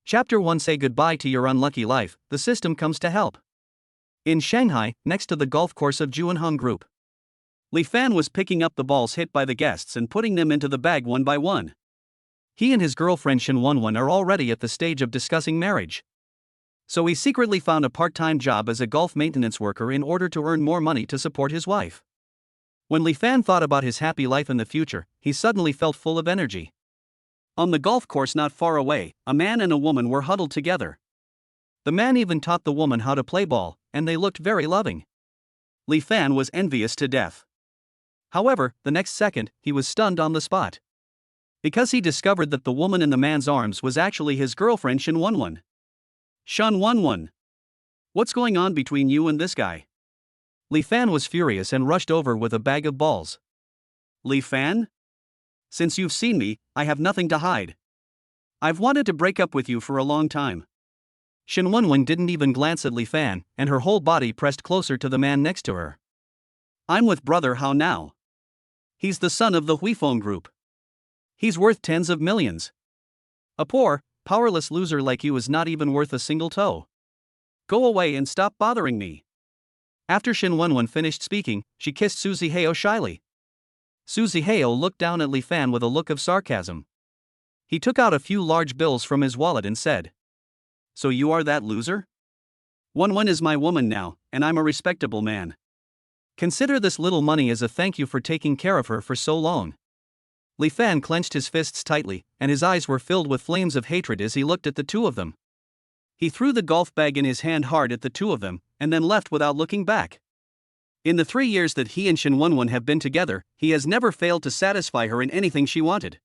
Chapter 1. Say goodbye to your unlucky life, the system comes to help. In Shanghai, next to the golf course of Juanhong Group, Li Fan was picking up the balls hit by the guests and putting them into the bag one by one. He and his girlfriend Shen Wenwen are already at the stage of discussing marriage. So he secretly found a part-time job as a golf maintenance worker in order to earn more money to support his wife. When Li Fan thought about his happy life in the future, he suddenly felt full of energy. On the golf course not far away, a man and a woman were huddled together. The man even taught the woman how to play ball, and they looked very loving. Li Fan was envious to death. However, the next second, he was stunned on the spot, because he discovered that the woman in the man's arms was actually his girlfriend Shen Wenwen. Shen Wenwen, what's going on between you and this guy? Li Fan was furious and rushed over with a bag of balls. Li Fan? Since you've seen me, I have nothing to hide. I've wanted to break up with you for a long time. Shen Wenwen didn't even glance at Li Fan, and her whole body pressed closer to the man next to her. I'm with brother Hao now. He's the son of the Huifeng Group. He's worth tens of millions. A poor, powerless loser like you is not even worth a single toe. Go away and stop bothering me. After Shen Wenwen finished speaking, she kissed Suzy Hao shyly. Suzy Hao looked down at Li Fan with a look of sarcasm. He took out a few large bills from his wallet and said, So you are that loser? Wenwen is my woman now, and I'm a respectable man. Consider this little money as a thank you for taking care of her for so long. Li Fan clenched his fists tightly, and his eyes were filled with flames of hatred as he looked at the two of them. He threw the golf bag in his hand hard at the two of them, and then left without looking back. In the 3 years that he and Shen Wenwen have been together, he has never failed to satisfy her in anything she wanted.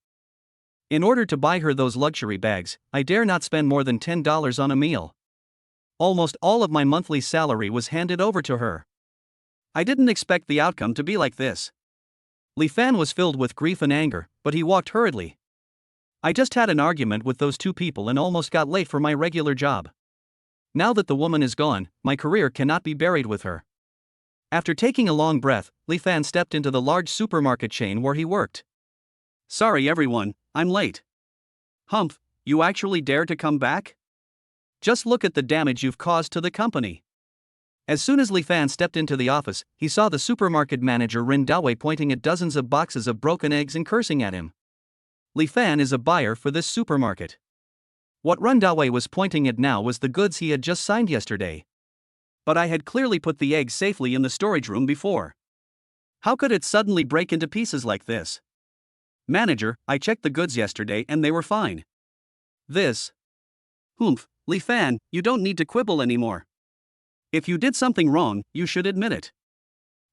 In order to buy her those luxury bags, I dare not spend more than $10 on a meal. Almost all of my monthly salary was handed over to her. I didn't expect the outcome to be like this. Li Fan was filled with grief and anger, but he walked hurriedly. I just had an argument with those two people and almost got late for my regular job. Now that the woman is gone, my career cannot be buried with her. After taking a long breath, Li Fan stepped into the large supermarket chain where he worked. Sorry everyone, I'm late. Humph, you actually dare to come back? Just look at the damage you've caused to the company. As soon as Li Fan stepped into the office, he saw the supermarket manager Rin Dawei pointing at dozens of boxes of broken eggs and cursing at him. Li Fan is a buyer for this supermarket. What Rin Dawei was pointing at now was the goods he had just signed yesterday. But I had clearly put the eggs safely in the storage room before. How could it suddenly break into pieces like this? Manager, I checked the goods yesterday and they were fine. This. Humph, Li Fan, you don't need to quibble anymore. If you did something wrong, you should admit it.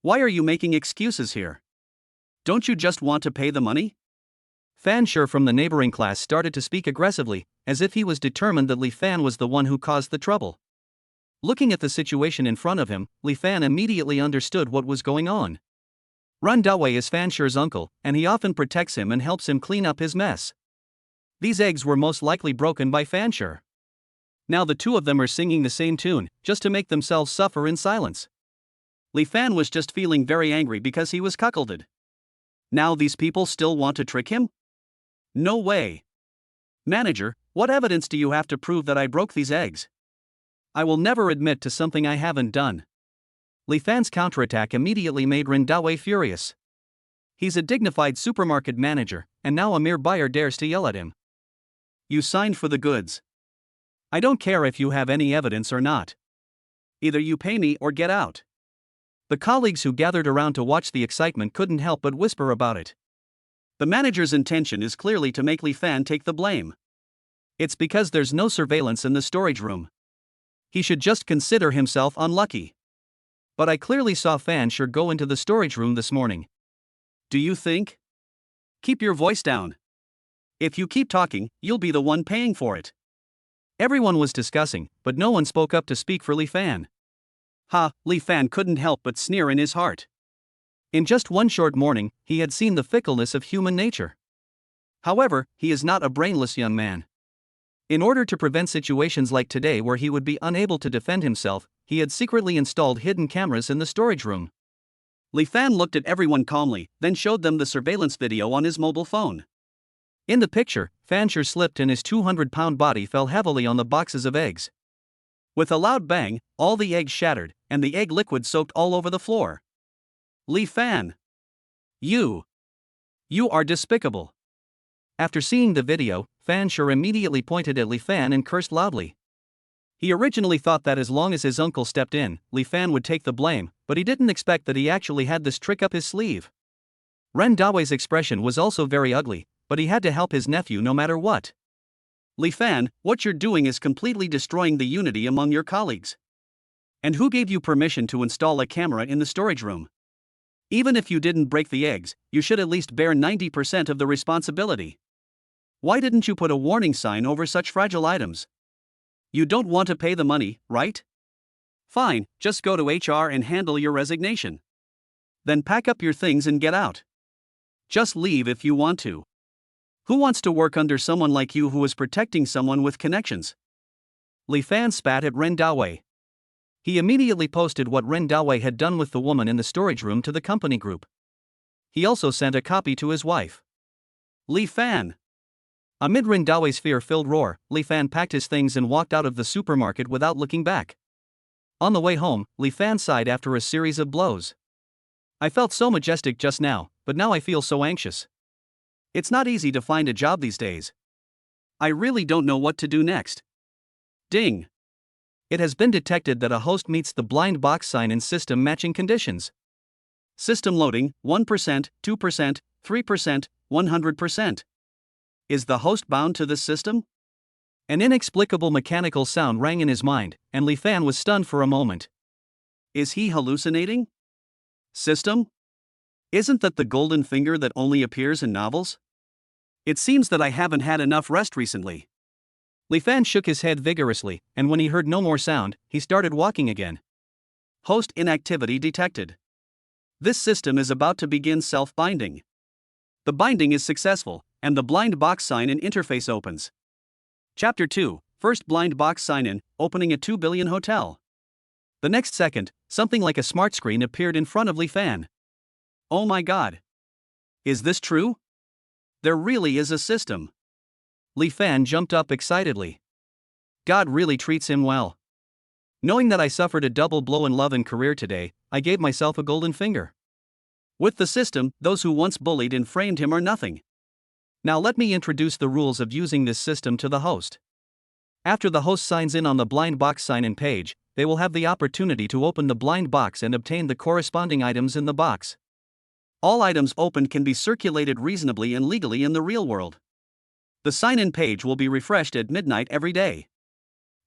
Why are you making excuses here? Don't you just want to pay the money? Fan Shi from the neighboring class started to speak aggressively, as if he was determined that Li Fan was the one who caused the trouble. Looking at the situation in front of him, Li Fan immediately understood what was going on. Rin Dawei is Fan Shi's uncle, and he often protects him and helps him clean up his mess. These eggs were most likely broken by Fan Shi. Now the two of them are singing the same tune, just to make themselves suffer in silence. Li Fan was just feeling very angry because he was cuckolded. Now these people still want to trick him? No way. Manager, what evidence do you have to prove that I broke these eggs? I will never admit to something I haven't done. Li Fan's counterattack immediately made Rin Dawei furious. He's a dignified supermarket manager, and now a mere buyer dares to yell at him. You signed for the goods. I don't care if you have any evidence or not. Either you pay me or get out. The colleagues who gathered around to watch the excitement couldn't help but whisper about it. The manager's intention is clearly to make Li Fan take the blame. It's because there's no surveillance in the storage room. He should just consider himself unlucky. But I clearly saw Fan Shi go into the storage room this morning. Do you think? Keep your voice down. If you keep talking, you'll be the one paying for it. Everyone was discussing, but no one spoke up to speak for Li Fan. Li Fan couldn't help but sneer in his heart. In just one short morning, he had seen the fickleness of human nature. However, he is not a brainless young man. In order to prevent situations like today where he would be unable to defend himself, he had secretly installed hidden cameras in the storage room. Li Fan looked at everyone calmly, then showed them the surveillance video on his mobile phone. In the picture, Fan sure slipped and his 200-pound body fell heavily on the boxes of eggs. With a loud bang, all the eggs shattered, and the egg liquid soaked all over the floor. Li Fan. You are despicable. After seeing the video, Fan sure immediately pointed at Li Fan and cursed loudly. He originally thought that as long as his uncle stepped in, Li Fan would take the blame, but he didn't expect that he actually had this trick up his sleeve. Ren Dawe's expression was also very ugly, but he had to help his nephew no matter what. Li Fan, what you're doing is completely destroying the unity among your colleagues. And who gave you permission to install a camera in the storage room? Even if you didn't break the eggs, you should at least bear 90% of the responsibility. Why didn't you put a warning sign over such fragile items? You don't want to pay the money, right? Fine, just go to HR and handle your resignation. Then pack up your things and get out. Just leave if you want to. Who wants to work under someone like you who is protecting someone with connections? Li Fan spat at Ren Dawe. He immediately posted what Ren Dawe had done with the woman in the storage room to the company group. He also sent a copy to his wife. Li Fan. Amid Ren Dawe's fear-filled roar, Li Fan packed his things and walked out of the supermarket without looking back. On the way home, Li Fan sighed after a series of blows. I felt so majestic just now, but now I feel so anxious. It's not easy to find a job these days. I really don't know what to do next. Ding. It has been detected that a host meets the blind box sign-in system matching conditions. System loading, 1%, 2%, 3%, 100%. Is the host bound to this system? An inexplicable mechanical sound rang in his mind, and Li Fan was stunned for a moment. Is he hallucinating? System? Isn't that the golden finger that only appears in novels? It seems that I haven't had enough rest recently. Li Fan shook his head vigorously, and when he heard no more sound, he started walking again. Host inactivity detected. This system is about to begin self-binding. The binding is successful, and the blind box sign-in interface opens. Chapter 2, First Blind Box Sign-in, Opening a 2 Billion Hotel. The next second, something like a smart screen appeared in front of Li Fan. Oh my god. Is this true? There really is a system. Li Fan jumped up excitedly. God really treats him well. Knowing that I suffered a double blow in love and career today, I gave myself a golden finger. With the system, those who once bullied and framed him are nothing. Now let me introduce the rules of using this system to the host. After the host signs in on the blind box sign-in page, they will have the opportunity to open the blind box and obtain the corresponding items in the box. All items opened can be circulated reasonably and legally in the real world. The sign-in page will be refreshed at midnight every day.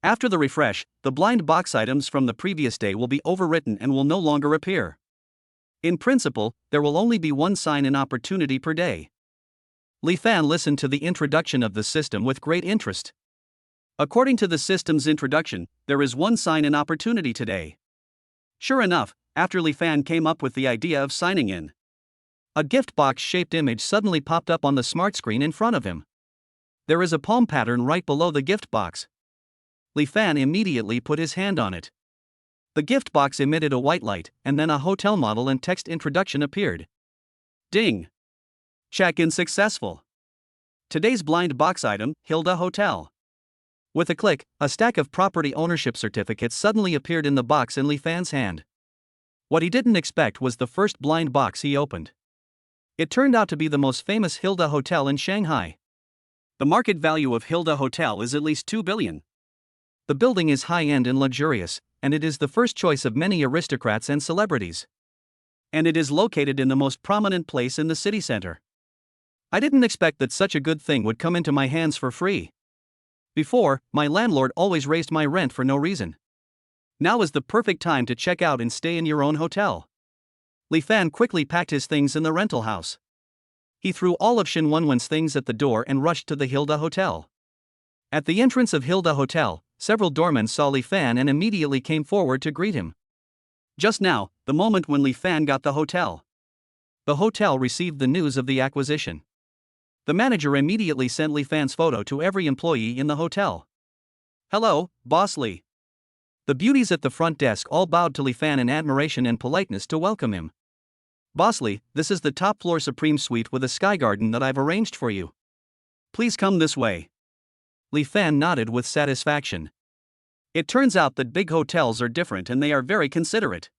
After the refresh, the blind box items from the previous day will be overwritten and will no longer appear. In principle, there will only be one sign-in opportunity per day. Li Fan listened to the introduction of the system with great interest. According to the system's introduction, there is one sign-in opportunity today. Sure enough, after Li Fan came up with the idea of signing in, a gift box-shaped image suddenly popped up on the smart screen in front of him. There is a palm pattern right below the gift box. Li Fan immediately put his hand on it. The gift box emitted a white light, and then a hotel model and text introduction appeared. Ding! Check-in successful. Today's blind box item, Hilda Hotel. With a click, a stack of property ownership certificates suddenly appeared in the box in Li Fan's hand. What he didn't expect was the first blind box he opened. It turned out to be the most famous Hilda Hotel in Shanghai. The market value of Hilda Hotel is at least 2 billion. The building is high-end and luxurious, and it is the first choice of many aristocrats and celebrities. And it is located in the most prominent place in the city center. I didn't expect that such a good thing would come into my hands for free. Before, my landlord always raised my rent for no reason. Now is the perfect time to check out and stay in your own hotel. Li Fan quickly packed his things in the rental house. He threw all of Shin Wenwen's things at the door and rushed to the Hilda Hotel. At the entrance of Hilda Hotel, several doormen saw Li Fan and immediately came forward to greet him. Just now, the moment when Li Fan got the hotel received the news of the acquisition. The manager immediately sent Li Fan's photo to every employee in the hotel. Hello, Boss Li. The beauties at the front desk all bowed to Li Fan in admiration and politeness to welcome him. Boss Li, this is the top floor supreme suite with a sky garden that I've arranged for you. Please come this way. Li Fan nodded with satisfaction. It turns out that big hotels are different and they are very considerate.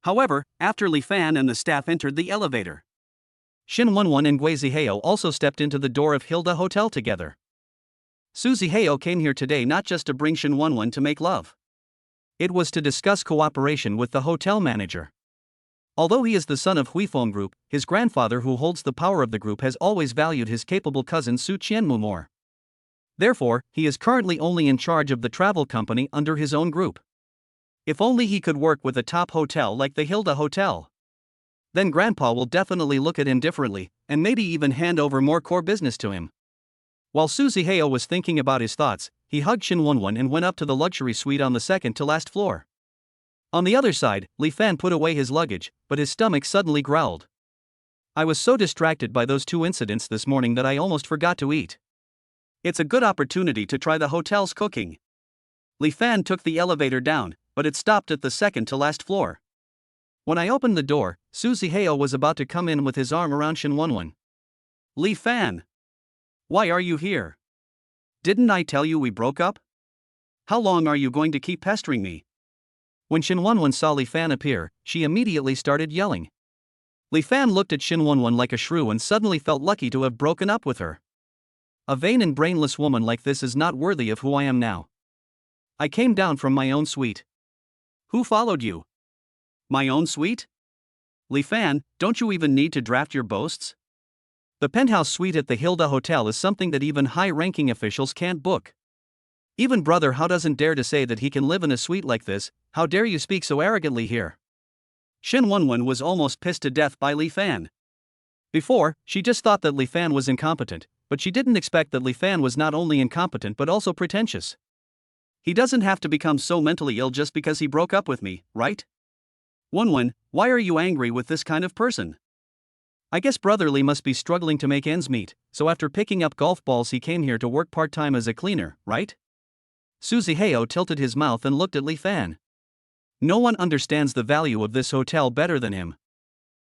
However, after Li Fan and the staff entered the elevator, Shin Wonwon and Gui Ziheo also stepped into the door of Hilda Hotel together. Su Ziheo came here today not just to bring Shin Wonwon to make love. It was to discuss cooperation with the hotel manager. Although he is the son of Huifeng Group, his grandfather who holds the power of the group has always valued his capable cousin Su Qianmu more. Therefore, he is currently only in charge of the travel company under his own group. If only he could work with a top hotel like the Hilda Hotel. Then Grandpa will definitely look at him differently, and maybe even hand over more core business to him. While Su Ziheo was thinking about his thoughts, he hugged Shin Wonwon and went up to the luxury suite on the second to last floor. On the other side, Li Fan put away his luggage, but his stomach suddenly growled. I was so distracted by those two incidents this morning that I almost forgot to eat. It's a good opportunity to try the hotel's cooking. Li Fan took the elevator down, but it stopped at the second to last floor. When I opened the door, Su Ziheo was about to come in with his arm around Shin Wonwon. Li Fan! Why are you here? Didn't I tell you we broke up? How long are you going to keep pestering me? When Shin Wonwon saw Li Fan appear, she immediately started yelling. Li Fan looked at Shin Wonwon like a shrew and suddenly felt lucky to have broken up with her. A vain and brainless woman like this is not worthy of who I am now. I came down from my own suite. Who followed you? My own suite? Li Fan, don't you even need to draft your boasts? The penthouse suite at the Hilda Hotel is something that even high-ranking officials can't book. Even Brother Hao doesn't dare to say that he can live in a suite like this. How dare you speak so arrogantly here? Shin Wonwon was almost pissed to death by Li Fan. Before, she just thought that Li Fan was incompetent, but she didn't expect that Li Fan was not only incompetent but also pretentious. He doesn't have to become so mentally ill just because he broke up with me, right? Wonwon, why are you angry with this kind of person? I guess Brother Li must be struggling to make ends meet, so after picking up golf balls he came here to work part-time as a cleaner, right? Su Ziheo tilted his mouth and looked at Li Fan. No one understands the value of this hotel better than him.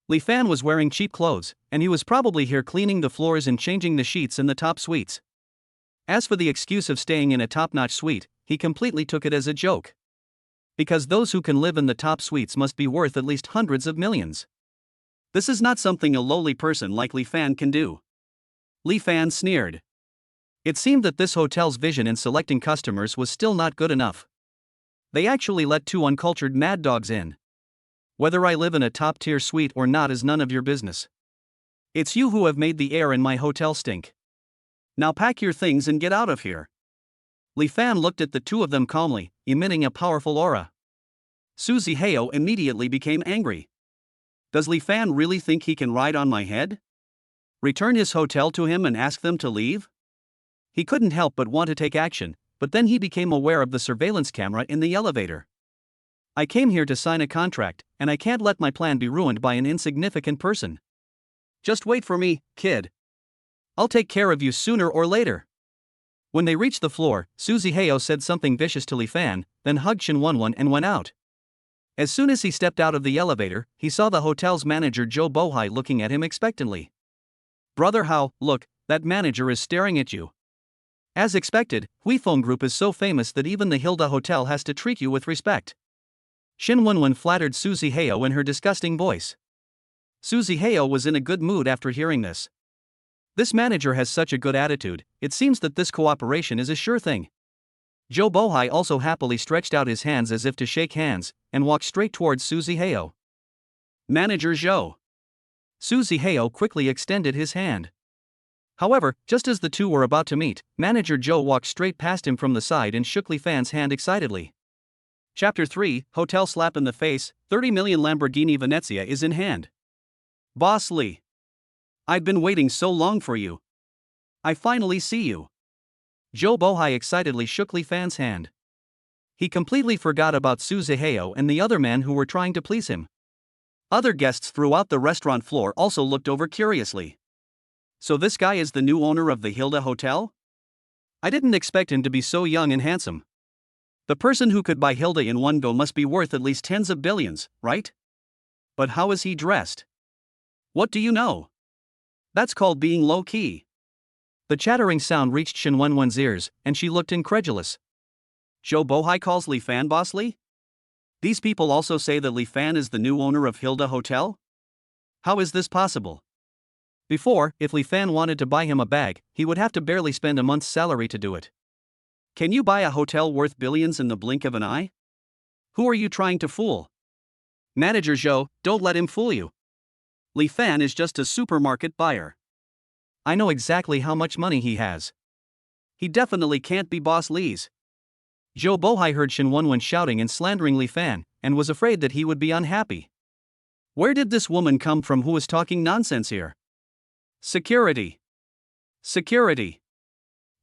Li Fan was wearing cheap clothes, and he was probably here cleaning the floors and changing the sheets in the top suites. As for the excuse of staying in a top-notch suite, he completely took it as a joke. Because those who can live in the top suites must be worth at least hundreds of millions. This is not something a lowly person like Li Fan can do. Li Fan sneered. It seemed that this hotel's vision in selecting customers was still not good enough. They actually let two uncultured mad dogs in. Whether I live in a top-tier suite or not is none of your business. It's you who have made the air in my hotel stink. Now pack your things and get out of here. Li Fan looked at the two of them calmly, emitting a powerful aura. Su Ziheo immediately became angry. Does Li Fan really think he can ride on my head? Return his hotel to him and ask them to leave? He couldn't help but want to take action, but then he became aware of the surveillance camera in the elevator. I came here to sign a contract, and I can't let my plan be ruined by an insignificant person. Just wait for me, kid. I'll take care of you sooner or later. When they reached the floor, Su Ziheo said something vicious to Li Fan, then hugged Shin Wonwon and went out. As soon as he stepped out of the elevator, he saw the hotel's manager Zhou Bohai looking at him expectantly. Brother Hao, look, that manager is staring at you. As expected, Huifeng Group is so famous that even the Hilda Hotel has to treat you with respect. Shin Wonwon flattered Su Ziheo in her disgusting voice. Su Ziheo was in a good mood after hearing this. This manager has such a good attitude, it seems that this cooperation is a sure thing. Zhou Bohai also happily stretched out his hands as if to shake hands, and walked straight towards Su Ziheo. Manager Zhou. Su Ziheo quickly extended his hand. However, just as the two were about to meet, Manager Zhou walked straight past him from the side and shook Li Fan's hand excitedly. Chapter 3, Hotel Slap in the Face, 30 million Lamborghini Venezia is in hand. Boss Li. I've been waiting so long for you. I finally see you. Zhou Bohai excitedly shook Li Fan's hand. He completely forgot about Su Ziheo and the other man who were trying to please him. Other guests throughout the restaurant floor also looked over curiously. So this guy is the new owner of the Hilda Hotel? I didn't expect him to be so young and handsome. The person who could buy Hilda in one go must be worth at least tens of billions, right? But how is he dressed? What do you know? That's called being low-key. The chattering sound reached Shen Wenwen's ears, and she looked incredulous. Zhou Bohai calls Li Fan Boss Li? These people also say that Li Fan is the new owner of Hilda Hotel? How is this possible? Before, if Li Fan wanted to buy him a bag, he would have to barely spend a month's salary to do it. Can you buy a hotel worth billions in the blink of an eye? Who are you trying to fool? Manager Zhou, don't let him fool you. Li Fan is just a supermarket buyer. I know exactly how much money he has. He definitely can't be Boss Li's. Zhou Bohai heard Shen Wenwen shouting and slandering Li Fan, and was afraid that he would be unhappy. Where did this woman come from who is talking nonsense here? Security. Security.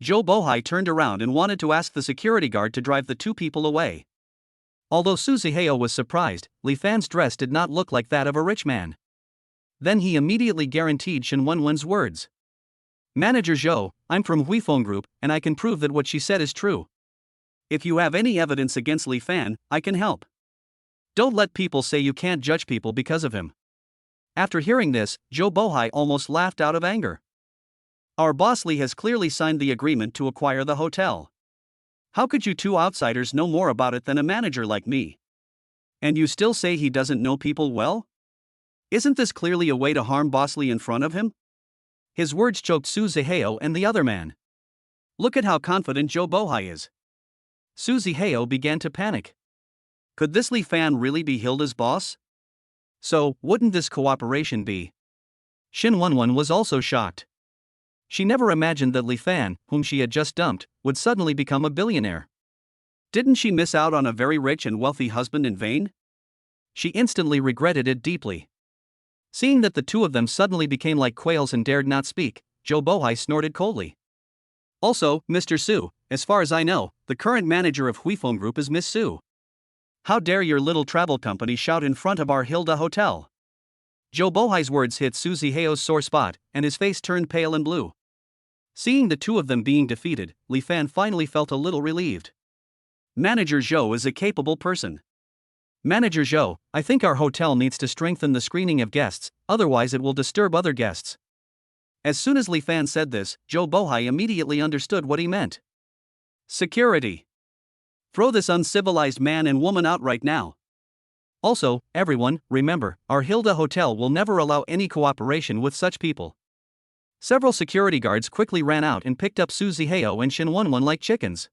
Zhou Bohai turned around and wanted to ask the security guard to drive the two people away. Although Su Zihao was surprised, Li Fan's dress did not look like that of a rich man. Then he immediately guaranteed Shen Wenwen's words. Manager Zhou, I'm from Huifeng Group, and I can prove that what she said is true. If you have any evidence against Li Fan, I can help. Don't let people say you can't judge people because of him. After hearing this, Zhou Bohai almost laughed out of anger. Our boss Li has clearly signed the agreement to acquire the hotel. How could you two outsiders know more about it than a manager like me? And you still say he doesn't know people well? Isn't this clearly a way to harm Boss Li in front of him? His words choked Su Zihao and the other man. Look at how confident Zhou Bohai is. Su Zihao began to panic. Could this Li Fan really be Hilda's boss? So, wouldn't this cooperation be? Shen Wenwen was also shocked. She never imagined that Li Fan, whom she had just dumped, would suddenly become a billionaire. Didn't she miss out on a very rich and wealthy husband in vain? She instantly regretted it deeply. Seeing that the two of them suddenly became like quails and dared not speak, Zhou Bohai snorted coldly. Also, Mr. Su, as far as I know, the current manager of Huifeng Group is Miss Su. How dare your little travel company shout in front of our Hilda Hotel? Zhou Bohai's words hit Su Zihao's sore spot, and his face turned pale and blue. Seeing the two of them being defeated, Li Fan finally felt a little relieved. Manager Zhou is a capable person. Manager Zhou, I think our hotel needs to strengthen the screening of guests, otherwise it will disturb other guests. As soon as Li Fan said this, Zhou Bohai immediately understood what he meant. Security. Throw this uncivilized man and woman out right now. Also, everyone, remember, our Hilda Hotel will never allow any cooperation with such people. Several security guards quickly ran out and picked up Su Zihao and Shen Wenwen like chickens.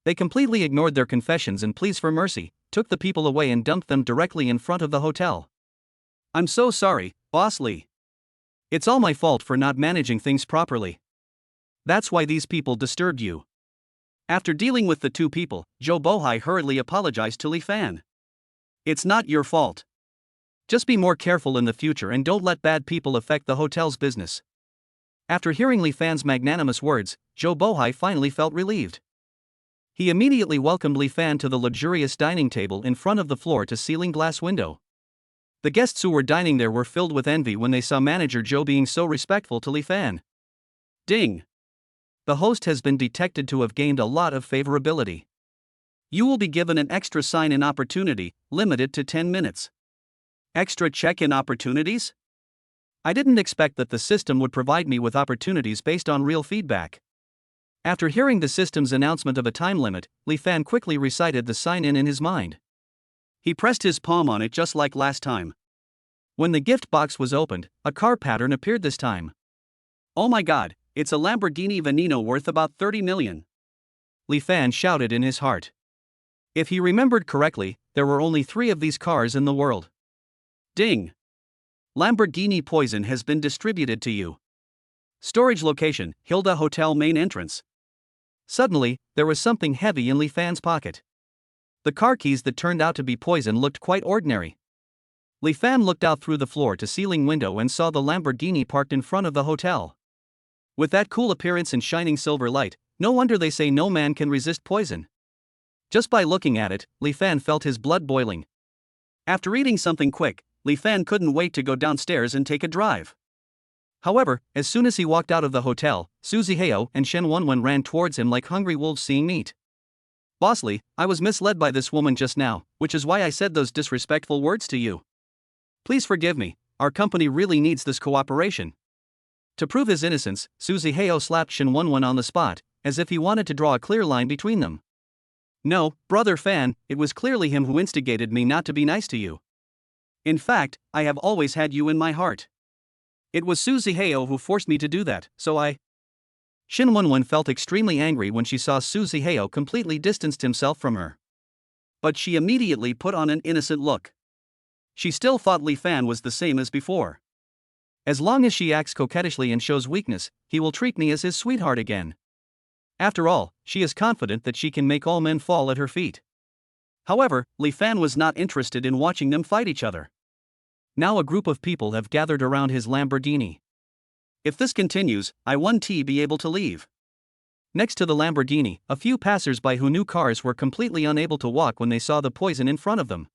They completely ignored their confessions and pleas for mercy, took the people away and dumped them directly in front of the hotel. I'm so sorry, Boss Li. It's all my fault for not managing things properly. That's why these people disturbed you. After dealing with the two people, Zhou Bohai hurriedly apologized to Li Fan. It's not your fault. Just be more careful in the future and don't let bad people affect the hotel's business. After hearing Li Fan's magnanimous words, Zhou Bohai finally felt relieved. He immediately welcomed Li Fan to the luxurious dining table in front of the floor-to-ceiling glass window. The guests who were dining there were filled with envy when they saw manager Zhou being so respectful to Li Fan. Ding! The host has been detected to have gained a lot of favorability. You will be given an extra sign-in opportunity, limited to 10 minutes. Extra check-in opportunities? I didn't expect that the system would provide me with opportunities based on real feedback. After hearing the system's announcement of a time limit, Li Fan quickly recited the sign-in in his mind. He pressed his palm on it just like last time. When the gift box was opened, a car pattern appeared this time. Oh my god, it's a Lamborghini Veneno worth about 30 million. Li Fan shouted in his heart. If he remembered correctly, there were only 3 of these cars in the world. Ding! Lamborghini poison has been distributed to you. Storage location, Hilda Hotel main entrance. Suddenly, there was something heavy in Li Fan's pocket. The car keys that turned out to be poison looked quite ordinary. Li Fan looked out through the floor-to-ceiling window and saw the Lamborghini parked in front of the hotel. With that cool appearance and shining silver light, no wonder they say no man can resist poison. Just by looking at it, Li Fan felt his blood boiling. After eating something quick, Li Fan couldn't wait to go downstairs and take a drive. However, as soon as he walked out of the hotel, Su Zihao and Shen Wenwen ran towards him like hungry wolves seeing meat. Boss Li, I was misled by this woman just now, which is why I said those disrespectful words to you. Please forgive me, our company really needs this cooperation. To prove his innocence, Suzy Heo slapped Shin Won on the spot, as if he wanted to draw a clear line between them. No, brother Fan, it was clearly him who instigated me not to be nice to you. In fact, I have always had you in my heart. It was Suzy Heo who forced me to do that, so I. Shin Won felt extremely angry when she saw Suzy Heo completely distanced himself from her. But she immediately put on an innocent look. She still thought Li Fan was the same as before. As long as she acts coquettishly and shows weakness, he will treat me as his sweetheart again. After all, she is confident that she can make all men fall at her feet. However, Li Fan was not interested in watching them fight each other. Now a group of people have gathered around his Lamborghini. If this continues, I won't be able to leave. Next to the Lamborghini, a few passers-by who knew cars were completely unable to walk when they saw the poison in front of them.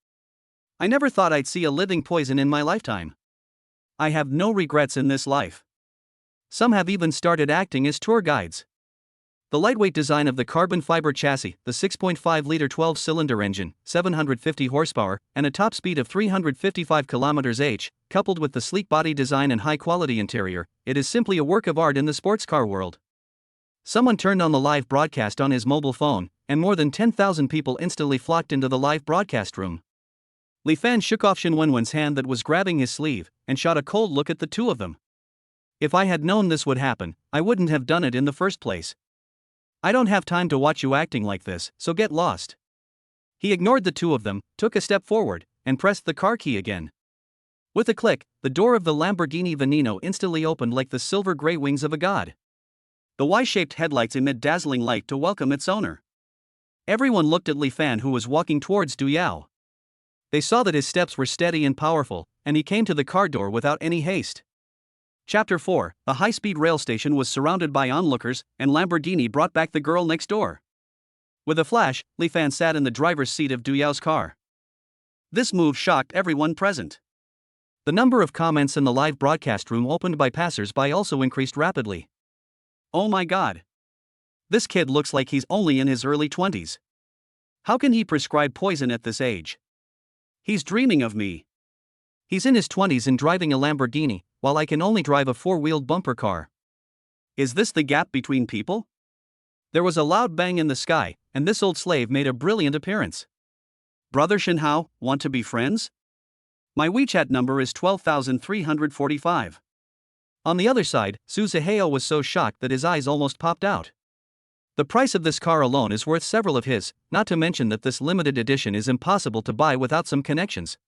I never thought I'd see a living poison in my lifetime. I have no regrets in this life. Some have even started acting as tour guides. The lightweight design of the carbon fiber chassis, the 6.5-liter 12-cylinder engine, 750 horsepower, and a top speed of 355 km/h, coupled with the sleek body design and high-quality interior, it is simply a work of art in the sports car world. Someone turned on the live broadcast on his mobile phone, and more than 10,000 people instantly flocked into the live broadcast room. Li Fan shook off Shin Wenwen's hand that was grabbing his sleeve, and shot a cold look at the two of them. If I had known this would happen, I wouldn't have done it in the first place. I don't have time to watch you acting like this, so get lost. He ignored the two of them, took a step forward, and pressed the car key again. With a click, the door of the Lamborghini Veneno instantly opened like the silver gray wings of a god. The Y-shaped headlights emit dazzling light to welcome its owner. Everyone looked at Li Fan, who was walking towards Du Yao. They saw that his steps were steady and powerful, and he came to the car door without any haste. Chapter 4, the high-speed rail station was surrounded by onlookers, and Lamborghini brought back the girl next door. With a flash, Li Fan sat in the driver's seat of Du Yao's car. This move shocked everyone present. The number of comments in the live broadcast room opened by passers-by also increased rapidly. Oh my god. This kid looks like he's only in his early 20s. How can he prescribe poison at this age? He's dreaming of me. He's in his 20s and driving a Lamborghini, while I can only drive a four-wheeled bumper car. Is this the gap between people? There was a loud bang in the sky, and this old slave made a brilliant appearance. Brother Shinhao, want to be friends? My WeChat number is 12,345. On the other side, Suzy Heo was so shocked that his eyes almost popped out. The price of this car alone is worth several of his, not to mention that this limited edition is impossible to buy without some connections.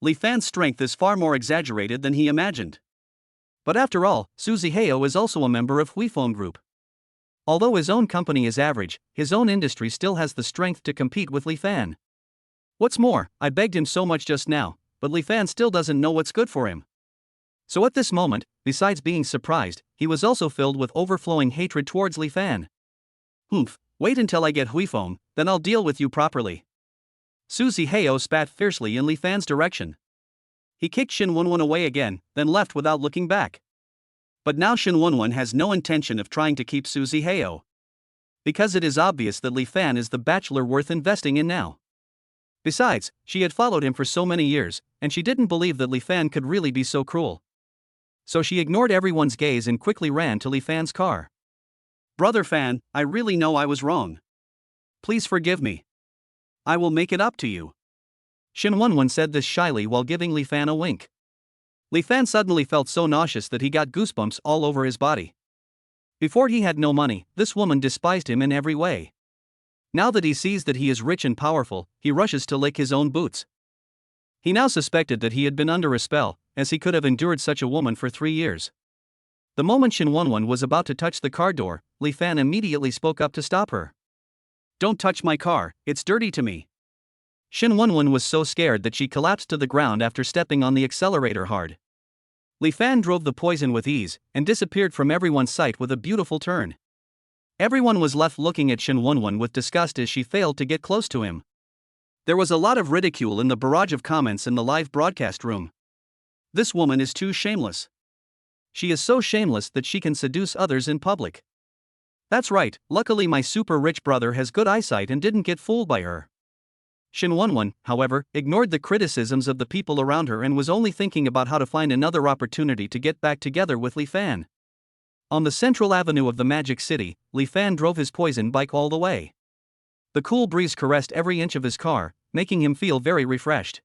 Li Fan's strength is far more exaggerated than he imagined. But after all, Suzy Heo is also a member of Huifeng Group. Although his own company is average, his own industry still has the strength to compete with Li Fan. What's more, I begged him so much just now, but Li Fan still doesn't know what's good for him. So at this moment, besides being surprised, he was also filled with overflowing hatred towards Li Fan. Humph, wait until I get Huifeng, then I'll deal with you properly. Suzy Heo spat fiercely in Li Fan's direction. He kicked Shin Won away again, then left without looking back. But now Shin Won has no intention of trying to keep Suzy Heo. Because it is obvious that Li Fan is the bachelor worth investing in now. Besides, she had followed him for so many years, and she didn't believe that Li Fan could really be so cruel. So she ignored everyone's gaze and quickly ran to Li Fan's car. Brother Fan, I really know I was wrong. Please forgive me. I will make it up to you. Shin Won said this shyly while giving Li Fan a wink. Li Fan suddenly felt so nauseous that he got goosebumps all over his body. Before he had no money, this woman despised him in every way. Now that he sees that he is rich and powerful, he rushes to lick his own boots. He now suspected that he had been under a spell, as he could have endured such a woman for 3 years. The moment Shin Won was about to touch the car door, Li Fan immediately spoke up to stop her. Don't touch my car, it's dirty to me. Shin Won was so scared that she collapsed to the ground after stepping on the accelerator hard. Li Fan drove the poison with ease, and disappeared from everyone's sight with a beautiful turn. Everyone was left looking at Shin Won with disgust as she failed to get close to him. There was a lot of ridicule in the barrage of comments in the live broadcast room. This woman is too shameless. She is so shameless that she can seduce others in public. That's right, luckily my super rich brother has good eyesight and didn't get fooled by her. Shinwonwon, however, ignored the criticisms of the people around her and was only thinking about how to find another opportunity to get back together with Li Fan. On the central avenue of the Magic City, Li Fan drove his poison bike all the way. The cool breeze caressed every inch of his car, making him feel very refreshed.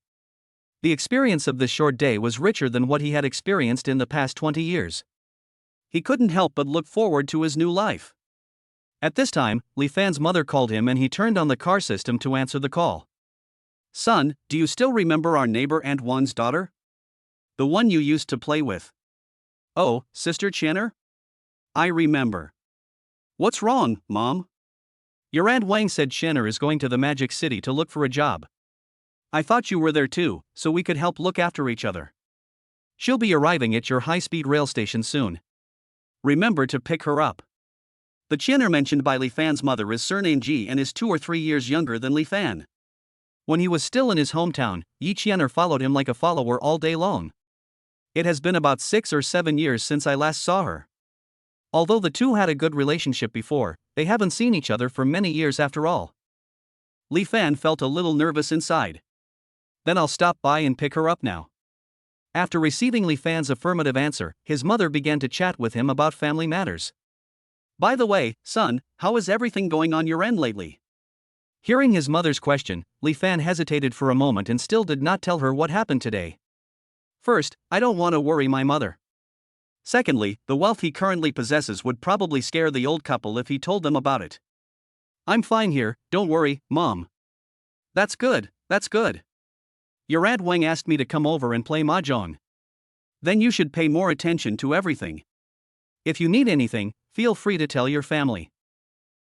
The experience of this short day was richer than what he had experienced in the past 20 years. He couldn't help but look forward to his new life. At this time, Li Fan's mother called him and he turned on the car system to answer the call. "Son, do you still remember our neighbor Aunt Wan's daughter? The one you used to play with?" "Oh, Sister Channer? I remember. What's wrong, Mom?" "Your Aunt Wang said Channer is going to the Magic City to look for a job. I thought you were there too, so we could help look after each other. She'll be arriving at your high-speed rail station soon. Remember to pick her up." The Channer mentioned by Li Fan's mother is surnamed Ji and is 2 or 3 years younger than Li Fan. When he was still in his hometown, Yi Channer followed him like a follower all day long. "It has been about 6 or 7 years since I last saw her. Although the two had a good relationship before, they haven't seen each other for many years after all." Li Fan felt a little nervous inside. "Then I'll stop by and pick her up now." After receiving Li Fan's affirmative answer, his mother began to chat with him about family matters. "By the way, son, how is everything going on your end lately?" Hearing his mother's question, Li Fan hesitated for a moment and still did not tell her what happened today. First, I don't want to worry my mother. Secondly, the wealth he currently possesses would probably scare the old couple if he told them about it. "I'm fine here, don't worry, Mom." That's good, that's good. Your Aunt Wang asked me to come over and play mahjong. Then you should pay more attention to everything. If you need anything, feel free to tell your family."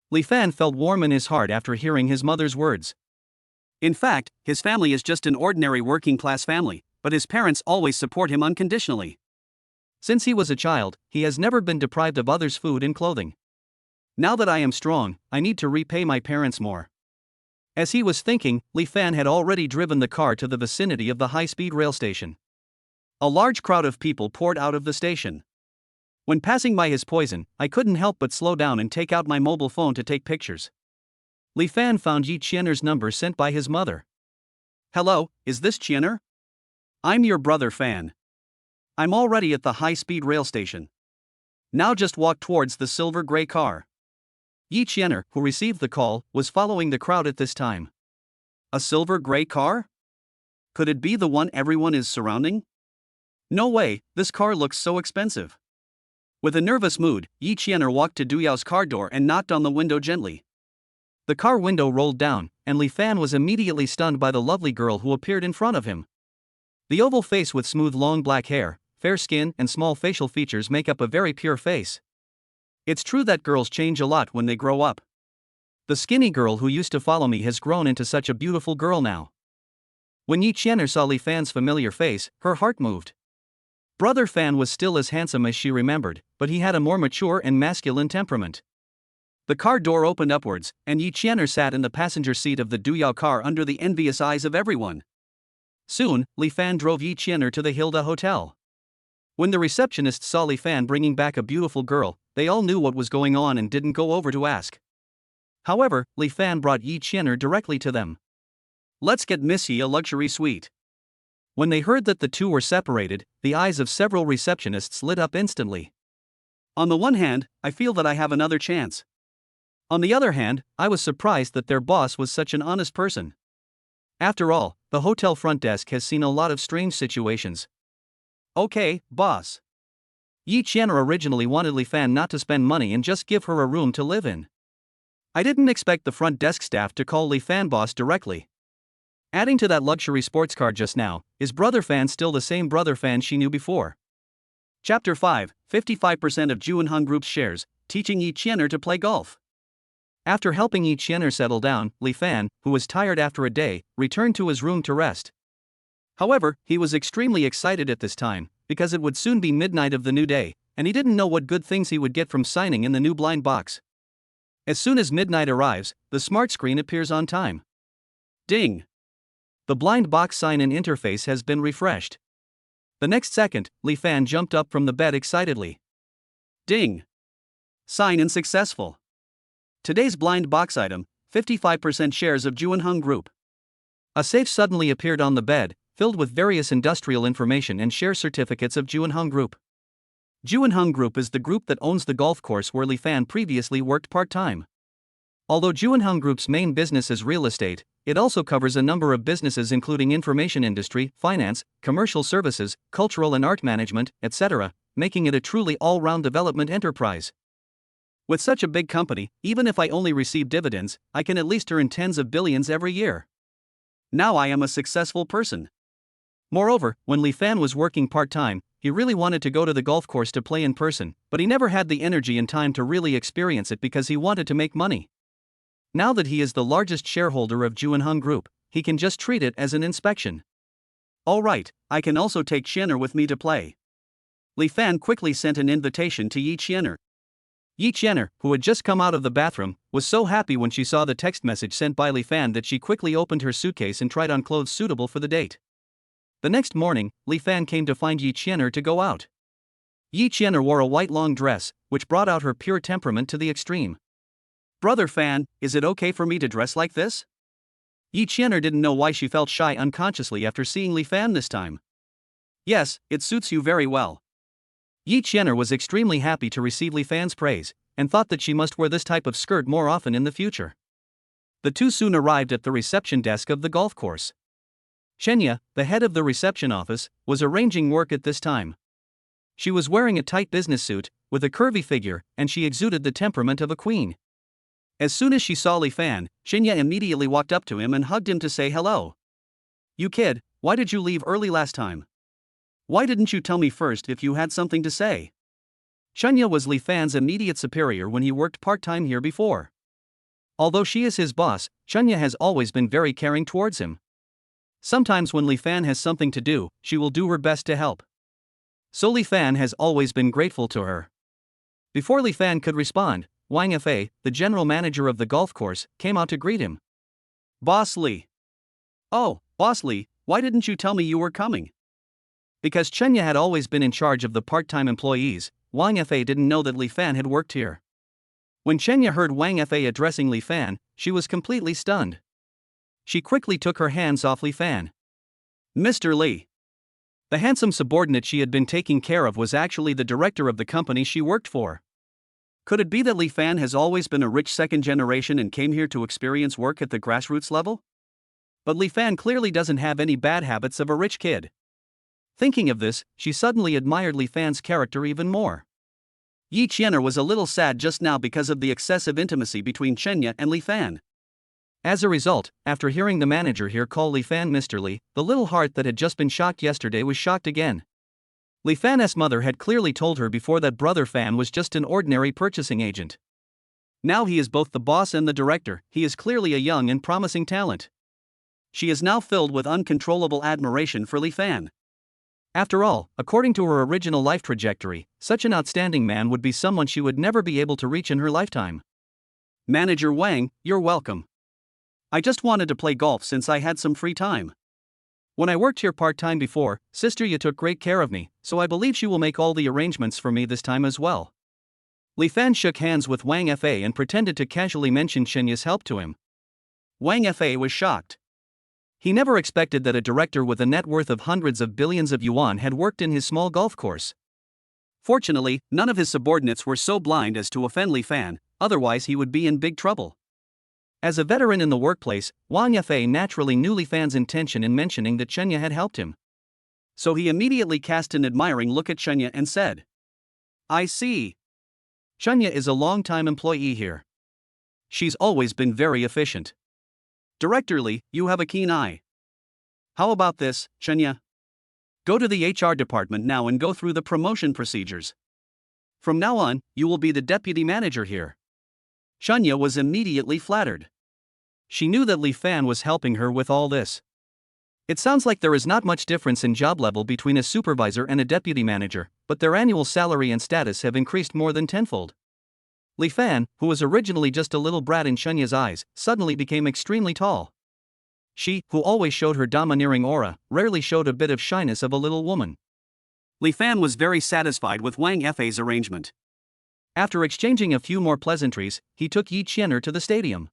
Li Fan felt warm in his heart after hearing his mother's words. In fact, his family is just an ordinary working-class family, but his parents always support him unconditionally. Since he was a child, he has never been deprived of others' food and clothing. "Now that I am strong, I need to repay my parents more." As he was thinking, Li Fan had already driven the car to the vicinity of the high-speed rail station. A large crowd of people poured out of the station. When passing by his poison, I couldn't help but slow down and take out my mobile phone to take pictures. Li Fan found Yi Channer's number sent by his mother. "Hello, is this Channer? I'm your brother Fan. I'm already at the high-speed rail station. Now just walk towards the silver gray car." Yi Channer, who received the call, was following the crowd at this time. A silver gray car? Could it be the one everyone is surrounding? No way, this car looks so expensive. With a nervous mood, Yi Channer walked to Du Yao's car door and knocked on the window gently. The car window rolled down, and Li Fan was immediately stunned by the lovely girl who appeared in front of him. The oval face with smooth long black hair, fair skin and small facial features make up a very pure face. It's true that girls change a lot when they grow up. The skinny girl who used to follow me has grown into such a beautiful girl now. When Yi Channer saw Li Fan's familiar face, her heart moved. Brother Fan was still as handsome as she remembered, but he had a more mature and masculine temperament. The car door opened upwards, and Yi Channer sat in the passenger seat of the Du Yao car under the envious eyes of everyone. Soon, Li Fan drove Yi Channer to the Hilda Hotel. When the receptionist saw Li Fan bringing back a beautiful girl, they all knew what was going on and didn't go over to ask. However, Li Fan brought Yi Channer directly to them. "Let's get Miss Yi a luxury suite." When they heard that the two were separated, the eyes of several receptionists lit up instantly. On the one hand, I feel that I have another chance. On the other hand, I was surprised that their boss was such an honest person. After all, the hotel front desk has seen a lot of strange situations. "Okay, boss." Yi Channer originally wanted Li Fan not to spend money and just give her a room to live in. I didn't expect the front desk staff to call Li Fan boss directly. Adding to that luxury sports car just now, is Brother Fan still the same Brother Fan she knew before? Chapter 5, 55% of Juinhong Group's shares, teaching Yi Channer to play golf. After helping Yi Channer settle down, Li Fan, who was tired after a day, returned to his room to rest. However, he was extremely excited at this time, because it would soon be midnight of the new day, and he didn't know what good things he would get from signing in the new blind box. As soon as midnight arrives, the smart screen appears on time. Ding! The blind box sign-in interface has been refreshed. The next second, Li Fan jumped up from the bed excitedly. Ding! Sign-in successful. Today's blind box item, 55% shares of Juinhong Group. A safe suddenly appeared on the bed, filled with various industrial information and share certificates of Juanhong Group. Juanhong Group is the group that owns the golf course where Li Fan previously worked part-time. Although Juanhong Group's main business is real estate, it also covers a number of businesses including information industry, finance, commercial services, cultural and art management, etc., making it a truly all-round development enterprise. With such a big company, even if I only receive dividends, I can at least earn tens of billions every year. Now I am a successful person. Moreover, when Li Fan was working part-time, he really wanted to go to the golf course to play in person, but he never had the energy and time to really experience it because he wanted to make money. Now that he is the largest shareholder of Juanhong Group, he can just treat it as an inspection. Alright, I can also take Xianer with me to play. Li Fan quickly sent an invitation to Yi Qianer. Yi Qianer, who had just come out of the bathroom, was so happy when she saw the text message sent by Li Fan that she quickly opened her suitcase and tried on clothes suitable for the date. The next morning, Li Fan came to find Yi Qianer to go out. Yi Qianer wore a white long dress, which brought out her pure temperament to the extreme. "Brother Fan, is it okay for me to dress like this?" Yi Qianer didn't know why she felt shy unconsciously after seeing Li Fan this time. "Yes, it suits you very well." Yi Qianer was extremely happy to receive Li Fan's praise, and thought that she must wear this type of skirt more often in the future. The two soon arrived at the reception desk of the golf course. Shenya, the head of the reception office, was arranging work at this time. She was wearing a tight business suit, with a curvy figure, and she exuded the temperament of a queen. As soon as she saw Li Fan, Shenya immediately walked up to him and hugged him to say hello. "You kid, why did you leave early last time? Why didn't you tell me first if you had something to say?" Shenya was Li Fan's immediate superior when he worked part-time here before. Although she is his boss, Shenya has always been very caring towards him. Sometimes when Li Fan has something to do, she will do her best to help. So Li Fan has always been grateful to her. Before Li Fan could respond, Wang Fa, the general manager of the golf course, came out to greet him. "Boss Li." "Oh, Boss Li, why didn't you tell me you were coming?" Because Shenya had always been in charge of the part-time employees, Wang Fa didn't know that Li Fan had worked here. When Shenya heard Wang Fa addressing Li Fan, she was completely stunned. She quickly took her hands off Li Fan. "Mr. Li." The handsome subordinate she had been taking care of was actually the director of the company she worked for. Could it be that Li Fan has always been a rich second generation and came here to experience work at the grassroots level? But Li Fan clearly doesn't have any bad habits of a rich kid. Thinking of this, she suddenly admired Li Fan's character even more. Yi Qianer was a little sad just now because of the excessive intimacy between Shenya and Li Fan. As a result, after hearing the manager here call Li Fan Mr. Li, the little heart that had just been shocked yesterday was shocked again. Li Fan's mother had clearly told her before that Brother Fan was just an ordinary purchasing agent. Now he is both the boss and the director. He is clearly a young and promising talent. She is now filled with uncontrollable admiration for Li Fan. After all, according to her original life trajectory, such an outstanding man would be someone she would never be able to reach in her lifetime. "Manager Wang, you're welcome. I just wanted to play golf since I had some free time. When I worked here part-time before, Sister Ye took great care of me, so I believe she will make all the arrangements for me this time as well." Li Fan shook hands with Wang Fa and pretended to casually mention Shenya's help to him. Wang Fa was shocked. He never expected that a director with a net worth of hundreds of billions of yuan had worked in his small golf course. Fortunately, none of his subordinates were so blind as to offend Li Fan, otherwise he would be in big trouble. As a veteran in the workplace, Wang Fa naturally knew Li Fan's intention in mentioning that Shenya had helped him. So he immediately cast an admiring look at Shenya and said, "I see. Shenya is a long-time employee here. She's always been very efficient. Director Li, you have a keen eye. How about this, Shenya? Go to the HR department now and go through the promotion procedures. From now on, you will be the deputy manager here." Shenya was immediately flattered. She knew that Li Fan was helping her with all this. It sounds like there is not much difference in job level between a supervisor and a deputy manager, but their annual salary and status have increased more than tenfold. Li Fan, who was originally just a little brat in Shenya's eyes, suddenly became extremely tall. She, who always showed her domineering aura, rarely showed a bit of shyness of a little woman. Li Fan was very satisfied with Wang Fa's arrangement. After exchanging a few more pleasantries, he took Yi Qianer to the stadium.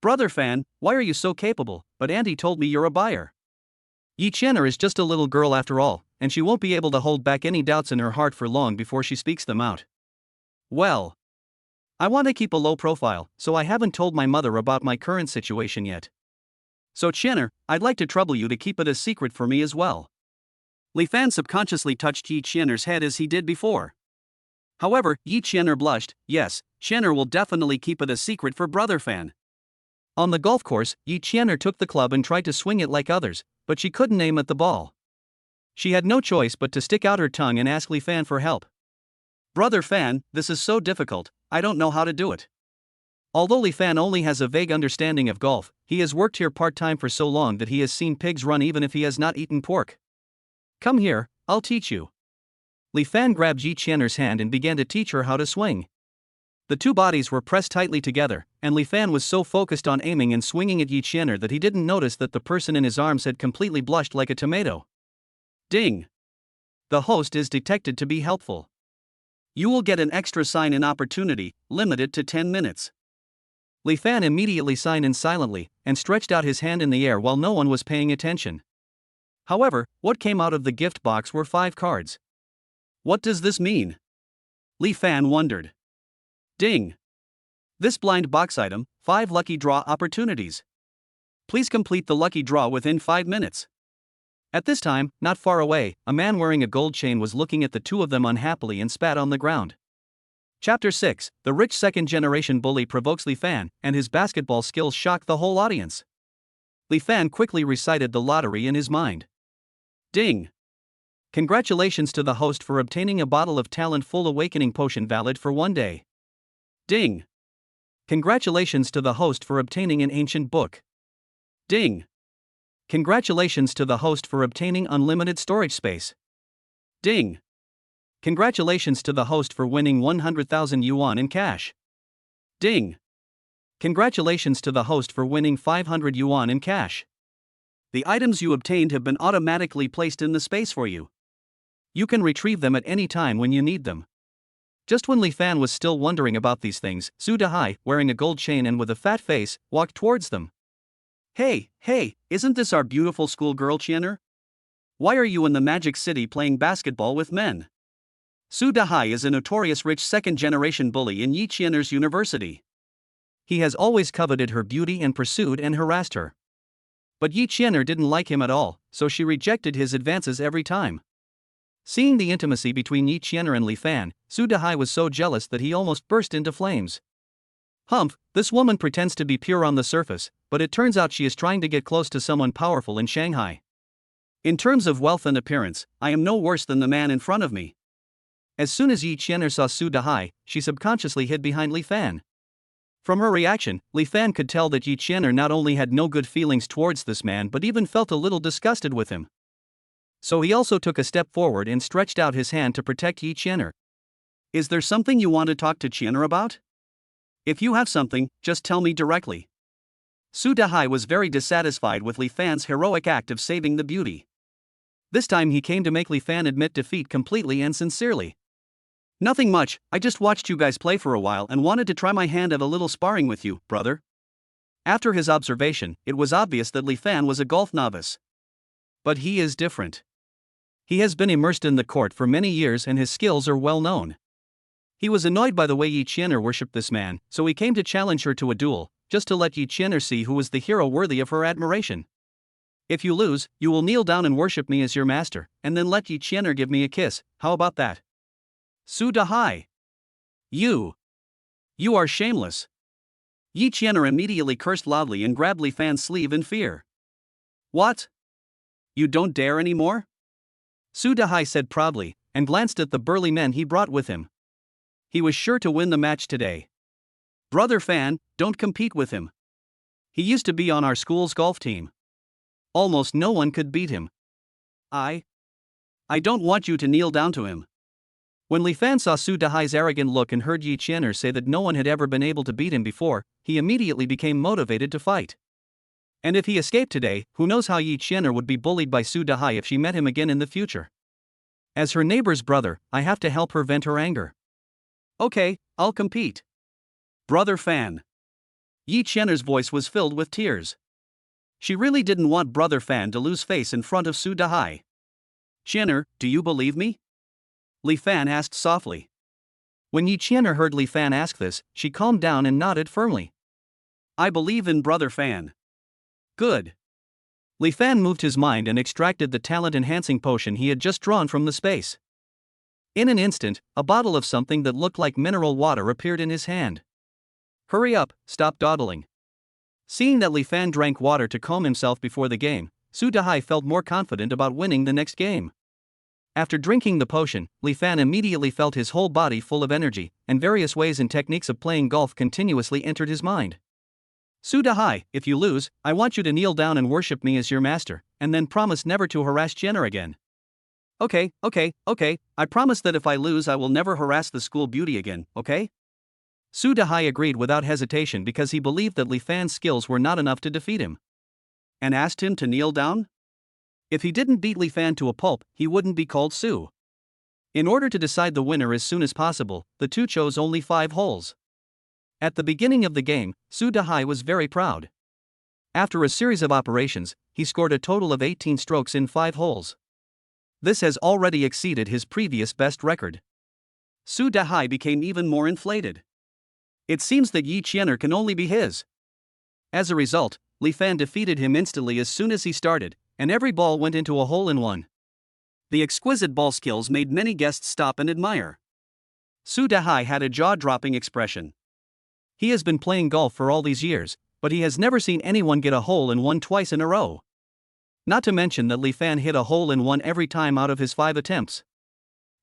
Brother Fan, why are you so capable? But Auntie told me you're a buyer. Yi Qianer is just a little girl after all, and she won't be able to hold back any doubts in her heart for long before she speaks them out. Well, I want to keep a low profile, so I haven't told my mother about my current situation yet. So Qianer, I'd like to trouble you to keep it a secret for me as well. Li Fan subconsciously touched Yi Qianer's head as he did before. However, Yi Qianer blushed. Yes, Qianer will definitely keep it a secret for Brother Fan. On the golf course, Yi Qianer took the club and tried to swing it like others, but she couldn't aim at the ball. She had no choice but to stick out her tongue and ask Li Fan for help. Brother Fan, this is so difficult, I don't know how to do it. Although Li Fan only has a vague understanding of golf, he has worked here part-time for so long that he has seen pigs run even if he has not eaten pork. Come here, I'll teach you. Li Fan grabbed Yi Qianer's hand and began to teach her how to swing. The two bodies were pressed tightly together, and Li Fan was so focused on aiming and swinging at Yi Qianer that he didn't notice that the person in his arms had completely blushed like a tomato. Ding! The host is detected to be helpful. You will get an extra sign-in opportunity, limited to 10 minutes. Li Fan immediately signed in silently, and stretched out his hand in the air while no one was paying attention. However, what came out of the gift box were 5 cards. What does this mean? Li Fan wondered. Ding! This blind box item, 5 lucky draw opportunities. Please complete the lucky draw within 5 minutes. At this time, not far away, a man wearing a gold chain was looking at the two of them unhappily and spat on the ground. Chapter 6, The Rich Second-Generation Bully Provokes Li Fan, and his basketball skills shock the whole audience. Li Fan quickly recited the lottery in his mind. Ding! Congratulations to the host for obtaining a bottle of talent-full awakening potion valid for 1 day. Ding! Congratulations to the host for obtaining an ancient book. Ding! Congratulations to the host for obtaining unlimited storage space. Ding! Congratulations to the host for winning 100,000 yuan in cash. Ding! Congratulations to the host for winning 500 yuan in cash. The items you obtained have been automatically placed in the space for you. You can retrieve them at any time when you need them. Just when Li Fan was still wondering about these things, Su Dahai, wearing a gold chain and with a fat face, walked towards them. Hey, isn't this our beautiful schoolgirl Qianer? Why are you in the Magic City playing basketball with men? Su Dahai is a notorious rich second-generation bully in Yi Qianer's university. He has always coveted her beauty and pursued and harassed her. But Yi Qianer didn't like him at all, so she rejected his advances every time. Seeing the intimacy between Yi Qianer and Li Fan, Su Dahai was so jealous that he almost burst into flames. Humph, this woman pretends to be pure on the surface, but it turns out she is trying to get close to someone powerful in Shanghai. In terms of wealth and appearance, I am no worse than the man in front of me. As soon as Yi Qianer saw Su Dahai, she subconsciously hid behind Li Fan. From her reaction, Li Fan could tell that Yi Qianer not only had no good feelings towards this man but even felt a little disgusted with him. So he also took a step forward and stretched out his hand to protect Yi Qianer. Is there something you want to talk to Qianer about? If you have something, just tell me directly. Su Dahai was very dissatisfied with Li Fan's heroic act of saving the beauty. This time he came to make Li Fan admit defeat completely and sincerely. Nothing much, I just watched you guys play for a while and wanted to try my hand at a little sparring with you, brother. After his observation, it was obvious that Li Fan was a golf novice. But he is different. He has been immersed in the court for many years and his skills are well known. He was annoyed by the way Yi Qianer worshipped this man, so he came to challenge her to a duel, just to let Yi Qianer see who was the hero worthy of her admiration. If you lose, you will kneel down and worship me as your master, and then let Yi Qianer give me a kiss, how about that? Su Dahai! You are shameless! Yi Qianer immediately cursed loudly and grabbed Li Fan's sleeve in fear. What? You don't dare anymore? Su Dahai said proudly, and glanced at the burly men he brought with him. He was sure to win the match today. Brother Fan, don't compete with him. He used to be on our school's golf team. Almost no one could beat him. I don't want you to kneel down to him. When Li Fan saw Su Dahai's arrogant look and heard Yi Qianer say that no one had ever been able to beat him before, he immediately became motivated to fight. And if he escaped today, who knows how Yi Qianer would be bullied by Su Dahai if she met him again in the future. As her neighbor's brother, I have to help her vent her anger. Okay, I'll compete. Brother Fan. Yi Qian'er's voice was filled with tears. She really didn't want Brother Fan to lose face in front of Su Dahai. "Qian'er, do you believe me?" Li Fan asked softly. When Yi Qian'er heard Li Fan ask this, she calmed down and nodded firmly. "I believe in Brother Fan." "Good." Li Fan moved his mind and extracted the talent-enhancing potion he had just drawn from the space. In an instant, a bottle of something that looked like mineral water appeared in his hand. "Hurry up, stop dawdling." Seeing that Li Fan drank water to calm himself before the game, Su Dahai felt more confident about winning the next game. After drinking the potion, Li Fan immediately felt his whole body full of energy, and various ways and techniques of playing golf continuously entered his mind. "Su Dahai, if you lose, I want you to kneel down and worship me as your master, and then promise never to harass Jenner again." Okay, I promise that if I lose I will never harass the school beauty again, okay?" Su Dahai agreed without hesitation because he believed that Li Fan's skills were not enough to defeat him. And asked him to kneel down? If he didn't beat Li Fan to a pulp, he wouldn't be called Su. In order to decide the winner as soon as possible, the two chose only 5 holes. At the beginning of the game, Su Dahai was very proud. After a series of operations, he scored a total of 18 strokes in 5 holes. This has already exceeded his previous best record. Su Dahai became even more inflated. It seems that Yi Qian'er can only be his. As a result, Li Fan defeated him instantly as soon as he started, and every ball went into a hole-in-one. The exquisite ball skills made many guests stop and admire. Su Dahai had a jaw-dropping expression. He has been playing golf for all these years, but he has never seen anyone get a hole-in-one twice in a row. Not to mention that Li Fan hit a hole-in-one every time out of his 5 attempts.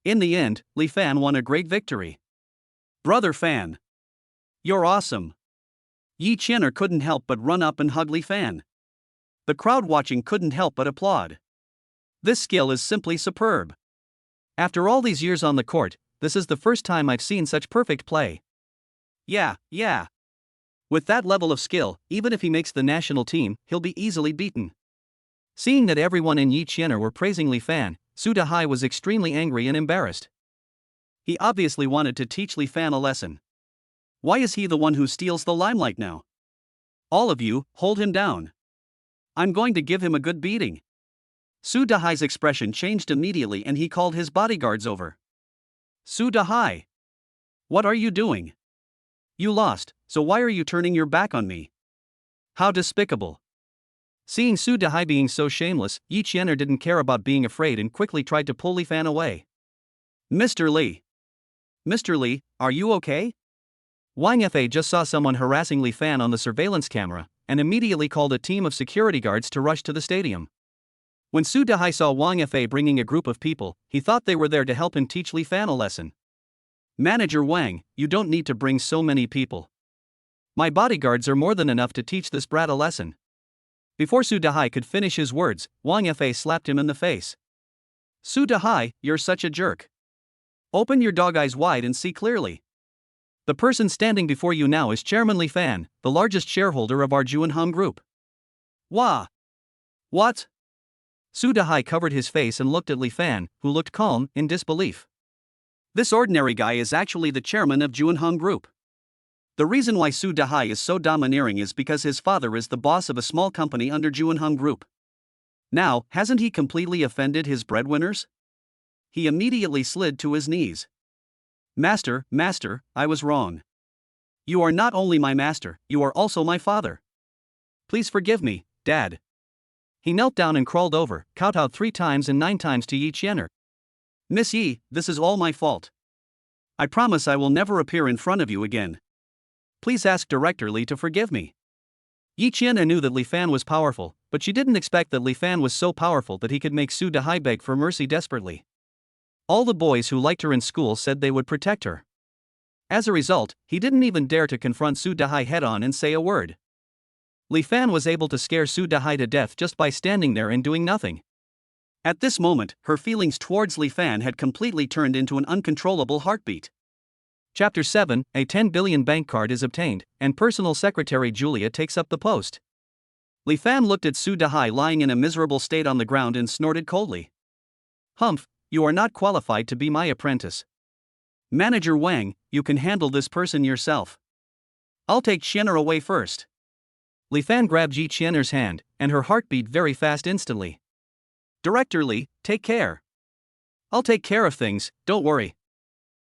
In the end, Li Fan won a great victory. "Brother Fan, you're awesome." Yi Qian'er couldn't help but run up and hug Li Fan. The crowd watching couldn't help but applaud. "This skill is simply superb. After all these years on the court, this is the first time I've seen such perfect play. Yeah. With that level of skill, even if he makes the national team, he'll be easily beaten." Seeing that everyone in Yi Qian'er were praising Li Fan, Su Dahai was extremely angry and embarrassed. He obviously wanted to teach Li Fan a lesson. Why is he the one who steals the limelight now? "All of you, hold him down. I'm going to give him a good beating." Su Dahai's expression changed immediately and he called his bodyguards over. "Su Dahai, what are you doing? You lost, so why are you turning your back on me? How despicable." Seeing Su Dahai being so shameless, Yi Qian'er didn't care about being afraid and quickly tried to pull Li Fan away. Mr. Li, are you okay?" Wang Fa just saw someone harassing Li Fan on the surveillance camera, and immediately called a team of security guards to rush to the stadium. When Su Dahai saw Wang Fa bringing a group of people, he thought they were there to help him teach Li Fan a lesson. "Manager Wang, you don't need to bring so many people. My bodyguards are more than enough to teach this brat a lesson." Before Su Dahai could finish his words, Wang Fa slapped him in the face. "Su Dahai, you're such a jerk. Open your dog eyes wide and see clearly. The person standing before you now is Chairman Li Fan, the largest shareholder of our Juanhong Group." "Wah! What?" Su Dahai covered his face and looked at Li Fan, who looked calm, in disbelief. "This ordinary guy is actually the chairman of Juanhong Group. The reason why Su Dahai is so domineering is because his father is the boss of a small company under Juanhong Group. Now, hasn't he completely offended his breadwinners?" He immediately slid to his knees. Master, I was wrong. You are not only my master, you are also my father. Please forgive me, Dad." He knelt down and crawled over, kowtowed 3 times and 9 times to Yi Qian'er. "Miss Yi, this is all my fault. I promise I will never appear in front of you again. Please ask Director Li to forgive me." Yi Qian'er knew that Li Fan was powerful, but she didn't expect that Li Fan was so powerful that he could make Su Dahai beg for mercy desperately. All the boys who liked her in school said they would protect her. As a result, he didn't even dare to confront Su Dahai head-on and say a word. Li Fan was able to scare Su Dahai to death just by standing there and doing nothing. At this moment, her feelings towards Li Fan had completely turned into an uncontrollable heartbeat. Chapter 7, a 10 billion bank card is obtained, and personal secretary Julia takes up the post. Li Fan looked at Su Dahai lying in a miserable state on the ground and snorted coldly. "Humph, you are not qualified to be my apprentice. Manager Wang, you can handle this person yourself." I'll take Qianer away first. Li Fan grabbed Yi Qianer's hand, and her heart beat very fast instantly. Director Li, take care. I'll take care of things, don't worry.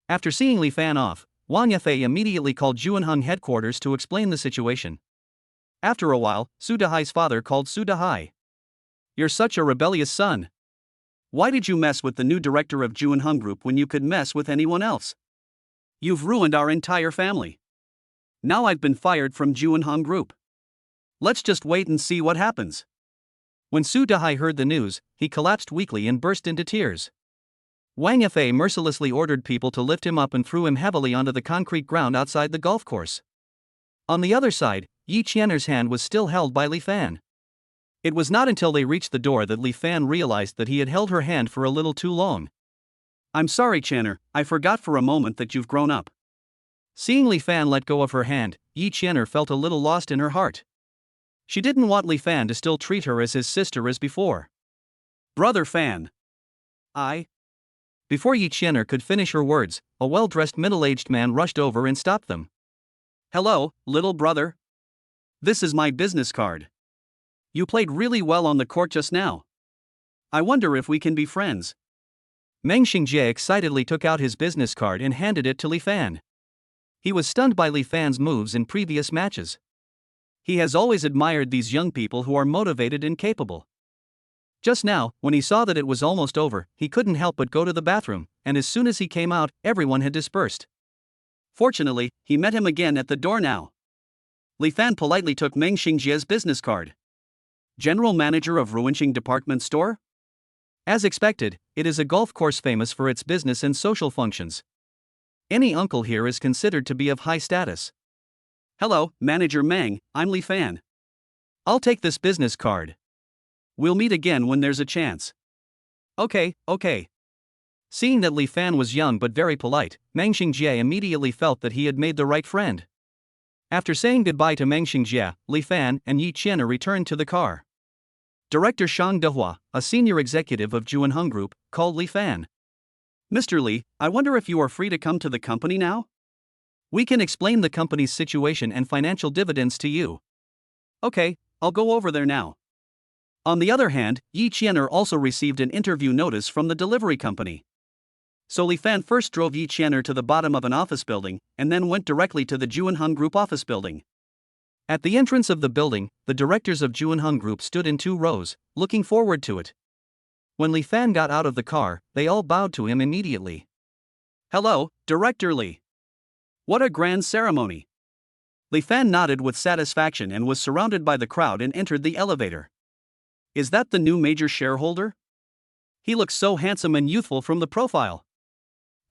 After seeing Li Fan off, Wang Yafei immediately called Juanheng headquarters to explain the situation. After a while, Su Dahai's father called Su Dahai. You're such a rebellious son. Why did you mess with the new director of Juanheng Group when you could mess with anyone else? You've ruined our entire family. Now I've been fired from Juanheng Group. Let's just wait and see what happens. When Su Dahai heard the news, he collapsed weakly and burst into tears. Wang Yafei mercilessly ordered people to lift him up and threw him heavily onto the concrete ground outside the golf course. On the other side, Yi Qianer's hand was still held by Li Fan. It was not until they reached the door that Li Fan realized that he had held her hand for a little too long. I'm sorry, Qianer, I forgot for a moment that you've grown up. Seeing Li Fan let go of her hand, Yi Qianer felt a little lost in her heart. She didn't want Li Fan to still treat her as his sister as before. Brother Fan. Before Yi Qianer could finish her words, a well-dressed middle-aged man rushed over and stopped them. Hello, little brother. This is my business card. You played really well on the court just now. I wonder if we can be friends. Meng Xingjie excitedly took out his business card and handed it to Li Fan. He was stunned by Li Fan's moves in previous matches. He has always admired these young people who are motivated and capable. Just now, when he saw that it was almost over, he couldn't help but go to the bathroom, and as soon as he came out, everyone had dispersed. Fortunately, he met him again at the door now. Li Fan politely took Meng Xingjie's business card. General Manager of Ruinqing Department Store? As expected, it is a golf course famous for its business and social functions. Any uncle here is considered to be of high status. Hello, Manager Meng, I'm Li Fan. I'll take this business card. We'll meet again when there's a chance. Okay. Seeing that Li Fan was young but very polite, Meng Xingjie immediately felt that he had made the right friend. After saying goodbye to Meng Xingjie, Li Fan and Yi Qianer returned to the car. Director Shang Dehua, a senior executive of Juanheng Group, called Li Fan. Mr. Li, I wonder if you are free to come to the company now? We can explain the company's situation and financial dividends to you. Okay, I'll go over there now. On the other hand, Yi Qianer also received an interview notice from the delivery company. So Li Fan first drove Yi Qianer to the bottom of an office building, and then went directly to the Juanheng Group office building. At the entrance of the building, the directors of Juanheng Group stood in 2 rows, looking forward to it. When Li Fan got out of the car, they all bowed to him immediately. Hello, Director Li. What a grand ceremony. Li Fan nodded with satisfaction and was surrounded by the crowd and entered the elevator. Is that the new major shareholder? He looks so handsome and youthful from the profile.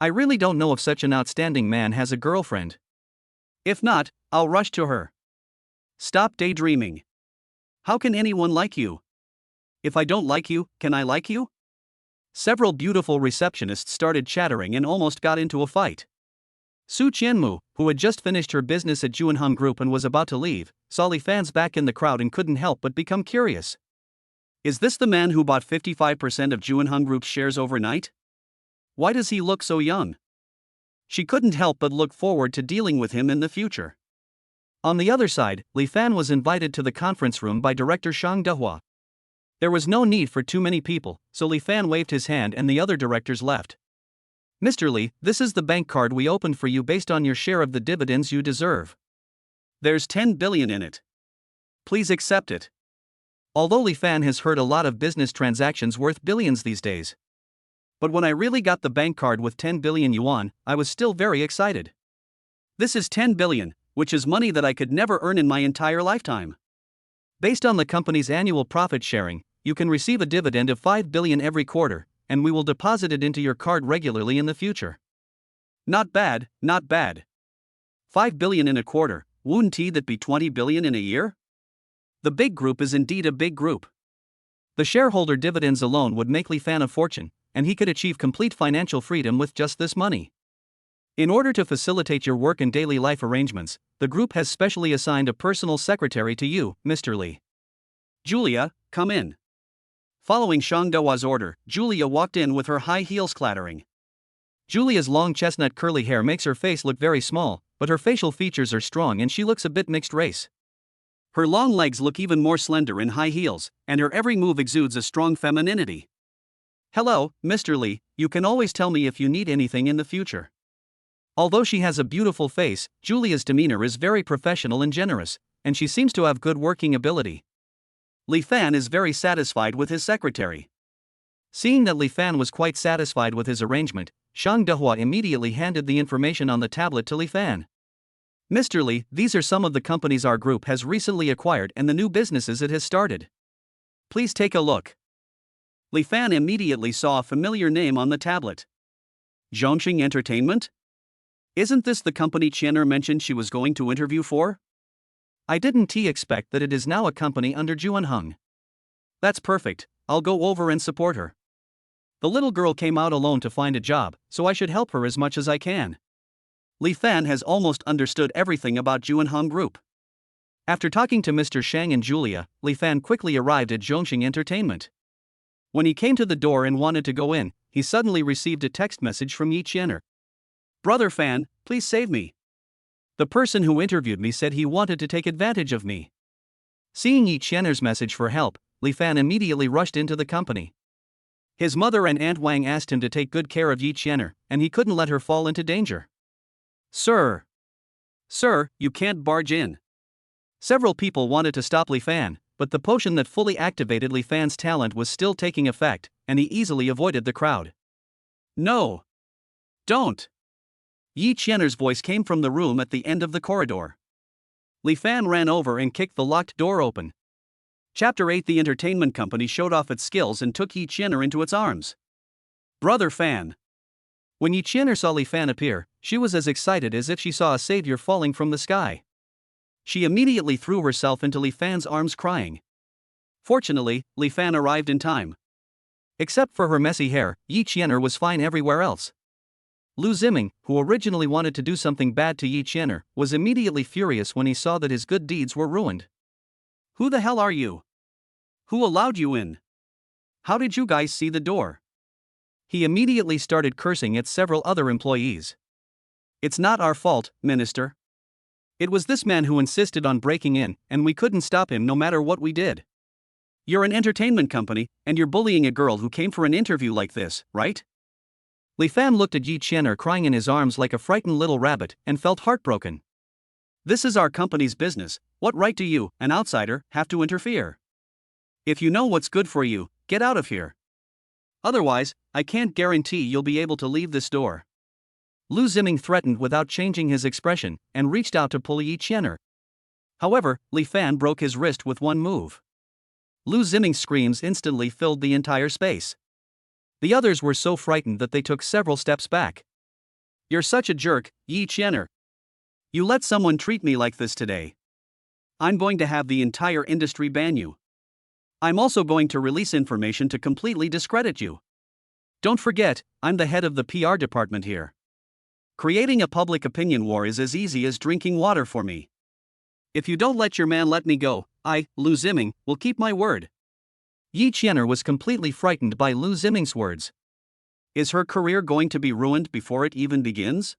I really don't know if such an outstanding man has a girlfriend. If not, I'll rush to her. Stop daydreaming. How can anyone like you? If I don't like you, can I like you? Several beautiful receptionists started chattering and almost got into a fight. Su Qianmu, who had just finished her business at Juanheng Group and was about to leave, saw Li Fan's back in the crowd and couldn't help but become curious. Is this the man who bought 55% of Juanheng Group's shares overnight? Why does he look so young? She couldn't help but look forward to dealing with him in the future. On the other side, Li Fan was invited to the conference room by Director Shang Dehua. There was no need for too many people, so Li Fan waved his hand and the other directors left. Mr. Li, this is the bank card we opened for you based on your share of the dividends you deserve. There's 10 billion in it. Please accept it. Although Li Fan has heard a lot of business transactions worth billions these days. But when I really got the bank card with 10 billion yuan, I was still very excited. This is 10 billion, which is money that I could never earn in my entire lifetime. Based on the company's annual profit sharing, you can receive a dividend of 5 billion every quarter, and we will deposit it into your card regularly in the future. Not bad. 5 billion in a quarter, wouldn't that be 20 billion in a year? The big group is indeed a big group. The shareholder dividends alone would make Li Fan a fortune, and he could achieve complete financial freedom with just this money. In order to facilitate your work and daily life arrangements, the group has specially assigned a personal secretary to you, Mr. Li. Julia, come in. Following Shang Dehua's order, Julia walked in with her high heels clattering. Julia's long chestnut curly hair makes her face look very small, but her facial features are strong and she looks a bit mixed race. Her long legs look even more slender in high heels, and her every move exudes a strong femininity. Hello, Mr. Lee, you can always tell me if you need anything in the future. Although she has a beautiful face, Julia's demeanor is very professional and generous, and she seems to have good working ability. Li Fan is very satisfied with his secretary. Seeing that Li Fan was quite satisfied with his arrangement, Shang Dehua immediately handed the information on the tablet to Li Fan. Mr. Li, these are some of the companies our group has recently acquired and the new businesses it has started. Please take a look. Li Fan immediately saw a familiar name on the tablet. Zhongxing Entertainment? Isn't this the company Qianer mentioned she was going to interview for? I didn't expect that it is now a company under Juanheng. That's perfect, I'll go over and support her. The little girl came out alone to find a job, so I should help her as much as I can. Li Fan has almost understood everything about Juanheng Group. After talking to Mr. Shang and Julia, Li Fan quickly arrived at Zhongxing Entertainment. When he came to the door and wanted to go in, he suddenly received a text message from Yi Qianer. Brother Fan, please save me. The person who interviewed me said he wanted to take advantage of me. Seeing Yi Qianer's message for help, Li Fan immediately rushed into the company. His mother and Aunt Wang asked him to take good care of Yi Qianer, and he couldn't let her fall into danger. Sir, you can't barge in. Several people wanted to stop Li Fan, but the potion that fully activated Li Fan's talent was still taking effect, and he easily avoided the crowd. No. Don't. Yi Qianer's voice came from the room at the end of the corridor. Li Fan ran over and kicked the locked door open. Chapter 8. The entertainment company showed off its skills and took Yi Qianer into its arms. Brother Fan. When Yi Qianer saw Li Fan appear, she was as excited as if she saw a savior falling from the sky. She immediately threw herself into Li Fan's arms crying. Fortunately, Li Fan arrived in time. Except for her messy hair, Yi Qianer was fine everywhere else. Lu Ziming, who originally wanted to do something bad to Yi Qianer, was immediately furious when he saw that his good deeds were ruined. Who the hell are you? Who allowed you in? How did you guys see the door? He immediately started cursing at several other employees. It's not our fault, Minister. It was this man who insisted on breaking in, and we couldn't stop him no matter what we did. You're an entertainment company, and you're bullying a girl who came for an interview like this, right? Li Fan looked at Yi Qianer crying in his arms like a frightened little rabbit and felt heartbroken. This is our company's business. What right do you, an outsider, have to interfere? If you know what's good for you, get out of here. Otherwise, I can't guarantee you'll be able to leave this door. Lu Ziming threatened without changing his expression and reached out to pull Yi Qianer. However, Li Fan broke his wrist with one move. Lu Ziming's screams instantly filled the entire space. The others were so frightened that they took several steps back. You're such a jerk, Yi Qianer. You let someone treat me like this today. I'm going to have the entire industry ban you. I'm also going to release information to completely discredit you. Don't forget, I'm the head of the PR department here. Creating a public opinion war is as easy as drinking water for me. If you don't let your man let me go, I, Lu Ziming, will keep my word. Yi Qianer was completely frightened by Lu Ziming's words. Is her career going to be ruined before it even begins?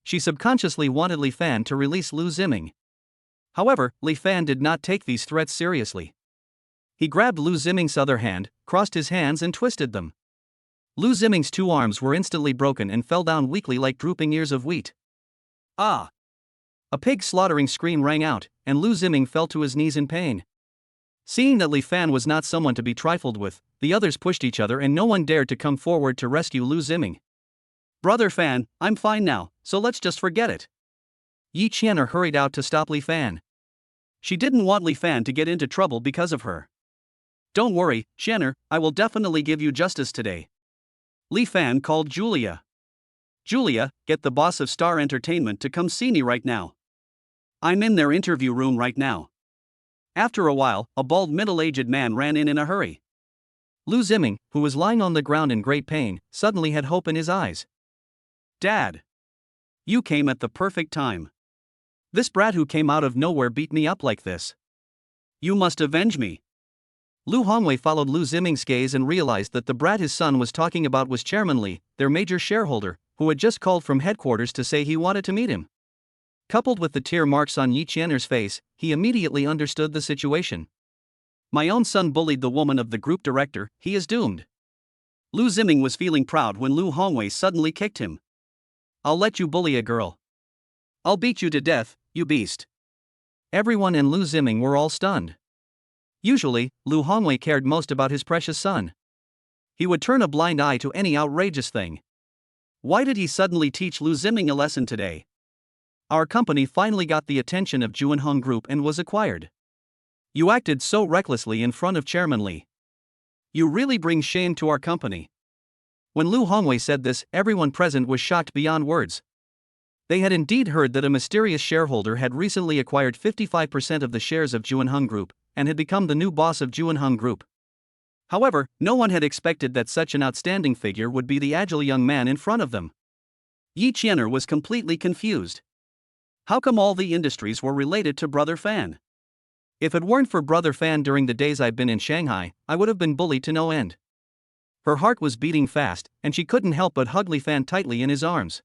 She subconsciously wanted Li Fan to release Lu Ziming. However, Li Fan did not take these threats seriously. He grabbed Lu Ziming's other hand, crossed his hands and twisted them. Lu Ziming's two arms were instantly broken and fell down weakly like drooping ears of wheat. Ah! A pig-slaughtering scream rang out, and Lu Ziming fell to his knees in pain. Seeing that Li Fan was not someone to be trifled with, the others pushed each other and no one dared to come forward to rescue Lu Ziming. Brother Fan, I'm fine now, so let's just forget it. Yi Qianer hurried out to stop Li Fan. She didn't want Li Fan to get into trouble because of her. Don't worry, Qianer, I will definitely give you justice today. Li Fan called Julia. Julia, get the boss of Star Entertainment to come see me right now. I'm in their interview room right now. After a while, a bald middle-aged man ran in a hurry. Lu Ziming, who was lying on the ground in great pain, suddenly had hope in his eyes. Dad! You came at the perfect time. This brat who came out of nowhere beat me up like this. You must avenge me. Lu Hongwei followed Lu Ziming's gaze and realized that the brat his son was talking about was Chairman Li, their major shareholder, who had just called from headquarters to say he wanted to meet him. Coupled with the tear marks on Yi Qian'er's face, he immediately understood the situation. My own son bullied the woman of the group director, he is doomed. Lu Ziming was feeling proud when Lu Hongwei suddenly kicked him. I'll let you bully a girl. I'll beat you to death, you beast. Everyone in Lu Ziming were all stunned. Usually, Lu Hongwei cared most about his precious son. He would turn a blind eye to any outrageous thing. Why did he suddenly teach Lu Ziming a lesson today? Our company finally got the attention of Juanhong Group and was acquired. You acted so recklessly in front of Chairman Li. You really bring shame to our company. When Lu Hongwei said this, everyone present was shocked beyond words. They had indeed heard that a mysterious shareholder had recently acquired 55% of the shares of Juanhong Group and had become the new boss of Juanhong Group. However, no one had expected that such an outstanding figure would be the agile young man in front of them. Yi Qianer was completely confused. How come all the industries were related to Brother Fan? If it weren't for Brother Fan during the days I've been in Shanghai, I would have been bullied to no end. Her heart was beating fast, and she couldn't help but hug Li Fan tightly in his arms.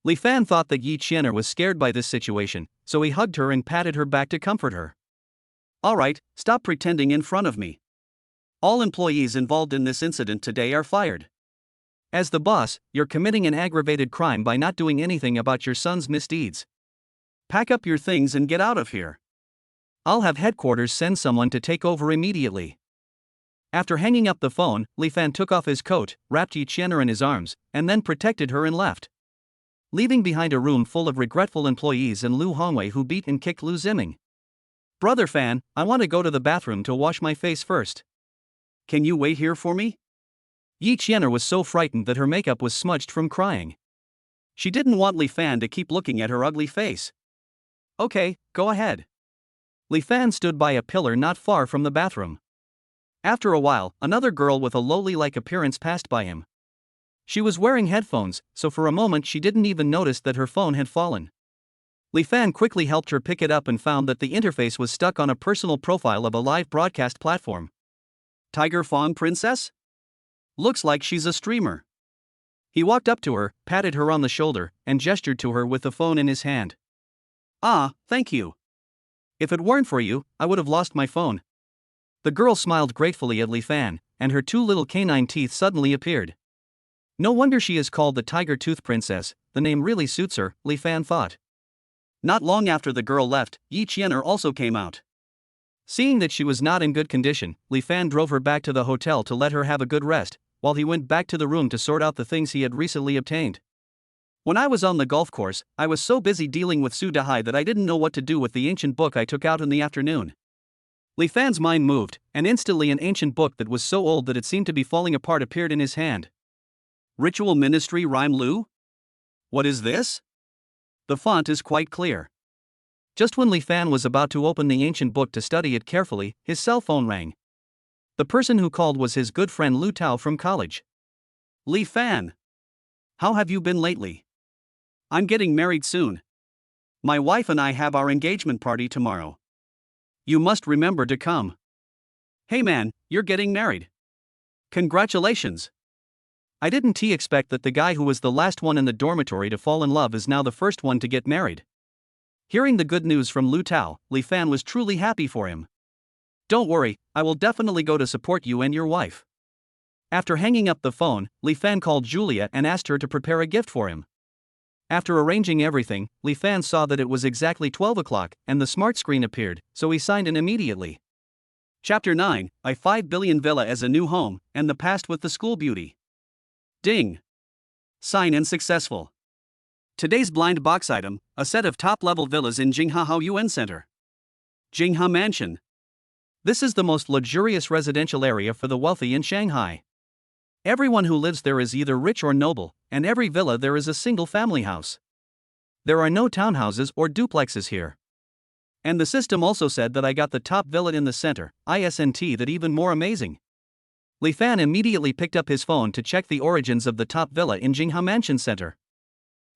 Li Fan thought that Yi Qianer was scared by this situation, so he hugged her and patted her back to comfort her. Alright, stop pretending in front of me. All employees involved in this incident today are fired. As the boss, you're committing an aggravated crime by not doing anything about your son's misdeeds. Pack up your things and get out of here. I'll have headquarters send someone to take over immediately. After hanging up the phone, Li Fan took off his coat, wrapped Yi Qianer in his arms, and then protected her and left, leaving behind a room full of regretful employees and Lu Hongwei who beat and kicked Lu Ziming. Brother Fan, I want to go to the bathroom to wash my face first. Can you wait here for me? Yi Qianer was so frightened that her makeup was smudged from crying. She didn't want Li Fan to keep looking at her ugly face. Okay, go ahead. Li Fan stood by a pillar not far from the bathroom. After a while, another girl with a lowly-like appearance passed by him. She was wearing headphones, so for a moment she didn't even notice that her phone had fallen. Li Fan quickly helped her pick it up and found that the interface was stuck on a personal profile of a live broadcast platform. Tiger Fawn Princess? Looks like she's a streamer. He walked up to her, patted her on the shoulder, and gestured to her with the phone in his hand. Ah, thank you. If it weren't for you, I would have lost my phone. The girl smiled gratefully at Li Fan, and her two little canine teeth suddenly appeared. No wonder she is called the Tiger Tooth Princess, the name really suits her, Li Fan thought. Not long after the girl left, Yi Qianer also came out. Seeing that she was not in good condition, Li Fan drove her back to the hotel to let her have a good rest, while he went back to the room to sort out the things he had recently obtained. When I was on the golf course, I was so busy dealing with Su Dahai that I didn't know what to do with the ancient book I took out in the afternoon. Li Fan's mind moved, and instantly an ancient book that was so old that it seemed to be falling apart appeared in his hand. Ritual Ministry Rhyme Lu? What is this? The font is quite clear. Just when Li Fan was about to open the ancient book to study it carefully, his cell phone rang. The person who called was his good friend Lu Tao from college. Li Fan. How have you been lately? I'm getting married soon. My wife and I have our engagement party tomorrow. You must remember to come. Hey man, you're getting married. Congratulations. I didn't expect that the guy who was the last one in the dormitory to fall in love is now the first one to get married. Hearing the good news from Lu Tao, Li Fan was truly happy for him. Don't worry, I will definitely go to support you and your wife. After hanging up the phone, Li Fan called Julia and asked her to prepare a gift for him. After arranging everything, Li Fan saw that it was exactly 12 o'clock and the smart screen appeared, so he signed in immediately. Chapter 9, I 5 billion villa as a new home, and the past with the school beauty. Ding. Sign in successful. Today's blind box item, a set of top-level villas in Jingha Haoyuan Center. Jingha Mansion. This is the most luxurious residential area for the wealthy in Shanghai. Everyone who lives there is either rich or noble, and every villa there is a single family house. There are no townhouses or duplexes here. And the system also said that I got the top villa in the center, isn't that even more amazing? Li Fan immediately picked up his phone to check the origins of the top villa in Jingha Mansion Center.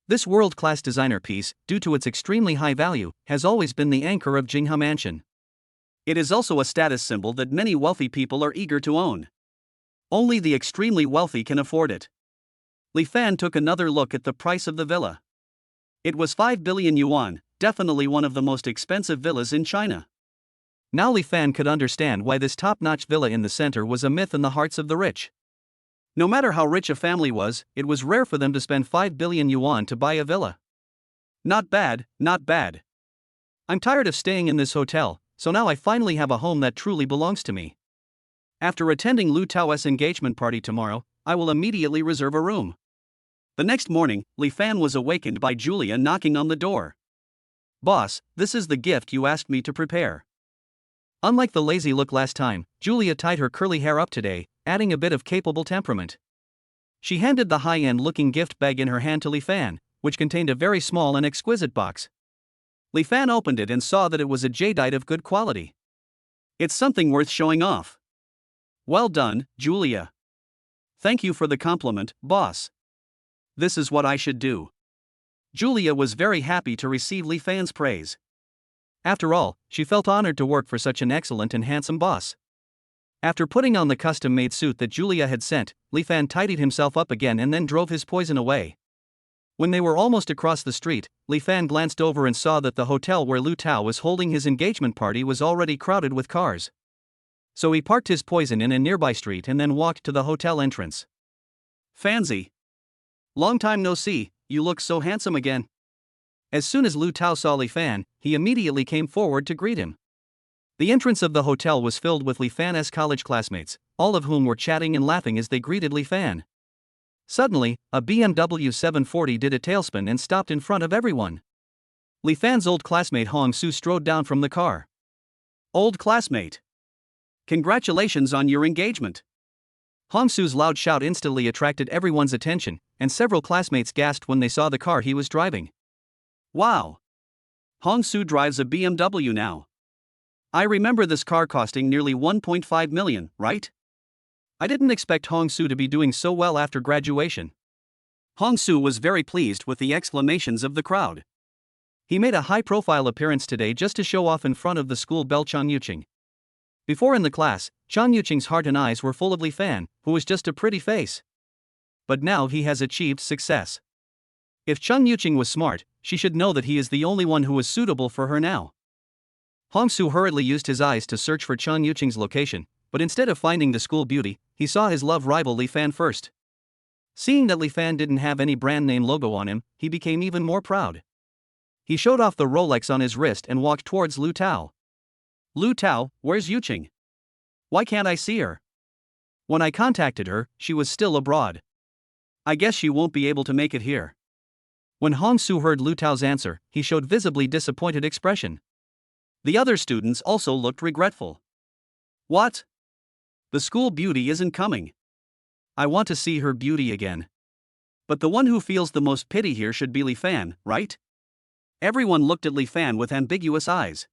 This world-class designer piece, due to its extremely high value, has always been the anchor of Jingha Mansion. It is also a status symbol that many wealthy people are eager to own. Only the extremely wealthy can afford it. Li Fan took another look at the price of the villa. It was 5 billion yuan, definitely one of the most expensive villas in China. Now Li Fan could understand why this top-notch villa in the center was a myth in the hearts of the rich. No matter how rich a family was, it was rare for them to spend 5 billion yuan to buy a villa. Not bad, not bad. I'm tired of staying in this hotel, so now I finally have a home that truly belongs to me. After attending Lu Tao's engagement party tomorrow, I will immediately reserve a room. The next morning, Li Fan was awakened by Julia knocking on the door. Boss, this is the gift you asked me to prepare. Unlike the lazy look last time, Julia tied her curly hair up today, adding a bit of capable temperament. She handed the high-end looking gift bag in her hand to Li Fan, which contained a very small and exquisite box. Li Fan opened it and saw that it was a jadeite of good quality. It's something worth showing off. Well done, Julia. Thank you for the compliment, boss. This is what I should do. Julia was very happy to receive Li Fan's praise. After all, she felt honored to work for such an excellent and handsome boss. After putting on the custom-made suit that Julia had sent, Li Fan tidied himself up again and then drove his poison away. When they were almost across the street, Li Fan glanced over and saw that the hotel where Lu Tao was holding his engagement party was already crowded with cars. So he parked his poison in a nearby street and then walked to the hotel entrance. Fancy. Long time no see, you look so handsome again. As soon as Lu Tao saw Li Fan, he immediately came forward to greet him. The entrance of the hotel was filled with Li Fan's college classmates, all of whom were chatting and laughing as they greeted Li Fan. Suddenly, a BMW 740 did a tailspin and stopped in front of everyone. Li Fan's old classmate Hong Su strode down from the car. Old classmate. Congratulations on your engagement. Hong Su's loud shout instantly attracted everyone's attention, and several classmates gasped when they saw the car he was driving. Wow! Hong Su drives a BMW now. I remember this car costing nearly 1.5 million, right? I didn't expect Hong Su to be doing so well after graduation. Hong Su was very pleased with the exclamations of the crowd. He made a high-profile appearance today just to show off in front of the school belle Chang Yuqing. Before in the class, Chang Yuqing's heart and eyes were full of Li Fan, who was just a pretty face. But now he has achieved success. If Chang Yuqing was smart, she should know that he is the only one who is suitable for her now. Hong Su hurriedly used his eyes to search for Chang Yuqing's location, but instead of finding the school beauty, he saw his love rival Li Fan first. Seeing that Li Fan didn't have any brand name logo on him, he became even more proud. He showed off the Rolex on his wrist and walked towards Lu Tao. Lu Tao, where's Yuqing? Why can't I see her? When I contacted her, she was still abroad. I guess she won't be able to make it here. When Hong Su heard Lu Tao's answer, he showed visibly disappointed expression. The other students also looked regretful. What? The school beauty isn't coming. I want to see her beauty again. But the one who feels the most pity here should be Li Fan, right? Everyone looked at Li Fan with ambiguous eyes.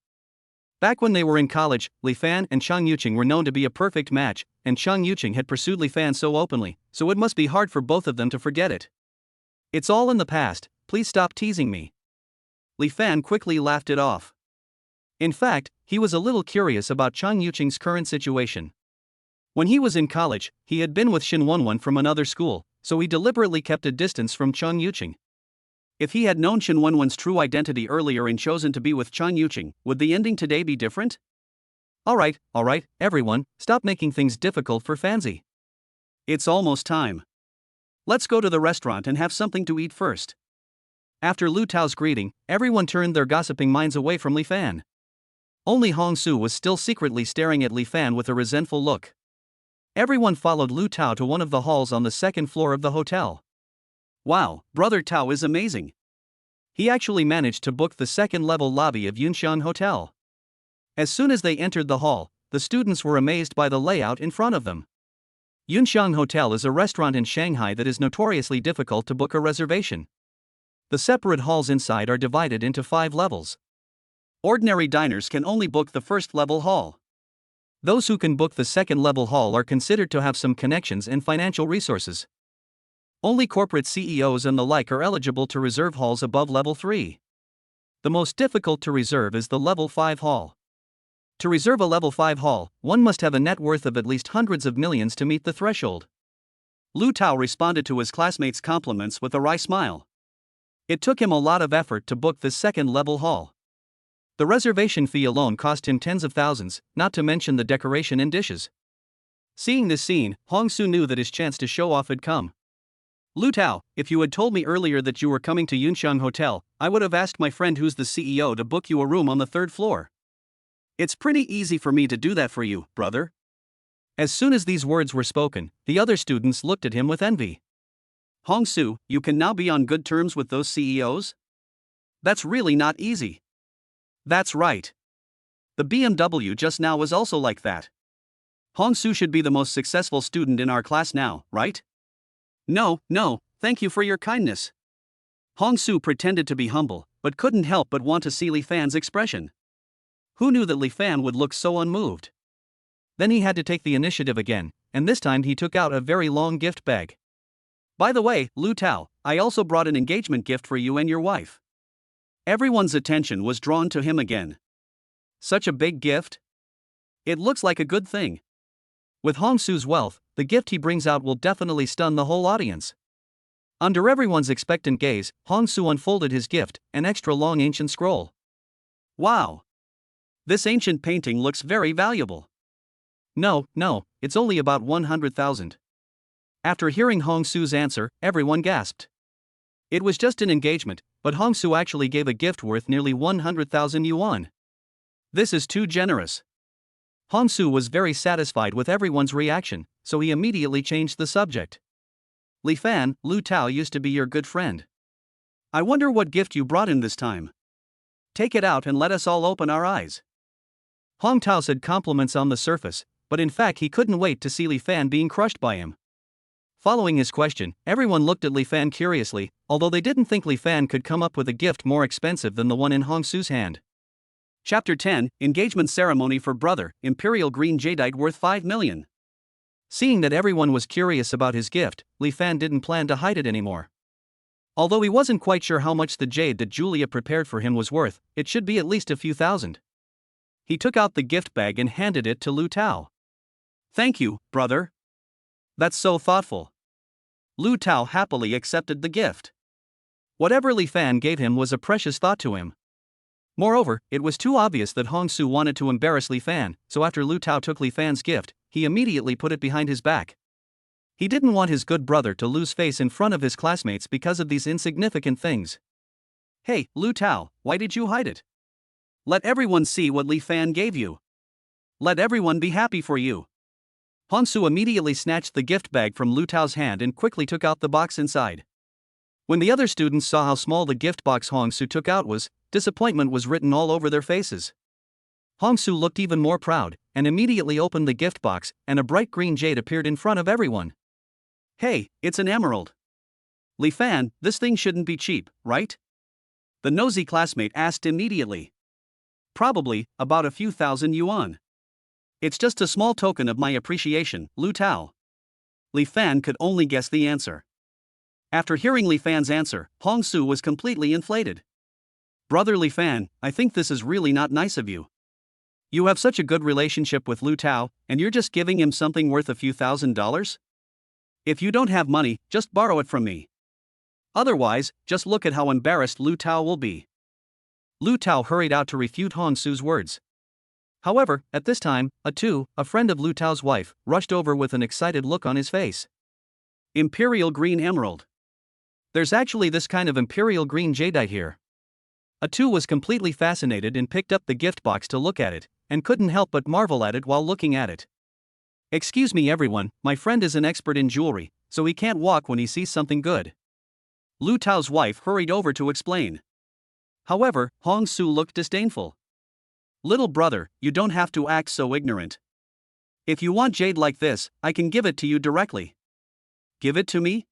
Back when they were in college, Li Fan and Chang Yuqing were known to be a perfect match, and Chang Yuqing had pursued Li Fan so openly, so it must be hard for both of them to forget it. It's all in the past, please stop teasing me. Li Fan quickly laughed it off. In fact, he was a little curious about Chang Yuqing's current situation. When he was in college, he had been with Xin Wenwen from another school, so he deliberately kept a distance from Chang Yuqing. If he had known Xin Wenwen's true identity earlier and chosen to be with Chang Yuqing, would the ending today be different? Alright, everyone, stop making things difficult for Fancy. It's almost time. Let's go to the restaurant and have something to eat first. After Lu Tao's greeting, everyone turned their gossiping minds away from Li Fan. Only Hong Su was still secretly staring at Li Fan with a resentful look. Everyone followed Lu Tao to one of the halls on the second floor of the hotel. Wow, Brother Tao is amazing. He actually managed to book the second-level lobby of Yunxian Hotel. As soon as they entered the hall, the students were amazed by the layout in front of them. Yunxian Hotel is a restaurant in Shanghai that is notoriously difficult to book a reservation. The separate halls inside are divided into 5 levels. Ordinary diners can only book the first-level hall. Those who can book the second-level hall are considered to have some connections and financial resources. Only corporate CEOs and the like are eligible to reserve halls above level 3. The most difficult to reserve is the level 5 hall. To reserve a level 5 hall, one must have a net worth of at least hundreds of millions to meet the threshold. Lu Tao responded to his classmates' compliments with a wry smile. It took him a lot of effort to book this second-level hall. The reservation fee alone cost him tens of thousands, not to mention the decoration and dishes. Seeing this scene, Hong-soo knew that his chance to show off had come. "Lu Tao, if you had told me earlier that you were coming to Yunxiang Hotel, I would have asked my friend who's the CEO to book you a room on the 3rd floor. It's pretty easy for me to do that for you, brother." As soon as these words were spoken, the other students looked at him with envy. "Hong-soo, you can now be on good terms with those CEOs? That's really not easy." "That's right. The BMW just now was also like that. Hong-soo should be the most successful student in our class now, right?" No, thank you for your kindness." Hong-soo pretended to be humble, but couldn't help but want to see Li Fan's expression. Who knew that Li Fan would look so unmoved? Then he had to take the initiative again, and this time he took out a very long gift bag. "By the way, Lu Tao, I also brought an engagement gift for you and your wife." Everyone's attention was drawn to him again. Such a big gift? It looks like a good thing. With Hong-soo's wealth, the gift he brings out will definitely stun the whole audience. Under everyone's expectant gaze, Hong-soo unfolded his gift, an extra long ancient scroll. "Wow! This ancient painting looks very valuable." No, it's only about 100,000. After hearing Hong-soo's answer, everyone gasped. It was just an engagement, but Hong-soo actually gave a gift worth nearly 100,000 yuan. This is too generous. Hong-soo was very satisfied with everyone's reaction, so he immediately changed the subject. "Li Fan, Lu Tao used to be your good friend. I wonder what gift you brought him this time. Take it out and let us all open our eyes." Hong Tao said compliments on the surface, but in fact he couldn't wait to see Li Fan being crushed by him. Following his question, everyone looked at Li Fan curiously, although they didn't think Li Fan could come up with a gift more expensive than the one in Hong-soo's hand. Chapter 10, Engagement Ceremony for Brother, Imperial Green Jadeite worth 5 million. Seeing that everyone was curious about his gift, Li Fan didn't plan to hide it anymore. Although he wasn't quite sure how much the jade that Julia prepared for him was worth, it should be at least a few thousand. He took out the gift bag and handed it to Lu Tao. "Thank you, brother. That's so thoughtful." Lu Tao happily accepted the gift. Whatever Li Fan gave him was a precious thought to him. Moreover, it was too obvious that Hong-soo wanted to embarrass Li Fan, so after Lu Tao took Li Fan's gift, he immediately put it behind his back. He didn't want his good brother to lose face in front of his classmates because of these insignificant things. "Hey, Lu Tao, why did you hide it? Let everyone see what Li Fan gave you. Let everyone be happy for you." Hong-soo immediately snatched the gift bag from Lu Tao's hand and quickly took out the box inside. When the other students saw how small the gift box Hong-soo took out was, disappointment was written all over their faces. Hong-soo looked even more proud, and immediately opened the gift box, and a bright green jade appeared in front of everyone. "Hey, it's an emerald. Li Fan, this thing shouldn't be cheap, right?" the nosy classmate asked immediately. "Probably, about a few thousand yuan. It's just a small token of my appreciation, Lu Tao." Li Fan could only guess the answer. After hearing Li Fan's answer, Hong-soo was completely inflated. "Brother Li Fan, I think this is really not nice of you. You have such a good relationship with Lu Tao, and you're just giving him something worth a few $1,000s? If you don't have money, just borrow it from me. Otherwise, just look at how embarrassed Lu Tao will be." Lu Tao hurried out to refute Hong-soo's words. However, at this time, a friend of Lu Tao's wife, rushed over with an excited look on his face. "Imperial Green Emerald. There's actually this kind of Imperial Green Jadeite here." Atu was completely fascinated and picked up the gift box to look at it, and couldn't help but marvel at it while looking at it. "Excuse me everyone, my friend is an expert in jewelry, so he can't walk when he sees something good." Lu Tao's wife hurried over to explain. However, Hong-soo looked disdainful. "Little brother, you don't have to act so ignorant. If you want jade like this, I can give it to you directly." "Give it to me?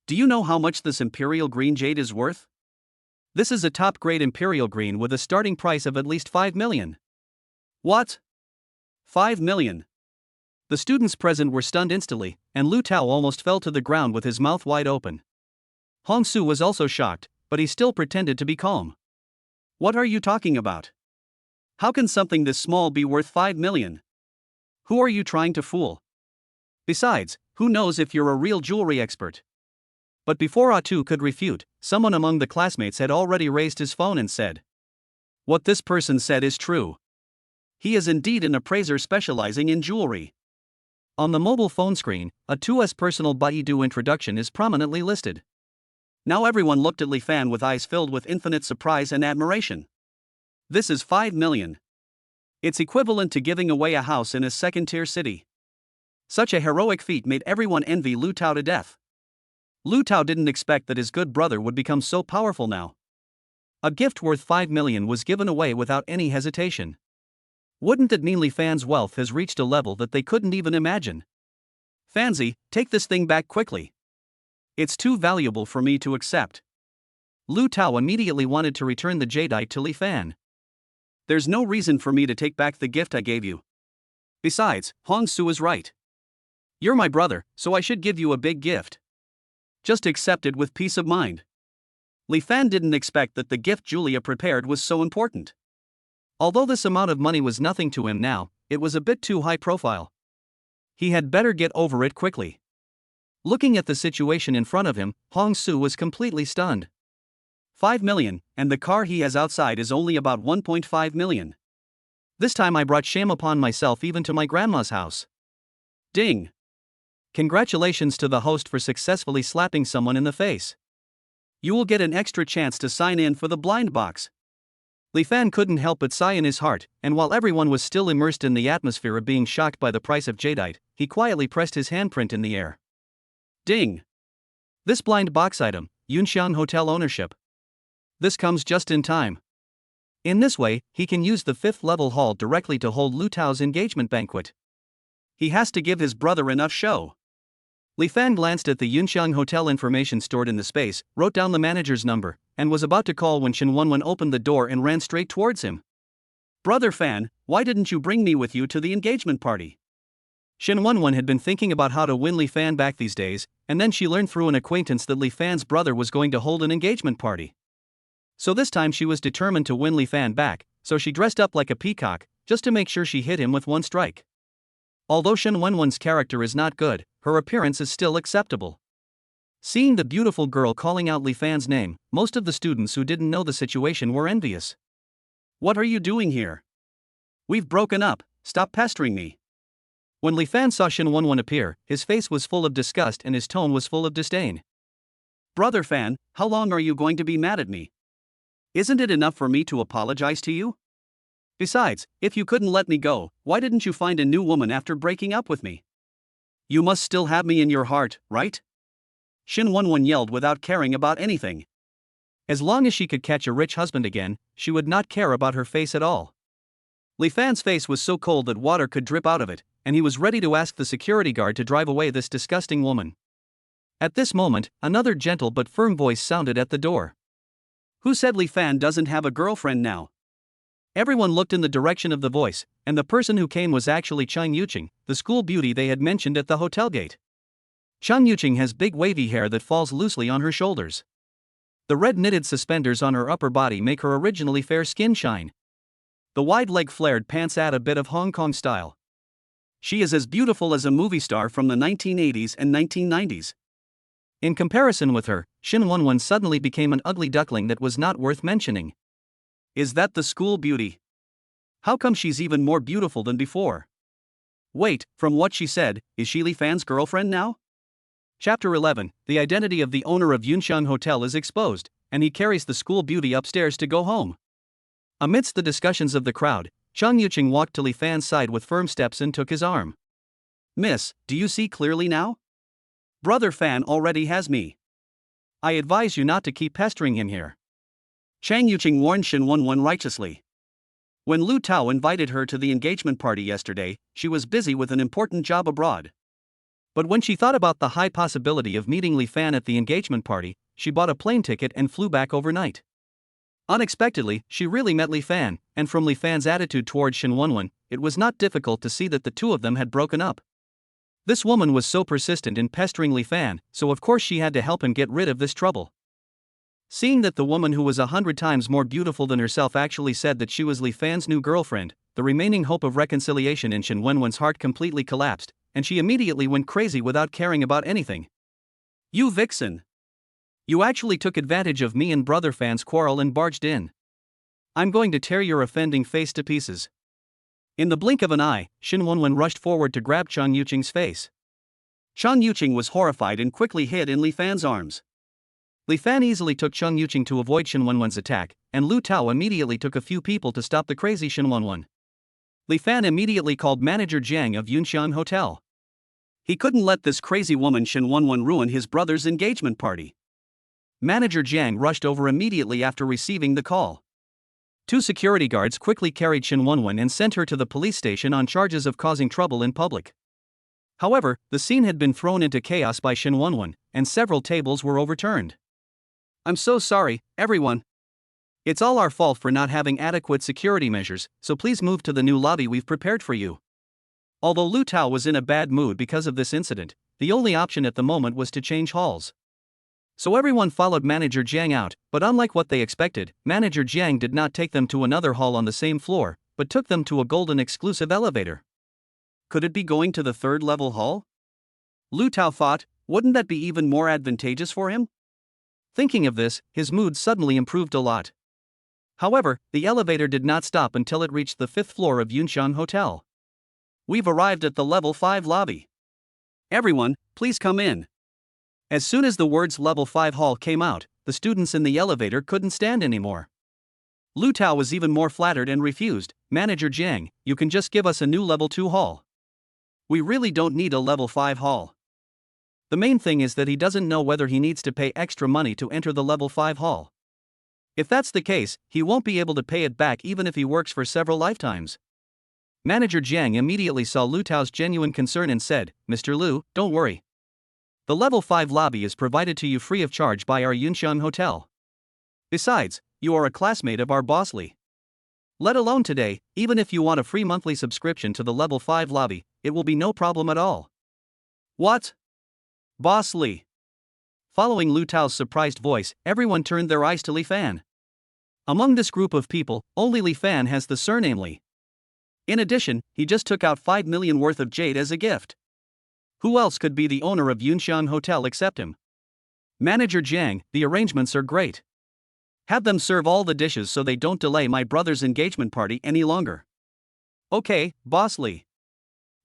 Do you know how much this Imperial Green jade is worth? This is a top-grade Imperial Green with a starting price of at least 5 million. "What? 5 million? The students present were stunned instantly, and Lu Tao almost fell to the ground with his mouth wide open. Hong-soo was also shocked, but he still pretended to be calm. "What are you talking about? How can something this small be worth 5 million? Who are you trying to fool? Besides, who knows if you're a real jewelry expert? But before Atu could refute, someone among the classmates had already raised his phone and said, "What this person said is true. He is indeed an appraiser specializing in jewelry." On the mobile phone screen, Atu's personal Baidu introduction is prominently listed. Now everyone looked at Li Fan with eyes filled with infinite surprise and admiration. This is 5 million. It's equivalent to giving away a house in a second-tier city. Such a heroic feat made everyone envy Lu Tao to death. Lu Tao didn't expect that his good brother would become so powerful now. A gift worth 5 million was given away without any hesitation. Wouldn't it mean Li Fan's wealth has reached a level that they couldn't even imagine? "Fanzi, take this thing back quickly. It's too valuable for me to accept." Lu Tao immediately wanted to return the jadeite to Li Fan. "There's no reason for me to take back the gift I gave you. Besides, Hong Su is right. You're my brother, so I should give you a big gift. Just accept it with peace of mind." Li Fan didn't expect that the gift Julia prepared was so important. Although this amount of money was nothing to him now, it was a bit too high profile. He had better get over it quickly. Looking at the situation in front of him, Hong Su was completely stunned. 5 million, and the car he has outside is only about 1.5 million. This time I brought shame upon myself even to my grandma's house. Ding! Congratulations to the host for successfully slapping someone in the face. You will get an extra chance to sign in for the blind box. Li Fan couldn't help but sigh in his heart, and while everyone was still immersed in the atmosphere of being shocked by the price of jadeite, he quietly pressed his handprint in the air. Ding! This blind box item, Yunxiang Hotel ownership. This comes just in time. In this way, he can use the 5th level hall directly to hold Lu Tao's engagement banquet. He has to give his brother enough show. Li Fan glanced at the Yunxiang Hotel information stored in the space, wrote down the manager's number, and was about to call when Shen Wenwen opened the door and ran straight towards him. "Brother Fan, why didn't you bring me with you to the engagement party?" Shen Wenwen had been thinking about how to win Li Fan back these days, and then she learned through an acquaintance that Li Fan's brother was going to hold an engagement party. So this time she was determined to win Li Fan back, so she dressed up like a peacock, just to make sure she hit him with one strike. Although Shen Wenwen's character is not good, her appearance is still acceptable. Seeing the beautiful girl calling out Li Fan's name, most of the students who didn't know the situation were envious. "What are you doing here? We've broken up, stop pestering me." When Li Fan saw Shen Wenwen appear, his face was full of disgust and his tone was full of disdain. "Brother Fan, how long are you going to be mad at me? Isn't it enough for me to apologize to you? Besides, if you couldn't let me go, why didn't you find a new woman after breaking up with me? You must still have me in your heart, right?" Shen Wenwen yelled without caring about anything. As long as she could catch a rich husband again, she would not care about her face at all. Li Fan's face was so cold that water could drip out of it, and he was ready to ask the security guard to drive away this disgusting woman. At this moment, another gentle but firm voice sounded at the door. "Who said Li Fan doesn't have a girlfriend now?" Everyone looked in the direction of the voice, and the person who came was actually Chang Yuqing, the school beauty they had mentioned at the hotel gate. Chang Yuqing has big wavy hair that falls loosely on her shoulders. The red knitted suspenders on her upper body make her originally fair skin shine. The wide leg flared pants add a bit of Hong Kong style. She is as beautiful as a movie star from the 1980s and 1990s. In comparison with her, Shen Wenwen suddenly became an ugly duckling that was not worth mentioning. Is that the school beauty? How come she's even more beautiful than before? Wait, from what she said, is she Li Fan's girlfriend now? Chapter 11, the identity of the owner of Yunxiang Hotel is exposed, and he carries the school beauty upstairs to go home. Amidst the discussions of the crowd, Chang Yuqing walked to Li Fan's side with firm steps and took his arm. "Miss, do you see clearly now? Brother Fan already has me. I advise you not to keep pestering him here." Chang Yuqing warned Shen Wenwen righteously. When Lu Tao invited her to the engagement party yesterday, she was busy with an important job abroad. But when she thought about the high possibility of meeting Li Fan at the engagement party, she bought a plane ticket and flew back overnight. Unexpectedly, she really met Li Fan, and from Li Fan's attitude towards Shen Wenwen, it was not difficult to see that the two of them had broken up. This woman was so persistent in pestering Li Fan, so of course she had to help him get rid of this trouble. Seeing that the woman who was 100 times more beautiful than herself actually said that she was Li Fan's new girlfriend, the remaining hope of reconciliation in Shen Wenwen's heart completely collapsed, and she immediately went crazy without caring about anything. "You vixen! You actually took advantage of me and Brother Fan's quarrel and barged in. I'm going to tear your offending face to pieces. In the blink of an eye, Shin Wonwon rushed forward to grab Chang Yuqing's face. Chang Yuqing was horrified and quickly hid in Li Fan's arms. Li Fan easily took Chang Yuqing to avoid Shin Wonwon's attack, and Lu Tao immediately took a few people to stop the crazy Shin Wonwon. Li Fan immediately called manager Jiang of Yunxian Hotel. He couldn't let this crazy woman Shin Wonwon ruin his brother's engagement party. Manager Jiang rushed over immediately after receiving the call. 2 security guards quickly carried Shin Wonwon and sent her to the police station on charges of causing trouble in public. However, the scene had been thrown into chaos by Shin Wonwon, and several tables were overturned. I'm so sorry, everyone. It's all our fault for not having adequate security measures, so please move to the new lobby we've prepared for you. Although Lu Tao was in a bad mood because of this incident, the only option at the moment was to change halls. So everyone followed Manager Jiang out, but unlike what they expected, Manager Jiang did not take them to another hall on the same floor, but took them to a golden exclusive elevator. Could it be going to the 3rd level hall? Lu Tao thought, wouldn't that be even more advantageous for him? Thinking of this, his mood suddenly improved a lot. However, the elevator did not stop until it reached the 5th floor of Yunxian Hotel. We've arrived at the level 5 lobby. Everyone, please come in. As soon as the words level 5 hall came out, the students in the elevator couldn't stand anymore. Lu Tao was even more flattered and refused. Manager Jiang, you can just give us a new level 2 hall. We really don't need a level 5 hall. The main thing is that he doesn't know whether he needs to pay extra money to enter the level 5 hall. If that's the case, he won't be able to pay it back even if he works for several lifetimes. Manager Jiang immediately saw Lu Tao's genuine concern and said, Mr. Lu, don't worry. The level 5 lobby is provided to you free of charge by our Yunxian Hotel. Besides, you are a classmate of our boss Li. Let alone today, even if you want a free monthly subscription to the level 5 lobby, it will be no problem at all. What? Boss Li. Following Lu Tao's surprised voice, everyone turned their eyes to Li Fan. Among this group of people, only Li Fan has the surname Li. In addition, he just took out 5 million worth of jade as a gift. Who else could be the owner of Yunxian Hotel except him? Manager Jiang, the arrangements are great. Have them serve all the dishes so they don't delay my brother's engagement party any longer. Okay, Boss Li.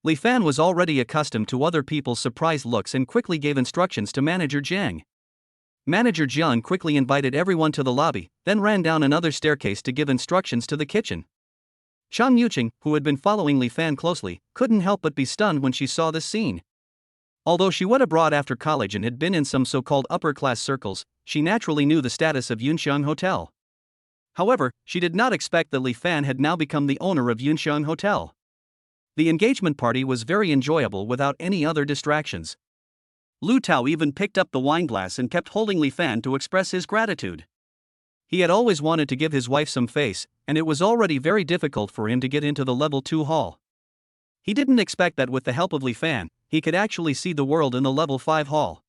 Li Fan was already accustomed to other people's surprised looks and quickly gave instructions to Manager Jiang. Manager Jiang quickly invited everyone to the lobby, then ran down another staircase to give instructions to the kitchen. Chang Yuqing, who had been following Li Fan closely, couldn't help but be stunned when she saw this scene. Although she went abroad after college and had been in some so-called upper-class circles, she naturally knew the status of Yunxian Hotel. However, she did not expect that Li Fan had now become the owner of Yunxian Hotel. The engagement party was very enjoyable without any other distractions. Lu Tao even picked up the wine glass and kept holding Li Fan to express his gratitude. He had always wanted to give his wife some face, and it was already very difficult for him to get into the level 2 hall. He didn't expect that with the help of Li Fan, he could actually see the world in the level 5 hall.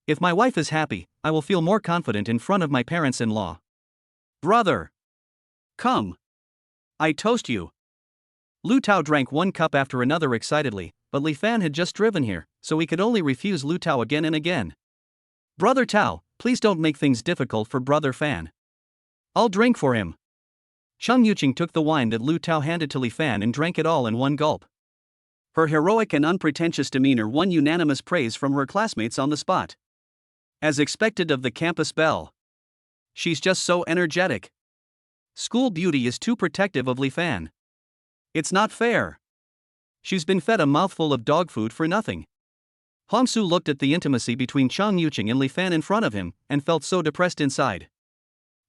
If my wife is happy, I will feel more confident in front of my parents-in-law. Brother! Come! I toast you! Lu Tao drank one cup after another excitedly, but Li Fan had just driven here, so he could only refuse Lu Tao again and again. Brother Tao, please don't make things difficult for Brother Fan. I'll drink for him. Chang Yuqing took the wine that Lu Tao handed to Li Fan and drank it all in one gulp. Her heroic and unpretentious demeanor won unanimous praise from her classmates on the spot. As expected of the campus belle. She's just so energetic. School beauty is too protective of Li Fan. It's not fair. She's been fed a mouthful of dog food for nothing. Hongsu looked at the intimacy between Chang Yuqing and Li Fan in front of him, and felt so depressed inside.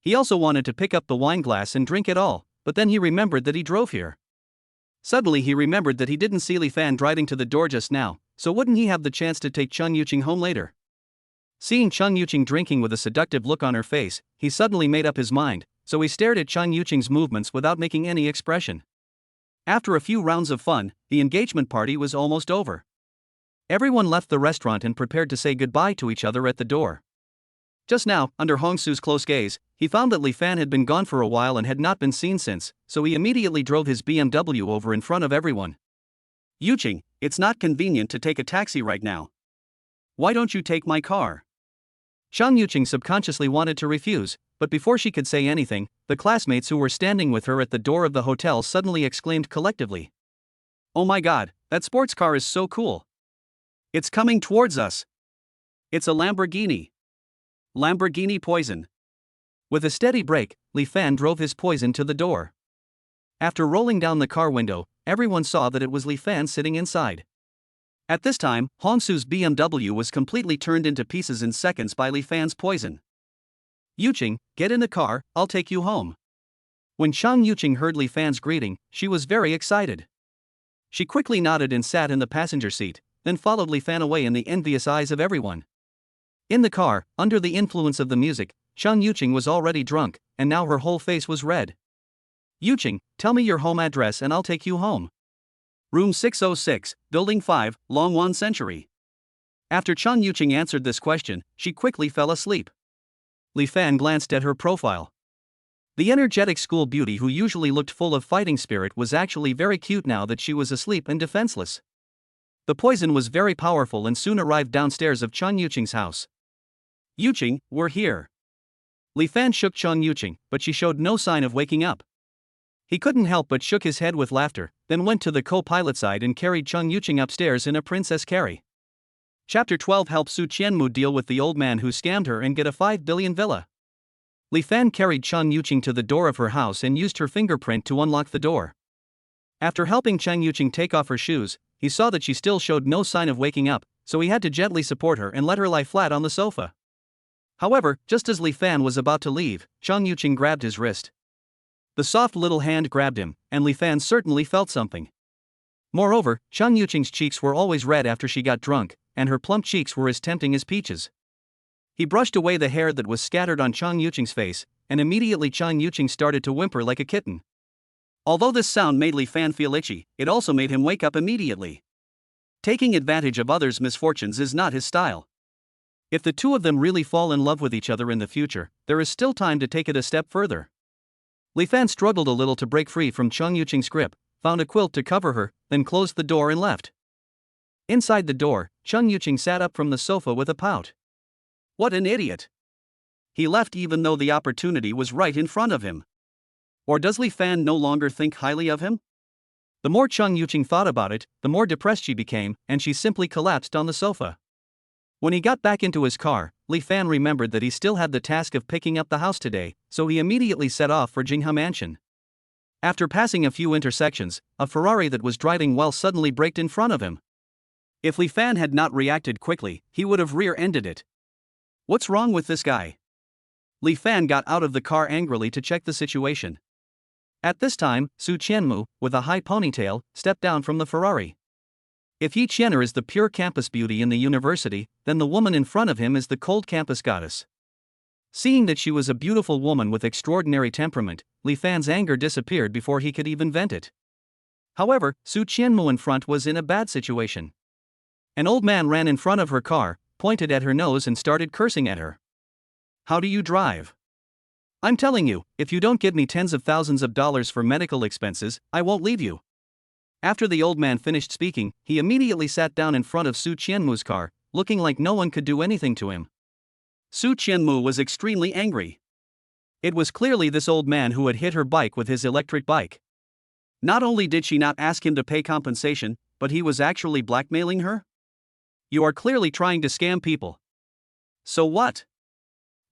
He also wanted to pick up the wine glass and drink it all, but then he remembered that he drove here. Suddenly he remembered that he didn't see Li Fan driving to the door just now, so wouldn't he have the chance to take Chang Yuqing home later? Seeing Chang Yuqing drinking with a seductive look on her face, he suddenly made up his mind, so he stared at Chang Yuqing's movements without making any expression. After a few rounds of fun, the engagement party was almost over. Everyone left the restaurant and prepared to say goodbye to each other at the door. Just now, under Hongsu's close gaze, he found that Li Fan had been gone for a while and had not been seen since, so he immediately drove his BMW over in front of everyone. Yuqing, it's not convenient to take a taxi right now. Why don't you take my car? Zhang Yuqing subconsciously wanted to refuse, but before she could say anything, the classmates who were standing with her at the door of the hotel suddenly exclaimed collectively, "Oh my god, that sports car is so cool! It's coming towards us! It's a Lamborghini! Lamborghini poison!" With a steady brake, Li Fan drove his poison to the door. After rolling down the car window, everyone saw that it was Li Fan sitting inside. At this time, Hongsu's BMW was completely turned into pieces in seconds by Li Fan's poison. "Yuqing, get in the car, I'll take you home." When Zhang Yuqing heard Li Fan's greeting, she was very excited. She quickly nodded and sat in the passenger seat, then followed Li Fan away in the envious eyes of everyone. In the car, under the influence of the music, Zhang Yuqing was already drunk, and now her whole face was red. "Yuqing, tell me your home address and I'll take you home." "Room 606, Building 5, Longwan Century." After Zhang Yuqing answered this question, she quickly fell asleep. Li Fan glanced at her profile. The energetic school beauty who usually looked full of fighting spirit was actually very cute now that she was asleep and defenseless. The poison was very powerful and soon arrived downstairs of Zhang Yuqing's house. "Yuqing, we're here." Li Fan shook Zhang Yuqing, but she showed no sign of waking up. He couldn't help but shook his head with laughter, then went to the co-pilot side and carried Zhang Yuqing upstairs in a princess carry. Chapter 12 helped Su Qianmu deal with the old man who scammed her and get a 5 billion villa. Li Fan carried Zhang Yuqing to the door of her house and used her fingerprint to unlock the door. After helping Zhang Yuqing take off her shoes, he saw that she still showed no sign of waking up, so he had to gently support her and let her lie flat on the sofa. However, just as Li Fan was about to leave, Zhang Yuqing grabbed his wrist. The soft little hand grabbed him, and Li Fan certainly felt something. Moreover, Zhang Yuqing's cheeks were always red after she got drunk, and her plump cheeks were as tempting as peaches. He brushed away the hair that was scattered on Zhang Yuqing's face, and immediately Zhang Yuqing started to whimper like a kitten. Although this sound made Li Fan feel itchy, it also made him wake up immediately. Taking advantage of others' misfortunes is not his style. If the two of them really fall in love with each other in the future, there is still time to take it a step further. Li Fan struggled a little to break free from Zhang Yuqing's grip, found a quilt to cover her, then closed the door and left. Inside the door, Zhang Yuqing sat up from the sofa with a pout. What an idiot! He left even though the opportunity was right in front of him. Or does Li Fan no longer think highly of him? The more Zhang Yuqing thought about it, the more depressed she became, and she simply collapsed on the sofa. When he got back into his car, Li Fan remembered that he still had the task of picking up the house today, so he immediately set off for Jinghe Mansion. After passing a few intersections, a Ferrari that was driving well suddenly braked in front of him. If Li Fan had not reacted quickly, he would have rear-ended it. What's wrong with this guy? Li Fan got out of the car angrily to check the situation. At this time, Su Qianmu, with a high ponytail, stepped down from the Ferrari. If Yi Qianer is the pure campus beauty in the university, then the woman in front of him is the cold campus goddess. Seeing that she was a beautiful woman with extraordinary temperament, Li Fan's anger disappeared before he could even vent it. However, Su Qianmu in front was in a bad situation. An old man ran in front of her car, pointed at her nose and started cursing at her. How do you drive? I'm telling you, if you don't give me tens of thousands of dollars for medical expenses, I won't leave you. After the old man finished speaking, he immediately sat down in front of Su Qianmu's car, looking like no one could do anything to him. Su Qianmu was extremely angry. It was clearly this old man who had hit her bike with his electric bike. Not only did she not ask him to pay compensation, but he was actually blackmailing her? You are clearly trying to scam people. So what?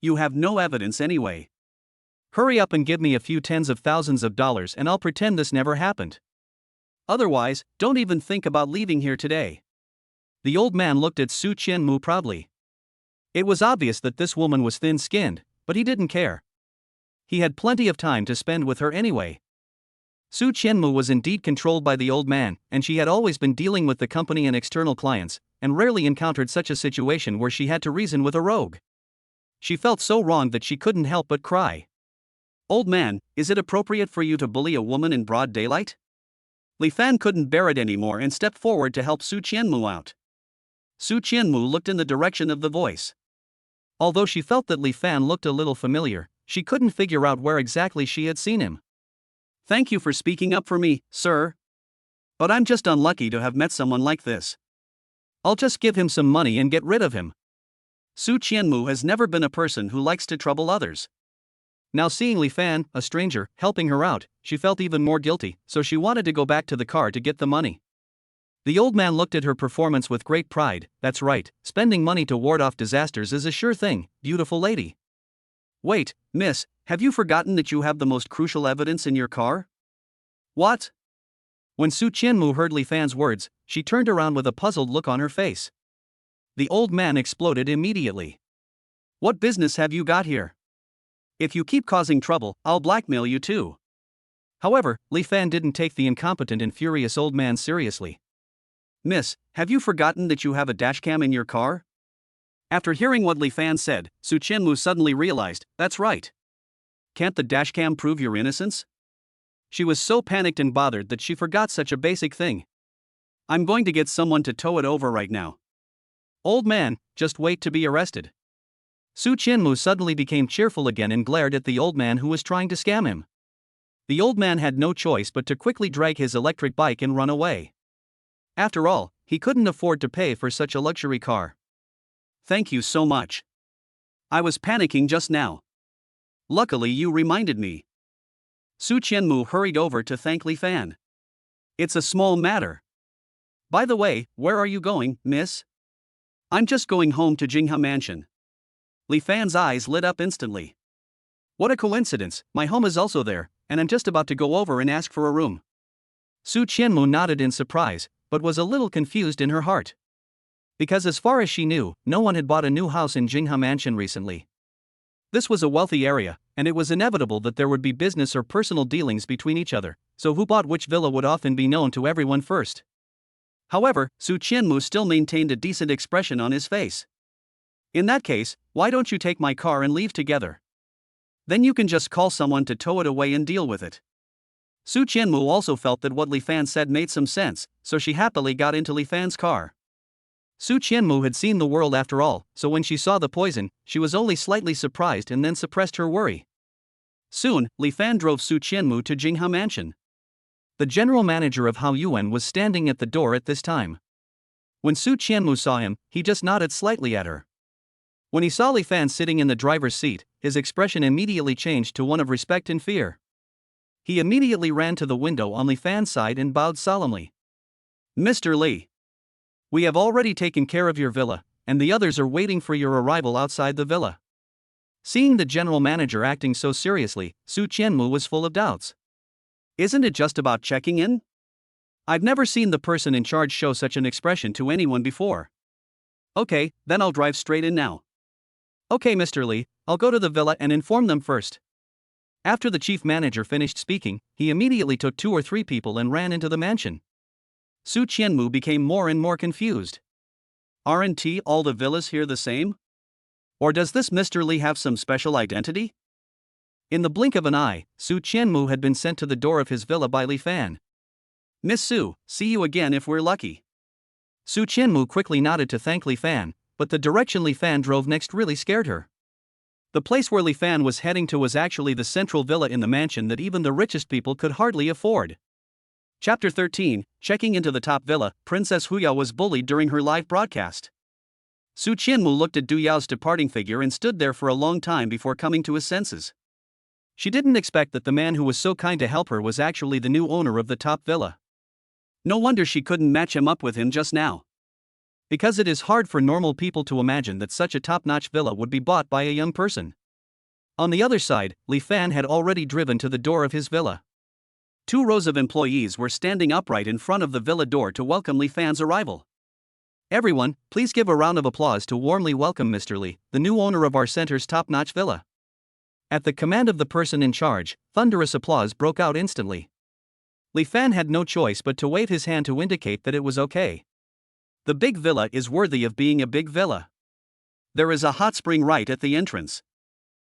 You have no evidence anyway. Hurry up and give me a few tens of thousands of dollars and I'll pretend this never happened. Otherwise, don't even think about leaving here today. The old man looked at Su Qianmu proudly. It was obvious that this woman was thin-skinned, but he didn't care. He had plenty of time to spend with her anyway. Su Qianmu was indeed controlled by the old man, and she had always been dealing with the company and external clients, and rarely encountered such a situation where she had to reason with a rogue. She felt so wronged that she couldn't help but cry. Old man, is it appropriate for you to bully a woman in broad daylight? Li Fan couldn't bear it anymore and stepped forward to help Su Qianmu out. Su Qianmu looked in the direction of the voice. Although she felt that Li Fan looked a little familiar, she couldn't figure out where exactly she had seen him. Thank you for speaking up for me, sir. But I'm just unlucky to have met someone like this. I'll just give him some money and get rid of him. Su Qianmu has never been a person who likes to trouble others. Now seeing Li Fan, a stranger, helping her out, she felt even more guilty, so she wanted to go back to the car to get the money. The old man looked at her performance with great pride. That's right, spending money to ward off disasters is a sure thing, beautiful lady. Wait, miss, have you forgotten that you have the most crucial evidence in your car? What? When Su Qianmu heard Li Fan's words, she turned around with a puzzled look on her face. The old man exploded immediately. What business have you got here? If you keep causing trouble, I'll blackmail you too. However, Li Fan didn't take the incompetent and furious old man seriously. Miss, have you forgotten that you have a dashcam in your car? After hearing what Li Fan said, Su Qianmu suddenly realized, that's right. Can't the dashcam prove your innocence? She was so panicked and bothered that she forgot such a basic thing. I'm going to get someone to tow it over right now. Old man, just wait to be arrested. Su Qianmu suddenly became cheerful again and glared at the old man who was trying to scam him. The old man had no choice but to quickly drag his electric bike and run away. After all, he couldn't afford to pay for such a luxury car. Thank you so much. I was panicking just now. Luckily you reminded me. Su Qianmu hurried over to thank Li Fan. It's a small matter. By the way, where are you going, miss? I'm just going home to Jinghe Mansion. Li Fan's eyes lit up instantly. What a coincidence, my home is also there, and I'm just about to go over and ask for a room. Su Qianmu nodded in surprise, but was a little confused in her heart. Because as far as she knew, no one had bought a new house in Jinghe Mansion recently. This was a wealthy area, and it was inevitable that there would be business or personal dealings between each other, so who bought which villa would often be known to everyone first. However, Su Qianmu still maintained a decent expression on his face. In that case, why don't you take my car and leave together? Then you can just call someone to tow it away and deal with it. Su Qianmu also felt that what Li Fan said made some sense, so she happily got into Li Fan's car. Su Qianmu had seen the world after all, so when she saw the poison, she was only slightly surprised and then suppressed her worry. Soon, Li Fan drove Su Qianmu to Jinghe Mansion. The general manager of Hao Yuan was standing at the door at this time. When Su Qianmu saw him, he just nodded slightly at her. When he saw Li Fan sitting in the driver's seat, his expression immediately changed to one of respect and fear. He immediately ran to the window on Li Fan's side and bowed solemnly. Mr. Li, we have already taken care of your villa, and the others are waiting for your arrival outside the villa. Seeing the general manager acting so seriously, Su Qianmu was full of doubts. Isn't it just about checking in? I've never seen the person in charge show such an expression to anyone before. Okay, then I'll drive straight in now. Okay, Mr. Li, I'll go to the villa and inform them first. After the chief manager finished speaking, he immediately took 2 or 3 people and ran into the mansion. Su Qianmu became more and more confused. Aren't all the villas here the same? Or does this Mr. Li have some special identity? In the blink of an eye, Su Qianmu had been sent to the door of his villa by Li Fan. Miss Su, see you again if we're lucky. Su Qianmu quickly nodded to thank Li Fan, but the direction Li Fan drove next really scared her. The place where Li Fan was heading to was actually the central villa in the mansion that even the richest people could hardly afford. Chapter 13, Checking into the top villa, Princess Huyao was bullied during her live broadcast. Su Qianmu looked at Du Yao's departing figure and stood there for a long time before coming to his senses. She didn't expect that the man who was so kind to help her was actually the new owner of the top villa. No wonder she couldn't match him up with him just now. Because it is hard for normal people to imagine that such a top-notch villa would be bought by a young person. On the other side, Li Fan had already driven to the door of his villa. 2 rows of employees were standing upright in front of the villa door to welcome Li Fan's arrival. Everyone, please give a round of applause to warmly welcome Mr. Li, the new owner of our center's top-notch villa. At the command of the person in charge, thunderous applause broke out instantly. Li Fan had no choice but to wave his hand to indicate that it was okay. The big villa is worthy of being a big villa. There is a hot spring right at the entrance.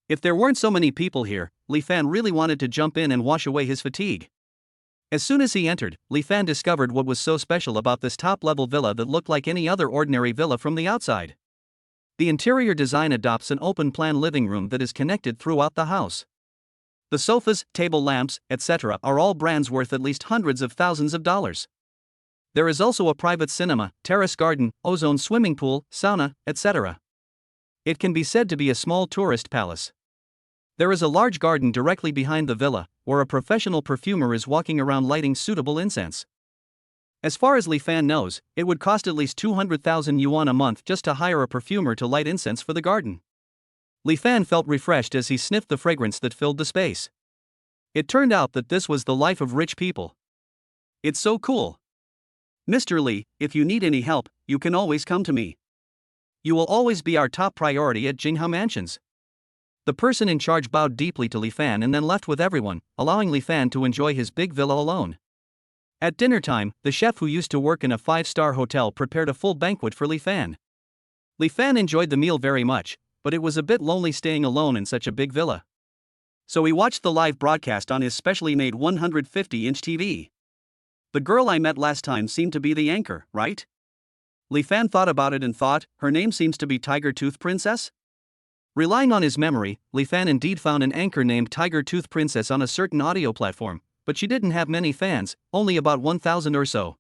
If there weren't so many people here, Li Fan really wanted to jump in and wash away his fatigue. As soon as he entered, Li Fan discovered what was so special about this top-level villa that looked like any other ordinary villa from the outside. The interior design adopts an open-plan living room that is connected throughout the house. The sofas, table lamps, etc. are all brands worth at least hundreds of thousands of dollars. There is also a private cinema, terrace garden, ozone swimming pool, sauna, etc. It can be said to be a small tourist palace. There is a large garden directly behind the villa, where a professional perfumer is walking around lighting suitable incense. As far as Li Fan knows, it would cost at least 200,000 yuan a month just to hire a perfumer to light incense for the garden. Li Fan felt refreshed as he sniffed the fragrance that filled the space. It turned out that this was the life of rich people. It's so cool. Mr. Li, if you need any help, you can always come to me. You will always be our top priority at Jinghe Mansions. The person in charge bowed deeply to Li Fan and then left with everyone, allowing Li Fan to enjoy his big villa alone. At dinner time, the chef who used to work in a 5-star hotel prepared a full banquet for Li Fan. Li Fan enjoyed the meal very much, but it was a bit lonely staying alone in such a big villa. So he watched the live broadcast on his specially made 150-inch TV. The girl I met last time seemed to be the anchor, right? Li Fan thought about it and thought, her name seems to be Tiger Tooth Princess? Relying on his memory, Li Fan indeed found an anchor named Tiger Tooth Princess on a certain audio platform, but she didn't have many fans, only about 1,000 or so.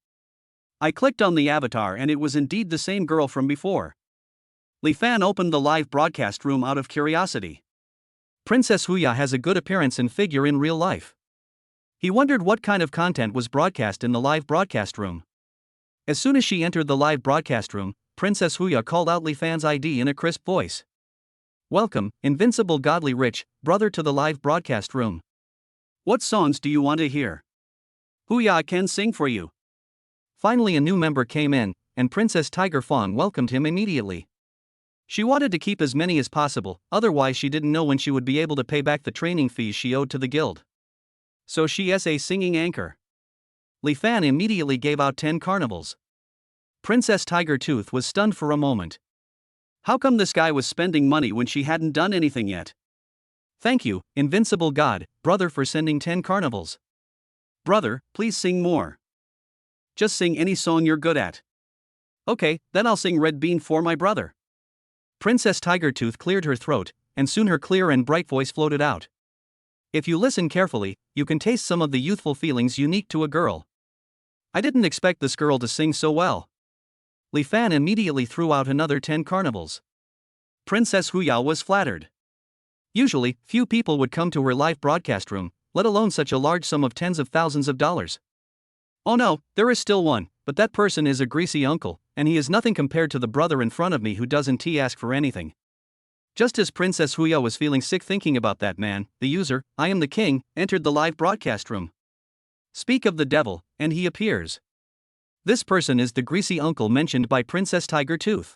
I clicked on the avatar and it was indeed the same girl from before. Li Fan opened the live broadcast room out of curiosity. Princess Huya has a good appearance and figure in real life. He wondered what kind of content was broadcast in the live broadcast room. As soon as she entered the live broadcast room, Princess Huya called out Li Fan's ID in a crisp voice. Welcome, invincible godly rich, brother to the live broadcast room. What songs do you want to hear? Huya can sing for you. Finally a new member came in, and Princess Tiger Fong welcomed him immediately. She wanted to keep as many as possible, otherwise she didn't know when she would be able to pay back the training fees she owed to the guild. So she is a singing anchor. Li Fan immediately gave out 10 carnivals. Princess Tiger Tooth was stunned for a moment. How come this guy was spending money when she hadn't done anything yet? Thank you, invincible god, brother, for sending 10 carnivals. Brother, please sing more. Just sing any song you're good at. Okay, then I'll sing Red Bean for my brother. Princess Tiger Tooth cleared her throat, and soon her clear and bright voice floated out. If you listen carefully, you can taste some of the youthful feelings unique to a girl. I didn't expect this girl to sing so well. Li Fan immediately threw out another 10 carnivals. Princess Huya was flattered. Usually, few people would come to her live broadcast room, let alone such a large sum of tens of thousands of dollars. Oh no, there is still one, but that person is a greasy uncle, and he is nothing compared to the brother in front of me who doesn't ask for anything. Just as Princess Huya was feeling sick thinking about that man, the user, I am the king, entered the live broadcast room. Speak of the devil, and he appears. This person is the greasy uncle mentioned by Princess Tiger Tooth.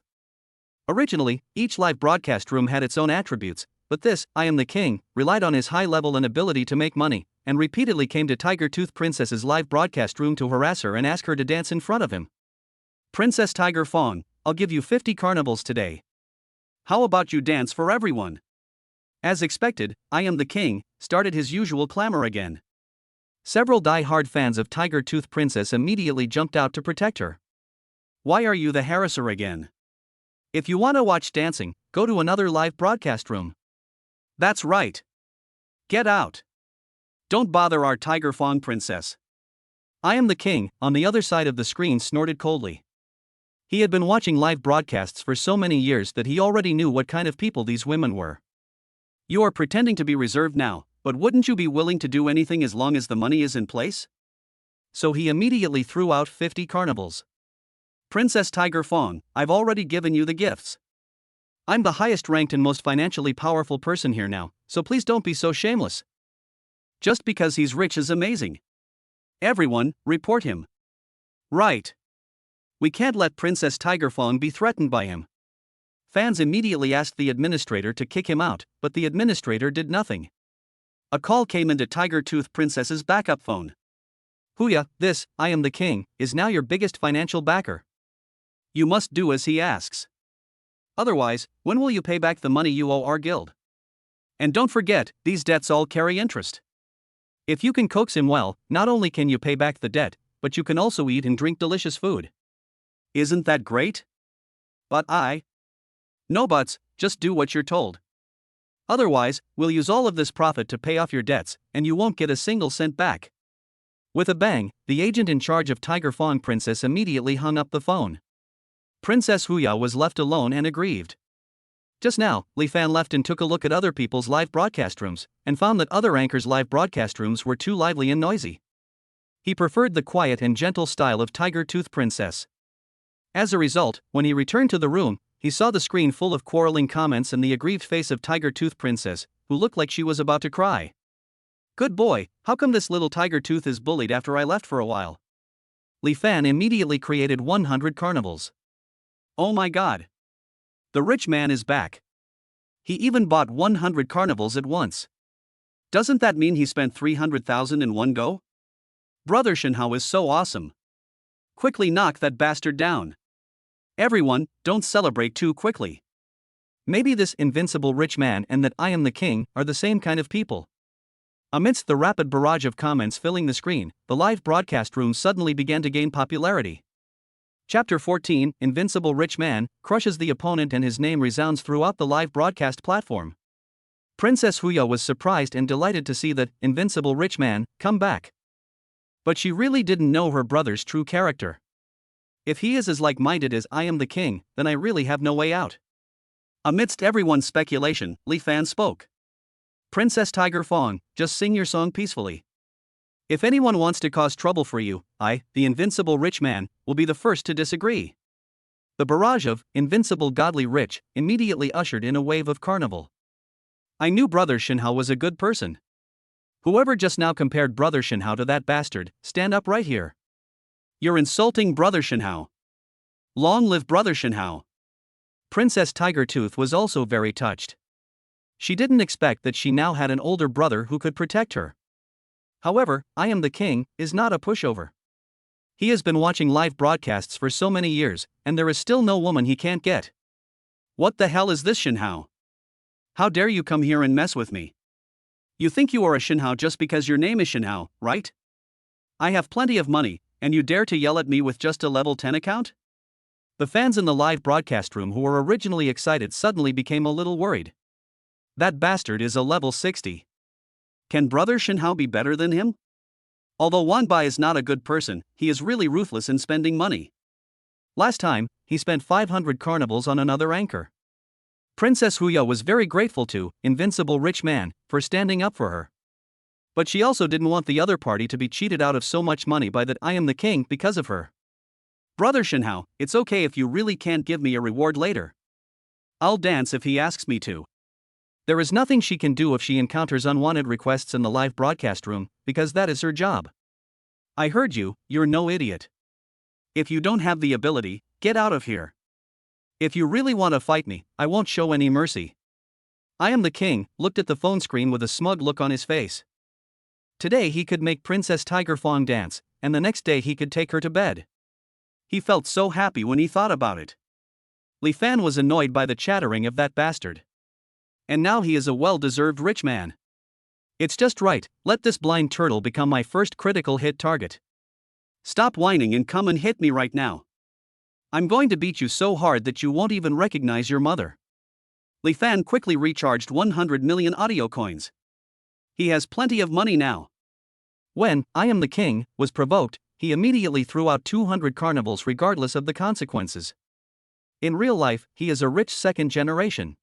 Originally, each live broadcast room had its own attributes, but this, I am the king, relied on his high level and ability to make money, and repeatedly came to Tiger Tooth Princess's live broadcast room to harass her and ask her to dance in front of him. Princess Tiger Fong, I'll give you 50 carnivals today. How about you dance for everyone? As expected, I am the king, started his usual clamor again. Several die-hard fans of Tiger Tooth Princess immediately jumped out to protect her. Why are you the harasser again? If you want to watch dancing, go to another live broadcast room. That's right. Get out. Don't bother our Tiger Fong princess. I am the king, on the other side of the screen snorted coldly. He had been watching live broadcasts for so many years that he already knew what kind of people these women were. You are pretending to be reserved now, but wouldn't you be willing to do anything as long as the money is in place? So he immediately threw out 50 carnivals. Princess Tiger Fong, I've already given you the gifts. I'm the highest ranked and most financially powerful person here now, so please don't be so shameless. Just because he's rich is amazing. Everyone, report him. Right. We can't let Princess Tiger Fong be threatened by him. Fans immediately asked the administrator to kick him out, but the administrator did nothing. A call came into Tiger Tooth Princess's backup phone. Huya, this, I am the king, is now your biggest financial backer. You must do as he asks. Otherwise, when will you pay back the money you owe our guild? And don't forget, these debts all carry interest. If you can coax him well, not only can you pay back the debt, but you can also eat and drink delicious food. Isn't that great? But No buts, just do what you're told. Otherwise, we'll use all of this profit to pay off your debts, and you won't get a single cent back. With a bang, the agent in charge of Tiger Fong Princess immediately hung up the phone. Princess Huya was left alone and aggrieved. Just now, Li Fan left and took a look at other people's live broadcast rooms, and found that other anchors' live broadcast rooms were too lively and noisy. He preferred the quiet and gentle style of Tiger Tooth Princess. As a result, when he returned to the room, he saw the screen full of quarreling comments and the aggrieved face of Tiger Tooth Princess, who looked like she was about to cry. Good boy, how come this little Tiger Tooth is bullied after I left for a while? Li Fan immediately created 100 carnivals. Oh my god! The rich man is back. He even bought 100 carnivals at once. Doesn't that mean he spent 300,000 in one go? Brother Shenhao is so awesome. Quickly knock that bastard down. Everyone, don't celebrate too quickly. Maybe this invincible rich man and that I am the king are the same kind of people. Amidst the rapid barrage of comments filling the screen, the live broadcast room suddenly began to gain popularity. Chapter 14, Invincible Rich Man, crushes the opponent and his name resounds throughout the live broadcast platform. Princess Huya was surprised and delighted to see that invincible rich man come back. But she really didn't know her brother's true character. If he is as like-minded as I am the king, then I really have no way out. Amidst everyone's speculation, Li Fan spoke. Princess Tiger Fong, just sing your song peacefully. If anyone wants to cause trouble for you, I, the invincible rich man, will be the first to disagree. The barrage of invincible godly rich immediately ushered in a wave of carnival. I knew Brother Shenhao was a good person. Whoever just now compared Brother Shenhao to that bastard, stand up right here. You're insulting Brother Shenhao. Long live Brother Shenhao. Princess Tiger Tooth was also very touched. She didn't expect that she now had an older brother who could protect her. However, I am the king is not a pushover. He has been watching live broadcasts for so many years, and there is still no woman he can't get. What the hell is this, Shenhao? How dare you come here and mess with me? You think you are a Shenhao just because your name is Shenhao, right? I have plenty of money, and you dare to yell at me with just a level 10 account? The fans in the live broadcast room who were originally excited suddenly became a little worried. That bastard is a level 60. Can Brother Shenhao be better than him? Although Wan Bai is not a good person, he is really ruthless in spending money. Last time, he spent 500 carnivals on another anchor. Princess Huya was very grateful to Invincible Rich Man for standing up for her. But she also didn't want the other party to be cheated out of so much money by that I am the king because of her. Brother Shenhao, it's okay if you really can't give me a reward later. I'll dance if he asks me to. There is nothing she can do if she encounters unwanted requests in the live broadcast room, because that is her job. I heard you, you're no idiot. If you don't have the ability, get out of here. If you really want to fight me, I won't show any mercy. I am the king, looked at the phone screen with a smug look on his face. Today he could make Princess Tiger Fong dance, and the next day he could take her to bed. He felt so happy when he thought about it. Li Fan was annoyed by the chattering of that bastard. And now he is a well-deserved rich man. It's just right, let this blind turtle become my first critical hit target. Stop whining and come and hit me right now. I'm going to beat you so hard that you won't even recognize your mother. Li Fan quickly recharged 100 million audio coins. He has plenty of money now. When I am the king was provoked, he immediately threw out 200 carnivals regardless of the consequences. In real life, he is a rich second generation.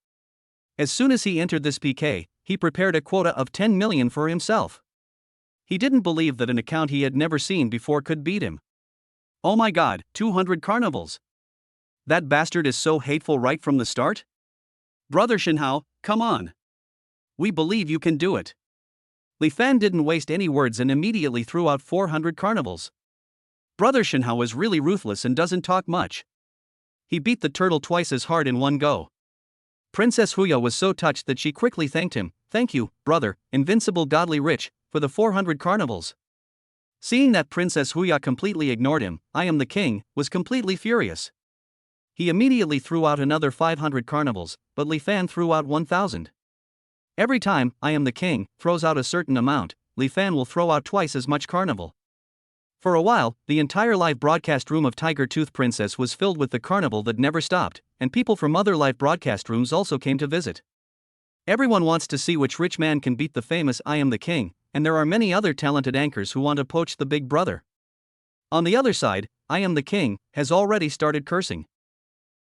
As soon as he entered this PK, he prepared a quota of 10 million for himself. He didn't believe that an account he had never seen before could beat him. Oh my god, 200 carnivals. That bastard is so hateful right from the start? Brother Shenhao, come on. We believe you can do it. Li Fan didn't waste any words and immediately threw out 400 carnivals. Brother Shenhao is really ruthless and doesn't talk much. He beat the turtle twice as hard in one go. Princess Huya was so touched that she quickly thanked him. Thank you, brother, invincible godly rich, for the 400 carnivals. Seeing that Princess Huya completely ignored him, I am the king, was completely furious. He immediately threw out another 500 carnivals, but Li Fan threw out 1,000. Every time I am the king throws out a certain amount, Li Fan will throw out twice as much carnival. For a while, the entire live broadcast room of Tiger Tooth Princess was filled with the carnival that never stopped, and people from other live broadcast rooms also came to visit. Everyone wants to see which rich man can beat the famous I am the king, and there are many other talented anchors who want to poach the big brother. On the other side, I am the king has already started cursing.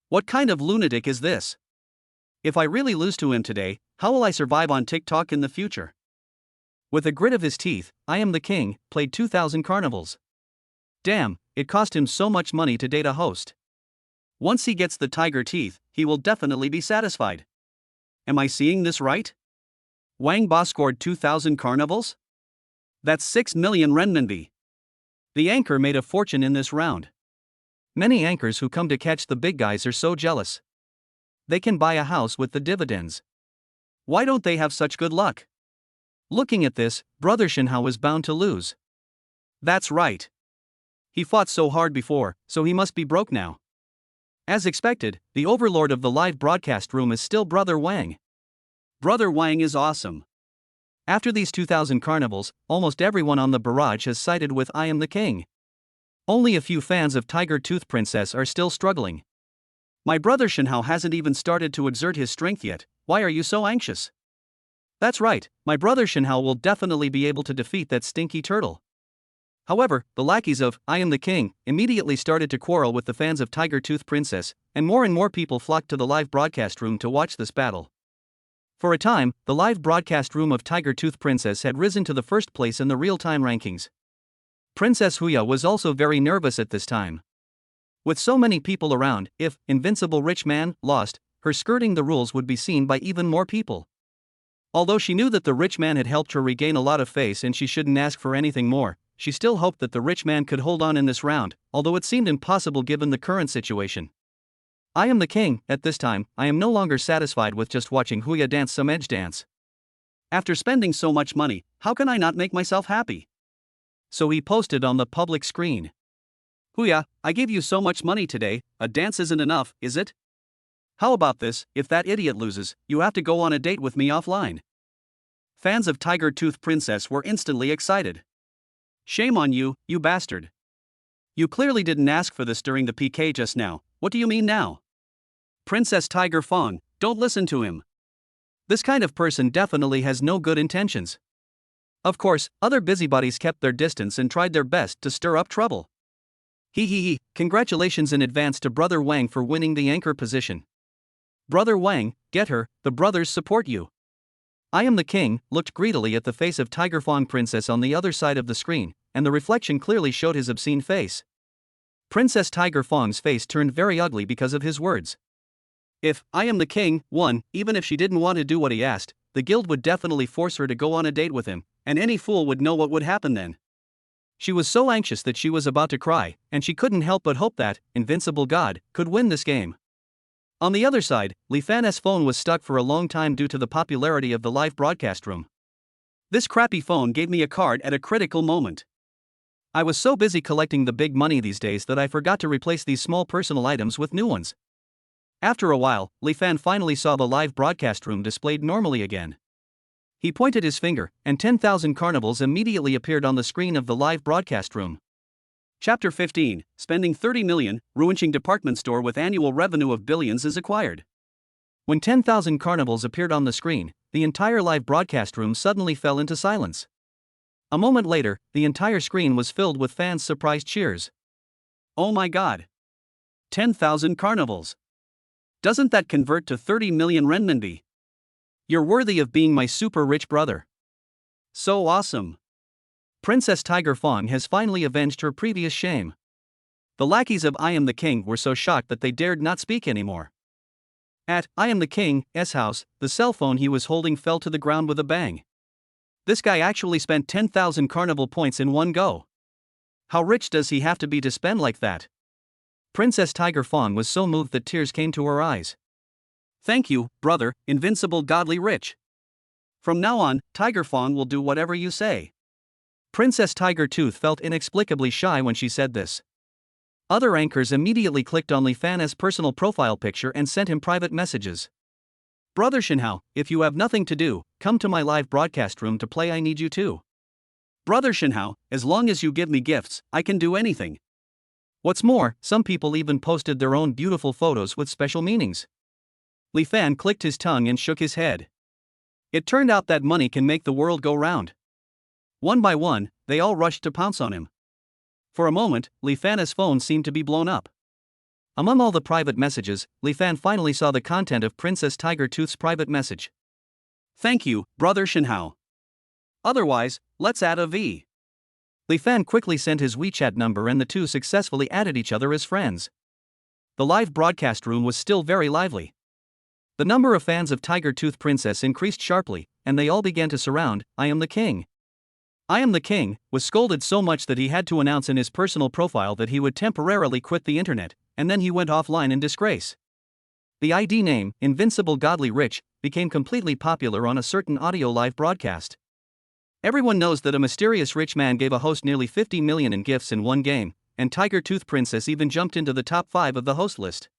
What kind of lunatic is this? If I really lose to him today, how will I survive on TikTok in the future? With a grit of his teeth, I Am the King played 2,000 carnivals. Damn, it cost him so much money to date a host. Once he gets the tiger teeth, he will definitely be satisfied. Am I seeing this right? Wang Ba scored 2,000 carnivals? That's 6 million renminbi. The anchor made a fortune in this round. Many anchors who come to catch the big guys are so jealous. They can buy a house with the dividends. Why don't they have such good luck? Looking at this, Brother Shenhao is bound to lose. That's right. He fought so hard before, so he must be broke now. As expected, the overlord of the live broadcast room is still Brother Wang. Brother Wang is awesome. After these 2,000 carnivals, almost everyone on the barrage has sided with I Am the King. Only a few fans of Tiger Tooth Princess are still struggling. My brother Shenhao hasn't even started to exert his strength yet. Why are you so anxious? That's right, my brother Shenhao will definitely be able to defeat that stinky turtle. However, the lackeys of I Am the King immediately started to quarrel with the fans of Tiger Tooth Princess, and more people flocked to the live broadcast room to watch this battle. For a time, the live broadcast room of Tiger Tooth Princess had risen to the first place in the real-time rankings. Princess Huya was also very nervous at this time. With so many people around, if Invincible Rich Man lost, her skirting the rules would be seen by even more people. Although she knew that the rich man had helped her regain a lot of face and she shouldn't ask for anything more, she still hoped that the rich man could hold on in this round, although it seemed impossible given the current situation. I Am the King. At this time, I am no longer satisfied with just watching Huya dance some edge dance. After spending so much money, how can I not make myself happy? So he posted on the public screen. Huya, I gave you so much money today, a dance isn't enough, is it? How about this, if that idiot loses, you have to go on a date with me offline. Fans of Tiger Tooth Princess were instantly excited. Shame on you, you bastard. You clearly didn't ask for this during the PK just now, what do you mean now? Princess Tiger Fong, don't listen to him. This kind of person definitely has no good intentions. Of course, other busybodies kept their distance and tried their best to stir up trouble. Congratulations in advance to Brother Wang for winning the anchor position. Brother Wang, get her, the brothers support you. I Am the King looked greedily at the face of Tiger Fong Princess on the other side of the screen, and the reflection clearly showed his obscene face. Princess Tiger Fong's face turned very ugly because of his words. If I Am the King won, even if she didn't want to do what he asked, the guild would definitely force her to go on a date with him, and any fool would know what would happen then. She was so anxious that she was about to cry, and she couldn't help but hope that Invincible God could win this game. On the other side, Li Fan's phone was stuck for a long time due to the popularity of the live broadcast room. This crappy phone gave me a card at a critical moment. I was so busy collecting the big money these days that I forgot to replace these small personal items with new ones. After a while, Li Fan finally saw the live broadcast room displayed normally again. He pointed his finger, and 10,000 carnivals immediately appeared on the screen of the live broadcast room. Chapter 15, Spending 30 million, Ruinching department store with annual revenue of billions is acquired. When 10,000 carnivals appeared on the screen, the entire live broadcast room suddenly fell into silence. A moment later, the entire screen was filled with fans' surprised cheers. Oh my god! 10,000 carnivals! Doesn't that convert to 30 million renminbi? You're worthy of being my super rich brother. So awesome! Princess Tiger Fong has finally avenged her previous shame. The lackeys of I Am the King were so shocked that they dared not speak anymore. At I Am the King's house, the cell phone he was holding fell to the ground with a bang. This guy actually spent 10,000 carnival points in one go. How rich does he have to be to spend like that? Princess Tiger Fong was so moved that tears came to her eyes. Thank you, brother, Invincible Godly Rich. From now on, Tiger Fong will do whatever you say. Princess Tiger Tooth felt inexplicably shy when she said this. Other anchors immediately clicked on Li Fan's personal profile picture and sent him private messages. Brother Shenhao, if you have nothing to do, come to my live broadcast room to play I Need You Too. Brother Shenhao, as long as you give me gifts, I can do anything. What's more, some people even posted their own beautiful photos with special meanings. Li Fan clicked his tongue and shook his head. It turned out that money can make the world go round. One by one, they all rushed to pounce on him. For a moment, Li Fan's phone seemed to be blown up. Among all the private messages, Li Fan finally saw the content of Princess Tiger Tooth's private message. Thank you, Brother Shinhao. Otherwise, let's add a V. Li Fan quickly sent his WeChat number and the two successfully added each other as friends. The live broadcast room was still very lively. The number of fans of Tiger Tooth Princess increased sharply, and they all began to surround. I am the king. I am the king was scolded so much that he had to announce in his personal profile that he would temporarily quit the internet, and then he went offline in disgrace. The ID name, Invincible Godly Rich, became completely popular on a certain audio live broadcast. Everyone knows that a mysterious rich man gave a host nearly 50 million in gifts in one game, and Tiger Tooth Princess even jumped into the top 5 of the host list.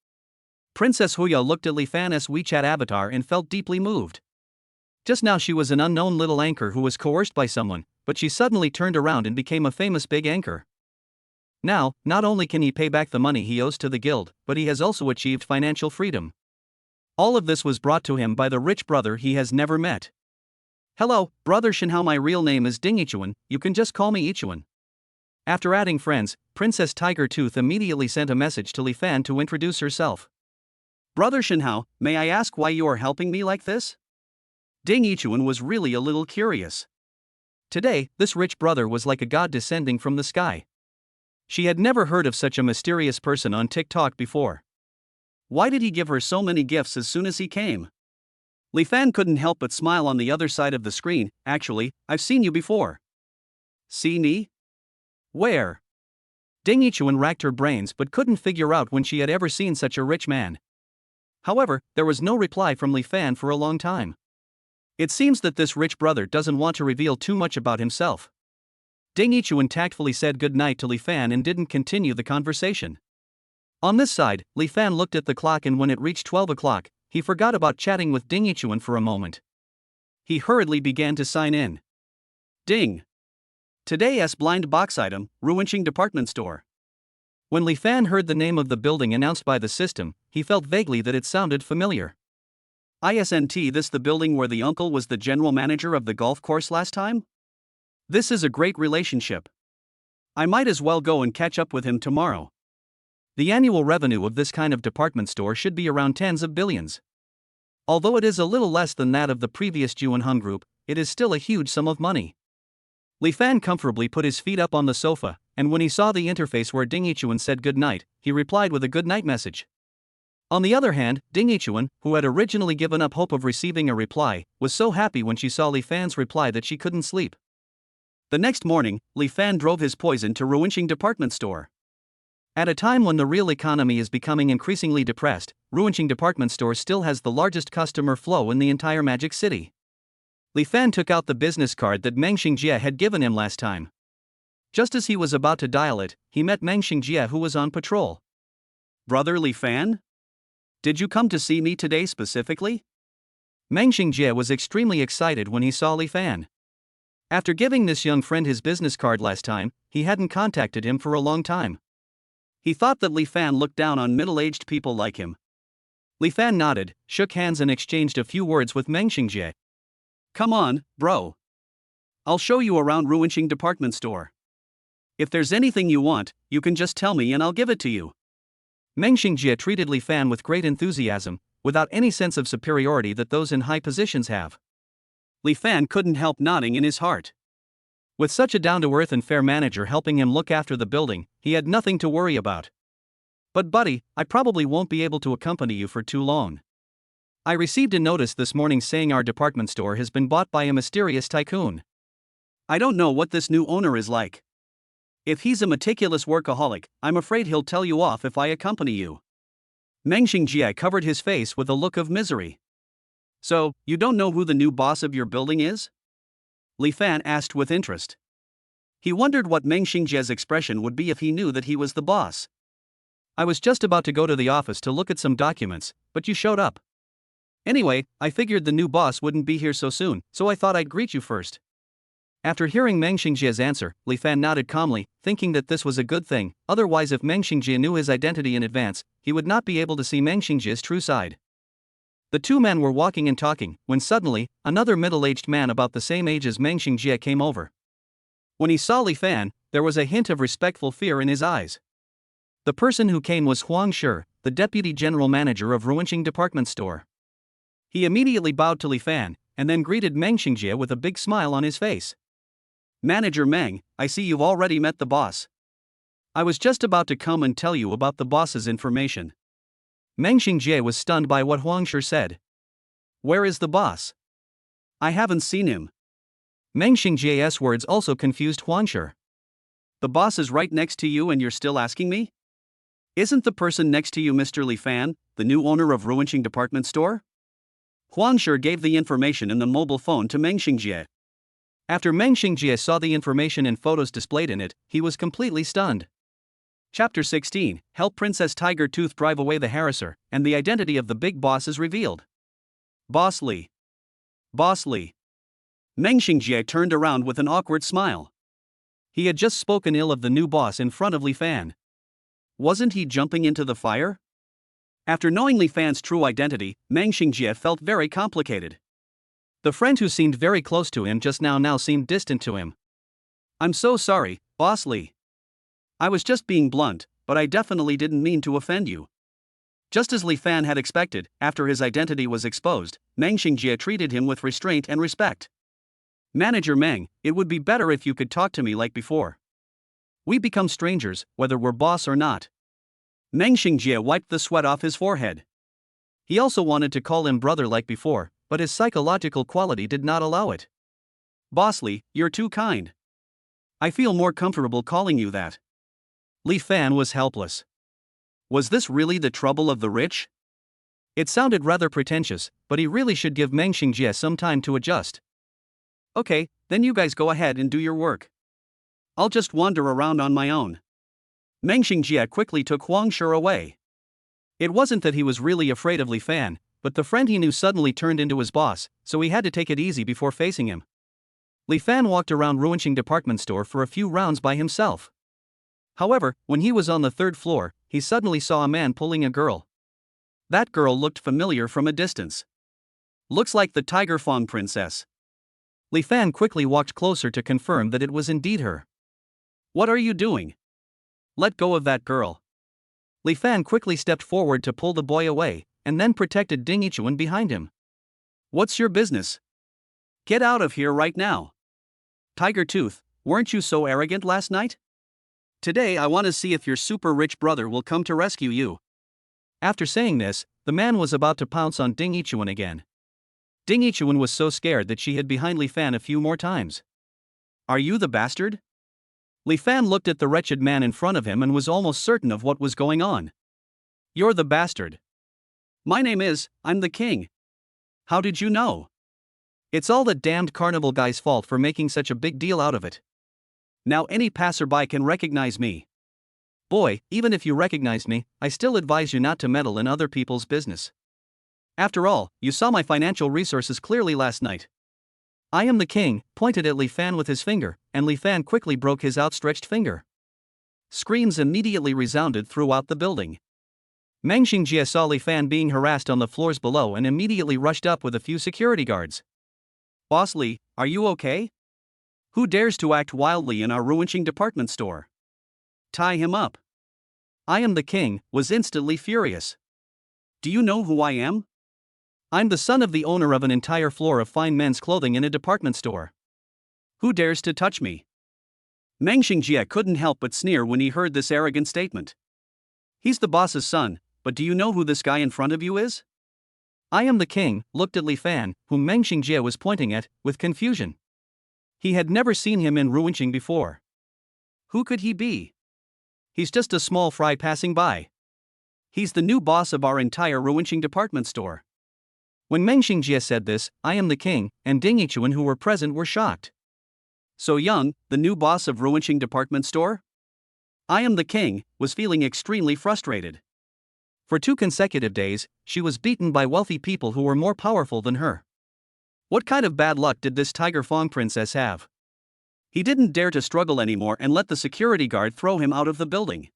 Princess Huya looked at Li Fan's WeChat avatar and felt deeply moved. Just now she was an unknown little anchor who was coerced by someone, but she suddenly turned around and became a famous big anchor. Now, not only can he pay back the money he owes to the guild, but he has also achieved financial freedom. All of this was brought to him by the rich brother he has never met. Hello, Brother Shinhao, my real name is Ding Ichuan, you can just call me Ichuan. After adding friends, Princess Tiger Tooth immediately sent a message to Li Fan to introduce herself. Brother Shinhao, may I ask why you are helping me like this? Ding Ichuan was really a little curious. Today, this rich brother was like a god descending from the sky. She had never heard of such a mysterious person on TikTok before. Why did he give her so many gifts as soon as he came? Li Fan couldn't help but smile on the other side of the screen. Actually, I've seen you before. See me? Where? Ding Ichuan racked her brains but couldn't figure out when she had ever seen such a rich man. However, there was no reply from Li Fan for a long time. It seems that this rich brother doesn't want to reveal too much about himself. Ding Ichuan tactfully said goodnight to Li Fan and didn't continue the conversation. On this side, Li Fan looked at the clock and when it reached 12 o'clock, he forgot about chatting with Ding Ichuan for a moment. He hurriedly began to sign in. Ding. Today's blind box item, Ruinching Department Store. When Li Fan heard the name of the building announced by the system, he felt vaguely that it sounded familiar. Isn't this the building where the uncle was the general manager of the golf course last time? This is a great relationship. I might as well go and catch up with him tomorrow. The annual revenue of this kind of department store should be around tens of billions. Although it is a little less than that of the previous Juanheng Group, it is still a huge sum of money. Li Fan comfortably put his feet up on the sofa, and when he saw the interface where Ding Ichuan said goodnight, he replied with a goodnight message. On the other hand, Ding Ichuan, who had originally given up hope of receiving a reply, was so happy when she saw Li Fan's reply that she couldn't sleep. The next morning, Li Fan drove his poison to Ruinching Department Store. At a time when the real economy is becoming increasingly depressed, Ruinching Department Store still has the largest customer flow in the entire Magic City. Li Fan took out the business card that Meng Xingjie had given him last time. Just as he was about to dial it, he met Meng Xingjie, who was on patrol. Brother Li Fan? Did you come to see me today specifically? Meng Xingjie was extremely excited when he saw Li Fan. After giving this young friend his business card last time, he hadn't contacted him for a long time. He thought that Li Fan looked down on middle-aged people like him. Li Fan nodded, shook hands and exchanged a few words with Meng Xingjie. Come on, bro. I'll show you around Ruinching Department Store. If there's anything you want, you can just tell me and I'll give it to you. Meng Xingjie treated Li Fan with great enthusiasm, without any sense of superiority that those in high positions have. Li Fan couldn't help nodding in his heart. With such a down-to-earth and fair manager helping him look after the building, he had nothing to worry about. But buddy, I probably won't be able to accompany you for too long. I received a notice this morning saying our department store has been bought by a mysterious tycoon. I don't know what this new owner is like. If he's a meticulous workaholic, I'm afraid he'll tell you off if I accompany you. Meng Xingjie covered his face with a look of misery. So, you don't know who the new boss of your building is? Li Fan asked with interest. He wondered what Meng Xingjie's expression would be if he knew that he was the boss. I was just about to go to the office to look at some documents, but you showed up. Anyway, I figured the new boss wouldn't be here so soon, so I thought I'd greet you first. After hearing Meng Xingjie's answer, Li Fan nodded calmly, thinking that this was a good thing, otherwise if Meng Xingjie knew his identity in advance, he would not be able to see Meng Xingjie's true side. The two men were walking and talking, when suddenly, another middle-aged man about the same age as Meng Xingjie came over. When he saw Li Fan, there was a hint of respectful fear in his eyes. The person who came was Huang Shi, the deputy general manager of Ruinqing department store. He immediately bowed to Li Fan, and then greeted Meng Xingjie with a big smile on his face. "Manager Meng, I see you've already met the boss. I was just about to come and tell you about the boss's information." Meng Xingjie was stunned by what Huang Shi said. "Where is the boss? I haven't seen him." Meng Xingjie's words also confused Huang Shi. "The boss is right next to you and you're still asking me? Isn't the person next to you Mr. Li Fan, the new owner of Ruinqing department store?" Huang Shi gave the information in the mobile phone to Meng Xingjie. After Meng Xingjie saw the information and photos displayed in it, he was completely stunned. Chapter 16, Help Princess Tiger Tooth drive away the harasser, and the identity of the big boss is revealed. "Boss Li. Boss Li." Meng Xingjie turned around with an awkward smile. He had just spoken ill of the new boss in front of Li Fan. Wasn't he jumping into the fire? After knowing Li Fan's true identity, Meng Xingjie felt very complicated. The friend who seemed very close to him just now seemed distant to him. "I'm so sorry, Boss Li. I was just being blunt, but I definitely didn't mean to offend you." Just as Li Fan had expected, after his identity was exposed, Meng Xingjie treated him with restraint and respect. "Manager Meng, it would be better if you could talk to me like before. We become strangers, whether we're boss or not." Meng Xingjie wiped the sweat off his forehead. He also wanted to call him brother like before, but his psychological quality did not allow it. "Boss Li, you're too kind. I feel more comfortable calling you that." Li Fan was helpless. Was this really the trouble of the rich? It sounded rather pretentious, but he really should give Meng Xingjie some time to adjust. "Okay, then you guys go ahead and do your work. I'll just wander around on my own." Meng Xingjie quickly took Huang Shi away. It wasn't that he was really afraid of Li Fan, but the friend he knew suddenly turned into his boss, so he had to take it easy before facing him. Li Fan walked around Ruinqing department store for a few rounds by himself. However, when he was on the third floor, he suddenly saw a man pulling a girl. That girl looked familiar from a distance. "Looks like the Tiger Fong princess." Li Fan quickly walked closer to confirm that it was indeed her. "What are you doing? Let go of that girl." Li Fan quickly stepped forward to pull the boy away, and then protected Ding Yichuan behind him. "What's your business? Get out of here right now. Tiger Tooth, weren't you so arrogant last night? Today I want to see if your super rich brother will come to rescue you." After saying this, the man was about to pounce on Ding Yichuan again. Ding Yichuan was so scared that she hid behind Li Fan a few more times. "Are you the bastard?" Li Fan looked at the wretched man in front of him and was almost certain of what was going on. "You're the bastard." "My name is, I'm the king." "How did you know?" "It's all that damned carnival guy's fault for making such a big deal out of it. Now any passerby can recognize me." "Boy, even if you recognized me, I still advise you not to meddle in other people's business. After all, you saw my financial resources clearly last night." "I am the king," pointed at Li Fan with his finger, and Li Fan quickly broke his outstretched finger. Screams immediately resounded throughout the building. Meng Xingjie saw Li Fan being harassed on the floors below and immediately rushed up with a few security guards. "Boss Li, are you okay? Who dares to act wildly in our Ruinqing department store? Tie him up." "I am the king," was instantly furious. "Do you know who I am? I'm the son of the owner of an entire floor of fine men's clothing in a department store. Who dares to touch me?" Meng Xingjie couldn't help but sneer when he heard this arrogant statement. "He's the boss's son, but do you know who this guy in front of you is?" "I am the king," looked at Li Fan, whom Meng Xingjie was pointing at, with confusion. He had never seen him in Ruinqing before. Who could he be? He's just a small fry passing by. He's the new boss of our entire Ruinqing department store. When Meng Xingjie said this, "I am the king," and Ding Yichuan who were present were shocked. So Young, the new boss of Ruinqing department store? "I am the king," was feeling extremely frustrated. For 2 consecutive days, she was beaten by wealthy people who were more powerful than her. What kind of bad luck did this Tiger Fong princess have? He didn't dare to struggle anymore and let the security guard throw him out of the building.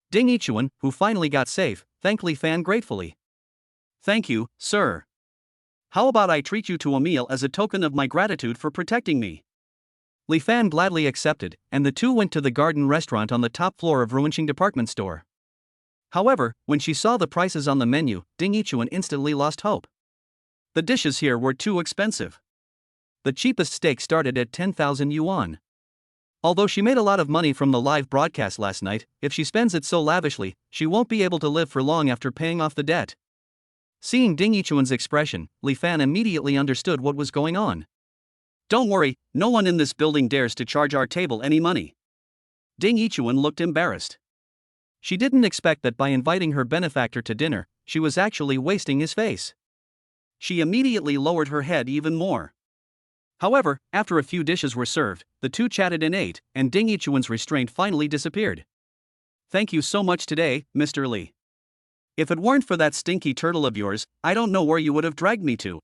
Ding Yichuan, who finally got safe, thanked Li Fan gratefully. "Thank you, sir. How about I treat you to a meal as a token of my gratitude for protecting me?" Li Fan gladly accepted, and the two went to the garden restaurant on the top floor of Ruinqing department store. However, when she saw the prices on the menu, Ding Yichuan instantly lost hope. The dishes here were too expensive. The cheapest steak started at 10,000 yuan. Although she made a lot of money from the live broadcast last night, if she spends it so lavishly, she won't be able to live for long after paying off the debt. Seeing Ding Yichuan's expression, Li Fan immediately understood what was going on. Don't worry, no one in this building dares to charge our table any money. Ding Yichuan looked embarrassed. She didn't expect that by inviting her benefactor to dinner, she was actually wasting his face. She immediately lowered her head even more. However, after a few dishes were served, the two chatted and ate, and Ding Yichuan's restraint finally disappeared. Thank you so much today, Mr. Li. If it weren't for that stinky turtle of yours, I don't know where you would have dragged me to.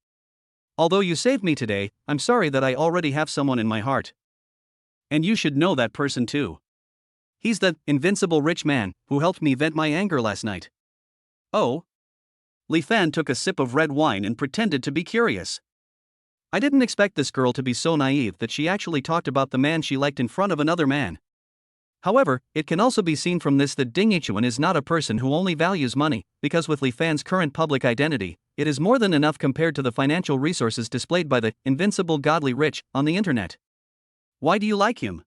Although you saved me today, I'm sorry that I already have someone in my heart. And you should know that person too. He's the invincible rich man who helped me vent my anger last night. Oh? Li Fan took a sip of red wine and pretended to be curious. I didn't expect this girl to be so naive that she actually talked about the man she liked in front of another man. However, it can also be seen from this that Ding Yichuan is not a person who only values money, because with Li Fan's current public identity, it is more than enough compared to the financial resources displayed by the invincible godly rich on the internet. Why do you like him?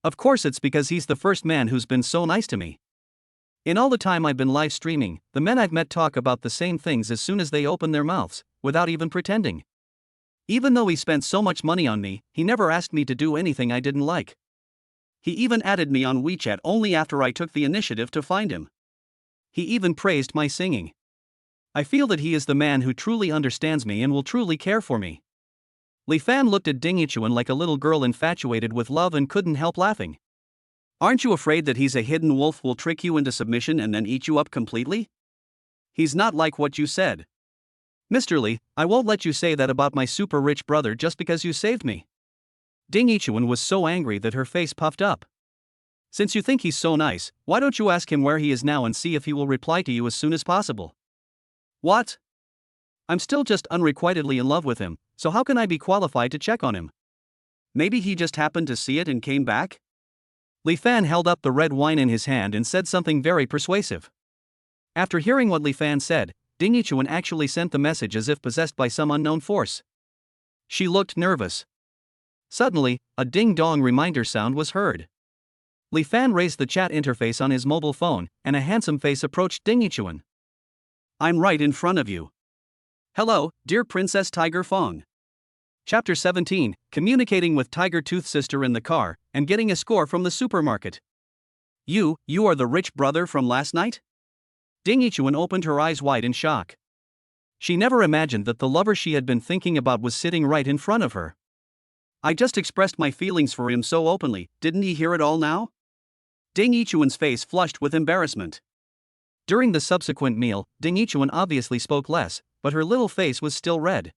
Of course it's because he's the first man who's been so nice to me. In all the time I've been live streaming, the men I've met talk about the same things as soon as they open their mouths, without even pretending. Even though he spent so much money on me, he never asked me to do anything I didn't like. He even added me on WeChat only after I took the initiative to find him. He even praised my singing. I feel that he is the man who truly understands me and will truly care for me. Li Fan looked at Ding Yichuan like a little girl infatuated with love and couldn't help laughing. Aren't you afraid that he's a hidden wolf who will trick you into submission and then eat you up completely? He's not like what you said. Mr. Li, I won't let you say that about my super rich brother just because you saved me. Ding Yichuan was so angry that her face puffed up. Since you think he's so nice, why don't you ask him where he is now and see if he will reply to you as soon as possible? What? I'm still just unrequitedly in love with him, so how can I be qualified to check on him? Maybe he just happened to see it and came back? Li Fan held up the red wine in his hand and said something very persuasive. After hearing what Li Fan said, Ding Yichuan actually sent the message as if possessed by some unknown force. She looked nervous. Suddenly, a ding-dong reminder sound was heard. Li Fan raised the chat interface on his mobile phone, and a handsome face approached Ding Yichuan. I'm right in front of you. Hello, dear Princess Tiger Fong. Chapter 17, Communicating with Tiger Tooth Sister in the car, and getting a score from the supermarket. You are the rich brother from last night? Ding Yichuan opened her eyes wide in shock. She never imagined that the lover she had been thinking about was sitting right in front of her. I just expressed my feelings for him so openly, didn't he hear it all now? Ding Yichuan's face flushed with embarrassment. During the subsequent meal, Ding Yichuan obviously spoke less, but her little face was still red.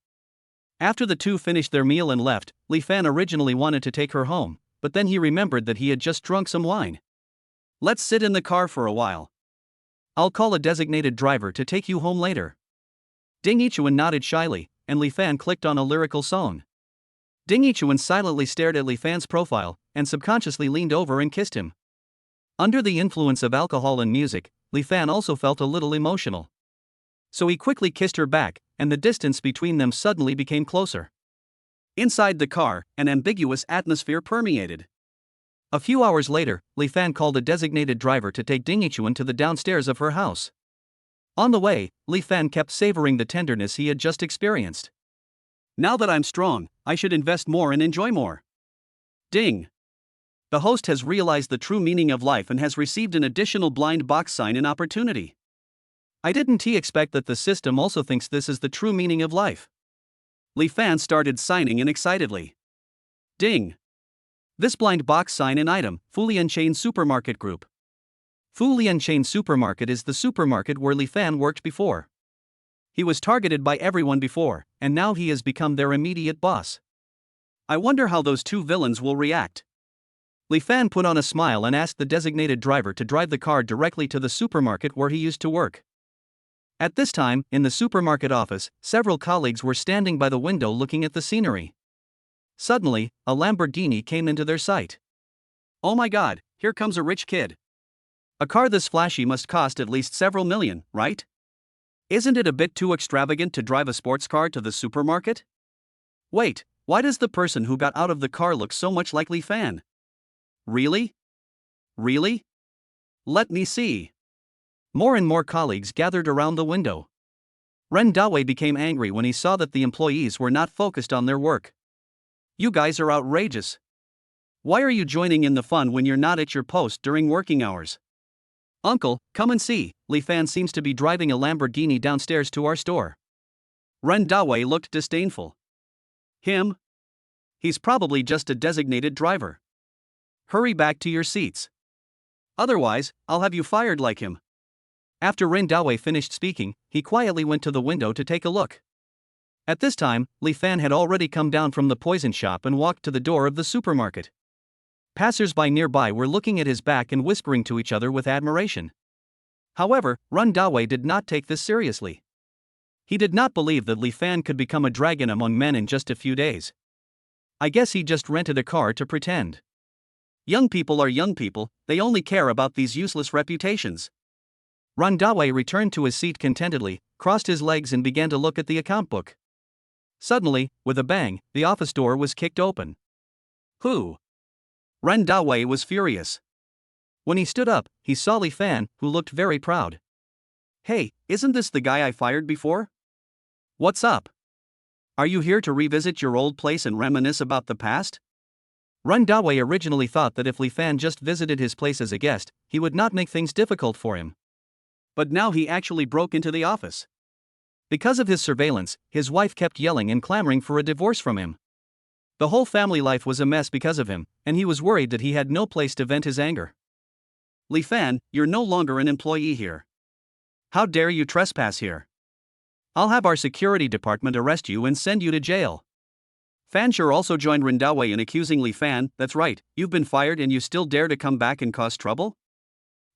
After the two finished their meal and left, Li Fan originally wanted to take her home, but then he remembered that he had just drunk some wine. Let's sit in the car for a while. I'll call a designated driver to take you home later. Ding Yichuan nodded shyly, and Li Fan clicked on a lyrical song. Ding Yichuan silently stared at Li Fan's profile, and subconsciously leaned over and kissed him. Under the influence of alcohol and music, Li Fan also felt a little emotional. So he quickly kissed her back, and the distance between them suddenly became closer. Inside the car, an ambiguous atmosphere permeated. A few hours later, Li Fan called a designated driver to take Ding Yichuan to the downstairs of her house. On the way, Li Fan kept savoring the tenderness he had just experienced. Now that I'm strong, I should invest more and enjoy more. Ding! The host has realized the true meaning of life and has received an additional blind box sign in opportunity. I didn't expect that the system also thinks this is the true meaning of life. Li Fan started signing in excitedly. Ding! This blind box sign in item, Fu Lian Chain Supermarket Group. Fu Lian Chain Supermarket is the supermarket where Li Fan worked before. He was targeted by everyone before, and now he has become their immediate boss. I wonder how those two villains will react. Li Fan put on a smile and asked the designated driver to drive the car directly to the supermarket where he used to work. At this time, in the supermarket office, several colleagues were standing by the window looking at the scenery. Suddenly, a Lamborghini came into their sight. Oh my god, here comes a rich kid. A car this flashy must cost at least several million, right? Isn't it a bit too extravagant to drive a sports car to the supermarket? Wait, why does the person who got out of the car look so much like Li Fan? Really? Really? Let me see. More and more colleagues gathered around the window. Ren Dawei became angry when he saw that the employees were not focused on their work. You guys are outrageous. Why are you joining in the fun when you're not at your post during working hours? Uncle, come and see, Li Fan seems to be driving a Lamborghini downstairs to our store. Ren Dawei looked disdainful. Him? He's probably just a designated driver. Hurry back to your seats. Otherwise, I'll have you fired like him. After Ren Dawei finished speaking, he quietly went to the window to take a look. At this time, Li Fan had already come down from the poison shop and walked to the door of the supermarket. Passers-by nearby were looking at his back and whispering to each other with admiration. However, Ren Dawei did not take this seriously. He did not believe that Li Fan could become a dragon among men in just a few days. I guess he just rented a car to pretend. Young people are young people, they only care about these useless reputations. Ren Dawei returned to his seat contentedly, crossed his legs and began to look at the account book. Suddenly, with a bang, the office door was kicked open. Who? Ren Dawei was furious. When he stood up, he saw Li Fan, who looked very proud. Hey, isn't this the guy I fired before? What's up? Are you here to revisit your old place and reminisce about the past? Ren Dawei originally thought that if Li Fan just visited his place as a guest, he would not make things difficult for him. But now he actually broke into the office. Because of his surveillance, his wife kept yelling and clamoring for a divorce from him. The whole family life was a mess because of him, and he was worried that he had no place to vent his anger. Li Fan, you're no longer an employee here. How dare you trespass here? I'll have our security department arrest you and send you to jail. Fanshur also joined Ren Dawei in accusing Li Fan. That's right, you've been fired and you still dare to come back and cause trouble?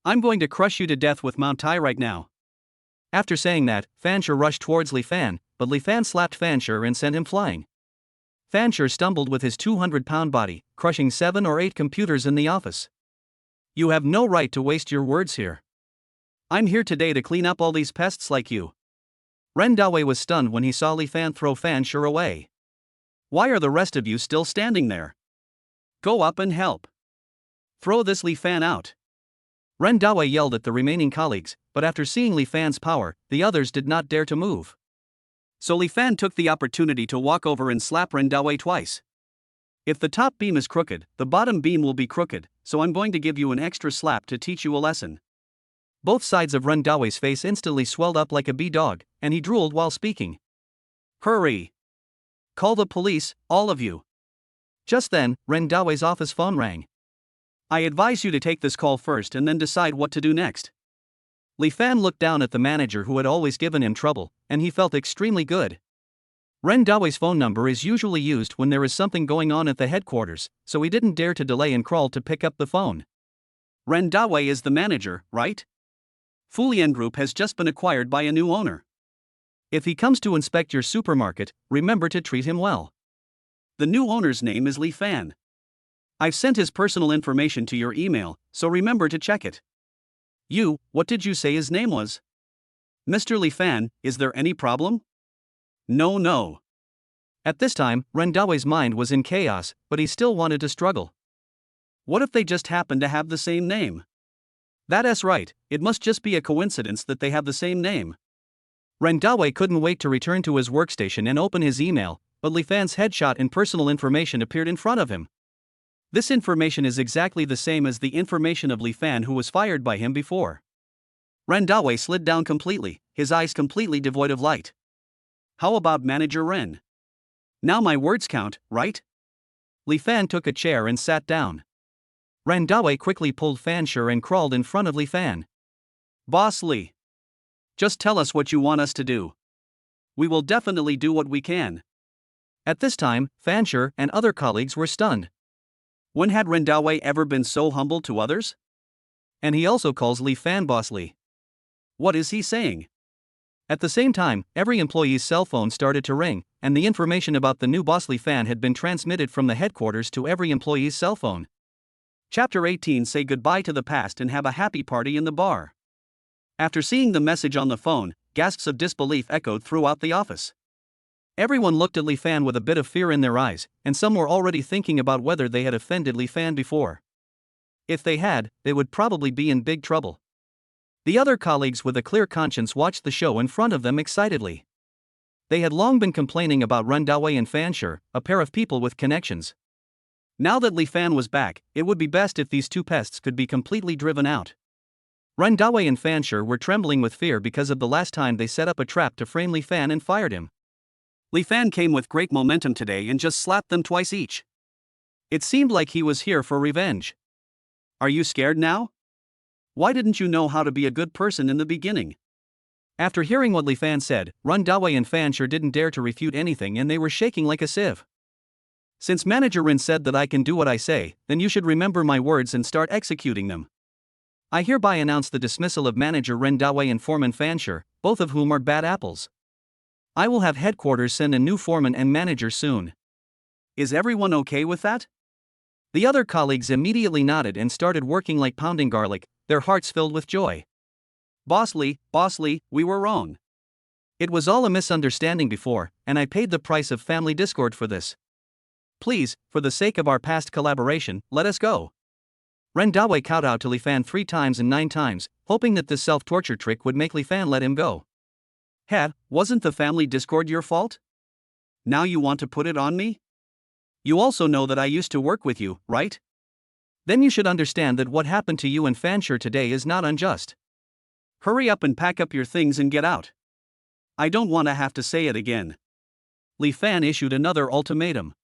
I'm going to crush you to death with Mount Tai right now. After saying that, Fanshur rushed towards Li Fan, but Li Fan slapped Fanshur and sent him flying. Fanshur stumbled with his 200-pound body, crushing 7 or 8 computers in the office. You have no right to waste your words here. I'm here today to clean up all these pests like you. Ren Dawei was stunned when he saw Li Fan throw Fanshur away. Why are the rest of you still standing there? Go up and help. Throw this Li Fan out. Ren Dawei yelled at the remaining colleagues, but after seeing Li Fan's power, the others did not dare to move. So Li Fan took the opportunity to walk over and slap Ren Dawei twice. If the top beam is crooked, the bottom beam will be crooked, so I'm going to give you an extra slap to teach you a lesson. Both sides of Ren Dawei's face instantly swelled up like a bee dog, and he drooled while speaking. Hurry! Call the police, all of you. Just then, Ren Dawei's office phone rang. I advise you to take this call first and then decide what to do next. Li Fan looked down at the manager who had always given him trouble, and he felt extremely good. Ren Dawei's phone number is usually used when there is something going on at the headquarters, so he didn't dare to delay and crawl to pick up the phone. Ren Dawei is the manager, right? Fulian Group has just been acquired by a new owner. If he comes to inspect your supermarket, remember to treat him well. The new owner's name is Li Fan. I've sent his personal information to your email, so remember to check it. What did you say his name was? Mr. Li Fan, is there any problem? No. At this time, Ren Dawei's mind was in chaos, but he still wanted to struggle. What if they just happen to have the same name? That's right, it must just be a coincidence that they have the same name. Ren Dawei couldn't wait to return to his workstation and open his email, but Li Fan's headshot and personal information appeared in front of him. This information is exactly the same as the information of Li Fan who was fired by him before. Ren Dawei slid down completely, his eyes completely devoid of light. How about Manager Ren? Now my words count, right? Li Fan took a chair and sat down. Ren Dawei quickly pulled Fanshur and crawled in front of Li Fan. Boss Li. Just tell us what you want us to do. We will definitely do what we can. At this time, Fanshur and other colleagues were stunned. When had Ren Dawei ever been so humble to others? And he also calls Li Fan Boss Li. What is he saying? At the same time, every employee's cell phone started to ring, and the information about the new boss Li Fan had been transmitted from the headquarters to every employee's cell phone. Chapter 18. Say goodbye to the past and have a happy party in the bar. After seeing the message on the phone, gasps of disbelief echoed throughout the office. Everyone looked at Li Fan with a bit of fear in their eyes, and some were already thinking about whether they had offended Li Fan before. If they had, they would probably be in big trouble. The other colleagues with a clear conscience watched the show in front of them excitedly. They had long been complaining about Ren Dawei and Fan Shi, a pair of people with connections. Now that Li Fan was back, it would be best if these two pests could be completely driven out. Ren Dawei and Fan Shi were trembling with fear because of the last time they set up a trap to frame Li Fan and fired him. Li Fan came with great momentum today and just slapped them twice each. It seemed like he was here for revenge. Are you scared now? Why didn't you know how to be a good person in the beginning? After hearing what Li Fan said, Ren Dawei and Fan Shi didn't dare to refute anything and they were shaking like a sieve. Since Manager Rin said that I can do what I say, then you should remember my words and start executing them. I hereby announce the dismissal of Manager Ren Dawei and Foreman Fan Shi, both of whom are bad apples. I will have headquarters send a new foreman and manager soon. Is everyone okay with that? The other colleagues immediately nodded and started working like pounding garlic, their hearts filled with joy. Boss Li, we were wrong. It was all a misunderstanding before, and I paid the price of family discord for this. Please, for the sake of our past collaboration, let us go. Ren Dawei kowtowed to Li Fan 3 times and 9 times, hoping that this self-torture trick would make Li Fan let him go. Wasn't the family discord your fault? Now you want to put it on me? You also know that I used to work with you, right? Then you should understand that what happened to you and Fan Shi today is not unjust. Hurry up and pack up your things and get out. I don't want to have to say it again. Li Fan issued another ultimatum.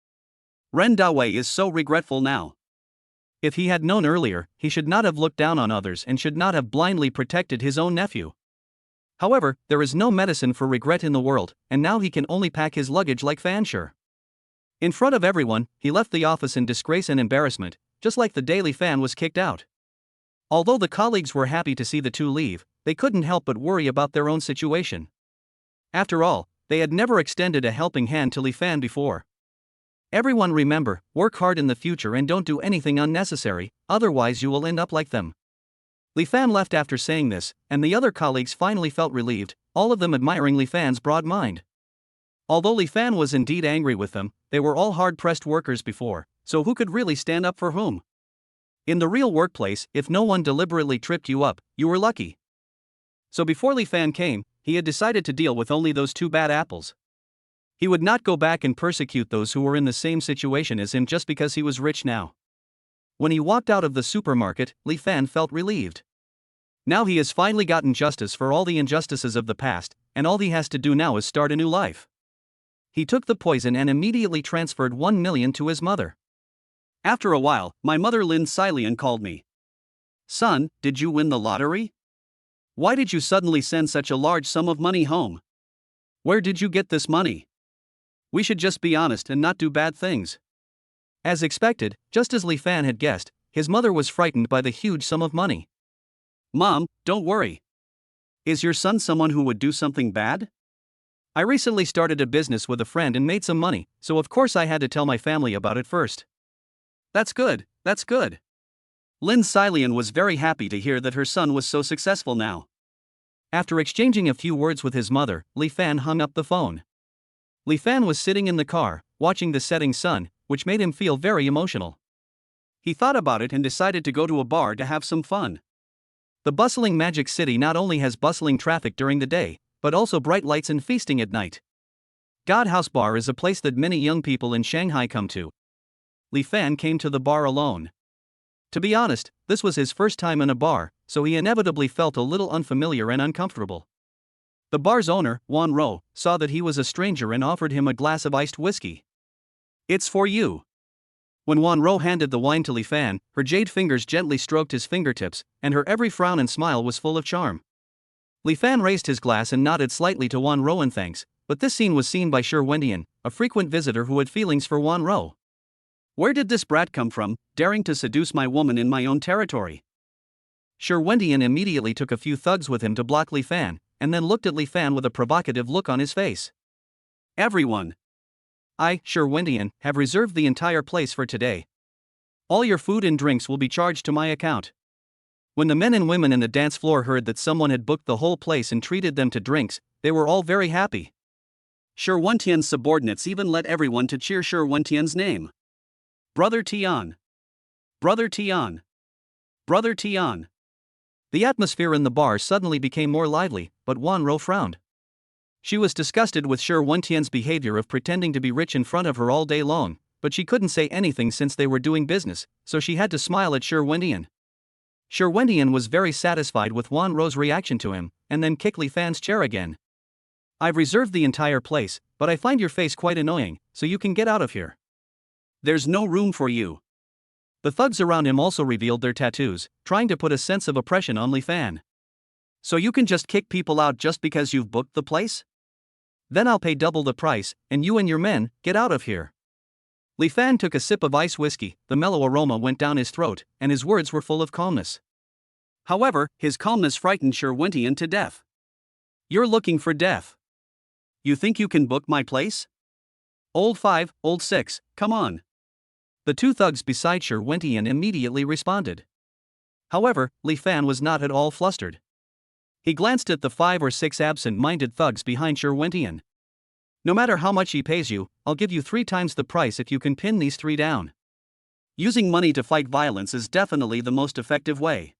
Ren Dawei is so regretful now. If he had known earlier, he should not have looked down on others and should not have blindly protected his own nephew. However, there is no medicine for regret in the world, and now he can only pack his luggage like Fan Shi. In front of everyone, he left the office in disgrace and embarrassment, just like the day Li Fan was kicked out. Although the colleagues were happy to see the two leave, they couldn't help but worry about their own situation. After all, they had never extended a helping hand to Li Fan before. Everyone remember, work hard in the future and don't do anything unnecessary, otherwise you will end up like them. Li Fan left after saying this, and the other colleagues finally felt relieved, all of them admiring Li Fan's broad mind. Although Li Fan was indeed angry with them, they were all hard-pressed workers before, so who could really stand up for whom? In the real workplace, if no one deliberately tripped you up, you were lucky. So before Li Fan came, he had decided to deal with only those 2 bad apples. He would not go back and persecute those who were in the same situation as him just because he was rich now. When he walked out of the supermarket, Li Fan felt relieved. Now he has finally gotten justice for all the injustices of the past, and all he has to do now is start a new life. He took the poison and immediately transferred 1 million to his mother. After a while, my mother Lin Silian called me. Son, did you win the lottery? Why did you suddenly send such a large sum of money home? Where did you get this money? We should just be honest and not do bad things. As expected, just as Li Fan had guessed, his mother was frightened by the huge sum of money. Mom, don't worry. Is your son someone who would do something bad? I recently started a business with a friend and made some money, so of course I had to tell my family about it first. That's good. Lin Silian was very happy to hear that her son was so successful now. After exchanging a few words with his mother, Li Fan hung up the phone. Li Fan was sitting in the car, watching the setting sun, which made him feel very emotional. He thought about it and decided to go to a bar to have some fun. The bustling Magic City not only has bustling traffic during the day, but also bright lights and feasting at night. God House Bar is a place that many young people in Shanghai come to. Li Fan came to the bar alone. To be honest, this was his first time in a bar, so he inevitably felt a little unfamiliar and uncomfortable. The bar's owner, Wan Ro, saw that he was a stranger and offered him a glass of iced whiskey. It's for you. When Wan Ro handed the wine to Li Fan, her jade fingers gently stroked his fingertips, and her every frown and smile was full of charm. Li Fan raised his glass and nodded slightly to Wan Ro in thanks, but this scene was seen by Shi Wendian, a frequent visitor who had feelings for Wan Ro. Where did this brat come from, daring to seduce my woman in my own territory? Shi Wendian immediately took a few thugs with him to block Li Fan, and then looked at Li Fan with a provocative look on his face. Everyone. I, Shi Wendian, have reserved the entire place for today. All your food and drinks will be charged to my account. When the men and women in the dance floor heard that someone had booked the whole place and treated them to drinks, they were all very happy. Shi Wentian's subordinates even let everyone to cheer Shi Wentian's name. Brother Tian. Brother Tian. Brother Tian. The atmosphere in the bar suddenly became more lively, but Wan Ro frowned. She was disgusted with Shi Wentian's behavior of pretending to be rich in front of her all day long, but she couldn't say anything since they were doing business, so she had to smile at Shi Wentian. Shi Wentian was very satisfied with Wan Ro's reaction to him, and then kicked Li Fan's chair again. I've reserved the entire place, but I find your face quite annoying, so you can get out of here. There's no room for you. The thugs around him also revealed their tattoos, trying to put a sense of oppression on Li Fan. So you can just kick people out just because you've booked the place? Then I'll pay double the price, and you and your men, get out of here. Li Fan took a sip of ice whiskey, the mellow aroma went down his throat, and his words were full of calmness. However, his calmness frightened Shi Wentian to death. You're looking for death. You think you can book my place? Old 5, old 6, come on. The two thugs beside Shi Wentian immediately responded. However, Li Fan was not at all flustered. He glanced at the 5 or 6 absent-minded thugs behind Shi Wentian. No matter how much he pays you, I'll give you 3 times the price if you can pin these 3 down. Using money to fight violence is definitely the most effective way.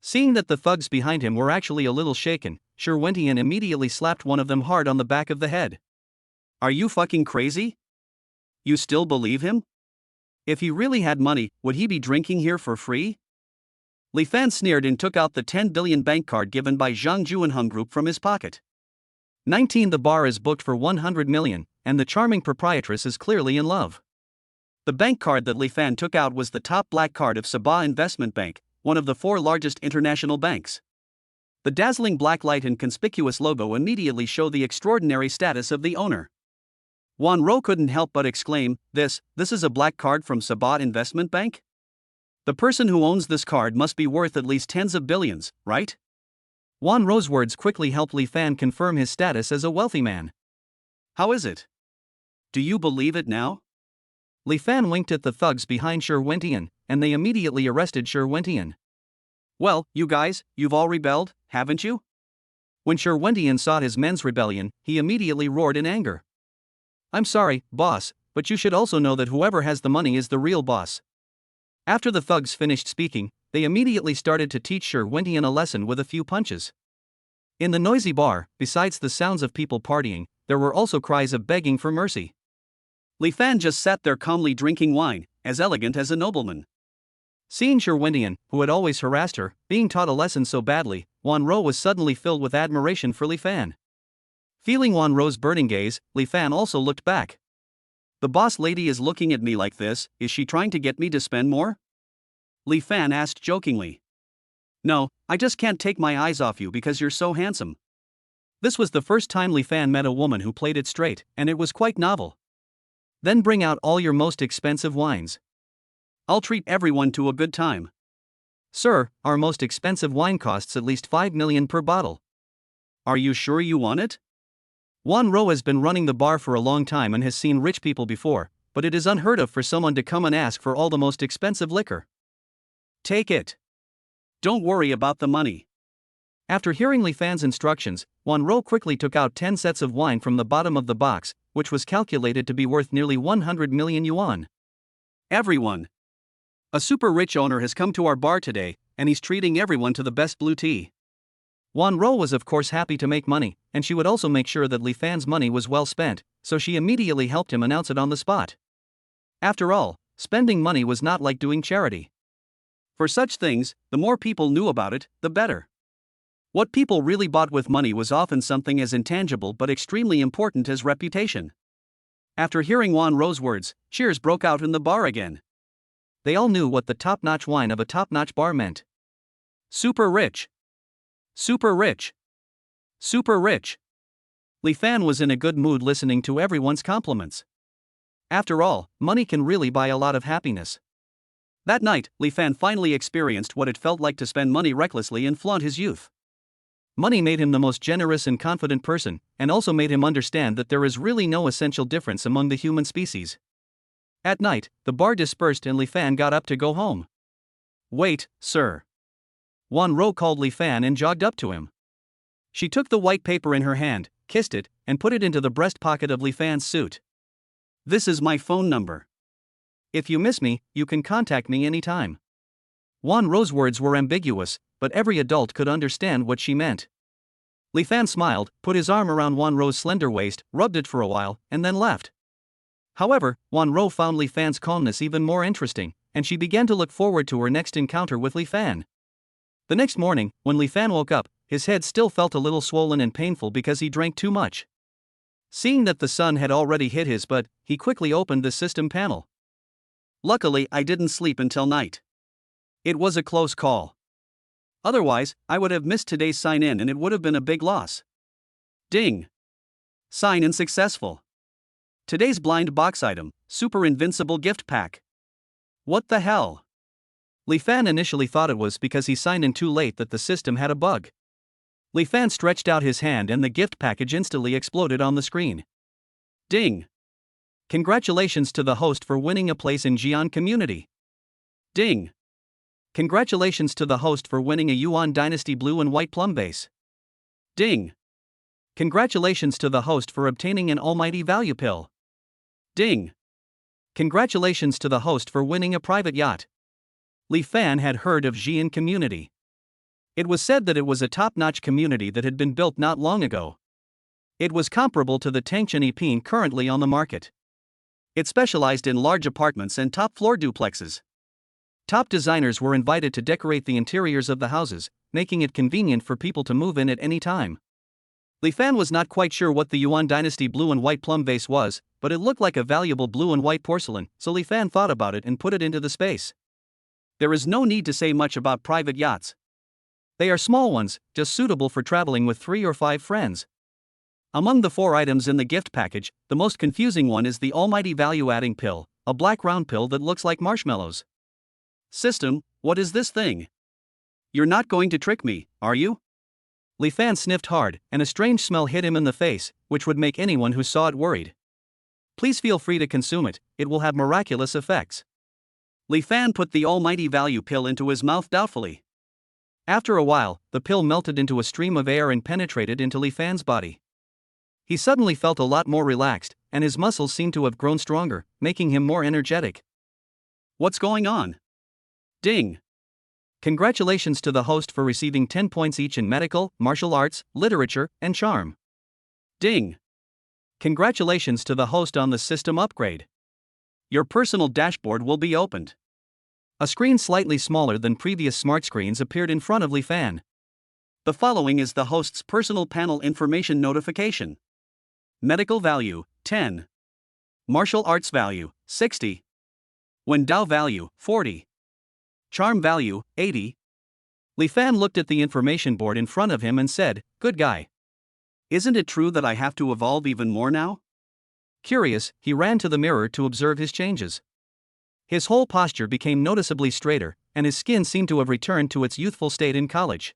Seeing that the thugs behind him were actually a little shaken, Shi Wentian immediately slapped one of them hard on the back of the head. Are you fucking crazy? You still believe him? If he really had money, would he be drinking here for free? Li Fan sneered and took out the 10 billion bank card given by Zhang Juanheng Group from his pocket. 19. The bar is booked for 100 million, and the charming proprietress is clearly in love. The bank card that Li Fan took out was the top black card of Sabah Investment Bank, one of the 4 largest international banks. The dazzling black light and conspicuous logo immediately show the extraordinary status of the owner. Wan Ro couldn't help but exclaim, This is a black card from Sabah Investment Bank? The person who owns this card must be worth at least tens of billions, right? Wan Ro's words quickly helped Li Fan confirm his status as a wealthy man. How is it? Do you believe it now? Li Fan winked at the thugs behind Shi Wentian, and they immediately arrested Shi Wentian. Well, you guys, you've all rebelled, haven't you? When Shi Wentian saw his men's rebellion, he immediately roared in anger. I'm sorry, boss, but you should also know that whoever has the money is the real boss. After the thugs finished speaking, they immediately started to teach Shi Wentian a lesson with a few punches. In the noisy bar, besides the sounds of people partying, there were also cries of begging for mercy. Li Fan just sat there calmly drinking wine, as elegant as a nobleman. Seeing Shi Wentian, who had always harassed her, being taught a lesson so badly, Wan Ro was suddenly filled with admiration for Li Fan. Feeling Wan Ro's burning gaze, Li Fan also looked back. The boss lady is looking at me like this, is she trying to get me to spend more? Li Fan asked jokingly. No, I just can't take my eyes off you because you're so handsome. This was the first time Li Fan met a woman who played it straight, and it was quite novel. Then bring out all your most expensive wines. I'll treat everyone to a good time. Sir, our most expensive wine costs at least 5 million per bottle. Are you sure you want it? Wan Ro has been running the bar for a long time and has seen rich people before, but it is unheard of for someone to come and ask for all the most expensive liquor. Take it. Don't worry about the money. After hearing Li Fan's instructions, Wan Ro quickly took out 10 sets of wine from the bottom of the box, which was calculated to be worth nearly 100 million yuan. Everyone. A super rich owner has come to our bar today, and he's treating everyone to the best blue tea. Wan Ro was of course happy to make money, and she would also make sure that Li Fan's money was well spent, so she immediately helped him announce it on the spot. After all, spending money was not like doing charity. For such things, the more people knew about it, the better. What people really bought with money was often something as intangible but extremely important as reputation. After hearing Wan Ro's words, cheers broke out in the bar again. They all knew what the top-notch wine of a top-notch bar meant. Super rich. Super rich. Super rich. Li Fan was in a good mood listening to everyone's compliments. After all, money can really buy a lot of happiness. That night, Li Fan finally experienced what it felt like to spend money recklessly and flaunt his youth. Money made him the most generous and confident person, and also made him understand that there is really no essential difference among the human species. At night, the bar dispersed and Li Fan got up to go home. "Wait, sir." Wan Ro called Li Fan and jogged up to him. She took the white paper in her hand, kissed it, and put it into the breast pocket of Li Fan's suit. "This is my phone number. If you miss me, you can contact me anytime." Wan Ro's words were ambiguous, but every adult could understand what she meant. Li Fan smiled, put his arm around Wan Ro's slender waist, rubbed it for a while, and then left. However, Wan Ro found Li Fan's calmness even more interesting, and she began to look forward to her next encounter with Li Fan. The next morning, when Li Fan woke up, his head still felt a little swollen and painful because he drank too much. Seeing that the sun had already hit his butt, he quickly opened the system panel. "Luckily, I didn't sleep until night. It was a close call. Otherwise, I would have missed today's sign-in and it would have been a big loss. Ding! Sign-in successful. Today's blind box item, Super Invincible Gift Pack. What the hell?" Li Fan initially thought it was because he signed in too late that the system had a bug. Li Fan stretched out his hand and the gift package instantly exploded on the screen. Ding! Congratulations to the host for winning a place in Jian community. Ding! Congratulations to the host for winning a Yuan Dynasty blue and white plum base. Ding! Congratulations to the host for obtaining an almighty value pill. Ding! Congratulations to the host for winning a private yacht. Li Fan had heard of Jian community. It was said that it was a top-notch community that had been built not long ago. It was comparable to the Tangchen Ipin currently on the market. It specialized in large apartments and top-floor duplexes. Top designers were invited to decorate the interiors of the houses, making it convenient for people to move in at any time. Li Fan was not quite sure what the Yuan Dynasty blue and white plum vase was, but it looked like a valuable blue and white porcelain, so Li Fan thought about it and put it into the space. There is no need to say much about private yachts. They are small ones, just suitable for traveling with 3 or 5 friends. Among the 4 items in the gift package, the most confusing one is the almighty value-adding pill, a black round pill that looks like marshmallows. System, what is this thing? You're not going to trick me, are you? Li Fan sniffed hard, and a strange smell hit him in the face, which would make anyone who saw it worried. Please feel free to consume it, it will have miraculous effects. Li Fan put the almighty value pill into his mouth doubtfully. After a while, the pill melted into a stream of air and penetrated into Li Fan's body. He suddenly felt a lot more relaxed, and his muscles seemed to have grown stronger, making him more energetic. What's going on? Ding! Congratulations to the host for receiving 10 points each in medical, martial arts, literature, and charm. Ding! Congratulations to the host on the system upgrade. Your personal dashboard will be opened. A screen slightly smaller than previous smart screens appeared in front of Li Fan. The following is the host's personal panel information notification. Medical value, 10. Martial arts value, 60. Wen Dao value, 40. Charm value, 80. Li Fan looked at the information board in front of him and said, "Good guy. Isn't it true that I have to evolve even more now?" Curious, he ran to the mirror to observe his changes. His whole posture became noticeably straighter, and his skin seemed to have returned to its youthful state in college.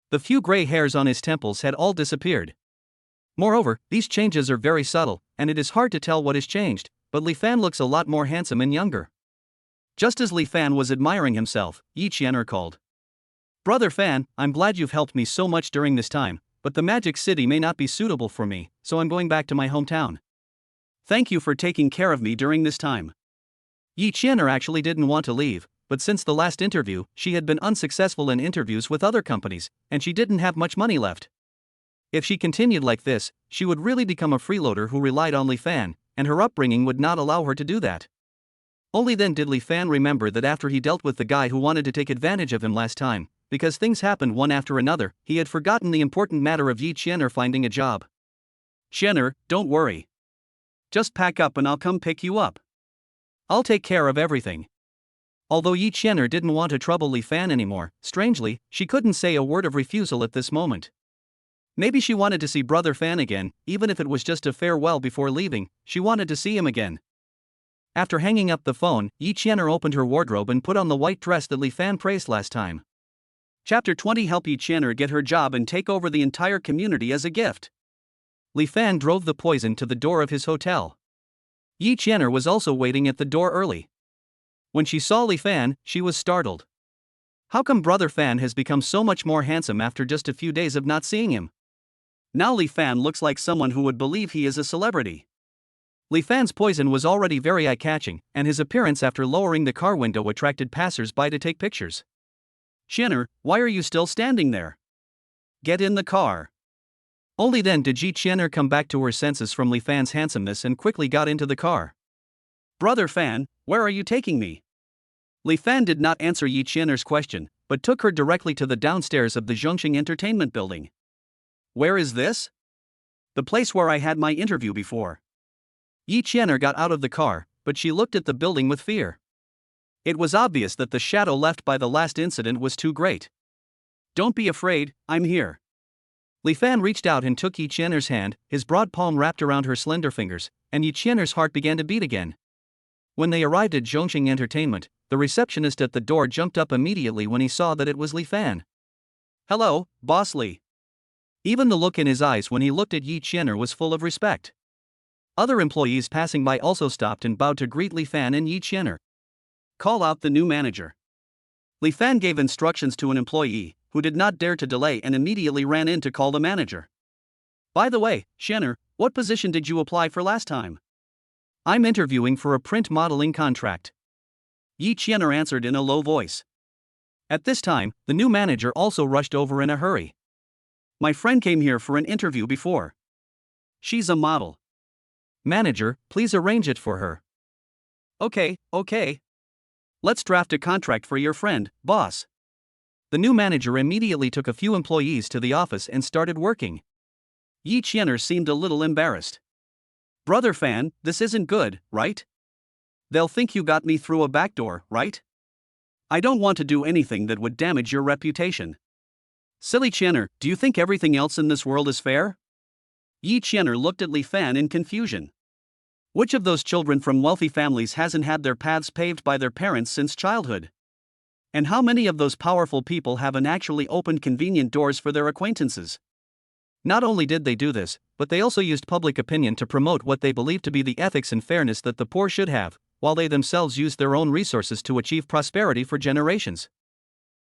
The few gray hairs on his temples had all disappeared. Moreover, these changes are very subtle, and it is hard to tell what has changed, but Li Fan looks a lot more handsome and younger. Just as Li Fan was admiring himself, Yi Qianer called. "Brother Fan, I'm glad you've helped me so much during this time, but the Magic City may not be suitable for me, so I'm going back to my hometown. Thank you for taking care of me during this time." Yi Qianer actually didn't want to leave, but since the last interview, she had been unsuccessful in interviews with other companies, and she didn't have much money left. If she continued like this, she would really become a freeloader who relied on Li Fan, and her upbringing would not allow her to do that. Only then did Li Fan remember that after he dealt with the guy who wanted to take advantage of him last time, because things happened one after another, he had forgotten the important matter of Yi Qianer finding a job. "Qianer, don't worry. Just pack up and I'll come pick you up. I'll take care of everything." Although Yi Qianer didn't want to trouble Li Fan anymore, strangely, she couldn't say a word of refusal at this moment. Maybe she wanted to see Brother Fan again, even if it was just a farewell before leaving, she wanted to see him again. After hanging up the phone, Yi Qianer opened her wardrobe and put on the white dress that Li Fan praised last time. Chapter 20 Help Yi Qianer get her job and take over the entire community as a gift. Li Fan drove the poison to the door of his hotel. Yi Qianer was also waiting at the door early. When she saw Li Fan, she was startled. How come Brother Fan has become so much more handsome after just a few days of not seeing him? Now Li Fan looks like someone who would believe he is a celebrity. Li Fan's poison was already very eye-catching, and his appearance after lowering the car window attracted passers-by to take pictures. Qianer, why are you still standing there? Get in the car. Only then did Yi Qianer come back to her senses from Li Fan's handsomeness and quickly got into the car. Brother Fan, where are you taking me? Li Fan did not answer Yi Qianer's question, but took her directly to the downstairs of the Zhongqing Entertainment Building. Where is this? The place where I had my interview before. Yi Qianer got out of the car, but she looked at the building with fear. It was obvious that the shadow left by the last incident was too great. Don't be afraid, I'm here. Li Fan reached out and took Yi Qianer's hand, his broad palm wrapped around her slender fingers, and Yi Qianer's heart began to beat again. When they arrived at Zhongqing Entertainment, the receptionist at the door jumped up immediately when he saw that it was Li Fan. Hello, Boss Li. Even the look in his eyes when he looked at Yi Qianer was full of respect. Other employees passing by also stopped and bowed to greet Li Fan and Yi Qianer. Call out the new manager. Li Fan gave instructions to an employee, who did not dare to delay and immediately ran in to call the manager. By the way, Qianer, what position did you apply for last time? I'm interviewing for a print modeling contract. Yi Qianer answered in a low voice. At this time, the new manager also rushed over in a hurry. My friend came here for an interview before. She's a model. Manager, please arrange it for her. Okay. Let's draft a contract for your friend, boss. The new manager immediately took a few employees to the office and started working. Yi Qianer seemed a little embarrassed. Brother Fan, this isn't good, right? They'll think you got me through a back door, right? I don't want to do anything that would damage your reputation. Silly Qianer, do you think everything else in this world is fair? Yi Qianer looked at Li Fan in confusion. Which of those children from wealthy families hasn't had their paths paved by their parents since childhood? And how many of those powerful people haven't actually opened convenient doors for their acquaintances? Not only did they do this, but they also used public opinion to promote what they believed to be the ethics and fairness that the poor should have, while they themselves used their own resources to achieve prosperity for generations.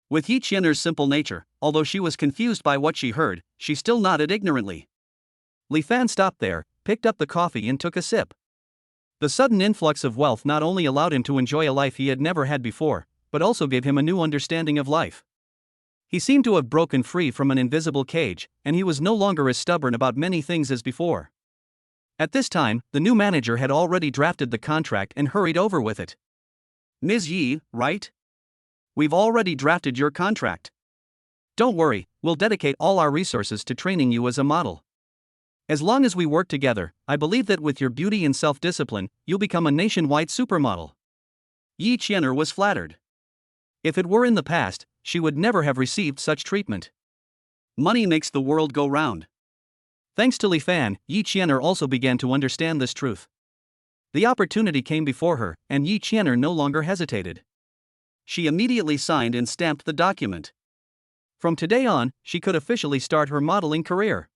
With Yi Qianer's simple nature, although she was confused by what she heard, she still nodded ignorantly. Li Fan stopped there, picked up the coffee and took a sip. The sudden influx of wealth not only allowed him to enjoy a life he had never had before, but also gave him a new understanding of life. He seemed to have broken free from an invisible cage, and he was no longer as stubborn about many things as before. At this time, the new manager had already drafted the contract and hurried over with it. Ms. Yi, right? We've already drafted your contract. Don't worry, we'll dedicate all our resources to training you as a model. As long as we work together, I believe that with your beauty and self-discipline, you'll become a nationwide supermodel. Yi Qianer was flattered. If it were in the past, she would never have received such treatment. Money makes the world go round. Thanks to Li Fan, Yi Qianer also began to understand this truth. The opportunity came before her, and Yi Qianer no longer hesitated. She immediately signed and stamped the document. From today on, she could officially start her modeling career.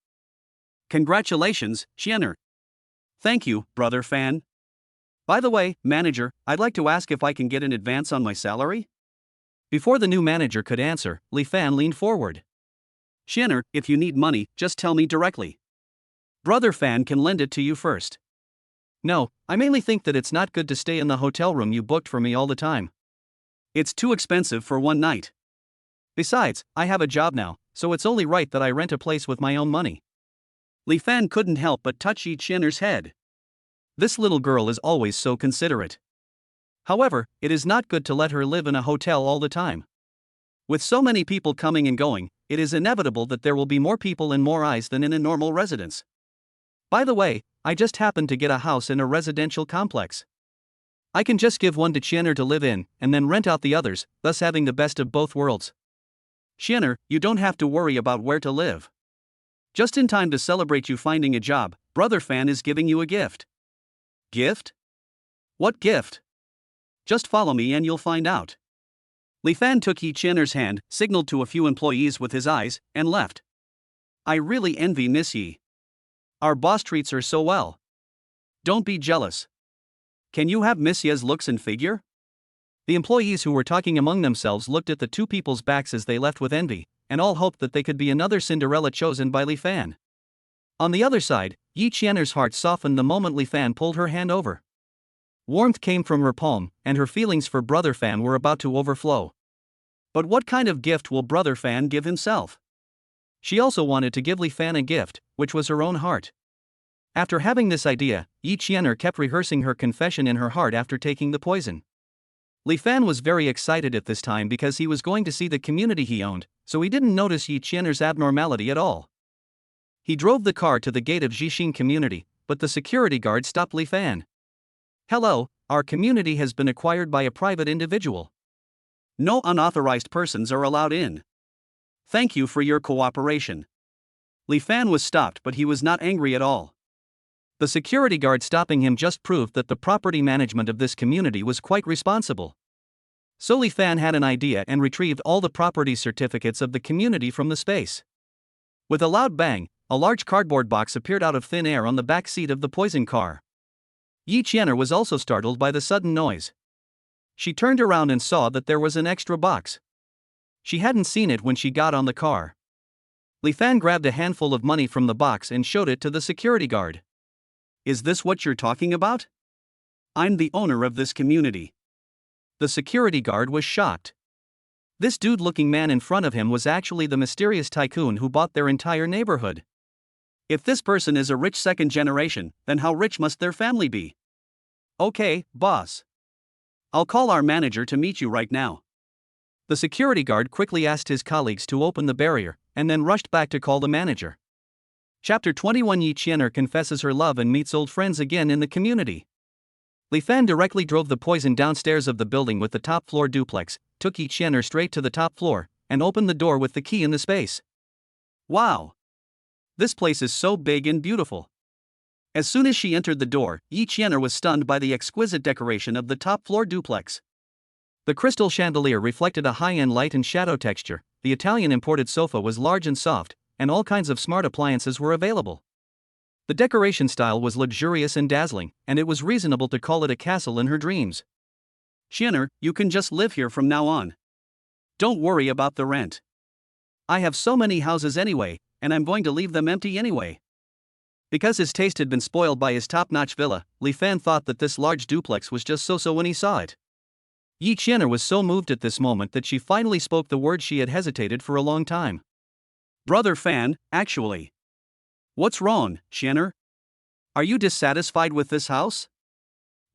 Congratulations, Qianer. Thank you, Brother Fan. By the way, manager, I'd like to ask if I can get an advance on my salary? Before the new manager could answer, Li Fan leaned forward. Qianer, if you need money, just tell me directly. Brother Fan can lend it to you first. No, I mainly think that it's not good to stay in the hotel room you booked for me all the time. It's too expensive for one night. Besides, I have a job now, so it's only right that I rent a place with my own money. Li Fan couldn't help but touch Yi Qianer's head. This little girl is always so considerate. However, it is not good to let her live in a hotel all the time. With so many people coming and going, it is inevitable that there will be more people and more eyes than in a normal residence. By the way, I just happened to get a house in a residential complex. I can just give one to Qianer to live in, and then rent out the others, thus having the best of both worlds. Qianer, you don't have to worry about where to live. Just in time to celebrate you finding a job, Brother Fan is giving you a gift. Gift? What gift? Just follow me and you'll find out. Li Fan took Yi Qianer's hand, signaled to a few employees with his eyes, and left. I really envy Miss Yi. Our boss treats her so well. Don't be jealous. Can you have Messia's looks and figure? The employees who were talking among themselves looked at the two people's backs as they left with envy, and all hoped that they could be another Cinderella chosen by Li Fan. On the other side, Yi Qian'er's heart softened the moment Li Fan pulled her hand over. Warmth came from her palm, and her feelings for Brother Fan were about to overflow. But what kind of gift will Brother Fan give himself? She also wanted to give Li Fan a gift, which was her own heart. After having this idea, Yi Qian'er kept rehearsing her confession in her heart after taking the poison. Li Fan was very excited at this time because he was going to see the community he owned, so he didn't notice Yi Qian'er's abnormality at all. He drove the car to the gate of Jixing community, but the security guard stopped Li Fan. "Hello, our community has been acquired by a private individual. No unauthorized persons are allowed in. Thank you for your cooperation." Li Fan was stopped, but he was not angry at all. The security guard stopping him just proved that the property management of this community was quite responsible. So Li Fan had an idea and retrieved all the property certificates of the community from the space. With a loud bang, a large cardboard box appeared out of thin air on the back seat of the poison car. Yi Qian'er was also startled by the sudden noise. She turned around and saw that there was an extra box. She hadn't seen it when she got on the car. Li Fan grabbed a handful of money from the box and showed it to the security guard. "Is this what you're talking about? I'm the owner of this community." The security guard was shocked. This dude-looking man in front of him was actually the mysterious tycoon who bought their entire neighborhood. If this person is a rich second generation, then how rich must their family be? "Okay, boss. I'll call our manager to meet you right now." The security guard quickly asked his colleagues to open the barrier, and then rushed back to call the manager. Chapter 21. Yi Qian'er confesses her love and meets old friends again in the community. Li Fan directly drove the poison downstairs of the building with the top floor duplex, took Yi Qian'er straight to the top floor, and opened the door with the key in the space. Wow! This place is so big and beautiful. As soon as she entered the door, Yi Qian'er was stunned by the exquisite decoration of the top floor duplex. The crystal chandelier reflected a high-end light and shadow texture, the Italian imported sofa was large and soft, and all kinds of smart appliances were available. The decoration style was luxurious and dazzling, and it was reasonable to call it a castle in her dreams. "Qian'er, you can just live here from now on. Don't worry about the rent. I have so many houses anyway, and I'm going to leave them empty anyway." Because his taste had been spoiled by his top-notch villa, Li Fan thought that this large duplex was just so-so when he saw it. Yi Qian'er was so moved at this moment that she finally spoke the words she had hesitated for a long time. "Brother Fan, actually." "What's wrong, Qian'er? Are you dissatisfied with this house?"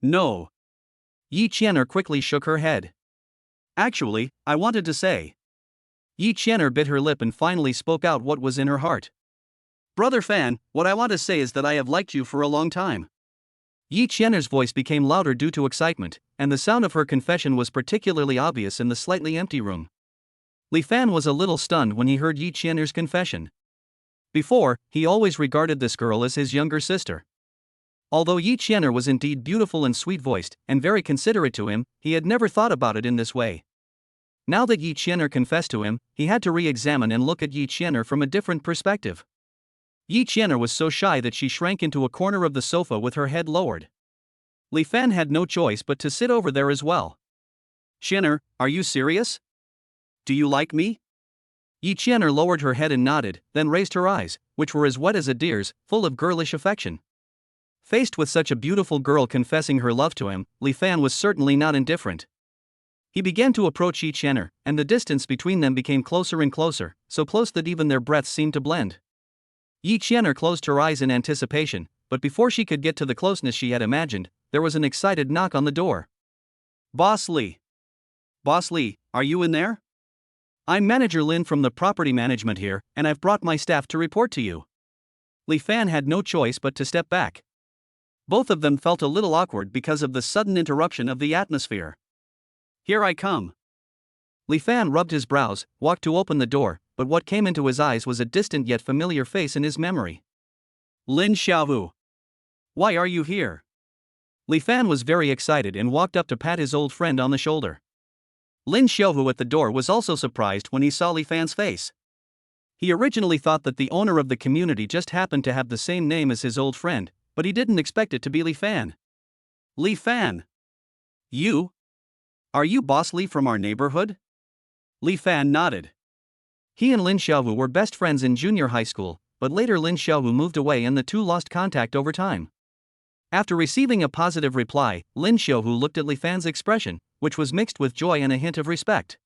"No." Yi Qian'er quickly shook her head. "Actually, I wanted to say." Yi Qian'er bit her lip and finally spoke out what was in her heart. "Brother Fan, what I want to say is that I have liked you for a long time." Yi Qian'er's voice became louder due to excitement, and the sound of her confession was particularly obvious in the slightly empty room. Li Fan was a little stunned when he heard Yi Qian'er's confession. Before, he always regarded this girl as his younger sister. Although Yi Qian'er was indeed beautiful and sweet-voiced, and very considerate to him, he had never thought about it in this way. Now that Yi Qian'er confessed to him, he had to re-examine and look at Yi Qian'er from a different perspective. Yi Qian'er was so shy that she shrank into a corner of the sofa with her head lowered. Li Fan had no choice but to sit over there as well. "Qian'er, are you serious? Do you like me?" Yi Qian'er lowered her head and nodded, then raised her eyes, which were as wet as a deer's, full of girlish affection. Faced with such a beautiful girl confessing her love to him, Li Fan was certainly not indifferent. He began to approach Yi Qian'er, and the distance between them became closer and closer, so close that even their breaths seemed to blend. Yi Qian'er closed her eyes in anticipation, but before she could get to the closeness she had imagined, there was an excited knock on the door. "Boss Li. Boss Li, are you in there? I'm Manager Lin from the property management here, and I've brought my staff to report to you." Li Fan had no choice but to step back. Both of them felt a little awkward because of the sudden interruption of the atmosphere. "Here I come." Li Fan rubbed his brows, walked to open the door, but what came into his eyes was a distant yet familiar face in his memory. "Lin Xiaovu. Why are you here?" Li Fan was very excited and walked up to pat his old friend on the shoulder. Lin Xiaovu at the door was also surprised when he saw Li Fan's face. He originally thought that the owner of the community just happened to have the same name as his old friend, but he didn't expect it to be Li Fan. Li Fan. You? Are you Boss Li from our neighborhood? Li Fan nodded. He and Lin Xiaowu were best friends in junior high school, but later Lin Xiaowu moved away and the two lost contact over time. After receiving a positive reply, Lin Xiaowu looked at Li Fan's expression, which was mixed with joy and a hint of respect.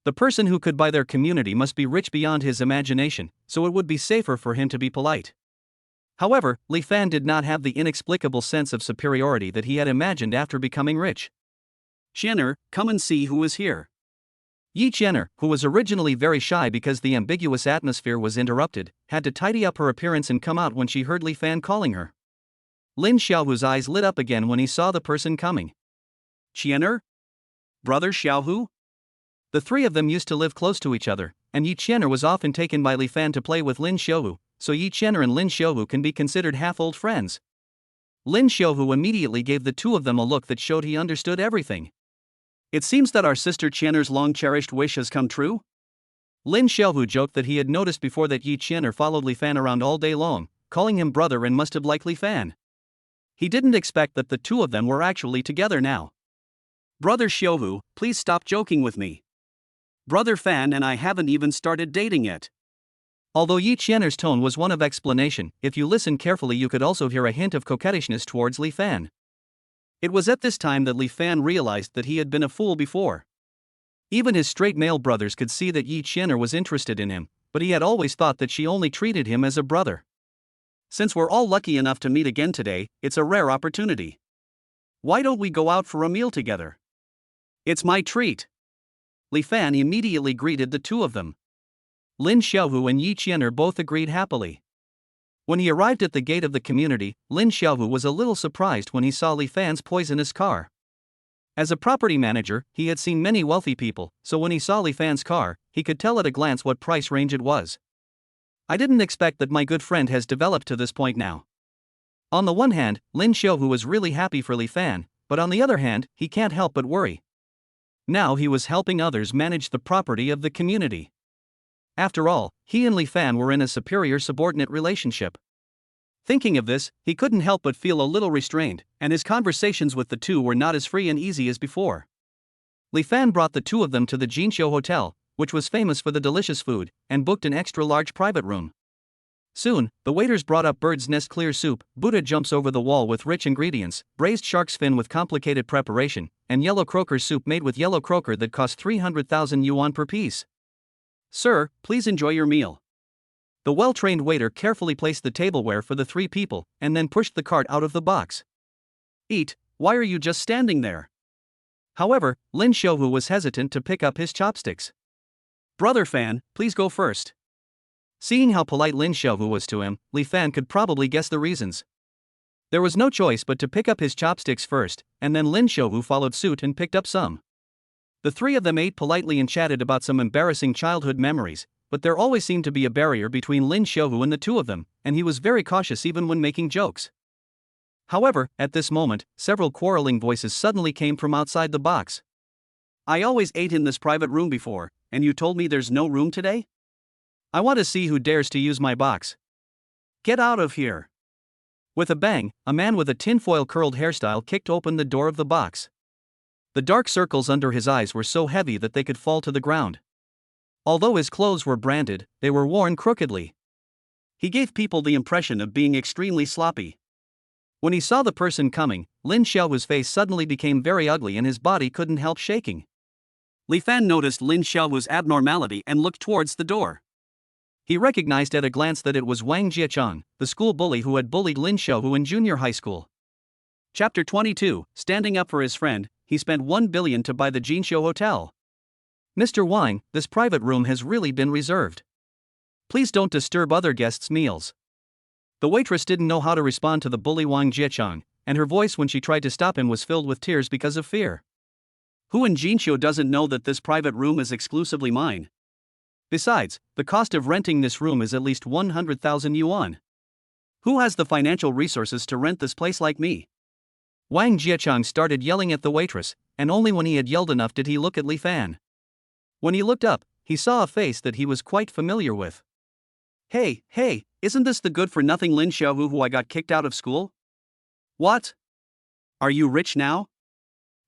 The person who could buy their community must be rich beyond his imagination, so it would be safer for him to be polite. However, Li Fan did not have the inexplicable sense of superiority that he had imagined after becoming rich. Qianer, come and see who is here. Yi Qianer, who was originally very shy because the ambiguous atmosphere was interrupted, had to tidy up her appearance and come out when she heard Li Fan calling her. Lin Xiaohu's eyes lit up again when he saw the person coming. Qianer? Brother Xiaohu? The three of them used to live close to each other, and Yi Qianer was often taken by Li Fan to play with Lin Xiaohu, so Yi Qianer and Lin Xiaohu can be considered half-old friends. Lin Xiaohu immediately gave the two of them a look that showed he understood everything. It seems that our sister Qianer's long-cherished wish has come true? Lin Xiaohu joked that he had noticed before that Yi Qianer followed Li Fan around all day long, calling him brother and must have liked Li Fan. He didn't expect that the two of them were actually together now. Brother Xiaohu, please stop joking with me. Brother Fan and I haven't even started dating yet. Although Yi Qianer's tone was one of explanation, if you listen carefully you could also hear a hint of coquettishness towards Li Fan. It was at this time that Li Fan realized that he had been a fool before. Even his straight male brothers could see that Yi Qianer was interested in him, but he had always thought that she only treated him as a brother. Since we're all lucky enough to meet again today, it's a rare opportunity. Why don't we go out for a meal together? It's my treat. Li Fan immediately greeted the two of them. Lin Xiaohu and Yi Qianer both agreed happily. When he arrived at the gate of the community, Lin Xiaohu was a little surprised when he saw Li Fan's poisonous car. As a property manager, he had seen many wealthy people, so when he saw Li Fan's car, he could tell at a glance what price range it was. I didn't expect that my good friend has developed to this point now. On the one hand, Lin Xiaohu was really happy for Li Fan, but on the other hand, he can't help but worry. Now he was helping others manage the property of the community. After all, he and Li Fan were in a superior-subordinate relationship. Thinking of this, he couldn't help but feel a little restrained, and his conversations with the two were not as free and easy as before. Li Fan brought the two of them to the Jinqiu Hotel, which was famous for the delicious food, and booked an extra-large private room. Soon, the waiters brought up bird's nest clear soup, Buddha jumps over the wall with rich ingredients, braised shark's fin with complicated preparation, and yellow croaker soup made with yellow croaker that cost 300,000 yuan per piece. Sir, please enjoy your meal. The well-trained waiter carefully placed the tableware for the three people, and then pushed the cart out of the box. Eat, why are you just standing there? However, Lin Xiaohu was hesitant to pick up his chopsticks. Brother Fan, please go first. Seeing how polite Lin Xiaohu was to him, Li Fan could probably guess the reasons. There was no choice but to pick up his chopsticks first, and then Lin Xiaohu followed suit and picked up some. The three of them ate politely and chatted about some embarrassing childhood memories, but there always seemed to be a barrier between Lin Xiaohu and the two of them, and he was very cautious even when making jokes. However, at this moment, several quarreling voices suddenly came from outside the box. I always ate in this private room before, and you told me there's no room today? I want to see who dares to use my box. Get out of here. With a bang, a man with a tinfoil curled hairstyle kicked open the door of the box. The dark circles under his eyes were so heavy that they could fall to the ground. Although his clothes were branded, they were worn crookedly. He gave people the impression of being extremely sloppy. When he saw the person coming, Lin Xiaohu's face suddenly became very ugly and his body couldn't help shaking. Li Fan noticed Lin Xiaohu's abnormality and looked towards the door. He recognized at a glance that it was Wang Jiachang, the school bully who had bullied Lin Xiaohu in junior high school. Chapter 22, Standing Up for His Friend. He spent 1 billion to buy the Jinqiu Hotel. Mr. Wang, this private room has really been reserved. Please don't disturb other guests' meals. The waitress didn't know how to respond to the bully Wang Jiachang, and her voice when she tried to stop him was filled with tears because of fear. Who in Jinqiu doesn't know that this private room is exclusively mine? Besides, the cost of renting this room is at least 100,000 yuan. Who has the financial resources to rent this place like me? Wang Jiachang started yelling at the waitress, and only when he had yelled enough did he look at Li Fan. When he looked up, he saw a face that he was quite familiar with. Hey, isn't this the good-for-nothing Lin Xiaohu who I got kicked out of school? What? Are you rich now?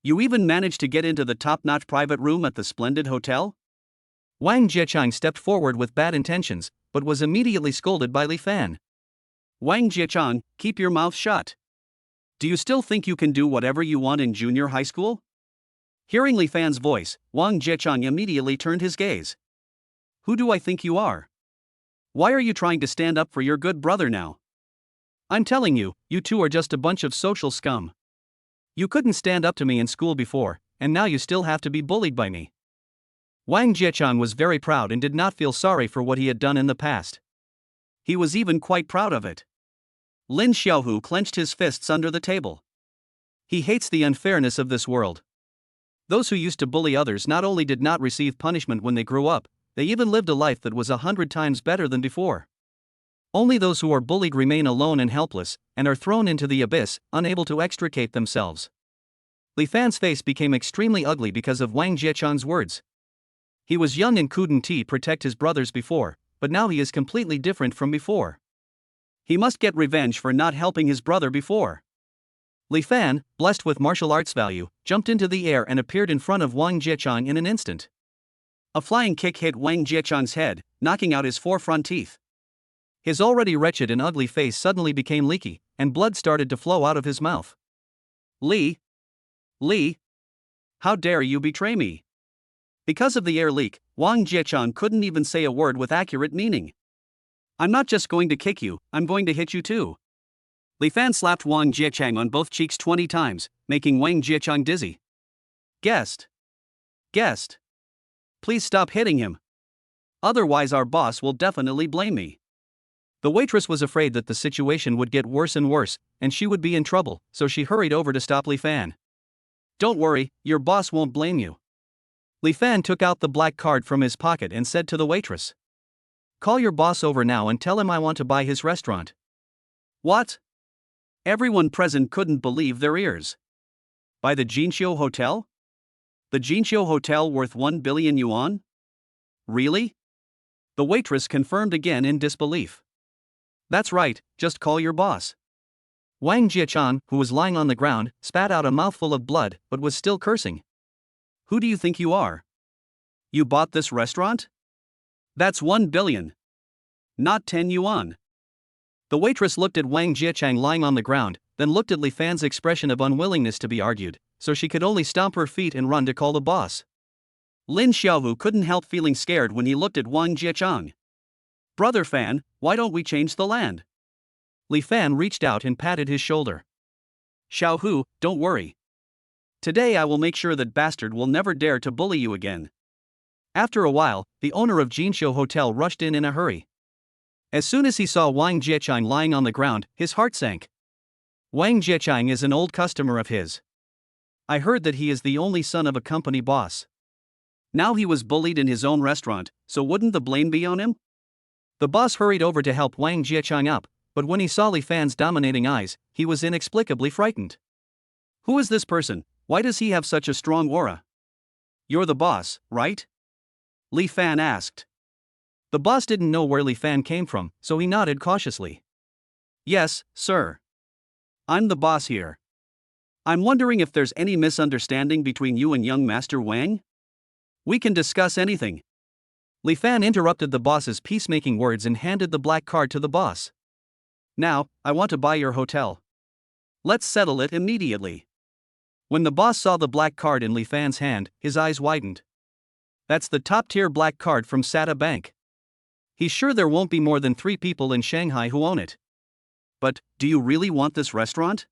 You even managed to get into the top-notch private room at the splendid hotel? Wang Jiechang stepped forward with bad intentions, but was immediately scolded by Li Fan. Wang Jiechang, keep your mouth shut. Do you still think you can do whatever you want in junior high school? Hearing Li Fan's voice, Wang Jiechang immediately turned his gaze. Who do I think you are? Why are you trying to stand up for your good brother now? I'm telling you, you two are just a bunch of social scum. You couldn't stand up to me in school before, and now you still have to be bullied by me. Wang Jiechang was very proud and did not feel sorry for what he had done in the past. He was even quite proud of it. Lin Xiaohu clenched his fists under the table. He hates the unfairness of this world. Those who used to bully others not only did not receive punishment when they grew up, they even lived a life that was 100 times better than before. Only those who are bullied remain alone and helpless, and are thrown into the abyss, unable to extricate themselves. Li Fan's face became extremely ugly because of Wang Jiechang's words. He was young and couldn't protect his brothers before, but now he is completely different from before. He must get revenge for not helping his brother before. Li Fan, blessed with martial arts value, jumped into the air and appeared in front of Wang Jiechang in an instant. A flying kick hit Wang Jiechang's head, knocking out his 4 front teeth. His already wretched and ugly face suddenly became leaky, and blood started to flow out of his mouth. Li, how dare you betray me? Because of the air leak, Wang Jiechang couldn't even say a word with accurate meaning. I'm not just going to kick you, I'm going to hit you too. Li Fan slapped Wang Jiechang on both cheeks 20 times, making Wang Jiechang dizzy. Guest. Please stop hitting him. Otherwise our boss will definitely blame me. The waitress was afraid that the situation would get worse and worse, and she would be in trouble, so she hurried over to stop Li Fan. Don't worry, your boss won't blame you. Li Fan took out the black card from his pocket and said to the waitress. Call your boss over now and tell him I want to buy his restaurant. What? Everyone present couldn't believe their ears. Buy the Jinqiu Hotel? The Jinqiu Hotel worth 1 billion yuan? Really? The waitress confirmed again in disbelief. That's right, just call your boss. Wang Jiechang, who was lying on the ground, spat out a mouthful of blood, but was still cursing. Who do you think you are? You bought this restaurant? That's 1 billion. Not 10 yuan. The waitress looked at Wang Jiechang lying on the ground, then looked at Li Fan's expression of unwillingness to be argued, so she could only stomp her feet and run to call the boss. Lin Xiaohu couldn't help feeling scared when he looked at Wang Jiechang. Brother Fan, why don't we change the land? Li Fan reached out and patted his shoulder. Xiaohu, don't worry. Today I will make sure that bastard will never dare to bully you again. After a while, the owner of Jinqiu Hotel rushed in a hurry. As soon as he saw Wang Jiechang lying on the ground, his heart sank. Wang Jiechang is an old customer of his. I heard that he is the only son of a company boss. Now he was bullied in his own restaurant, so wouldn't the blame be on him? The boss hurried over to help Wang Jiechang up, but when he saw Li Fan's dominating eyes, he was inexplicably frightened. Who is this person? Why does he have such a strong aura? You're the boss, right? Li Fan asked. The boss didn't know where Li Fan came from, so he nodded cautiously. Yes, sir. I'm the boss here. I'm wondering if there's any misunderstanding between you and young Master Wang? We can discuss anything. Li Fan interrupted the boss's peacemaking words and handed the black card to the boss. Now, I want to buy your hotel. Let's settle it immediately. When the boss saw the black card in Li Fan's hand, his eyes widened. That's the top-tier black card from Sata Bank. He's sure there won't be more than 3 people in Shanghai who own it. But, do you really want this restaurant?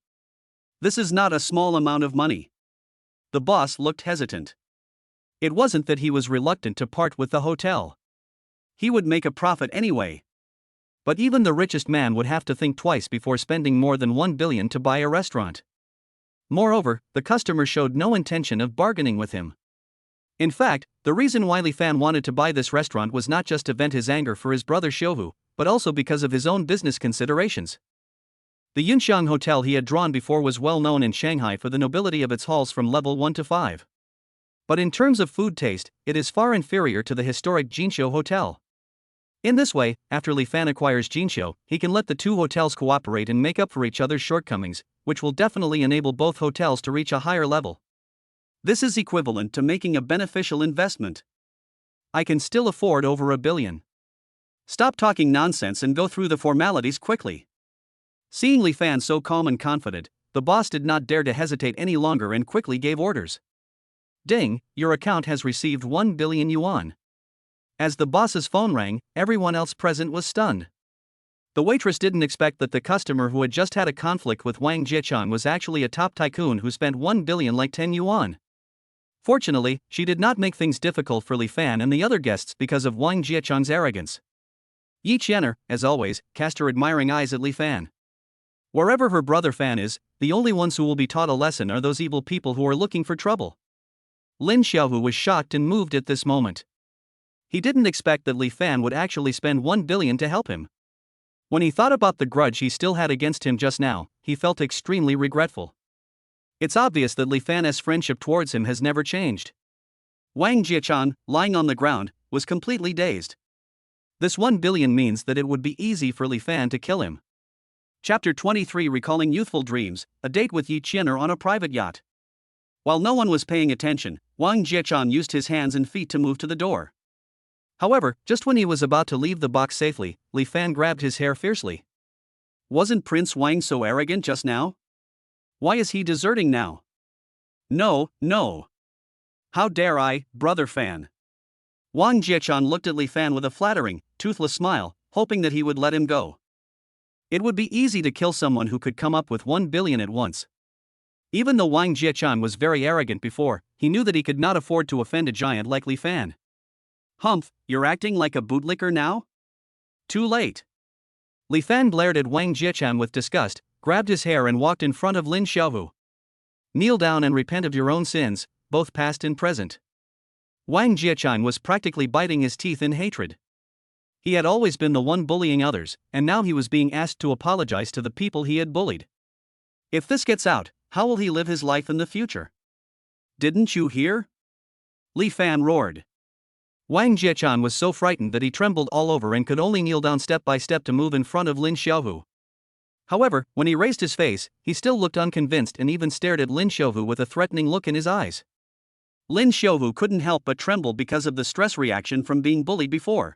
This is not a small amount of money. The boss looked hesitant. It wasn't that he was reluctant to part with the hotel. He would make a profit anyway. But even the richest man would have to think twice before spending more than 1 billion to buy a restaurant. Moreover, the customer showed no intention of bargaining with him. In fact, the reason why Li Fan wanted to buy this restaurant was not just to vent his anger for his brother Xiaohu, but also because of his own business considerations. The Yunxiang Hotel he had drawn before was well known in Shanghai for the nobility of its halls from level 1 to 5. But in terms of food taste, it is far inferior to the historic Jinqiu Hotel. In this way, after Li Fan acquires Jinxiu, he can let the two hotels cooperate and make up for each other's shortcomings, which will definitely enable both hotels to reach a higher level. This is equivalent to making a beneficial investment. I can still afford over $1 billion. Stop talking nonsense and go through the formalities quickly. Seeing Li Fan so calm and confident, the boss did not dare to hesitate any longer and quickly gave orders. Ding, your account has received 1 billion yuan. As the boss's phone rang, everyone else present was stunned. The waitress didn't expect that the customer who had just had a conflict with Wang Jiechan was actually a top tycoon who spent 1 billion like 10 yuan. Fortunately, she did not make things difficult for Li Fan and the other guests because of Wang Jiechan's arrogance. Yi Qianer, as always, cast her admiring eyes at Li Fan. Wherever her brother Fan is, the only ones who will be taught a lesson are those evil people who are looking for trouble. Lin Xiaohu was shocked and moved at this moment. He didn't expect that Li Fan would actually spend 1 billion to help him. When he thought about the grudge he still had against him just now, he felt extremely regretful. It's obvious that Li Fan's friendship towards him has never changed. Wang Jiechan, lying on the ground, was completely dazed. This 1 billion means that it would be easy for Li Fan to kill him. Chapter 23, Recalling Youthful Dreams, a date with Yi Qianer on a private yacht. While no one was paying attention, Wang Jiechan used his hands and feet to move to the door. However, just when he was about to leave the box safely, Li Fan grabbed his hair fiercely. Wasn't Prince Wang so arrogant just now? Why is he deserting now? No, no. How dare I, brother Fan? Wang Jiechan looked at Li Fan with a flattering, toothless smile, hoping that he would let him go. It would be easy to kill someone who could come up with 1 billion at once. Even though Wang Jiechan was very arrogant before, he knew that he could not afford to offend a giant like Li Fan. Humph, you're acting like a bootlicker now? Too late. Li Fan glared at Wang Jiechan with disgust, grabbed his hair and walked in front of Lin Xiaohu. Kneel down and repent of your own sins, both past and present. Wang Jiechan was practically biting his teeth in hatred. He had always been the one bullying others, and now he was being asked to apologize to the people he had bullied. If this gets out, how will he live his life in the future? Didn't you hear? Li Fan roared. Wang Jiechan was so frightened that he trembled all over and could only kneel down step by step to move in front of Lin Xiaohu. However, when he raised his face, he still looked unconvinced and even stared at Lin Xiaohu with a threatening look in his eyes. Lin Xiaohu couldn't help but tremble because of the stress reaction from being bullied before.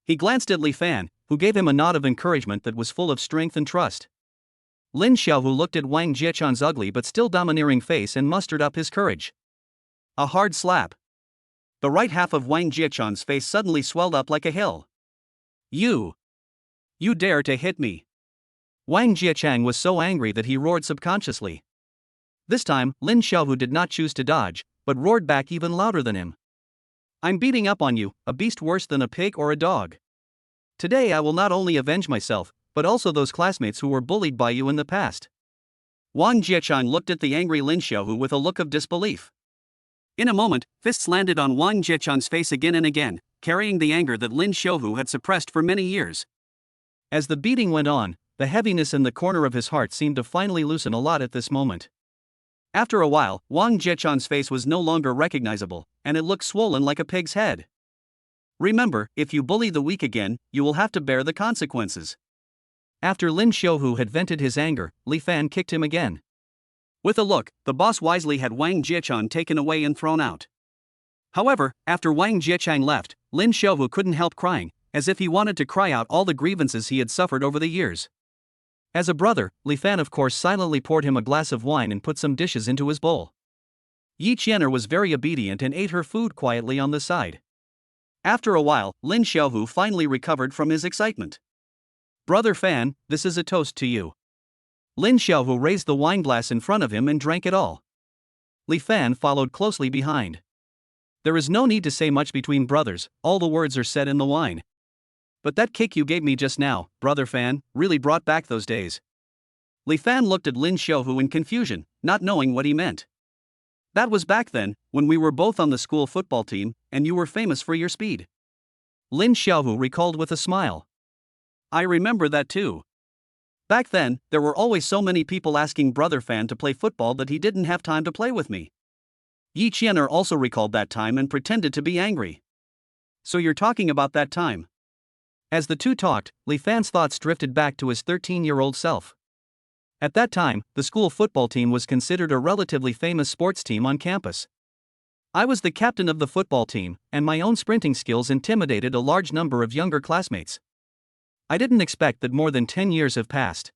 He glanced at Li Fan, who gave him a nod of encouragement that was full of strength and trust. Lin Xiaohu looked at Wang Jiechan's ugly but still domineering face and mustered up his courage. A hard slap. The right half of Wang Jiechan's face suddenly swelled up like a hill. You dare to hit me. Wang Jiechang was so angry that he roared subconsciously. This time, Lin Xiaohu did not choose to dodge, but roared back even louder than him. I'm beating up on you, a beast worse than a pig or a dog. Today I will not only avenge myself, but also those classmates who were bullied by you in the past. Wang Jiechang looked at the angry Lin Xiaohu with a look of disbelief. In a moment, fists landed on Wang Jiechang's face again and again, carrying the anger that Lin Xiaohu had suppressed for many years. As the beating went on, the heaviness in the corner of his heart seemed to finally loosen a lot at this moment. After a while, Wang Jiechang's face was no longer recognizable, and it looked swollen like a pig's head. Remember, if you bully the weak again, you will have to bear the consequences. After Lin Xiaohu had vented his anger, Li Fan kicked him again. With a look, the boss wisely had Wang Jiechan taken away and thrown out. However, after Wang Jiechang left, Lin Xiaohu couldn't help crying, as if he wanted to cry out all the grievances he had suffered over the years. As a brother, Li Fan of course silently poured him a glass of wine and put some dishes into his bowl. Yi Qianer was very obedient and ate her food quietly on the side. After a while, Lin Xiaohu finally recovered from his excitement. Brother Fan, this is a toast to you. Lin Xiaohu raised the wine glass in front of him and drank it all. Li Fan followed closely behind. There is no need to say much between brothers, all the words are said in the wine. But that kick you gave me just now, brother Fan, really brought back those days. Li Fan looked at Lin Xiaohu in confusion, not knowing what he meant. That was back then, when we were both on the school football team, and you were famous for your speed. Lin Xiaohu recalled with a smile. I remember that too. Back then, there were always so many people asking Brother Fan to play football that he didn't have time to play with me. Yi Qianer also recalled that time and pretended to be angry. So you're talking about that time. As the two talked, Li Fan's thoughts drifted back to his 13-year-old self. At that time, the school football team was considered a relatively famous sports team on campus. I was the captain of the football team, and my own sprinting skills intimidated a large number of younger classmates. I didn't expect that more than 10 years have passed.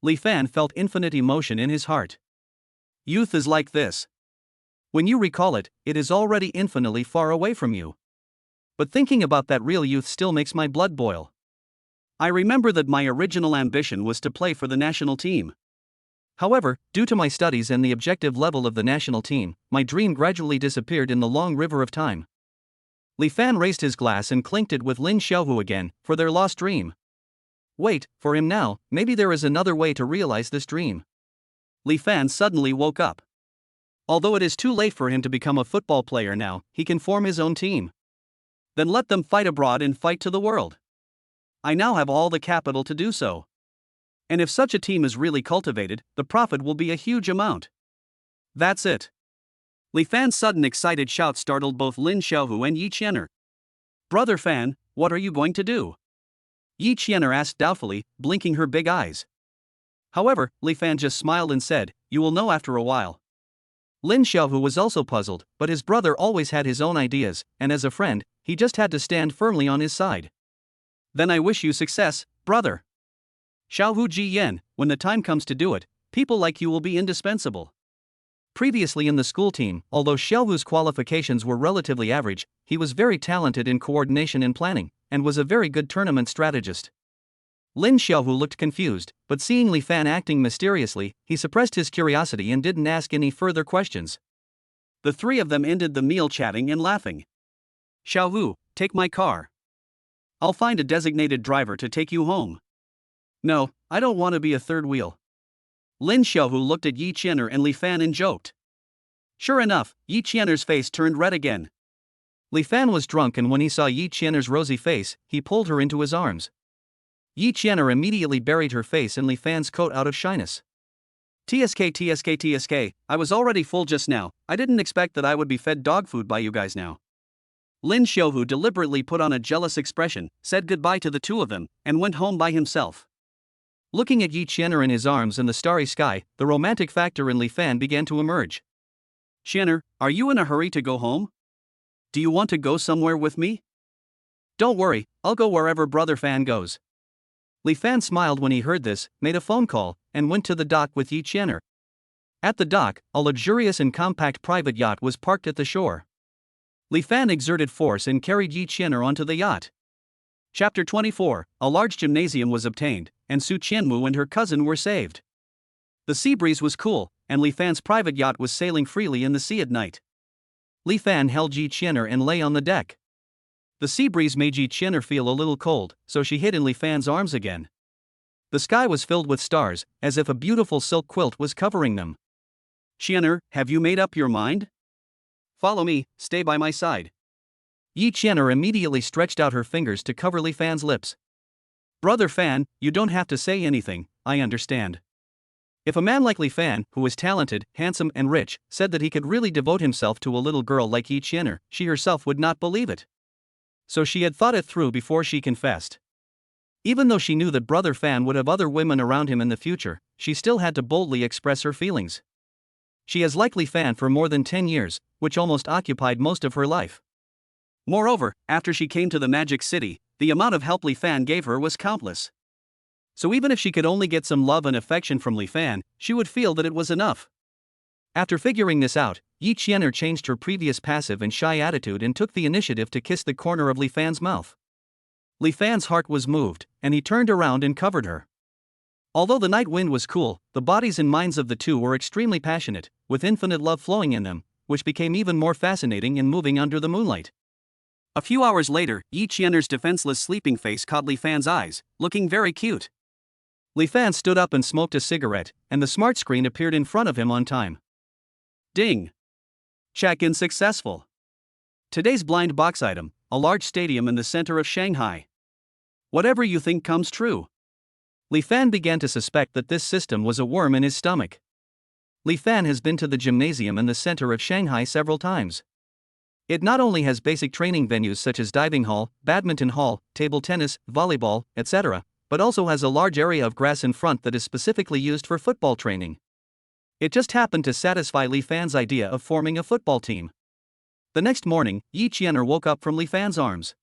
Li Fan felt infinite emotion in his heart. Youth is like this. When you recall it, it is already infinitely far away from you. But thinking about that real youth still makes my blood boil. I remember that my original ambition was to play for the national team. However, due to my studies and the objective level of the national team, my dream gradually disappeared in the long river of time. Li Fan raised his glass and clinked it with Lin Xiaohu again, for their lost dream. Wait, for him now, maybe there is another way to realize this dream. Li Fan suddenly woke up. Although it is too late for him to become a football player now, he can form his own team. Then let them fight abroad and fight to the world. I now have all the capital to do so. And if such a team is really cultivated, the profit will be a huge amount. That's it. Li Fan's sudden excited shout startled both Lin Xiaohu and Yi Qianer. Brother Fan, what are you going to do? Yi Qianer asked doubtfully, blinking her big eyes. However, Li Fan just smiled and said, "You will know after a while." Lin Xiaohu was also puzzled, but his brother always had his own ideas, and as a friend, he just had to stand firmly on his side. Then I wish you success, brother. Xiaohu Ji Yan, when the time comes to do it, people like you will be indispensable. Previously in the school team, although Xiaohu's qualifications were relatively average, he was very talented in coordination and planning, and was a very good tournament strategist. Lin Xiaohu looked confused, but seeing Li Fan acting mysteriously, he suppressed his curiosity and didn't ask any further questions. The three of them ended the meal chatting and laughing. Xiaohu, take my car. I'll find a designated driver to take you home. No, I don't want to be a third wheel. Lin Xiaohu looked at Yi Qianer and Li Fan and joked. Sure enough, Yi Qianer's face turned red again. Li Fan was drunk, and when he saw Yi Qianer's rosy face, he pulled her into his arms. Yi Qianer immediately buried her face in Li Fan's coat out of shyness. TSK, I was already full just now. I didn't expect that I would be fed dog food by you guys now. Lin Xiaohu deliberately put on a jealous expression, said goodbye to the two of them, and went home by himself. Looking at Yi Qianer in his arms and the starry sky, the romantic factor in Li Fan began to emerge. Qianer, are you in a hurry to go home? Do you want to go somewhere with me? Don't worry, I'll go wherever Brother Fan goes. Li Fan smiled when he heard this, made a phone call, and went to the dock with Yi Qianer. At the dock, a luxurious and compact private yacht was parked at the shore. Li Fan exerted force and carried Yi Qianer onto the yacht. Chapter 24, a large gymnasium was obtained, and Su Qianmu and her cousin were saved. The sea breeze was cool, and Li Fan's private yacht was sailing freely in the sea at night. Li Fan held Yi Qianer and lay on the deck. The sea breeze made Yi Qianer feel a little cold, so she hid in Li Fan's arms again. The sky was filled with stars, as if a beautiful silk quilt was covering them. Qianer, have you made up your mind? Follow me, stay by my side. Yi Qianer immediately stretched out her fingers to cover Li Fan's lips. Brother Fan, you don't have to say anything, I understand. If a man like Li Fan, who is talented, handsome and rich, said that he could really devote himself to a little girl like Yi Qianer, she herself would not believe it. So she had thought it through before she confessed. Even though she knew that Brother Fan would have other women around him in the future, she still had to boldly express her feelings. She has liked Li Fan for more than 10 years, which almost occupied most of her life. Moreover, after she came to the Magic City, the amount of help Li Fan gave her was countless. So even if she could only get some love and affection from Li Fan, she would feel that it was enough. After figuring this out, Yi Qianer changed her previous passive and shy attitude and took the initiative to kiss the corner of Li Fan's mouth. Li Fan's heart was moved, and he turned around and covered her. Although the night wind was cool, the bodies and minds of the two were extremely passionate, with infinite love flowing in them, which became even more fascinating and moving under the moonlight. A few hours later, Yi Qianer's defenseless sleeping face caught Li Fan's eyes, looking very cute. Li Fan stood up and smoked a cigarette, and the smart screen appeared in front of him on time. Ding! Check-in successful. Today's blind box item, a large stadium in the center of Shanghai. Whatever you think comes true. Li Fan began to suspect that this system was a worm in his stomach. Li Fan has been to the gymnasium in the center of Shanghai several times. It not only has basic training venues such as diving hall, badminton hall, table tennis, volleyball, etc., but also has a large area of grass in front that is specifically used for football training. It just happened to satisfy Li Fan's idea of forming a football team. The next morning, Yi Qianer woke up from Li Fan's arms.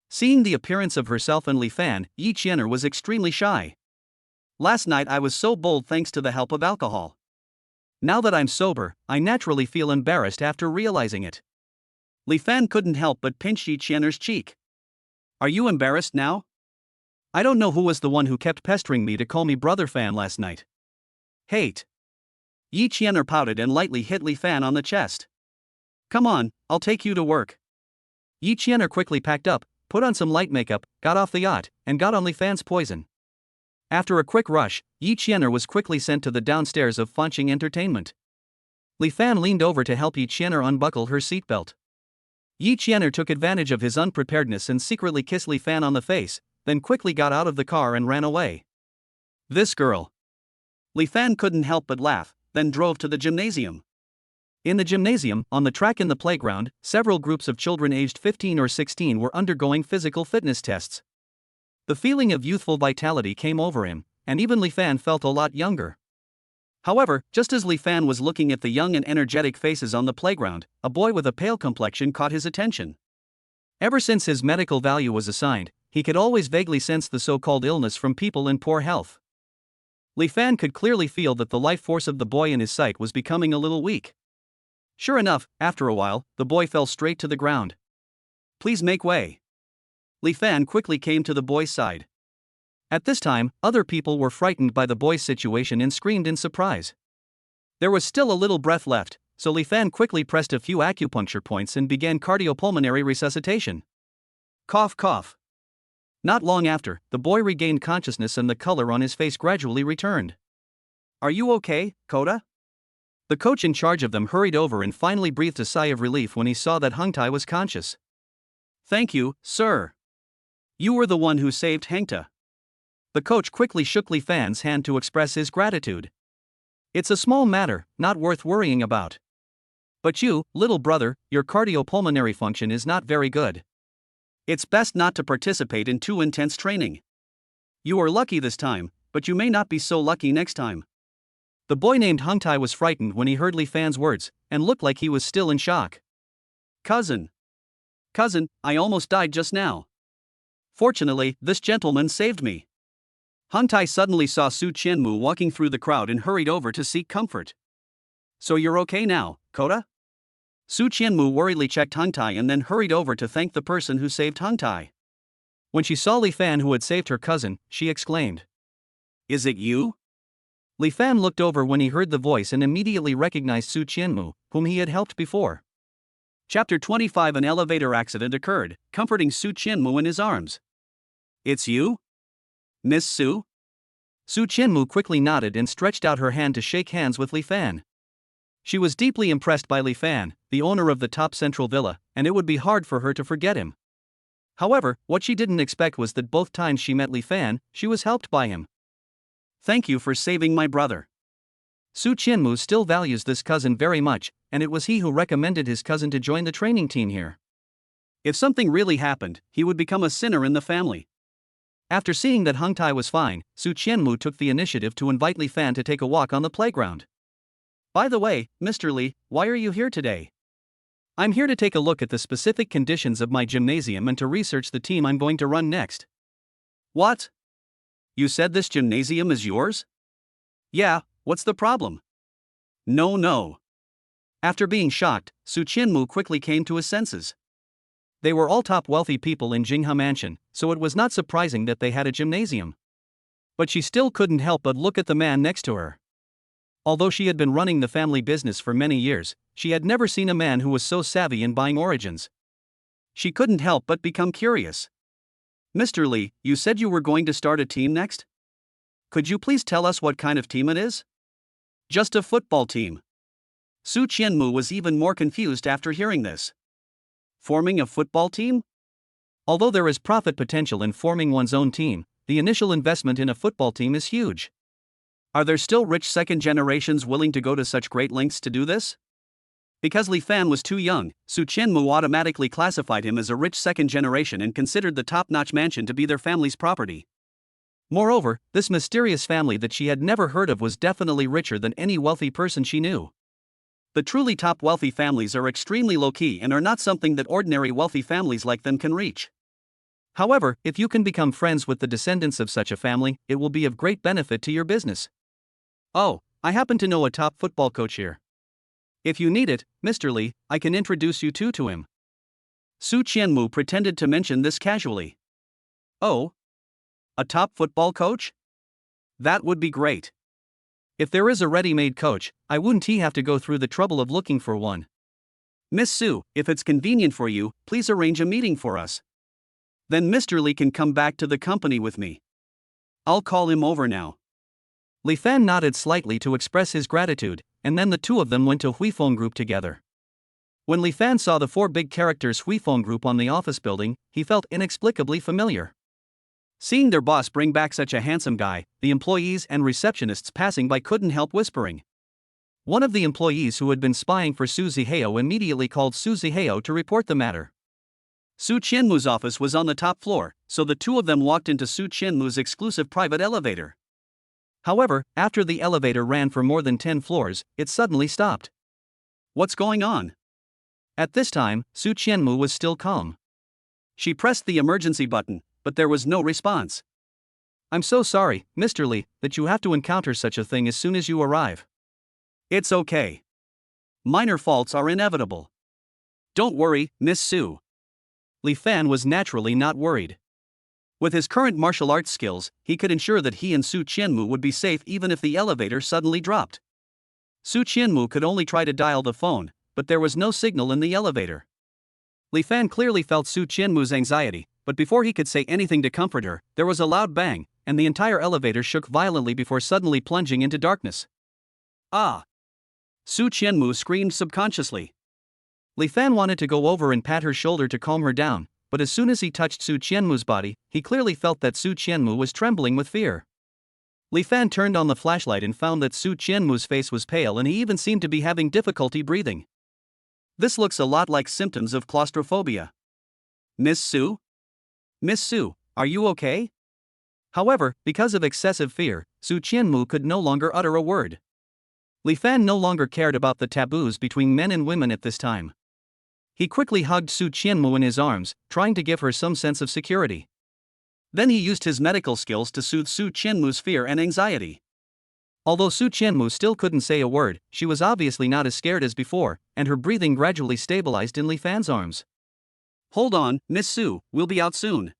Seeing the appearance of herself and Li Fan, Yi Qianer was extremely shy. Last night I was so bold thanks to the help of alcohol. Now that I'm sober, I naturally feel embarrassed after realizing it. Li Fan couldn't help but pinch Yi Qianer's cheek. Are you embarrassed now? I don't know who was the one who kept pestering me to call me Brother Fan last night. Hate. Yi Qianer pouted and lightly hit Li Fan on the chest. Come on, I'll take you to work. Yi Qianer quickly packed up, put on some light makeup, got off the yacht, and got on Li Fan's poison. After a quick rush, Yi Qianer was quickly sent to the downstairs of Fanqing Entertainment. Li Fan leaned over to help Yi Qianer unbuckle her seatbelt. Yi Qianer took advantage of his unpreparedness and secretly kissed Li Fan on the face, then quickly got out of the car and ran away. This girl. Li Fan couldn't help but laugh, then drove to the gymnasium. In the gymnasium, on the track in the playground, several groups of children aged 15 or 16 were undergoing physical fitness tests. The feeling of youthful vitality came over him, and even Li Fan felt a lot younger. However, just as Li Fan was looking at the young and energetic faces on the playground, a boy with a pale complexion caught his attention. Ever since his medical value was assigned, he could always vaguely sense the so-called illness from people in poor health. Li Fan could clearly feel that the life force of the boy in his sight was becoming a little weak. Sure enough, after a while, the boy fell straight to the ground. Please make way. Li Fan quickly came to the boy's side. At this time, other people were frightened by the boy's situation and screamed in surprise. There was still a little breath left, so Li Fan quickly pressed a few acupuncture points and began cardiopulmonary resuscitation. Cough cough. Not long after, the boy regained consciousness and the color on his face gradually returned. Are you okay, Koda? The coach in charge of them hurried over and finally breathed a sigh of relief when he saw that Hengtai was conscious. Thank you, sir. You were the one who saved Hengta. The coach quickly shook Li Fan's hand to express his gratitude. It's a small matter, not worth worrying about. But you, little brother, your cardiopulmonary function is not very good. It's best not to participate in too intense training. You are lucky this time, but you may not be so lucky next time. The boy named Hengtai was frightened when he heard Li Fan's words, and looked like he was still in shock. Cousin, I almost died just now. Fortunately, this gentleman saved me. Hengtai suddenly saw Su Qianmu walking through the crowd and hurried over to seek comfort. So you're okay now, Koda? Su Qianmu worriedly checked Hengtai and then hurried over to thank the person who saved Hengtai. When she saw Li Fan who had saved her cousin, she exclaimed. Is it you? Li Fan looked over when he heard the voice and immediately recognized Su Qianmu, whom he had helped before. Chapter 25. An elevator accident occurred, comforting Su Qianmu in his arms. It's you? Miss Su? Su Qianmu quickly nodded and stretched out her hand to shake hands with Li Fan. She was deeply impressed by Li Fan, the owner of the top central villa, and it would be hard for her to forget him. However, what she didn't expect was that both times she met Li Fan, she was helped by him. Thank you for saving my brother. Su Qianmu still values this cousin very much, and it was he who recommended his cousin to join the training team here. If something really happened, he would become a sinner in the family. After seeing that Hengtai was fine, Su Qianmu took the initiative to invite Li Fan to take a walk on the playground. By the way, Mr. Li, why are you here today? I'm here to take a look at the specific conditions of my gymnasium and to research the team I'm going to run next. What? You said this gymnasium is yours? Yeah, what's the problem? No. After being shocked, Su Qianmu quickly came to his senses. They were all top wealthy people in Jinghe Mansion, so it was not surprising that they had a gymnasium. But she still couldn't help but look at the man next to her. Although she had been running the family business for many years, she had never seen a man who was so savvy in buying origins. She couldn't help but become curious. Mr. Li, you said you were going to start a team next? Could you please tell us what kind of team it is? Just a football team. Su Qianmu was even more confused after hearing this. Forming a football team? Although there is profit potential in forming one's own team, the initial investment in a football team is huge. Are there still rich second generations willing to go to such great lengths to do this? Because Li Fan was too young, Su Qianmu automatically classified him as a rich second generation and considered the top-notch mansion to be their family's property. Moreover, this mysterious family that she had never heard of was definitely richer than any wealthy person she knew. The truly top wealthy families are extremely low-key and are not something that ordinary wealthy families like them can reach. However, if you can become friends with the descendants of such a family, it will be of great benefit to your business. Oh, I happen to know a top football coach here. If you need it, Mr. Li, I can introduce you to him. Su Qianmu pretended to mention this casually. Oh? A top football coach? That would be great. If there is a ready-made coach, I wouldn't have to go through the trouble of looking for one. Miss Su, if it's convenient for you, please arrange a meeting for us. Then Mr. Li can come back to the company with me. I'll call him over now. Li Fan nodded slightly to express his gratitude, and then the two of them went to Huifeng Group together. When Li Fan saw the four big characters Huifeng Group on the office building, he felt inexplicably familiar. Seeing their boss bring back such a handsome guy, the employees and receptionists passing by couldn't help whispering. One of the employees who had been spying for Su Zihao immediately called Su Zihao to report the matter. Su Qianmu's office was on the top floor, so the two of them walked into Su Qianmu's exclusive private elevator. However, after the elevator ran for more than 10 floors, it suddenly stopped. What's going on? At this time, Su Qianmu was still calm. She pressed the emergency button, but there was no response. I'm so sorry, Mr. Li, that you have to encounter such a thing as soon as you arrive. It's okay. Minor faults are inevitable. Don't worry, Miss Su. Li Fan was naturally not worried. With his current martial arts skills, he could ensure that he and Su Qianmu would be safe even if the elevator suddenly dropped. Su Qianmu could only try to dial the phone, but there was no signal in the elevator. Li Fan clearly felt Su Qianmu's anxiety, but before he could say anything to comfort her, there was a loud bang, and the entire elevator shook violently before suddenly plunging into darkness. Ah! Su Qianmu screamed subconsciously. Li Fan wanted to go over and pat her shoulder to calm her down, but as soon as he touched Su Qianmu's body, he clearly felt that Su Qianmu was trembling with fear. Li Fan turned on the flashlight and found that Su Qianmu's face was pale and he even seemed to be having difficulty breathing. This looks a lot like symptoms of claustrophobia. Miss Su? Miss Su, are you okay? However, because of excessive fear, Su Qianmu could no longer utter a word. Li Fan no longer cared about the taboos between men and women at this time. He quickly hugged Su Qianmu in his arms, trying to give her some sense of security. Then he used his medical skills to soothe Su Qianmu's fear and anxiety. Although Su Qianmu still couldn't say a word, she was obviously not as scared as before, and her breathing gradually stabilized in Li Fan's arms. Hold on, Miss Su, we'll be out soon.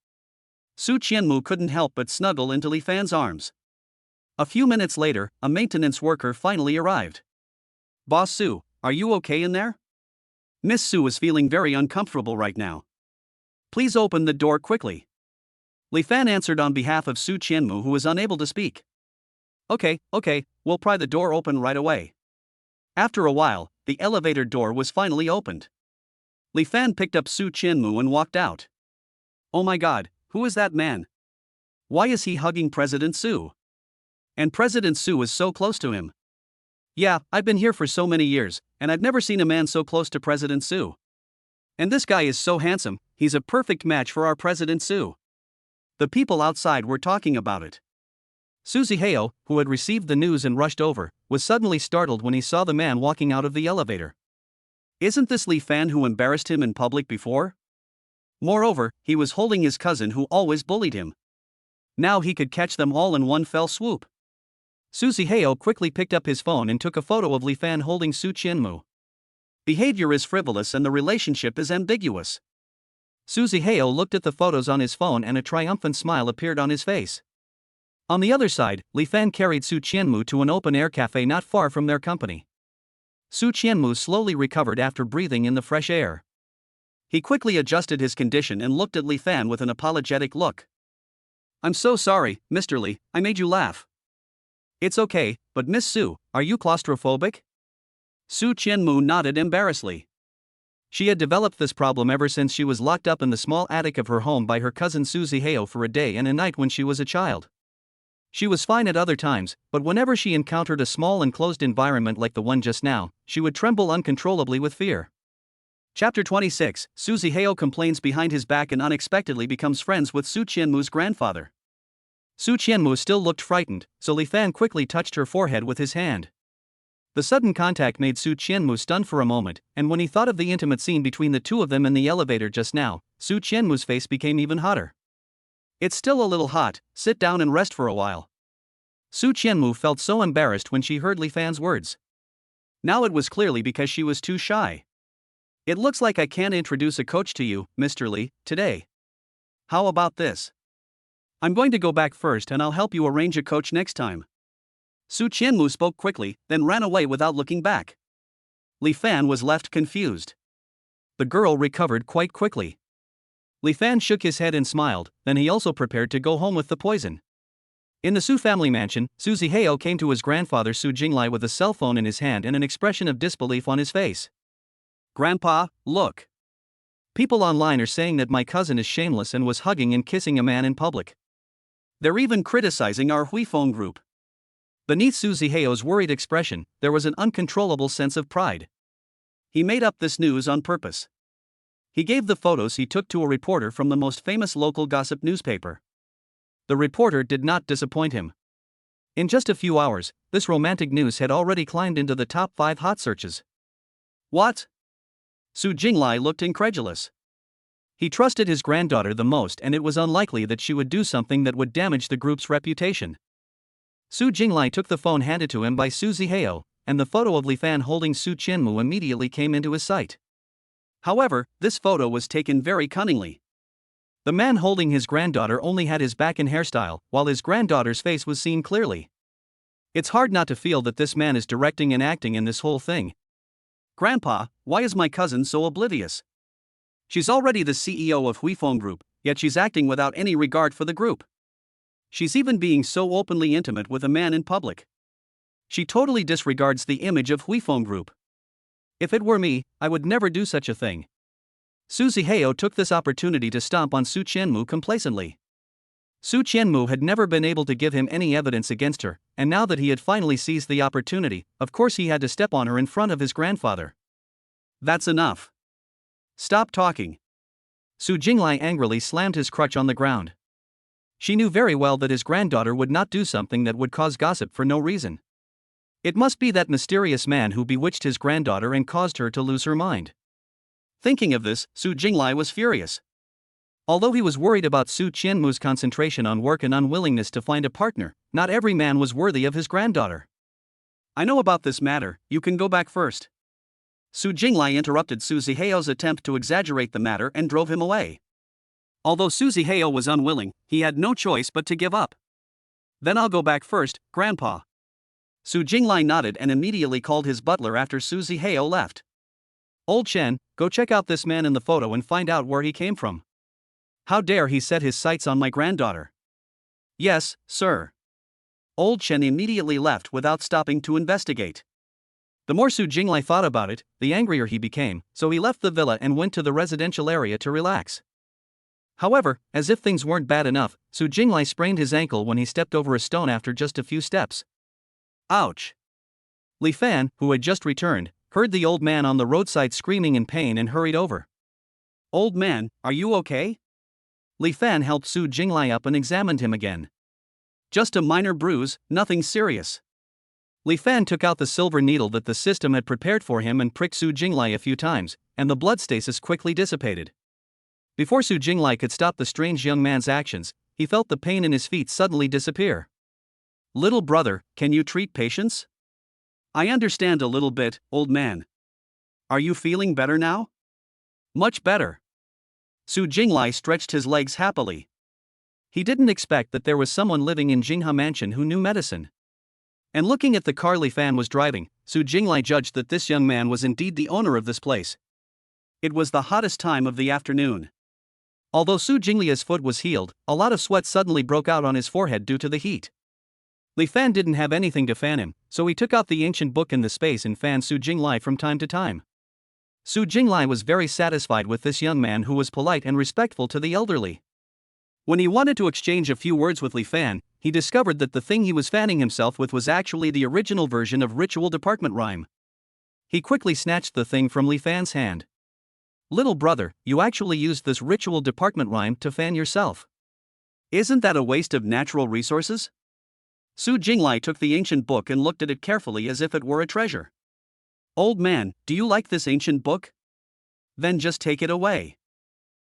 Su Qianmu couldn't help but snuggle into Li Fan's arms. A few minutes later, a maintenance worker finally arrived. Boss Su, are you okay in there? Miss Su was feeling very uncomfortable right now. Please open the door quickly. Li Fan answered on behalf of Su Qianmu, who was unable to speak. Okay, we'll pry the door open right away. After a while, the elevator door was finally opened. Li Fan picked up Su Qianmu and walked out. Oh my god, who is that man? Why is he hugging President Su? And President Su is so close to him. Yeah, I've been here for so many years, and I've never seen a man so close to President Su. And this guy is so handsome, he's a perfect match for our President Su. The people outside were talking about it. Su Zihao, who had received the news and rushed over, was suddenly startled when he saw the man walking out of the elevator. Isn't this Li Fan who embarrassed him in public before? Moreover, he was holding his cousin who always bullied him. Now he could catch them all in one fell swoop. Su Zihao quickly picked up his phone and took a photo of Li Fan holding Su Qianmu. Behavior is frivolous and the relationship is ambiguous. Su Zihao looked at the photos on his phone and a triumphant smile appeared on his face. On the other side, Li Fan carried Su Qianmu to an open-air cafe not far from their company. Su Qianmu slowly recovered after breathing in the fresh air. He quickly adjusted his condition and looked at Li Fan with an apologetic look. I'm so sorry, Mr. Li, I made you laugh. It's okay, but Miss Su, are you claustrophobic? Su Qianmu nodded embarrassedly. She had developed this problem ever since she was locked up in the small attic of her home by her cousin Su Zihao for a day and a night when she was a child. She was fine at other times, but whenever she encountered a small enclosed environment like the one just now, she would tremble uncontrollably with fear. Chapter 26, Su Zihao complains behind his back and unexpectedly becomes friends with Su Qianmu's grandfather. Su Qianmu still looked frightened, so Li Fan quickly touched her forehead with his hand. The sudden contact made Su Qianmu stunned for a moment, and when he thought of the intimate scene between the two of them in the elevator just now, Su Qianmu's face became even hotter. It's still a little hot, sit down and rest for a while. Su Qianmu felt so embarrassed when she heard Li Fan's words. Now it was clearly because she was too shy. It looks like I can't introduce a coach to you, Mr. Li, today. How about this? I'm going to go back first and I'll help you arrange a coach next time. Su Qianmu spoke quickly, then ran away without looking back. Li Fan was left confused. The girl recovered quite quickly. Li Fan shook his head and smiled, then he also prepared to go home with the poison. In the Su family mansion, Su Zihao came to his grandfather Su Jinglai with a cell phone in his hand and an expression of disbelief on his face. Grandpa, look. People online are saying that my cousin is shameless and was hugging and kissing a man in public. They're even criticizing our Huifeng group. Beneath Su Zihao's worried expression, there was an uncontrollable sense of pride. He made up this news on purpose. He gave the photos he took to a reporter from the most famous local gossip newspaper. The reporter did not disappoint him. In just a few hours, this romantic news had already climbed into the top 5 hot searches. What? Su Jinglai looked incredulous. He trusted his granddaughter the most and it was unlikely that she would do something that would damage the group's reputation. Su Jinglai took the phone handed to him by Su Zihao, and the photo of Li Fan holding Su Qianmu immediately came into his sight. However, this photo was taken very cunningly. The man holding his granddaughter only had his back and hairstyle, while his granddaughter's face was seen clearly. It's hard not to feel that this man is directing and acting in this whole thing. Grandpa, why is my cousin so oblivious? She's already the CEO of Huifeng Group, yet she's acting without any regard for the group. She's even being so openly intimate with a man in public. She totally disregards the image of Huifeng Group. If it were me, I would never do such a thing. Su Zihao took this opportunity to stomp on Su Qianmu complacently. Su Qianmu had never been able to give him any evidence against her, and now that he had finally seized the opportunity, of course he had to step on her in front of his grandfather. That's enough. Stop talking. Su Jinglai angrily slammed his crutch on the ground. She knew very well that his granddaughter would not do something that would cause gossip for no reason. It must be that mysterious man who bewitched his granddaughter and caused her to lose her mind. Thinking of this, Su Jinglai was furious. Although he was worried about Su Qianmu's concentration on work and unwillingness to find a partner, not every man was worthy of his granddaughter. I know about this matter, you can go back first. Su Jinglai interrupted Su Zihao's attempt to exaggerate the matter and drove him away. Although Su Zihao was unwilling, he had no choice but to give up. Then I'll go back first, Grandpa. Su Jinglai nodded and immediately called his butler after Su Zihao left. Old Chen, go check out this man in the photo and find out where he came from. How dare he set his sights on my granddaughter? Yes, sir. Old Chen immediately left without stopping to investigate. The more Su Jinglai thought about it, the angrier he became, so he left the villa and went to the residential area to relax. However, as if things weren't bad enough, Su Jinglai sprained his ankle when he stepped over a stone after just a few steps. Ouch! Li Fan, who had just returned, heard the old man on the roadside screaming in pain and hurried over. Old man, are you okay? Li Fan helped Su Jinglai up and examined him again. Just a minor bruise, nothing serious. Li Fan took out the silver needle that the system had prepared for him and pricked Su Jinglai a few times, and the blood stasis quickly dissipated. Before Su Jinglai could stop the strange young man's actions, he felt the pain in his feet suddenly disappear. Little brother, can you treat patients? I understand a little bit, old man. Are you feeling better now? Much better. Su Jinglai stretched his legs happily. He didn't expect that there was someone living in Jinghe Mansion who knew medicine. And looking at the car Li Fan was driving, Su Jinglai judged that this young man was indeed the owner of this place. It was the hottest time of the afternoon. Although Su Jinglia's foot was healed, a lot of sweat suddenly broke out on his forehead due to the heat. Li Fan didn't have anything to fan him, so he took out the ancient book in the space and fanned Su Jinglai from time to time. Su Jinglai was very satisfied with this young man who was polite and respectful to the elderly. When he wanted to exchange a few words with Li Fan, he discovered that the thing he was fanning himself with was actually the original version of ritual department rhyme. He quickly snatched the thing from Li Fan's hand. "Little brother, you actually used this ritual department rhyme to fan yourself. Isn't that a waste of natural resources?" Su Jinglai took the ancient book and looked at it carefully as if it were a treasure. "Old man, do you like this ancient book? Then just take it away.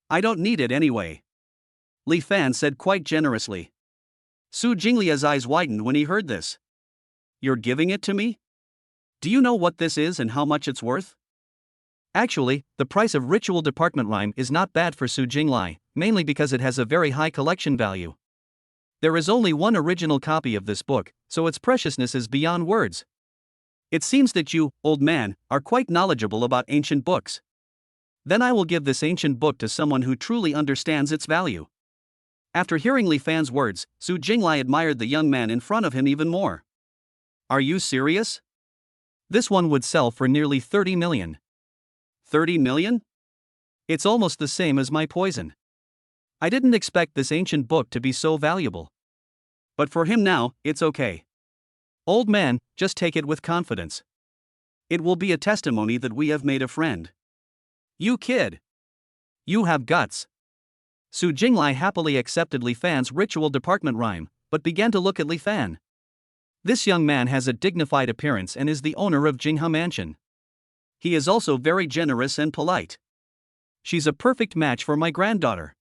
I don't need it anyway," Li Fan said quite generously. Su Jinglia's eyes widened when he heard this. "You're giving it to me? Do you know what this is and how much it's worth?" Actually, the price of ritual department rhyme is not bad for Su Jinglai, mainly because it has a very high collection value. There is only one original copy of this book, so its preciousness is beyond words. "It seems that you, old man, are quite knowledgeable about ancient books. Then I will give this ancient book to someone who truly understands its value." After hearing Li Fan's words, Su Jinglai admired the young man in front of him even more. "Are you serious? This one would sell for nearly 30 million. 30 million? It's almost the same as my poison. I didn't expect this ancient book to be so valuable. But for him now, it's okay. Old man, just take it with confidence. It will be a testimony that we have made a friend. You kid. You have guts." Su Jinglai happily accepted Li Fan's ritual department rhyme, but began to look at Li Fan. This young man has a dignified appearance and is the owner of Jinghe Mansion. He is also very generous and polite. She's a perfect match for my granddaughter.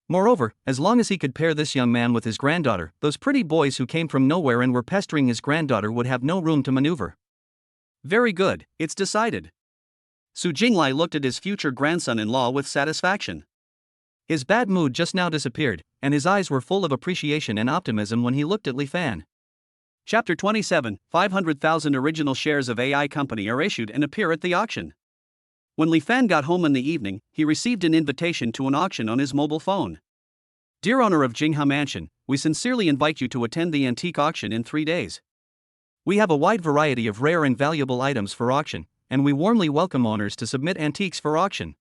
Moreover, as long as he could pair this young man with his granddaughter, those pretty boys who came from nowhere and were pestering his granddaughter would have no room to maneuver. "Very good, it's decided." Su Jinglai looked at his future grandson-in-law with satisfaction. His bad mood just now disappeared, and his eyes were full of appreciation and optimism when he looked at Li Fan. Chapter 27, 500,000 original shares of AI company are issued and appear at the auction. When Li Fan got home in the evening, he received an invitation to an auction on his mobile phone. "Dear owner of Jinghe Mansion, we sincerely invite you to attend the antique auction in 3 days. We have a wide variety of rare and valuable items for auction, and we warmly welcome owners to submit antiques for auction.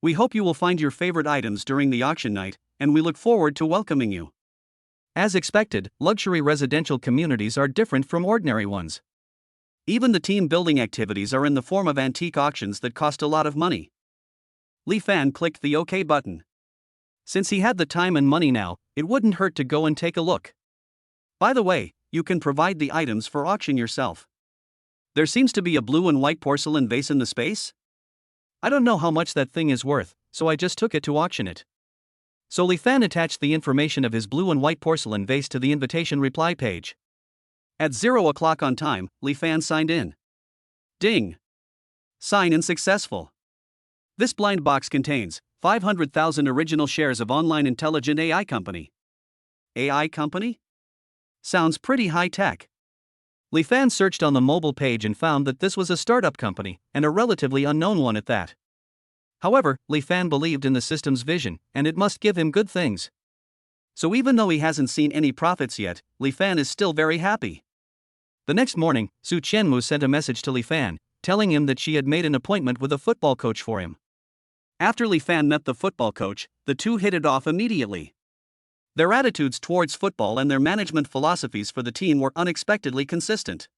We hope you will find your favorite items during the auction night, and we look forward to welcoming you." As expected, luxury residential communities are different from ordinary ones. Even the team building activities are in the form of antique auctions that cost a lot of money. Li Fan clicked the OK button. Since he had the time and money now, it wouldn't hurt to go and take a look. By the way, you can provide the items for auction yourself. There seems to be a blue and white porcelain vase in the space. I don't know how much that thing is worth, so I just took it to auction it. So Li Fan attached the information of his blue and white porcelain vase to the invitation reply page. At 0 o'clock on time, Li Fan signed in. Ding! Sign-in successful. This blind box contains 500,000 original shares of online intelligent AI company. AI company? Sounds pretty high-tech. Li Fan searched on the mobile page and found that this was a startup company, and a relatively unknown one at that. However, Li Fan believed in the system's vision, and it must give him good things. So even though he hasn't seen any profits yet, Li Fan is still very happy. The next morning, Su Qianmu sent a message to Li Fan, telling him that she had made an appointment with a football coach for him. After Li Fan met the football coach, the two hit it off immediately. Their attitudes towards football and their management philosophies for the team were unexpectedly consistent.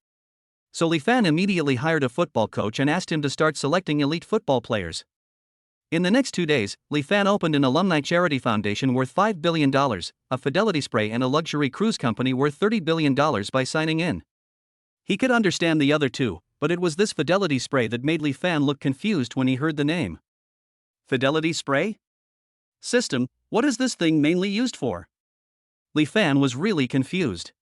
So Li Fan immediately hired a football coach and asked him to start selecting elite football players. In the next 2 days, Li Fan opened an alumni charity foundation worth $5 billion, a fidelity spray and a luxury cruise company worth $30 billion by signing in. He could understand the other two, but it was this fidelity spray that made Li Fan look confused when he heard the name. Fidelity spray? System, what is this thing mainly used for? Li Fan was really confused.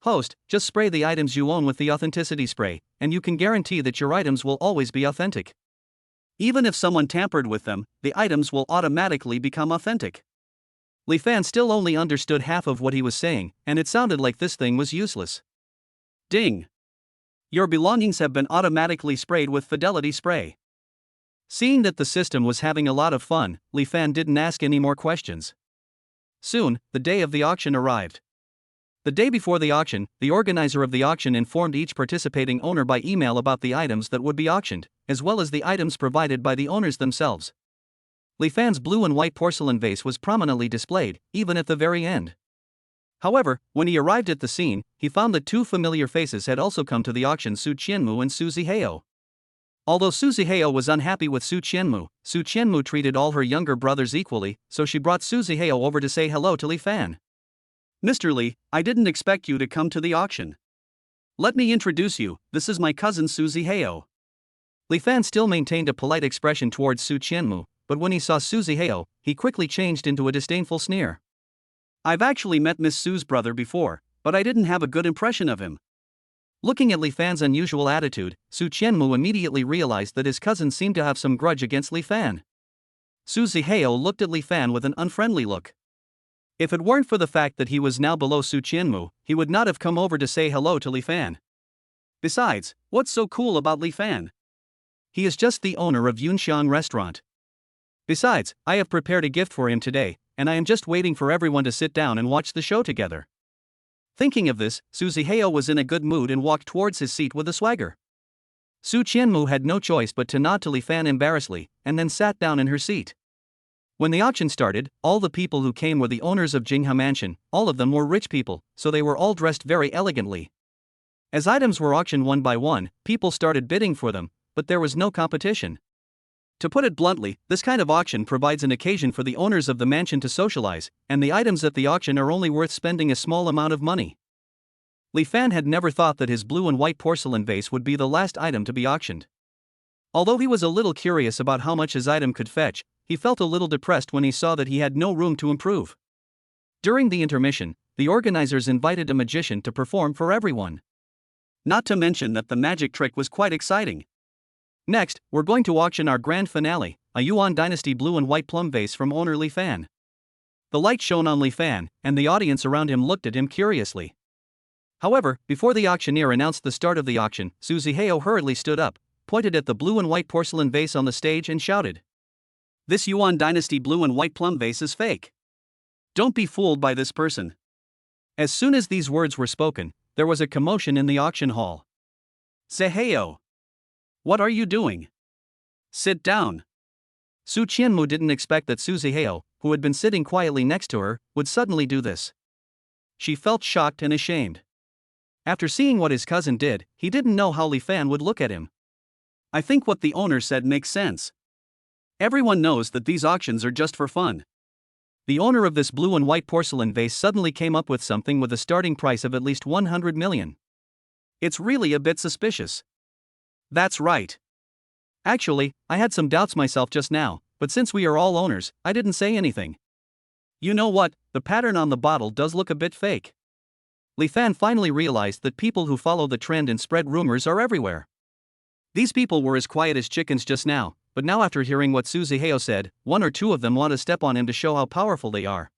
Host, just spray the items you own with the authenticity spray, and you can guarantee that your items will always be authentic. Even if someone tampered with them, the items will automatically become authentic. Li Fan still only understood half of what he was saying, and it sounded like this thing was useless. Ding! Your belongings have been automatically sprayed with fidelity spray. Seeing that the system was having a lot of fun, Li Fan didn't ask any more questions. Soon, the day of the auction arrived. The day before the auction, the organizer of the auction informed each participating owner by email about the items that would be auctioned, as well as the items provided by the owners themselves. Li Fan's blue and white porcelain vase was prominently displayed, even at the very end. However, when he arrived at the scene, he found that two familiar faces had also come to the auction: Su Qianmu and Su Zihao. Although Su Zihao was unhappy with Su Qianmu treated all her younger brothers equally, so she brought Su Zihao over to say hello to Li Fan. "Mr. Li, I didn't expect you to come to the auction. Let me introduce you, this is my cousin Su Zihao." Li Fan still maintained a polite expression towards Su Qianmu, but when he saw Su Zihao, he quickly changed into a disdainful sneer. "I've actually met Miss Su's brother before, but I didn't have a good impression of him." Looking at Li Fan's unusual attitude, Su Qianmu immediately realized that his cousin seemed to have some grudge against Li Fan. Su Zihao looked at Li Fan with an unfriendly look. If it weren't for the fact that he was now below Su Qianmu, he would not have come over to say hello to Li Fan. Besides, what's so cool about Li Fan? He is just the owner of Yunxiang Restaurant. Besides, I have prepared a gift for him today, and I am just waiting for everyone to sit down and watch the show together. Thinking of this, Su Zihao was in a good mood and walked towards his seat with a swagger. Su Qianmu had no choice but to nod to Li Fan embarrassedly, and then sat down in her seat. When the auction started, all the people who came were the owners of Jinghe Mansion. All of them were rich people, so they were all dressed very elegantly. As items were auctioned one by one, people started bidding for them, but there was no competition. To put it bluntly, this kind of auction provides an occasion for the owners of the mansion to socialize, and the items at the auction are only worth spending a small amount of money. Li Fan had never thought that his blue and white porcelain vase would be the last item to be auctioned. Although he was a little curious about how much his item could fetch, he felt a little depressed when he saw that he had no room to improve. During the intermission, the organizers invited a magician to perform for everyone. Not to mention that the magic trick was quite exciting. Next, we're going to auction our grand finale, a Yuan Dynasty blue and white plum vase from owner Li Fan. The light shone on Li Fan, and the audience around him looked at him curiously. However, before the auctioneer announced the start of the auction, Su Zihao hurriedly stood up, pointed at the blue and white porcelain vase on the stage and shouted, "This Yuan Dynasty blue and white plum vase is fake. Don't be fooled by this person." As soon as these words were spoken, there was a commotion in the auction hall. "Zihao! What are you doing? Sit down." Su Qianmu didn't expect that Su Zihao, who had been sitting quietly next to her, would suddenly do this. She felt shocked and ashamed. After seeing what his cousin did, he didn't know how Li Fan would look at him. "I think what the owner said makes sense. Everyone knows that these auctions are just for fun." The owner of this blue and white porcelain vase suddenly came up with something with a starting price of at least 100 million. "It's really a bit suspicious." "That's right. Actually, I had some doubts myself just now, but since we are all owners, I didn't say anything. You know what, the pattern on the bottle does look a bit fake." Li Fan finally realized that people who follow the trend and spread rumors are everywhere. These people were as quiet as chickens just now, but now after hearing what Su Zihao said, one or two of them want to step on him to show how powerful they are.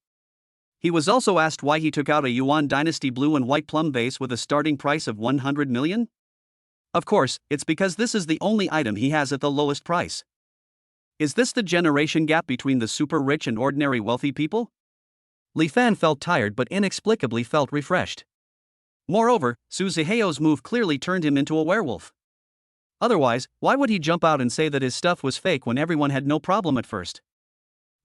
He was also asked why he took out a Yuan Dynasty blue and white plum vase with a starting price of 100 million? Of course, it's because this is the only item he has at the lowest price. Is this the generation gap between the super rich and ordinary wealthy people? Li Fan felt tired but inexplicably felt refreshed. Moreover, Su Zihao's move clearly turned him into a werewolf. Otherwise, why would he jump out and say that his stuff was fake when everyone had no problem at first?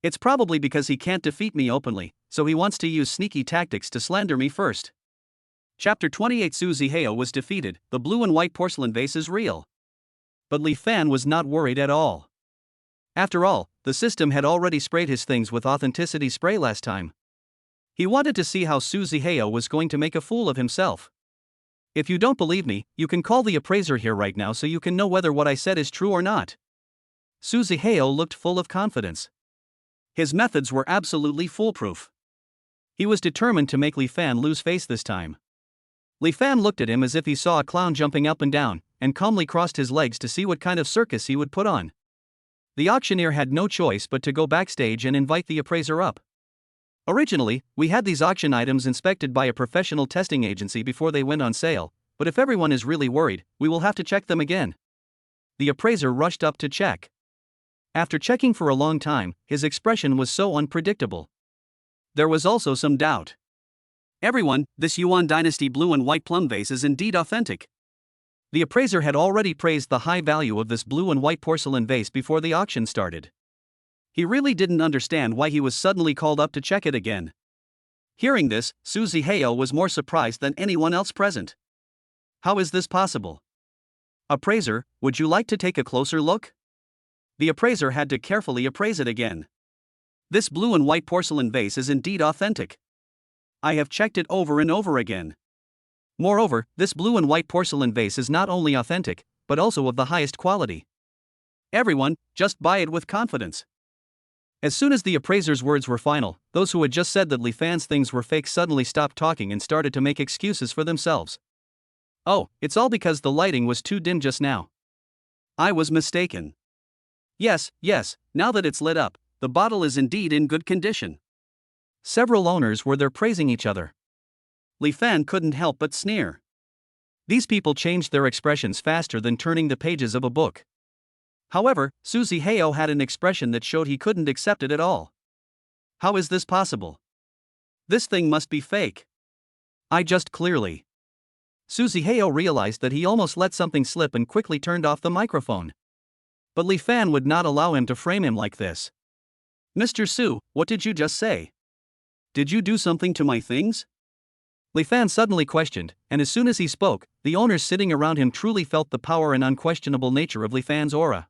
It's probably because he can't defeat me openly, so he wants to use sneaky tactics to slander me first. Chapter 28. Su Zihao was defeated. The blue and white porcelain vase is real. But Li Fan was not worried at all. After all, the system had already sprayed his things with authenticity spray last time. He wanted to see how Su Zihao was going to make a fool of himself. If you don't believe me, you can call the appraiser here right now so you can know whether what I said is true or not. Su Zihao looked full of confidence. His methods were absolutely foolproof. He was determined to make Li Fan lose face this time. Li Fan looked at him as if he saw a clown jumping up and down, and calmly crossed his legs to see what kind of circus he would put on. The auctioneer had no choice but to go backstage and invite the appraiser up. Originally, we had these auction items inspected by a professional testing agency before they went on sale, but if everyone is really worried, we will have to check them again. The appraiser rushed up to check. After checking for a long time, his expression was so unpredictable. There was also some doubt. Everyone, this Yuan Dynasty blue and white plum vase is indeed authentic. The appraiser had already praised the high value of this blue and white porcelain vase before the auction started. He really didn't understand why he was suddenly called up to check it again. Hearing this, Su Zihao was more surprised than anyone else present. How is this possible? Appraiser, would you like to take a closer look? The appraiser had to carefully appraise it again. This blue and white porcelain vase is indeed authentic. I have checked it over and over again. Moreover, this blue and white porcelain vase is not only authentic, but also of the highest quality. Everyone, just buy it with confidence. As soon as the appraiser's words were final, those who had just said that Li Fan's things were fake suddenly stopped talking and started to make excuses for themselves. Oh, it's all because the lighting was too dim just now. I was mistaken. Yes, now that it's lit up, the bottle is indeed in good condition. Several owners were there praising each other. Li Fan couldn't help but sneer. These people changed their expressions faster than turning the pages of a book. However, Su Zihao had an expression that showed he couldn't accept it at all. How is this possible? This thing must be fake. I just clearly. Su Zihao realized that he almost let something slip and quickly turned off the microphone. But Li Fan would not allow him to frame him like this. Mr. Su, what did you just say? Did you do something to my things? Li Fan suddenly questioned, and as soon as he spoke, the owners sitting around him truly felt the power and unquestionable nature of Li Fan's aura.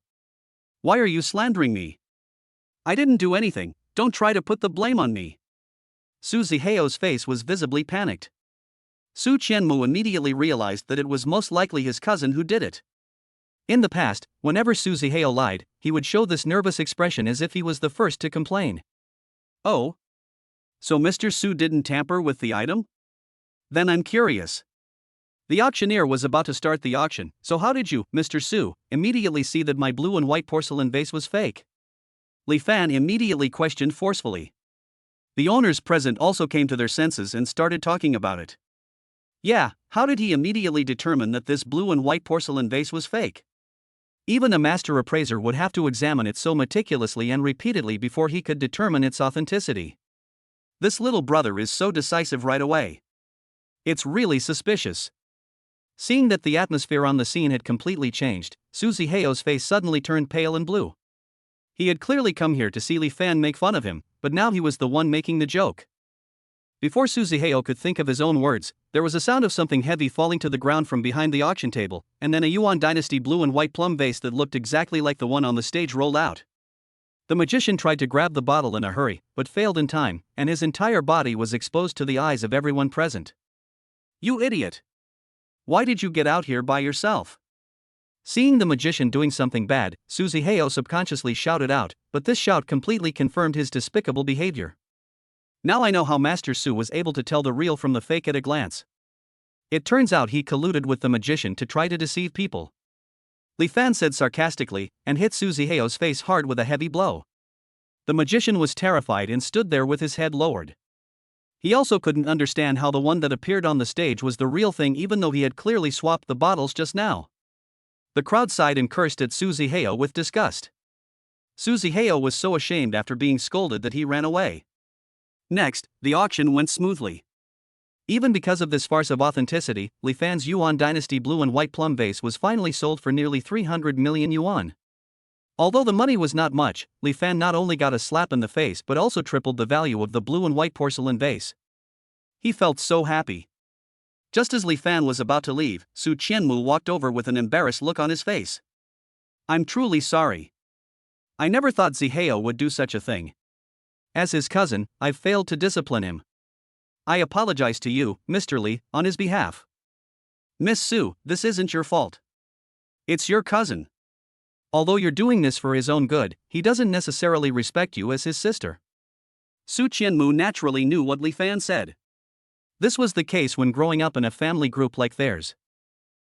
Why are you slandering me? I didn't do anything, don't try to put the blame on me. Su Zihao's face was visibly panicked. Su Qianmu immediately realized that it was most likely his cousin who did it. In the past, whenever Su Zihao lied, he would show this nervous expression as if he was the first to complain. Oh? So Mr. Su didn't tamper with the item? Then I'm curious. The auctioneer was about to start the auction, so how did you, Mr. Su, immediately see that my blue and white porcelain vase was fake? Li Fan immediately questioned forcefully. The owners present also came to their senses and started talking about it. Yeah, how did he immediately determine that this blue and white porcelain vase was fake? Even a master appraiser would have to examine it so meticulously and repeatedly before he could determine its authenticity. This little brother is so decisive right away. It's really suspicious. Seeing that the atmosphere on the scene had completely changed, Su Zihao's face suddenly turned pale and blue. He had clearly come here to see Li Fan make fun of him, but now he was the one making the joke. Before Su Zihao could think of his own words, there was a sound of something heavy falling to the ground from behind the auction table, and then a Yuan Dynasty blue and white plum vase that looked exactly like the one on the stage rolled out. The magician tried to grab the bottle in a hurry, but failed in time, and his entire body was exposed to the eyes of everyone present. You idiot! Why did you get out here by yourself? Seeing the magician doing something bad, Su Zihao subconsciously shouted out, but this shout completely confirmed his despicable behavior. Now I know how Master Su was able to tell the real from the fake at a glance. It turns out he colluded with the magician to try to deceive people. Li Fan said sarcastically, and hit Su Zihao's face hard with a heavy blow. The magician was terrified and stood there with his head lowered. He also couldn't understand how the one that appeared on the stage was the real thing even though he had clearly swapped the bottles just now. The crowd sighed and cursed at Su Zihao with disgust. Su Zihao was so ashamed after being scolded that he ran away. Next, the auction went smoothly. Even because of this farce of authenticity, Li Fan's Yuan Dynasty blue and white plum vase was finally sold for nearly 300 million yuan. Although the money was not much, Li Fan not only got a slap in the face but also tripled the value of the blue and white porcelain vase. He felt so happy. Just as Li Fan was about to leave, Su Qianmu walked over with an embarrassed look on his face. I'm truly sorry. I never thought Zihao would do such a thing. As his cousin, I've failed to discipline him. I apologize to you, Mr. Li, on his behalf. Miss Su, this isn't your fault. It's your cousin. Although you're doing this for his own good, he doesn't necessarily respect you as his sister. Su Qianmu naturally knew what Li Fan said. This was the case when growing up in a family group like theirs.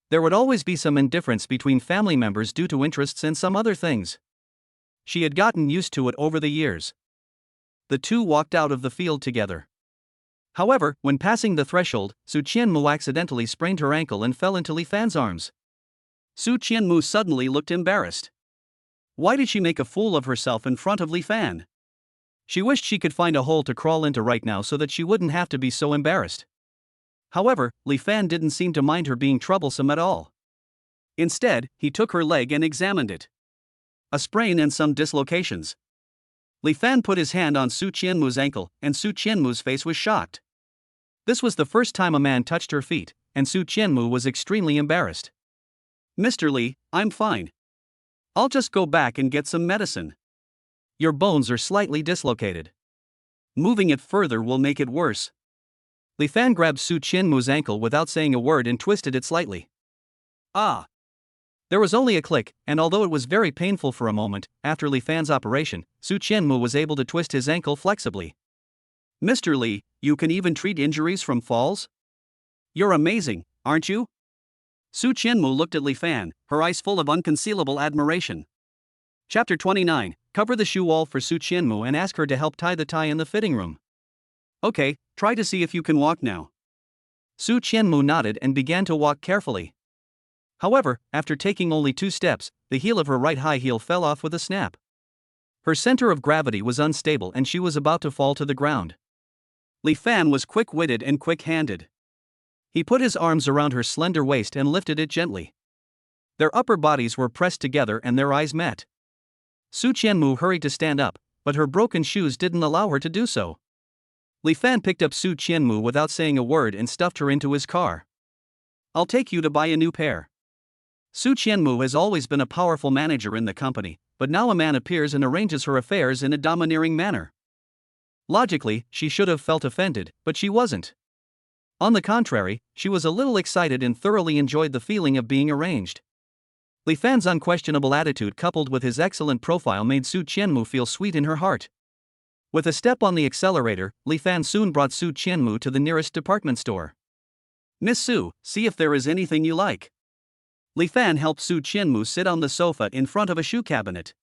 There would always be some indifference between family members due to interests and some other things. She had gotten used to it over the years. The two walked out of the field together. However, when passing the threshold, Su Qianmu accidentally sprained her ankle and fell into Li Fan's arms. Su Qianmu suddenly looked embarrassed. Why did she make a fool of herself in front of Li Fan? She wished she could find a hole to crawl into right now so that she wouldn't have to be so embarrassed. However, Li Fan didn't seem to mind her being troublesome at all. Instead, he took her leg and examined it. A sprain and some dislocations. Li Fan put his hand on Su Qianmu's ankle, and Su Qianmu's face was shocked. This was the first time a man touched her feet, and Su Qianmu was extremely embarrassed. "Mr. Li, I'm fine. I'll just go back and get some medicine. Your bones are slightly dislocated. Moving it further will make it worse." Li Fan grabbed Su Qianmu's ankle without saying a word and twisted it slightly. Ah! There was only a click, and although it was very painful for a moment, after Li Fan's operation, Su Qianmu was able to twist his ankle flexibly. "Mr. Li, you can even treat injuries from falls? You're amazing, aren't you?" Su Qianmu looked at Li Fan, her eyes full of unconcealable admiration. Chapter 29. Cover the shoe wall for Su Qianmu and ask her to help tie the tie in the fitting room. "Okay, try to see if you can walk now." Su Qianmu nodded and began to walk carefully. However, after taking only 2 steps, the heel of her right high heel fell off with a snap. Her center of gravity was unstable and she was about to fall to the ground. Li Fan was quick-witted and quick-handed. He put his arms around her slender waist and lifted it gently. Their upper bodies were pressed together and their eyes met. Su Qianmu hurried to stand up, but her broken shoes didn't allow her to do so. Li Fan picked up Su Qianmu without saying a word and stuffed her into his car. "I'll take you to buy a new pair." Su Qianmu has always been a powerful manager in the company, but now a man appears and arranges her affairs in a domineering manner. Logically, she should have felt offended, but she wasn't. On the contrary, she was a little excited and thoroughly enjoyed the feeling of being arranged. Li Fan's unquestionable attitude coupled with his excellent profile made Su Qianmu feel sweet in her heart. With a step on the accelerator, Li Fan soon brought Su Qianmu to the nearest department store. "Miss Su, see if there is anything you like." Li Fan helped Su Qianmu sit on the sofa in front of a shoe cabinet.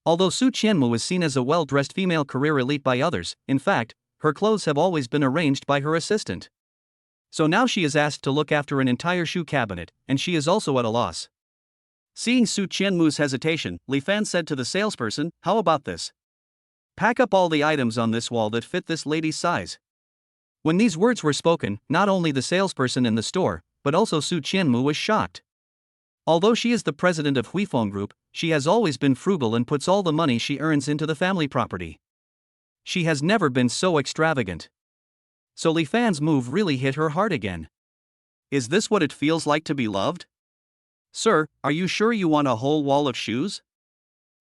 Although Su Qianmu is seen as a well-dressed female career elite by others, in fact, her clothes have always been arranged by her assistant. So now she is asked to look after an entire shoe cabinet, and she is also at a loss. Seeing Su Qianmu's hesitation, Li Fan said to the salesperson, "How about this? Pack up all the items on this wall that fit this lady's size." When these words were spoken, not only the salesperson in the store, but also Su Qianmu was shocked. Although she is the president of Huifeng Group, she has always been frugal and puts all the money she earns into the family property. She has never been so extravagant. So Li Fan's move really hit her heart again. Is this what it feels like to be loved? "Sir, are you sure you want a whole wall of shoes?"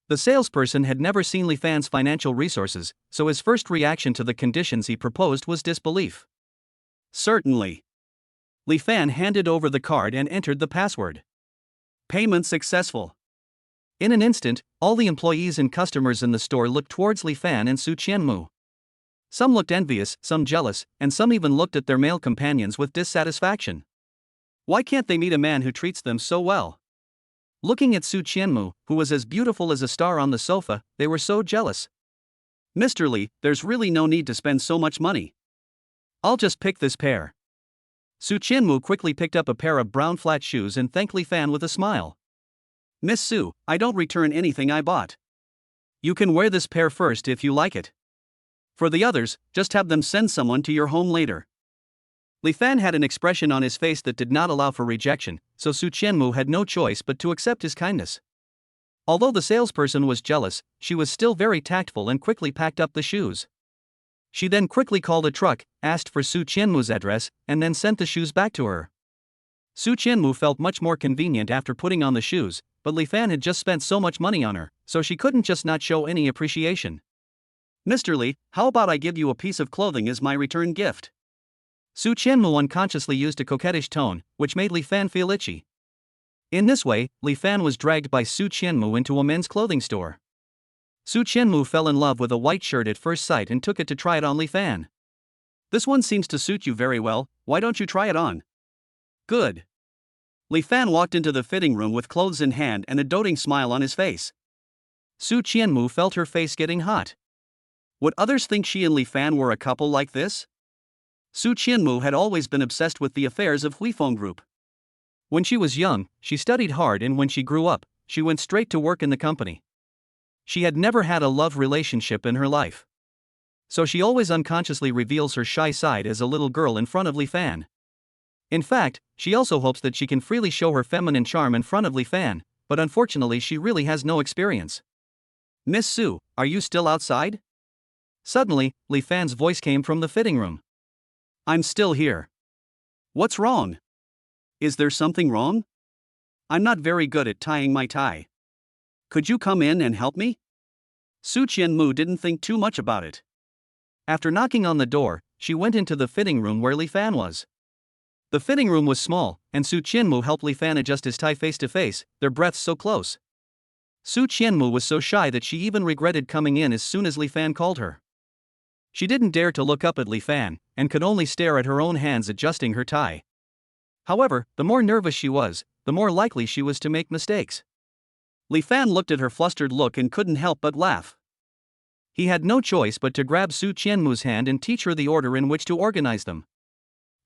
The salesperson had never seen Li Fan's financial resources, so his first reaction to the conditions he proposed was disbelief. "Certainly." Li Fan handed over the card and entered the password. Payment successful. In an instant, all the employees and customers in the store looked towards Li Fan and Su Qianmu. Some looked envious, some jealous, and some even looked at their male companions with dissatisfaction. Why can't they meet a man who treats them so well? Looking at Su Qianmu, who was as beautiful as a star on the sofa, they were so jealous. "Mr. Li, there's really no need to spend so much money. I'll just pick this pair." Su Qianmu quickly picked up a pair of brown flat shoes and thanked Li Fan with a smile. "Miss Su, I don't return anything I bought. You can wear this pair first if you like it. For the others, just have them send someone to your home later." Li Fan had an expression on his face that did not allow for rejection, so Su Qianmu had no choice but to accept his kindness. Although the salesperson was jealous, she was still very tactful and quickly packed up the shoes. She then quickly called a truck, asked for Su Qianmu's address, and then sent the shoes back to her. Su Qianmu felt much more convenient after putting on the shoes, but Li Fan had just spent so much money on her, so she couldn't just not show any appreciation. "Mr. Li, how about I give you a piece of clothing as my return gift?" Su Qianmu unconsciously used a coquettish tone, which made Li Fan feel itchy. In this way, Li Fan was dragged by Su Qianmu into a men's clothing store. Su Qianmu fell in love with a white shirt at first sight and took it to try it on Li Fan. "This one seems to suit you very well, why don't you try it on?" "Good." Li Fan walked into the fitting room with clothes in hand and a doting smile on his face. Su Qianmu felt her face getting hot. Would others think she and Li Fan were a couple like this? Su Qianmu had always been obsessed with the affairs of Huifeng Group. When she was young, she studied hard, and when she grew up, she went straight to work in the company. She had never had a love relationship in her life. So she always unconsciously reveals her shy side as a little girl in front of Li Fan. In fact, she also hopes that she can freely show her feminine charm in front of Li Fan, but unfortunately she really has no experience. "Miss Su, are you still outside?" Suddenly, Li Fan's voice came from the fitting room. I'm still here. What's wrong? Is there something wrong? I'm not very good at tying my tie. Could you come in and help me? Su Qianmu didn't think too much about it. After knocking on the door, she went into the fitting room where Li Fan was. The fitting room was small, and Su Qianmu helped Li Fan adjust his tie face to face, their breaths so close. Su Qianmu was so shy that she even regretted coming in as soon as Li Fan called her. She didn't dare to look up at Li Fan, and could only stare at her own hands adjusting her tie. However, the more nervous she was, the more likely she was to make mistakes. Li Fan looked at her flustered look and couldn't help but laugh. He had no choice but to grab Su Qianmu's hand and teach her the order in which to organize them.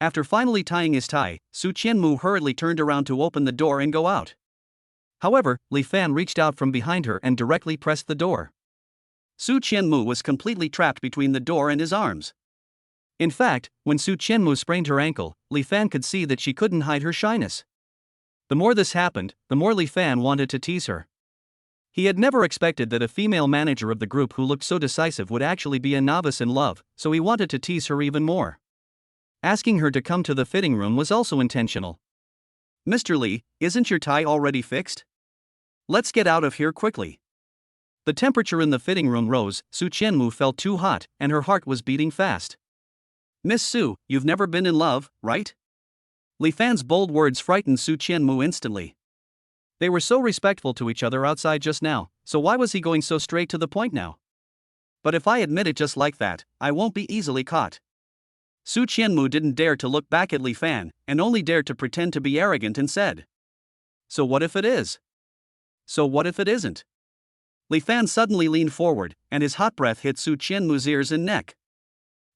After finally tying his tie, Su Qianmu hurriedly turned around to open the door and go out. However, Li Fan reached out from behind her and directly pressed the door. Su Qianmu was completely trapped between the door and his arms. In fact, when Su Qianmu sprained her ankle, Li Fan could see that she couldn't hide her shyness. The more this happened, the more Li Fan wanted to tease her. He had never expected that a female manager of the group who looked so decisive would actually be a novice in love, so he wanted to tease her even more. Asking her to come to the fitting room was also intentional. Mr. Li, isn't your tie already fixed? Let's get out of here quickly. The temperature in the fitting room rose, Su Qianmu felt too hot, and her heart was beating fast. Miss Su, you've never been in love, right? Li Fan's bold words frightened Su Qianmu instantly. They were so respectful to each other outside just now, so why was he going so straight to the point now? But if I admit it just like that, I won't be easily caught. Su Qianmu didn't dare to look back at Li Fan, and only dared to pretend to be arrogant and said, So what if it is? So what if it isn't? Li Fan suddenly leaned forward, and his hot breath hit Su Qianmu's ears and neck.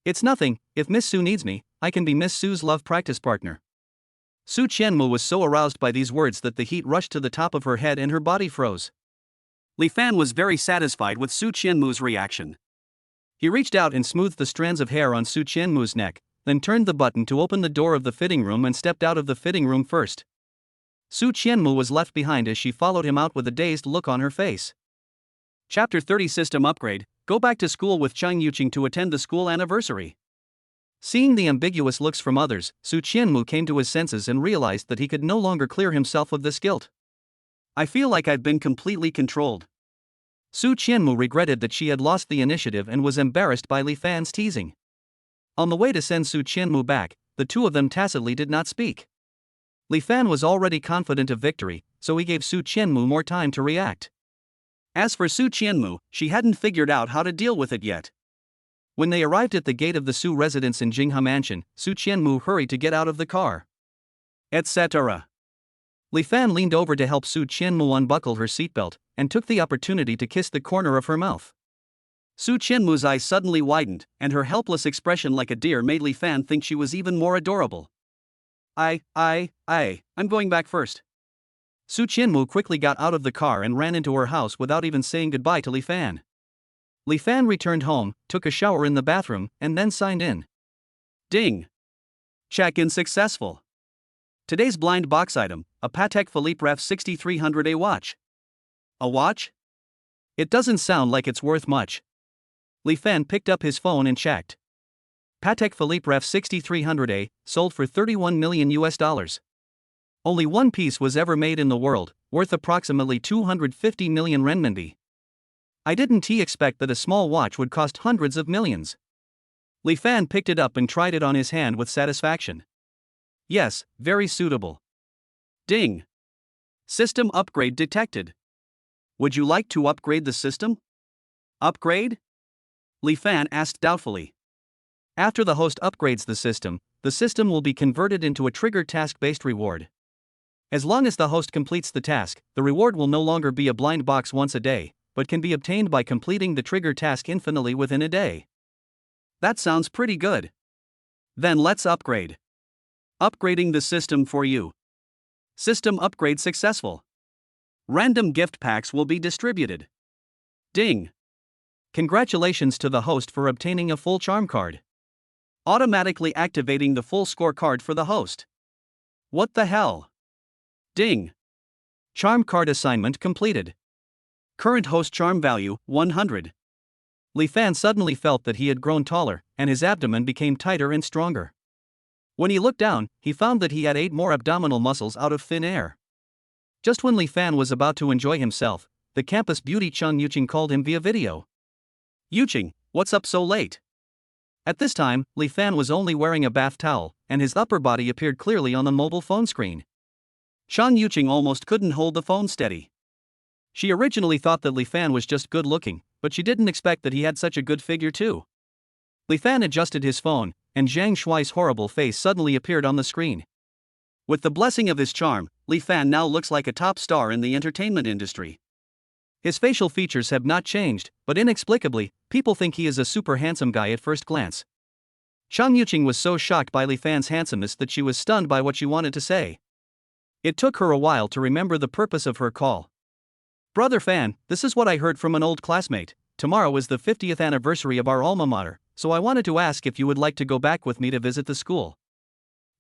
It's nothing, if Miss Su needs me, I can be Miss Su's love practice partner. Su Qianmu was so aroused by these words that the heat rushed to the top of her head and her body froze. Li Fan was very satisfied with Su Qianmu's reaction. He reached out and smoothed the strands of hair on Su Qianmu's neck, then turned the button to open the door of the fitting room and stepped out of the fitting room first. Su Qianmu was left behind as she followed him out with a dazed look on her face. Chapter 30 System Upgrade. Go back to school with Chang Yuqing to attend the school anniversary. Seeing the ambiguous looks from others, Su Qianmu came to his senses and realized that he could no longer clear himself of this guilt. I feel like I've been completely controlled. Su Qianmu regretted that she had lost the initiative and was embarrassed by Li Fan's teasing. On the way to send Su Qianmu back, the two of them tacitly did not speak. Li Fan was already confident of victory, so he gave Su Qianmu more time to react. As for Su Qianmu, she hadn't figured out how to deal with it yet. When they arrived at the gate of the Su residence in Jinghe Mansion, Su Qianmu hurried to get out of the car. Etc. Li Fan leaned over to help Su Qianmu unbuckle her seatbelt, and took the opportunity to kiss the corner of her mouth. Su Qianmu's eyes suddenly widened, and her helpless expression like a deer made Li Fan think she was even more adorable. I'm going back first. Su Qianmu quickly got out of the car and ran into her house without even saying goodbye to Li Fan. Li Fan returned home, took a shower in the bathroom, and then signed in. Ding! Check-in successful. Today's blind box item, a Patek Philippe Ref 6300A watch. A watch? It doesn't sound like it's worth much. Li Fan picked up his phone and checked. Patek Philippe Ref 6300A, sold for $31 million. Only one piece was ever made in the world, worth approximately 250 million renminbi. I didn't expect that a small watch would cost hundreds of millions. Li Fan picked it up and tried it on his hand with satisfaction. Yes, very suitable. Ding! System upgrade detected. Would you like to upgrade the system? Upgrade? Li Fan asked doubtfully. After the host upgrades the system will be converted into a trigger task-based reward. As long as the host completes the task, the reward will no longer be a blind box once a day, but can be obtained by completing the trigger task infinitely within a day. That sounds pretty good. Then let's upgrade. Upgrading the system for you. System upgrade successful. Random gift packs will be distributed. Ding! Congratulations to the host for obtaining a full charm card. Automatically activating the full score card for the host. What the hell? Ding! Charm card assignment completed. Current host charm value, 100. Li Fan suddenly felt that he had grown taller, and his abdomen became tighter and stronger. When he looked down, he found that he had 8 more abdominal muscles out of thin air. Just when Li Fan was about to enjoy himself, the campus beauty Chun Yuqing called him via video. "Yuqing, what's up so late?" At this time, Li Fan was only wearing a bath towel, and his upper body appeared clearly on the mobile phone screen. Chun Yuqing almost couldn't hold the phone steady. She originally thought that Li Fan was just good looking, but she didn't expect that he had such a good figure too. Li Fan adjusted his phone, and Zhang Shuai's horrible face suddenly appeared on the screen. With the blessing of his charm, Li Fan now looks like a top star in the entertainment industry. His facial features have not changed, but inexplicably, people think he is a super handsome guy at first glance. Chun Yuqing was so shocked by Li Fan's handsomeness that she was stunned by what she wanted to say. It took her a while to remember the purpose of her call. "Brother Fan, this is what I heard from an old classmate. Tomorrow is the 50th anniversary of our alma mater, so I wanted to ask if you would like to go back with me to visit the school."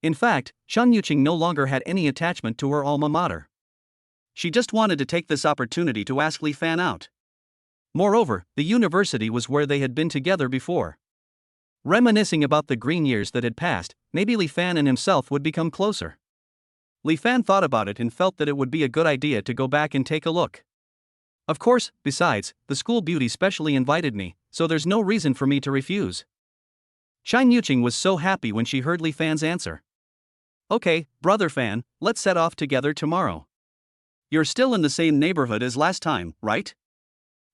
In fact, Chun Yuqing no longer had any attachment to her alma mater. She just wanted to take this opportunity to ask Li Fan out. Moreover, the university was where they had been together before. Reminiscing about the green years that had passed, maybe Li Fan and himself would become closer. Li Fan thought about it and felt that it would be a good idea to go back and take a look. Of course, besides, the school beauty specially invited me, so there's no reason for me to refuse. Chun Yuqing was so happy when she heard Li Fan's answer. "Okay, brother Fan, let's set off together tomorrow. You're still in the same neighborhood as last time, right?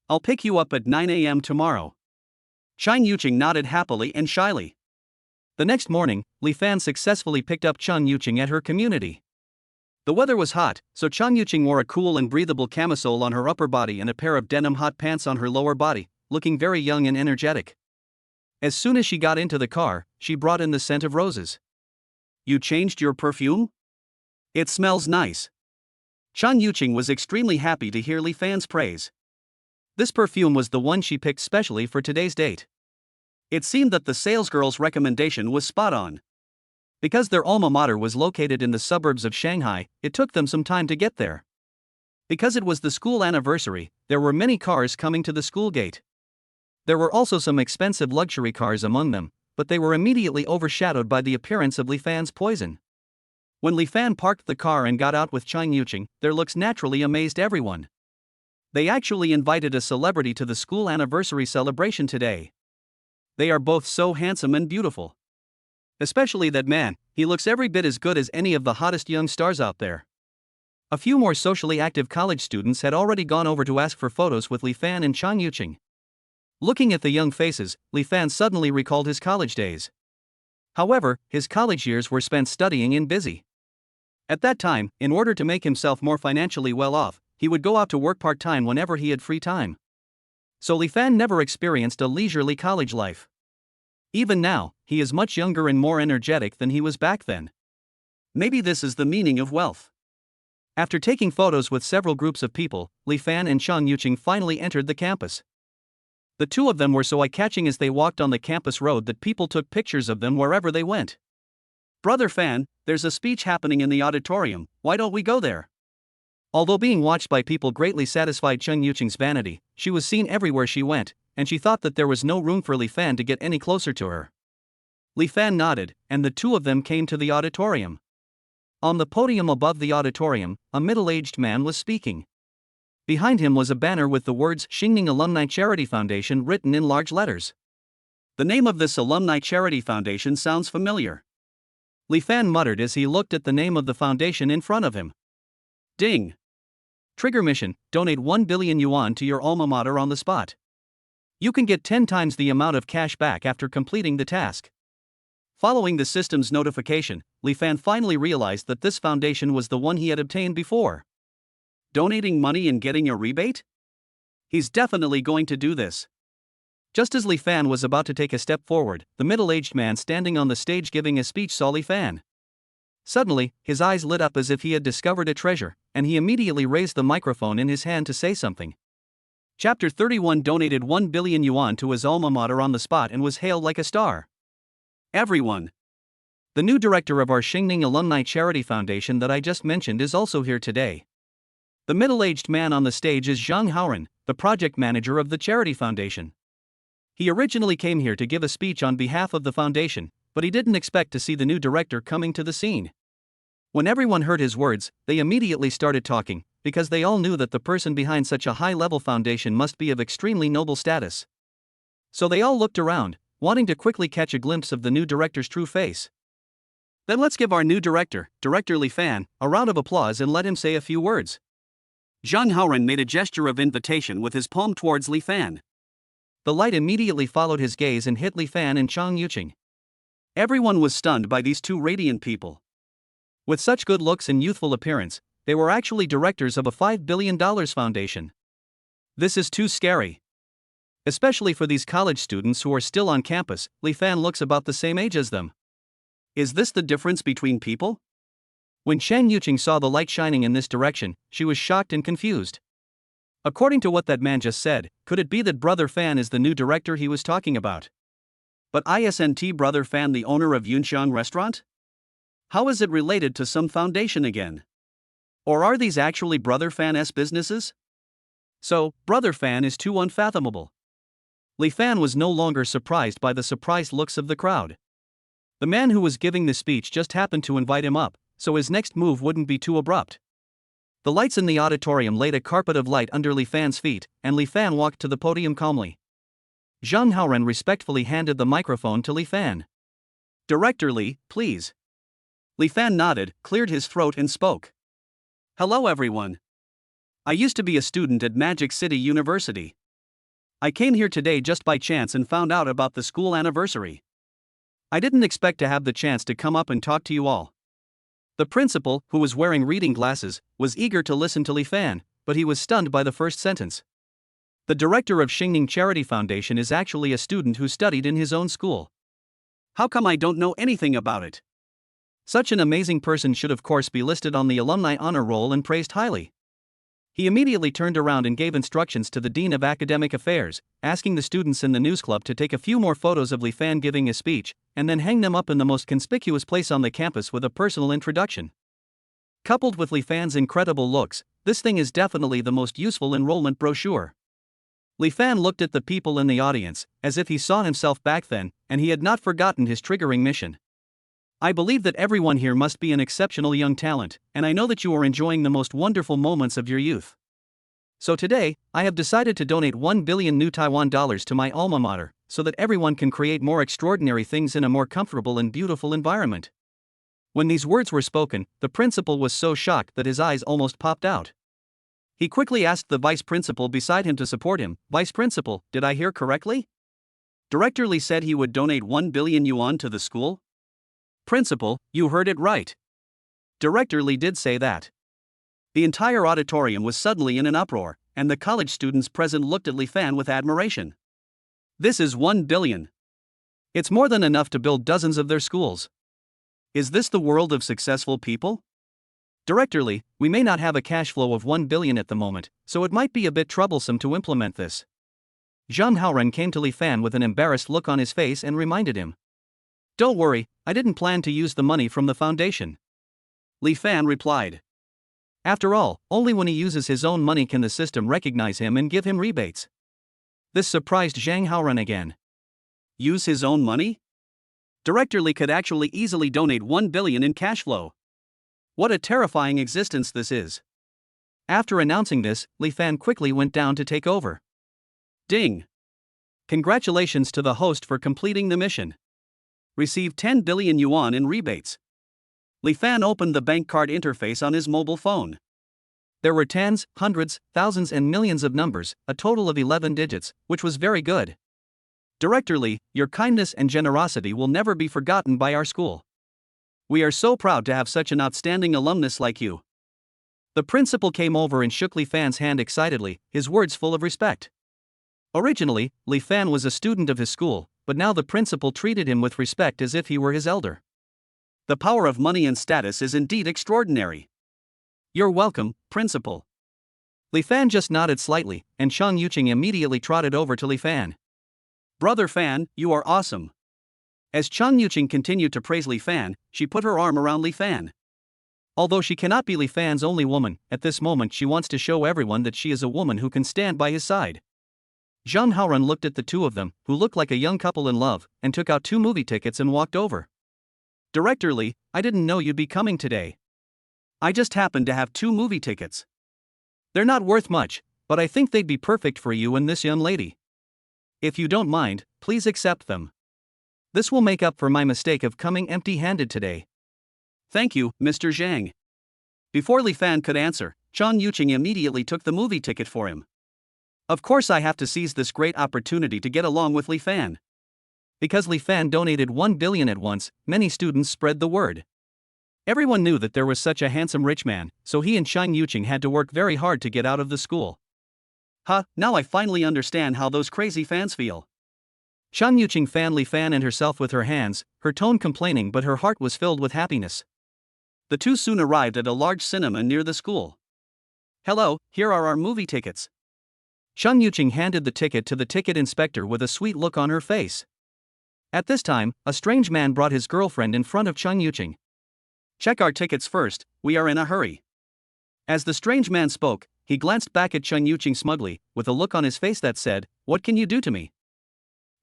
I'll pick you up at 9 a.m. tomorrow." Chun Yuqing nodded happily and shyly. The next morning, Li Fan successfully picked up Chun Yuqing at her community. The weather was hot, so Chun Yuqing wore a cool and breathable camisole on her upper body and a pair of denim hot pants on her lower body, looking very young and energetic. As soon as she got into the car, she brought in the scent of roses. "You changed your perfume? It smells nice." Chun Yuqing was extremely happy to hear Li Fan's praise. This perfume was the one she picked specially for today's date. It seemed that the salesgirl's recommendation was spot on. Because their alma mater was located in the suburbs of Shanghai, it took them some time to get there. Because it was the school anniversary, there were many cars coming to the school gate. There were also some expensive luxury cars among them, but they were immediately overshadowed by the appearance of Li Fan's poison. When Li Fan parked the car and got out with Chun Yuqing, their looks naturally amazed everyone. They actually invited a celebrity to the school anniversary celebration today. They are both so handsome and beautiful. Especially that man, he looks every bit as good as any of the hottest young stars out there. A few more socially active college students had already gone over to ask for photos with Li Fan and Chun Yuqing. Looking at the young faces, Li Fan suddenly recalled his college days. However, his college years were spent studying and busy. At that time, in order to make himself more financially well off, he would go out to work part-time whenever he had free time. So Li Fan never experienced a leisurely college life. Even now, he is much younger and more energetic than he was back then. Maybe this is the meaning of wealth. After taking photos with several groups of people, Li Fan and Chun Yuqing finally entered the campus. The two of them were so eye-catching as they walked on the campus road that people took pictures of them wherever they went. "Brother Fan, there's a speech happening in the auditorium, why don't we go there?" Although being watched by people greatly satisfied Chun Yuqing's vanity, she was seen everywhere she went, and she thought that there was no room for Li Fan to get any closer to her. Li Fan nodded, and the two of them came to the auditorium. On the podium above the auditorium, a middle-aged man was speaking. Behind him was a banner with the words Xingning Alumni Charity Foundation written in large letters. The name of this alumni charity foundation sounds familiar. Li Fan muttered as he looked at the name of the foundation in front of him. Ding! Trigger mission, donate 1 billion yuan to your alma mater on the spot. You can get 10 times the amount of cash back after completing the task. Following the system's notification, Li Fan finally realized that this foundation was the one he had obtained before. Donating money and getting a rebate? He's definitely going to do this. Just as Li Fan was about to take a step forward, the middle-aged man standing on the stage giving a speech saw Li Fan. Suddenly, his eyes lit up as if he had discovered a treasure, and he immediately raised the microphone in his hand to say something. Chapter 31 donated 1 billion yuan to his alma mater on the spot and was hailed like a star. Everyone! The new director of our Xingning Alumni Charity Foundation that I just mentioned is also here today. The middle-aged man on the stage is Zhang Haoran, the project manager of the charity foundation. He originally came here to give a speech on behalf of the foundation, but he didn't expect to see the new director coming to the scene. When everyone heard his words, they immediately started talking, because they all knew that the person behind such a high-level foundation must be of extremely noble status. So they all looked around, wanting to quickly catch a glimpse of the new director's true face. Then let's give our new director, Director Li Fan, a round of applause and let him say a few words. Zhang Haoren made a gesture of invitation with his palm towards Li Fan. The light immediately followed his gaze and hit Li Fan and Chang Yuqing. Everyone was stunned by these two radiant people. With such good looks and youthful appearance, they were actually directors of a $5 billion foundation. This is too scary. Especially for these college students who are still on campus, Li Fan looks about the same age as them. Is this the difference between people? When Chang Yuqing saw the light shining in this direction, she was shocked and confused. According to what that man just said, could it be that Brother Fan is the new director he was talking about? But isn't Brother Fan the owner of Yunxiang Restaurant? How is it related to some foundation again? Or are these actually Brother Fan's businesses? So, Brother Fan is too unfathomable. Li Fan was no longer surprised by the surprised looks of the crowd. The man who was giving the speech just happened to invite him up, so his next move wouldn't be too abrupt. The lights in the auditorium laid a carpet of light under Li Fan's feet, and Li Fan walked to the podium calmly. Zhang Haoren respectfully handed the microphone to Li Fan. Director Li, please. Li Fan nodded, cleared his throat and spoke. Hello everyone. I used to be a student at Magic City University. I came here today just by chance and found out about the school anniversary. I didn't expect to have the chance to come up and talk to you all. The principal, who was wearing reading glasses, was eager to listen to Li Fan, but he was stunned by the first sentence. The director of Xingning Charity Foundation is actually a student who studied in his own school. How come I don't know anything about it? Such an amazing person should of course be listed on the alumni honor roll and praised highly. He immediately turned around and gave instructions to the Dean of Academic Affairs, asking the students in the news club to take a few more photos of Li Fan giving a speech, and then hang them up in the most conspicuous place on the campus with a personal introduction. Coupled with Li Fan's incredible looks, this thing is definitely the most useful enrollment brochure. Li Fan looked at the people in the audience, as if he saw himself back then, and he had not forgotten his triggering mission. I believe that everyone here must be an exceptional young talent, and I know that you are enjoying the most wonderful moments of your youth. So today, I have decided to donate 1 billion new Taiwan dollars to my alma mater, so that everyone can create more extraordinary things in a more comfortable and beautiful environment. When these words were spoken, the principal was so shocked that his eyes almost popped out. He quickly asked the vice principal beside him to support him. Vice principal, did I hear correctly? Director Li said he would donate 1 billion yuan to the school? Principal, you heard it right. Director Li did say that. The entire auditorium was suddenly in an uproar, and the college students present looked at Li Fan with admiration. This is 1 billion. It's more than enough to build dozens of their schools. Is this the world of successful people? Director Li, we may not have a cash flow of 1 billion at the moment, so it might be a bit troublesome to implement this. Zhang Haoren came to Li Fan with an embarrassed look on his face and reminded him. Don't worry, I didn't plan to use the money from the foundation. Li Fan replied. After all, only when he uses his own money can the system recognize him and give him rebates. This surprised Zhang Haoren again. Use his own money? Director Li could actually easily donate 1 billion in cash flow. What a terrifying existence this is. After announcing this, Li Fan quickly went down to take over. Ding! Congratulations to the host for completing the mission. Receive 10 billion yuan in rebates. Li Fan opened the bank card interface on his mobile phone. There were tens, hundreds, thousands and millions of numbers, a total of 11 digits, which was very good. Director Li, your kindness and generosity will never be forgotten by our school. We are so proud to have such an outstanding alumnus like you. The principal came over and shook Li Fan's hand excitedly, his words full of respect. Originally, Li Fan was a student of his school, but now the principal treated him with respect as if he were his elder. The power of money and status is indeed extraordinary. You're welcome, principal. Li Fan just nodded slightly, and Chang Yuqing immediately trotted over to Li Fan. Brother Fan, you are awesome. As Chang Yuqing continued to praise Li Fan, she put her arm around Li Fan. Although she cannot be Li Fan's only woman, at this moment she wants to show everyone that she is a woman who can stand by his side. Zhang Haorun looked at the two of them, who looked like a young couple in love, and took out 2 movie tickets and walked over. Director Li, I didn't know you'd be coming today. I just happened to have 2 movie tickets. They're not worth much, but I think they'd be perfect for you and this young lady. If you don't mind, please accept them. This will make up for my mistake of coming empty-handed today. Thank you, Mr. Zhang. Before Li Fan could answer, Zhang Yuqing immediately took the movie ticket for him. Of course I have to seize this great opportunity to get along with Li Fan. Because Li Fan donated 1 billion at once, many students spread the word. Everyone knew that there was such a handsome rich man, so he and Zhang Yuqing had to work very hard to get out of the school. Now I finally understand how those crazy fans feel. Zhang Yuqing fanned Li Fan and herself with her hands, her tone complaining but her heart was filled with happiness. The two soon arrived at a large cinema near the school. Hello, here are our movie tickets. Zhang Yuqing handed the ticket to the ticket inspector with a sweet look on her face. At this time, a strange man brought his girlfriend in front of Zhang Yuqing. Check our tickets first, we are in a hurry. As the strange man spoke, he glanced back at Zhang Yuqing smugly, with a look on his face that said, "What can you do to me?"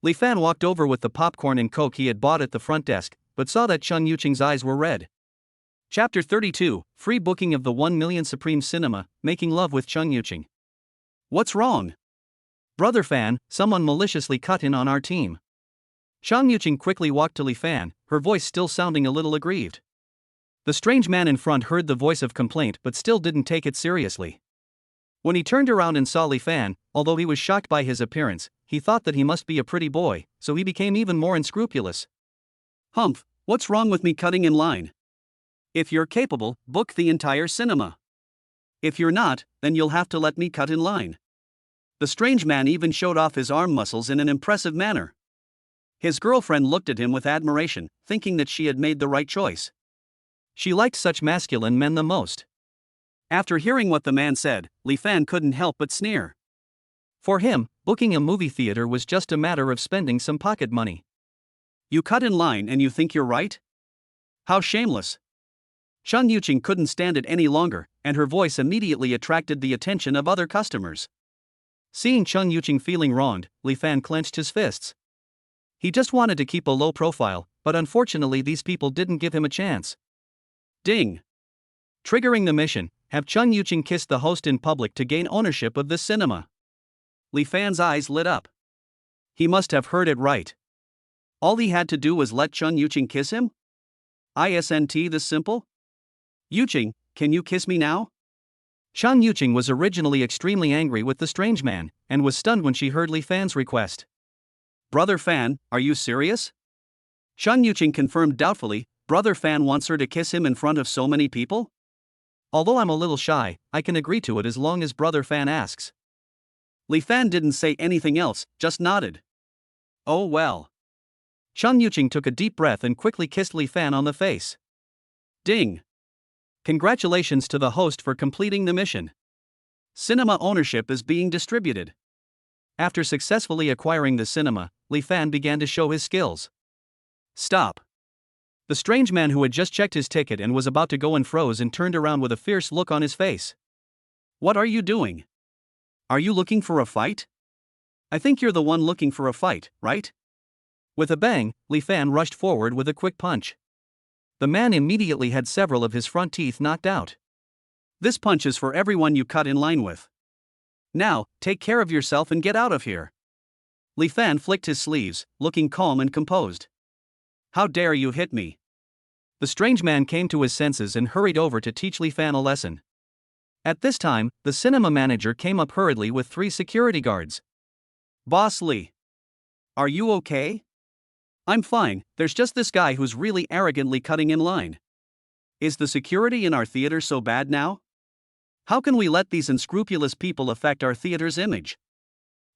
Li Fan walked over with the popcorn and coke he had bought at the front desk, but saw that Zhang Yuqing's eyes were red. Chapter 32, Free Booking of the 1 Million Supreme Cinema, Making Love with Zhang Yuqing. What's wrong? Brother Fan, someone maliciously cut in on our team. Zhang Yuqing quickly walked to Li Fan, her voice still sounding a little aggrieved. The strange man in front heard the voice of complaint but still didn't take it seriously. When he turned around and saw Li Fan, although he was shocked by his appearance, he thought that he must be a pretty boy, so he became even more unscrupulous. Humph, what's wrong with me cutting in line? If you're capable, book the entire cinema. If you're not, then you'll have to let me cut in line. The strange man even showed off his arm muscles in an impressive manner. His girlfriend looked at him with admiration, thinking that she had made the right choice. She liked such masculine men the most. After hearing what the man said, Li Fan couldn't help but sneer. For him, booking a movie theater was just a matter of spending some pocket money. You cut in line and you think you're right? How shameless. Zhang Yuqing couldn't stand it any longer, and her voice immediately attracted the attention of other customers. Seeing Zhang Yuqing feeling wronged, Li Fan clenched his fists. He just wanted to keep a low profile, but unfortunately these people didn't give him a chance. Ding! Triggering the mission, have Zhang Yuqing kiss the host in public to gain ownership of this cinema. Li Fan's eyes lit up. He must have heard it right. All he had to do was let Zhang Yuqing kiss him? Isn't this simple? Yuqing, can you kiss me now? Zhang Yuqing was originally extremely angry with the strange man, and was stunned when she heard Li Fan's request. Brother Fan, are you serious? Zhang Yuqing confirmed doubtfully, Brother Fan wants her to kiss him in front of so many people? Although I'm a little shy, I can agree to it as long as Brother Fan asks. Li Fan didn't say anything else, just nodded. Oh well. Zhang Yuqing took a deep breath and quickly kissed Li Fan on the face. Ding! Congratulations to the host for completing the mission. Cinema ownership is being distributed. After successfully acquiring the cinema, Li Fan began to show his skills. Stop! The strange man who had just checked his ticket and was about to go in froze and turned around with a fierce look on his face. What are you doing? Are you looking for a fight? I think you're the one looking for a fight, right? With a bang, Li Fan rushed forward with a quick punch. The man immediately had several of his front teeth knocked out. This punch is for everyone you cut in line with. Now, take care of yourself and get out of here. Li Fan flicked his sleeves, looking calm and composed. How dare you hit me? The strange man came to his senses and hurried over to teach Li Fan a lesson. At this time, the cinema manager came up hurriedly with 3 security guards. Boss Li. Are you okay? I'm fine, there's just this guy who's really arrogantly cutting in line. Is the security in our theater so bad now? How can we let these unscrupulous people affect our theater's image?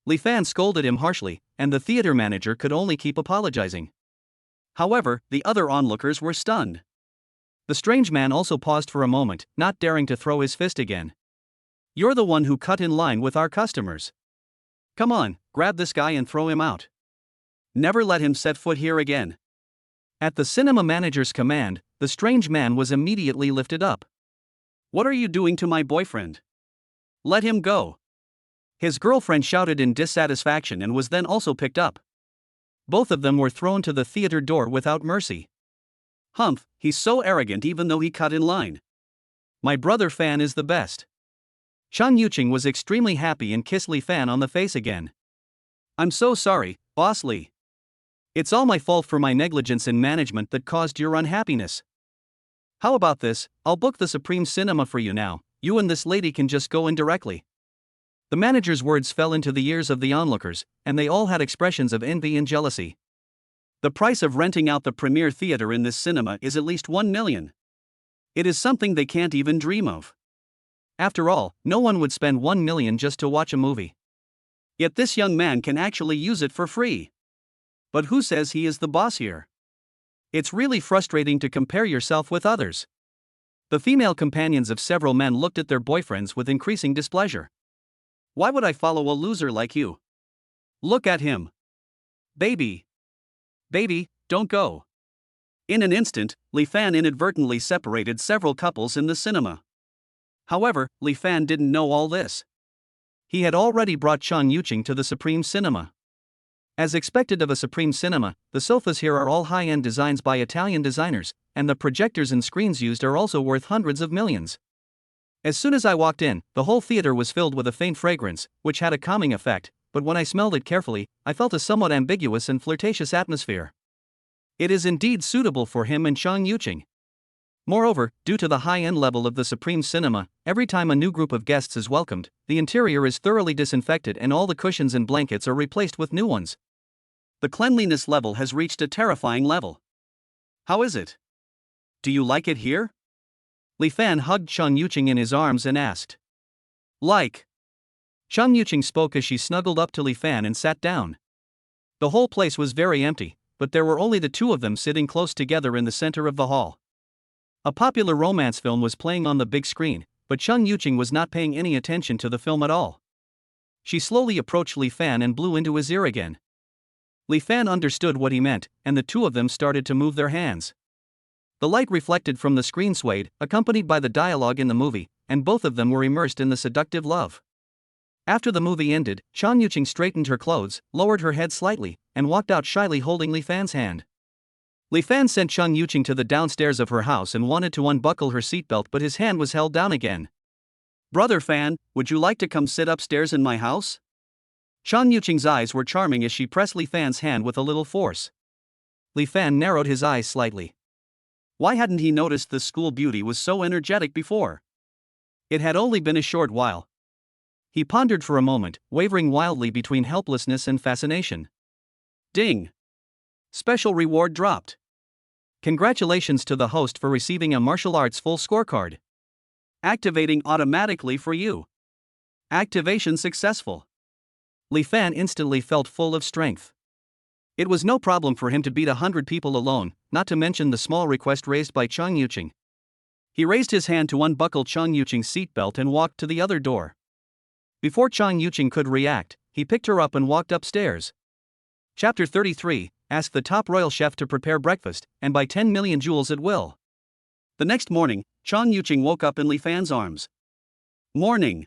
Li Fan scolded him harshly, and the theater manager could only keep apologizing. However, the other onlookers were stunned. The strange man also paused for a moment, not daring to throw his fist again. You're the one who cut in line with our customers. Come on, grab this guy and throw him out. Never let him set foot here again. At the cinema manager's command, the strange man was immediately lifted up. What are you doing to my boyfriend? Let him go. His girlfriend shouted in dissatisfaction and was then also picked up. Both of them were thrown to the theater door without mercy. Humph, he's so arrogant even though he cut in line. My brother Fan is the best. Chan Yuqing was extremely happy and kissed Li Fan on the face again. I'm so sorry, Boss Li. It's all my fault for my negligence in management that caused your unhappiness. How about this, I'll book the Supreme Cinema for you now, you and this lady can just go in directly. The manager's words fell into the ears of the onlookers, and they all had expressions of envy and jealousy. The price of renting out the premier theater in this cinema is at least 1 million. It is something they can't even dream of. After all, no one would spend 1 million just to watch a movie. Yet this young man can actually use it for free. But who says he is the boss here? It's really frustrating to compare yourself with others. The female companions of several men looked at their boyfriends with increasing displeasure. Why would I follow a loser like you? Look at him. Baby, don't go. In an instant, Li Fan inadvertently separated several couples in the cinema. However, Li Fan didn't know all this. He had already brought Chan Yuqing to the Supreme Cinema. As expected of a Supreme Cinema, the sofas here are all high-end designs by Italian designers, and the projectors and screens used are also worth hundreds of millions. As soon as I walked in, the whole theater was filled with a faint fragrance, which had a calming effect, but when I smelled it carefully, I felt a somewhat ambiguous and flirtatious atmosphere. It is indeed suitable for him and Chan Yuqing. Moreover, due to the high-end level of the Supreme Cinema, every time a new group of guests is welcomed, the interior is thoroughly disinfected and all the cushions and blankets are replaced with new ones. The cleanliness level has reached a terrifying level. How is it? Do you like it here? Li Fan hugged Chan Yuqing in his arms and asked. Like. Chan Yuqing spoke as she snuggled up to Li Fan and sat down. The whole place was very empty, but there were only the two of them sitting close together in the center of the hall. A popular romance film was playing on the big screen, but Chan Yuqing was not paying any attention to the film at all. She slowly approached Li Fan and blew into his ear again. Li Fan understood what he meant, and the two of them started to move their hands. The light reflected from the screen swayed, accompanied by the dialogue in the movie, and both of them were immersed in the seductive love. After the movie ended, Chan Yuqing straightened her clothes, lowered her head slightly, and walked out shyly holding Li Fan's hand. Li Fan sent Chan Yuqing to the downstairs of her house and wanted to unbuckle her seatbelt, but his hand was held down again. Brother Fan, would you like to come sit upstairs in my house? Chan Yuqing's eyes were charming as she pressed Li Fan's hand with a little force. Li Fan narrowed his eyes slightly. Why hadn't he noticed the school beauty was so energetic before? It had only been a short while. He pondered for a moment, wavering wildly between helplessness and fascination. Ding! Special reward dropped. Congratulations to the host for receiving a martial arts full scorecard. Activating automatically for you. Activation successful. Li Fan instantly felt full of strength. It was no problem for him to beat 100 people alone, not to mention the small request raised by Chan Yuqing. He raised his hand to unbuckle Chan Yuqing's seatbelt and walked to the other door. Before Chan Yuqing could react, he picked her up and walked upstairs. Chapter 33, Ask the top royal chef to prepare breakfast, and buy 10 million jewels at will. The next morning, Chan Yuqing woke up in Li Fan's arms. Morning.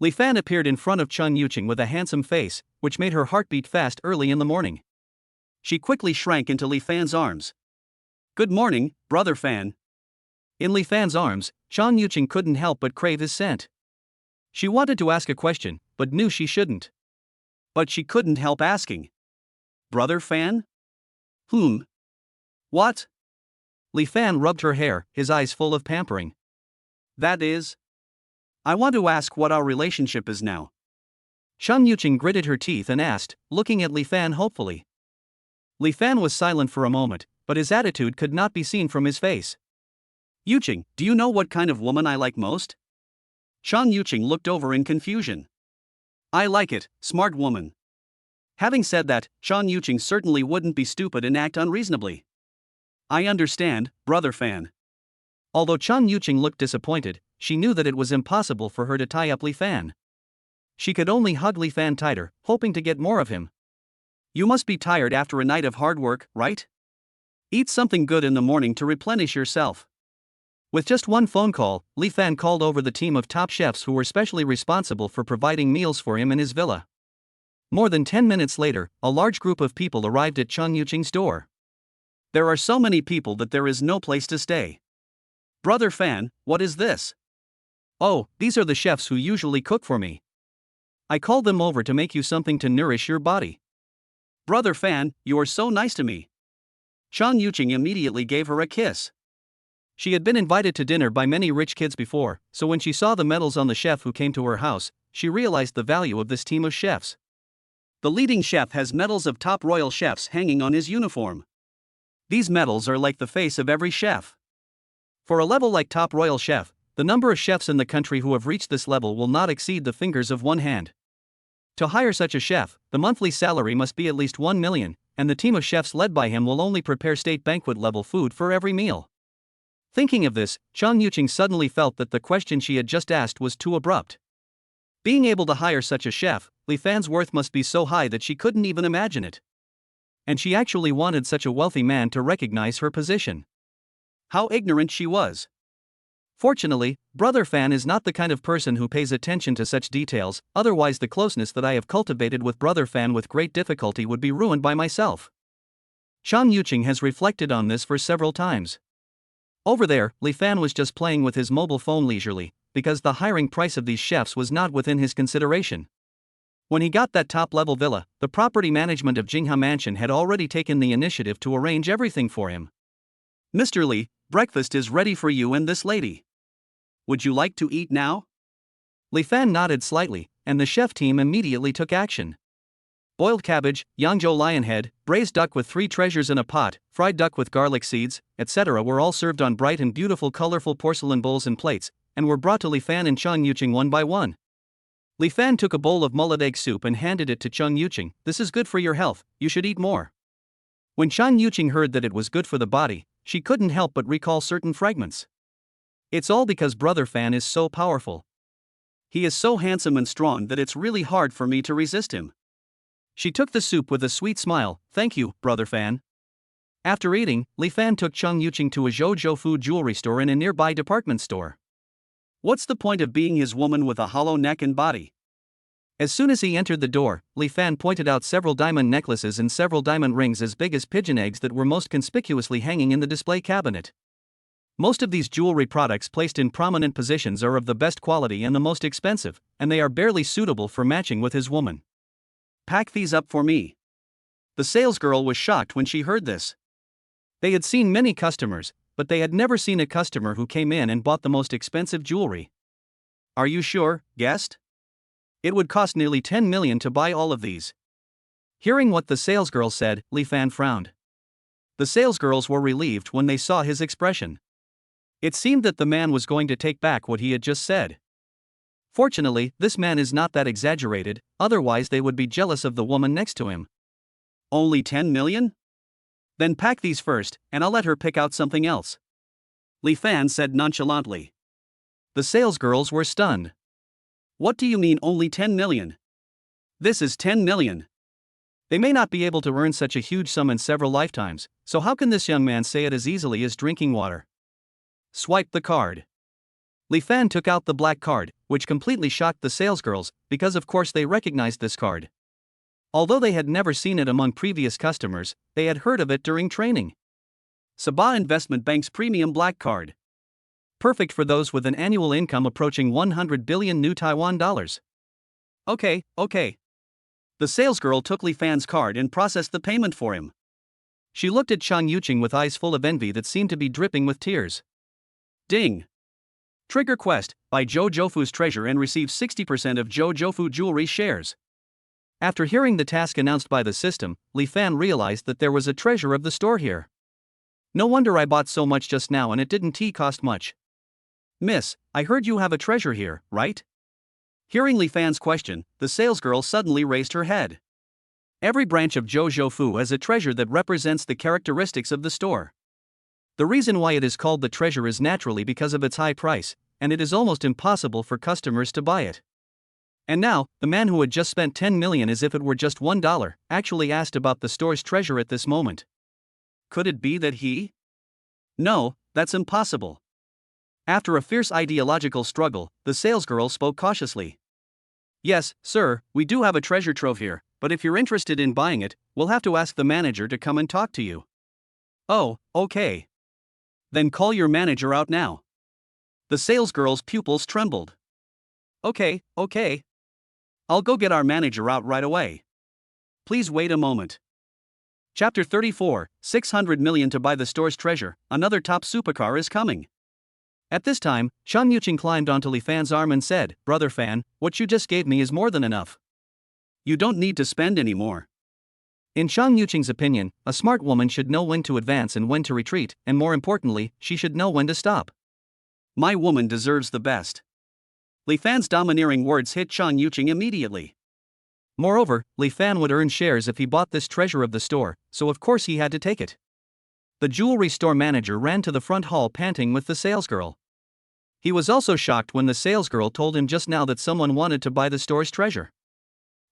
Li Fan appeared in front of Chan Yuqing with a handsome face, which made her heart beat fast early in the morning. She quickly shrank into Li Fan's arms. Good morning, brother Fan. In Li Fan's arms, Chan Yuqing couldn't help but crave his scent. She wanted to ask a question, but knew she shouldn't. But she couldn't help asking. Brother Fan? What? Li Fan rubbed her hair, his eyes full of pampering. That is? I want to ask what our relationship is now. Chan Yuqing gritted her teeth and asked, looking at Li Fan hopefully. Li Fan was silent for a moment, but his attitude could not be seen from his face. Yuqing, do you know what kind of woman I like most? Chan Yuqing looked over in confusion. I like it, smart woman. Having said that, Chan Yuqing certainly wouldn't be stupid and act unreasonably. I understand, brother Fan. Although Chan Yuqing looked disappointed, she knew that it was impossible for her to tie up Li Fan. She could only hug Li Fan tighter, hoping to get more of him. You must be tired after a night of hard work, right? Eat something good in the morning to replenish yourself. With just one phone call, Li Fan called over the team of top chefs who were specially responsible for providing meals for him in his villa. More than 10 minutes later, a large group of people arrived at Cheng Yuqing's door. There are so many people that there is no place to stay. Brother Fan, what is this? Oh, these are the chefs who usually cook for me. I called them over to make you something to nourish your body. Brother Fan, you are so nice to me. Cheng Yuqing immediately gave her a kiss. She had been invited to dinner by many rich kids before, so when she saw the medals on the chef who came to her house, she realized the value of this team of chefs. The leading chef has medals of top royal chefs hanging on his uniform. These medals are like the face of every chef. For a level like top royal chef, the number of chefs in the country who have reached this level will not exceed the fingers of one hand. To hire such a chef, the monthly salary must be at least 1 million, and the team of chefs led by him will only prepare state banquet level food for every meal. Thinking of this, Cheng Yuqing suddenly felt that the question she had just asked was too abrupt. Being able to hire such a chef, Li Fan's worth must be so high that she couldn't even imagine it. And she actually wanted such a wealthy man to recognize her position. How ignorant she was. Fortunately, Brother Fan is not the kind of person who pays attention to such details, otherwise the closeness that I have cultivated with Brother Fan with great difficulty would be ruined by myself. Cheng Yuqing has reflected on this for several times. Over there, Li Fan was just playing with his mobile phone leisurely, because the hiring price of these chefs was not within his consideration. When he got that top-level villa, the property management of Jinghe Mansion had already taken the initiative to arrange everything for him. Mr. Li, breakfast is ready for you and this lady. Would you like to eat now? Li Fan nodded slightly, and the chef team immediately took action. Boiled cabbage, Yangzhou lion head, braised duck with 3 treasures in a pot, fried duck with garlic seeds, etc. were all served on bright and beautiful colorful porcelain bowls and plates, and were brought to Li Fan and Cheng Yuqing one by one. Li Fan took a bowl of mullet egg soup and handed it to Cheng Yuqing. This is good for your health, you should eat more. When Cheng Yuqing heard that it was good for the body, she couldn't help but recall certain fragments. It's all because Brother Fan is so powerful. He is so handsome and strong that it's really hard for me to resist him. She took the soup with a sweet smile. Thank you, Brother Fan. After eating, Li Fan took Cheng Yuqing to a Zhou food jewelry store in a nearby department store. What's the point of being his woman with a hollow neck and body? As soon as he entered the door, Li Fan pointed out several diamond necklaces and several diamond rings as big as pigeon eggs that were most conspicuously hanging in the display cabinet. Most of these jewelry products placed in prominent positions are of the best quality and the most expensive, and they are barely suitable for matching with his woman. Pack these up for me. The salesgirl was shocked when she heard this. They had seen many customers, but they had never seen a customer who came in and bought the most expensive jewelry. Are you sure, guest? It would cost nearly 10 million to buy all of these. Hearing what the salesgirl said, Li Fan frowned. The salesgirls were relieved when they saw his expression. It seemed that the man was going to take back what he had just said. Fortunately, this man is not that exaggerated, otherwise they would be jealous of the woman next to him. Only 10 million? Then pack these first, and I'll let her pick out something else. Li Fan said nonchalantly. The salesgirls were stunned. What do you mean only 10 million? This is 10 million. They may not be able to earn such a huge sum in several lifetimes, so how can this young man say it as easily as drinking water? Swipe the card. Li Fan took out the black card, which completely shocked the salesgirls, because of course they recognized this card. Although they had never seen it among previous customers, they had heard of it during training. Sabah Investment Bank's Premium Black Card. Perfect for those with an annual income approaching 100 billion new Taiwan dollars. Okay. The salesgirl took Li Fan's card and processed the payment for him. She looked at Cheng Yuqing with eyes full of envy that seemed to be dripping with tears. Ding! Trigger Quest, buy Zhou Fu's treasure and receive 60% of Zhou Fu Jewelry shares. After hearing the task announced by the system, Li Fan realized that there was a treasure of the store here. No wonder I bought so much just now and it didn't cost much. Miss, I heard you have a treasure here, right? Hearing Li Fan's question, the salesgirl suddenly raised her head. Every branch of Zhou Fu has a treasure that represents the characteristics of the store. The reason why it is called the treasure is naturally because of its high price, and it is almost impossible for customers to buy it. And now, the man who had just spent 10 million as if it were just $1, actually asked about the store's treasure at this moment. Could it be that he? No, that's impossible. After a fierce ideological struggle, the salesgirl spoke cautiously. Yes, sir, we do have a treasure trove here, but if you're interested in buying it, we'll have to ask the manager to come and talk to you. Oh, okay. Then call your manager out now. The salesgirl's pupils trembled. Okay. I'll go get our manager out right away. Please wait a moment. Chapter 34, 600 million to buy the store's treasure, another top supercar is coming. At this time, Chang Yuqing climbed onto Li Fan's arm and said, Brother Fan, what you just gave me is more than enough. You don't need to spend any more. In Chang Yuqing's opinion, a smart woman should know when to advance and when to retreat, and more importantly, she should know when to stop. My woman deserves the best. Li Fan's domineering words hit Chang Yuqing immediately. Moreover, Li Fan would earn shares if he bought this treasure of the store, so of course he had to take it. The jewelry store manager ran to the front hall panting with the salesgirl. He was also shocked when the salesgirl told him just now that someone wanted to buy the store's treasure.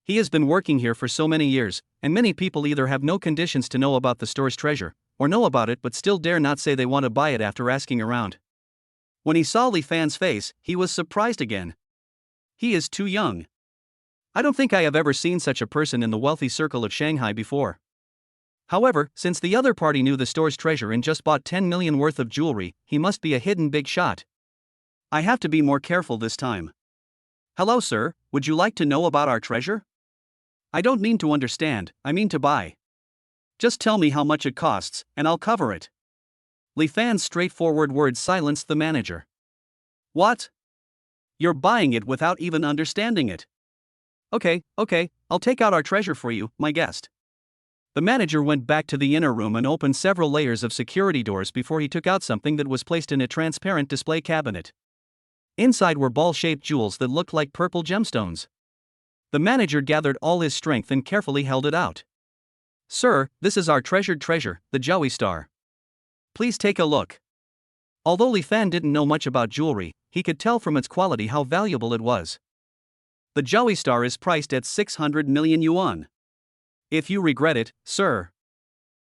He has been working here for so many years, and many people either have no conditions to know about the store's treasure, or know about it but still dare not say they want to buy it after asking around. When he saw Li Fan's face, he was surprised again. He is too young. I don't think I have ever seen such a person in the wealthy circle of Shanghai before. However, since the other party knew the store's treasure and just bought 10 million worth of jewelry, he must be a hidden big shot. I have to be more careful this time. Hello, sir, would you like to know about our treasure? I don't mean to understand, I mean to buy. Just tell me how much it costs, and I'll cover it. Li Fan's straightforward words silenced the manager. What? You're buying it without even understanding it. Okay, I'll take out our treasure for you, my guest. The manager went back to the inner room and opened several layers of security doors before he took out something that was placed in a transparent display cabinet. Inside were ball-shaped jewels that looked like purple gemstones. The manager gathered all his strength and carefully held it out. Sir, this is our treasured treasure, the Joey Star. Please take a look. Although Li Fan didn't know much about jewelry, he could tell from its quality how valuable it was. The Joey Star is priced at 600 million yuan. If you regret it, sir.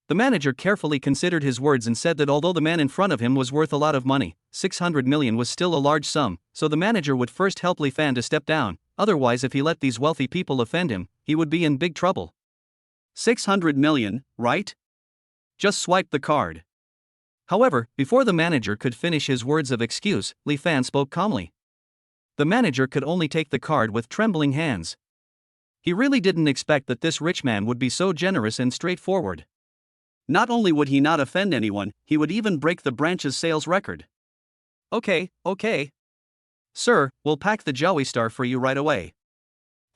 The manager carefully considered his words and said that although the man in front of him was worth a lot of money, 600 million was still a large sum, so the manager would first help Li Fan to step down, otherwise if he let these wealthy people offend him, he would be in big trouble. 600 million, right? Just swipe the card. However, before the manager could finish his words of excuse, Li Fan spoke calmly. The manager could only take the card with trembling hands. He really didn't expect that this rich man would be so generous and straightforward. Not only would he not offend anyone, he would even break the branch's sales record. Okay. Sir, we'll pack the Joey Star for you right away.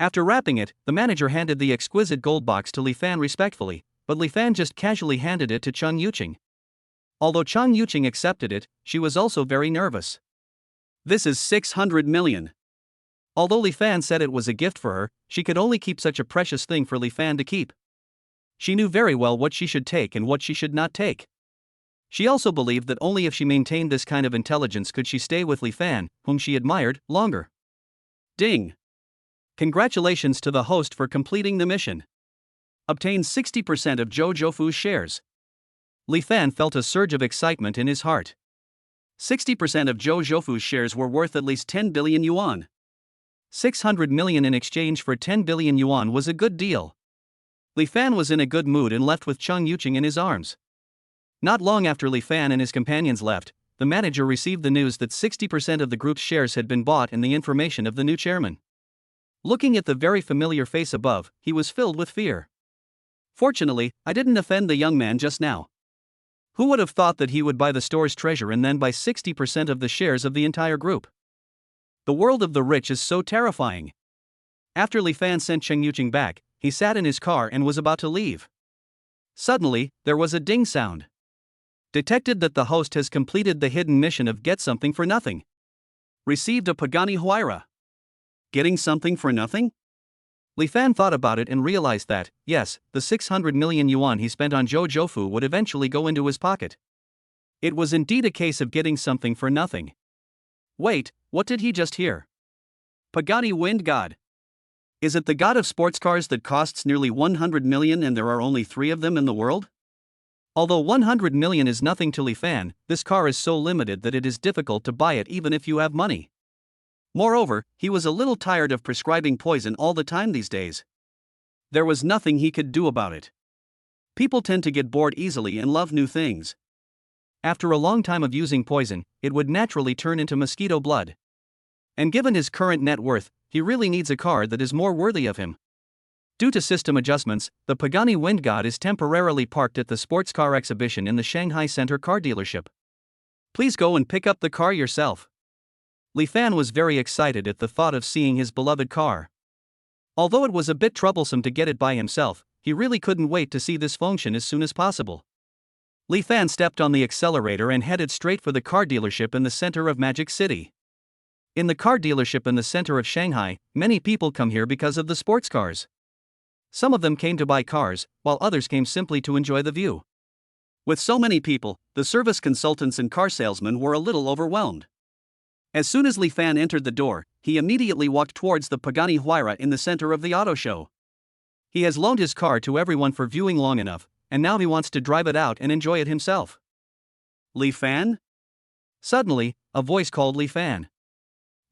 After wrapping it, the manager handed the exquisite gold box to Li Fan respectfully, but Li Fan just casually handed it to Chang Yuqing. Although Chang Yuqing accepted it, she was also very nervous. This is 600 million. Although Li Fan said it was a gift for her, she could only keep such a precious thing for Li Fan to keep. She knew very well what she should take and what she should not take. She also believed that only if she maintained this kind of intelligence could she stay with Li Fan, whom she admired, longer. Ding! Congratulations to the host for completing the mission. Obtain 60% of Zhou Zhoufu's shares. Li Fan felt a surge of excitement in his heart. 60% of Zhou Zhoufu's shares were worth at least 10 billion yuan. 600 million in exchange for 10 billion yuan was a good deal. Li Fan was in a good mood and left with Chang Yuqing in his arms. Not long after Li Fan and his companions left, the manager received the news that 60% of the group's shares had been bought and the information of the new chairman. Looking at the very familiar face above, he was filled with fear. Fortunately, I didn't offend the young man just now. Who would have thought that he would buy the store's treasure and then buy 60% of the shares of the entire group? The world of the rich is so terrifying. After Li Fan sent Chang Yuqing back, he sat in his car and was about to leave. Suddenly, there was a ding sound. Detected that the host has completed the hidden mission of get something for nothing. Received a Pagani Huayra. Getting something for nothing? Li Fan thought about it and realized that, yes, the 600 million yuan he spent on Zhou Zhoufu would eventually go into his pocket. It was indeed a case of getting something for nothing. Wait, what did he just hear? Pagani Wind God. Is it the god of sports cars that costs nearly 100 million and there are only 3 of them in the world? Although 100 million is nothing to Li Fan, this car is so limited that it is difficult to buy it even if you have money. Moreover, he was a little tired of prescribing poison all the time these days. There was nothing he could do about it. People tend to get bored easily and love new things. After a long time of using poison, it would naturally turn into mosquito blood. And given his current net worth, he really needs a car that is more worthy of him. Due to system adjustments, the Pagani Wind God is temporarily parked at the sports car exhibition in the Shanghai Center car dealership. Please go and pick up the car yourself. Li Fan was very excited at the thought of seeing his beloved car. Although it was a bit troublesome to get it by himself, he really couldn't wait to see this function as soon as possible. Li Fan stepped on the accelerator and headed straight for the car dealership in the center of Magic City. In the car dealership in the center of Shanghai, many people come here because of the sports cars. Some of them came to buy cars, while others came simply to enjoy the view. With so many people, the service consultants and car salesmen were a little overwhelmed. As soon as Li Fan entered the door, he immediately walked towards the Pagani Huayra in the center of the auto show. He has loaned his car to everyone for viewing long enough, and now he wants to drive it out and enjoy it himself. Li Fan? Suddenly, a voice called Li Fan.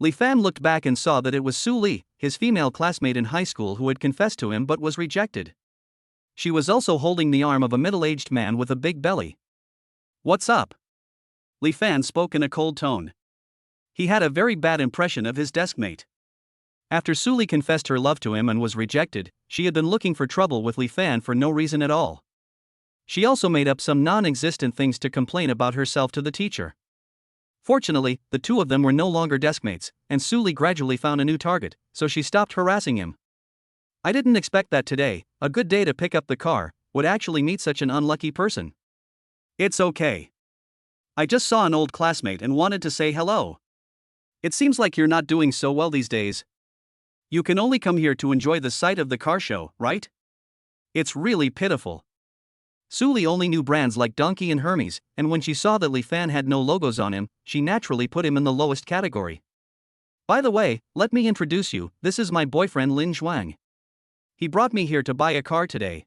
Li Fan looked back and saw that it was Su Li, his female classmate in high school who had confessed to him but was rejected. She was also holding the arm of a middle-aged man with a big belly. "What's up?" Li Fan spoke in a cold tone. He had a very bad impression of his deskmate. After Su Li confessed her love to him and was rejected, she had been looking for trouble with Li Fan for no reason at all. She also made up some non-existent things to complain about herself to the teacher. Fortunately, the two of them were no longer deskmates, and Su Li gradually found a new target, so she stopped harassing him. "I didn't expect that today, a good day to pick up the car, would actually meet such an unlucky person." "It's okay. I just saw an old classmate and wanted to say hello. It seems like you're not doing so well these days. You can only come here to enjoy the sight of the car show, right? It's really pitiful." Su Li only knew brands like Donkey and Hermes, and when she saw that Li Fan had no logos on him, she naturally put him in the lowest category. "By the way, let me introduce you, this is my boyfriend Lin Zhuang. He brought me here to buy a car today."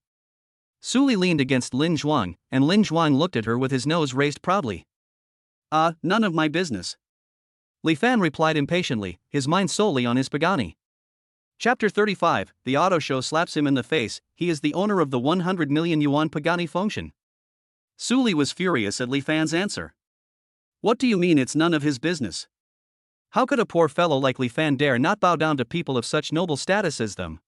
Su Li leaned against Lin Zhuang, and Lin Zhuang looked at her with his nose raised proudly. None of my business." Li Fan replied impatiently, his mind solely on his Pagani. Chapter 35, the auto show slaps him in the face, he is the owner of the 100 million yuan Pagani function. Su Li was furious at Li Fan's answer. "What do you mean it's none of his business? How could a poor fellow like Li Fan dare not bow down to people of such noble status as them?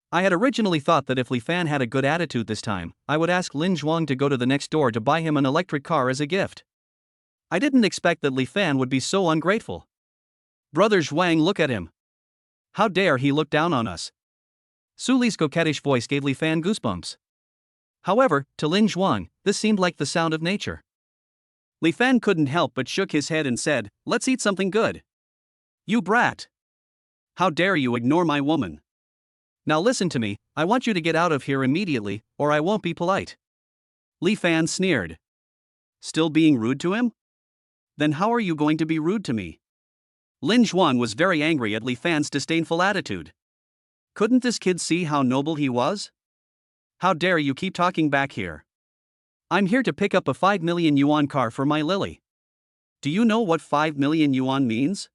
I had originally thought that if Li Fan had a good attitude this time, I would ask Lin Zhuang to go to the next door to buy him an electric car as a gift. I didn't expect that Li Fan would be so ungrateful. Brother Zhuang, look at him. How dare he look down on us?" Su Li's coquettish voice gave Li Fan goosebumps. However, to Lin Zhuang, this seemed like the sound of nature. Li Fan couldn't help but shook his head and said, "Let's eat something good." "You brat! How dare you ignore my woman? Now listen to me, I want you to get out of here immediately, or I won't be polite." Li Fan sneered. "Still being rude to him? Then how are you going to be rude to me?" Lin Zhuang was very angry at Li Fan's disdainful attitude. Couldn't this kid see how noble he was? "How dare you keep talking back here? I'm here to pick up a 5 million yuan car for my Lily. Do you know what 5 million yuan means?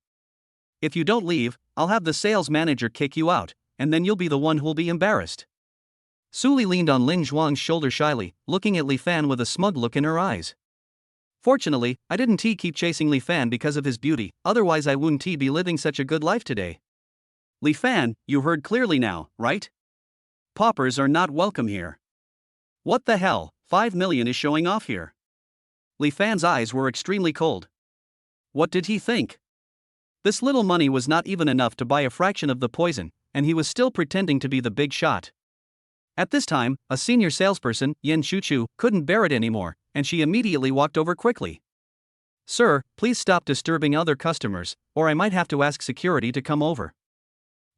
If you don't leave, I'll have the sales manager kick you out, and then you'll be the one who'll be embarrassed." Su Li leaned on Lin Zhuang's shoulder shyly, looking at Li Fan with a smug look in her eyes. "Fortunately, I didn't keep chasing Li Fan because of his beauty, otherwise I wouldn't be living such a good life today." "Li Fan, you heard clearly now, right? Paupers are not welcome here. What the hell, 5 million is showing off here." Li Fan's eyes were extremely cold. What did he think? This little money was not even enough to buy a fraction of the poison, and he was still pretending to be the big shot. At this time, a senior salesperson, Yen Shuchu, couldn't bear it anymore, and she immediately walked over quickly. "Sir, please stop disturbing other customers, or I might have to ask security to come over."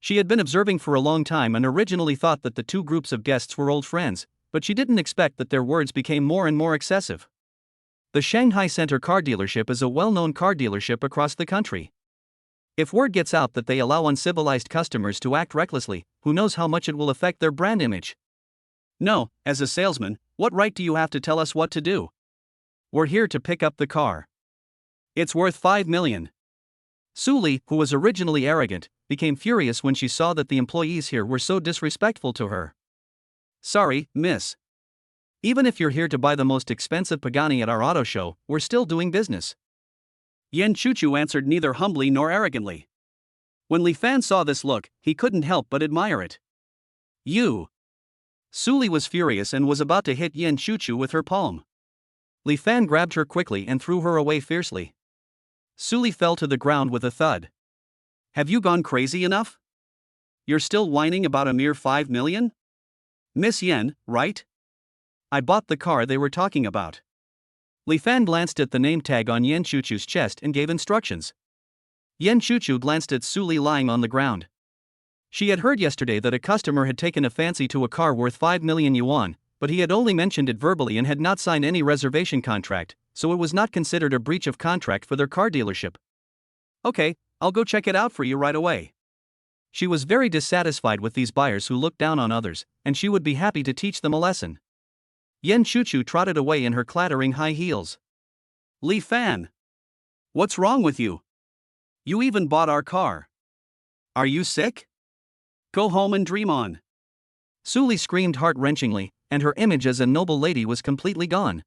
She had been observing for a long time and originally thought that the two groups of guests were old friends, but she didn't expect that their words became more and more excessive. The Shanghai Center car dealership is a well-known car dealership across the country. If word gets out that they allow uncivilized customers to act recklessly, who knows how much it will affect their brand image? No, as a salesman, What right do you have to tell us what to do? We're here to pick up the car. It's worth 5 million. Suli, who was originally arrogant, became furious when she saw that the employees here were so disrespectful to her. Sorry, miss. Even if you're here to buy the most expensive Pagani at our auto show, we're still doing business. Yan Chuchu answered neither humbly nor arrogantly. When Li Fan saw this look, he couldn't help but admire it. You! Suli was furious and was about to hit Yan Chuchu with her palm. Li Fan grabbed her quickly and threw her away fiercely. Suli fell to the ground with a thud. Have you gone crazy enough? You're still whining about a mere 5 million? Miss Yan, right? I bought the car they were talking about. Li Fan glanced at the name tag on Yan Chuchu's chest and gave instructions. Yan Chuchu glanced at Suli lying on the ground. She had heard yesterday that a customer had taken a fancy to a car worth 5 million yuan, but he had only mentioned it verbally and had not signed any reservation contract, so it was not considered a breach of contract for their car dealership. Okay, I'll go check it out for you right away. She was very dissatisfied with these buyers who looked down on others, and she would be happy to teach them a lesson. Yan Chuchu trotted away in her clattering high heels. Li Fan! What's wrong with you? You even bought our car. Are you sick? Go home and dream on. Suli screamed heart-wrenchingly, and her image as a noble lady was completely gone.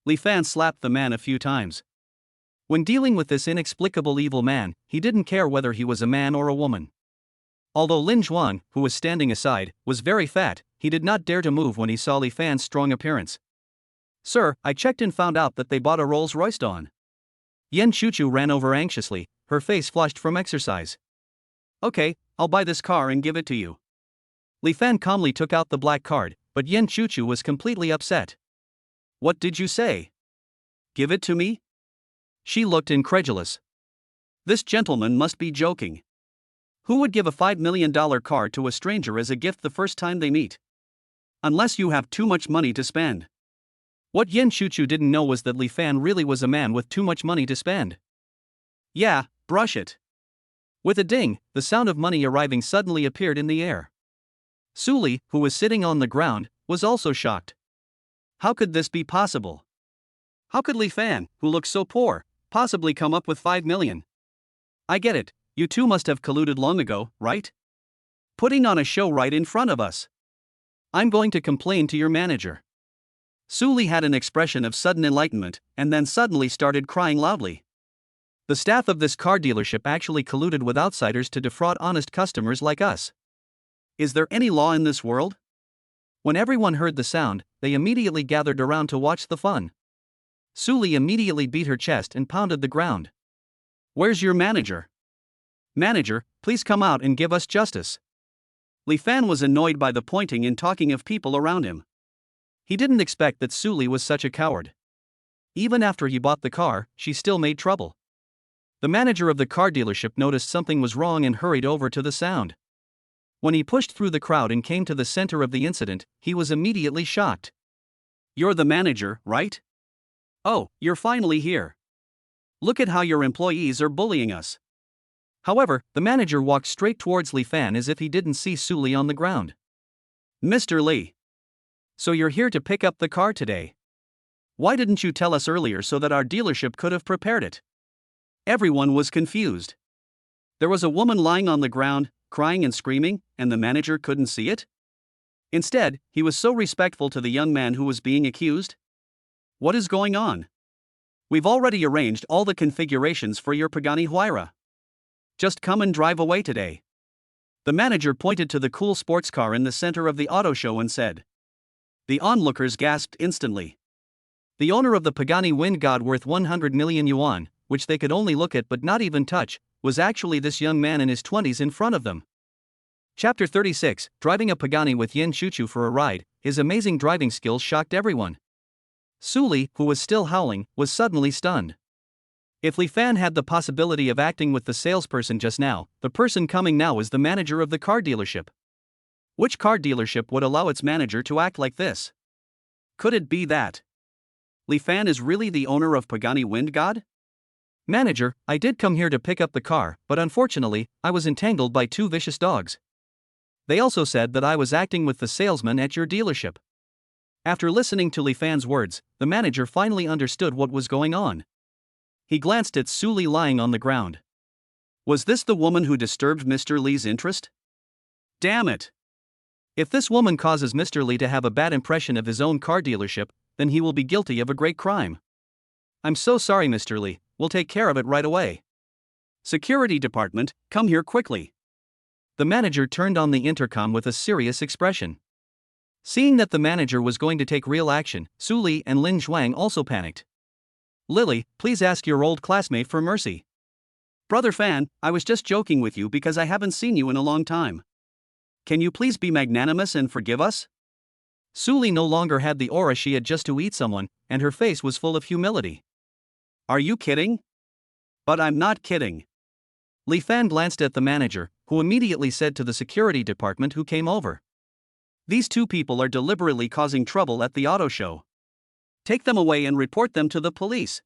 Li Fan slapped the man a few times. When dealing with this inexplicable evil man, he didn't care whether he was a man or a woman. Although Lin Zhuang, who was standing aside, was very fat, he did not dare to move when he saw Li Fan's strong appearance. Sir, I checked and found out that they bought a Rolls-Royce Dawn. Yan Chuchu ran over anxiously, her face flushed from exercise. Okay, I'll buy this car and give it to you. Li Fan calmly took out the black card, but Yan Chuchu was completely upset. What did you say? Give it to me? She looked incredulous. This gentleman must be joking. Who would give a $5 million car to a stranger as a gift the first time they meet? Unless you have too much money to spend. What Yan Chuchu didn't know was that Li Fan really was a man with too much money to spend. Yeah, brush it. With a ding, the sound of money arriving suddenly appeared in the air. Suli, who was sitting on the ground, was also shocked. How could this be possible? How could Li Fan, who looked so poor, possibly come up with 5 million? I get it, you two must have colluded long ago, right? Putting on a show right in front of us. I'm going to complain to your manager. Suli had an expression of sudden enlightenment, and then suddenly started crying loudly. The staff of this car dealership actually colluded with outsiders to defraud honest customers like us. Is there any law in this world? When everyone heard the sound, they immediately gathered around to watch the fun. Suli immediately beat her chest and pounded the ground. Where's your manager? Manager, please come out and give us justice. Li Fan was annoyed by the pointing and talking of people around him. He didn't expect that Suli was such a coward. Even after he bought the car, she still made trouble. The manager of the car dealership noticed something was wrong and hurried over to the sound. When he pushed through the crowd and came to the center of the incident, he was immediately shocked. You're the manager, right? Oh, you're finally here. Look at how your employees are bullying us. However, the manager walked straight towards Li Fan as if he didn't see Suli on the ground. Mr. Li. So you're here to pick up the car today. Why didn't you tell us earlier so that our dealership could have prepared it? Everyone was confused. There was a woman lying on the ground, crying and screaming, and the manager couldn't see it? Instead, he was so respectful to the young man who was being accused. What is going on? We've already arranged all the configurations for your Pagani Huayra. Just come and drive away today. The manager pointed to the cool sports car in the center of the auto show and said. The onlookers gasped instantly. The owner of the Pagani Wind God worth 100 million yuan, which they could only look at but not even touch, was actually this young man in his 20s in front of them. Chapter 36, Driving a Pagani with Yan Chuchu for a ride. His amazing driving skills shocked everyone. Suli, who was still howling, was suddenly stunned. If Li Fan had the possibility of acting with the salesperson just now, the person coming now is the manager of the car dealership. Which car dealership would allow its manager to act like this? Could it be that Li Fan is really the owner of Pagani Wind God? Manager, I did come here to pick up the car, but unfortunately, I was entangled by 2 vicious dogs. They also said that I was acting with the salesman at your dealership. After listening to Li Fan's words, the manager finally understood what was going on. He glanced at Su Li lying on the ground. Was this the woman who disturbed Mr. Li's interest? Damn it! If this woman causes Mr. Li to have a bad impression of his own car dealership, then he will be guilty of a great crime. I'm so sorry, Mr. Li, we'll take care of it right away. Security department, come here quickly. The manager turned on the intercom with a serious expression. Seeing that the manager was going to take real action, Su Li and Lin Zhuang also panicked. Lily, please ask your old classmate for mercy. Brother Fan, I was just joking with you because I haven't seen you in a long time. Can you please be magnanimous and forgive us? Su Li no longer had the aura she had just to eat someone, and her face was full of humility. Are you kidding? But I'm not kidding. Li Fan glanced at the manager, who immediately said to the security department who came over. These two people are deliberately causing trouble at the auto show. Take them away and report them to the police.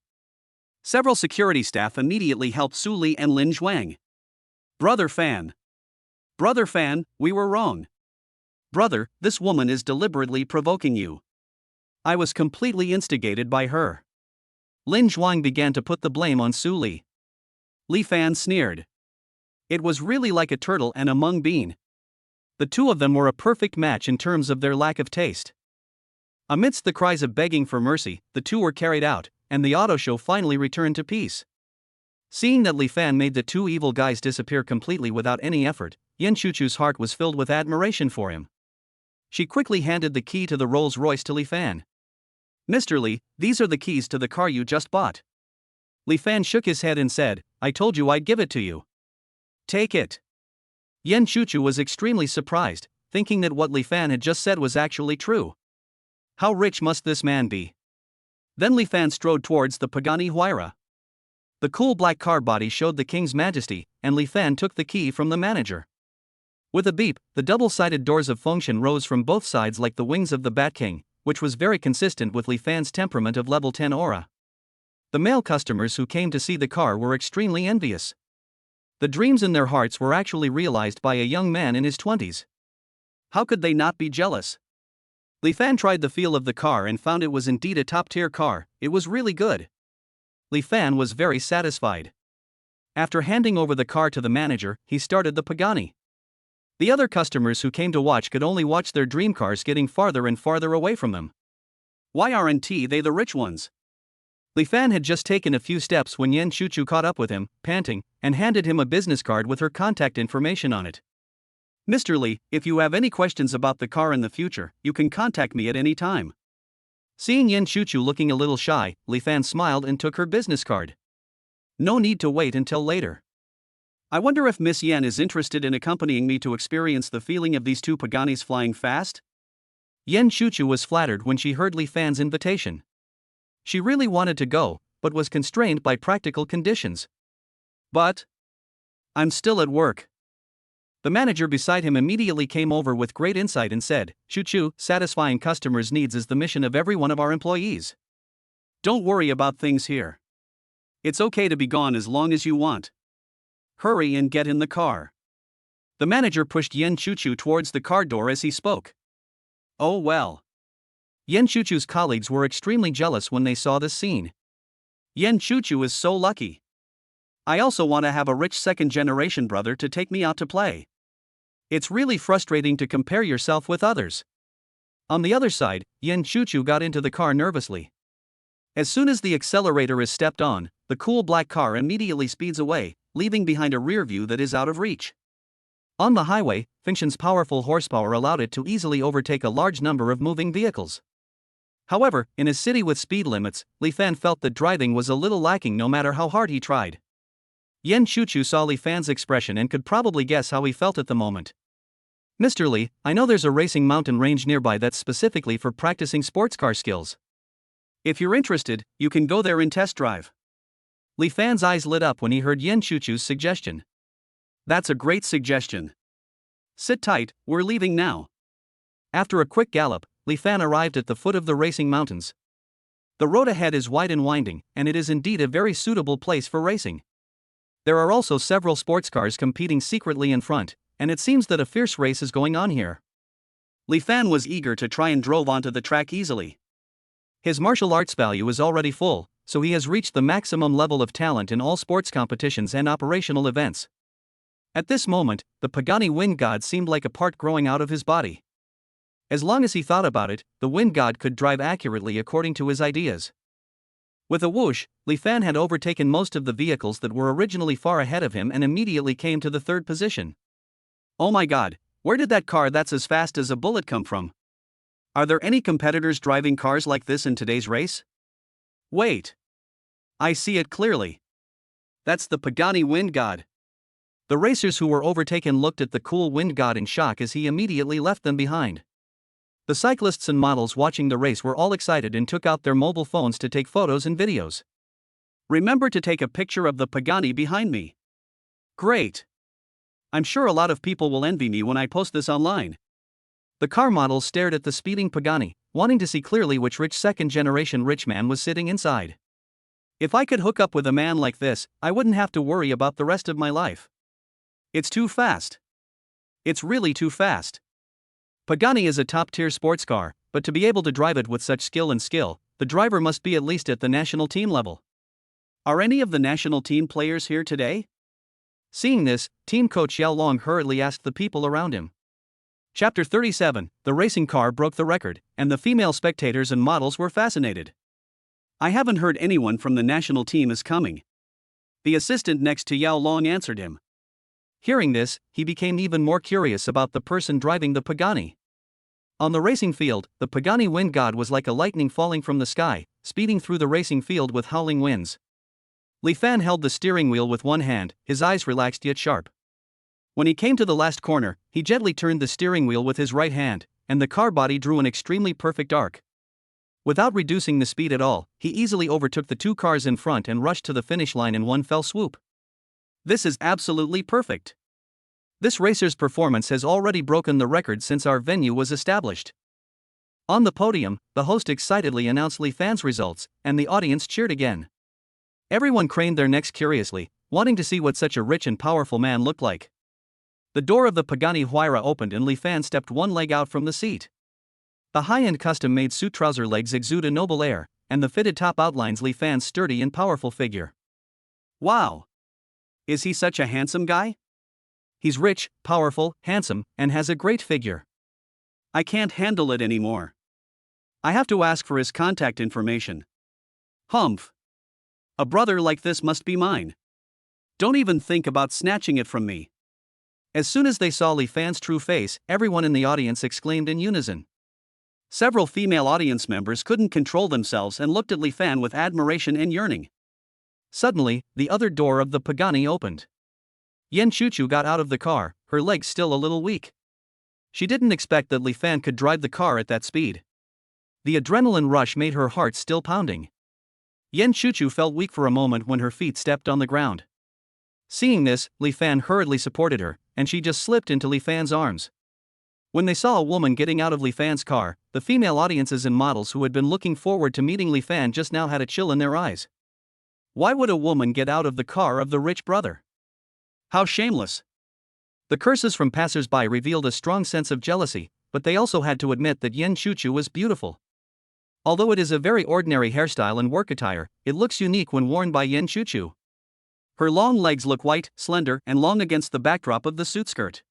Several security staff immediately helped Su Li and Lin Zhuang. Brother Fan, we were wrong. Brother, this woman is deliberately provoking you. I was completely instigated by her. Lin Zhuang began to put the blame on Su Li. Li Fan sneered. It was really like a turtle and a mung bean. The two of them were a perfect match in terms of their lack of taste. Amidst the cries of begging for mercy, the two were carried out, and the auto show finally returned to peace. Seeing that Li Fan made the two evil guys disappear completely without any effort, Yan Chuchu's heart was filled with admiration for him. She quickly handed the key to the Rolls-Royce to Li Fan. Mr. Li, these are the keys to the car you just bought. Li Fan shook his head and said, I told you I'd give it to you. Take it. Yan Chuchu was extremely surprised, thinking that what Li Fan had just said was actually true. How rich must this man be? Then Li Fan strode towards the Pagani Huayra. The cool black car body showed the king's majesty, and Li Fan took the key from the manager. With a beep, the double-sided doors of Fengshan rose from both sides like the wings of the Bat King, which was very consistent with Li Fan's temperament of level 10 aura. The male customers who came to see the car were extremely envious. The dreams in their hearts were actually realized by a young man in his 20s. How could they not be jealous? Li Fan tried the feel of the car and found it was indeed a top-tier car. It was really good. Li Fan was very satisfied. After handing over the car to the manager, he started the Pagani. The other customers who came to watch could only watch their dream cars getting farther and farther away from them. Why aren't they the rich ones? Li Fan had just taken a few steps when Yan Chuchu caught up with him, panting, and handed him a business card with her contact information on it. Mr. Li, if you have any questions about the car in the future, you can contact me at any time. Seeing Yan Chuchu looking a little shy, Li Fan smiled and took her business card. No need to wait until later. I wonder if Miss Yan is interested in accompanying me to experience the feeling of these two Paganis flying fast? Yan Chuchu was flattered when she heard Li Fan's invitation. She really wanted to go, but was constrained by practical conditions. But I'm still at work. The manager beside him immediately came over with great insight and said, Chuchu, satisfying customers' needs is the mission of every one of our employees. Don't worry about things here. It's okay to be gone as long as you want. Hurry and get in the car. The manager pushed Yan Chuchu towards the car door as he spoke. Oh well. Yan Chuchu's colleagues were extremely jealous when they saw this scene. Yan Chuchu is so lucky. I also want to have a rich second-generation brother to take me out to play. It's really frustrating to compare yourself with others. On the other side, Yan Chuchu got into the car nervously. As soon as the accelerator is stepped on, the cool black car immediately speeds away, leaving behind a rear view that is out of reach. On the highway, Fengshan's powerful horsepower allowed it to easily overtake a large number of moving vehicles. However, in a city with speed limits, Li Fan felt that driving was a little lacking no matter how hard he tried. Yan Chuchu saw Li Fan's expression and could probably guess how he felt at the moment. Mr. Li, I know there's a racing mountain range nearby that's specifically for practicing sports car skills. If you're interested, you can go there and test drive. Li Fan's eyes lit up when he heard Yan Chuchu's suggestion. That's a great suggestion. Sit tight, we're leaving now. After a quick gallop, Li Fan arrived at the foot of the racing mountains. The road ahead is wide and winding, and it is indeed a very suitable place for racing. There are also several sports cars competing secretly in front, and it seems that a fierce race is going on here. Li Fan was eager to try and drove onto the track easily. His martial arts value is already full, so he has reached the maximum level of talent in all sports competitions and operational events. At this moment, the Pagani wind god seemed like a part growing out of his body. As long as he thought about it, the wind god could drive accurately according to his ideas. With a whoosh, Li Fan had overtaken most of the vehicles that were originally far ahead of him and immediately came to the third position. Oh my god, where did that car that's as fast as a bullet come from? Are there any competitors driving cars like this in today's race? Wait. I see it clearly. That's the Pagani wind god. The racers who were overtaken looked at the cool wind god in shock as he immediately left them behind. The cyclists and models watching the race were all excited and took out their mobile phones to take photos and videos. Remember to take a picture of the Pagani behind me. Great. I'm sure a lot of people will envy me when I post this online. The car models stared at the speeding Pagani, wanting to see clearly which rich second-generation rich man was sitting inside. If I could hook up with a man like this, I wouldn't have to worry about the rest of my life. It's too fast. It's really too fast. Pagani is a top-tier sports car, but to be able to drive it with such skill, the driver must be at least at the national team level. Are any of the national team players here today? Seeing this, team coach Yao Long hurriedly asked the people around him. Chapter 37, the racing car broke the record, and the female spectators and models were fascinated. I haven't heard anyone from the national team is coming. The assistant next to Yao Long answered him. Hearing this, he became even more curious about the person driving the Pagani. On the racing field, the Pagani wind god was like a lightning falling from the sky, speeding through the racing field with howling winds. Li Fan held the steering wheel with one hand, his eyes relaxed yet sharp. When he came to the last corner, he gently turned the steering wheel with his right hand, and the car body drew an extremely perfect arc. Without reducing the speed at all, he easily overtook the two cars in front and rushed to the finish line in one fell swoop. This is absolutely perfect. This racer's performance has already broken the record since our venue was established. On the podium, the host excitedly announced Li Fan's results, and the audience cheered again. Everyone craned their necks curiously, wanting to see what such a rich and powerful man looked like. The door of the Pagani Huayra opened and Li Fan stepped one leg out from the seat. The high-end custom-made suit trouser legs exude a noble air, and the fitted top outlines Li Fan's sturdy and powerful figure. Wow! Is he such a handsome guy? He's rich, powerful, handsome, and has a great figure. I can't handle it anymore. I have to ask for his contact information. Humph. A brother like this must be mine. Don't even think about snatching it from me. As soon as they saw Li Fan's true face, everyone in the audience exclaimed in unison. Several female audience members couldn't control themselves and looked at Li Fan with admiration and yearning. Suddenly, the other door of the Pagani opened. Yan Chuchu got out of the car, her legs still a little weak. She didn't expect that Li Fan could drive the car at that speed. The adrenaline rush made her heart still pounding. Yan Chuchu felt weak for a moment when her feet stepped on the ground. Seeing this, Li Fan hurriedly supported her, and she just slipped into Li Fan's arms. When they saw a woman getting out of Li Fan's car, the female audiences and models who had been looking forward to meeting Li Fan just now had a chill in their eyes. Why would a woman get out of the car of the rich brother? How shameless! The curses from passers-by revealed a strong sense of jealousy, but they also had to admit that Yan Chuchu was beautiful. Although it is a very ordinary hairstyle and work attire, it looks unique when worn by Yan Chuchu. Her long legs look white, slender, and long against the backdrop of the suit skirt.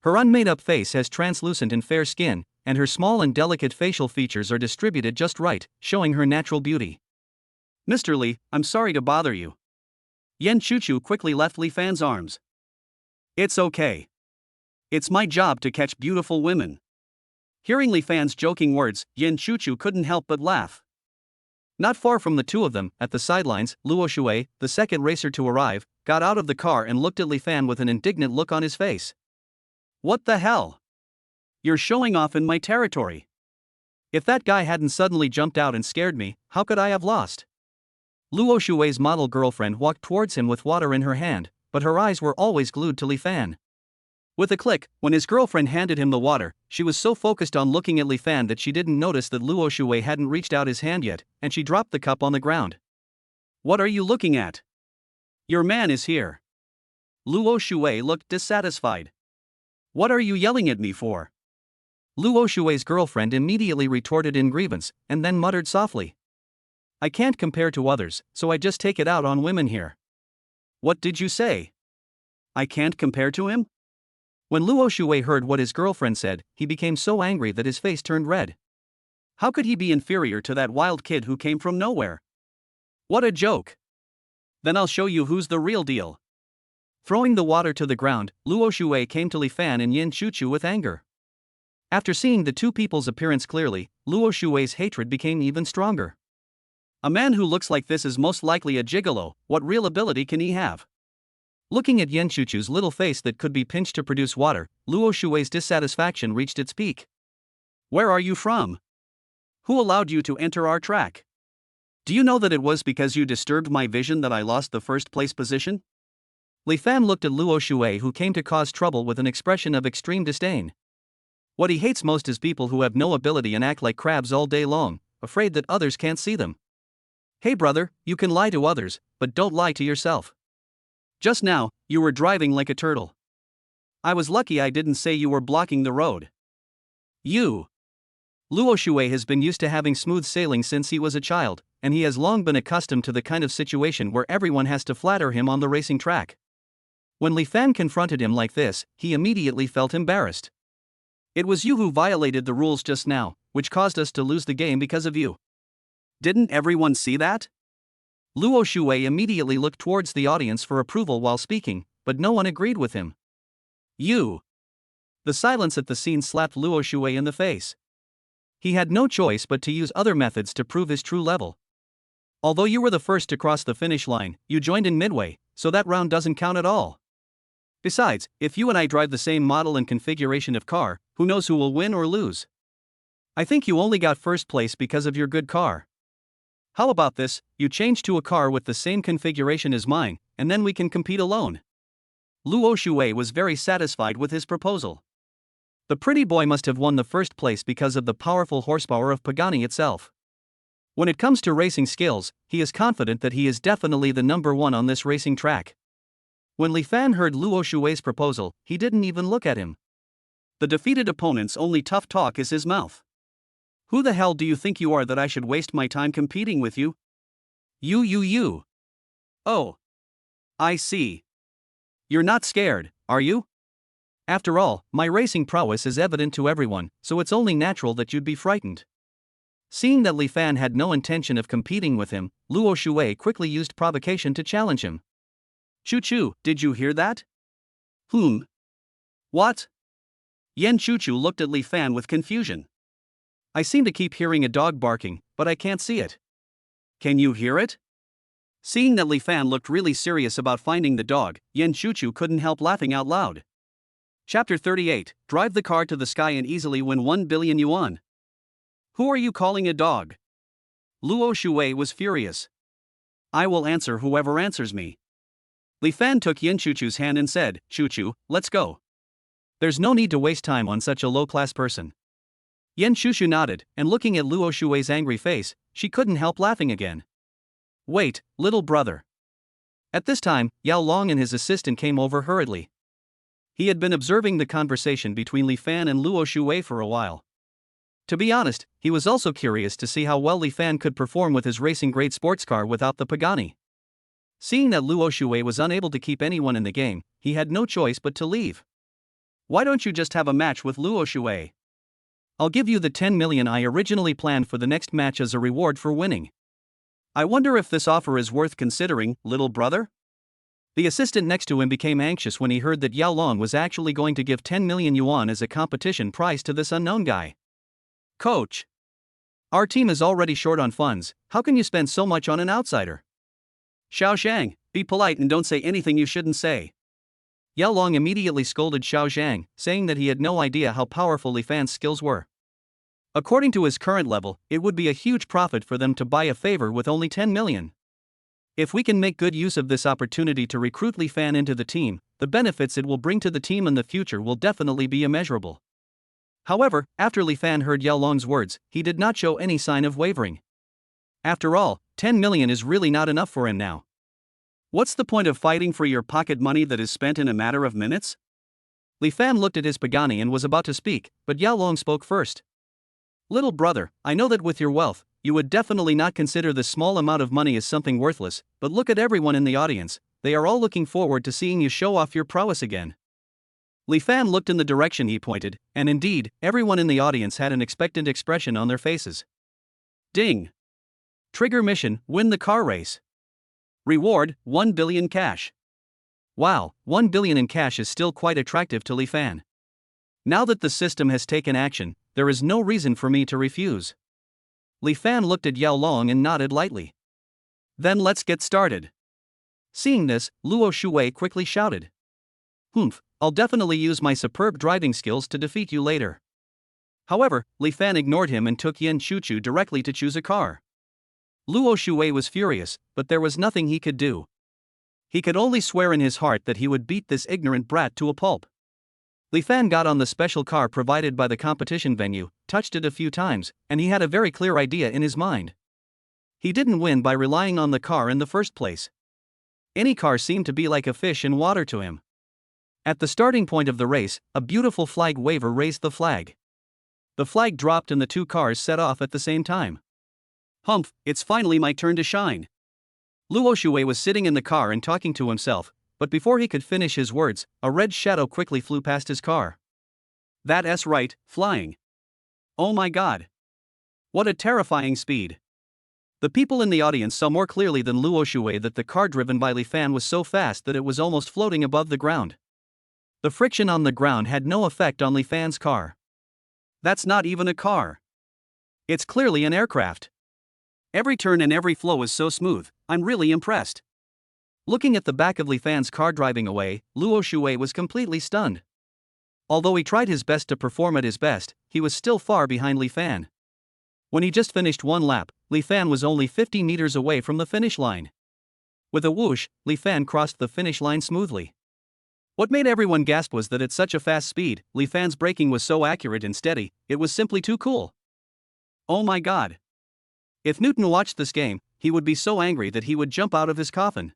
Her unmade-up face has translucent and fair skin, and her small and delicate facial features are distributed just right, showing her natural beauty. Mr. Li, I'm sorry to bother you. Yan Chuchu quickly left Li Fan's arms. It's okay. It's my job to catch beautiful women. Hearing Li Fan's joking words, Yan Chuchu couldn't help but laugh. Not far from the two of them, at the sidelines, Luo Shui, the second racer to arrive, got out of the car and looked at Li Fan with an indignant look on his face. What the hell? You're showing off in my territory. If that guy hadn't suddenly jumped out and scared me, how could I have lost? Luo Shui's model girlfriend walked towards him with water in her hand, but her eyes were always glued to Li Fan. With a click, when his girlfriend handed him the water, she was so focused on looking at Li Fan that she didn't notice that Luo Shui hadn't reached out his hand yet, and she dropped the cup on the ground. What are you looking at? Your man is here. Luo Shui looked dissatisfied. What are you yelling at me for? Luo Shui's girlfriend immediately retorted in grievance, and then muttered softly. I can't compare to others, so I just take it out on women here. What did you say? I can't compare to him? When Luo Shui heard what his girlfriend said, he became so angry that his face turned red. How could he be inferior to that wild kid who came from nowhere? What a joke! Then I'll show you who's the real deal. Throwing the water to the ground, Luo Shui came to Li Fan and Yin Chuchu with anger. After seeing the two people's appearance clearly, Luo Shui's hatred became even stronger. A man who looks like this is most likely a gigolo. What real ability can he have? Looking at Yin Chuchu's little face that could be pinched to produce water, Luo Shui's dissatisfaction reached its peak. Where are you from? Who allowed you to enter our track? Do you know that it was because you disturbed my vision that I lost the first place position? Li Fan looked at Luo Shui, who came to cause trouble, with an expression of extreme disdain. What he hates most is people who have no ability and act like crabs all day long, afraid that others can't see them. Hey brother, you can lie to others, but don't lie to yourself. Just now, you were driving like a turtle. I was lucky I didn't say you were blocking the road. You. Luo Shui has been used to having smooth sailing since he was a child, and he has long been accustomed to the kind of situation where everyone has to flatter him on the racing track. When Li Fan confronted him like this, he immediately felt embarrassed. It was you who violated the rules just now, which caused us to lose the game because of you. Didn't everyone see that? Luo Shui immediately looked towards the audience for approval while speaking, but no one agreed with him. You. The silence at the scene slapped Luo Shui in the face. He had no choice but to use other methods to prove his true level. Although you were the first to cross the finish line, you joined in midway, so that round doesn't count at all. Besides, if you and I drive the same model and configuration of car, who knows who will win or lose? I think you only got first place because of your good car. How about this, you change to a car with the same configuration as mine, and then we can compete alone. Luo Shui was very satisfied with his proposal. The pretty boy must have won the first place because of the powerful horsepower of Pagani itself. When it comes to racing skills, he is confident that he is definitely the number one on this racing track. When Li Fan heard Luo Shui's proposal, he didn't even look at him. The defeated opponent's only tough talk is his mouth. Who the hell do you think you are that I should waste my time competing with you? You. Oh. I see. You're not scared, are you? After all, my racing prowess is evident to everyone, so it's only natural that you'd be frightened. Seeing that Li Fan had no intention of competing with him, Luo Shui quickly used provocation to challenge him. Chu, did you hear that? What? Yen Chu looked at Li Fan with confusion. I seem to keep hearing a dog barking, but I can't see it. Can you hear it? Seeing that Li Fan looked really serious about finding the dog, Yen Chu couldn't help laughing out loud. Chapter 38, Drive the car to the sky and easily win 1 billion yuan. Who are you calling a dog? Luo Shui was furious. I will answer whoever answers me. Li Fan took Yen Chu's hand and said, Chu, let's go. There's no need to waste time on such a low-class person. Yen Chu nodded, and looking at Luo Shui's angry face, she couldn't help laughing again. Wait, little brother. At this time, Yao Long and his assistant came over hurriedly. He had been observing the conversation between Li Fan and Luo Shui for a while. To be honest, he was also curious to see how well Li Fan could perform with his racing-grade sports car without the Pagani. Seeing that Luo Shui was unable to keep anyone in the game, he had no choice but to leave. Why don't you just have a match with Luo Shui? I'll give you the 10 million I originally planned for the next match as a reward for winning. I wonder if this offer is worth considering, little brother? The assistant next to him became anxious when he heard that Yao Long was actually going to give 10 million yuan as a competition prize to this unknown guy. Coach. Our team is already short on funds, how can you spend so much on an outsider? Xiao Zhang, be polite and don't say anything you shouldn't say. Yao Long immediately scolded Xiao Zhang, saying that he had no idea how powerful Li Fan's skills were. According to his current level, it would be a huge profit for them to buy a favor with only 10 million. If we can make good use of this opportunity to recruit Li Fan into the team, the benefits it will bring to the team in the future will definitely be immeasurable. However, after Li Fan heard Yao Long's words, he did not show any sign of wavering. After all, 10 million is really not enough for him now. What's the point of fighting for your pocket money that is spent in a matter of minutes? Li Fan looked at his Pagani and was about to speak, but Yao Long spoke first. Little brother, I know that with your wealth, you would definitely not consider this small amount of money as something worthless, but look at everyone in the audience, they are all looking forward to seeing you show off your prowess again. Li Fan looked in the direction he pointed, and indeed, everyone in the audience had an expectant expression on their faces. Ding! Trigger mission, win the car race. Reward, 1 billion cash. Wow, 1 billion in cash is still quite attractive to Li Fan. Now that the system has taken action, there is no reason for me to refuse. Li Fan looked at Yao Long and nodded lightly. Then let's get started. Seeing this, Luo Shuwei quickly shouted. Humph, I'll definitely use my superb driving skills to defeat you later. However, Li Fan ignored him and took Yan Chuchu directly to choose a car. Luo Shuwei was furious, but there was nothing he could do. He could only swear in his heart that he would beat this ignorant brat to a pulp. Li Fan got on the special car provided by the competition venue, touched it a few times, and he had a very clear idea in his mind. He didn't win by relying on the car in the first place. Any car seemed to be like a fish in water to him. At the starting point of the race, a beautiful flag waver raised the flag. The flag dropped and the two cars set off at the same time. Humph, it's finally my turn to shine. Luo Shuwei was sitting in the car and talking to himself, but before he could finish his words, a red shadow quickly flew past his car. That's right, flying. Oh my god. What a terrifying speed. The people in the audience saw more clearly than Luo Shuwei that the car driven by Li Fan was so fast that it was almost floating above the ground. The friction on the ground had no effect on Li Fan's car. That's not even a car. It's clearly an aircraft. Every turn and every flow is so smooth, I'm really impressed. Looking at the back of Li Fan's car driving away, Luo Shuwei was completely stunned. Although he tried his best to perform at his best, he was still far behind Li Fan. When he just finished one lap, Li Fan was only 50 meters away from the finish line. With a whoosh, Li Fan crossed the finish line smoothly. What made everyone gasp was that at such a fast speed, Li Fan's braking was so accurate and steady, it was simply too cool. Oh my god. If Newton watched this game, he would be so angry that he would jump out of his coffin.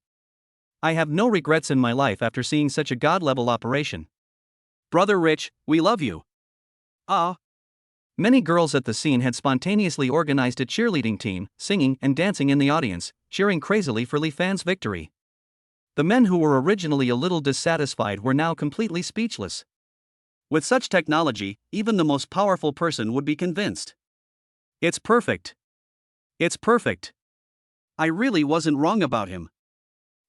I have no regrets in my life after seeing such a god-level operation. Brother Rich, we love you. Ah. Many girls at the scene had spontaneously organized a cheerleading team, singing and dancing in the audience, cheering crazily for Li Fan's victory. The men who were originally a little dissatisfied were now completely speechless. With such technology, even the most powerful person would be convinced. It's perfect. It's perfect. I really wasn't wrong about him.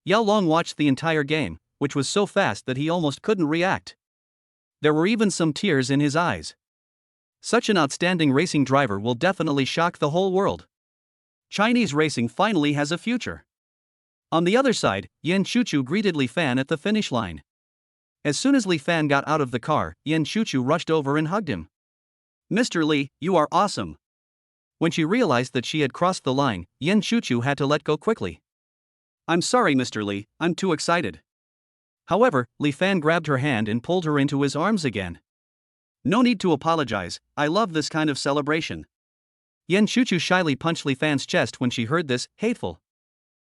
Yao Long watched the entire game, which was so fast that he almost couldn't react. There were even some tears in his eyes. Such an outstanding racing driver will definitely shock the whole world. Chinese racing finally has a future. On the other side, Yan Chuchu greeted Li Fan at the finish line. As soon as Li Fan got out of the car, Yan Chuchu rushed over and hugged him. Mr. Li, you are awesome. When she realized that she had crossed the line, Yan Chuchu had to let go quickly. I'm sorry, Mr. Li, I'm too excited. However, Li Fan grabbed her hand and pulled her into his arms again. No need to apologize, I love this kind of celebration. Yan Chuchu shyly punched Li Fan's chest when she heard this, hateful.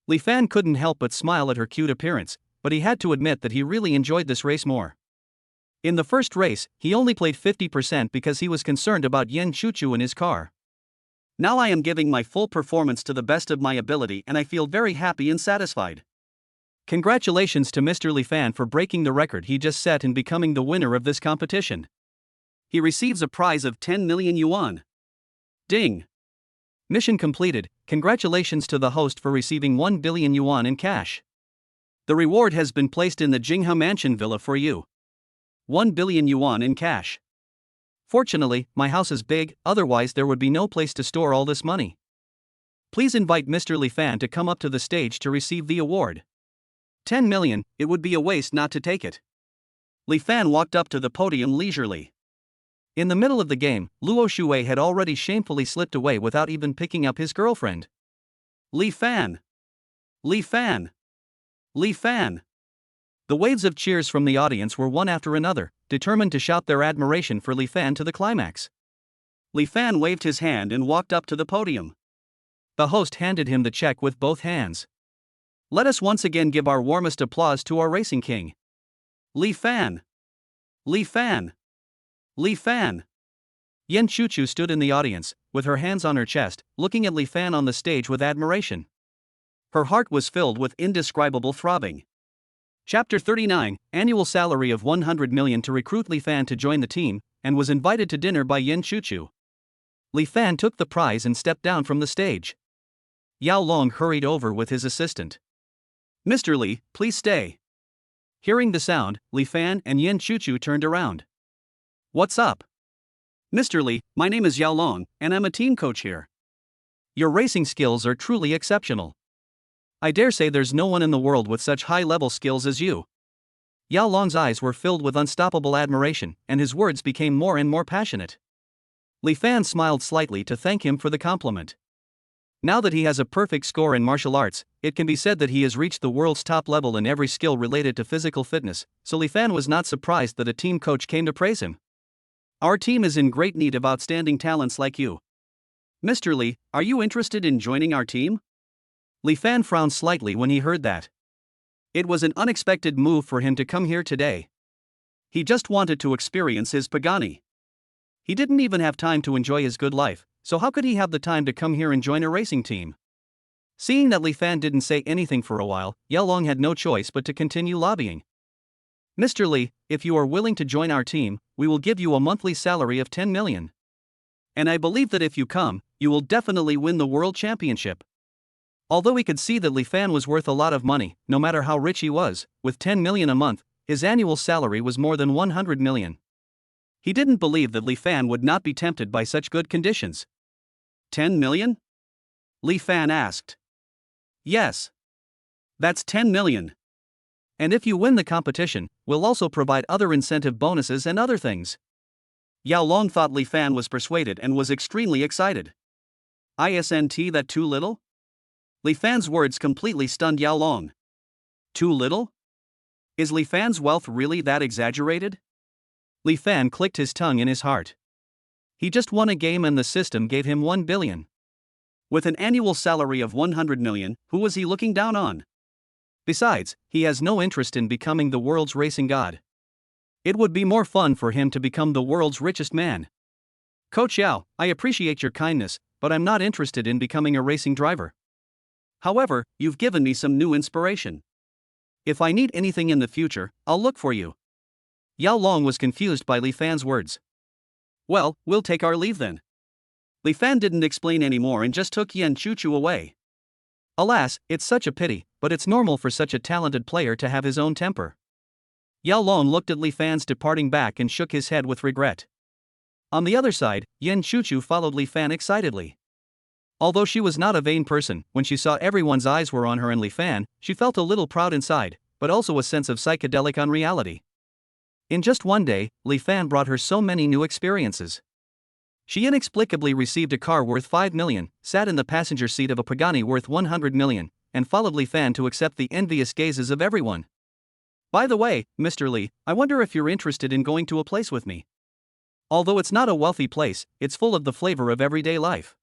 Li Fan couldn't help but smile at her cute appearance, but he had to admit that he really enjoyed this race more. In the first race, he only played 50% because he was concerned about Yan Chuchu and his car. Now I am giving my full performance to the best of my ability and I feel very happy and satisfied. Congratulations to Mr. Li Fan for breaking the record he just set and becoming the winner of this competition. He receives a prize of 10 million yuan. Ding! Mission completed. Congratulations to the host for receiving 1 billion yuan in cash. The reward has been placed in the Jinghe Mansion Villa for you. 1 billion yuan in cash. Fortunately, my house is big, otherwise there would be no place to store all this money. Please invite Mr. Li Fan to come up to the stage to receive the award. 10 million, it would be a waste not to take it. Li Fan walked up to the podium leisurely. In the middle of the game, Luo Shuwei had already shamefully slipped away without even picking up his girlfriend. Li Fan! Li Fan! Li Fan! The waves of cheers from the audience were one after another, determined to shout their admiration for Li Fan to the climax. Li Fan waved his hand and walked up to the podium. The host handed him the check with both hands. Let us once again give our warmest applause to our racing king. Li Fan! Li Fan! Li Fan! Yan Chuchu stood in the audience, with her hands on her chest, looking at Li Fan on the stage with admiration. Her heart was filled with indescribable throbbing. Chapter 39, Annual salary of 100 million to recruit Li Fan to join the team, and was invited to dinner by Yan Chuchu. Li Fan took the prize and stepped down from the stage. Yao Long hurried over with his assistant. "Mr. Li, please stay." Hearing the sound, Li Fan and Yan Chuchu turned around. "What's up?" "Mr. Li, my name is Yao Long, and I'm a team coach here. Your racing skills are truly exceptional. I dare say there's no one in the world with such high-level skills as you." Yao Long's eyes were filled with unstoppable admiration, and his words became more and more passionate. Li Fan smiled slightly to thank him for the compliment. Now that he has a perfect score in martial arts, it can be said that he has reached the world's top level in every skill related to physical fitness, so Li Fan was not surprised that a team coach came to praise him. "Our team is in great need of outstanding talents like you. Mr. Li, are you interested in joining our team?" Li Fan frowned slightly when he heard that. It was an unexpected move for him to come here today. He just wanted to experience his Pagani. He didn't even have time to enjoy his good life, so how could he have the time to come here and join a racing team? Seeing that Li Fan didn't say anything for a while, Yao Long had no choice but to continue lobbying. "Mr. Li, if you are willing to join our team, we will give you a monthly salary of 10 million. And I believe that if you come, you will definitely win the world championship." Although he could see that Li Fan was worth a lot of money, no matter how rich he was, with 10 million a month, his annual salary was more than 100 million. He didn't believe that Li Fan would not be tempted by such good conditions. 10 million? Li Fan asked. "Yes. That's 10 million. And if you win the competition, we'll also provide other incentive bonuses and other things." Yao Long thought Li Fan was persuaded and was extremely excited. "Isn't that too little?" Li Fan's words completely stunned Yao Long. Too little? Is Li Fan's wealth really that exaggerated? Li Fan clicked his tongue in his heart. He just won a game and the system gave him 1 billion. With an annual salary of 100 million, who was he looking down on? Besides, he has no interest in becoming the world's racing god. It would be more fun for him to become the world's richest man. "Coach Yao, I appreciate your kindness, but I'm not interested in becoming a racing driver. However, you've given me some new inspiration. If I need anything in the future, I'll look for you." Yao Long was confused by Li Fan's words. "Well, we'll take our leave then." Li Fan didn't explain anymore and just took Yan Chuchu away. Alas, it's such a pity, but it's normal for such a talented player to have his own temper. Yao Long looked at Li Fan's departing back and shook his head with regret. On the other side, Yan Chuchu followed Li Fan excitedly. Although she was not a vain person, when she saw everyone's eyes were on her and Li Fan, she felt a little proud inside, but also a sense of psychedelic unreality. In just one day, Li Fan brought her so many new experiences. She inexplicably received a car worth 5 million, sat in the passenger seat of a Pagani worth 100 million, and followed Li Fan to accept the envious gazes of everyone. "By the way, Mr. Li, I wonder if you're interested in going to a place with me. Although it's not a wealthy place, it's full of the flavor of everyday life."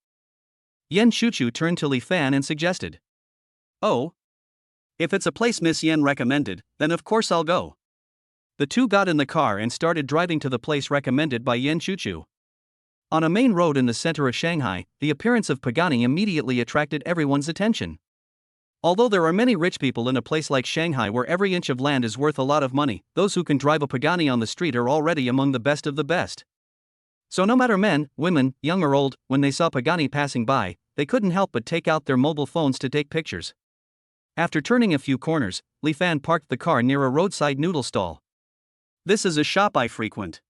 Yan Chuchu turned to Li Fan and suggested. "Oh? If it's a place Miss Yan recommended, then of course I'll go." The two got in the car and started driving to the place recommended by Yan Chuchu. On a main road in the center of Shanghai, the appearance of Pagani immediately attracted everyone's attention. Although there are many rich people in a place like Shanghai where every inch of land is worth a lot of money, those who can drive a Pagani on the street are already among the best of the best. So no matter men, women, young or old, when they saw Pagani passing by, they couldn't help but take out their mobile phones to take pictures. After turning a few corners, Li Fan parked the car near a roadside noodle stall. "This is a shop I frequent.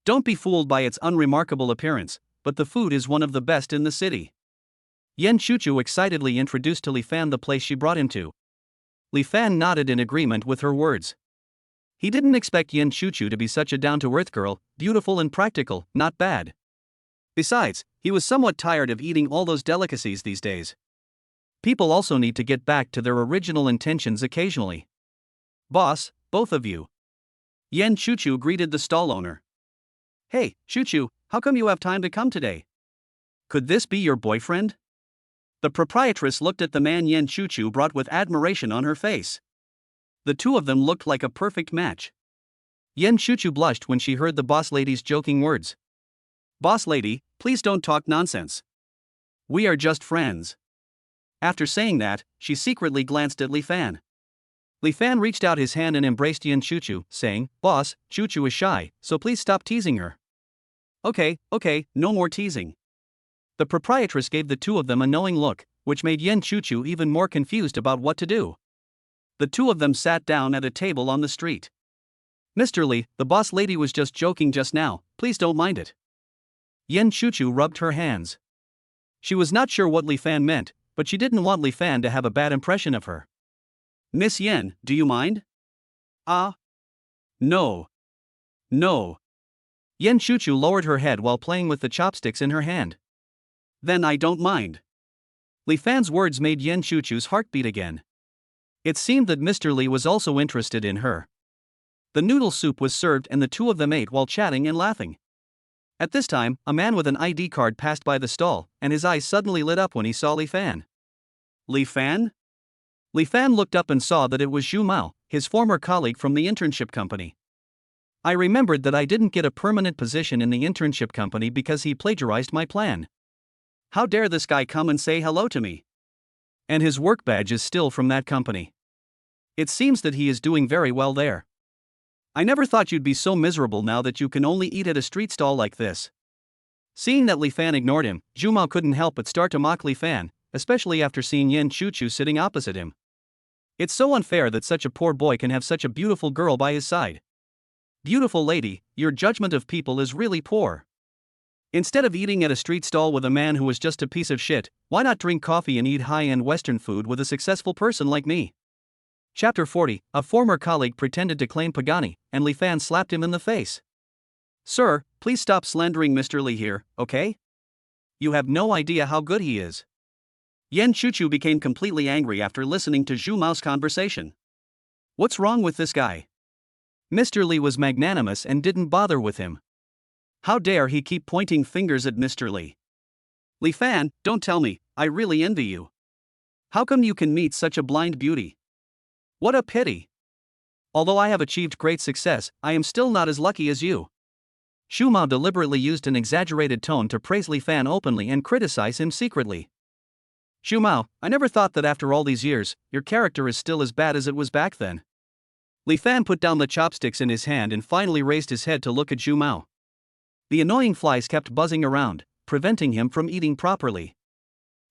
Don't be fooled by its unremarkable appearance, but the food is one of the best in the city." Yan Chuchu excitedly introduced to Li Fan the place she brought him to. Li Fan nodded in agreement with her words. He didn't expect Yan Chuchu to be such a down-to-earth girl, beautiful and practical, not bad. Besides, he was somewhat tired of eating all those delicacies these days. People also need to get back to their original intentions occasionally. "Boss, both of you." Yan Chuchu greeted the stall owner. "Hey, Chuchu, how come you have time to come today? Could this be your boyfriend?" The proprietress looked at the man Yan Chuchu brought with admiration on her face. The two of them looked like a perfect match. Yan Chuchu blushed when she heard the boss lady's joking words. Boss lady, please don't talk nonsense. We are just friends. After saying that, she secretly glanced at Li Fan. Li Fan reached out his hand and embraced Yan Chuchu, saying, Boss, Chuchu is shy, so please stop teasing her. Okay, no more teasing. The proprietress gave the two of them a knowing look, which made Yan Chuchu even more confused about what to do. The two of them sat down at a table on the street. Mr. Li, the boss lady was just joking just now, please don't mind it. Yan Chuchu rubbed her hands. She was not sure what Li Fan meant, but she didn't want Li Fan to have a bad impression of her. Miss Yan, do you mind? No. Yan Chuchu lowered her head while playing with the chopsticks in her hand. Then I don't mind. Li Fan's words made Yan Chuchu's heart beat again. It seemed that Mr. Li was also interested in her. The noodle soup was served and the two of them ate while chatting and laughing. At this time, a man with an ID card passed by the stall, and his eyes suddenly lit up when he saw Li Fan. Li Fan? Li Fan looked up and saw that it was Zhu Mao, his former colleague from the internship company. I remembered that I didn't get a permanent position in the internship company because he plagiarized my plan. How dare this guy come and say hello to me? And his work badge is still from that company. It seems that he is doing very well there. I never thought you'd be so miserable now that you can only eat at a street stall like this. Seeing that Li Fan ignored him, Zhu Mao couldn't help but start to mock Li Fan, especially after seeing Yan Chuchu sitting opposite him. It's so unfair that such a poor boy can have such a beautiful girl by his side. Beautiful lady, your judgment of people is really poor. Instead of eating at a street stall with a man who is just a piece of shit, why not drink coffee and eat high-end Western food with a successful person like me? Chapter 40, a former colleague pretended to claim Pagani, and Li Fan slapped him in the face. Sir, please stop slandering Mr. Li here, okay? You have no idea how good he is. Yan Chuchu became completely angry after listening to Zhu Mao's conversation. What's wrong with this guy? Mr. Li was magnanimous and didn't bother with him. How dare he keep pointing fingers at Mr. Li? Li Fan, don't tell me, I really envy you. How come you can meet such a blind beauty? What a pity. Although I have achieved great success, I am still not as lucky as you. Zhu Mao deliberately used an exaggerated tone to praise Li Fan openly and criticize him secretly. Zhu Mao, I never thought that after all these years, your character is still as bad as it was back then. Li Fan put down the chopsticks in his hand and finally raised his head to look at Zhu Mao. The annoying flies kept buzzing around, preventing him from eating properly.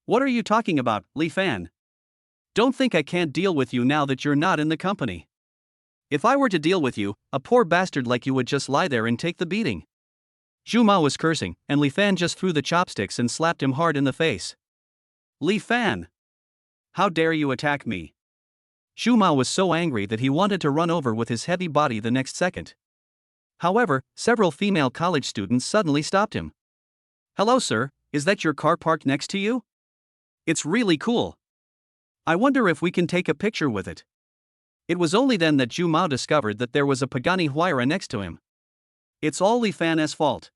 What are you talking about, Li Fan? Don't think I can't deal with you now that you're not in the company. If I were to deal with you, a poor bastard like you would just lie there and take the beating. Zhu Mao was cursing, and Li Fan just threw the chopsticks and slapped him hard in the face. Li Fan! How dare you attack me? Zhu Mao was so angry that he wanted to run over with his heavy body the next second. However, several female college students suddenly stopped him. Hello sir, is that your car parked next to you? It's really cool. I wonder if we can take a picture with it. It was only then that Zhu Mao discovered that there was a Pagani Huayra next to him. It's all Li Fan's fault.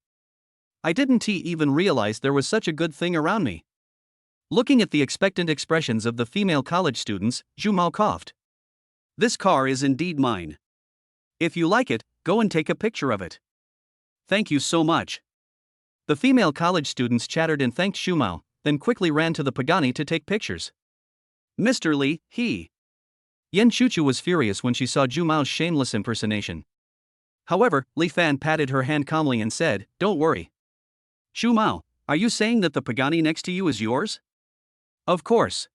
I didn't even realize there was such a good thing around me. Looking at the expectant expressions of the female college students, Zhu Mao coughed. This car is indeed mine. If you like it, go and take a picture of it. Thank you so much. The female college students chattered and thanked Zhu Mao, then quickly ran to the Pagani to take pictures. Mr. Li, Yan Chuchu was furious when she saw Zhu Mao's shameless impersonation. However, Li Fan patted her hand calmly and said, Don't worry. Zhu Mao, are you saying that the Pagani next to you is yours? Of course.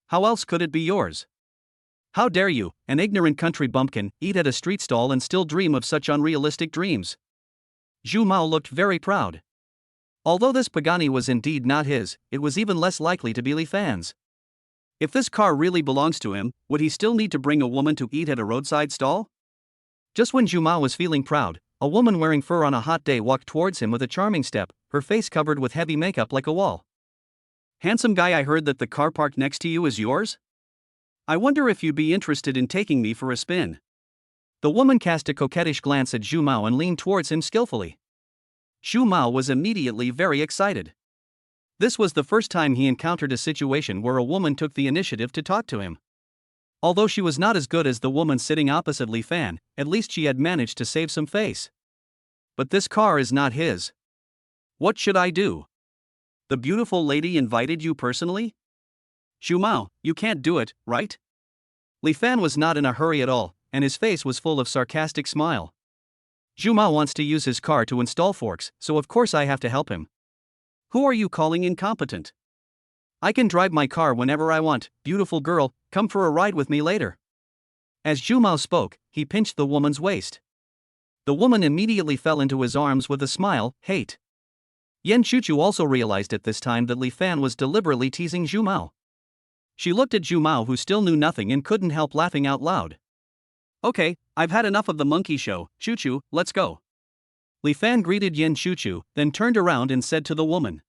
How else could it be yours? How dare you, an ignorant country bumpkin, eat at a street stall and still dream of such unrealistic dreams? Zhu Mao looked very proud. Although this Pagani was indeed not his, it was even less likely to be Li Fan's. If this car really belongs to him, would he still need to bring a woman to eat at a roadside stall? Just when Zhu Mao was feeling proud, a woman wearing fur on a hot day walked towards him with a charming step, her face covered with heavy makeup like a wall. Handsome guy, I heard that the car parked next to you is yours? I wonder if you'd be interested in taking me for a spin. The woman cast a coquettish glance at Zhu Mao and leaned towards him skillfully. Zhu Mao was immediately very excited. This was the first time he encountered a situation where a woman took the initiative to talk to him. Although she was not as good as the woman sitting opposite Li Fan, at least she had managed to save some face. But this car is not his. What should I do? The beautiful lady invited you personally? Zhu Mao, you can't do it, right? Li Fan was not in a hurry at all, and his face was full of sarcastic smile. Zhu Mao wants to use his car to install forks, so of course I have to help him. Who are you calling incompetent? I can drive my car whenever I want. Beautiful girl, come for a ride with me later. As Zhu Mao spoke, he pinched the woman's waist. The woman immediately fell into his arms with a smile. Hate. Yan Chuchu also realized at this time that Li Fan was deliberately teasing Zhu Mao. She looked at Zhu Mao, who still knew nothing and couldn't help laughing out loud. Okay, I've had enough of the monkey show. Chuchu, let's go. Li Fan greeted Yan Chuchu, then turned around and said to the woman,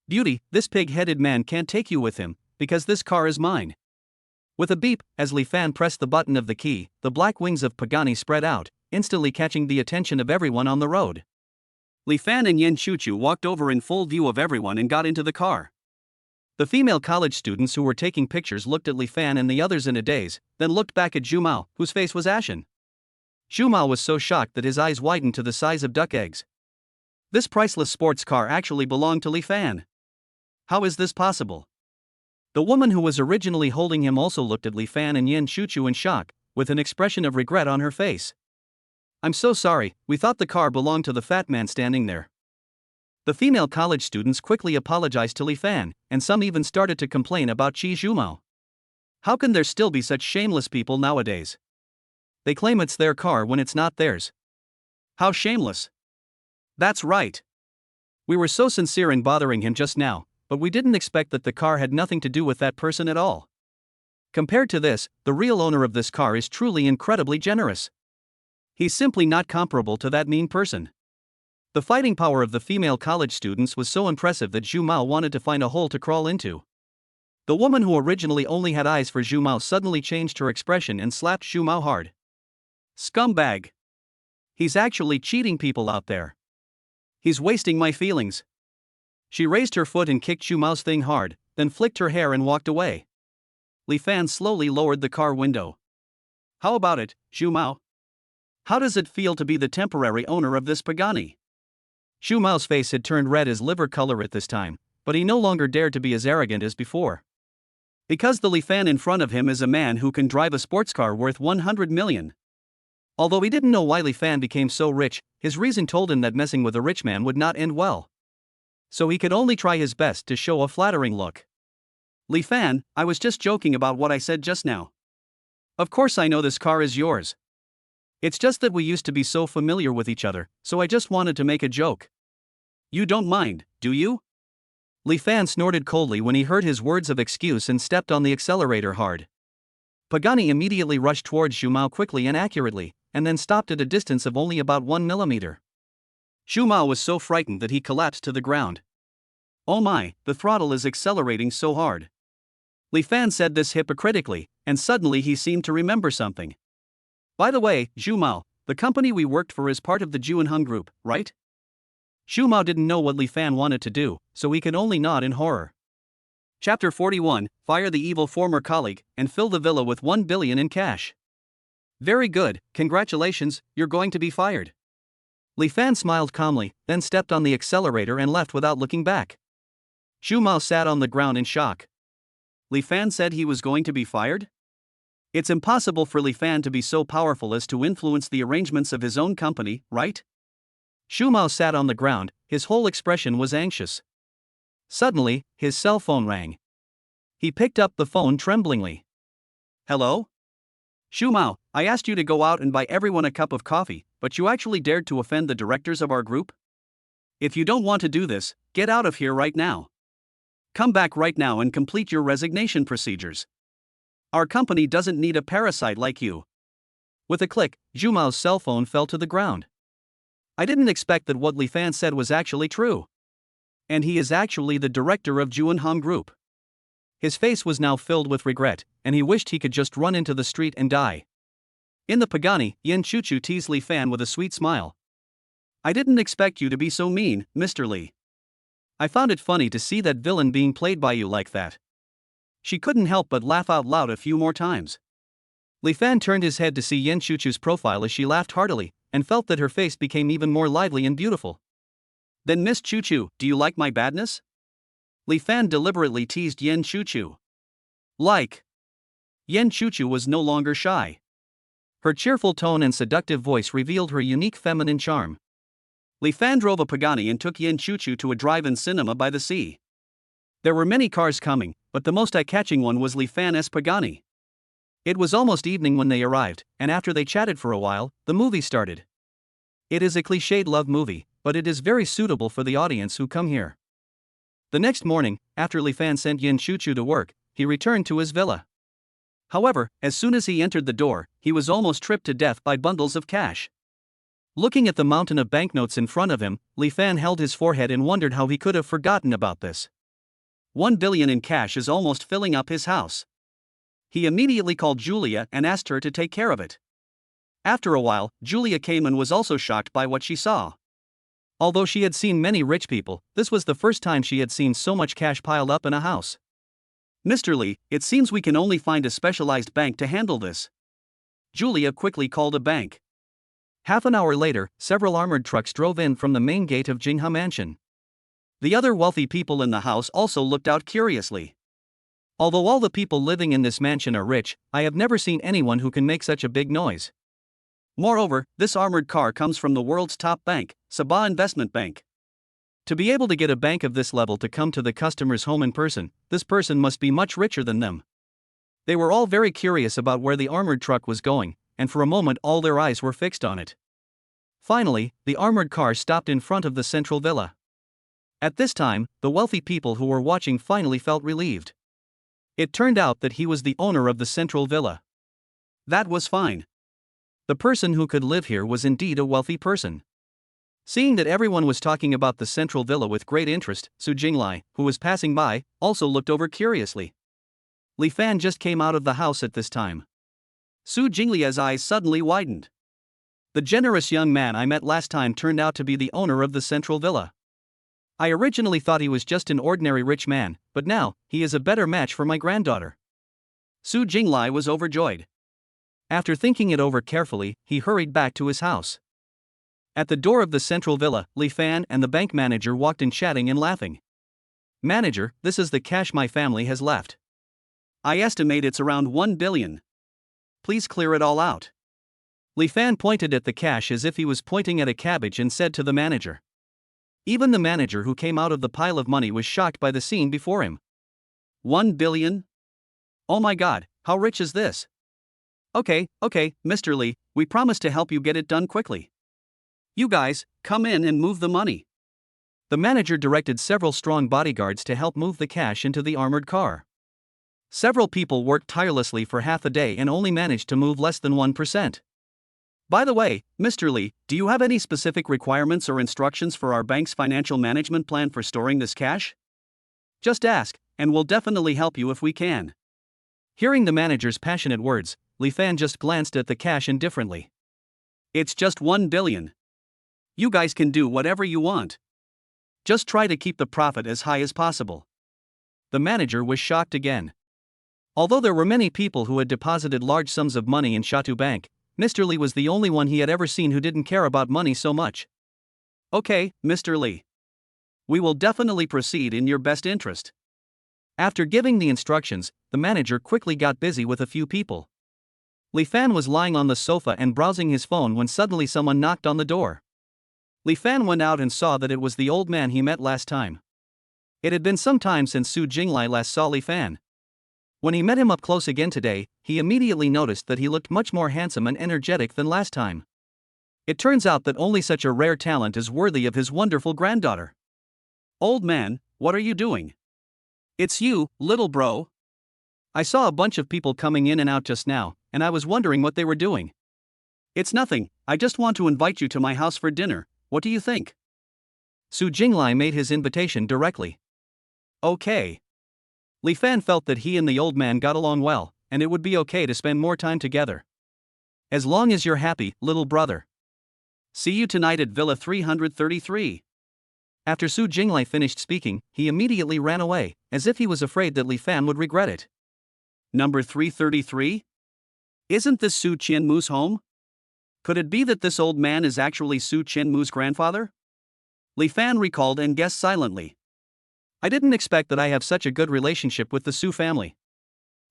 Beauty, this pig-headed man can't take you with him, because this car is mine. With a beep, as Li Fan pressed the button of the key, the black wings of Pagani spread out, instantly catching the attention of everyone on the road. Li Fan and Yan Chuchu walked over in full view of everyone and got into the car. The female college students who were taking pictures looked at Li Fan and the others in a daze, then looked back at Zhu Mao, whose face was ashen. Zhu Mao was so shocked that his eyes widened to the size of duck eggs. This priceless sports car actually belonged to Li Fan. How is this possible? The woman who was originally holding him also looked at Li Fan and Yan Chuchu in shock, with an expression of regret on her face. I'm so sorry, we thought the car belonged to the fat man standing there. The female college students quickly apologized to Li Fan, and some even started to complain about Zhu Mao. How can there still be such shameless people nowadays? They claim it's their car when it's not theirs. How shameless. That's right. We were so sincere in bothering him just now, but we didn't expect that the car had nothing to do with that person at all. Compared to this, the real owner of this car is truly incredibly generous. He's simply not comparable to that mean person. The fighting power of the female college students was so impressive that Zhu Mao wanted to find a hole to crawl into. The woman who originally only had eyes for Zhu Mao suddenly changed her expression and slapped Zhu Mao hard. Scumbag. He's actually cheating people out there. He's wasting my feelings. She raised her foot and kicked Zhu Mao's thing hard, then flicked her hair and walked away. Li Fan slowly lowered the car window. How about it, Zhu Mao? How does it feel to be the temporary owner of this Pagani? Zhu Mao's face had turned red as liver color at this time, but he no longer dared to be as arrogant as before. Because the Li Fan in front of him is a man who can drive a sports car worth 100 million. Although he didn't know why Li Fan became so rich, his reason told him that messing with a rich man would not end well. So he could only try his best to show a flattering look. Li Fan, I was just joking about what I said just now. Of course I know this car is yours. It's just that we used to be so familiar with each other, so I just wanted to make a joke. You don't mind, do you? Li Fan snorted coldly when he heard his words of excuse and stepped on the accelerator hard. Pagani immediately rushed towards Zhu Mao quickly and accurately, and then stopped at a distance of only about 1 millimeter. Zhu Mao was so frightened that he collapsed to the ground. Oh my, the throttle is accelerating so hard. Li Fan said this hypocritically, and suddenly he seemed to remember something. By the way, Zhu Mao, the company we worked for is part of the Juanheng group, right? Zhu Mao didn't know what Li Fan wanted to do, so he could only nod in horror. Chapter 41, Fire the evil former colleague, and fill the villa with 1 billion in cash. Very good, congratulations, you're going to be fired. Li Fan smiled calmly, then stepped on the accelerator and left without looking back. Zhu Mao sat on the ground in shock. Li Fan said he was going to be fired? It's impossible for Li Fan to be so powerful as to influence the arrangements of his own company, right? Zhu Mao sat on the ground, his whole expression was anxious. Suddenly, his cell phone rang. He picked up the phone tremblingly. Hello? Zhu Mao, I asked you to go out and buy everyone a cup of coffee, but you actually dared to offend the directors of our group? If you don't want to do this, get out of here right now. Come back right now and complete your resignation procedures. Our company doesn't need a parasite like you. With a click, Zhu Mao's cell phone fell to the ground. I didn't expect that what Li Fan said was actually true. And he is actually the director of Juanheng Group. His face was now filled with regret, and he wished he could just run into the street and die. In the Pagani, Yan Chuchu teased Li Fan with a sweet smile. I didn't expect you to be so mean, Mr. Li. I found it funny to see that villain being played by you like that. She couldn't help but laugh out loud a few more times. Li Fan turned his head to see Yan Chuchu's profile as she laughed heartily, and felt that her face became even more lively and beautiful. Then Miss Chuchu, do you like my badness? Li Fan deliberately teased Yan Chuchu. Like. Yan Chuchu was no longer shy. Her cheerful tone and seductive voice revealed her unique feminine charm. Li Fan drove a Pagani and took Yan Chuchu to a drive-in cinema by the sea. There were many cars coming, but the most eye-catching one was Li Fan's Pagani. It was almost evening when they arrived, and after they chatted for a while, the movie started. It is a cliched love movie, but it is very suitable for the audience who come here. The next morning, after Li Fan sent Yan Chuchu to work, he returned to his villa. However, as soon as he entered the door, he was almost tripped to death by bundles of cash. Looking at the mountain of banknotes in front of him, Li Fan held his forehead and wondered how he could have forgotten about this. 1 billion in cash is almost filling up his house. He immediately called Julia and asked her to take care of it. After a while, Julia came and was also shocked by what she saw. Although she had seen many rich people, this was the first time she had seen so much cash piled up in a house. Mr. Li, it seems we can only find a specialized bank to handle this. Julia quickly called a bank. Half an hour later, several armored trucks drove in from the main gate of Jinghe Mansion. The other wealthy people in the house also looked out curiously. Although all the people living in this mansion are rich, I have never seen anyone who can make such a big noise. Moreover, this armored car comes from the world's top bank, Sabah Investment Bank. To be able to get a bank of this level to come to the customer's home in person, this person must be much richer than them. They were all very curious about where the armored truck was going, and for a moment all their eyes were fixed on it. Finally, the armored car stopped in front of the central villa. At this time, the wealthy people who were watching finally felt relieved. It turned out that he was the owner of the central villa. That was fine. The person who could live here was indeed a wealthy person. Seeing that everyone was talking about the central villa with great interest, Su Jinglai, who was passing by, also looked over curiously. Li Fan just came out of the house at this time. Su Jinglia's eyes suddenly widened. The generous young man I met last time turned out to be the owner of the central villa. I originally thought he was just an ordinary rich man, but now, he is a better match for my granddaughter. Su Jinglai was overjoyed. After thinking it over carefully, he hurried back to his house. At the door of the central villa, Li Fan and the bank manager walked in chatting and laughing. Manager, this is the cash my family has left. I estimate it's around 1 billion. Please clear it all out. Li Fan pointed at the cash as if he was pointing at a cabbage and said to the manager. Even the manager who came out of the pile of money was shocked by the scene before him. 1 billion? Oh my god, how rich is this? Okay, Mr. Li, we promise to help you get it done quickly. You guys, come in and move the money. The manager directed several strong bodyguards to help move the cash into the armored car. Several people worked tirelessly for half a day and only managed to move less than 1%. By the way, Mr. Li, do you have any specific requirements or instructions for our bank's financial management plan for storing this cash? Just ask, and we'll definitely help you if we can. Hearing the manager's passionate words, Li Fan just glanced at the cash indifferently. It's just 1 billion. You guys can do whatever you want. Just try to keep the profit as high as possible. The manager was shocked again. Although there were many people who had deposited large sums of money in Shatu Bank, Mr. Li was the only one he had ever seen who didn't care about money so much. Okay, Mr. Li. We will definitely proceed in your best interest. After giving the instructions, the manager quickly got busy with a few people. Li Fan was lying on the sofa and browsing his phone when suddenly someone knocked on the door. Li Fan went out and saw that it was the old man he met last time. It had been some time since Su Jinglai last saw Li Fan. When he met him up close again today, he immediately noticed that he looked much more handsome and energetic than last time. It turns out that only such a rare talent is worthy of his wonderful granddaughter. Old man, what are you doing? It's you, little bro. I saw a bunch of people coming in and out just now, and I was wondering what they were doing. It's nothing, I just want to invite you to my house for dinner. What do you think? Su Jinglai made his invitation directly. Okay. Li Fan felt that he and the old man got along well, and it would be okay to spend more time together. As long as you're happy, little brother. See you tonight at Villa 333. After Su Jinglai finished speaking, he immediately ran away, as if he was afraid that Li Fan would regret it. Number 333? Isn't this Su Qianmu's home? Could it be that this old man is actually Su Qianmu's grandfather? Li Fan recalled and guessed silently. I didn't expect that I have such a good relationship with the Su family.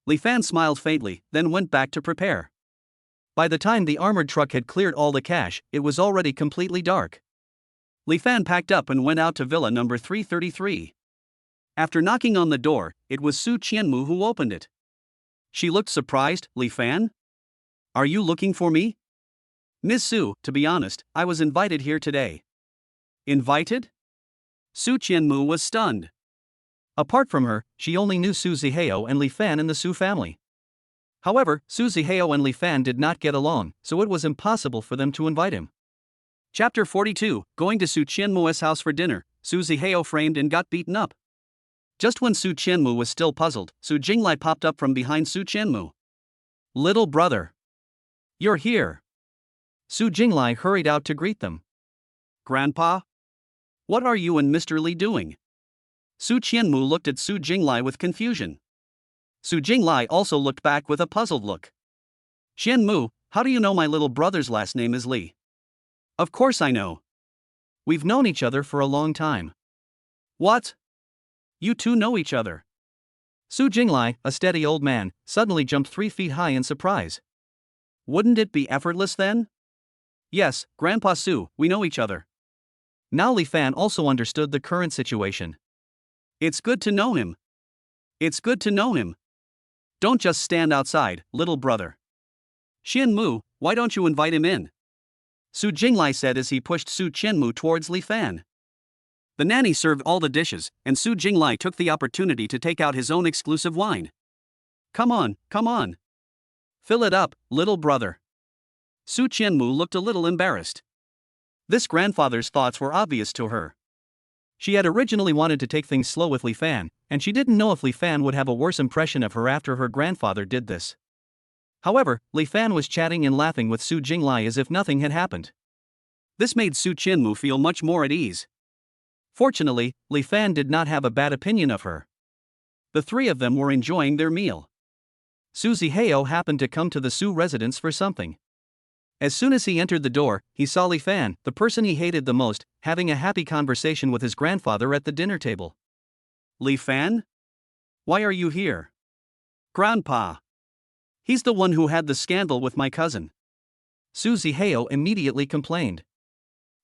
Li Fan smiled faintly, then went back to prepare. By the time the armored truck had cleared all the cash, it was already completely dark. Li Fan packed up and went out to villa number 333. After knocking on the door, it was Su Qianmu who opened it. She looked surprised. Li Fan? Are you looking for me? Miss Su, to be honest, I was invited here today. Invited? Su Qianmu was stunned. Apart from her, she only knew Su Zihao and Li Fan in the Su family. However, Su Zihao and Li Fan did not get along, so it was impossible for them to invite him. Chapter 42, Going to Su Qianmu's house for dinner, Su Zihao framed and got beaten up. Just when Su Qianmu was still puzzled, Su Jinglai popped up from behind Su Qianmu. Little brother. You're here. Su Jinglai hurried out to greet them. Grandpa? What are you and Mr. Li doing? Su Qianmu looked at Su Jinglai with confusion. Su Jinglai also looked back with a puzzled look. Qianmu, how do you know my little brother's last name is Li? Of course I know. We've known each other for a long time. What? You two know each other? Su Jinglai, a steady old man, suddenly jumped 3 feet high in surprise. Wouldn't it be effortless then? Yes, Grandpa Su, we know each other. Now Li Fan also understood the current situation. It's good to know him. It's good to know him. Don't just stand outside, little brother. Qianmu, why don't you invite him in? Su Jinglai said as he pushed Su Qianmu towards Li Fan. The nanny served all the dishes, and Su Jinglai took the opportunity to take out his own exclusive wine. Come on, come on. Fill it up, little brother. Su Qianmu looked a little embarrassed. This grandfather's thoughts were obvious to her. She had originally wanted to take things slow with Li Fan, and she didn't know if Li Fan would have a worse impression of her after her grandfather did this. However, Li Fan was chatting and laughing with Su Jinglai as if nothing had happened. This made Su Qianmu feel much more at ease. Fortunately, Li Fan did not have a bad opinion of her. The three of them were enjoying their meal. Su Zihao happened to come to the Su residence for something. As soon as he entered the door, he saw Li Fan, the person he hated the most, having a happy conversation with his grandfather at the dinner table. Li Fan? Why are you here? Grandpa. He's the one who had the scandal with my cousin. Su Zihao immediately complained.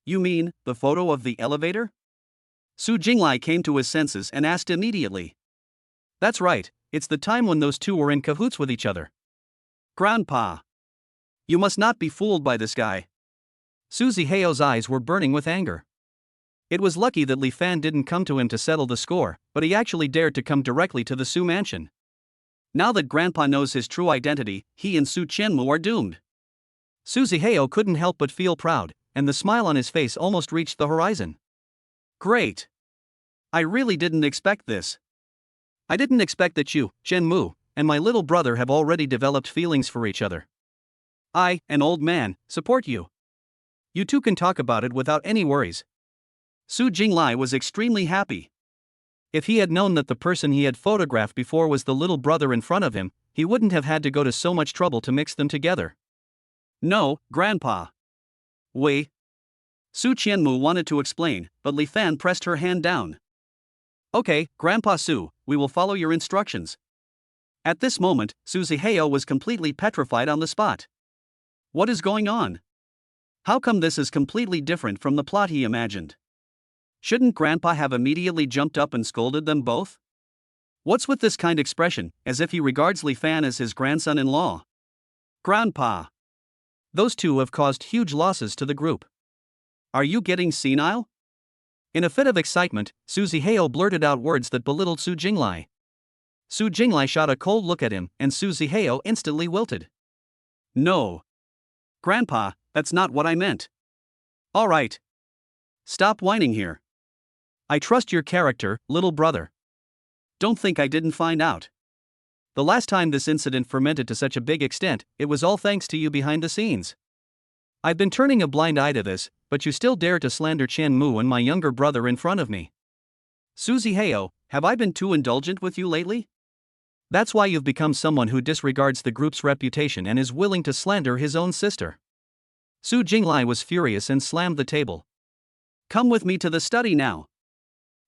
You mean, the photo of the elevator? Su Jinglai came to his senses and asked immediately. That's right, it's the time when those two were in cahoots with each other. Grandpa. You must not be fooled by this guy. Su Zihao's eyes were burning with anger. It was lucky that Li Fan didn't come to him to settle the score, but he actually dared to come directly to the Su mansion. Now that Grandpa knows his true identity, he and Su Qianmu are doomed. Su Zihao couldn't help but feel proud, and the smile on his face almost reached the horizon. Great! I really didn't expect this. I didn't expect that you, Qianmu, and my little brother have already developed feelings for each other. I, an old man, support you. You two can talk about it without any worries. Su Jinglai was extremely happy. If he had known that the person he had photographed before was the little brother in front of him, he wouldn't have had to go to so much trouble to mix them together. No, Grandpa. Wait. Su Qianmu wanted to explain, but Li Fan pressed her hand down. Okay, Grandpa Su, we will follow your instructions. At this moment, Su Zihao was completely petrified on the spot. What is going on? How come this is completely different from the plot he imagined? Shouldn't Grandpa have immediately jumped up and scolded them both? What's with this kind expression, as if he regards Li Fan as his grandson-in-law? Grandpa. Those two have caused huge losses to the group. Are you getting senile? In a fit of excitement, Su Zihao blurted out words that belittled Su Jinglai. Su Jinglai shot a cold look at him, and Su Zihao instantly wilted. No. Grandpa, that's not what I meant. All right. Stop whining here. I trust your character, little brother. Don't think I didn't find out. The last time this incident fermented to such a big extent, it was all thanks to you behind the scenes. I've been turning a blind eye to this, but you still dare to slander Qianmu and my younger brother in front of me. Su Zihao, have I been too indulgent with you lately? That's why you've become someone who disregards the group's reputation and is willing to slander his own sister. Su Jinglai was furious and slammed the table. Come with me to the study now.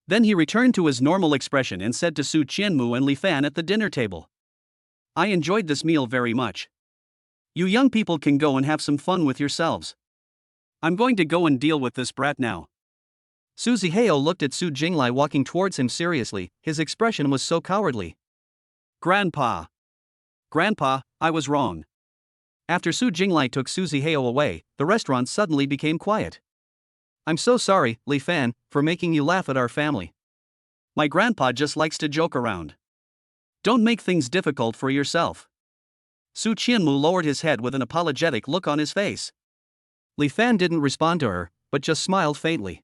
Then he returned to his normal expression and said to Su Qianmu and Li Fan at the dinner table. I enjoyed this meal very much. You young people can go and have some fun with yourselves. I'm going to go and deal with this brat now. Su Zihao looked at Su Jinglai walking towards him seriously, his expression was so cowardly. Grandpa, I was wrong. After Su Jinglai took Su Zihao away, the restaurant suddenly became quiet. I'm so sorry, Li Fan, for making you laugh at our family. My grandpa just likes to joke around. Don't make things difficult for yourself. Su Qianmu lowered his head with an apologetic look on his face. Li Fan didn't respond to her, but just smiled faintly.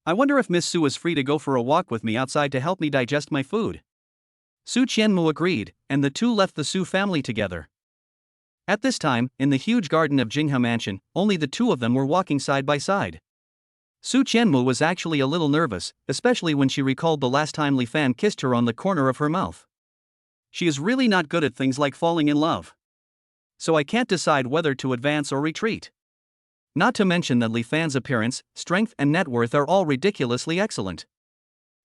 I wonder if Miss Su is free to go for a walk with me outside to help me digest my food. Su Qianmu agreed, and the two left the Su family together. At this time, in the huge garden of Jinghe Mansion, only the two of them were walking side by side. Su Qianmu was actually a little nervous, especially when she recalled the last time Li Fan kissed her on the corner of her mouth. She is really not good at things like falling in love. So I can't decide whether to advance or retreat. Not to mention that Li Fan's appearance, strength and net worth are all ridiculously excellent.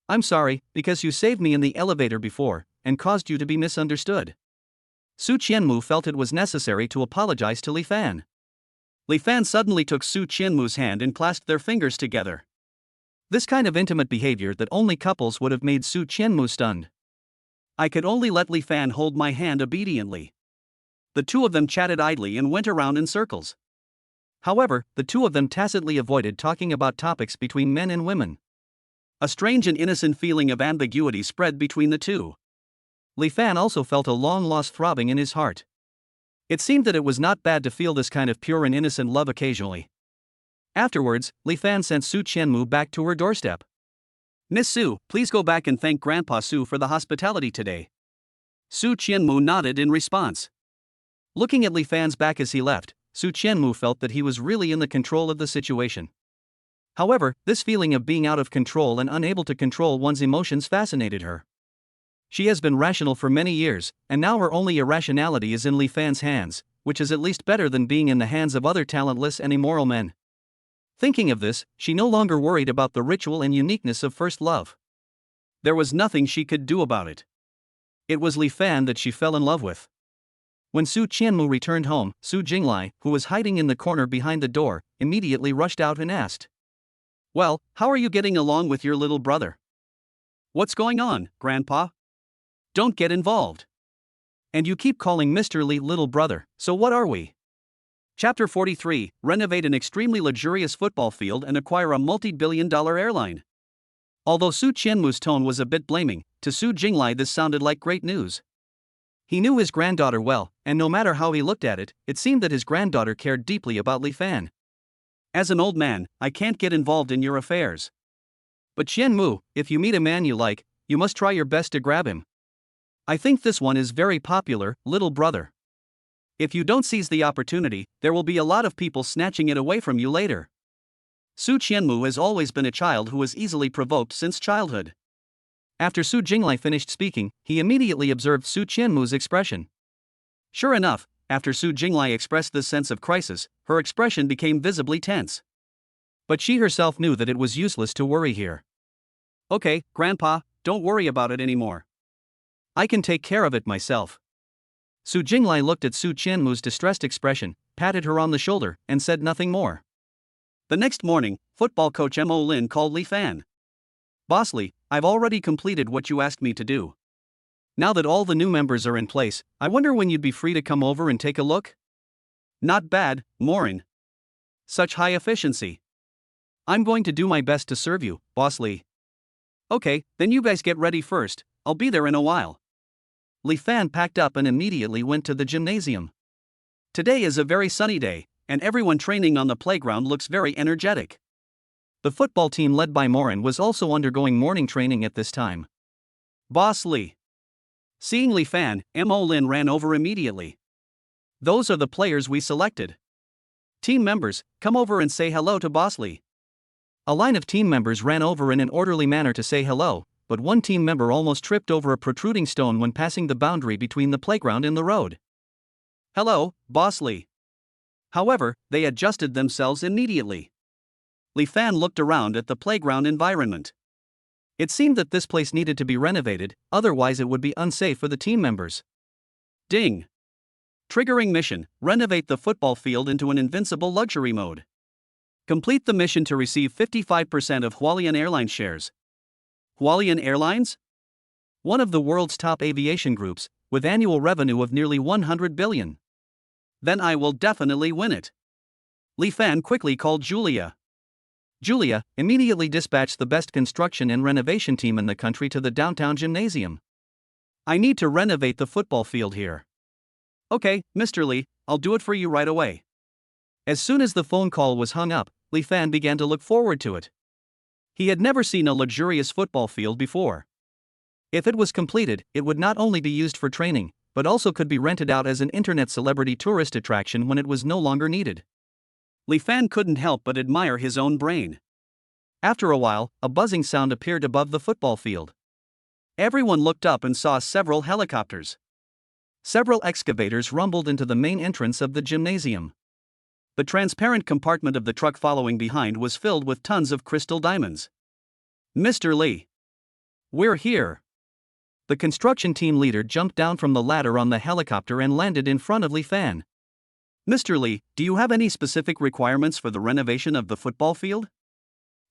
I'm sorry, because you saved me in the elevator before, and caused you to be misunderstood. Su Qianmu felt it was necessary to apologize to Li Fan. Li Fan suddenly took Su Qianmu's hand and clasped their fingers together. This kind of intimate behavior that only couples would have made Su Qianmu stunned. I could only let Li Fan hold my hand obediently. The two of them chatted idly and went around in circles. However, the two of them tacitly avoided talking about topics between men and women. A strange and innocent feeling of ambiguity spread between the two. Li Fan also felt a long-lost throbbing in his heart. It seemed that it was not bad to feel this kind of pure and innocent love occasionally. Afterwards, Li Fan sent Su Qianmu back to her doorstep. Miss Su, please go back and thank Grandpa Su for the hospitality today. Su Qianmu nodded in response. Looking at Li Fan's back as he left, Su Qianmu felt that he was really in the control of the situation. However, this feeling of being out of control and unable to control one's emotions fascinated her. She has been rational for many years, and now her only irrationality is in Li Fan's hands, which is at least better than being in the hands of other talentless and immoral men. Thinking of this, she no longer worried about the ritual and uniqueness of first love. There was nothing she could do about it. It was Li Fan that she fell in love with. When Su Qianmu returned home, Su Jinglai, who was hiding in the corner behind the door, immediately rushed out and asked, Well, how are you getting along with your little brother? What's going on, Grandpa? Don't get involved. And you keep calling Mr. Li little brother, so what are we? Chapter 43, Renovate an extremely luxurious football field and acquire a multi-billion-dollar airline. Although Su Qianmu's tone was a bit blaming, to Su Jinglai this sounded like great news. He knew his granddaughter well, and no matter how he looked at it, it seemed that his granddaughter cared deeply about Li Fan. As an old man, I can't get involved in your affairs. But Qianmu, if you meet a man you like, you must try your best to grab him. I think this one is very popular, little brother. If you don't seize the opportunity, there will be a lot of people snatching it away from you later. Su Qianmu has always been a child who was easily provoked since childhood. After Su Jinglai finished speaking, he immediately observed Su Qianmu's expression. Sure enough, after Su Jinglai expressed this sense of crisis, her expression became visibly tense. But she herself knew that it was useless to worry here. Okay, Grandpa, don't worry about it anymore. I can take care of it myself. Su Jinglai looked at Su Qianmu's distressed expression, patted her on the shoulder, and said nothing more. The next morning, football coach Mo Lin called Li Fan. Boss Li, I've already completed what you asked me to do. Now that all the new members are in place, I wonder when you'd be free to come over and take a look? Not bad, Morin. Such high efficiency. I'm going to do my best to serve you, Boss Li. Okay, then you guys get ready first, I'll be there in a while. Li Fan packed up and immediately went to the gymnasium. Today is a very sunny day, and everyone training on the playground looks very energetic. The football team led by Morin was also undergoing morning training at this time. Boss Li. Seeing Li Fan, Mo Lin ran over immediately. Those are the players we selected. Team members, come over and say hello to Boss Li. A line of team members ran over in an orderly manner to say hello, but one team member almost tripped over a protruding stone when passing the boundary between the playground and the road. "Hello, Boss Lee." However, they adjusted themselves immediately. Li Fan looked around at the playground environment. It seemed that this place needed to be renovated, otherwise it would be unsafe for the team members. Ding! Triggering mission: renovate the football field into an invincible luxury mode. Complete the mission to receive 55% of Hualian Airlines shares. Hualian Airlines? One of the world's top aviation groups, with annual revenue of nearly 100 billion. Then I will definitely win it. Li Fan quickly called Julia. Julia immediately dispatched the best construction and renovation team in the country to the downtown gymnasium. "I need to renovate the football field here." "Okay, Mr. Lee, I'll do it for you right away." As soon as the phone call was hung up, Li Fan began to look forward to it. He had never seen a luxurious football field before. If it was completed, it would not only be used for training, but also could be rented out as an internet celebrity tourist attraction when it was no longer needed. Li Fan couldn't help but admire his own brain. After a while, a buzzing sound appeared above the football field. Everyone looked up and saw several helicopters. Several excavators rumbled into the main entrance of the gymnasium. The transparent compartment of the truck following behind was filled with tons of crystal diamonds. "Mr. Lee, we're here." The construction team leader jumped down from the ladder on the helicopter and landed in front of Li Fan. "Mr. Lee, do you have any specific requirements for the renovation of the football field?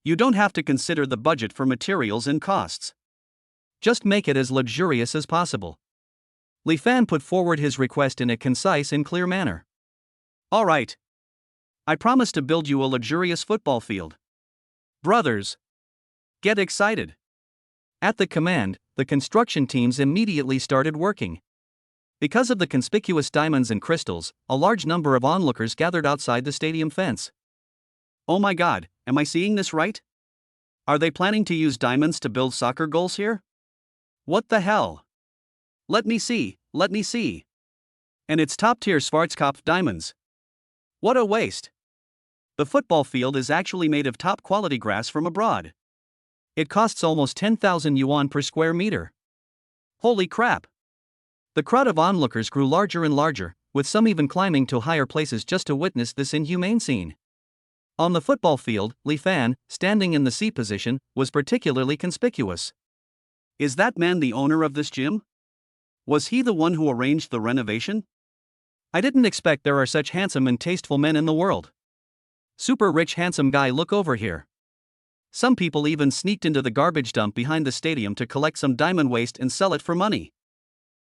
You don't have to consider the budget for materials and costs. Just make it as luxurious as possible." Li Fan put forward his request in a concise and clear manner. "All right. I promise to build you a luxurious football field. Brothers, get excited." At the command, the construction teams immediately started working. Because of the conspicuous diamonds and crystals, a large number of onlookers gathered outside the stadium fence. "Oh my God, am I seeing this right? Are they planning to use diamonds to build soccer goals here? What the hell? Let me see. And it's top-tier Schwarzkopf diamonds. What a waste. The football field is actually made of top-quality grass from abroad. It costs almost 10,000 yuan per square meter. Holy crap." The crowd of onlookers grew larger and larger, with some even climbing to higher places just to witness this inhumane scene. On the football field, Li Fan, standing in the C position, was particularly conspicuous. Is that man the owner of this gym? Was he the one who arranged the renovation? I didn't expect there are such handsome and tasteful men in the world. Super rich handsome guy, look over here. Some people even sneaked into the garbage dump behind the stadium to collect some diamond waste and sell it for money.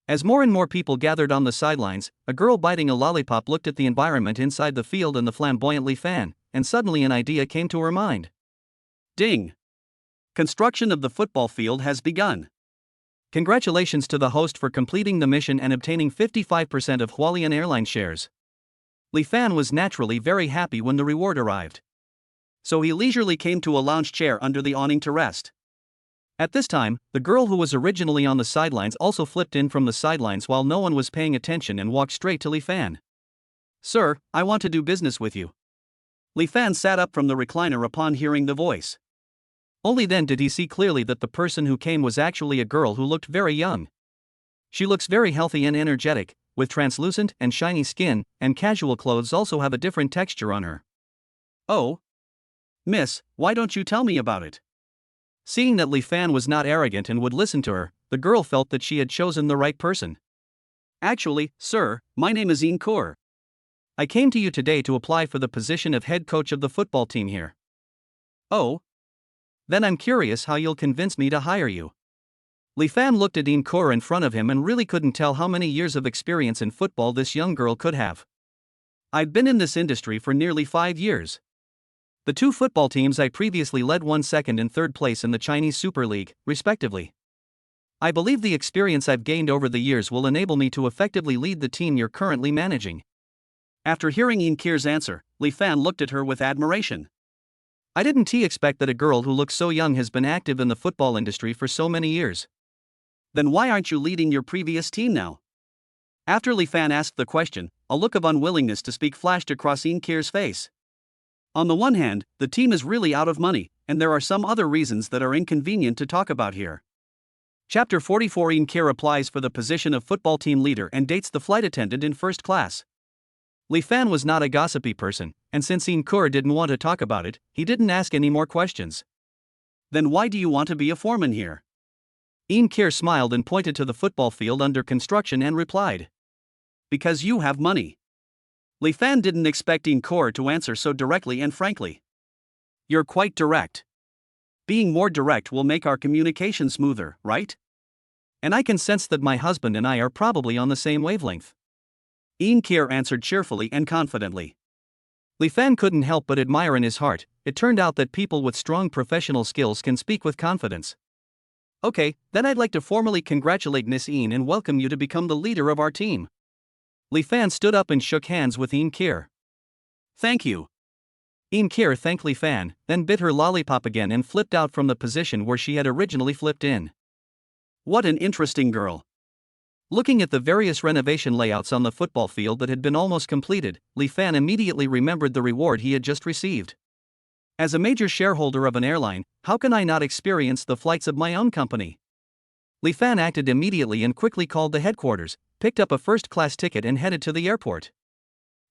As more and more people gathered on the sidelines, a girl biting a lollipop looked at the environment inside the field and the flamboyant Li Fan, and suddenly an idea came to her mind. Ding! Construction of the football field has begun. Congratulations to the host for completing the mission and obtaining 55% of Hualian Airlines shares. Li Fan was naturally very happy when the reward arrived. So he leisurely came to a lounge chair under the awning to rest. At this time, the girl who was originally on the sidelines also flipped in from the sidelines while no one was paying attention and walked straight to Li Fan. "Sir, I want to do business with you." Li Fan sat up from the recliner upon hearing the voice. Only then did he see clearly that the person who came was actually a girl who looked very young. She looks very healthy and energetic, with translucent and shiny skin, and casual clothes also have a different texture on her. "Oh, miss, why don't you tell me about it?" Seeing that Li Fan was not arrogant and would listen to her, the girl felt that she had chosen the right person. "Actually, sir, my name is Ian Kaur. I came to you today to apply for the position of head coach of the football team here." "Oh? Then I'm curious how you'll convince me to hire you." Li Fan looked at Ian Kaur in front of him and really couldn't tell how many years of experience in football this young girl could have. "I've been in this industry for nearly 5 years. The 2 football teams I previously led won 2nd and 3rd place in the Chinese Super League, respectively. I believe the experience I've gained over the years will enable me to effectively lead the team you're currently managing." After hearing Ian Kaur's answer, Li Fan looked at her with admiration. I didn't expect that a girl who looks so young has been active in the football industry for so many years. Then why aren't you leading your previous team now? After Li Fan asked the question, a look of unwillingness to speak flashed across Ian Kaur's face. On the one hand, the team is really out of money, and there are some other reasons that are inconvenient to talk about here. Chapter 44. Ian Kerr applies for the position of football team leader and dates the flight attendant in first class. Li Fan was not a gossipy person, and since Ian Kerr didn't want to talk about it, he didn't ask any more questions. Then why do you want to be a foreman here? Ian Kerr smiled and pointed to the football field under construction and replied. Because you have money. Li Fan didn't expect Ian Kerr to answer so directly and frankly. You're quite direct. Being more direct will make our communication smoother, right? And I can sense that my husband and I are probably on the same wavelength. Ian Kerr answered cheerfully and confidently. Li Fan couldn't help but admire in his heart. It turned out that people with strong professional skills can speak with confidence. Okay, then I'd like to formally congratulate Miss Ian and welcome you to become the leader of our team. Li Fan stood up and shook hands with Ian Kerr. Thank you. Ian Kerr thanked Li Fan, then bit her lollipop again and flipped out from the position where she had originally flipped in. What an interesting girl. Looking at the various renovation layouts on the football field that had been almost completed, Li Fan immediately remembered the reward he had just received. As a major shareholder of an airline, how can I not experience the flights of my own company? Li Fan acted immediately and quickly called the headquarters, picked up a first-class ticket and headed to the airport.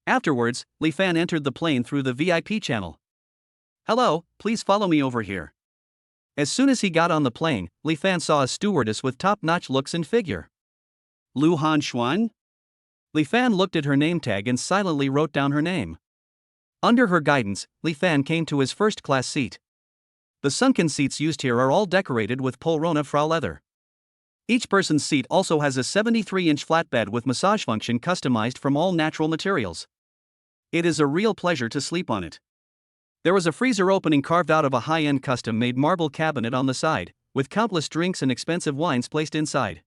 Afterwards, Li Fan entered the plane through the VIP channel. Hello, please follow me over here. As soon as he got on the plane, Li Fan saw a stewardess with top-notch looks and figure. Lu Han-xuan? Li Fan looked at her name tag and silently wrote down her name. Under her guidance, Li Fan came to his first-class seat. The sunken seats used here are all decorated with Polrona Frau leather. Each person's seat also has a 73-inch flatbed with massage function customized from all natural materials. It is a real pleasure to sleep on it. There was a freezer opening carved out of a high-end custom-made marble cabinet on the side, with countless drinks and expensive wines placed inside.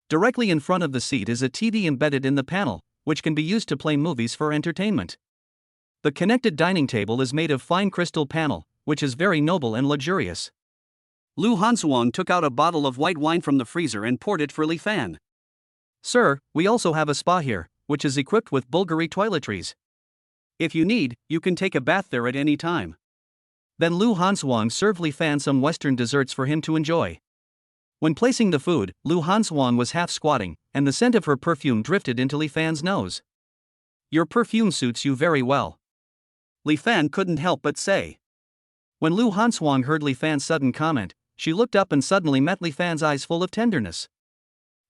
Directly in front of the seat is a TV embedded in the panel, which can be used to play movies for entertainment. The connected dining table is made of fine crystal panel, which is very noble and luxurious. Lu Hansuang took out a bottle of white wine from the freezer and poured it for Li Fan. Sir, we also have a spa here, which is equipped with Bulgari toiletries. If you need, you can take a bath there at any time. Then Lu Hansuang served Li Fan some Western desserts for him to enjoy. When placing the food, Lu Hansuang was half squatting, and the scent of her perfume drifted into Li Fan's nose. Your perfume suits you very well. Li Fan couldn't help but say. When Lu Hansuang heard Li Fan's sudden comment, she looked up and suddenly met Li Fan's eyes full of tenderness.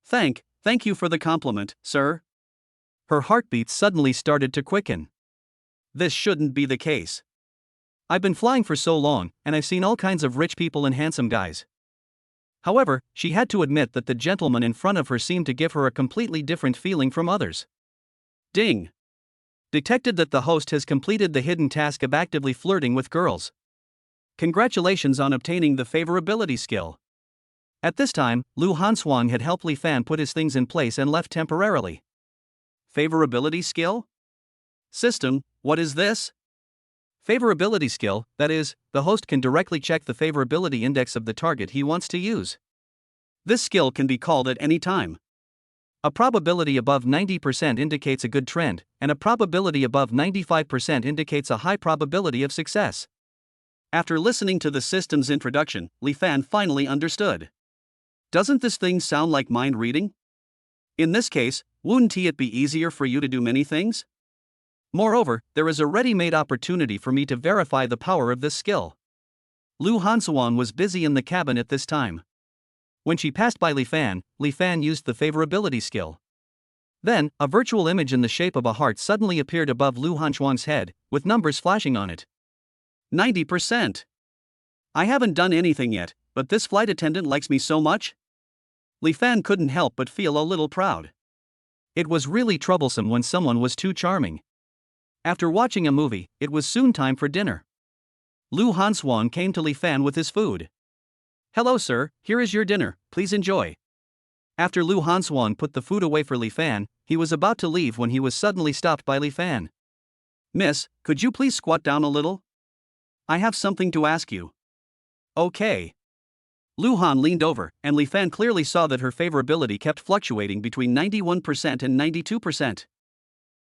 Thank you for the compliment, sir. Her heartbeat suddenly started to quicken. This shouldn't be the case. I've been flying for so long, and I've seen all kinds of rich people and handsome guys. However, she had to admit that the gentleman in front of her seemed to give her a completely different feeling from others. Ding! Detected that the host has completed the hidden task of actively flirting with girls. Congratulations on obtaining the favorability skill. At this time, Lu Hansuang had helped Li Fan put his things in place and left temporarily. Favorability skill? System, what is this? Favorability skill, that is, the host can directly check the favorability index of the target he wants to use. This skill can be called at any time. A probability above 90% indicates a good trend, and a probability above 95% indicates a high probability of success. After listening to the system's introduction, Li Fan finally understood. Doesn't this thing sound like mind reading? In this case, wouldn't it be easier for you to do many things? Moreover, there is a ready-made opportunity for me to verify the power of this skill. Lu Hansuang was busy in the cabin at this time. When she passed by Li Fan used the favorability skill. Then, a virtual image in the shape of a heart suddenly appeared above Lu Hansuang's head, with numbers flashing on it. 90%. I haven't done anything yet, but this flight attendant likes me so much? Li Fan couldn't help but feel a little proud. It was really troublesome when someone was too charming. After watching a movie, it was soon time for dinner. Lu Hansuang came to Li Fan with his food. Hello sir, here is your dinner, please enjoy. After Lu Hansuang put the food away for Li Fan, he was about to leave when he was suddenly stopped by Li Fan. Miss, could you please squat down a little? I have something to ask you. Okay. Lu Han leaned over, and Li Fan clearly saw that her favorability kept fluctuating between 91% and 92%.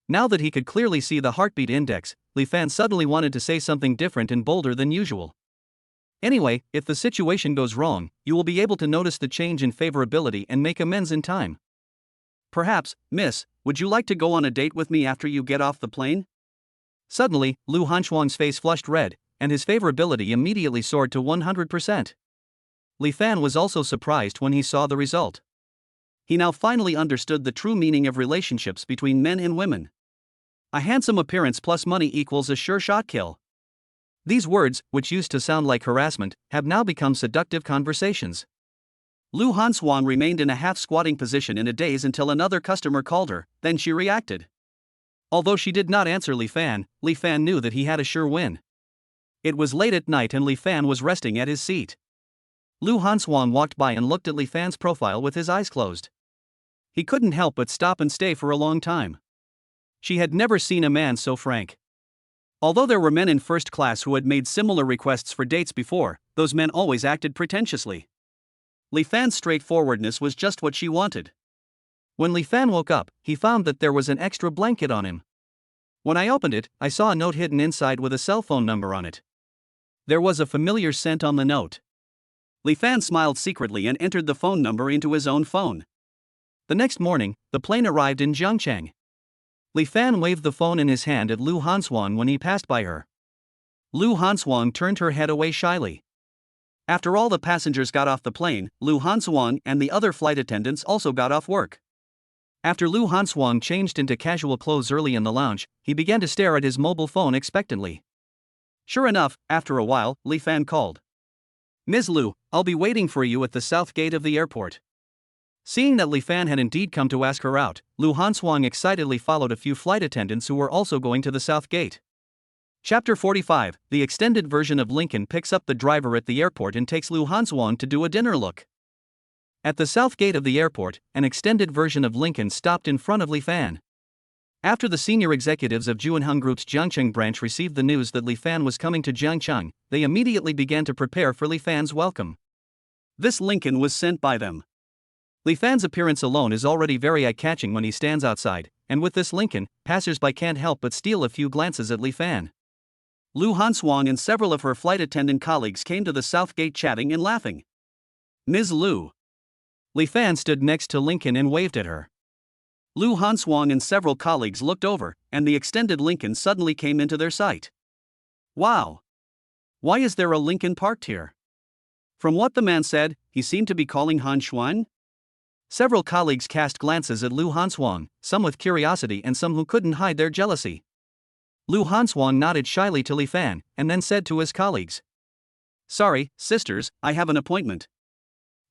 Now that he could clearly see the heartbeat index, Li Fan suddenly wanted to say something different and bolder than usual. Anyway, if the situation goes wrong, you will be able to notice the change in favorability and make amends in time. Perhaps, miss, would you like to go on a date with me after you get off the plane? Suddenly, Lu Hanxuang's face flushed red, and his favorability immediately soared to 100%. Li Fan was also surprised when he saw the result. He now finally understood the true meaning of relationships between men and women. A handsome appearance plus money equals a sure shot kill. These words, which used to sound like harassment, have now become seductive conversations. Lu Hanxuang remained in a half-squatting position in a daze until another customer called her, then she reacted. Although she did not answer Li Fan knew that he had a sure win. It was late at night and Li Fan was resting at his seat. Lu Hanxuang walked by and looked at Li Fan's profile with his eyes closed. He couldn't help but stop and stay for a long time. She had never seen a man so frank. Although there were men in first class who had made similar requests for dates before, those men always acted pretentiously. Li Fan's straightforwardness was just what she wanted. When Li Fan woke up, he found that there was an extra blanket on him. When I opened it, I saw a note hidden inside with a cell phone number on it. There was a familiar scent on the note. Li Fan smiled secretly and entered the phone number into his own phone. The next morning, the plane arrived in Zhangcheng. Li Fan waved the phone in his hand at Lu Hanxuang when he passed by her. Lu Hanxuang turned her head away shyly. After all the passengers got off the plane, Lu Hanxuang and the other flight attendants also got off work. After Lu Hanxuang changed into casual clothes early in the lounge, he began to stare at his mobile phone expectantly. Sure enough, after a while, Li Fan called. Ms. Lu, I'll be waiting for you at the south gate of the airport. Seeing that Li Fan had indeed come to ask her out, Lu Hanxuang excitedly followed a few flight attendants who were also going to the south gate. Chapter 45, the extended version of Lincoln picks up the driver at the airport and takes Lu Hanxuang to do a dinner look. At the south gate of the airport, an extended version of Lincoln stopped in front of Li Fan. After the senior executives of Juanheng Group's Jiangcheng branch received the news that Li Fan was coming to Jiangcheng, they immediately began to prepare for Li Fan's welcome. This Lincoln was sent by them. Li Fan's appearance alone is already very eye-catching when he stands outside, and with this Lincoln, passers-by can't help but steal a few glances at Li Fan. Lu Hanxuang and several of her flight attendant colleagues came to the south gate chatting and laughing. Ms. Lu. Li Fan stood next to Lincoln and waved at her. Lu Hanxuang and several colleagues looked over, and the extended Lincoln suddenly came into their sight. Wow! Why is there a Lincoln parked here? From what the man said, he seemed to be calling Hanxuang. Several colleagues cast glances at Lu Hanxuang, some with curiosity and some who couldn't hide their jealousy. Lu Hanxuang nodded shyly to Li Fan, and then said to his colleagues. Sorry, sisters, I have an appointment.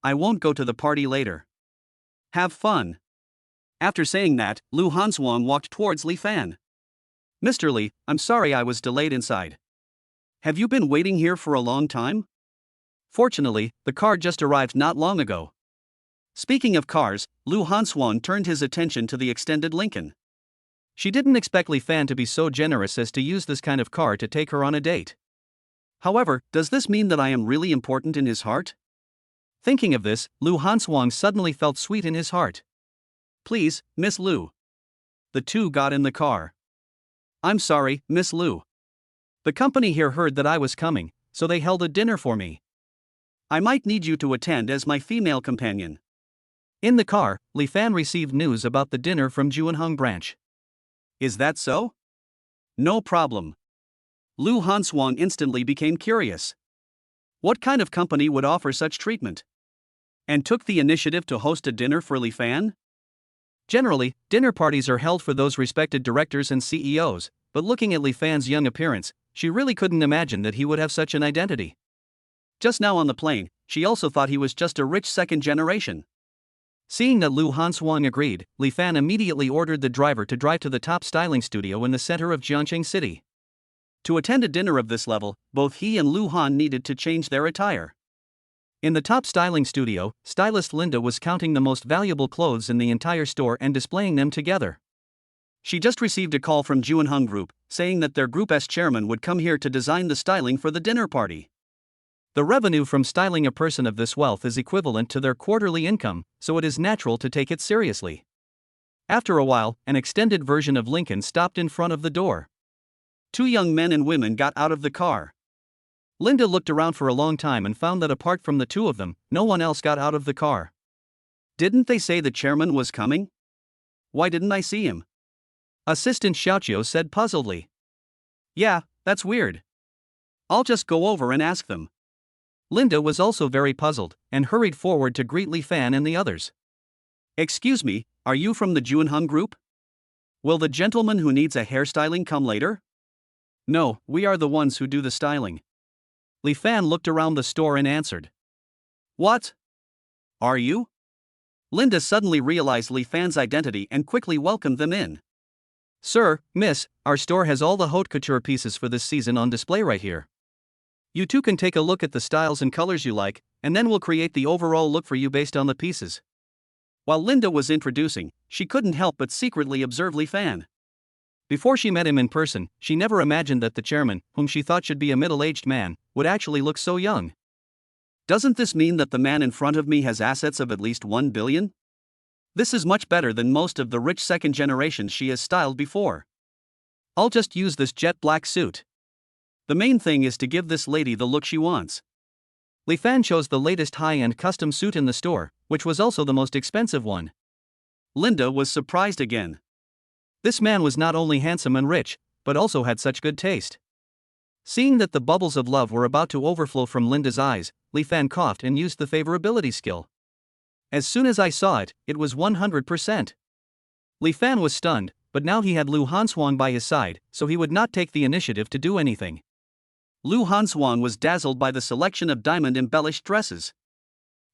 I won't go to the party later. Have fun. After saying that, Lu Hanxuang walked towards Li Fan. Mr. Li, I'm sorry I was delayed inside. Have you been waiting here for a long time? Fortunately, the car just arrived not long ago. Speaking of cars, Lu Hanxuang turned his attention to the extended Lincoln. She didn't expect Li Fan to be so generous as to use this kind of car to take her on a date. However, does this mean that I am really important in his heart? Thinking of this, Lu Hanxuang suddenly felt sweet in his heart. Please, Miss Lu. The two got in the car. I'm sorry, Miss Lu. The company here heard that I was coming, so they held a dinner for me. I might need you to attend as my female companion. In the car, Li Fan received news about the dinner from Juanheng branch. Is that so? No problem. Lu Hanxuang instantly became curious. What kind of company would offer such treatment? And took the initiative to host a dinner for Li Fan? Generally, dinner parties are held for those respected directors and CEOs, but looking at Li Fan's young appearance, she really couldn't imagine that he would have such an identity. Just now on the plane, she also thought he was just a rich second generation. Seeing that Lu Hanxuang agreed, Li Fan immediately ordered the driver to drive to the top styling studio in the center of Jiangcheng City. To attend a dinner of this level, both he and Lu Han needed to change their attire. In the top styling studio, stylist Linda was counting the most valuable clothes in the entire store and displaying them together. She just received a call from Juanheng Group, saying that their group's chairman would come here to design the styling for the dinner party. The revenue from styling a person of this wealth is equivalent to their quarterly income, so it is natural to take it seriously. After a while, an extended version of Lincoln stopped in front of the door. Two young men and women got out of the car. Linda looked around for a long time and found that apart from the two of them, no one else got out of the car. Didn't they say the chairman was coming? Why didn't I see him? Assistant Xiaoqiu said puzzledly. Yeah, that's weird. I'll just go over and ask them. Linda was also very puzzled, and hurried forward to greet Li Fan and the others. Excuse me, are you from the Junhong group? Will the gentleman who needs a hairstyling come later? No, we are the ones who do the styling. Li Fan looked around the store and answered. What? Are you? Linda suddenly realized Li Fan's identity and quickly welcomed them in. Sir, miss, our store has all the haute couture pieces for this season on display right here. You two can take a look at the styles and colors you like, and then we'll create the overall look for you based on the pieces. While Linda was introducing, she couldn't help but secretly observe Li Fan. Before she met him in person, she never imagined that the chairman, whom she thought should be a middle-aged man, would actually look so young. Doesn't this mean that the man in front of me has assets of at least 1 billion? This is much better than most of the rich second generations she has styled before. I'll just use this jet black suit. The main thing is to give this lady the look she wants. Li Fan chose the latest high-end custom suit in the store, which was also the most expensive one. Linda was surprised again. This man was not only handsome and rich, but also had such good taste. Seeing that the bubbles of love were about to overflow from Linda's eyes, Li Fan coughed and used the favorability skill. As soon as I saw it, it was 100%. Li Fan was stunned, but now he had Lu Hanshuang by his side, so he would not take the initiative to do anything. Lu Hanshuang was dazzled by the selection of diamond-embellished dresses.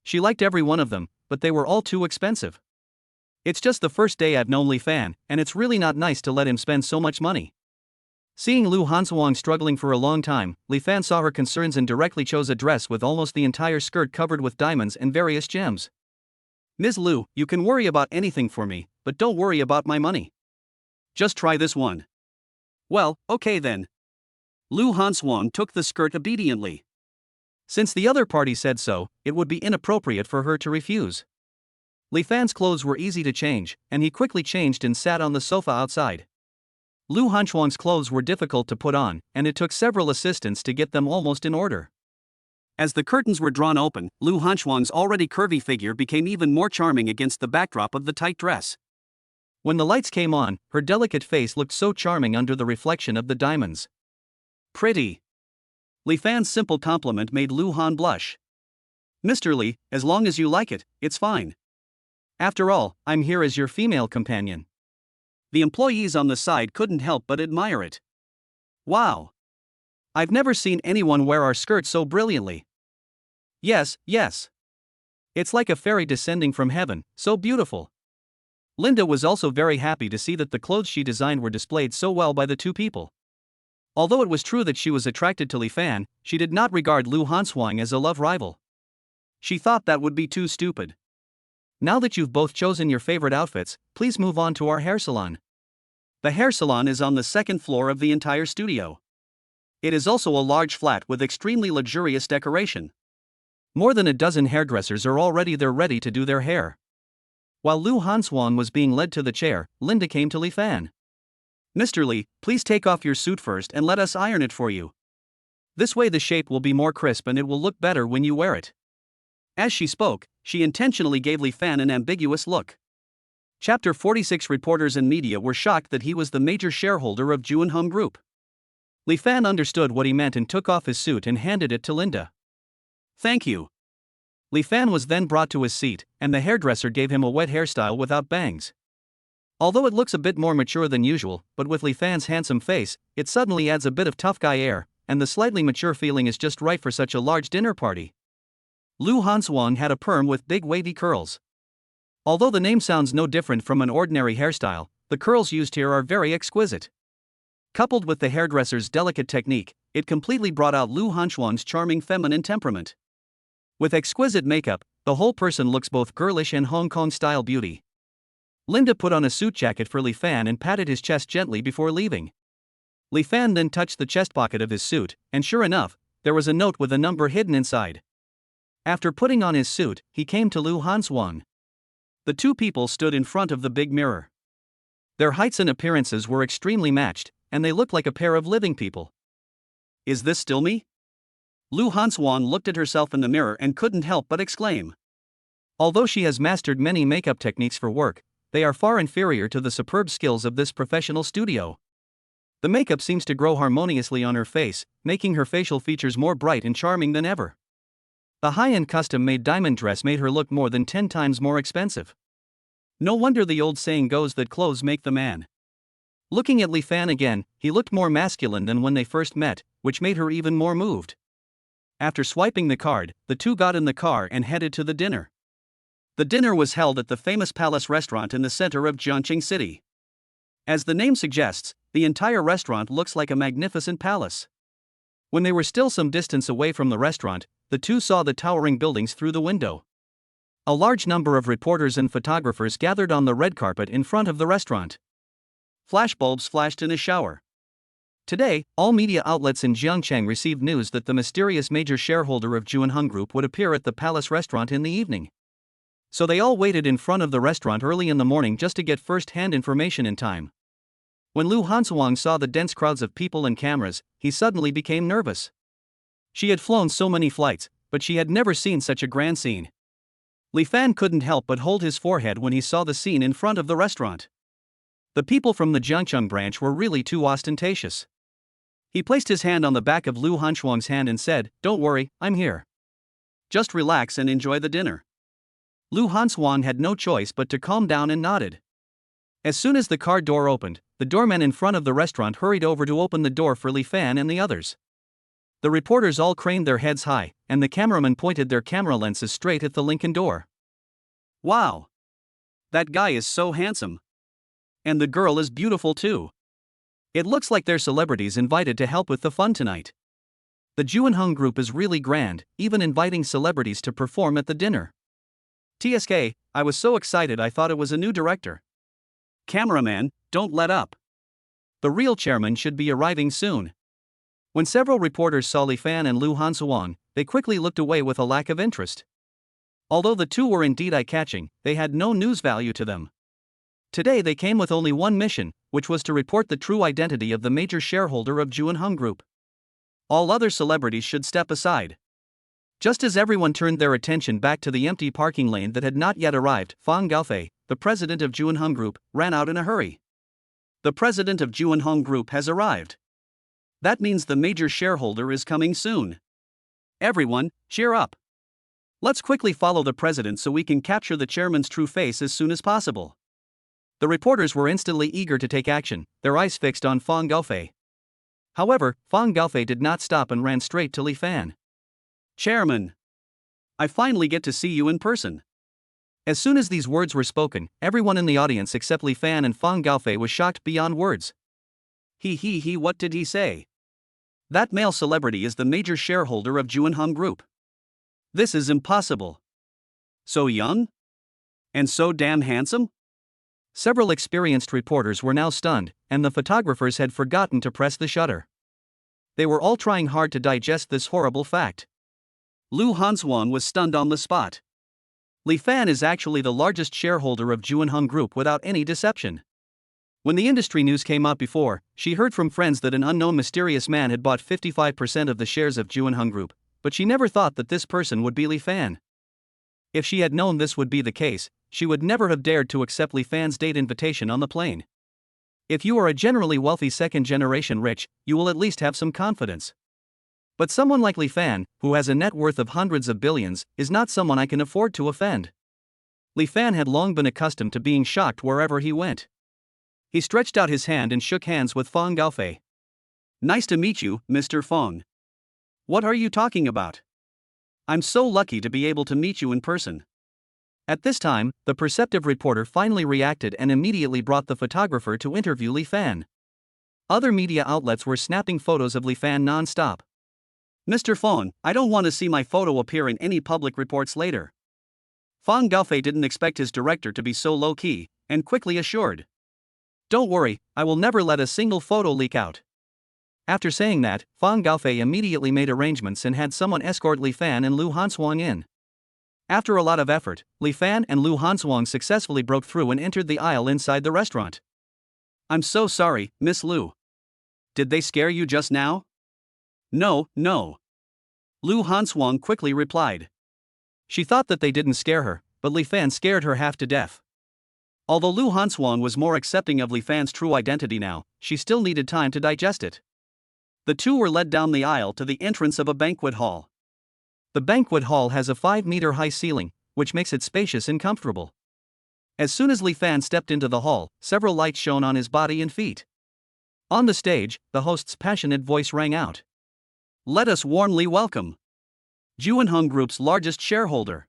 She liked every one of them, but they were all too expensive. It's just the first day I've known Li Fan, and it's really not nice to let him spend so much money. Seeing Lu Hanshuang struggling for a long time, Li Fan saw her concerns and directly chose a dress with almost the entire skirt covered with diamonds and various gems. Ms. Lu, you can worry about anything for me, but don't worry about my money. Just try this one. Well, okay then. Lu Hanshuang took the skirt obediently. Since the other party said so, it would be inappropriate for her to refuse. Li Fan's clothes were easy to change, and he quickly changed and sat on the sofa outside. Lu Hanshuang's clothes were difficult to put on, and it took several assistants to get them almost in order. As the curtains were drawn open, Lu Hanshuang's already curvy figure became even more charming against the backdrop of the tight dress. When the lights came on, her delicate face looked so charming under the reflection of the diamonds. Pretty. Li Fan's simple compliment made Lu Han blush. Mr. Li, as long as you like it, it's fine. After all, I'm here as your female companion. The employees on the side couldn't help but admire it. Wow! I've never seen anyone wear our skirt so brilliantly. Yes, yes. It's like a fairy descending from heaven, so beautiful. Linda was also very happy to see that the clothes she designed were displayed so well by the two people. Although it was true that she was attracted to Li Fan, she did not regard Lu Hanshuang as a love rival. She thought that would be too stupid. Now that you've both chosen your favorite outfits, please move on to our hair salon. The hair salon is on the second floor of the entire studio. It is also a large flat with extremely luxurious decoration. More than a dozen hairdressers are already there ready to do their hair. While Lu Hanshuang was being led to the chair, Linda came to Li Fan. Mr. Li, please take off your suit first and let us iron it for you. This way the shape will be more crisp and it will look better when you wear it. As she spoke, she intentionally gave Li Fan an ambiguous look. Chapter 46 Reporters and media were shocked that he was the major shareholder of Junhong Group. Li Fan understood what he meant and took off his suit and handed it to Linda. Thank you. Li Fan was then brought to his seat, and the hairdresser gave him a wet hairstyle without bangs. Although it looks a bit more mature than usual, but with Li Fan's handsome face, it suddenly adds a bit of tough guy air, and the slightly mature feeling is just right for such a large dinner party. Lu Hanshuang had a perm with big wavy curls. Although the name sounds no different from an ordinary hairstyle, the curls used here are very exquisite. Coupled with the hairdresser's delicate technique, it completely brought out Lu Hanshuang's charming feminine temperament. With exquisite makeup, the whole person looks both girlish and Hong Kong-style beauty. Linda put on a suit jacket for Li Fan and patted his chest gently before leaving. Li Fan then touched the chest pocket of his suit, and sure enough, there was a note with a number hidden inside. After putting on his suit, he came to Lu Hanshuang. The two people stood in front of the big mirror. Their heights and appearances were extremely matched, and they looked like a pair of living people. Is this still me? Lu Hanswan looked at herself in the mirror and couldn't help but exclaim. Although she has mastered many makeup techniques for work, they are far inferior to the superb skills of this professional studio. The makeup seems to grow harmoniously on her face, making her facial features more bright and charming than ever. The high-end custom-made diamond dress made her look more than 10 times more expensive. No wonder the old saying goes that clothes make the man. Looking at Li Fan again, he looked more masculine than when they first met, which made her even more moved. After swiping the card, the two got in the car and headed to the dinner. The dinner was held at the famous Palace restaurant in the center of Jiangqing City. As the name suggests, the entire restaurant looks like a magnificent palace. When they were still some distance away from the restaurant, the two saw the towering buildings through the window. A large number of reporters and photographers gathered on the red carpet in front of the restaurant. Flashbulbs flashed in a shower. Today, all media outlets in Jiangcheng received news that the mysterious major shareholder of Juanheng Group would appear at the Palace restaurant in the evening. So they all waited in front of the restaurant early in the morning just to get first-hand information in time. When Lu Hanswang saw the dense crowds of people and cameras, he suddenly became nervous. She had flown so many flights, but she had never seen such a grand scene. Li Fan couldn't help but hold his forehead when he saw the scene in front of the restaurant. The people from the Jiangcheng branch were really too ostentatious. He placed his hand on the back of Lu Hanshuang's hand and said, "Don't worry, I'm here. Just relax and enjoy the dinner." Lu Hanshuang had no choice but to calm down and nodded. As soon as the car door opened, the doorman in front of the restaurant hurried over to open the door for Li Fan and the others. The reporters all craned their heads high, and the cameramen pointed their camera lenses straight at the Lincoln door. "Wow! That guy is so handsome. And the girl is beautiful too. It looks like they're celebrities invited to help with the fun tonight. The Juanheng Group is really grand, even inviting celebrities to perform at the dinner. TSK, I was so excited I thought it was a new director. Cameraman, don't let up. The real chairman should be arriving soon." When several reporters saw Li Fan and Lu Hanshuang, they quickly looked away with a lack of interest. Although the two were indeed eye-catching, they had no news value to them. Today they came with only one mission, which was to report the true identity of the major shareholder of Juanheng Group. All other celebrities should step aside. Just as everyone turned their attention back to the empty parking lane that had not yet arrived, Fang Gaofei, the president of Juanheng Group, ran out in a hurry. "The president of Juanheng Group has arrived. That means the major shareholder is coming soon. Everyone, cheer up. Let's quickly follow the president so we can capture the chairman's true face as soon as possible." The reporters were instantly eager to take action, their eyes fixed on Fang Gaofei. However, Fang Gaofei did not stop and ran straight to Li Fan. "Chairman, I finally get to see you in person." As soon as these words were spoken, everyone in the audience except Li Fan and Fang Gaofei was shocked beyond words. He, what did he say? That male celebrity is the major shareholder of Juanheng Group. This is impossible. So young? And so damn handsome? Several experienced reporters were now stunned, and the photographers had forgotten to press the shutter. They were all trying hard to digest this horrible fact. Lu Hanshuang was stunned on the spot. Li Fan is actually the largest shareholder of Juanheng Group without any deception. When the industry news came out before, she heard from friends that an unknown mysterious man had bought 55% of the shares of Juanheng Group, but she never thought that this person would be Li Fan. If she had known this would be the case, she would never have dared to accept Li Fan's date invitation on the plane. If you are a generally wealthy second-generation rich, you will at least have some confidence. But someone like Li Fan, who has a net worth of hundreds of billions, is not someone I can afford to offend. Li Fan had long been accustomed to being shocked wherever he went. He stretched out his hand and shook hands with Fang Gaofei. "Nice to meet you, Mr. Fang. What are you talking about? I'm so lucky to be able to meet you in person." At this time, the perceptive reporter finally reacted and immediately brought the photographer to interview Li Fan. Other media outlets were snapping photos of Li Fan non-stop. "Mr. Fang, I don't want to see my photo appear in any public reports later." Fang Gaofei didn't expect his director to be so low-key, and quickly assured, "Don't worry, I will never let a single photo leak out." After saying that, Fang Gaofei immediately made arrangements and had someone escort Li Fan and Lu Hanshuang in. After a lot of effort, Li Fan and Lu Hanshuang successfully broke through and entered the aisle inside the restaurant. "I'm so sorry, Miss Lu. Did they scare you just now?" No. Lu Hanswang quickly replied. She thought that they didn't scare her, but Li Fan scared her half to death. Although Lu Hanswang was more accepting of Li Fan's true identity now, she still needed time to digest it. The two were led down the aisle to the entrance of a banquet hall. The banquet hall has a 5-meter-high ceiling, which makes it spacious and comfortable. As soon as Li Fan stepped into the hall, several lights shone on his body and feet. On the stage, the host's passionate voice rang out. Let us warmly welcome Juanhong Group's largest shareholder.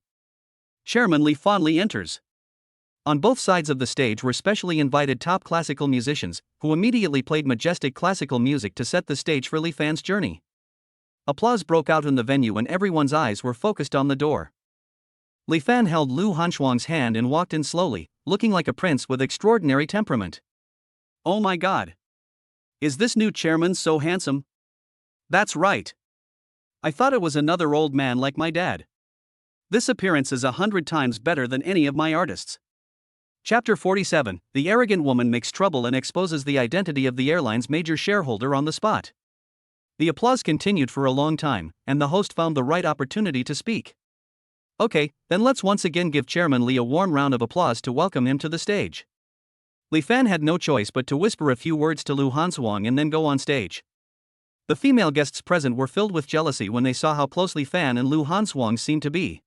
Chairman Li Fanli enters. On both sides of the stage were specially invited top classical musicians, who immediately played majestic classical music to set the stage for Li Fan's journey. Applause broke out in the venue and everyone's eyes were focused on the door. Li Fan held Lu Hanshuang's hand and walked in slowly, looking like a prince with extraordinary temperament. Oh my god! Is this new chairman so handsome? That's right. I thought it was another old man like my dad. This appearance is 100 times better than any of my artists. Chapter 47, The arrogant woman makes trouble and exposes the identity of the airline's major shareholder on the spot. The applause continued for a long time, and the host found the right opportunity to speak. Okay, then let's once again give Chairman Li a warm round of applause to welcome him to the stage. Li Fan had no choice but to whisper a few words to Lu Hanswang and then go on stage. The female guests present were filled with jealousy when they saw how close Li Fan and Lu Hanswang seemed to be.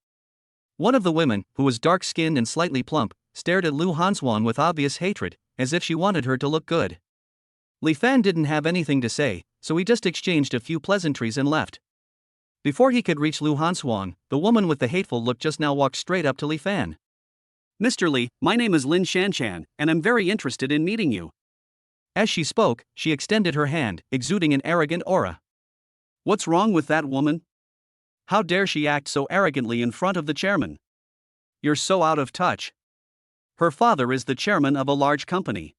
One of the women, who was dark-skinned and slightly plump, stared at Lu Hanswang with obvious hatred, as if she wanted her to look good. Li Fan didn't have anything to say, so he just exchanged a few pleasantries and left. Before he could reach Lu Hanswang, the woman with the hateful look just now walked straight up to Li Fan. Mr. Li, my name is Lin Shanshan, and I'm very interested in meeting you. As she spoke, she extended her hand, exuding an arrogant aura. What's wrong with that woman? How dare she act so arrogantly in front of the chairman? You're so out of touch. Her father is the chairman of a large company.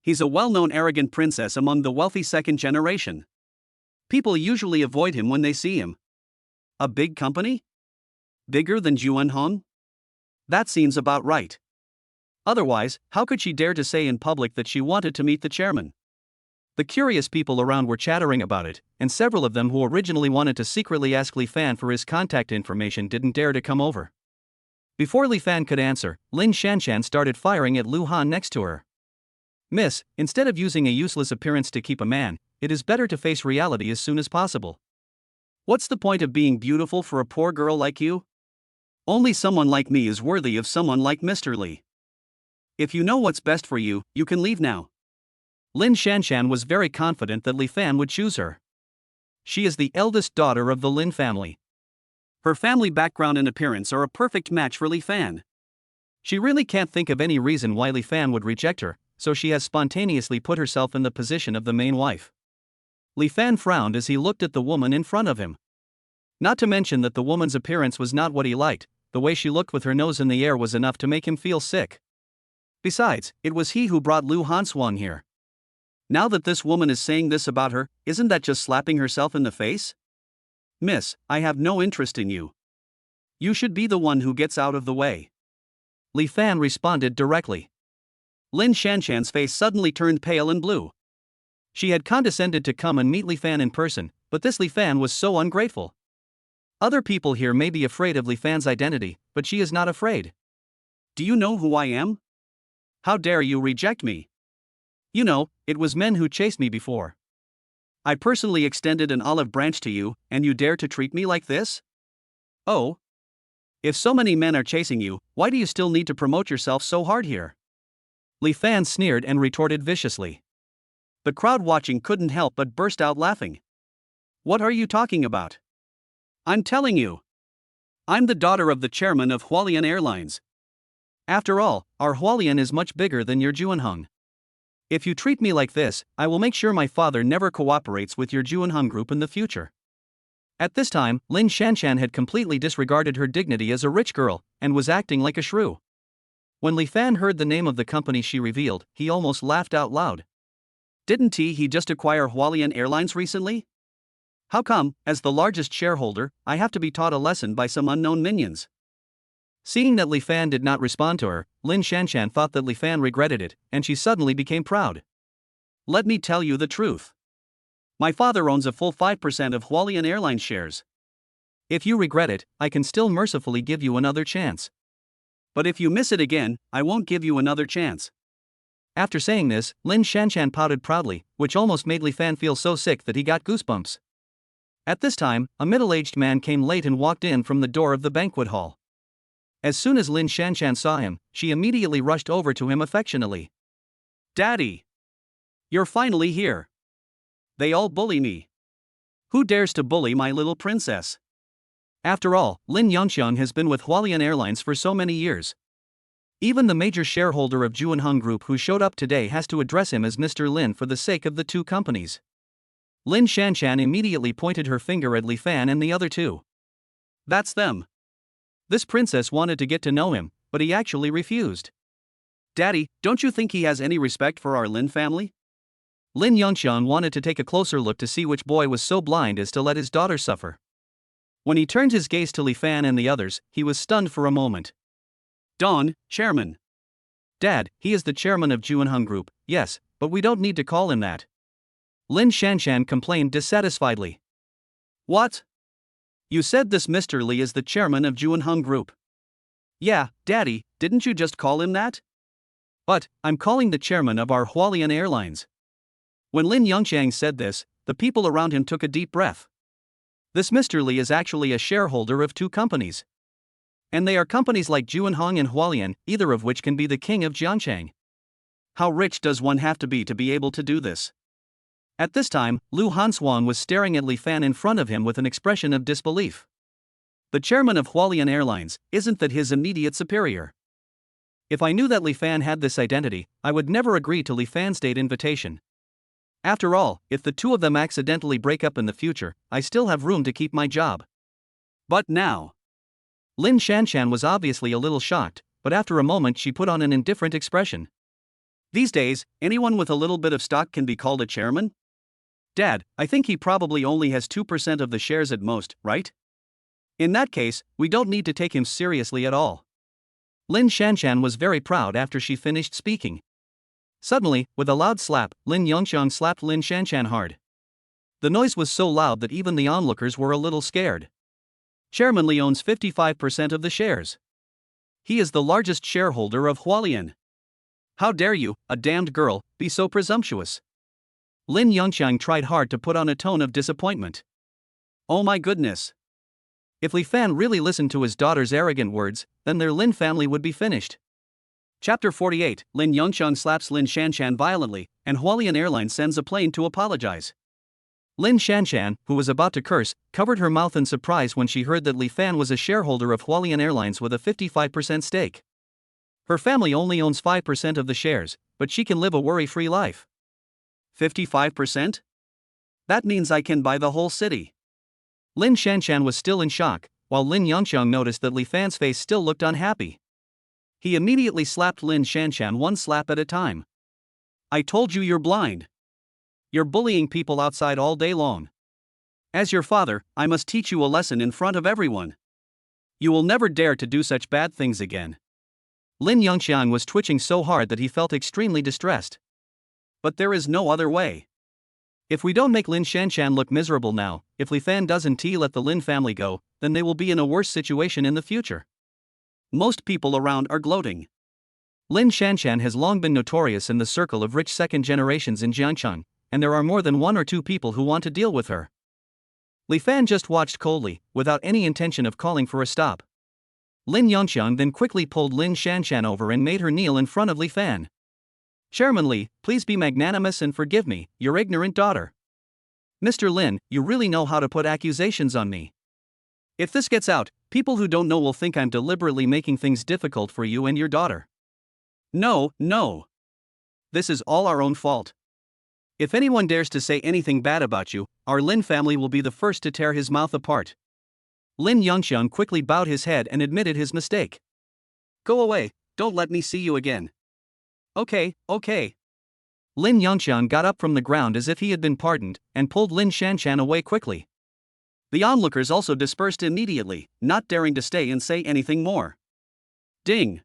He's a well-known arrogant princess among the wealthy second generation. People usually avoid him when they see him. A big company? Bigger than Juanhong? That seems about right. Otherwise, how could she dare to say in public that she wanted to meet the chairman? The curious people around were chattering about it, and several of them who originally wanted to secretly ask Li Fan for his contact information didn't dare to come over. Before Li Fan could answer, Lin Shanshan started firing at Lu Han next to her. Miss, instead of using a useless appearance to keep a man, it is better to face reality as soon as possible. What's the point of being beautiful for a poor girl like you? Only someone like me is worthy of someone like Mr. Li. If you know what's best for you, you can leave now. Lin Shanshan was very confident that Li Fan would choose her. She is the eldest daughter of the Lin family. Her family background and appearance are a perfect match for Li Fan. She really can't think of any reason why Li Fan would reject her, so she has spontaneously put herself in the position of the main wife. Li Fan frowned as he looked at the woman in front of him. Not to mention that the woman's appearance was not what he liked, the way she looked with her nose in the air was enough to make him feel sick. Besides, it was he who brought Lu Hanswang here. Now that this woman is saying this about her, isn't that just slapping herself in the face? Miss, I have no interest in you. You should be the one who gets out of the way. Li Fan responded directly. Lin Shanshan's face suddenly turned pale and blue. She had condescended to come and meet Li Fan in person, but this Li Fan was so ungrateful. Other people here may be afraid of Li Fan's identity, but she is not afraid. Do you know who I am? How dare you reject me? You know, it was men who chased me before. I personally extended an olive branch to you, and you dare to treat me like this? Oh? If so many men are chasing you, why do you still need to promote yourself so hard here? Li Fan sneered and retorted viciously. The crowd watching couldn't help but burst out laughing. What are you talking about? I'm telling you. I'm the daughter of the chairman of Hualian Airlines. After all, our Hualian is much bigger than your Juanhong. If you treat me like this, I will make sure my father never cooperates with your Juanhong group in the future. At this time, Lin Shanshan had completely disregarded her dignity as a rich girl, and was acting like a shrew. When Li Fan heard the name of the company she revealed, he almost laughed out loud. Didn't he just acquire Hualian Airlines recently? How come, as the largest shareholder, I have to be taught a lesson by some unknown minions? Seeing that Li Fan did not respond to her, Lin Shanshan thought that Li Fan regretted it, and she suddenly became proud. Let me tell you the truth. My father owns a full 5% of Hualian Airlines shares. If you regret it, I can still mercifully give you another chance. But if you miss it again, I won't give you another chance. After saying this, Lin Shanshan pouted proudly, which almost made Li Fan feel so sick that he got goosebumps. At this time, a middle-aged man came late and walked in from the door of the banquet hall. As soon as Lin Shanshan saw him, she immediately rushed over to him affectionately. "Daddy! You're finally here. They all bully me. Who dares to bully my little princess?" After all, Lin Yongxiang has been with Hualian Airlines for so many years. Even the major shareholder of Juanheng Group who showed up today has to address him as Mr. Lin for the sake of the two companies. Lin Shanshan immediately pointed her finger at Li Fan and the other two. "That's them." This princess wanted to get to know him, but he actually refused. "Daddy, don't you think he has any respect for our Lin family?" Lin Yongxiang wanted to take a closer look to see which boy was so blind as to let his daughter suffer. When he turned his gaze to Li Fan and the others, he was stunned for a moment. "Don, chairman." "Dad, he is the chairman of Juanheng Group, yes, but we don't need to call him that." Lin Shanshan complained dissatisfiedly. "What? You said this Mr. Li is the chairman of Juanheng Group." "Yeah, Daddy, didn't you just call him that?" "But, I'm calling the chairman of our Hualian Airlines." When Lin Yongxiang said this, the people around him took a deep breath. This Mr. Li is actually a shareholder of two companies. And they are companies like Juanheng and Hualian, either of which can be the king of Jianchang. How rich does one have to be able to do this? At this time, Lu Hanshuan was staring at Li Fan in front of him with an expression of disbelief. The chairman of Hualian Airlines, isn't that his immediate superior? If I knew that Li Fan had this identity, I would never agree to Li Fan's date invitation. After all, if the two of them accidentally break up in the future, I still have room to keep my job. But now. Lin Shanshan was obviously a little shocked, but after a moment she put on an indifferent expression. "These days, anyone with a little bit of stock can be called a chairman? Dad, I think he probably only has 2% of the shares at most, right? In that case, we don't need to take him seriously at all." Lin Shanshan was very proud after she finished speaking. Suddenly, with a loud slap, Lin Yongxiang slapped Lin Shanshan hard. The noise was so loud that even the onlookers were a little scared. Chairman Li owns 55% of the shares. He is the largest shareholder of Hualian. How dare you, a damned girl, be so presumptuous? Lin Yongxiang tried hard to put on a tone of disappointment. Oh my goodness. If Li Fan really listened to his daughter's arrogant words, then their Lin family would be finished. Chapter 48, Lin Yongxiang slaps Lin Shanshan violently, and Hualian Airlines sends a plane to apologize. Lin Shanshan, who was about to curse, covered her mouth in surprise when she heard that Li Fan was a shareholder of Hualian Airlines with a 55% stake. Her family only owns 5% of the shares, but she can live a worry-free life. 55%? That means I can buy the whole city. Lin Shanshan was still in shock, while Lin Yongxiang noticed that Li Fan's face still looked unhappy. He immediately slapped Lin Shanshan one slap at a time. "I told you you're blind. You're bullying people outside all day long. As your father, I must teach you a lesson in front of everyone. You will never dare to do such bad things again." Lin Yongxiang was twitching so hard that he felt extremely distressed. But there is no other way. If we don't make Lin Shanshan look miserable now, if Li Fan doesn't let the Lin family go, then they will be in a worse situation in the future. Most people around are gloating. Lin Shanshan has long been notorious in the circle of rich second generations in Jiangcheng, and there are more than one or two people who want to deal with her. Li Fan just watched coldly, without any intention of calling for a stop. Lin Yongxiang then quickly pulled Lin Shanshan over and made her kneel in front of Li Fan. "Chairman Li, please be magnanimous and forgive me, your ignorant daughter. Mr. Lin, you really know how to put accusations on me. If this gets out, people who don't know will think I'm deliberately making things difficult for you and your daughter. No. This is all our own fault. If anyone dares to say anything bad about you, our Lin family will be the first to tear his mouth apart." Lin Yongxiang quickly bowed his head and admitted his mistake. "Go away, don't let me see you again." Okay. Lin Yongxiang got up from the ground as if he had been pardoned, and pulled Lin Shanshan away quickly. The onlookers also dispersed immediately, not daring to stay and say anything more. Ding!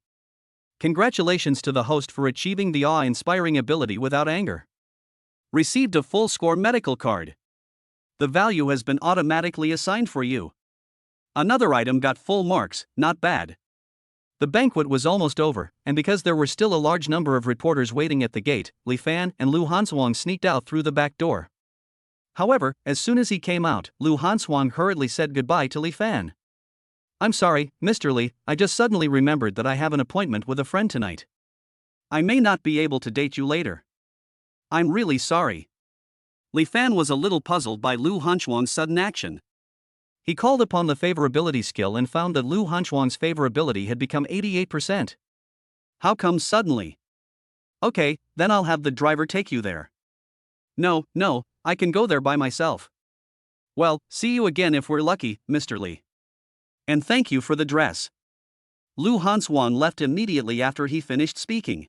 Congratulations to the host for achieving the awe-inspiring ability without anger. Received a full score medical card. The value has been automatically assigned for you. Another item got full marks, not bad. The banquet was almost over, and because there were still a large number of reporters waiting at the gate, Li Fan and Lu Hanswang sneaked out through the back door. However, as soon as he came out, Lu Hanswang hurriedly said goodbye to Li Fan. "I'm sorry, Mr. Li, I just suddenly remembered that I have an appointment with a friend tonight. I may not be able to date you later. I'm really sorry." Li Fan was a little puzzled by Lu Hanswang's sudden action. He called upon the favorability skill and found that Lu Hanswang's favorability had become 88%. "How come suddenly?" "Okay, then I'll have the driver take you there." No, I can go there by myself." "Well, see you again if we're lucky, Mr. Li. And thank you for the dress." Lu Hanswang left immediately after he finished speaking.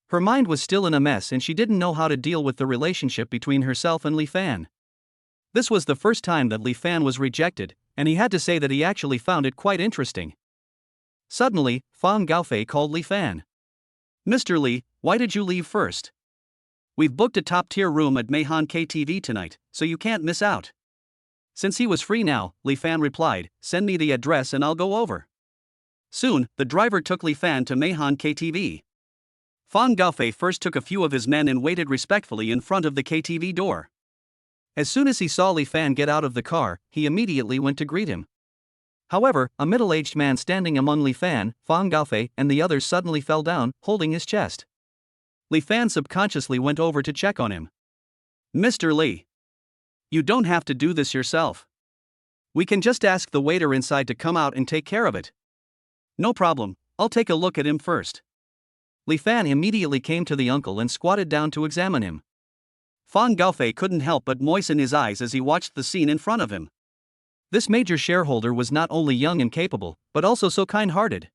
Her mind was still in a mess and she didn't know how to deal with the relationship between herself and Li Fan. This was the first time that Li Fan was rejected, and he had to say that he actually found it quite interesting. Suddenly, Fang Gaofei called Li Fan. "Mr. Li, why did you leave first? We've booked a top-tier room at Meihan KTV tonight, so you can't miss out." Since he was free now, Li Fan replied, "Send me the address and I'll go over." Soon, the driver took Li Fan to Meihan KTV. Fang Gaofei first took a few of his men and waited respectfully in front of the KTV door. As soon as he saw Li Fan get out of the car, he immediately went to greet him. However, a middle-aged man standing among Li Fan, Fang Gaofei, and the others suddenly fell down, holding his chest. Li Fan subconsciously went over to check on him. "Mr. Li, you don't have to do this yourself. We can just ask the waiter inside to come out and take care of it." "No problem, I'll take a look at him first." Li Fan immediately came to the uncle and squatted down to examine him. Fang Gaofei couldn't help but moisten his eyes as he watched the scene in front of him. This major shareholder was not only young and capable, but also so kind-hearted.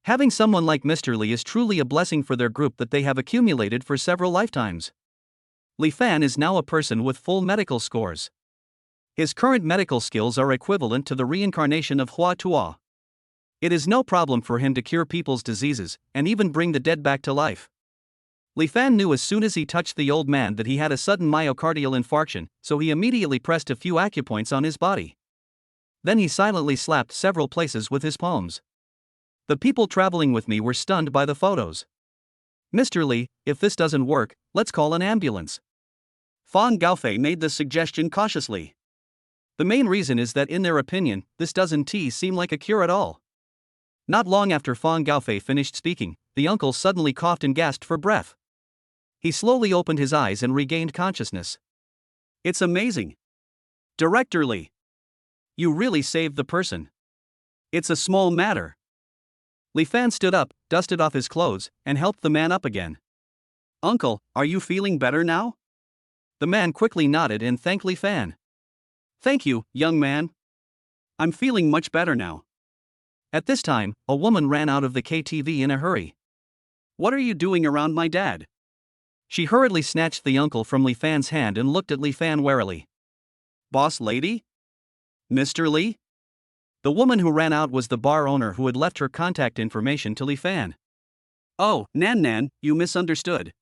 Having someone like Mr. Li is truly a blessing for their group that they have accumulated for several lifetimes. Li Fan is now a person with full medical scores. His current medical skills are equivalent to the reincarnation of Hua Tuo. It is no problem for him to cure people's diseases, and even bring the dead back to life. Li Fan knew as soon as he touched the old man that he had a sudden myocardial infarction, so he immediately pressed a few acupoints on his body. Then he silently slapped several places with his palms. The people traveling with me were stunned by the photos. "Mr. Li, if this doesn't work, let's call an ambulance." Fang Gaofei made the suggestion cautiously. The main reason is that in their opinion, this doesn't seem like a cure at all. Not long after Fang Gaofei finished speaking, the uncle suddenly coughed and gasped for breath. He slowly opened his eyes and regained consciousness. "It's amazing. Director Li, you really saved the person. It's a small matter." Li Fan stood up, dusted off his clothes, and helped the man up again. "Uncle, are you feeling better now?" The man quickly nodded and thanked Li Fan. "Thank you, young man. I'm feeling much better now." At this time, a woman ran out of the KTV in a hurry. "What are you doing around my dad?" She hurriedly snatched the uncle from Li Fan's hand and looked at Li Fan warily. "Boss lady? Mr. Li?" The woman who ran out was the bar owner who had left her contact information to Li Fan. "Oh, Nan, you misunderstood.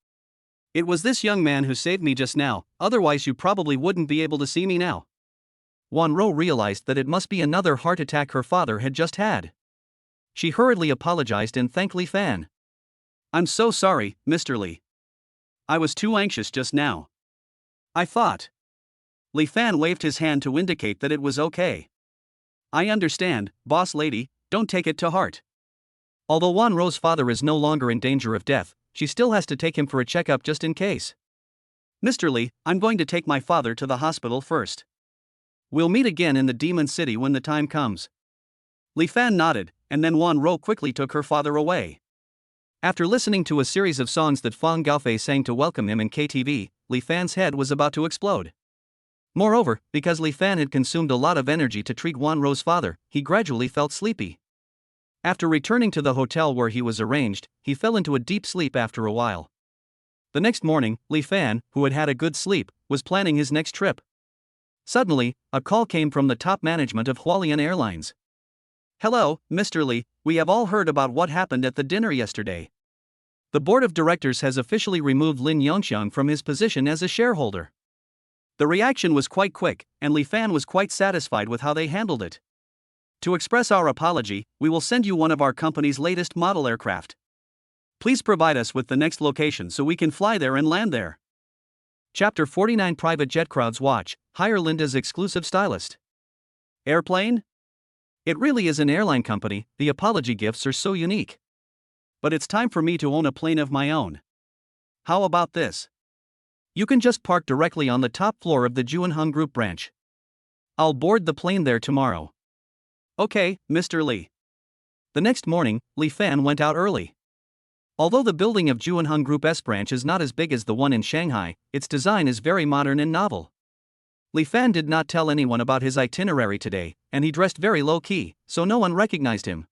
It was this young man who saved me just now, otherwise you probably wouldn't be able to see me now." Wan Ro realized that it must be another heart attack her father had just had. She hurriedly apologized and thanked Li Fan. "I'm so sorry, Mr. Li. I was too anxious just now. I thought." Li Fan waved his hand to indicate that it was okay. "I understand, boss lady, don't take it to heart." Although Wan Ro's father is no longer in danger of death, she still has to take him for a checkup just in case. "Mr. Li, I'm going to take my father to the hospital first. We'll meet again in the Demon City when the time comes." Li Fan nodded, and then Wan Ro quickly took her father away. After listening to a series of songs that Fang Gaofei sang to welcome him in KTV, Li Fan's head was about to explode. Moreover, because Li Fan had consumed a lot of energy to treat Wan Ro's father, he gradually felt sleepy. After returning to the hotel where he was arranged, he fell into a deep sleep after a while. The next morning, Li Fan, who had had a good sleep, was planning his next trip. Suddenly, a call came from the top management of Hualien Airlines. "Hello, Mr. Li, we have all heard about what happened at the dinner yesterday. The board of directors has officially removed Lin Yongxiang from his position as a shareholder." The reaction was quite quick, and Li Fan was quite satisfied with how they handled it. To express our apology, we will send you one of our company's latest model aircraft. Please provide us with the next location so we can fly there and land there. Chapter 49 Private Jet Crowds Watch, Hire Linda's Exclusive Stylist. Airplane? It really is an airline company, the apology gifts are so unique. But it's time for me to own a plane of my own. How about this? You can just park directly on the top floor of the Juanhong Group branch. I'll board the plane there tomorrow. Okay, Mr. Lee. The next morning, Li Fan went out early. Although the building of Juanhong Group's branch is not as big as the one in Shanghai, its design is very modern and novel. Li Fan did not tell anyone about his itinerary today, and he dressed very low-key, so no one recognized him.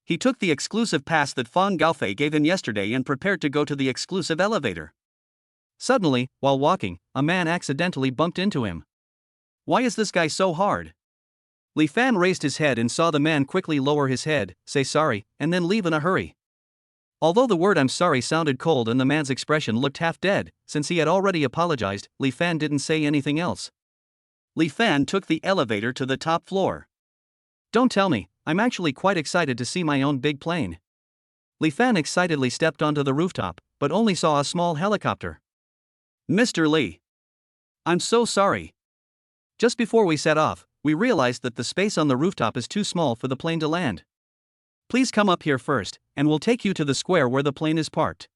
He took the exclusive pass that Fang Gaofei gave him yesterday and prepared to go to the exclusive elevator. Suddenly, while walking, a man accidentally bumped into him. Why is this guy so hard? Li Fan raised his head and saw the man quickly lower his head, say sorry, and then leave in a hurry. Although the word I'm sorry sounded cold and the man's expression looked half dead, since he had already apologized, Li Fan didn't say anything else. Li Fan took the elevator to the top floor. Don't tell me, I'm actually quite excited to see my own big plane. Li Fan excitedly stepped onto the rooftop, but only saw a small helicopter. Mr. Lee. I'm so sorry. Just before we set off, we realized that the space on the rooftop is too small for the plane to land. Please come up here first, and we'll take you to the square where the plane is parked.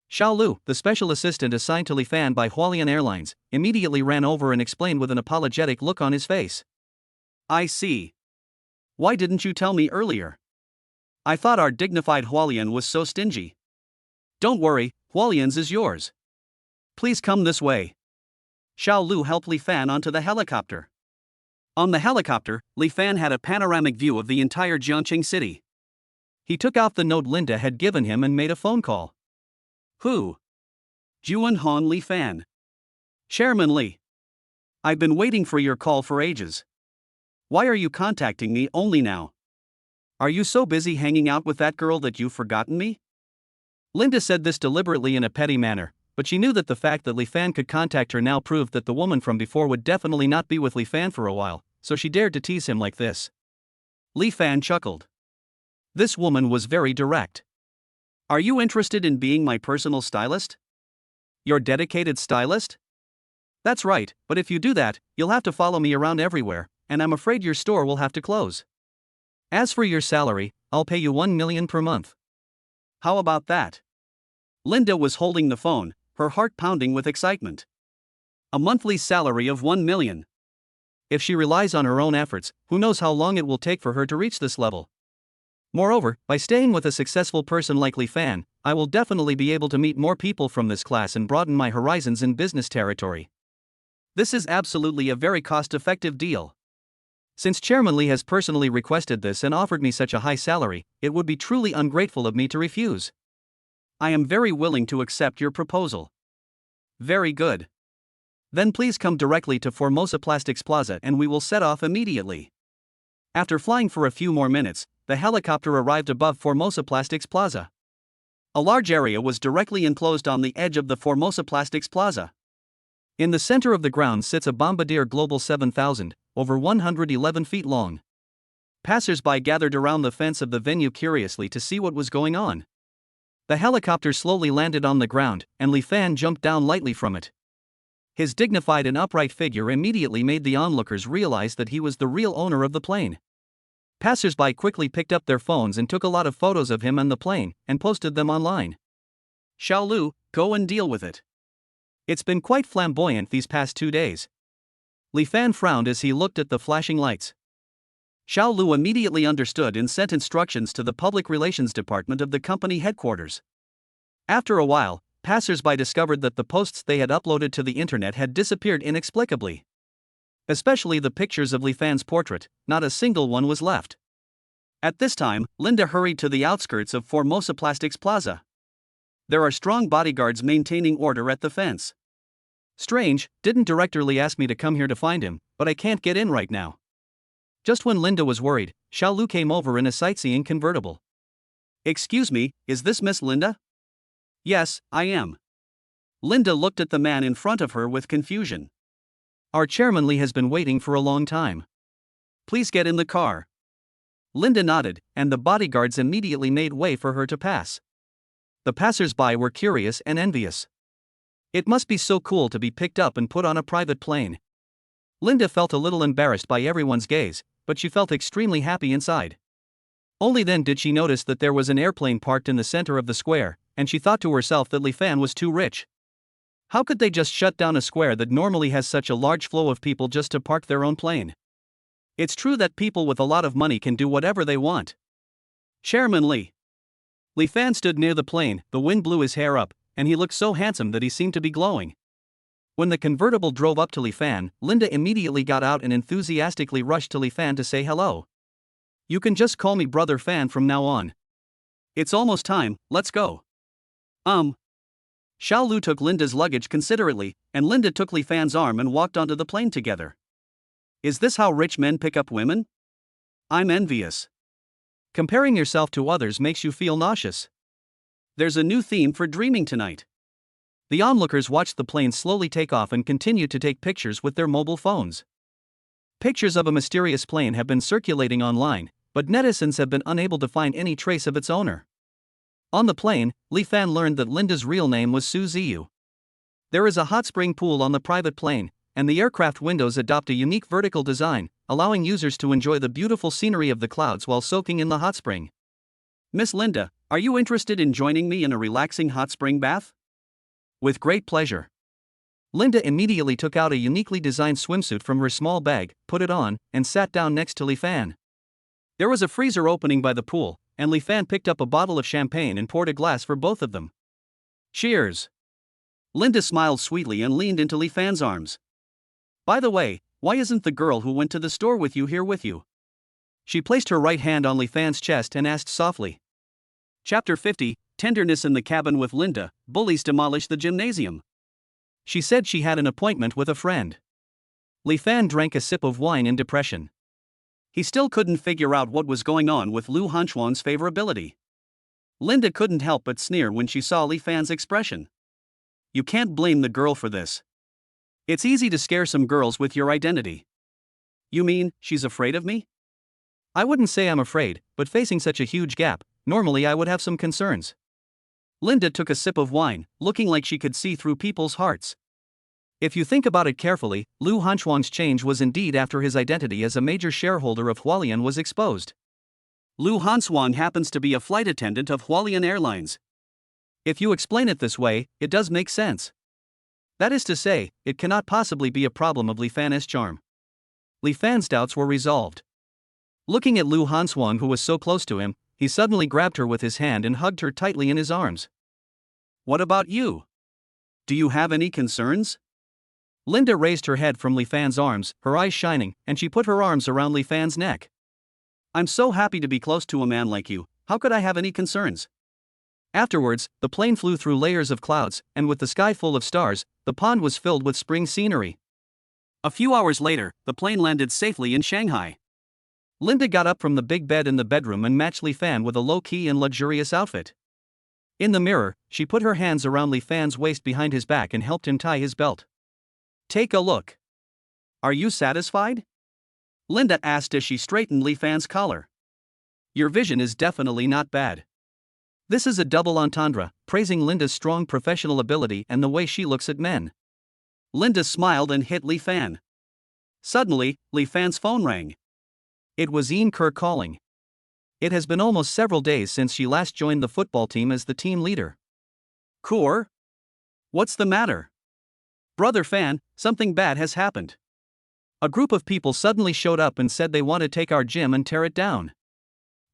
Xiao Lu, the special assistant assigned to Li Fan by Hualian Airlines, immediately ran over and explained with an apologetic look on his face. I see. Why didn't you tell me earlier? I thought our dignified Hualian was so stingy. Don't worry, Hualian's is yours. Please come this way. Xiao Lu helped Li Fan onto the helicopter. On the helicopter, Li Fan had a panoramic view of the entire Jiangqing city. He took out the note Linda had given him and made a phone call. Who? Juanhong Li Fan. Chairman Li. I've been waiting for your call for ages. Why are you contacting me only now? Are you so busy hanging out with that girl that you've forgotten me? Linda said this deliberately in a petty manner, but she knew that the fact that Li Fan could contact her now proved that the woman from before would definitely not be with Li Fan for a while, so she dared to tease him like this. Li Fan chuckled. This woman was very direct. Are you interested in being my personal stylist? Your dedicated stylist? That's right, but if you do that, you'll have to follow me around everywhere, and I'm afraid your store will have to close. As for your salary, I'll pay you 1 million per month. How about that? Linda was holding the phone, her heart pounding with excitement. A monthly salary of 1 million. If she relies on her own efforts, who knows how long it will take for her to reach this level. Moreover, by staying with a successful person like Li Fan, I will definitely be able to meet more people from this class and broaden my horizons in business territory. This is absolutely a very cost-effective deal. Since Chairman Li has personally requested this and offered me such a high salary, it would be truly ungrateful of me to refuse. I am very willing to accept your proposal. Very good. Then please come directly to Formosa Plastics Plaza and we will set off immediately. After flying for a few more minutes, the helicopter arrived above Formosa Plastics Plaza. A large area was directly enclosed on the edge of the Formosa Plastics Plaza. In the center of the ground sits a Bombardier Global 7000, over 111 feet long. Passers-by gathered around the fence of the venue curiously to see what was going on. The helicopter slowly landed on the ground, and Li Fan jumped down lightly from it. His dignified and upright figure immediately made the onlookers realize that he was the real owner of the plane. Passers-by quickly picked up their phones and took a lot of photos of him and the plane, and posted them online. Xiao Lu, go and deal with it. It's been quite flamboyant these past 2 days. Li Fan frowned as he looked at the flashing lights. Xiao Lu immediately understood and sent instructions to the public relations department of the company headquarters. After a while, passers-by discovered that the posts they had uploaded to the internet had disappeared inexplicably. Especially the pictures of Li Fan's portrait, not a single one was left. At this time, Linda hurried to the outskirts of Formosa Plastics Plaza. There are strong bodyguards maintaining order at the fence. Strange, didn't Director Li ask me to come here to find him, but I can't get in right now. Just when Linda was worried, Xiao Lu came over in a sightseeing convertible. Excuse me, is this Miss Linda? Yes, I am. Linda looked at the man in front of her with confusion. Our Chairman Li has been waiting for a long time. Please get in the car. Linda nodded, and the bodyguards immediately made way for her to pass. The passers-by were curious and envious. It must be so cool to be picked up and put on a private plane. Linda felt a little embarrassed by everyone's gaze, but she felt extremely happy inside. Only then did she notice that there was an airplane parked in the center of the square, and she thought to herself that Li Fan was too rich. How could they just shut down a square that normally has such a large flow of people just to park their own plane? It's true that people with a lot of money can do whatever they want. Chairman Li. Li Fan stood near the plane, the wind blew his hair up, and he looked so handsome that he seemed to be glowing. When the convertible drove up to Li Fan, Linda immediately got out and enthusiastically rushed to Li Fan to say hello. You can just call me Brother Fan from now on. It's almost time, let's go. Xiao Lu took Linda's luggage considerately, and Linda took Li Fan's arm and walked onto the plane together. Is this how rich men pick up women? I'm envious. Comparing yourself to others makes you feel nauseous. There's a new theme for dreaming tonight. The onlookers watched the plane slowly take off and continued to take pictures with their mobile phones. Pictures of a mysterious plane have been circulating online, but netizens have been unable to find any trace of its owner. On the plane, Li Fan learned that Linda's real name was Su Ziyu. There is a hot spring pool on the private plane, and the aircraft windows adopt a unique vertical design, allowing users to enjoy the beautiful scenery of the clouds while soaking in the hot spring. Miss Linda, are you interested in joining me in a relaxing hot spring bath? With great pleasure. Linda immediately took out a uniquely designed swimsuit from her small bag, put it on, and sat down next to Li Fan. There was a freezer opening by the pool, and Li Fan picked up a bottle of champagne and poured a glass for both of them. Cheers! Linda smiled sweetly and leaned into Li Fan's arms. By the way, why isn't the girl who went to the store with you here with you? She placed her right hand on Li Fan's chest and asked softly. Chapter 50, Tenderness in the Cabin with Linda, Bullies Demolish the Gymnasium. She said she had an appointment with a friend. Li Fan drank a sip of wine in depression. He still couldn't figure out what was going on with Lu Hanchuan's favorability. Linda couldn't help but sneer when she saw Li Fan's expression. You can't blame the girl for this. It's easy to scare some girls with your identity. You mean, she's afraid of me? I wouldn't say I'm afraid, but facing such a huge gap, normally I would have some concerns. Linda took a sip of wine, looking like she could see through people's hearts. If you think about it carefully, Lu Hanchuan's change was indeed after his identity as a major shareholder of Hualian was exposed. Lu Hanchuan happens to be a flight attendant of Hualian Airlines. If you explain it this way, it does make sense. That is to say, it cannot possibly be a problem of Li Fan's charm. Li Fan's doubts were resolved. Looking at Lu Hanchuan, who was so close to him, he suddenly grabbed her with his hand and hugged her tightly in his arms. What about you? Do you have any concerns? Linda raised her head from Li Fan's arms, her eyes shining, and she put her arms around Li Fan's neck. I'm so happy to be close to a man like you, how could I have any concerns? Afterwards, the plane flew through layers of clouds, and with the sky full of stars, the pond was filled with spring scenery. A few hours later, the plane landed safely in Shanghai. Linda got up from the big bed in the bedroom and matched Li Fan with a low-key and luxurious outfit. In the mirror, she put her hands around Li Fan's waist behind his back and helped him tie his belt. Take a look. Are you satisfied? Linda asked as she straightened Li Fan's collar. Your vision is definitely not bad. This is a double entendre, praising Linda's strong professional ability and the way she looks at men. Linda smiled and hit Li Fan. Suddenly, Li Fan's phone rang. It was Ian Kerr calling. It has been almost several days since she last joined the football team as the team leader. Kerr? What's the matter? Brother Fan, something bad has happened. A group of people suddenly showed up and said they want to take our gym and tear it down.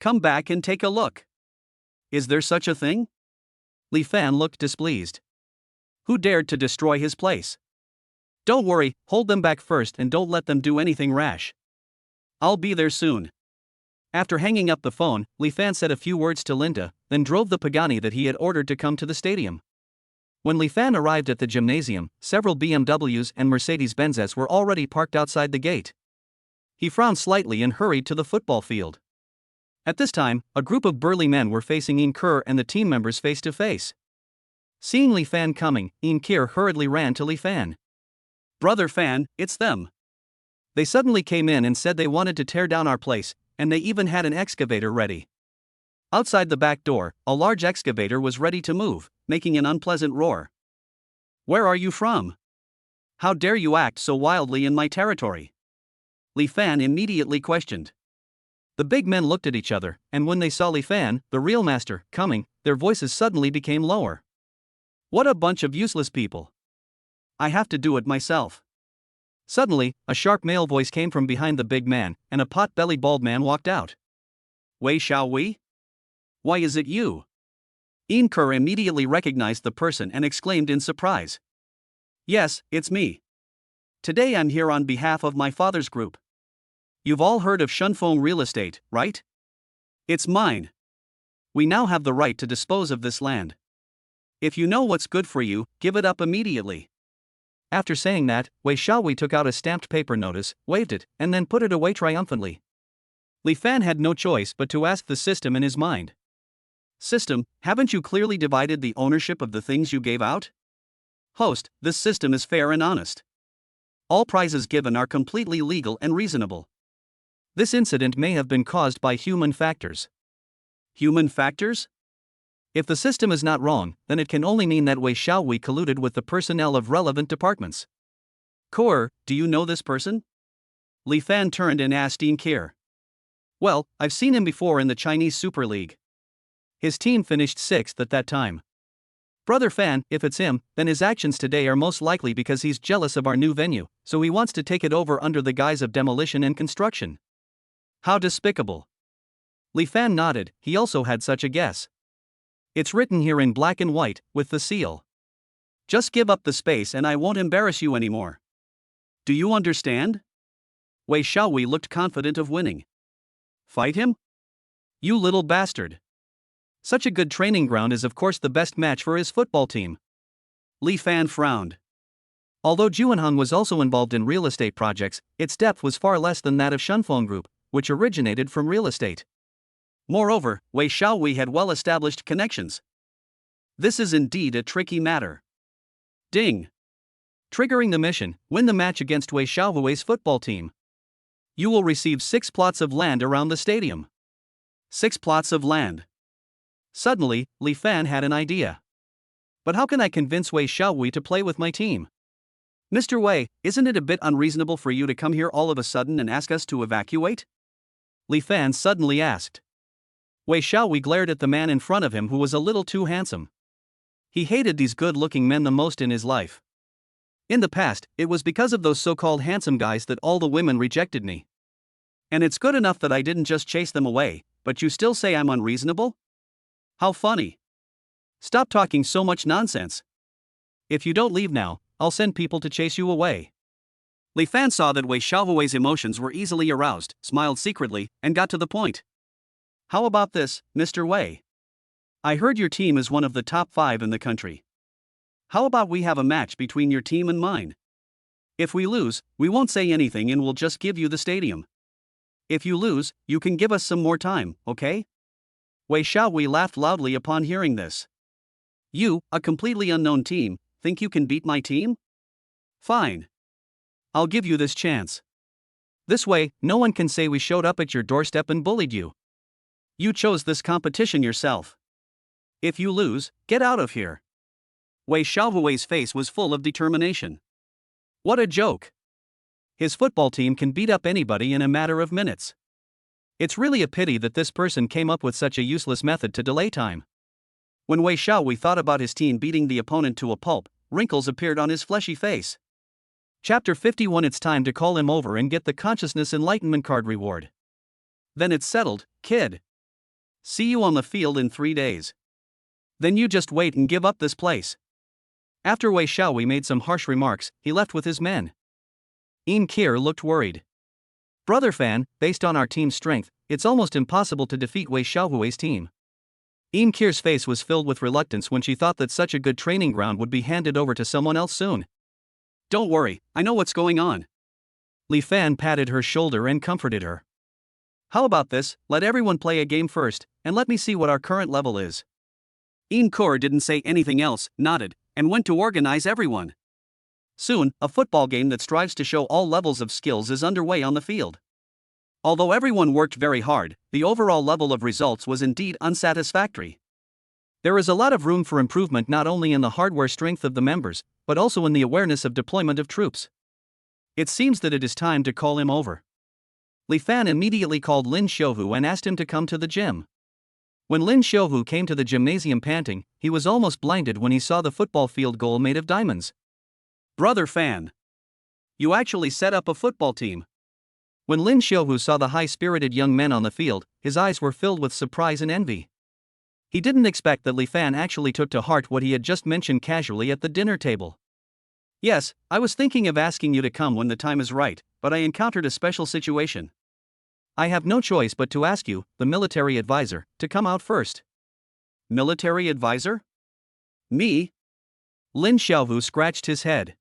Come back and take a look. Is there such a thing? Li Fan looked displeased. Who dared to destroy his place? Don't worry, hold them back first and don't let them do anything rash. I'll be there soon. After hanging up the phone, Li Fan said a few words to Linda, then drove the Pagani that he had ordered to come to the stadium. When Li Fan arrived at the gymnasium, several BMWs and Mercedes-Benzes were already parked outside the gate. He frowned slightly and hurried to the football field. At this time, a group of burly men were facing Ian Kerr and the team members face to face. Seeing Li Fan coming, Ian Kerr hurriedly ran to Li Fan. Brother Fan, it's them. They suddenly came in and said they wanted to tear down our place, and they even had an excavator ready. Outside the back door, a large excavator was ready to move, making an unpleasant roar. "Where are you from? How dare you act so wildly in my territory?" Li Fan immediately questioned. The big men looked at each other, and when they saw Li Fan, the real master, coming, their voices suddenly became lower. "What a bunch of useless people. I have to do it myself." Suddenly, a sharp male voice came from behind the big man, and a pot-bellied bald man walked out. "Wei Xiaowei? Why is it you?" Yin Ke immediately recognized the person and exclaimed in surprise. "Yes, it's me. Today I'm here on behalf of my father's group. You've all heard of Shunfeng Real Estate, right? It's mine. We now have the right to dispose of this land. If you know what's good for you, give it up immediately." After saying that, Wei Xiaowei took out a stamped paper notice, waved it, and then put it away triumphantly. Li Fan had no choice but to ask the system in his mind. "System, haven't you clearly divided the ownership of the things you gave out?" "Host, this system is fair and honest. All prizes given are completely legal and reasonable. This incident may have been caused by human factors." Human factors? If the system is not wrong, then it can only mean that Wei Xiaowei colluded with the personnel of relevant departments. "Core, do you know this person?" Li Fan turned and asked Yin Ke. "Well, I've seen him before in the Chinese Super League. His team finished 6th at that time. Brother Fan, if it's him, then his actions today are most likely because he's jealous of our new venue, so he wants to take it over under the guise of demolition and construction." "How despicable." Li Fan nodded, he also had such a guess. "It's written here in black and white, with the seal. Just give up the space and I won't embarrass you anymore. Do you understand?" Wei Xiaowei looked confident of winning. "Fight him? You little bastard. Such a good training ground is of course the best match for his football team." Li Fan frowned. Although Juanhong was also involved in real estate projects, its depth was far less than that of Shunfeng Group, which originated from real estate. Moreover, Wei Xiaowei had well-established connections. This is indeed a tricky matter. Ding! Triggering the mission, win the match against Wei Xiaowei's football team. You will receive 6 plots of land around the stadium. 6 plots of land. Suddenly, Li Fan had an idea. "But how can I convince Wei Xiaowei to play with my team? Mr. Wei, isn't it a bit unreasonable for you to come here all of a sudden and ask us to evacuate?" Li Fan suddenly asked. Wei Xiaowei glared at the man in front of him who was a little too handsome. He hated these good-looking men the most in his life. In the past, it was because of those so-called handsome guys that all the women rejected me. And it's good enough that I didn't just chase them away, but you still say I'm unreasonable? How funny. Stop talking so much nonsense. If you don't leave now, I'll send people to chase you away." Li Fan saw that Wei Xiaowei's emotions were easily aroused, smiled secretly, and got to the point. "How about this, Mr. Wei? I heard your team is one of the top 5 in the country. How about we have a match between your team and mine? If we lose, we won't say anything and we'll just give you the stadium. If you lose, you can give us some more time, okay?" Wei Xiaowei laughed loudly upon hearing this. "You, a completely unknown team, think you can beat my team? Fine. I'll give you this chance. This way, no one can say we showed up at your doorstep and bullied you. You chose this competition yourself. If you lose, get out of here." Wei Xiaowei's face was full of determination. What a joke. His football team can beat up anybody in a matter of minutes. It's really a pity that this person came up with such a useless method to delay time. When Wei Xiaowei thought about his team beating the opponent to a pulp, wrinkles appeared on his fleshy face. Chapter 51. It's time to call him over and get the Consciousness Enlightenment card reward. Then it's settled, kid. See you on the field in 3 days. Then you just wait and give up this place. After Wei Xiaowei made some harsh remarks, he left with his men. Yin Ke looked worried. "Brother Fan, based on our team's strength, it's almost impossible to defeat Wei Xiaowei's team." Yin Ke's face was filled with reluctance when she thought that such a good training ground would be handed over to someone else soon. "Don't worry, I know what's going on." Li Fan patted her shoulder and comforted her. "How about this, let everyone play a game first, and let me see what our current level is." Yin Ke didn't say anything else, nodded, and went to organize everyone. Soon, a football game that strives to show all levels of skills is underway on the field. Although everyone worked very hard, the overall level of results was indeed unsatisfactory. There is a lot of room for improvement not only in the hardware strength of the members, but also in the awareness of deployment of troops. It seems that it is time to call him over. Li Fan immediately called Lin Xiaohu and asked him to come to the gym. When Lin Xiaohu came to the gymnasium panting, he was almost blinded when he saw the football field goal made of diamonds. Brother Fan, you actually set up a football team. When Lin Xiaohu saw the high-spirited young men on the field, his eyes were filled with surprise and envy. He didn't expect that Li Fan actually took to heart what he had just mentioned casually at the dinner table. Yes, I was thinking of asking you to come when the time is right, but I encountered a special situation. I have no choice but to ask you, the military advisor, to come out first. Military advisor? Me? Lin Xiaohu scratched his head.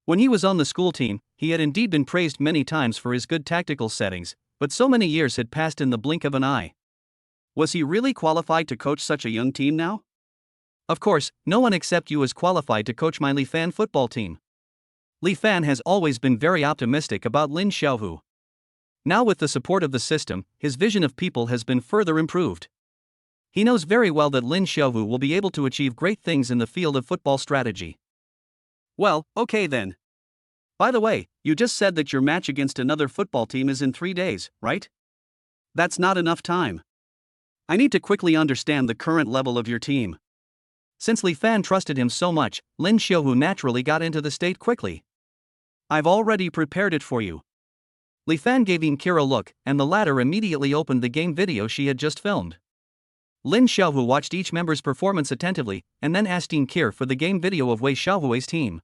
When he was on the school team, he had indeed been praised many times for his good tactical settings, but so many years had passed in the blink of an eye. Was he really qualified to coach such a young team now? Of course, no one except you is qualified to coach my Li Fan football team. Li Fan has always been very optimistic about Lin Xiaohu. Now with the support of the system, his vision of people has been further improved. He knows very well that Lin Xiaohu will be able to achieve great things in the field of football strategy. Well, okay then. By the way, you just said that your match against another football team is in 3 days, right? That's not enough time. I need to quickly understand the current level of your team. Since Li Fan trusted him so much, Lin Xiaohu naturally got into the state quickly. I've already prepared it for you. Li Fan gave Kira a look, and the latter immediately opened the game video she had just filmed. Lin Xiaohu watched each member's performance attentively, and then asked Kira for the game video of Wei Xiaohui's team.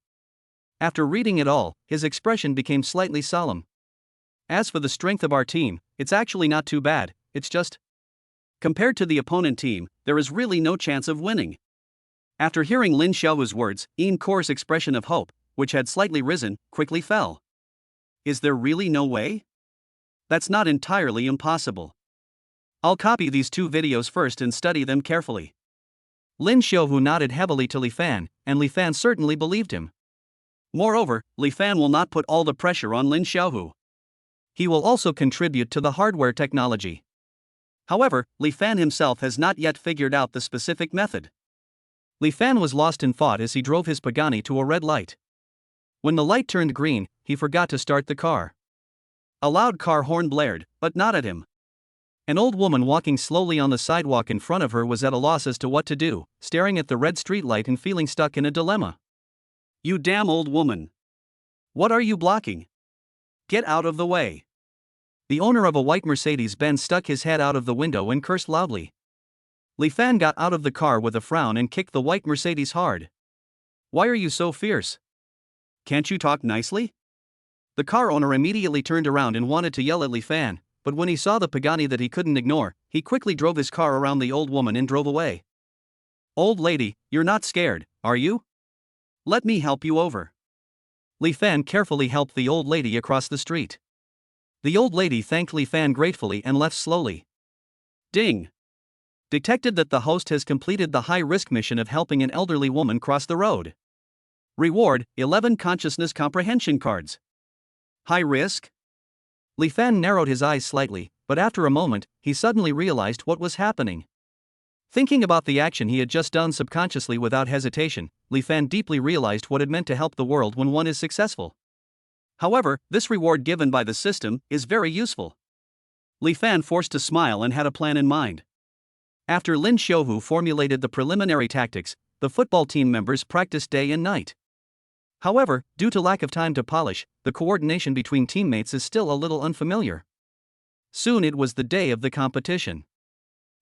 After reading it all, his expression became slightly solemn. As for the strength of our team, it's actually not too bad, it's just... Compared to the opponent team, there is really no chance of winning. After hearing Lin Xiaohu's words, Kira's expression of hope, which had slightly risen, quickly fell. Is there really no way? That's not entirely impossible. I'll copy these 2 videos first and study them carefully. Lin Xiaohu nodded heavily to Li Fan, and Li Fan certainly believed him. Moreover, Li Fan will not put all the pressure on Lin Xiaohu. He will also contribute to the hardware technology. However, Li Fan himself has not yet figured out the specific method. Li Fan was lost in thought as he drove his Pagani to a red light. When the light turned green, he forgot to start the car. A loud car horn blared, but not at him. An old woman walking slowly on the sidewalk in front of her was at a loss as to what to do, staring at the red street light and feeling stuck in a dilemma. You damn old woman! What are you blocking? Get out of the way! The owner of a white Mercedes-Benz stuck his head out of the window and cursed loudly. Li Fan got out of the car with a frown and kicked the white Mercedes hard. Why are you so fierce? Can't you talk nicely? The car owner immediately turned around and wanted to yell at Li Fan, but when he saw the Pagani that he couldn't ignore, he quickly drove his car around the old woman and drove away. Old lady, you're not scared, are you? Let me help you over. Li Fan carefully helped the old lady across the street. The old lady thanked Li Fan gratefully and left slowly. Ding! Detected that the host has completed the high-risk mission of helping an elderly woman cross the road. Reward, 11 consciousness comprehension cards. High risk? Li Fan narrowed his eyes slightly, but after a moment, he suddenly realized what was happening. Thinking about the action he had just done subconsciously without hesitation, Li Fan deeply realized what it meant to help the world when one is successful. However, this reward given by the system is very useful. Li Fan forced a smile and had a plan in mind. After Lin Xiaohu formulated the preliminary tactics, the football team members practiced day and night. However, due to lack of time to polish, the coordination between teammates is still a little unfamiliar. Soon it was the day of the competition.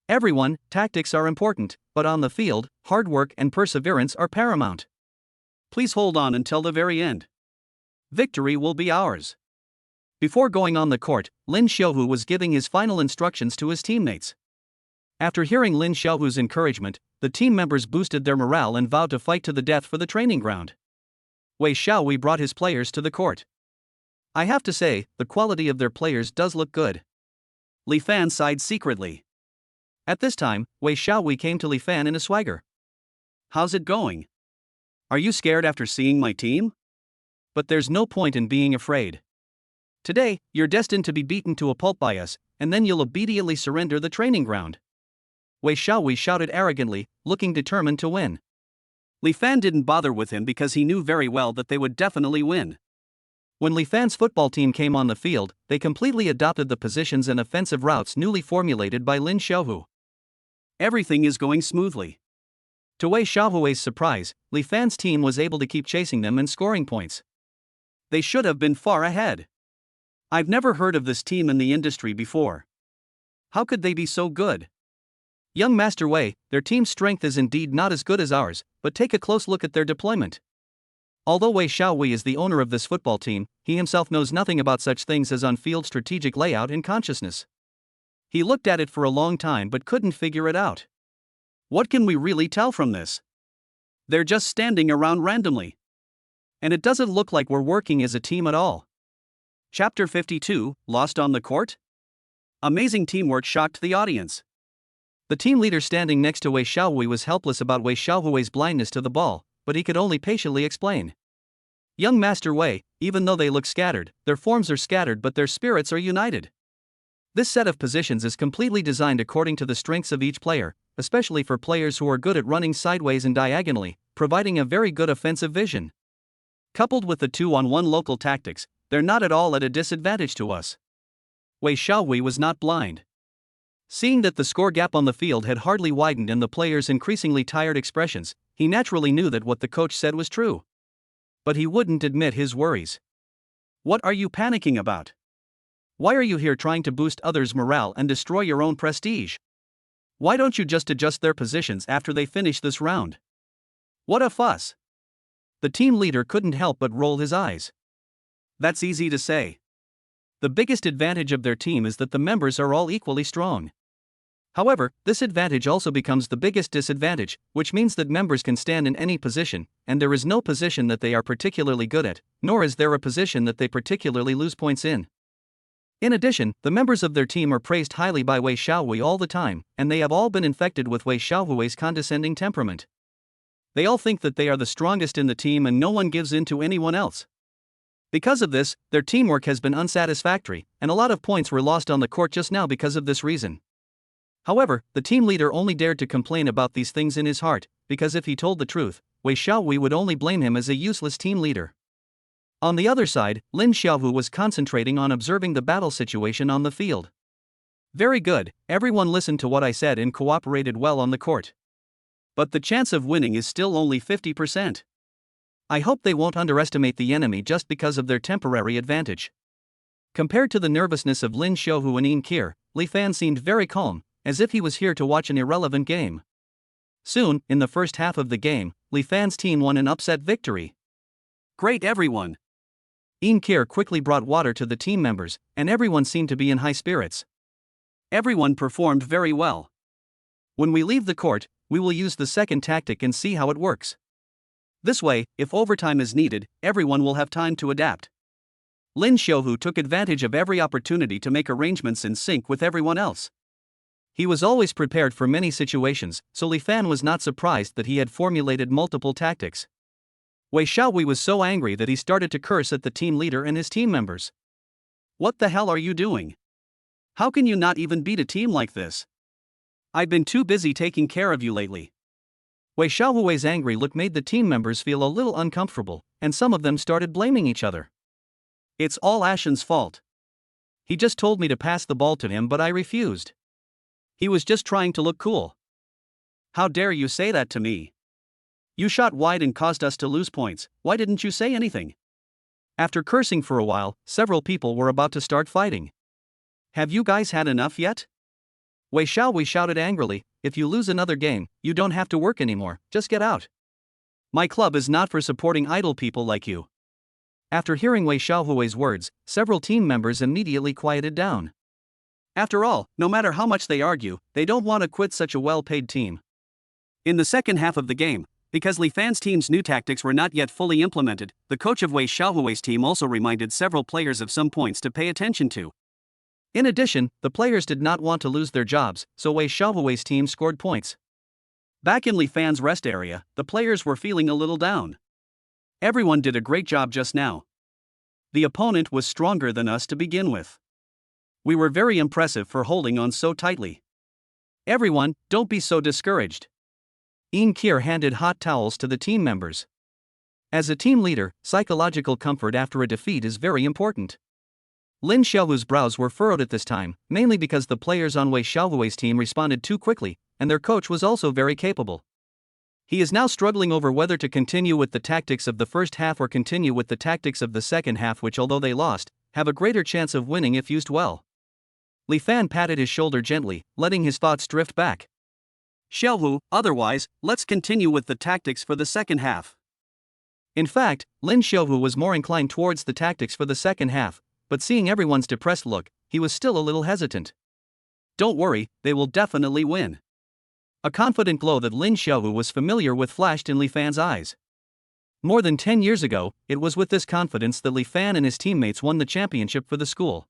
Everyone, tactics are important, but on the field, hard work and perseverance are paramount. Please hold on until the very end. Victory will be ours. Before going on the court, Lin Xiaohu was giving his final instructions to his teammates. After hearing Lin Xiaohu's encouragement, the team members boosted their morale and vowed to fight to the death for the training ground. Wei Xiaohui brought his players to the court. I have to say, the quality of their players does look good. Li Fan sighed secretly. At this time, Wei Xiaohui came to Li Fan in a swagger. How's it going? Are you scared after seeing my team? But there's no point in being afraid. Today, you're destined to be beaten to a pulp by us, and then you'll obediently surrender the training ground. Wei Xiaowei shouted arrogantly, looking determined to win. Li Fan didn't bother with him because he knew very well that they would definitely win. When Li Fan's football team came on the field, they completely adopted the positions and offensive routes newly formulated by Lin Xiaohu. Everything is going smoothly. To Wei Xiaowei's surprise, Li Fan's team was able to keep chasing them and scoring points. They should have been far ahead. I've never heard of this team in the industry before. How could they be so good? Young Master Wei, their team's strength is indeed not as good as ours, but take a close look at their deployment. Although Wei Xiaowei is the owner of this football team, he himself knows nothing about such things as on-field strategic layout and consciousness. He looked at it for a long time but couldn't figure it out. What can we really tell from this? They're just standing around randomly. And it doesn't look like we're working as a team at all. Chapter 52, Lost on the Court? Amazing teamwork shocked the audience. The team leader standing next to Wei Xiaowei was helpless about Wei Xiaowei's blindness to the ball, but he could only patiently explain. Young Master Wei, even though they look scattered, their forms are scattered but their spirits are united. This set of positions is completely designed according to the strengths of each player, especially for players who are good at running sideways and diagonally, providing a very good offensive vision. Coupled with the 2-on-1 local tactics, they're not at all at a disadvantage to us. Wei Xiaowei was not blind. Seeing that the score gap on the field had hardly widened and the players' increasingly tired expressions, he naturally knew that what the coach said was true. But he wouldn't admit his worries. What are you panicking about? Why are you here trying to boost others' morale and destroy your own prestige? Why don't you just adjust their positions after they finish this round? What a fuss! The team leader couldn't help but roll his eyes. That's easy to say. The biggest advantage of their team is that the members are all equally strong. However, this advantage also becomes the biggest disadvantage, which means that members can stand in any position, and there is no position that they are particularly good at, nor is there a position that they particularly lose points in. In addition, the members of their team are praised highly by Wei Xiaowei all the time, and they have all been infected with Wei Xiaowei's condescending temperament. They all think that they are the strongest in the team and no one gives in to anyone else. Because of this, their teamwork has been unsatisfactory, and a lot of points were lost on the court just now because of this reason. However, the team leader only dared to complain about these things in his heart, because if he told the truth, Wei Xiaowei would only blame him as a useless team leader. On the other side, Lin Xiaohu was concentrating on observing the battle situation on the field. Very good, everyone listened to what I said and cooperated well on the court. But the chance of winning is still only 50%. I hope they won't underestimate the enemy just because of their temporary advantage. Compared to the nervousness of Lin Xiaohu and Yin Qir, Li Fan seemed very calm, as if he was here to watch an irrelevant game. Soon, in the first half of the game, Li Fan's team won an upset victory. Great everyone! Yin Qir quickly brought water to the team members, and everyone seemed to be in high spirits. Everyone performed very well. When we leave the court, we will use the second tactic and see how it works. This way, if overtime is needed, everyone will have time to adapt. Lin Xiaohu took advantage of every opportunity to make arrangements in sync with everyone else. He was always prepared for many situations, so Li Fan was not surprised that he had formulated multiple tactics. Wei Xiaowei was so angry that he started to curse at the team leader and his team members. What the hell are you doing? How can you not even beat a team like this? I've been too busy taking care of you lately. Wei Xiaowei's angry look made the team members feel a little uncomfortable, and some of them started blaming each other. It's all Ashen's fault. He just told me to pass the ball to him but I refused. He was just trying to look cool. How dare you say that to me? You shot wide and caused us to lose points, why didn't you say anything? After cursing for a while, several people were about to start fighting. Have you guys had enough yet? Wei Xiaowei shouted angrily, if you lose another game, you don't have to work anymore, just get out. My club is not for supporting idle people like you. After hearing Wei Xiaowei's words, several team members immediately quieted down. After all, no matter how much they argue, they don't want to quit such a well-paid team. In the second half of the game, because Li Fan's team's new tactics were not yet fully implemented, the coach of Wei Xiaowei's team also reminded several players of some points to pay attention to. In addition, the players did not want to lose their jobs, so Wei Xiaowei's team scored points. Back in Li Fan's rest area, the players were feeling a little down. Everyone did a great job just now. The opponent was stronger than us to begin with. We were very impressive for holding on so tightly. Everyone, don't be so discouraged. Ian Kier handed hot towels to the team members. As a team leader, psychological comfort after a defeat is very important. Lin Xiaohu's brows were furrowed at this time, mainly because the players on Wei Xiaohui's team responded too quickly, and their coach was also very capable. He is now struggling over whether to continue with the tactics of the first half or continue with the tactics of the second half, which, although they lost, have a greater chance of winning if used well. Li Fan patted his shoulder gently, letting his thoughts drift back. Xiaohu, otherwise, let's continue with the tactics for the second half. In fact, Lin Xiaohu was more inclined towards the tactics for the second half, but seeing everyone's depressed look, he was still a little hesitant. Don't worry, they will definitely win. A confident glow that Lin Xiaohu was familiar with flashed in Li Fan's eyes. More than 10 years ago, it was with this confidence that Li Fan and his teammates won the championship for the school.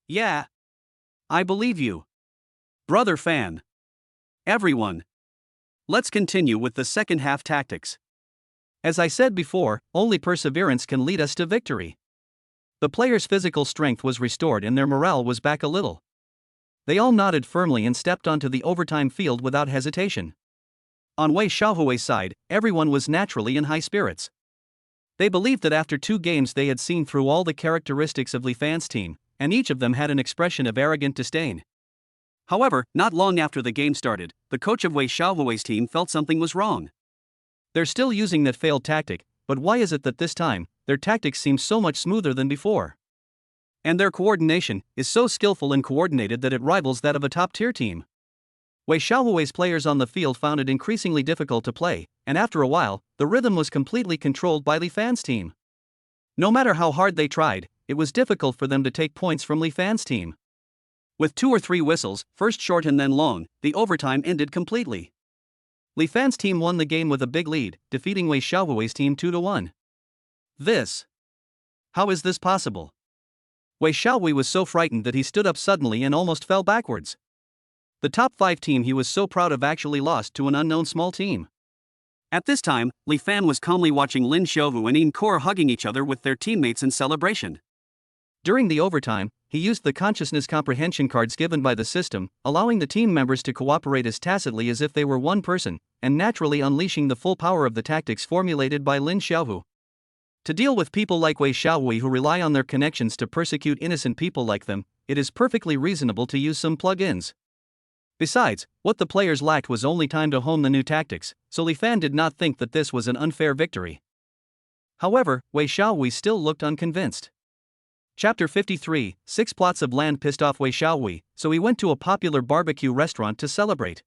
Yeah. I believe you. Brother Fan. Everyone. Let's continue with the second half tactics. As I said before, only perseverance can lead us to victory. The players' physical strength was restored and their morale was back a little. They all nodded firmly and stepped onto the overtime field without hesitation. On Wei Xiaohui's side, everyone was naturally in high spirits. They believed that after 2 games they had seen through all the characteristics of Li Fan's team, and each of them had an expression of arrogant disdain. However, not long after the game started, the coach of Wei Xiaohui's team felt something was wrong. They're still using that failed tactic, but why is it that this time, their tactics seem so much smoother than before? And their coordination is so skillful and coordinated that it rivals that of a top-tier team. Wei Xiaohui's players on the field found it increasingly difficult to play, and after a while, the rhythm was completely controlled by Li Fan's team. No matter how hard they tried, it was difficult for them to take points from Li Fan's team. With 2 or 3 whistles, first short and then long, the overtime ended completely. Li Fan's team won the game with a big lead, defeating Wei Xiaohui's team 2-1. How is this possible? Wei Xiaohui was so frightened that he stood up suddenly and almost fell backwards. The top 5 team he was so proud of actually lost to an unknown small team. At this time, Li Fan was calmly watching Lin Xiaohu and Ian Kor hugging each other with their teammates in celebration. During the overtime, he used the consciousness comprehension cards given by the system, allowing the team members to cooperate as tacitly as if they were one person, and naturally unleashing the full power of the tactics formulated by Lin Xiaohu. To deal with people like Wei Xiaohui who rely on their connections to persecute innocent people like them, it is perfectly reasonable to use some plug-ins. Besides, what the players lacked was only time to hone the new tactics, so Li Fan did not think that this was an unfair victory. However, Wei Xiaohui still looked unconvinced. Chapter 53, 6 plots of land pissed off Wei Xiaohui, so he went to a popular barbecue restaurant to celebrate.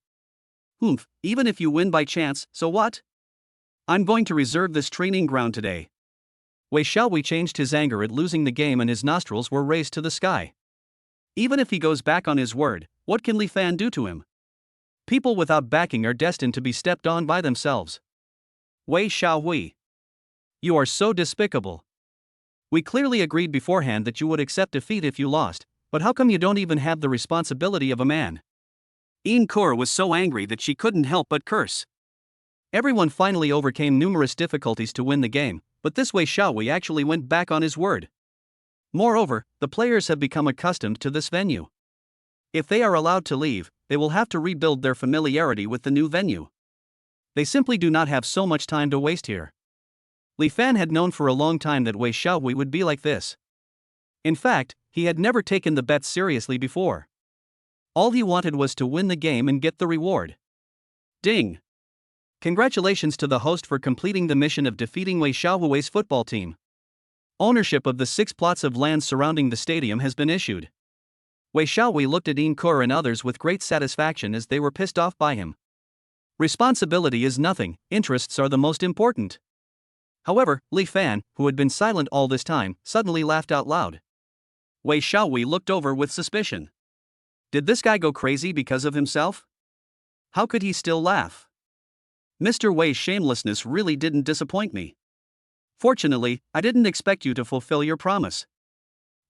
Even if you win by chance, so what? I'm going to reserve this training ground today. Wei Xiaohui changed his anger at losing the game and his nostrils were raised to the sky. Even if he goes back on his word, what can Li Fan do to him? People without backing are destined to be stepped on by themselves. Wei Xiaohui. You are so despicable. We clearly agreed beforehand that you would accept defeat if you lost, but how come you don't even have the responsibility of a man? Ian Kor was so angry that she couldn't help but curse. Everyone finally overcame numerous difficulties to win the game, but this Wei Xiaohui actually went back on his word. Moreover, the players have become accustomed to this venue. If they are allowed to leave, they will have to rebuild their familiarity with the new venue. They simply do not have so much time to waste here. Li Fan had known for a long time that Wei Xiaohui would be like this. In fact, he had never taken the bet seriously before. All he wanted was to win the game and get the reward. Ding! Congratulations to the host for completing the mission of defeating Wei Xiaohui's football team. Ownership of the 6 plots of land surrounding the stadium has been issued. Wei Xiaohui looked at Ian Kor and others with great satisfaction as they were pissed off by him. Responsibility is nothing, interests are the most important. However, Li Fan, who had been silent all this time, suddenly laughed out loud. Wei Xiaohui looked over with suspicion. Did this guy go crazy because of himself? How could he still laugh? Mr. Wei's shamelessness really didn't disappoint me. Fortunately, I didn't expect you to fulfill your promise.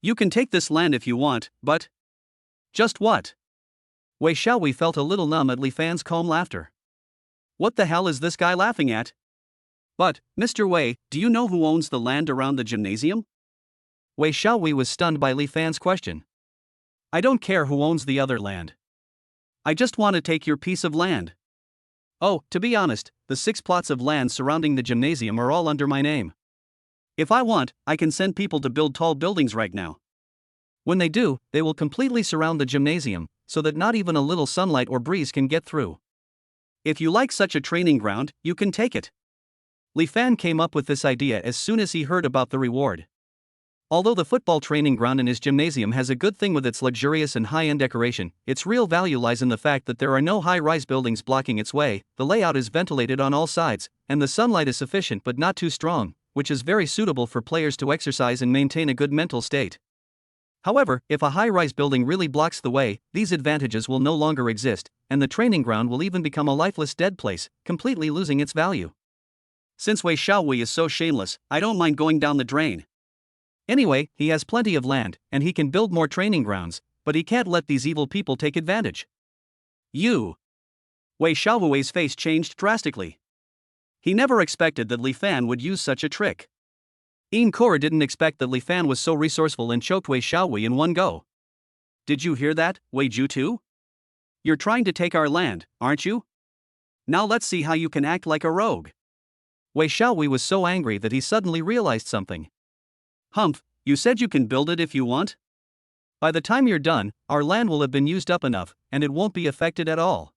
You can take this land if you want, but... Just what? Wei Xiaohui felt a little numb at Li Fan's calm laughter. What the hell is this guy laughing at? But, Mr. Wei, do you know who owns the land around the gymnasium? Wei Xiaowei was stunned by Li Fan's question. I don't care who owns the other land. I just want to take your piece of land. Oh, to be honest, the 6 plots of land surrounding the gymnasium are all under my name. If I want, I can send people to build tall buildings right now. When they do, they will completely surround the gymnasium, so that not even a little sunlight or breeze can get through. If you like such a training ground, you can take it. Li Fan came up with this idea as soon as he heard about the reward. Although the football training ground in his gymnasium has a good thing with its luxurious and high-end decoration, its real value lies in the fact that there are no high-rise buildings blocking its way, the layout is ventilated on all sides, and the sunlight is sufficient but not too strong, which is very suitable for players to exercise and maintain a good mental state. However, if a high-rise building really blocks the way, these advantages will no longer exist, and the training ground will even become a lifeless dead place, completely losing its value. Since Wei Xiaowei is so shameless, I don't mind going down the drain. Anyway, he has plenty of land, and he can build more training grounds, but he can't let these evil people take advantage. You! Wei Xiaowei's face changed drastically. He never expected that Li Fan would use such a trick. Yin Kor didn't expect that Li Fan was so resourceful and choked Wei Xiaowei in one go. Did you hear that, Wei Ju too? You're trying to take our land, aren't you? Now let's see how you can act like a rogue. Wei Xiaowei was so angry that he suddenly realized something. Humph, you said you can build it if you want? By the time you're done, our land will have been used up enough, and it won't be affected at all.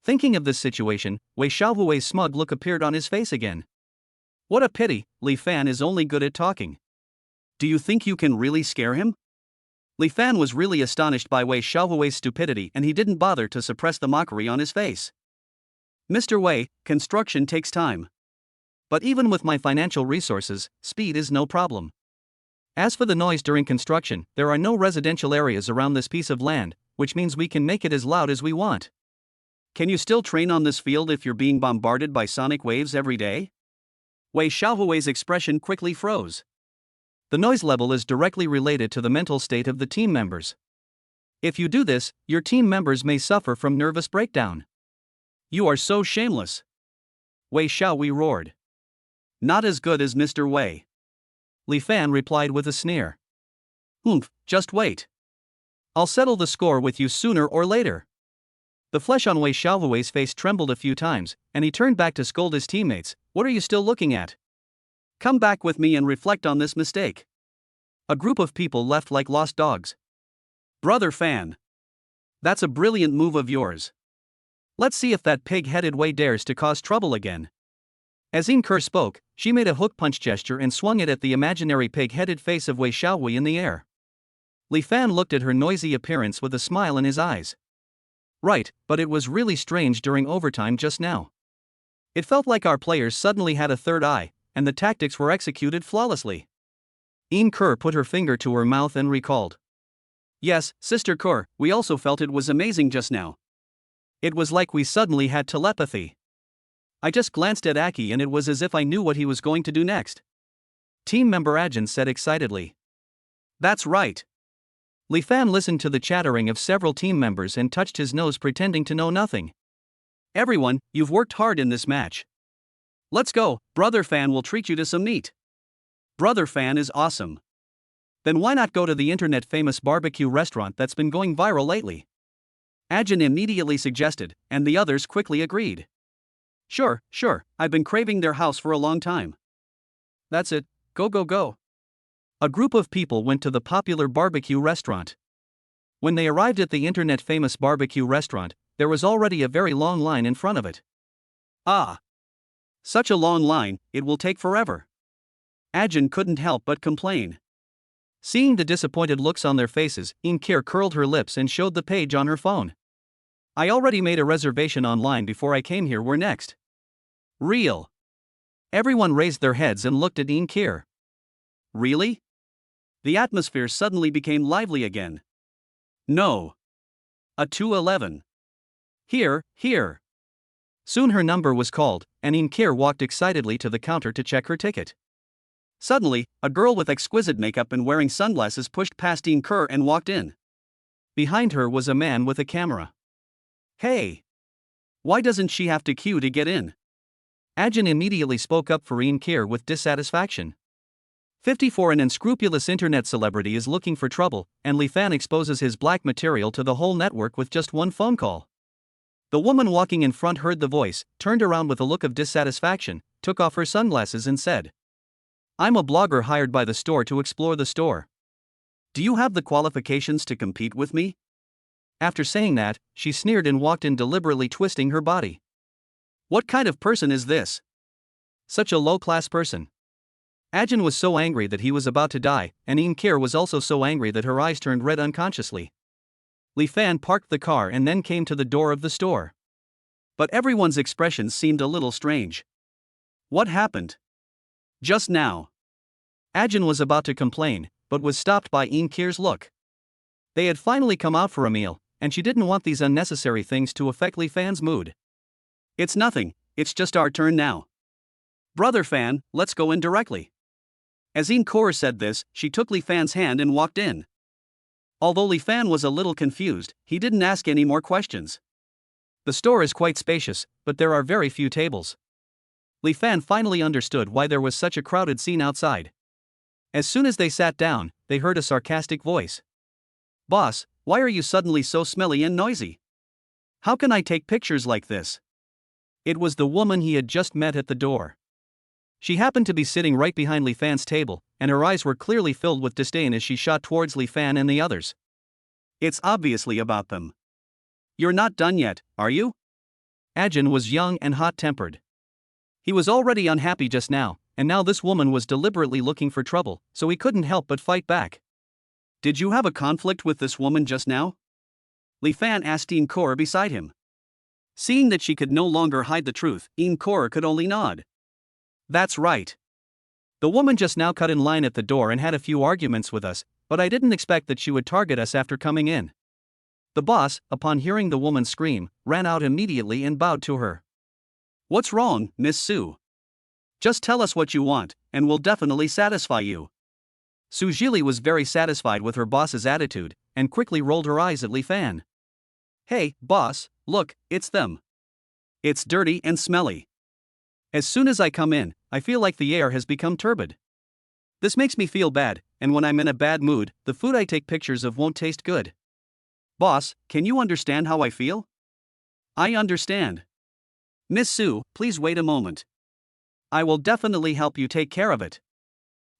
Thinking of this situation, Wei Xiaowei's smug look appeared on his face again. What a pity, Li Fan is only good at talking. Do you think you can really scare him? Li Fan was really astonished by Wei Xiaowei's stupidity, and he didn't bother to suppress the mockery on his face. Mr. Wei, construction takes time. But even with my financial resources, speed is no problem. As for the noise during construction, there are no residential areas around this piece of land, which means we can make it as loud as we want. Can you still train on this field if you're being bombarded by sonic waves every day? Wei Xiaowei's expression quickly froze. The noise level is directly related to the mental state of the team members. If you do this, your team members may suffer from nervous breakdown. You are so shameless! Wei Xiaowei roared. Not as good as Mr. Wei. Li Fan replied with a sneer. Humph, just wait. I'll settle the score with you sooner or later. The flesh on Wei Xiaowei's face trembled a few times, and he turned back to scold his teammates. What are you still looking at? Come back with me and reflect on this mistake. A group of people left like lost dogs. Brother Fan. That's a brilliant move of yours. Let's see if that pig-headed Wei dares to cause trouble again. As Yin Kor spoke, she made a hook punch gesture and swung it at the imaginary pig-headed face of Wei Xiaowei in the air. Li Fan looked at her noisy appearance with a smile in his eyes. Right, but it was really strange during overtime just now. It felt like our players suddenly had a third eye, and the tactics were executed flawlessly. Yin Kor put her finger to her mouth and recalled. Yes, Sister Kor, we also felt it was amazing just now. It was like we suddenly had telepathy. I just glanced at Aki and it was as if I knew what he was going to do next. Team member Ajin said excitedly. That's right. Li Fan listened to the chattering of several team members and touched his nose pretending to know nothing. Everyone, you've worked hard in this match. Let's go, Brother Fan will treat you to some meat. Brother Fan is awesome. Then why not go to the internet-famous barbecue restaurant that's been going viral lately? Ajin immediately suggested, and the others quickly agreed. Sure, I've been craving their house for a long time. That's it, go. A group of people went to the popular barbecue restaurant. When they arrived at the internet-famous barbecue restaurant, there was already a very long line in front of it. Ah! Such a long line, it will take forever. Ajin couldn't help but complain. Seeing the disappointed looks on their faces, Yin Kor curled her lips and showed the page on her phone. I already made a reservation online before I came here. We're next. Real. Everyone raised their heads and looked at Yin Kor. Really? The atmosphere suddenly became lively again. No. A 211. Here. Soon her number was called, and Yin Kor walked excitedly to the counter to check her ticket. Suddenly, a girl with exquisite makeup and wearing sunglasses pushed past Yin Kor and walked in. Behind her was a man with a camera. Hey! Why doesn't she have to queue to get in? Ajin immediately spoke up for Yin Kor with dissatisfaction. 54 An unscrupulous internet celebrity is looking for trouble, and Li Fan exposes his black material to the whole network with just one phone call. The woman walking in front heard the voice, turned around with a look of dissatisfaction, took off her sunglasses and said, "I'm a blogger hired by the store to explore the store. Do you have the qualifications to compete with me?" After saying that, she sneered and walked in, deliberately twisting her body. What kind of person is this? Such a low-class person. Ajin was so angry that he was about to die, and Inkir was also so angry that her eyes turned red unconsciously. Li Fan parked the car and then came to the door of the store. But everyone's expressions seemed a little strange. What happened? Just now. Ajin was about to complain, but was stopped by Inkir's look. They had finally come out for a meal, and she didn't want these unnecessary things to affect Li Fan's mood. It's nothing, it's just our turn now. Brother Fan, let's go in directly. As Inkir said this, she took Li Fan's hand and walked in. Although Li Fan was a little confused, he didn't ask any more questions. The store is quite spacious, but there are very few tables. Li Fan finally understood why there was such a crowded scene outside. As soon as they sat down, they heard a sarcastic voice. "Boss, why are you suddenly so smelly and noisy? How can I take pictures like this?" It was the woman he had just met at the door. She happened to be sitting right behind Li Fan's table, and her eyes were clearly filled with disdain as she shot towards Li Fan and the others. It's obviously about them. You're not done yet, are you? Ajin was young and hot-tempered. He was already unhappy just now, and now this woman was deliberately looking for trouble, so he couldn't help but fight back. Did you have a conflict with this woman just now? Li Fan asked Inkir beside him. Seeing that she could no longer hide the truth, Inkir could only nod. That's right. The woman just now cut in line at the door and had a few arguments with us, but I didn't expect that she would target us after coming in. The boss, upon hearing the woman scream, ran out immediately and bowed to her. What's wrong, Miss Sue? Just tell us what you want, and we'll definitely satisfy you. Su Jili was very satisfied with her boss's attitude, and quickly rolled her eyes at Li Fan. Hey, boss, look, it's them. It's dirty and smelly. As soon as I come in, I feel like the air has become turbid. This makes me feel bad, and when I'm in a bad mood, the food I take pictures of won't taste good. Boss, can you understand how I feel? I understand. Miss Sue, please wait a moment. I will definitely help you take care of it.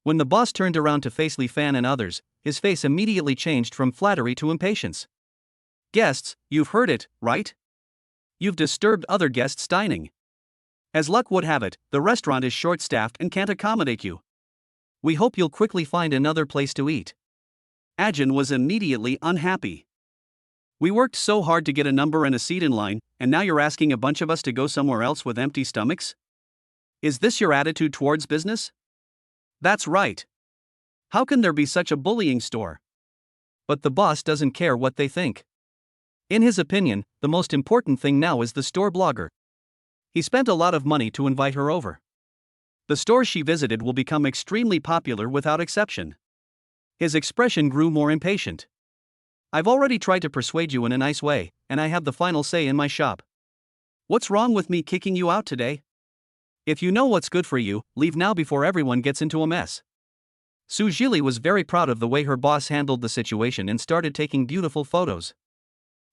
When the boss turned around to face Li Fan and others, his face immediately changed from flattery to impatience. Guests, you've heard it, right? You've disturbed other guests dining. As luck would have it, the restaurant is short-staffed and can't accommodate you. We hope you'll quickly find another place to eat. Ajin was immediately unhappy. We worked so hard to get a number and a seat in line, and now you're asking a bunch of us to go somewhere else with empty stomachs? Is this your attitude towards business? That's right. How can there be such a bullying store? But the boss doesn't care what they think. In his opinion, the most important thing now is the store blogger. He spent a lot of money to invite her over. The stores she visited will become extremely popular without exception. His expression grew more impatient. I've already tried to persuade you in a nice way, and I have the final say in my shop. What's wrong with me kicking you out today? If you know what's good for you, leave now before everyone gets into a mess. Su Jili was very proud of the way her boss handled the situation and started taking beautiful photos.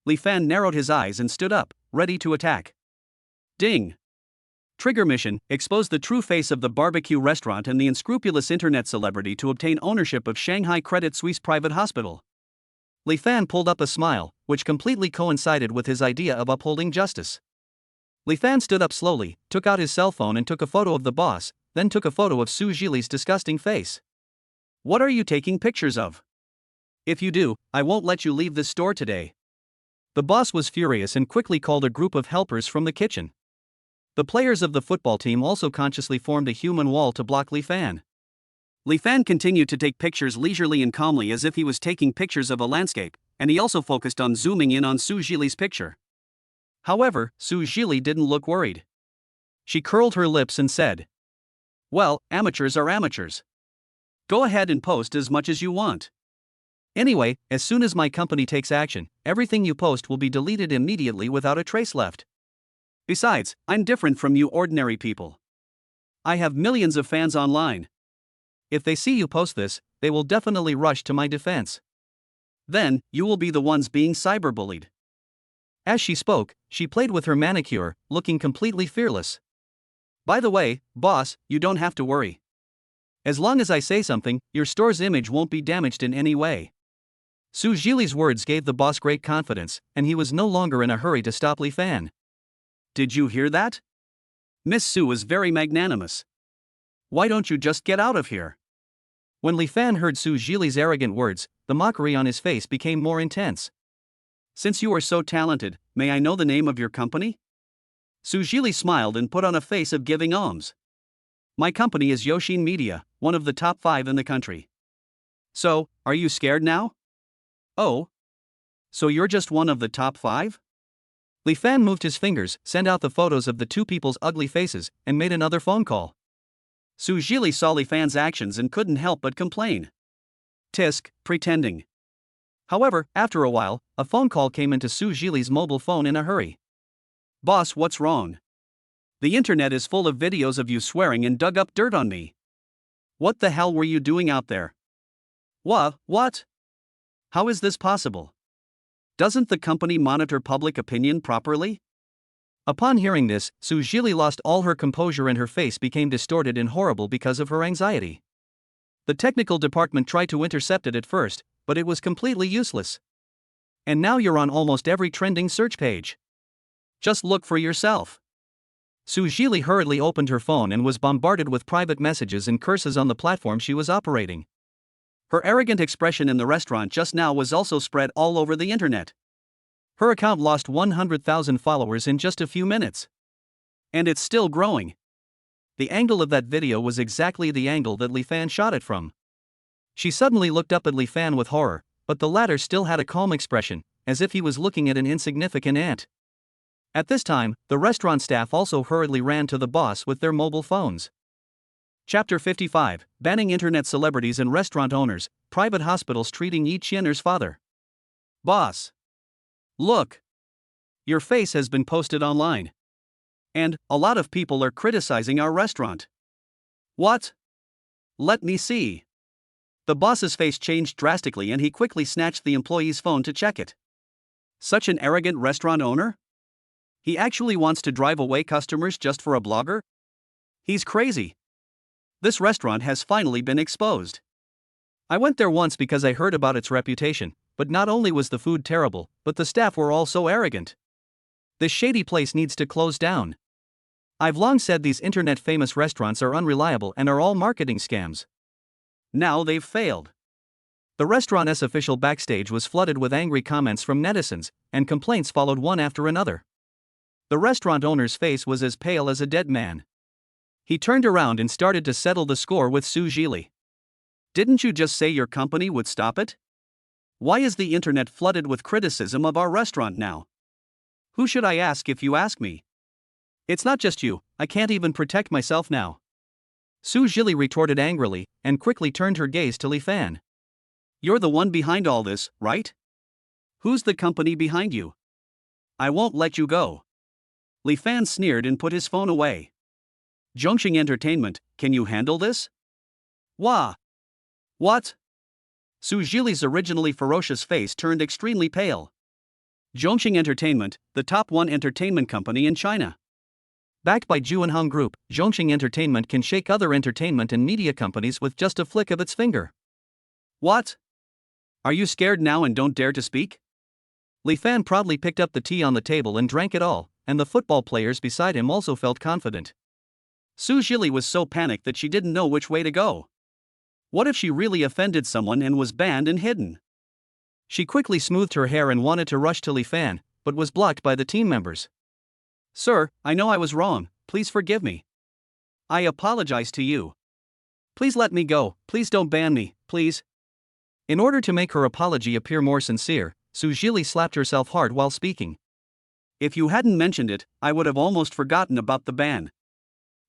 Li Fan narrowed his eyes and stood up, ready to attack. Ding! Trigger mission: expose the true face of the barbecue restaurant and the unscrupulous internet celebrity to obtain ownership of Shanghai Credit Suisse Private Hospital. Li Fan pulled up a smile, which completely coincided with his idea of upholding justice. Li Fan stood up slowly, took out his cell phone and took a photo of the boss, then took a photo of Su Jili's disgusting face. What are you taking pictures of? If you do, I won't let you leave this store today. The boss was furious and quickly called a group of helpers from the kitchen. The players of the football team also consciously formed a human wall to block Li Fan. Li Fan continued to take pictures leisurely and calmly as if he was taking pictures of a landscape, and he also focused on zooming in on Su Jili's picture. However, Su Jili didn't look worried. She curled her lips and said, "Well, amateurs are amateurs. Go ahead and post as much as you want. Anyway, as soon as my company takes action, everything you post will be deleted immediately without a trace left. Besides, I'm different from you ordinary people. I have millions of fans online. If they see you post this, they will definitely rush to my defense. Then, you will be the ones being cyberbullied." As she spoke, she played with her manicure, looking completely fearless. "By the way, boss, you don't have to worry. As long as I say something, your store's image won't be damaged in any way." Su Zhili's words gave the boss great confidence, and he was no longer in a hurry to stop Li Fan. "Did you hear that? Miss Su is very magnanimous. Why don't you just get out of here?" When Li Fan heard Su Zhili's arrogant words, the mockery on his face became more intense. "Since you are so talented, may I know the name of your company?" Su Zhili smiled and put on a face of giving alms. "My company is Yoshin Media, one of the top 5 in the country." "So, are you scared now?" "Oh? So you're just one of the top 5? Li Fan moved his fingers, sent out the photos of the two people's ugly faces, and made another phone call. Su Zhili saw Li Fan's actions and couldn't help but complain. "Tisk, pretending." However, after a while, a phone call came into Su Zhili's mobile phone in a hurry. "Boss, what's wrong? The internet is full of videos of you swearing and dug up dirt on me. What the hell were you doing out there?" What? How is this possible? Doesn't the company monitor public opinion properly?" Upon hearing this, Su Zhili lost all her composure and her face became distorted and horrible because of her anxiety. The technical department tried to intercept it at first, but it was completely useless. And now you're on almost every trending search page. Just look for yourself. Su Zhili hurriedly opened her phone and was bombarded with private messages and curses on the platform she was operating. Her arrogant expression in the restaurant just now was also spread all over the internet. Her account lost 100,000 followers in just a few minutes. And it's still growing. The angle of that video was exactly the angle that Li Fan shot it from. She suddenly looked up at Li Fan with horror, but the latter still had a calm expression, as if he was looking at an insignificant ant. At this time, the restaurant staff also hurriedly ran to the boss with their mobile phones. Chapter 55, Banning Internet Celebrities and Restaurant Owners, Private Hospitals Treating Yi Qian'er's Father. "Boss. Look. Your face has been posted online. And, a lot of people are criticizing our restaurant." "What? Let me see." The boss's face changed drastically and he quickly snatched the employee's phone to check it. Such an arrogant restaurant owner? He actually wants to drive away customers just for a blogger? He's crazy. This restaurant has finally been exposed. I went there once because I heard about its reputation, but not only was the food terrible, but the staff were all so arrogant. This shady place needs to close down. I've long said these internet famous restaurants are unreliable and are all marketing scams. Now they've failed. The restaurant's official backstage was flooded with angry comments from netizens, and complaints followed one after another. The restaurant owner's face was as pale as a dead man. He turned around and started to settle the score with Su Zhili. "Didn't you just say your company would stop it? Why is the internet flooded with criticism of our restaurant now? Who should I ask if you ask me? It's not just you, I can't even protect myself now." Su Zhili retorted angrily, and quickly turned her gaze to Li Fan. "You're the one behind all this, right? Who's the company behind you? I won't let you go." Li Fan sneered and put his phone away. "Zhongxing Entertainment, can you handle this?" "What? Su Zhili's originally ferocious face turned extremely pale. Zhongxing Entertainment, the top 1 entertainment company in China. Backed by Juanhong Group, Zhongxing Entertainment can shake other entertainment and media companies with just a flick of its finger. What? Are you scared now and don't dare to speak?" Li Fan proudly picked up the tea on the table and drank it all, and the football players beside him also felt confident. Su Zhili was so panicked that she didn't know which way to go. What if she really offended someone and was banned and hidden? She quickly smoothed her hair and wanted to rush to Li Fan, but was blocked by the team members. "Sir, I know I was wrong, please forgive me. I apologize to you. Please let me go, please don't ban me, please." In order to make her apology appear more sincere, Su Zhili slapped herself hard while speaking. "If you hadn't mentioned it, I would have almost forgotten about the ban."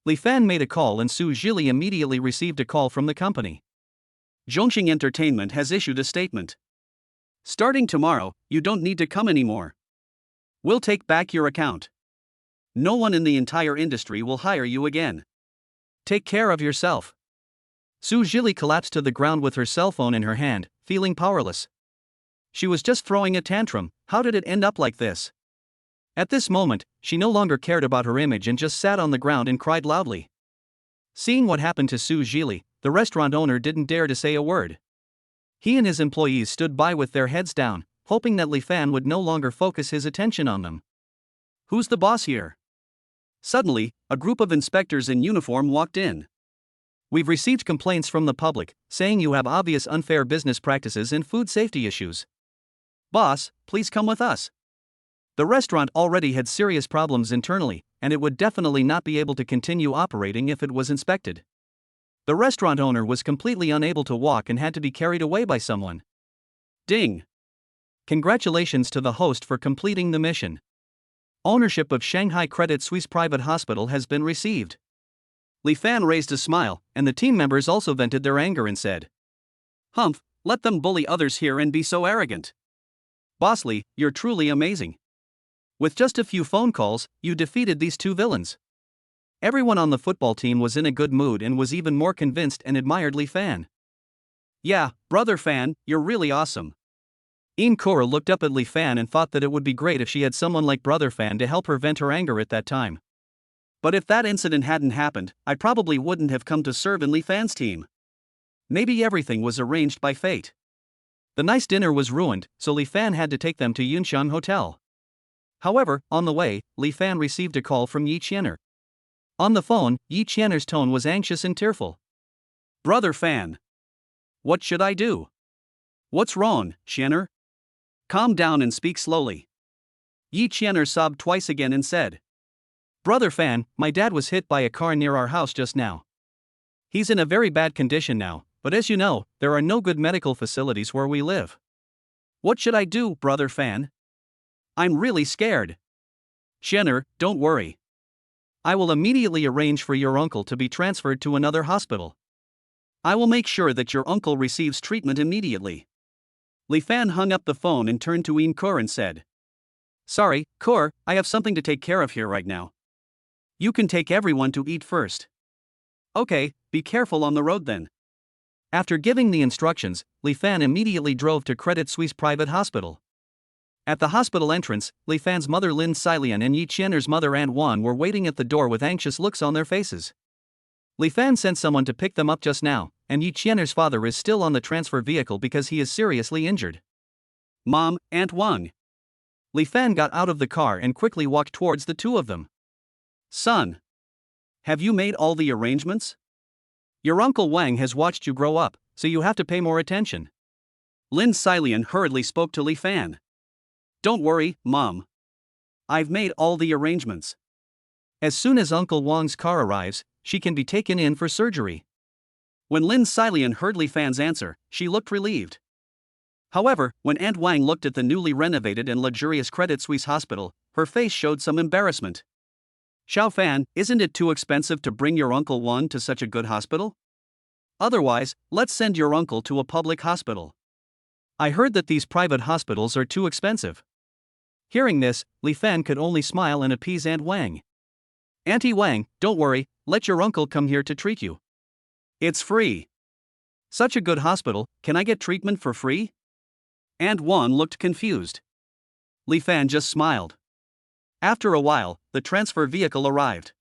Li Fan made a call and Su Zhili immediately received a call from the company. "Zhongxing Entertainment has issued a statement. Starting tomorrow, you don't need to come anymore. We'll take back your account. No one in the entire industry will hire you again. Take care of yourself." Su Jili collapsed to the ground with her cell phone in her hand, feeling powerless. She was just throwing a tantrum. How did it end up like this? At this moment, she no longer cared about her image and just sat on the ground and cried loudly. Seeing what happened to Su Jili, the restaurant owner didn't dare to say a word. He and his employees stood by with their heads down, hoping that Li Fan would no longer focus his attention on them. Who's the boss here? Suddenly, a group of inspectors in uniform walked in. We've received complaints from the public, saying you have obvious unfair business practices and food safety issues. Boss, please come with us. The restaurant already had serious problems internally, and it would definitely not be able to continue operating if it was inspected. The restaurant owner was completely unable to walk and had to be carried away by someone. Ding! Congratulations to the host for completing the mission. Ownership of Shanghai Credit Suisse Private Hospital has been received. Li Fan raised a smile, and the team members also vented their anger and said, Humph, let them bully others here and be so arrogant. Boss Li, you're truly amazing. With just a few phone calls, you defeated these two villains. Everyone on the football team was in a good mood and was even more convinced and admired Li Fan. Yeah, brother Fan, you're really awesome. Kora looked up at Li Fan and thought that it would be great if she had someone like brother Fan to help her vent her anger at that time. But if that incident hadn't happened, I probably wouldn't have come to serve in Li Fan's team. Maybe everything was arranged by fate. The nice dinner was ruined, so Li Fan had to take them to Yunxiang Hotel. However, on the way, Li Fan received a call from Yi Qianer. On the phone, Yi Qianer's tone was anxious and tearful. Brother Fan. What should I do? What's wrong, Qianer? Calm down and speak slowly. Yi Qianer sobbed twice again and said, Brother Fan, my dad was hit by a car near our house just now. He's in a very bad condition now, but as you know, there are no good medical facilities where we live. What should I do, brother Fan? I'm really scared. Qianer, don't worry. I will immediately arrange for your uncle to be transferred to another hospital. I will make sure that your uncle receives treatment immediately. Li Fan hung up the phone and turned to Kora and said, Sorry, Kor, I have something to take care of here right now. You can take everyone to eat first. Okay, be careful on the road then. After giving the instructions, Li Fan immediately drove to Credit Suisse Private Hospital. At the hospital entrance, Li Fan's mother Lin Xilian and Yi Qianer's mother An Wan were waiting at the door with anxious looks on their faces. Li Fan sent someone to pick them up just now, and Yi Qianer's father is still on the transfer vehicle because he is seriously injured. Mom, Aunt Wang. Li Fan got out of the car and quickly walked towards the two of them. Son. Have you made all the arrangements? Your uncle Wang has watched you grow up, so you have to pay more attention. Lin Xilian hurriedly spoke to Li Fan. Don't worry, Mom. I've made all the arrangements. As soon as Uncle Wang's car arrives, she can be taken in for surgery. When Lin Xilian heard Li Fan's answer, she looked relieved. However, when Aunt Wang looked at the newly renovated and luxurious Credit Suisse hospital, her face showed some embarrassment. Xiao Fan, isn't it too expensive to bring your Uncle Wan to such a good hospital? Otherwise, let's send your uncle to a public hospital. I heard that these private hospitals are too expensive. Hearing this, Li Fan could only smile and appease Aunt Wang. Auntie Wang, don't worry, let your uncle come here to treat you. It's free. Such a good hospital, can I get treatment for free? Aunt Wan looked confused. Li Fan just smiled. After a while, the transfer vehicle arrived.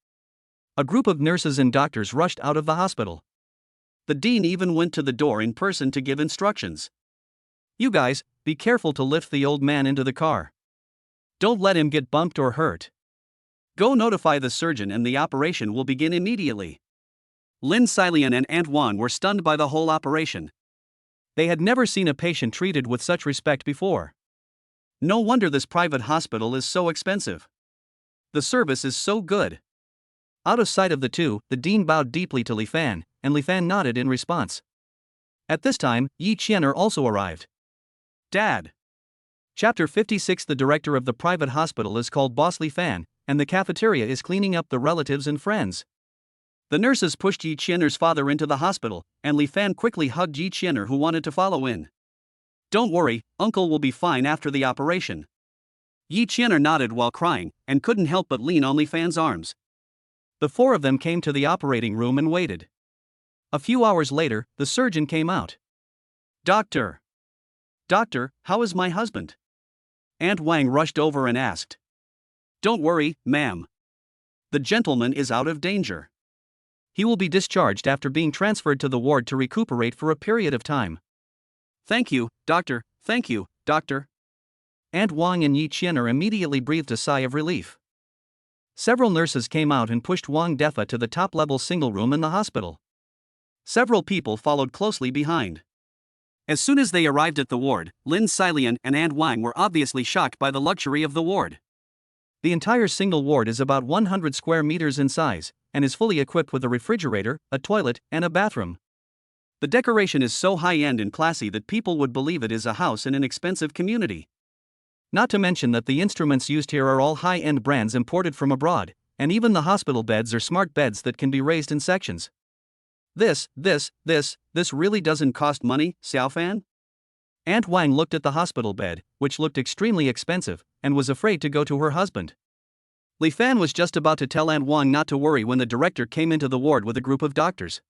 A group of nurses and doctors rushed out of the hospital. The dean even went to the door in person to give instructions. You guys, be careful to lift the old man into the car. Don't let him get bumped or hurt. Go notify the surgeon and the operation will begin immediately. Lin Xilian and Aunt Wan were stunned by the whole operation. They had never seen a patient treated with such respect before. No wonder this private hospital is so expensive. The service is so good. Out of sight of the two, the dean bowed deeply to Li Fan, and Li Fan nodded in response. At this time, Yi Qianer also arrived. Dad. Chapter 56. The director of the private hospital is called Boss Li Fan, and the cafeteria is cleaning up the relatives and friends. The nurses pushed Yi Qianer's father into the hospital, and Li Fan quickly hugged Yi Qianer who wanted to follow in. Don't worry, uncle will be fine after the operation. Yi Qianer nodded while crying, and couldn't help but lean on Li Fan's arms. The four of them came to the operating room and waited. A few hours later, the surgeon came out. Doctor! Doctor, how is my husband? Aunt Wang rushed over and asked. Don't worry, ma'am. The gentleman is out of danger. He will be discharged after being transferred to the ward to recuperate for a period of time. Thank you, doctor, thank you, doctor. Aunt Wang and Yi Qianer immediately breathed a sigh of relief. Several nurses came out and pushed Wang Defa to the top-level single room in the hospital. Several people followed closely behind. As soon as they arrived at the ward, Lin Xilian and Aunt Wang were obviously shocked by the luxury of the ward. The entire single ward is about 100 square meters in size, and is fully equipped with a refrigerator, a toilet, and a bathroom. The decoration is so high-end and classy that people would believe it is a house in an expensive community. Not to mention that the instruments used here are all high-end brands imported from abroad, and even the hospital beds are smart beds that can be raised in sections. This really doesn't cost money, Xiaofan? Aunt Wang looked at the hospital bed, which looked extremely expensive, and was afraid to go to her husband. Li Fan was just about to tell Aunt Wang not to worry when the director came into the ward with a group of doctors.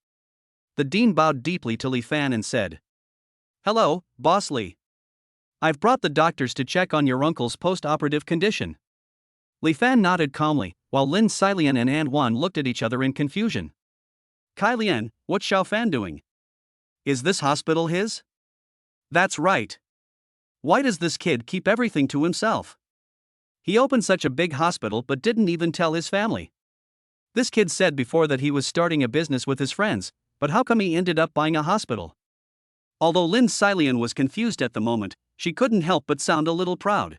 The dean bowed deeply to Li Fan and said, Hello, Boss Li. I've brought the doctors to check on your uncle's post-operative condition. Li Fan nodded calmly, while Lin Xilian and Aunt Wang looked at each other in confusion. Kai Lian, what's Xiaofan doing? Is this hospital his? That's right. Why does this kid keep everything to himself? He opened such a big hospital but didn't even tell his family. This kid said before that he was starting a business with his friends, but how come he ended up buying a hospital? Although Lin Xilian was confused at the moment, she couldn't help but sound a little proud.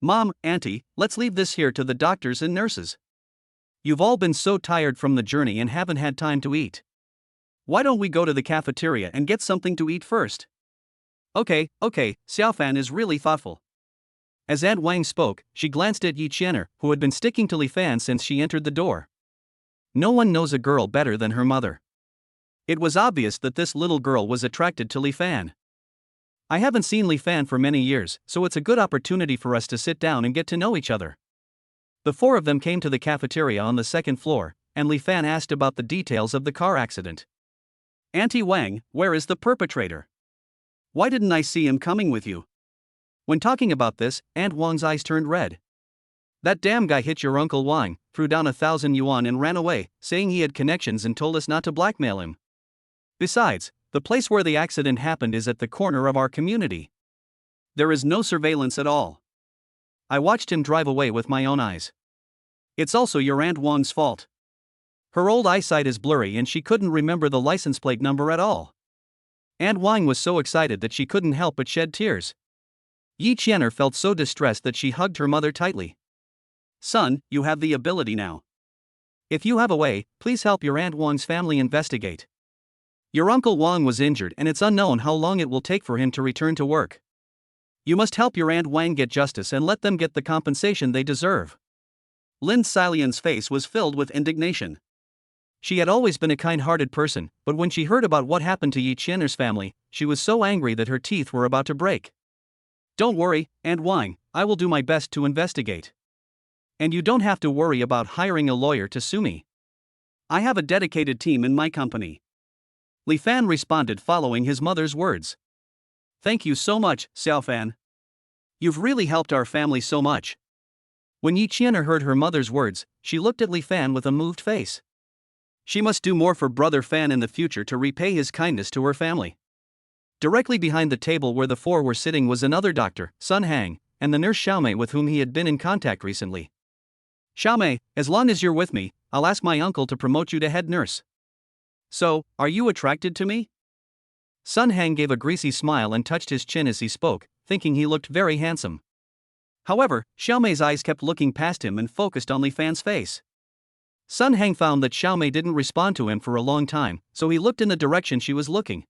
Mom, Auntie, let's leave this here to the doctors and nurses. You've all been so tired from the journey and haven't had time to eat. Why don't we go to the cafeteria and get something to eat first? Okay, Xiaofan is really thoughtful. As Aunt Wang spoke, she glanced at Yi Qianer, who had been sticking to Li Fan since she entered the door. No one knows a girl better than her mother. It was obvious that this little girl was attracted to Li Fan. I haven't seen Li Fan for many years, so it's a good opportunity for us to sit down and get to know each other. The four of them came to the cafeteria on the second floor, and Li Fan asked about the details of the car accident. Auntie Wang, where is the perpetrator? Why didn't I see him coming with you? When talking about this, Aunt Wang's eyes turned red. That damn guy hit your Uncle Wang, threw down 1,000 yuan and ran away, saying he had connections and told us not to blackmail him. Besides, the place where the accident happened is at the corner of our community. There is no surveillance at all. I watched him drive away with my own eyes. It's also your Aunt Wang's fault. Her old eyesight is blurry and she couldn't remember the license plate number at all. Aunt Wang was so excited that she couldn't help but shed tears. Yi Qianer felt so distressed that she hugged her mother tightly. Son, you have the ability now. If you have a way, please help your Aunt Wang's family investigate. Your Uncle Wang was injured and it's unknown how long it will take for him to return to work. You must help your Aunt Wang get justice and let them get the compensation they deserve. Lin Xilian's face was filled with indignation. She had always been a kind-hearted person, but when she heard about what happened to Yi Qianer's family, she was so angry that her teeth were about to break. Don't worry, Aunt Wang, I will do my best to investigate. And you don't have to worry about hiring a lawyer to sue me. I have a dedicated team in my company. Li Fan responded following his mother's words. Thank you so much, Xiaofan. You've really helped our family so much. When Yi Qianer heard her mother's words, she looked at Li Fan with a moved face. She must do more for Brother Fan in the future to repay his kindness to her family. Directly behind the table where the four were sitting was another doctor, Sun Hang, and the nurse Xiaomei with whom he had been in contact recently. Xiaomei, as long as you're with me, I'll ask my uncle to promote you to head nurse. So, are you attracted to me? Sun Hang gave a greasy smile and touched his chin as he spoke, thinking he looked very handsome. However, Xiaomei's eyes kept looking past him and focused on Li Fan's face. Sun Hang found that Xiaomei didn't respond to him for a long time, so he looked in the direction she was looking.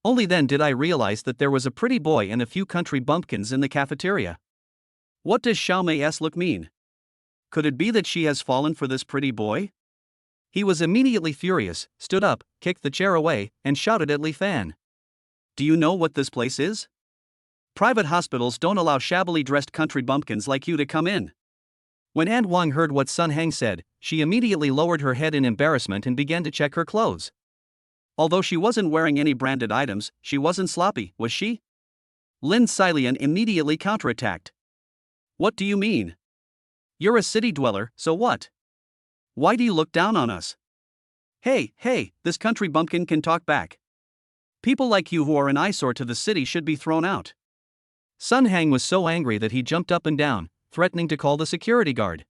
Only then did I realize that there was a pretty boy and a few country bumpkins in the cafeteria. What does Xiaomei's look mean? Could it be that she has fallen for this pretty boy? He was immediately furious, stood up, kicked the chair away, and shouted at Li Fan. Do you know what this place is? Private hospitals don't allow shabbily dressed country bumpkins like you to come in. When Aunt Wang heard what Sun Hang said, she immediately lowered her head in embarrassment and began to check her clothes. Although she wasn't wearing any branded items, she wasn't sloppy, was she? Lynn Silian immediately counterattacked. What do you mean? You're a city dweller, so what? Why do you look down on us? Hey, this country bumpkin can talk back. People like you who are an eyesore to the city should be thrown out. Sun Hang was so angry that he jumped up and down, threatening to call the security guard.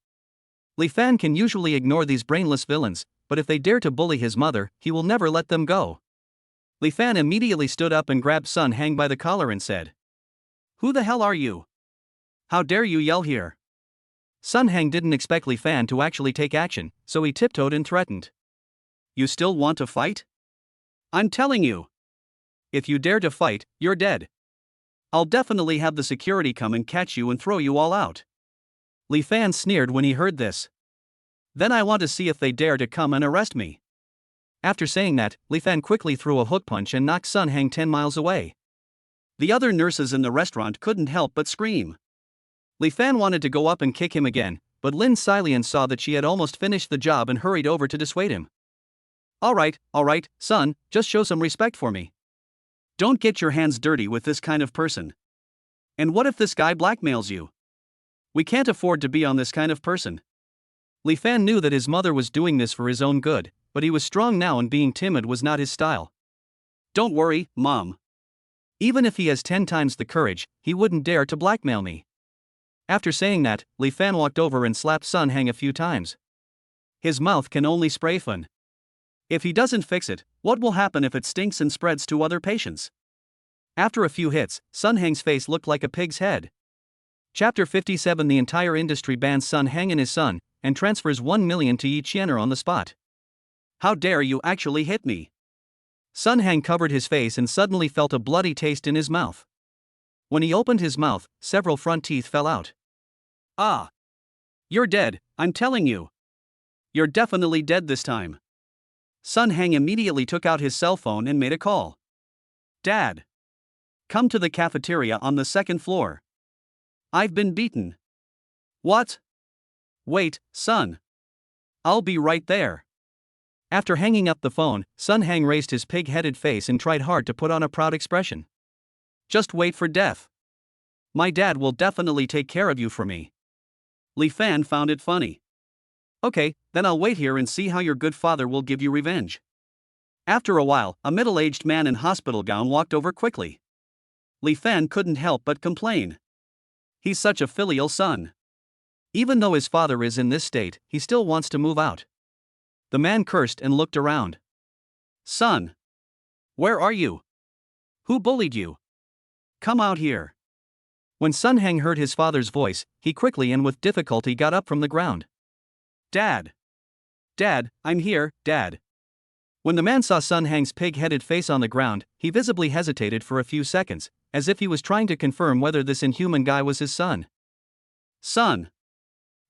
Li Fan can usually ignore these brainless villains, but if they dare to bully his mother, he will never let them go. Li Fan immediately stood up and grabbed Sun Hang by the collar and said, "Who the hell are you? How dare you yell here?" Sun Hang didn't expect Li Fan to actually take action, so he tiptoed and threatened. "You still want to fight? I'm telling you. If you dare to fight, you're dead. I'll definitely have the security come and catch you and throw you all out." Li Fan sneered when he heard this. "Then I want to see if they dare to come and arrest me." After saying that, Li Fan quickly threw a hook punch and knocked Sun Hang 10 miles away. The other nurses in the restaurant couldn't help but scream. Li Fan wanted to go up and kick him again, but Lin Silian saw that she had almost finished the job and hurried over to dissuade him. All right, son, just show some respect for me. Don't get your hands dirty with this kind of person. And what if this guy blackmails you? We can't afford to be on this kind of person." Li Fan knew that his mother was doing this for his own good, but he was strong now and being timid was not his style. "Don't worry, Mom. Even if he has 10 times the courage, he wouldn't dare to blackmail me." After saying that, Li Fan walked over and slapped Sun Hang a few times. His mouth can only spray fun. If he doesn't fix it, what will happen if it stinks and spreads to other patients? After a few hits, Sun Hang's face looked like a pig's head. Chapter 57. The entire industry bans Sun Hang and his son, and transfers 1 million to Yi Qianer on the spot. "How dare you actually hit me?" Sun Hang covered his face and suddenly felt a bloody taste in his mouth. When he opened his mouth, several front teeth fell out. "Ah! You're dead, I'm telling you. You're definitely dead this time." Sun Hang immediately took out his cell phone and made a call. "Dad! Come to the cafeteria on the 2nd floor. I've been beaten." "What?" "Wait, son. I'll be right there." After hanging up the phone, Sun Hang raised his pig-headed face and tried hard to put on a proud expression. "Just wait for death. My dad will definitely take care of you for me." Li Fan found it funny. "Okay, then I'll wait here and see how your good father will give you revenge." After a while, a middle-aged man in hospital gown walked over quickly. Li Fan couldn't help but complain. He's such a filial son. Even though his father is in this state, he still wants to move out. The man cursed and looked around. "Son! Where are you? Who bullied you? Come out here." When Sun Hang heard his father's voice, he quickly and with difficulty got up from the ground. "Dad! Dad, I'm here, Dad." When the man saw Sun Hang's pig-headed face on the ground, he visibly hesitated for a few seconds, as if he was trying to confirm whether this inhuman guy was his son. "Son!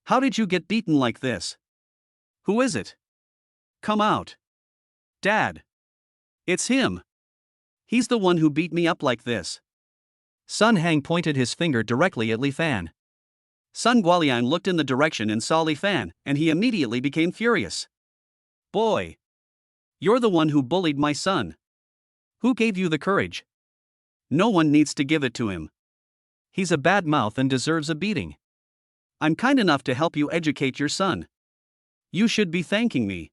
How did you get beaten like this? Who is it? Come out. Dad! It's him. He's the one who beat me up like this." Sun Hang pointed his finger directly at Li Fan. Sun Guoliang looked in the direction and saw Li Fan, and he immediately became furious. "Boy! You're the one who bullied my son. Who gave you the courage? No one needs to give it to him. He's a bad mouth and deserves a beating. I'm kind enough to help you educate your son. You should be thanking me."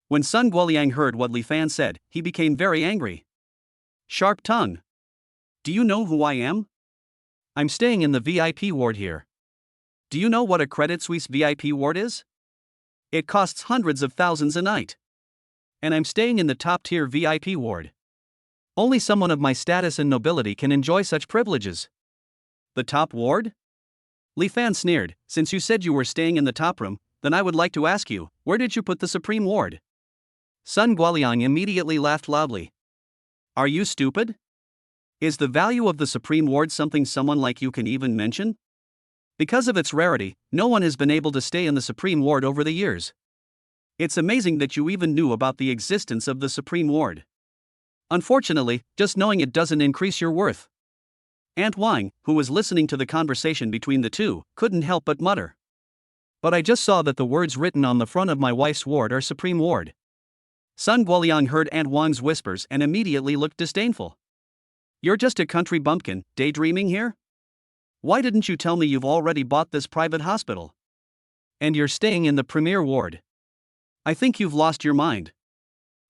When Sun Guoliang heard what Li Fan said, he became very angry. "Sharp tongue. Do you know who I am? I'm staying in the VIP ward here. Do you know what a Credit Suisse VIP ward is? It costs hundreds of thousands a night. And I'm staying in the top-tier VIP ward. Only someone of my status and nobility can enjoy such privileges." "The top ward?" Li Fan sneered. "Since you said you were staying in the top room, then I would like to ask you, where did you put the supreme ward?" Sun Guoliang immediately laughed loudly. "Are you stupid? Is the value of the supreme ward something someone like you can even mention? Because of its rarity, no one has been able to stay in the supreme ward over the years. It's amazing that you even knew about the existence of the supreme ward. Unfortunately, just knowing it doesn't increase your worth." Aunt Wang, who was listening to the conversation between the two, couldn't help but mutter. "But I just saw that the words written on the front of my wife's ward are supreme ward. Sun Guoliang heard Aunt Wang's whispers and immediately looked disdainful. You're just a country bumpkin, daydreaming here? Why didn't you tell me you've already bought this private hospital? And you're staying in the premier ward. I think you've lost your mind.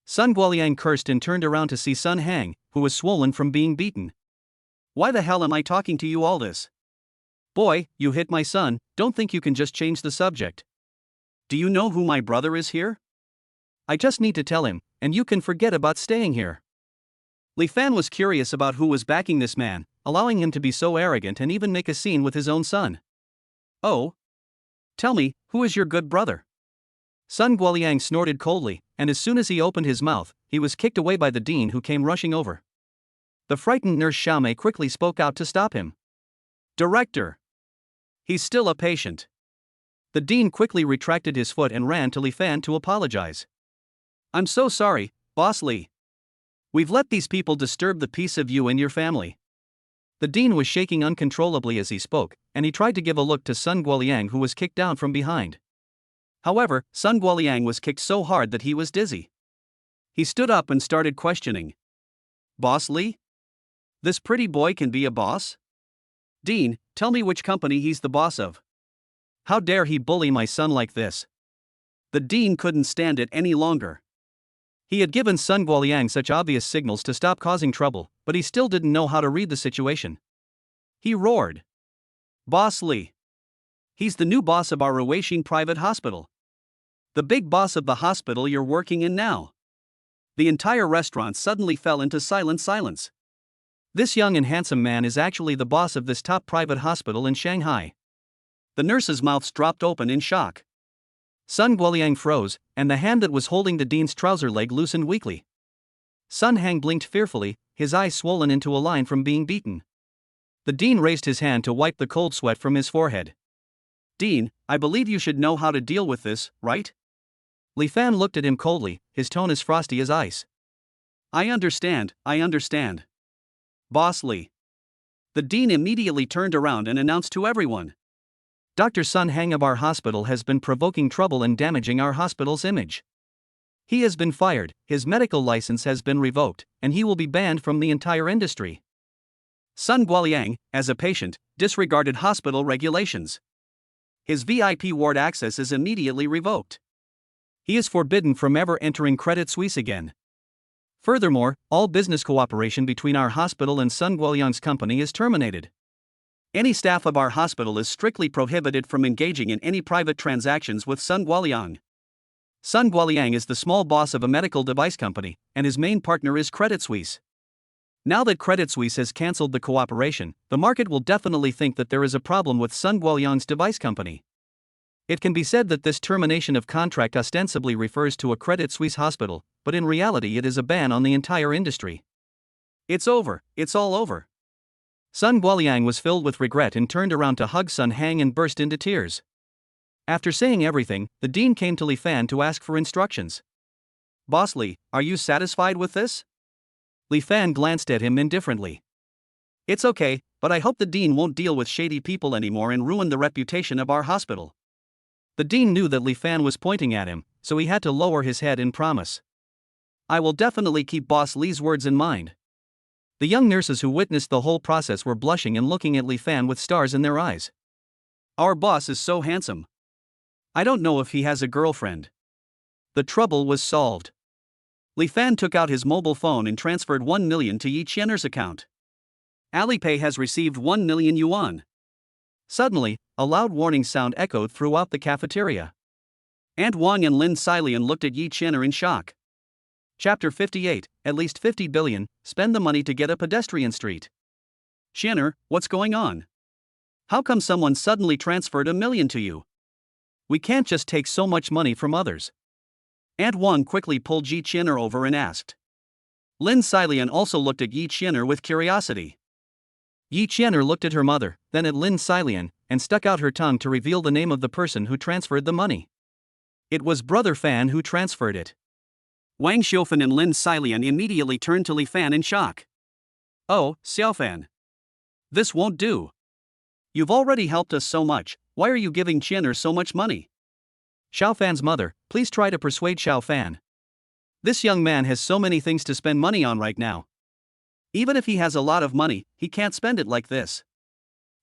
Sun Guoliang cursed and turned around to see Sun Hang, who was swollen from being beaten. Why the hell am I talking to you all this? Boy, you hit my son, don't think you can just change the subject. Do you know who my brother is here? I just need to tell him, and you can forget about staying here. Li Fan was curious about who was backing this man, allowing him to be so arrogant and even make a scene with his own son. Oh? Tell me, who is your good brother? Sun Guoliang snorted coldly, and as soon as he opened his mouth, he was kicked away by the dean who came rushing over. The frightened nurse Xiaomei quickly spoke out to stop him. Director! He's still a patient. The dean quickly retracted his foot and ran to Li Fan to apologize. I'm so sorry, Boss Li. We've let these people disturb the peace of you and your family. The dean was shaking uncontrollably as he spoke, and he tried to give a look to Sun Guoliang, who was kicked down from behind. However, Sun Guoliang was kicked so hard that he was dizzy. He stood up and started questioning. Boss Li? This pretty boy can be a boss? Dean, tell me which company he's the boss of. How dare he bully my son like this? The dean couldn't stand it any longer. He had given Sun Guoliang such obvious signals to stop causing trouble, but he still didn't know how to read the situation. He roared. Boss Li. He's the new boss of our Ruixing private hospital. The big boss of the hospital you're working in now. The entire restaurant suddenly fell into silence. This young and handsome man is actually the boss of this top private hospital in Shanghai. The nurses' mouths dropped open in shock. Sun Guoliang froze, and the hand that was holding the dean's trouser leg loosened weakly. Sun Hang blinked fearfully, his eyes swollen into a line from being beaten. The dean raised his hand to wipe the cold sweat from his forehead. Dean, I believe you should know how to deal with this, right? Li Fan looked at him coldly, his tone as frosty as ice. I understand. Boss Li. The dean immediately turned around and announced to everyone. Dr. Sun Hang of our hospital has been provoking trouble and damaging our hospital's image. He has been fired, his medical license has been revoked, and he will be banned from the entire industry. Sun Guoliang, as a patient, disregarded hospital regulations. His VIP ward access is immediately revoked. He is forbidden from ever entering Credit Suisse again. Furthermore, all business cooperation between our hospital and Sun Guoliang's company is terminated. Any staff of our hospital is strictly prohibited from engaging in any private transactions with Sun Guoliang. Sun Guoliang is the small boss of a medical device company, and his main partner is Credit Suisse. Now that Credit Suisse has cancelled the cooperation, the market will definitely think that there is a problem with Sun Guoliang's device company. It can be said that this termination of contract ostensibly refers to a Credit Suisse hospital, but in reality it is a ban on the entire industry. It's over, it's all over. Sun Guoliang was filled with regret and turned around to hug Sun Hang and burst into tears. After saying everything, the dean came to Li Fan to ask for instructions. Boss Li, are you satisfied with this? Li Fan glanced at him indifferently. It's okay, but I hope the dean won't deal with shady people anymore and ruin the reputation of our hospital. The dean knew that Li Fan was pointing at him, so he had to lower his head in promise. I will definitely keep Boss Li's words in mind. The young nurses who witnessed the whole process were blushing and looking at Li Fan with stars in their eyes. Our boss is so handsome. I don't know if he has a girlfriend. The trouble was solved. Li Fan took out his mobile phone and transferred 1 million to Yi Qian'er's account. Alipay has received 1 million yuan. Suddenly, a loud warning sound echoed throughout the cafeteria. Aunt Wang and Lin Xilian looked at Yi Qian'er in shock. Chapter 58, at least 50 billion, spend the money to get a pedestrian street. Qian'er, what's going on? How come someone suddenly transferred 1 million to you? We can't just take so much money from others. Aunt Wang quickly pulled Yi Qian'er over and asked. Lin Xilian also looked at Yi Qian'er with curiosity. Yi Qian'er looked at her mother, then at Lin Xilian, and stuck out her tongue to reveal the name of the person who transferred the money. It was Brother Fan who transferred it. Wang Xiaofan and Lin Xilian immediately turned to Li Fan in shock. Oh, Xiaofan. This won't do. You've already helped us so much, why are you giving Qian'er so much money? Xiaofan's mother, please try to persuade Xiaofan. This young man has so many things to spend money on right now. Even if he has a lot of money, he can't spend it like this.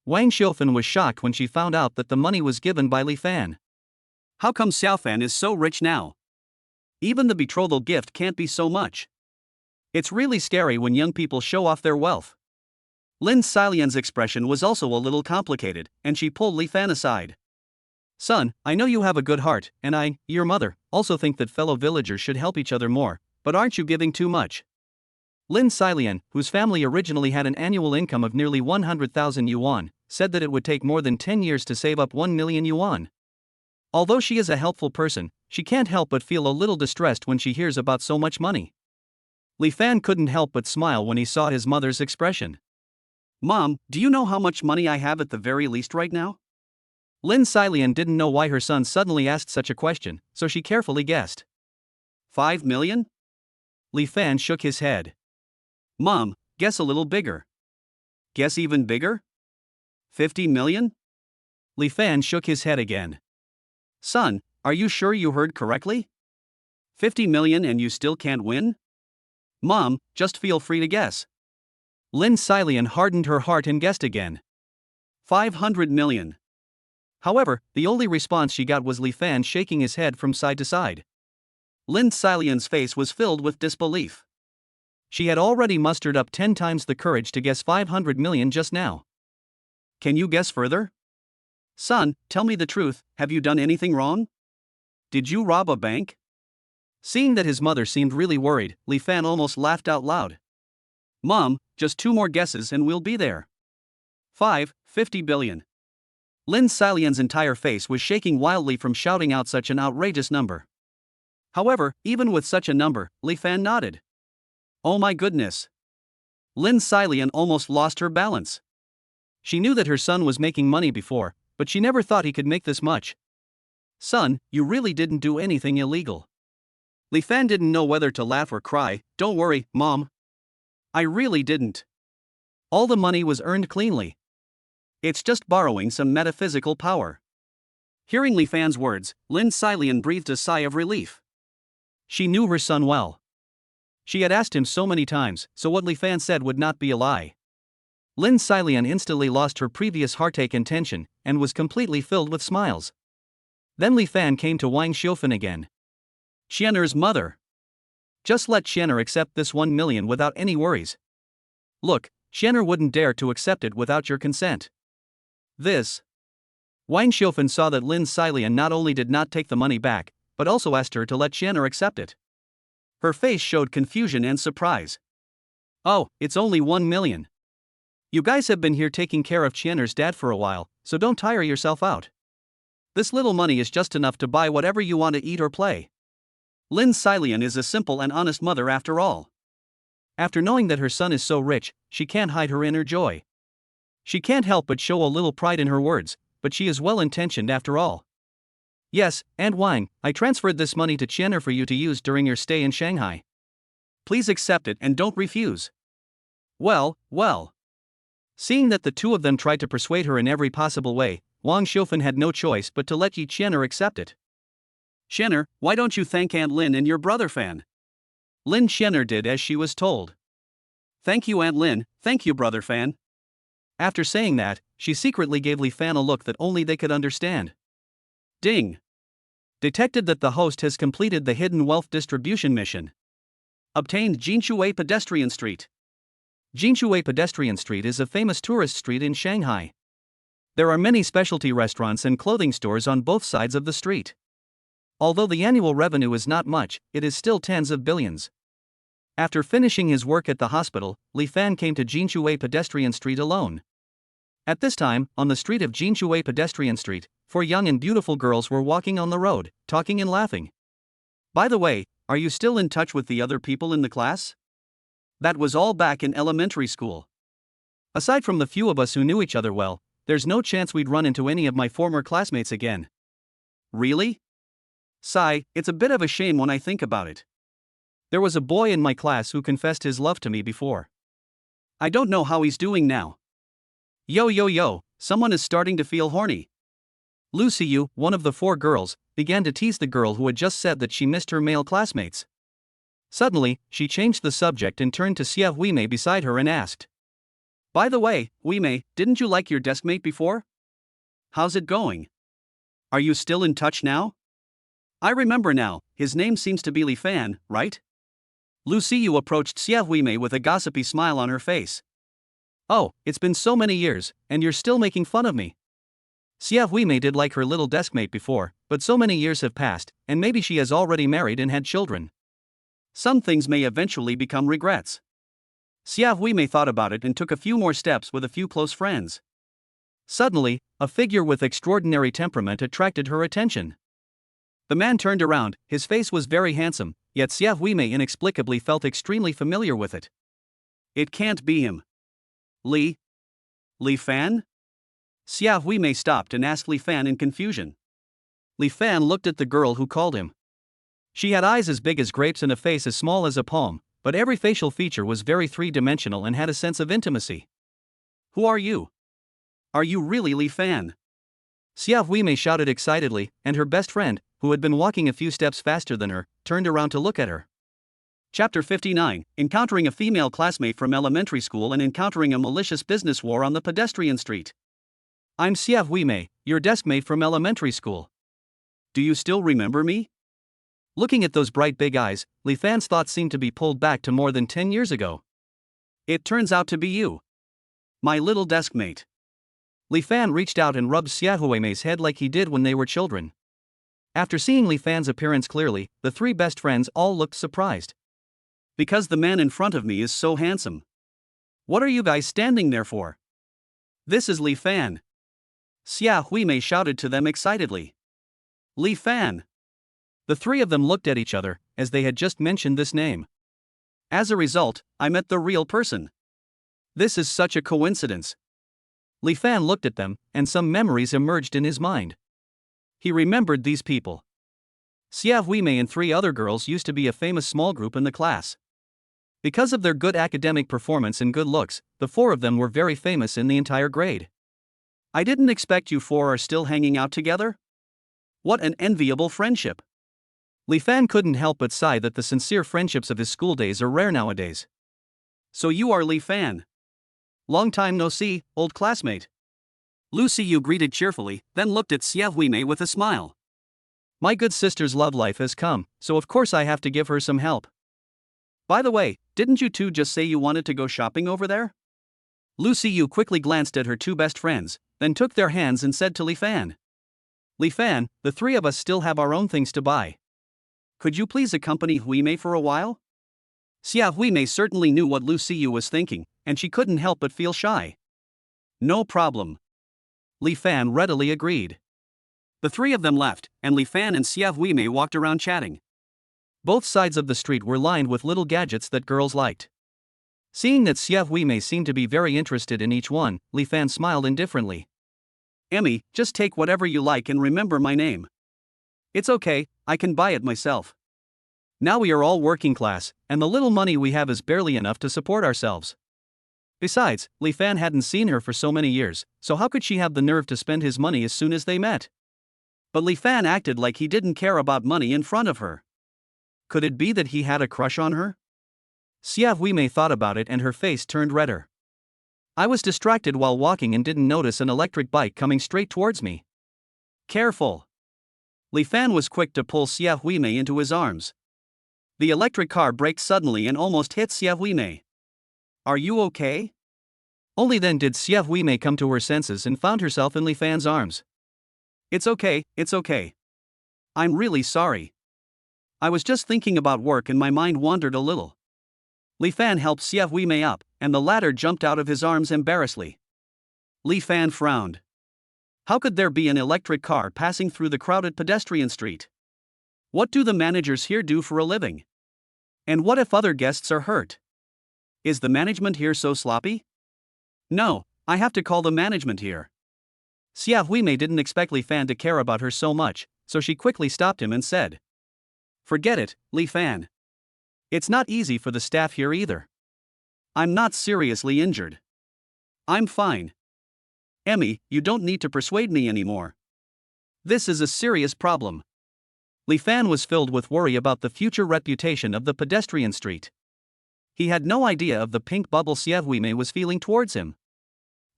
Wang Xiaofan was shocked when she found out that the money was given by Li Fan. How come Xiaofan is so rich now? Even the betrothal gift can't be so much. It's really scary when young people show off their wealth. Lin Xilian's expression was also a little complicated, and she pulled Li Fan aside. Son, I know you have a good heart, and I, your mother, also think that fellow villagers should help each other more, but aren't you giving too much? Lin Xilian, whose family originally had an annual income of nearly 100,000 yuan, said that it would take more than 10 years to save up 1 million yuan. Although she is a helpful person, she can't help but feel a little distressed when she hears about so much money. Li Fan couldn't help but smile when he saw his mother's expression. Mom, do you know how much money I have at the very least right now? Lin Xilian didn't know why her son suddenly asked such a question, so she carefully guessed. 5 million? Li Fan shook his head. Mom, guess a little bigger. Guess even bigger? 50 million? Li Fan shook his head again. Son, are you sure you heard correctly? 50 million and you still can't win? Mom, just feel free to guess. Lin Xilian hardened her heart and guessed again. 500 million. However, the only response she got was Li Fan shaking his head from side to side. Lin Xilian's face was filled with disbelief. She had already mustered up 10 times the courage to guess 500 million just now. Can you guess further? Son, tell me the truth, have you done anything wrong? Did you rob a bank? Seeing that his mother seemed really worried, Li Fan almost laughed out loud. Mom, just 2 more guesses and we'll be there. 50 billion. Lin Xilian's entire face was shaking wildly from shouting out such an outrageous number. However, even with such a number, Li Fan nodded. Oh my goodness. Lin Xilian almost lost her balance. She knew that her son was making money before, but she never thought he could make this much. Son, you really didn't do anything illegal. Li Fan didn't know whether to laugh or cry. Don't worry, Mom. I really didn't. All the money was earned cleanly. It's just borrowing some metaphysical power. Hearing Li Fan's words, Lin Xilian breathed a sigh of relief. She knew her son well. She had asked him so many times, so what Li Fan said would not be a lie. Lin Xilian instantly lost her previous heartache and tension, and was completely filled with smiles. Then Li Fan came to Wang Xiaofan again. Qianer's mother. Just let Qianer accept this 1 million without any worries. Look, Qianer wouldn't dare to accept it without your consent. This. Wang Xiaofan saw that Lin Xilian not only did not take the money back, but also asked her to let Qianer accept it. Her face showed confusion and surprise. Oh, it's only 1 million. You guys have been here taking care of Qianer's dad for a while, so don't tire yourself out. This little money is just enough to buy whatever you want to eat or play. Lin Xilian is a simple and honest mother after all. After knowing that her son is so rich, she can't hide her inner joy. She can't help but show a little pride in her words, but she is well-intentioned after all. Yes, Aunt Wang, I transferred this money to Qianer for you to use during your stay in Shanghai. Please accept it and don't refuse. Well. Seeing that the two of them tried to persuade her in every possible way, Wang Xiaofan had no choice but to let Qianer accept it. Qianer, why don't you thank Aunt Lin and your brother Fan? Lin Qianer did as she was told. Thank you Aunt Lin, thank you brother Fan. After saying that, she secretly gave Li Fan a look that only they could understand. Ding. Detected that the host has completed the hidden wealth distribution mission. Obtained Jinshui Pedestrian Street. Jinshui Pedestrian Street is a famous tourist street in Shanghai. There are many specialty restaurants and clothing stores on both sides of the street. Although the annual revenue is not much, it is still tens of billions. After finishing his work at the hospital, Li Fan came to Jinshui Pedestrian Street alone. At this time, on the street of Jinshui Pedestrian Street, 4 young and beautiful girls were walking on the road, talking and laughing. By the way, are you still in touch with the other people in the class? That was all back in elementary school. Aside from the few of us who knew each other well, there's no chance we'd run into any of my former classmates again. Really? Sigh, it's a bit of a shame when I think about it. There was a boy in my class who confessed his love to me before. I don't know how he's doing now. Yo, someone is starting to feel horny. Lu Siyu, one of the 4 girls, began to tease the girl who had just said that she missed her male classmates. Suddenly, she changed the subject and turned to Xie Weimei beside her and asked, "By the way, Weimei, didn't you like your deskmate before? How's it going? Are you still in touch now? I remember now, his name seems to be Li Fan, right?" Lu Xiyu approached Xie Weimei with a gossipy smile on her face. "Oh, it's been so many years, and you're still making fun of me." Xie Weimei did like her little deskmate before, but so many years have passed, and maybe she has already married and had children. Some things may eventually become regrets. Xie Weimei thought about it and took a few more steps with a few close friends. Suddenly, a figure with extraordinary temperament attracted her attention. The man turned around, his face was very handsome, yet Xie Weimei inexplicably felt extremely familiar with it. It can't be him. Li Fan? Xie Weimei stopped and asked Li Fan in confusion. Li Fan looked at the girl who called him. She had eyes as big as grapes and a face as small as a palm, but every facial feature was very three-dimensional and had a sense of intimacy. "Who are you? Are you really Li Fan?" Xie Weimei shouted excitedly, and her best friend, who had been walking a few steps faster than her, turned around to look at her. Chapter 59, Encountering a female classmate from elementary school and encountering a malicious business war on the pedestrian street. "I'm Xie Weimei, your deskmate from elementary school. Do you still remember me?" Looking at those bright big eyes, Li Fan's thoughts seemed to be pulled back to more than 10 years ago. "It turns out to be you. My little deskmate." Li Fan reached out and rubbed Xie Weimei's head like he did when they were children. After seeing Li Fan's appearance clearly, the three best friends all looked surprised. "Because the man in front of me is so handsome. What are you guys standing there for? This is Li Fan." Xie Weimei shouted to them excitedly. "Li Fan." The three of them looked at each other, as they had just mentioned this name. "As a result, I met the real person. This is such a coincidence." Li Fan looked at them, and some memories emerged in his mind. He remembered these people. Xie Weimei and three other girls used to be a famous small group in the class. Because of their good academic performance and good looks, the four of them were very famous in the entire grade. "I didn't expect you four are still hanging out together? What an enviable friendship." Li Fan couldn't help but sigh that the sincere friendships of his school days are rare nowadays. "So you are Li Fan. Long time no see, old classmate." Lu Xiyu greeted cheerfully, then looked at Xie Weimei with a smile. "My good sister's love life has come, so of course I have to give her some help. By the way, didn't you two just say you wanted to go shopping over there?" Lu Xiyu quickly glanced at her two best friends, then took their hands and said to Li Fan, "Li Fan, the three of us still have our own things to buy. Could you please accompany Weimei for a while?" Xie Weimei certainly knew what Lu Xiyu was thinking, and she couldn't help but feel shy. "No problem." Li Fan readily agreed. The three of them left, and Li Fan and Xie Weimei walked around chatting. Both sides of the street were lined with little gadgets that girls liked. Seeing that Xie Weimei seemed to be very interested in each one, Li Fan smiled indifferently. "Emmy, just take whatever you like and remember my name. It's okay, I can buy it myself. Now we are all working class, and the little money we have is barely enough to support ourselves." Besides, Li Fan hadn't seen her for so many years, so how could she have the nerve to spend his money as soon as they met? But Li Fan acted like he didn't care about money in front of her. Could it be that he had a crush on her? Xie Weimei thought about it and her face turned redder. "I was distracted while walking and didn't notice an electric bike coming straight towards me." "Careful." Li Fan was quick to pull Xie Weimei into his arms. The electric car braked suddenly and almost hit Xie Weimei. "Are you okay?" Only then did Xie Weimei come to her senses and found herself in Li Fan's arms. It's okay. I'm really sorry. I was just thinking about work and my mind wandered a little." Li Fan helped Xie Weimei up, and the latter jumped out of his arms embarrassedly. Li Fan frowned. How could there be an electric car passing through the crowded pedestrian street? What do the managers here do for a living? And what if other guests are hurt? Is the management here so sloppy? No, I have to call the management here. Xie Weimei didn't expect Li Fan to care about her so much, so she quickly stopped him and said, "Forget it, Li Fan. It's not easy for the staff here either. I'm not seriously injured. I'm fine. Emmy, you don't need to persuade me anymore. This is a serious problem. Li Fan was filled with worry about the future reputation of the pedestrian street. He had no idea of the pink bubble Xie Huimei was feeling towards him.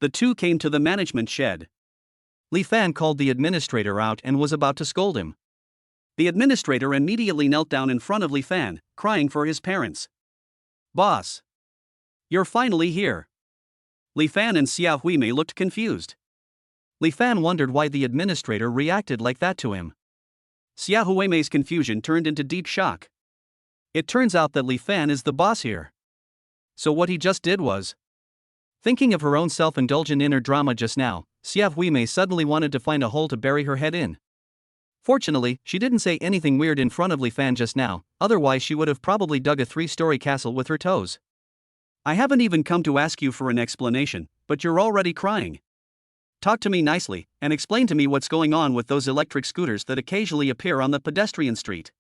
The two came to the management shed. Li Fan called the administrator out and was about to scold him. The administrator immediately knelt down in front of Li Fan, crying for his parents. "Boss! You're finally here." Li Fan and Xie Huimei looked confused. Li Fan wondered why the administrator reacted like that to him. Xie Huimei's confusion turned into deep shock. It turns out that Li Fan is the boss here. So what he just did was... Thinking of her own self-indulgent inner drama just now, Xie Huimei suddenly wanted to find a hole to bury her head in. Fortunately, she didn't say anything weird in front of Li Fan just now, otherwise she would have probably dug a 3-story castle with her toes. "I haven't even come to ask you for an explanation, but you're already crying. Talk to me nicely, and explain to me what's going on with those electric scooters that occasionally appear on the pedestrian street."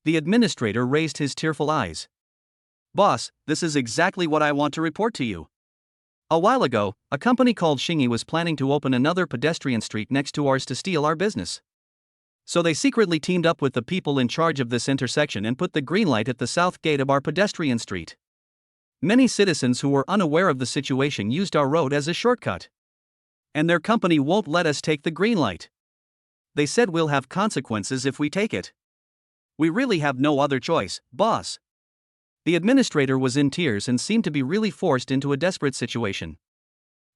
The administrator raised his tearful eyes. "Boss, this is exactly what I want to report to you. A while ago, a company called Xingyi was planning to open another pedestrian street next to ours to steal our business. So they secretly teamed up with the people in charge of this intersection and put the green light at the south gate of our pedestrian street. Many citizens who were unaware of the situation used our road as a shortcut. And their company won't let us take the green light. They said we'll have consequences if we take it. We really have no other choice, boss." The administrator was in tears and seemed to be really forced into a desperate situation.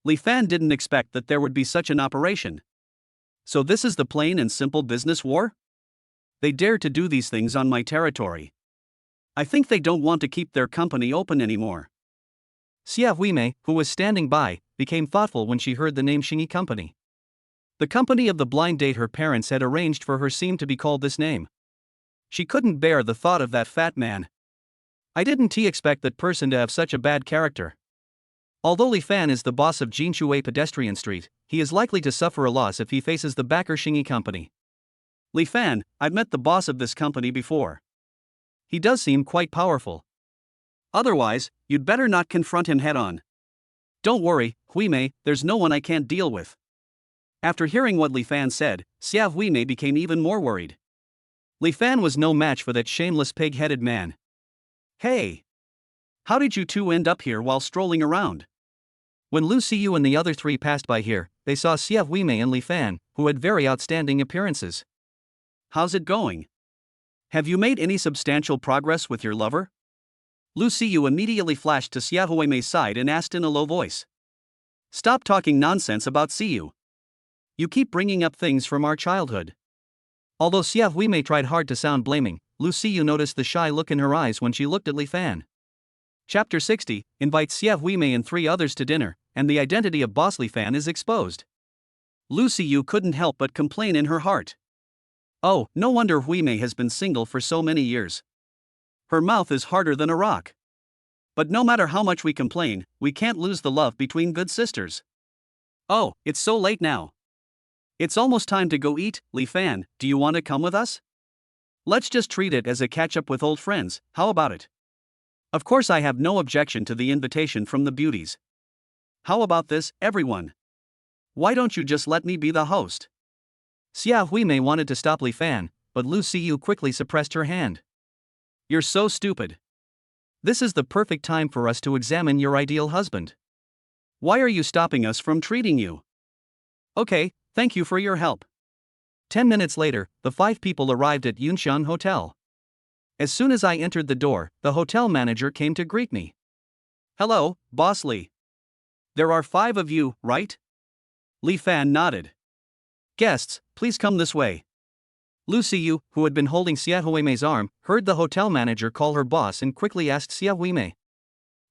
Li Fan didn't expect that there would be such an operation. So this is the plain and simple business war? They dare to do these things on my territory. I think they don't want to keep their company open anymore. Xie Huimei, who was standing by, became thoughtful when she heard the name Xingyi Company. The company of the blind date her parents had arranged for her seemed to be called this name. She couldn't bear the thought of that fat man. I didn't expect that person to have such a bad character. Although Li Fan is the boss of Jinshui Pedestrian Street, he is likely to suffer a loss if he faces the backer Xingyi Company. Li Fan, I've met the boss of this company before. He does seem quite powerful. Otherwise, you'd better not confront him head-on. Don't worry, Huimei, there's no one I can't deal with. After hearing what Li Fan said, Xie Huimei became even more worried. Li Fan was no match for that shameless pig-headed man. "Hey! How did you two end up here while strolling around?" When Lu Xiyu and the other three passed by here, they saw Xie Huimei and Li Fan, who had very outstanding appearances. "How's it going? Have you made any substantial progress with your lover?" Lu Xiyu immediately flashed to Xie Huimei's side and asked in a low voice. "Stop talking nonsense about Xiyu. You keep bringing up things from our childhood." Although Xie Huimei tried hard to sound blaming, Lu Xiyu noticed the shy look in her eyes when she looked at Li Fan. Chapter 60 invites Xie Huimei and 3 others to dinner, and the identity of boss Li Fan is exposed. Lu Xiyu couldn't help but complain in her heart. Oh, no wonder Huimei has been single for so many years. Her mouth is harder than a rock. But no matter how much we complain, we can't lose the love between good sisters. Oh, it's so late now. It's almost time to go eat. Li Fan, do you want to come with us? Let's just treat it as a catch-up with old friends, how about it? Of course I have no objection to the invitation from the beauties. How about this, everyone? Why don't you just let me be the host? Xie Huimei wanted to stop Li Fan, but Lu Xiyu quickly suppressed her hand. You're so stupid. This is the perfect time for us to examine your ideal husband. Why are you stopping us from treating you? Okay, thank you for your help. 10 minutes later, the 5 people arrived at Yunxian Hotel. As soon as I entered the door, the hotel manager came to greet me. Hello, Boss Li. There are 5 of you, right? Li Fan nodded. Guests, please come this way. Lu Xiyu, who had been holding Xie Huimei's arm, heard the hotel manager call her boss and quickly asked Xie Huimei.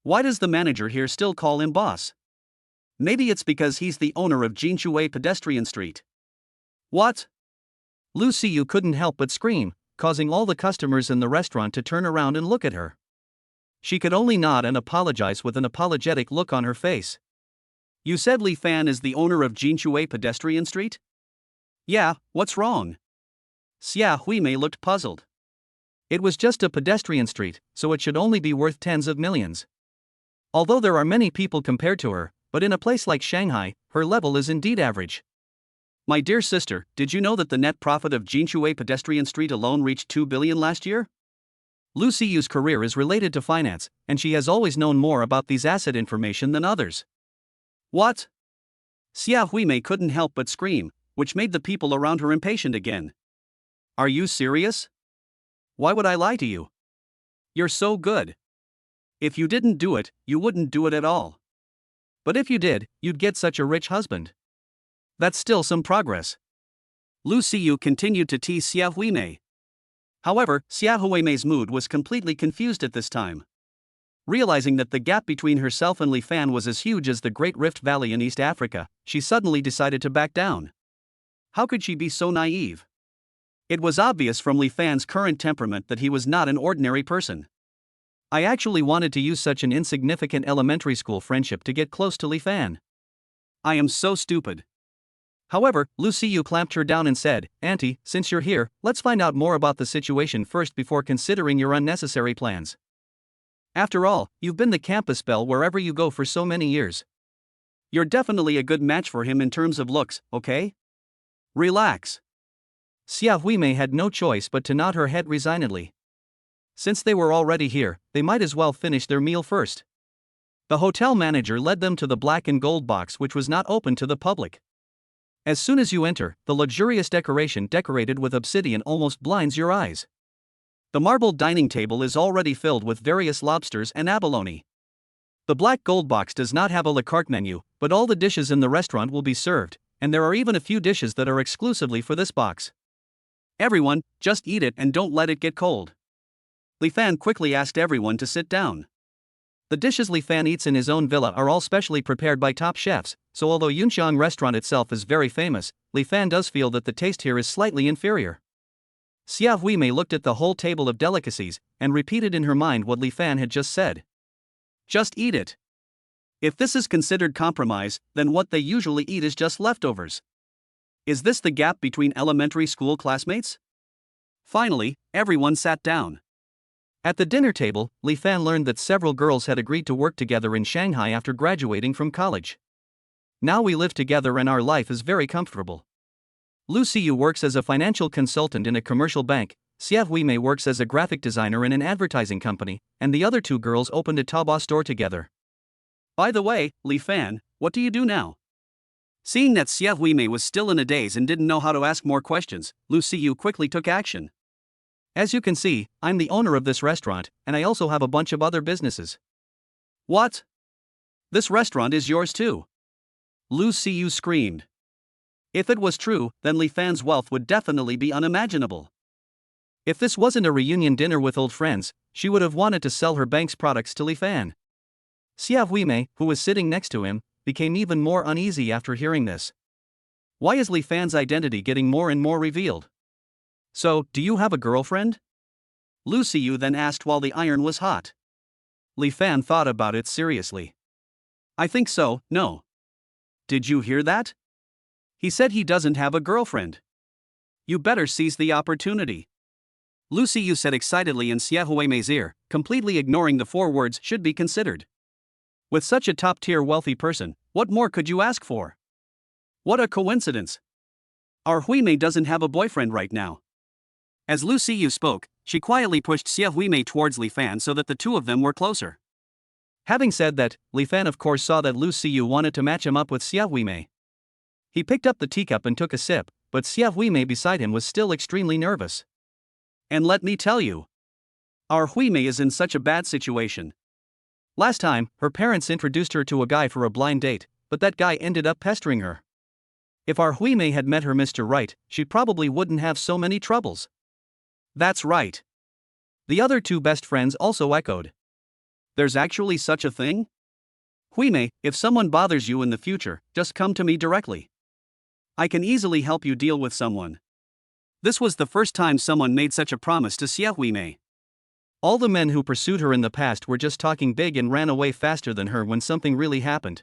Why does the manager here still call him boss? Maybe it's because he's the owner of Jinshui Pedestrian Street. What? Lu Xiyu couldn't help but scream, causing all the customers in the restaurant to turn around and look at her. She could only nod and apologize with an apologetic look on her face. You said Li Fan is the owner of Jinshui Pedestrian Street? Yeah, what's wrong? Xie Huimei looked puzzled. It was just a pedestrian street, so it should only be worth tens of millions. Although there are many people compared to her, but in a place like Shanghai, her level is indeed average. My dear sister, did you know that the net profit of Jinshui Pedestrian Street alone reached 2 billion last year? Lu Siyu's career is related to finance, and she has always known more about these asset information than others. What? Xia Huimei couldn't help but scream, which made the people around her impatient again. Are you serious? Why would I lie to you? You're so good. If you didn't do it, you wouldn't do it at all. But if you did, you'd get such a rich husband. That's still some progress. Lu Siyu continued to tease Xia Huimei. However, Xia Huimei's mood was completely confused at this time. Realizing that the gap between herself and Li Fan was as huge as the Great Rift Valley in East Africa, she suddenly decided to back down. How could she be so naive? It was obvious from Li Fan's current temperament that he was not an ordinary person. I actually wanted to use such an insignificant elementary school friendship to get close to Li Fan. I am so stupid. However, Lu Siyu clamped her down and said, Auntie, since you're here, let's find out more about the situation first before considering your unnecessary plans. After all, you've been the campus belle wherever you go for so many years. You're definitely a good match for him in terms of looks, okay? Relax. Xia Huimei had no choice but to nod her head resignedly. Since they were already here, they might as well finish their meal first. The hotel manager led them to the black and gold box, which was not open to the public. As soon as you enter, the luxurious decoration decorated with obsidian almost blinds your eyes. The marble dining table is already filled with various lobsters and abalone. The black gold box does not have a la carte menu, but all the dishes in the restaurant will be served, and there are even a few dishes that are exclusively for this box. Everyone, just eat it and don't let it get cold. Li Fan quickly asked everyone to sit down. The dishes Li Fan eats in his own villa are all specially prepared by top chefs, so although Yunxiang restaurant itself is very famous, Li Fan does feel that the taste here is slightly inferior. Xia Huimei looked at the whole table of delicacies, and repeated in her mind what Li Fan had just said. Just eat it. If this is considered compromise, then what they usually eat is just leftovers. Is this the gap between elementary school classmates? Finally, everyone sat down. At the dinner table, Li Fan learned that several girls had agreed to work together in Shanghai after graduating from college. Now we live together and our life is very comfortable. Lu Siyu works as a financial consultant in a commercial bank, Xia Huimei works as a graphic designer in an advertising company, and the other two girls opened a Taobao store together. By the way, Li Fan, what do you do now? Seeing that Xia Huimei was still in a daze and didn't know how to ask more questions, Lu Siyu quickly took action. As you can see, I'm the owner of this restaurant, and I also have a bunch of other businesses. What? This restaurant is yours too? Lu Siyu screamed. If it was true, then Li Fan's wealth would definitely be unimaginable. If this wasn't a reunion dinner with old friends, she would have wanted to sell her bank's products to Li Fan. Xia Huimei, who was sitting next to him, became even more uneasy after hearing this. Why is Li Fan's identity getting more and more revealed? So, do you have a girlfriend? Lu Siyu then asked while the iron was hot. Li Fan thought about it seriously. I think so, no. Did you hear that? He said he doesn't have a girlfriend. You better seize the opportunity. Lu Siyu said excitedly in Xia Huimei's ear, completely ignoring the 4 words should be considered. With such a top-tier wealthy person, what more could you ask for? What a coincidence. Our Huimei doesn't have a boyfriend right now. As Lu Siyu spoke, she quietly pushed Xia Huimei towards Li Fan so that the two of them were closer. Having said that, Li Fan of course saw that Lu Siyu wanted to match him up with Xia Huimei. He picked up the teacup and took a sip, but Xia Huimei beside him was still extremely nervous. And let me tell you, our Huimei is in such a bad situation. Last time, her parents introduced her to a guy for a blind date, but that guy ended up pestering her. If our Huimei had met her Mr. Right, she probably wouldn't have so many troubles. That's right. The other 2 best friends also echoed. There's actually such a thing? Huimei, if someone bothers you in the future, just come to me directly. I can easily help you deal with someone. This was the first time someone made such a promise to Xia Huimei. All the men who pursued her in the past were just talking big and ran away faster than her when something really happened.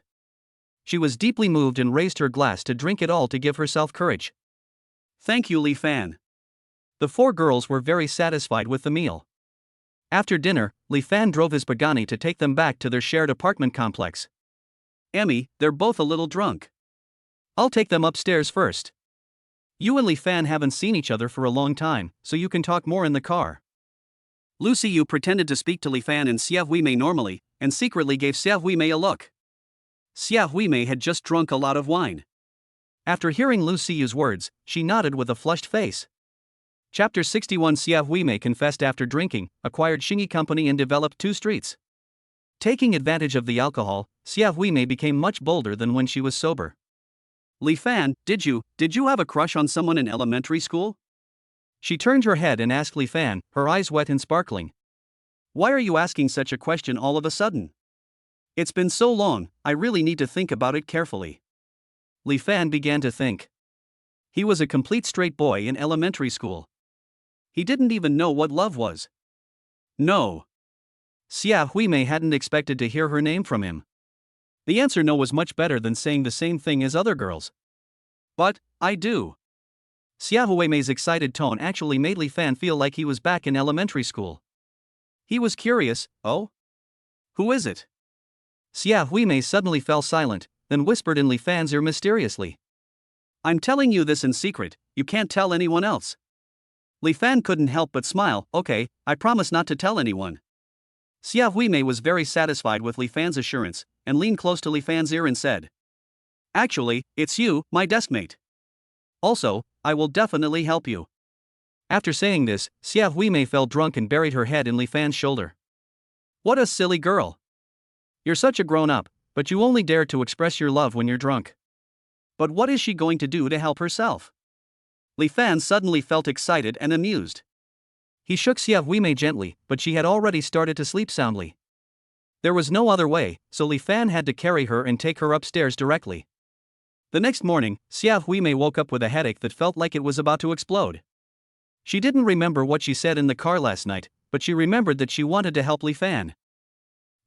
She was deeply moved and raised her glass to drink it all to give herself courage. Thank you, Li Fan. The 4 girls were very satisfied with the meal. After dinner, Li Fan drove his Pagani to take them back to their shared apartment complex. Emmy, they're both a little drunk. I'll take them upstairs first. You and Li Fan haven't seen each other for a long time, so you can talk more in the car. Lu Siyu pretended to speak to Li Fan and Xia Huimei normally, and secretly gave Xia Huimei a look. Xia Huimei had just drunk a lot of wine. After hearing Lu Siyu's words, she nodded with a flushed face. Chapter 61. Xia Huimei confessed after drinking, acquired Xingyi Company and developed 2 streets. Taking advantage of the alcohol, Xia Huimei became much bolder than when she was sober. Li Fan, did you have a crush on someone in elementary school? She turned her head and asked Li Fan, her eyes wet and sparkling. Why are you asking such a question all of a sudden? It's been so long, I really need to think about it carefully. Li Fan began to think. He was a complete straight boy in elementary school. He didn't even know what love was. No. Xia Huimei hadn't expected to hear her name from him. The answer no was much better than saying the same thing as other girls. But, I do. Xia Huimei's excited tone actually made Li Fan feel like he was back in elementary school. He was curious. Oh? Who is it? Xia Huimei suddenly fell silent, then whispered in Li Fan's ear mysteriously. I'm telling you this in secret, you can't tell anyone else. Li Fan couldn't help but smile. Okay, I promise not to tell anyone. Xia Huimei was very satisfied with Li Fan's assurance, and leaned close to Li Fan's ear and said. Actually, it's you, my deskmate. Also, I will definitely help you. After saying this, Xia Huimei fell drunk and buried her head in Li Fan's shoulder. What a silly girl. You're such a grown-up, but you only dare to express your love when you're drunk. But what is she going to do to help herself? Li Fan suddenly felt excited and amused. He shook Xia Huimei gently, but she had already started to sleep soundly. There was no other way, so Li Fan had to carry her and take her upstairs directly. The next morning, Xia Huimei woke up with a headache that felt like it was about to explode. She didn't remember what she said in the car last night, but she remembered that she wanted to help Li Fan.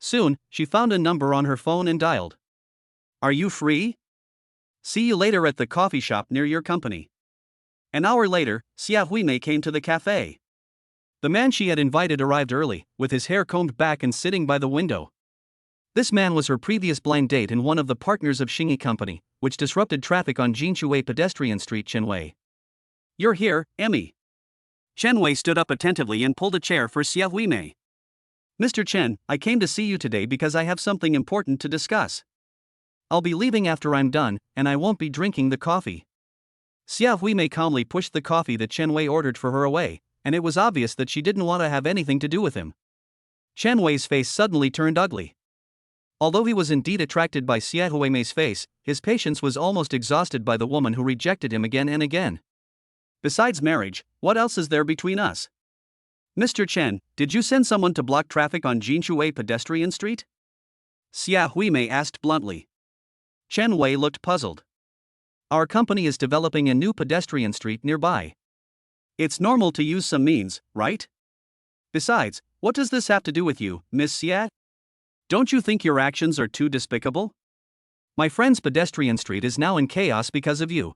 Soon, she found a number on her phone and dialed. Are you free? See you later at the coffee shop near your company. An hour later, Xia Huimei came to the cafe. The man she had invited arrived early, with his hair combed back and sitting by the window. This man was her previous blind date and one of the partners of Xingyi Company, which disrupted traffic on Jinshuwei Pedestrian Street. Chen Wei. You're here, Emmy. Chen Wei stood up attentively and pulled a chair for Xia Huimei. Mr. Chen, I came to see you today because I have something important to discuss. I'll be leaving after I'm done, and I won't be drinking the coffee. Xia Huimei calmly pushed the coffee that Chen Wei ordered for her away, and it was obvious that she didn't want to have anything to do with him. Chen Wei's face suddenly turned ugly. Although he was indeed attracted by Xia Huimei's face, his patience was almost exhausted by the woman who rejected him again and again. Besides marriage, what else is there between us? Mr. Chen, did you send someone to block traffic on Jinshuwei Pedestrian Street? Xia Huimei asked bluntly. Chen Wei looked puzzled. Our company is developing a new pedestrian street nearby. It's normal to use some means, right? Besides, what does this have to do with you, Miss Xia? Don't you think your actions are too despicable? My friend's pedestrian street is now in chaos because of you.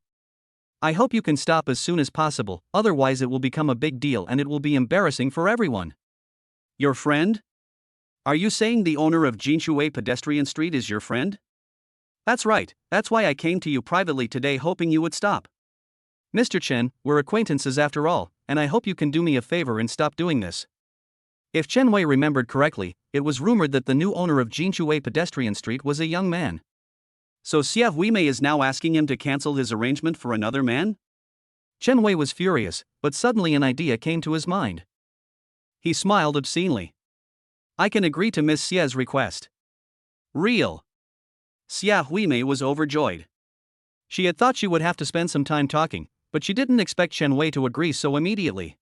I hope you can stop as soon as possible, otherwise it will become a big deal and it will be embarrassing for everyone. Your friend? Are you saying the owner of Jinshuwei Pedestrian Street is your friend? That's right, that's why I came to you privately today hoping you would stop. Mr. Chen, we're acquaintances after all, and I hope you can do me a favor and stop doing this. If Chen Wei remembered correctly, it was rumored that the new owner of Jinshuwei Pedestrian Street was a young man. So Xia Huimei is now asking him to cancel his arrangement for another man? Chen Wei was furious, but suddenly an idea came to his mind. He smiled obscenely. I can agree to Miss Xia's request. Real. Xia Huimei was overjoyed. She had thought she would have to spend some time talking, but she didn't expect Chen Wei to agree so immediately.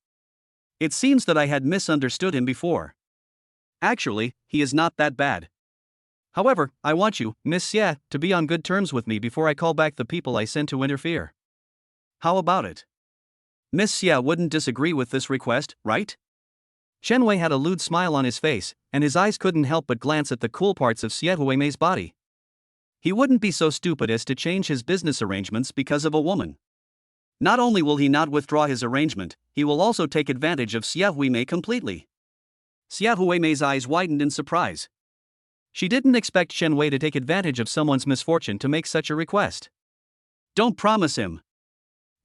It seems that I had misunderstood him before. Actually, he is not that bad. However, I want you, Miss Xia, to be on good terms with me before I call back the people I sent to interfere. How about it? Miss Xia wouldn't disagree with this request, right? Chen Wei had a lewd smile on his face, and his eyes couldn't help but glance at the cool parts of Xia Huimei's body. He wouldn't be so stupid as to change his business arrangements because of a woman. Not only will he not withdraw his arrangement, he will also take advantage of Xia Huimei completely. Xia Huimei's eyes widened in surprise. She didn't expect Chen Wei to take advantage of someone's misfortune to make such a request. Don't promise him.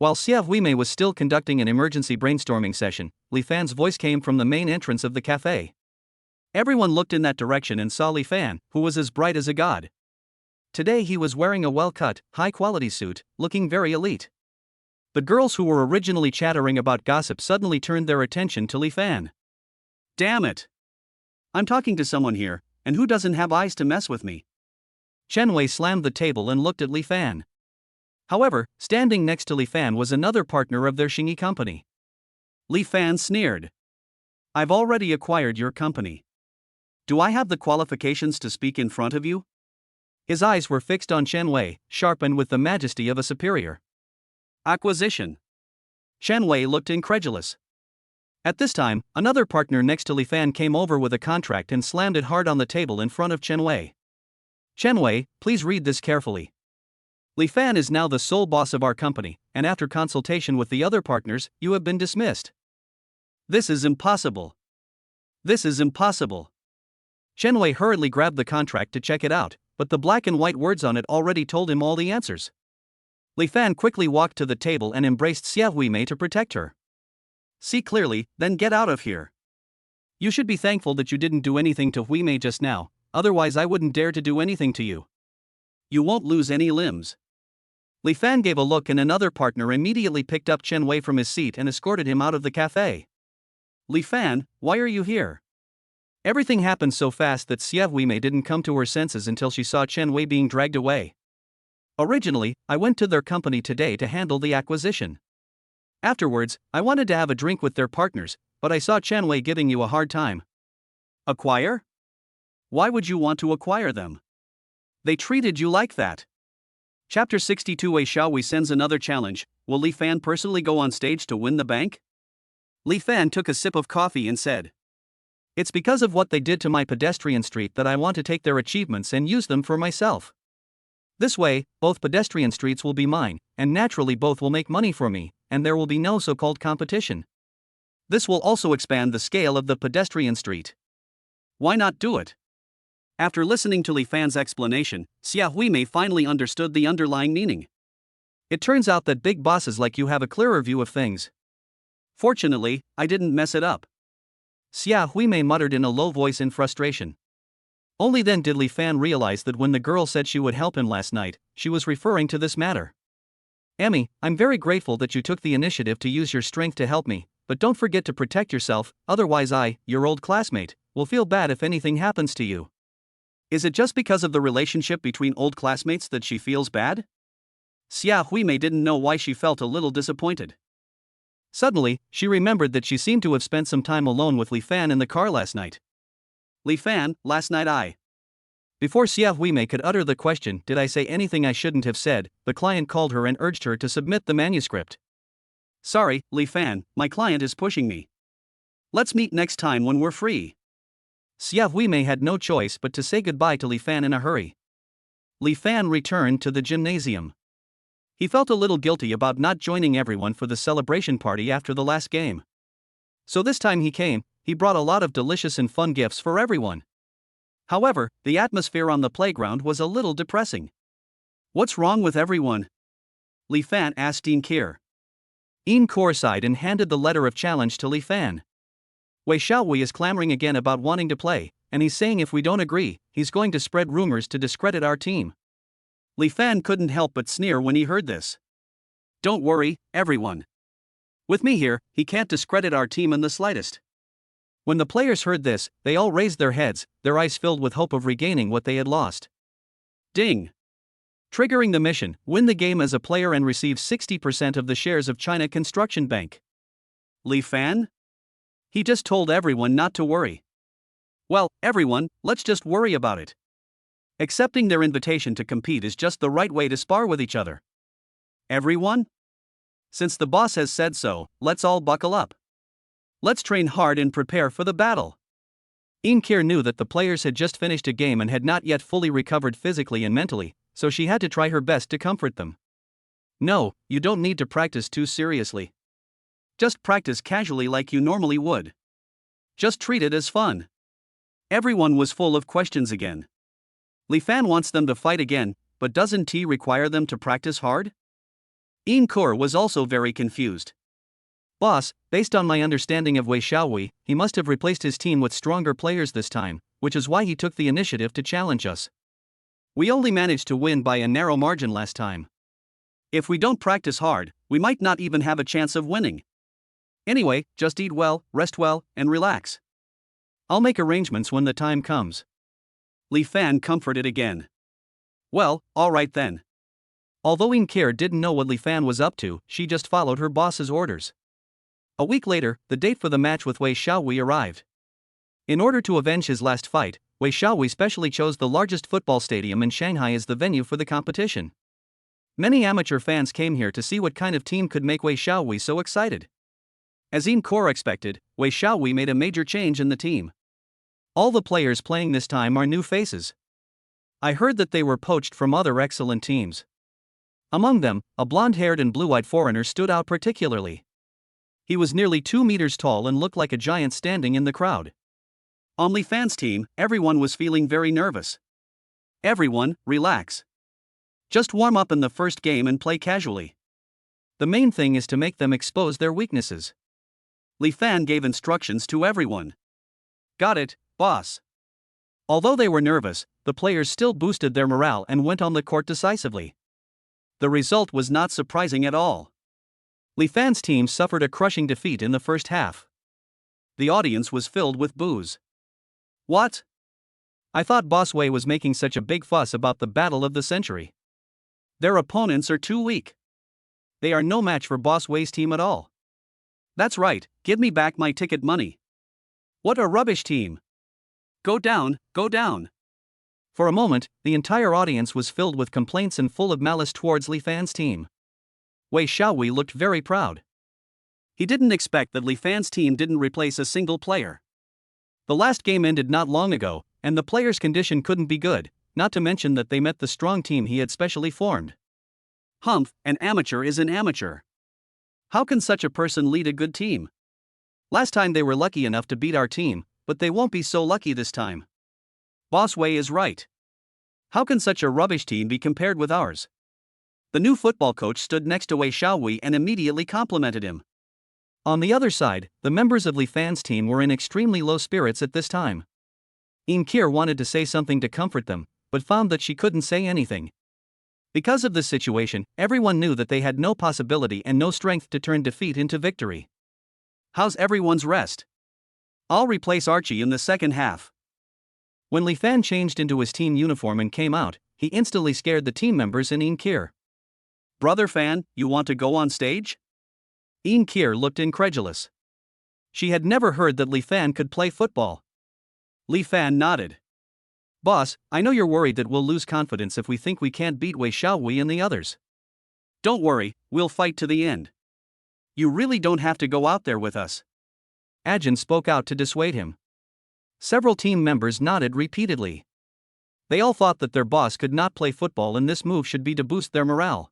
While Xiao Huimei was still conducting an emergency brainstorming session, Li Fan's voice came from the main entrance of the cafe. Everyone looked in that direction and saw Li Fan, who was as bright as a god. Today he was wearing a well-cut, high-quality suit, looking very elite. The girls who were originally chattering about gossip suddenly turned their attention to Li Fan. Damn it! I'm talking to someone here, and who doesn't have eyes to mess with me? Chen Wei slammed the table and looked at Li Fan. However, standing next to Li Fan was another partner of their Xingyi company. Li Fan sneered. I've already acquired your company. Do I have the qualifications to speak in front of you? His eyes were fixed on Chen Wei, sharp and with the majesty of a superior. Acquisition. Chen Wei looked incredulous. At this time, another partner next to Li Fan came over with a contract and slammed it hard on the table in front of Chen Wei. Chen Wei, please read this carefully. Li Fan is now the sole boss of our company, and after consultation with the other partners, you have been dismissed. This is impossible. This is impossible. Chen Wei hurriedly grabbed the contract to check it out, but the black and white words on it already told him all the answers. Li Fan quickly walked to the table and embraced Xiao Huimei to protect her. See clearly, then get out of here. You should be thankful that you didn't do anything to Huimei just now, otherwise I wouldn't dare to do anything to you. You won't lose any limbs. Li Fan gave a look and another partner immediately picked up Chen Wei from his seat and escorted him out of the cafe. Li Fan, why are you here? Everything happened so fast that Xiao Huimei didn't come to her senses until she saw Chen Wei being dragged away. Originally, I went to their company today to handle the acquisition. Afterwards, I wanted to have a drink with their partners, but I saw Chen Wei giving you a hard time. Acquire? Why would you want to acquire them? They treated you like that. Chapter 62. Wei Xiaowei sends another challenge. Will Li Fan personally go on stage to win the bank? Li Fan took a sip of coffee and said, It's because of what they did to my pedestrian street that I want to take their achievements and use them for myself. This way, both pedestrian streets will be mine, and naturally both will make money for me, and there will be no so-called competition. This will also expand the scale of the pedestrian street. Why not do it? After listening to Li Fan's explanation, Xiao Huimei finally understood the underlying meaning. It turns out that big bosses like you have a clearer view of things. Fortunately, I didn't mess it up. Xiao Huimei muttered in a low voice in frustration. Only then did Li Fan realize that when the girl said she would help him last night, she was referring to this matter. Emmy, I'm very grateful that you took the initiative to use your strength to help me, but don't forget to protect yourself, otherwise I, your old classmate, will feel bad if anything happens to you. Is it just because of the relationship between old classmates that she feels bad? Xiao Huimei didn't know why she felt a little disappointed. Suddenly, she remembered that she seemed to have spent some time alone with Li Fan in the car last night. Li Fan, last night I. Before Xiao Huimei could utter the question, did I say anything I shouldn't have said, the client called her and urged her to submit the manuscript. Sorry, Li Fan, my client is pushing me. Let's meet next time when we're free. Xiao Huimei had no choice but to say goodbye to Li Fan in a hurry. Li Fan returned to the gymnasium. He felt a little guilty about not joining everyone for the celebration party after the last game. So this time he came, he brought a lot of delicious and fun gifts for everyone. However, the atmosphere on the playground was a little depressing. What's wrong with everyone? Li Fan asked Dean Kier. Ian Kor sighed and handed the letter of challenge to Li Fan. Wei Xiaowei is clamoring again about wanting to play, and he's saying if we don't agree, he's going to spread rumors to discredit our team. Li Fan couldn't help but sneer when he heard this. Don't worry, everyone. With me here, he can't discredit our team in the slightest. When the players heard this, they all raised their heads, their eyes filled with hope of regaining what they had lost. Ding! Triggering the mission, win the game as a player and receive 60% of the shares of China Construction Bank. Li Fan? He just told everyone not to worry. Well, everyone, let's just worry about it. Accepting their invitation to compete is just the right way to spar with each other. Everyone? Since the boss has said so, let's all buckle up. Let's train hard and prepare for the battle. Ian Kier knew that the players had just finished a game and had not yet fully recovered physically and mentally, so she had to try her best to comfort them. No, you don't need to practice too seriously. Just practice casually like you normally would. Just treat it as fun. Everyone was full of questions again. Li Fan wants them to fight again, but doesn't T require them to practice hard? Inkur was also very confused. Boss, based on my understanding of Wei Xiaowei, he must have replaced his team with stronger players this time, which is why he took the initiative to challenge us. We only managed to win by a narrow margin last time. If we don't practice hard, we might not even have a chance of winning. Anyway, just eat well, rest well, and relax. I'll make arrangements when the time comes. Li Fan comforted again. Well, alright then. Although Inkir didn't know what Li Fan was up to, she just followed her boss's orders. A week later, the date for the match with Wei Xiaowei arrived. In order to avenge his last fight, Wei Xiaowei specially chose the largest football stadium in Shanghai as the venue for the competition. Many amateur fans came here to see what kind of team could make Wei Xiaowei so excited. As Inkor expected, Wei Xiaowei made a major change in the team. All the players playing this time are new faces. I heard that they were poached from other excellent teams. Among them, a blonde-haired and blue-eyed foreigner stood out particularly. He was nearly 2 meters tall and looked like a giant standing in the crowd. On Li Fan's team, everyone was feeling very nervous. Everyone, relax. Just warm up in the first game and play casually. The main thing is to make them expose their weaknesses. Li Fan gave instructions to everyone. Got it, boss. Although they were nervous, the players still boosted their morale and went on the court decisively. The result was not surprising at all. Li Fan's team suffered a crushing defeat in the first half. The audience was filled with boos. What? I thought Boss Wei was making such a big fuss about the battle of the century. Their opponents are too weak. They are no match for Boss Wei's team at all. That's right, give me back my ticket money. What a rubbish team. Go down, go down. For a moment, the entire audience was filled with complaints and full of malice towards Li Fan's team. Wei Xiaowei looked very proud. He didn't expect that Li Fan's team didn't replace a single player. The last game ended not long ago, and the players' condition couldn't be good, not to mention that they met the strong team he had specially formed. Humph, an amateur is an amateur. How can such a person lead a good team? Last time they were lucky enough to beat our team, but they won't be so lucky this time. Boss Wei is right. How can such a rubbish team be compared with ours? The new football coach stood next to Wei Xiaowei and immediately complimented him. On the other side, the members of Li Fan's team were in extremely low spirits at this time. Inkir wanted to say something to comfort them, but found that she couldn't say anything. Because of this situation, everyone knew that they had no possibility and no strength to turn defeat into victory. How's everyone's rest? I'll replace Archie in the second half. When Li Fan changed into his team uniform and came out, he instantly scared the team members and Inkir. Brother Fan, you want to go on stage? Inkir looked incredulous. She had never heard that Li Fan could play football. Li Fan nodded. Boss, I know you're worried that we'll lose confidence if we think we can't beat Wei Xiaowei and the others. Don't worry, we'll fight to the end. You really don't have to go out there with us. Ajin spoke out to dissuade him. Several team members nodded repeatedly. They all thought that their boss could not play football and this move should be to boost their morale.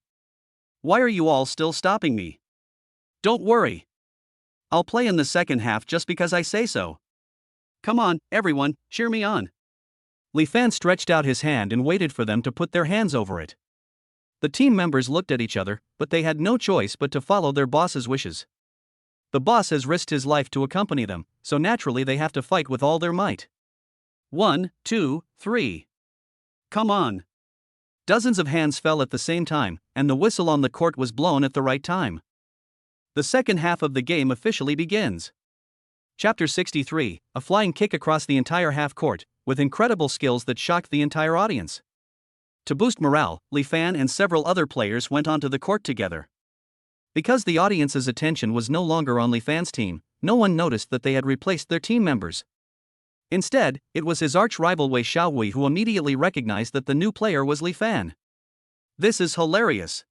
Why are you all still stopping me? Don't worry. I'll play in the second half just because I say so. Come on, everyone, cheer me on. Li Fan stretched out his hand and waited for them to put their hands over it. The team members looked at each other, but they had no choice but to follow their boss's wishes. The boss has risked his life to accompany them, so naturally they have to fight with all their might. 1, 2, 3. Come on. Dozens of hands fell at the same time, and the whistle on the court was blown at the right time. The second half of the game officially begins. Chapter 63, a flying kick across the entire half court, with incredible skills that shocked the entire audience. To boost morale, Li Fan and several other players went onto the court together. Because the audience's attention was no longer on Li Fan's team, no one noticed that they had replaced their team members. Instead, it was his arch-rival Wei Xiaowei who immediately recognized that the new player was Li Fan. This is hilarious.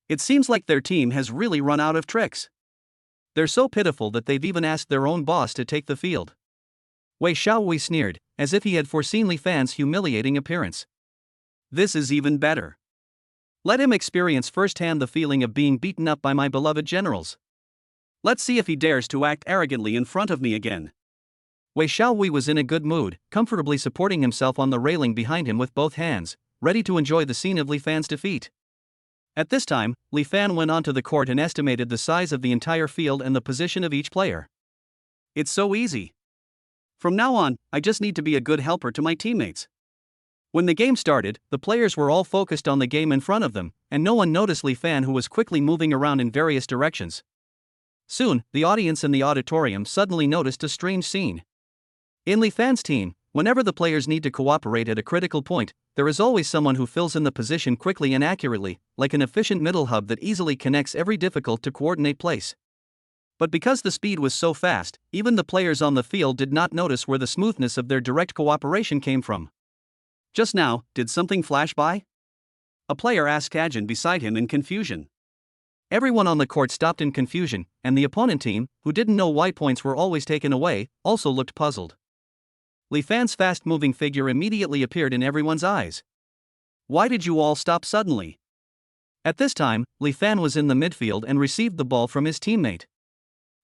It seems like their team has really run out of tricks. They're so pitiful that they've even asked their own boss to take the field. Wei Xiaowei sneered, as if he had foreseen Li Fan's humiliating appearance. This is even better. Let him experience firsthand the feeling of being beaten up by my beloved generals. Let's see if he dares to act arrogantly in front of me again. Wei Xiaowei was in a good mood, comfortably supporting himself on the railing behind him with both hands, ready to enjoy the scene of Li Fan's defeat. At this time, Li Fan went onto the court and estimated the size of the entire field and the position of each player. It's so easy. From now on, I just need to be a good helper to my teammates. When the game started, the players were all focused on the game in front of them, and no one noticed Li Fan, who was quickly moving around in various directions. Soon, the audience in the auditorium suddenly noticed a strange scene. In Li Fan's team, whenever the players need to cooperate at a critical point, there is always someone who fills in the position quickly and accurately, like an efficient middle hub that easily connects every difficult to coordinate place. But because the speed was so fast, even the players on the field did not notice where the smoothness of their direct cooperation came from. Just now, did something flash by? A player asked Ajin beside him in confusion. Everyone on the court stopped in confusion, and the opponent team, who didn't know why points were always taken away, also looked puzzled. Li Fan's fast-moving figure immediately appeared in everyone's eyes. Why did you all stop suddenly? At this time, Li Fan was in the midfield and received the ball from his teammate.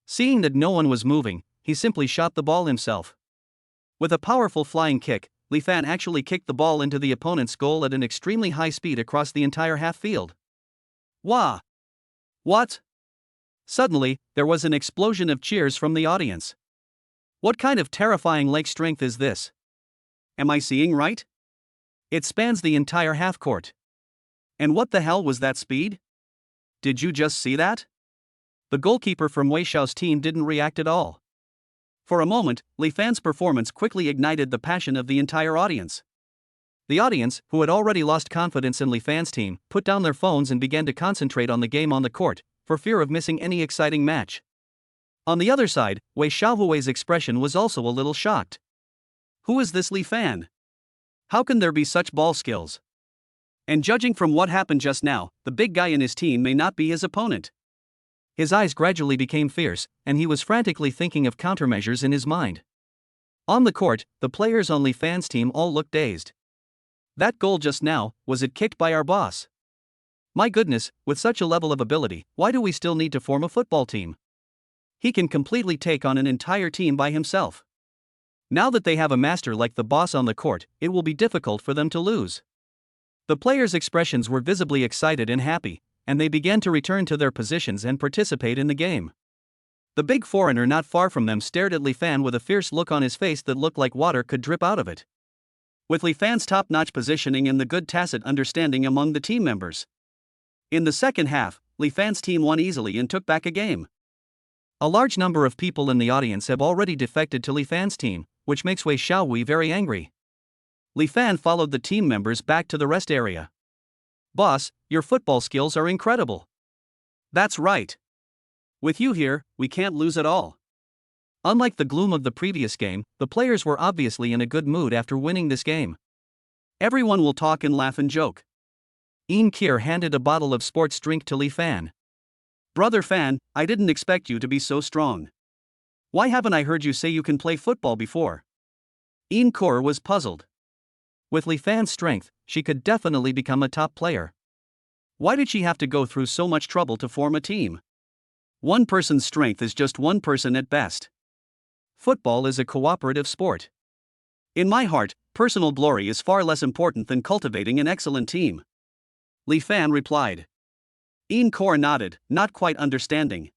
Seeing that no one was moving, he simply shot the ball himself. With a powerful flying kick, Li Fan actually kicked the ball into the opponent's goal at an extremely high speed across the entire half field. Wah! What? Suddenly, there was an explosion of cheers from the audience. What kind of terrifying leg strength is this? Am I seeing right? It spans the entire half court. And what the hell was that speed? Did you just see that? The goalkeeper from Wei Xiao's team didn't react at all. For a moment, Li Fan's performance quickly ignited the passion of the entire audience. The audience, who had already lost confidence in Li Fan's team, put down their phones and began to concentrate on the game on the court, for fear of missing any exciting match. On the other side, Wei Xiaohui's expression was also a little shocked. Who is this Li Fan? How can there be such ball skills? And judging from what happened just now, the big guy in his team may not be his opponent. His eyes gradually became fierce, and he was frantically thinking of countermeasures in his mind. On the court, the players on Li Fan's team all looked dazed. That goal just now, was it kicked by our boss? My goodness, with such a level of ability, why do we still need to form a football team? He can completely take on an entire team by himself. Now that they have a master like the boss on the court, it will be difficult for them to lose. The players' expressions were visibly excited and happy, and they began to return to their positions and participate in the game. The big foreigner not far from them stared at Li Fan with a fierce look on his face that looked like water could drip out of it. With Li Fan's top-notch positioning and the good tacit understanding among the team members. In the second half, Li Fan's team won easily and took back a game. A large number of people in the audience have already defected to Li Fan's team, which makes Wei Xiaohui very angry. Li Fan followed the team members back to the rest area. Boss, your football skills are incredible. That's right. With you here, we can't lose at all. Unlike the gloom of the previous game, the players were obviously in a good mood after winning this game. Everyone will talk and laugh and joke. Ian Kier handed a bottle of sports drink to Li Fan. Brother Fan, I didn't expect you to be so strong. Why haven't I heard you say you can play football before? Ian Kier was puzzled. With Li Fan's strength, she could definitely become a top player. Why did she have to go through so much trouble to form a team? One person's strength is just one person at best. Football is a cooperative sport. In my heart, personal glory is far less important than cultivating an excellent team. Li Fan replied. Ian Kier nodded, not quite understanding.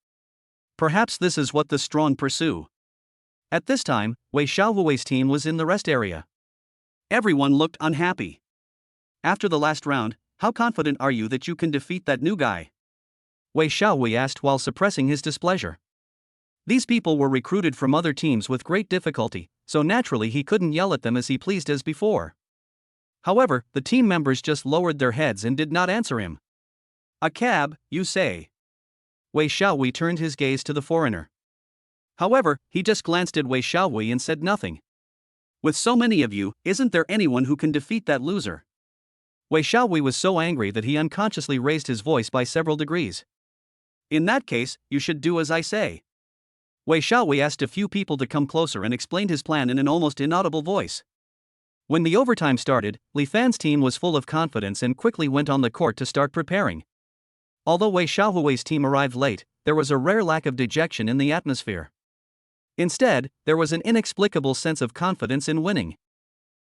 Perhaps this is what the strong pursue. At this time, Wei Xiaohui's team was in the rest area. Everyone looked unhappy. After the last round, how confident are you that you can defeat that new guy? Wei Xiaohui asked while suppressing his displeasure. These people were recruited from other teams with great difficulty, so naturally he couldn't yell at them as he pleased as before. However, the team members just lowered their heads and did not answer him. A cab, you say? Wei Xiaohui turned his gaze to the foreigner. However, he just glanced at Wei Xiaohui and said nothing. With so many of you, isn't there anyone who can defeat that loser? Wei Xiaohui was so angry that he unconsciously raised his voice by several degrees. In that case, you should do as I say. Wei Xiaohui asked a few people to come closer and explained his plan in an almost inaudible voice. When the overtime started, Li Fan's team was full of confidence and quickly went on the court to start preparing. Although Wei Xiaohui's team arrived late, there was a rare lack of dejection in the atmosphere. Instead, there was an inexplicable sense of confidence in winning.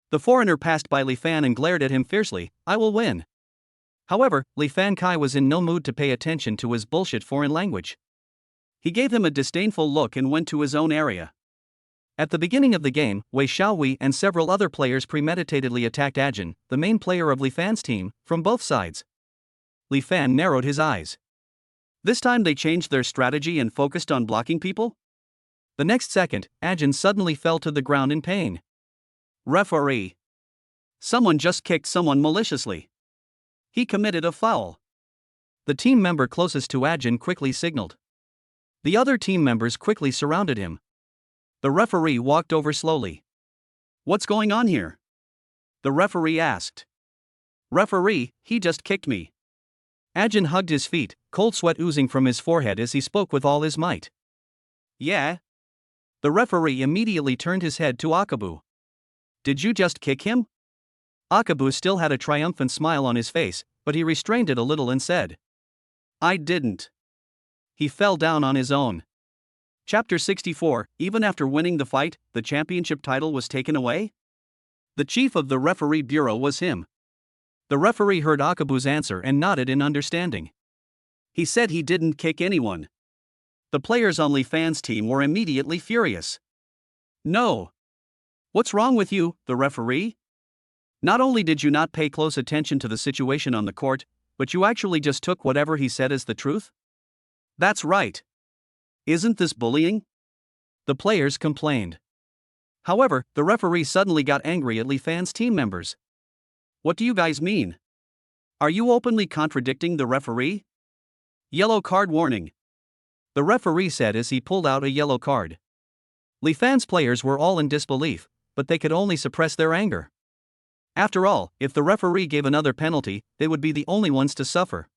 The foreigner passed by Li Fan and glared at him fiercely. I will win. However, Li Fan Kai was in no mood to pay attention to his bullshit foreign language. He gave him a disdainful look and went to his own area. At the beginning of the game, Wei Xiaowei and several other players premeditatedly attacked Ajin, the main player of Li Fan's team, from both sides. Li Fan narrowed his eyes. This time they changed their strategy and focused on blocking people? The next second, Ajin suddenly fell to the ground in pain. Referee. Someone just kicked someone maliciously. He committed a foul. The team member closest to Ajin quickly signaled. The other team members quickly surrounded him. The referee walked over slowly. What's going on here? The referee asked. Referee, he just kicked me. Ajin hugged his feet, cold sweat oozing from his forehead as he spoke with all his might. Yeah? The referee immediately turned his head to Akabu. Did you just kick him? Akabu still had a triumphant smile on his face, but he restrained it a little and said, I didn't. He fell down on his own. Chapter 64, even after winning the fight, the championship title was taken away? The chief of the referee bureau was him. The referee heard Akabu's answer and nodded in understanding. He said he didn't kick anyone. The players on Li Fan's team were immediately furious. No. What's wrong with you, the referee? Not only did you not pay close attention to the situation on the court, but you actually just took whatever he said as the truth? That's right. Isn't this bullying? The players complained. However, the referee suddenly got angry at Li Fan's team members. What do you guys mean? Are you openly contradicting the referee? Yellow card warning. The referee said as he pulled out a yellow card. Li Fan's players were all in disbelief, but they could only suppress their anger. After all, if the referee gave another penalty, they would be the only ones to suffer.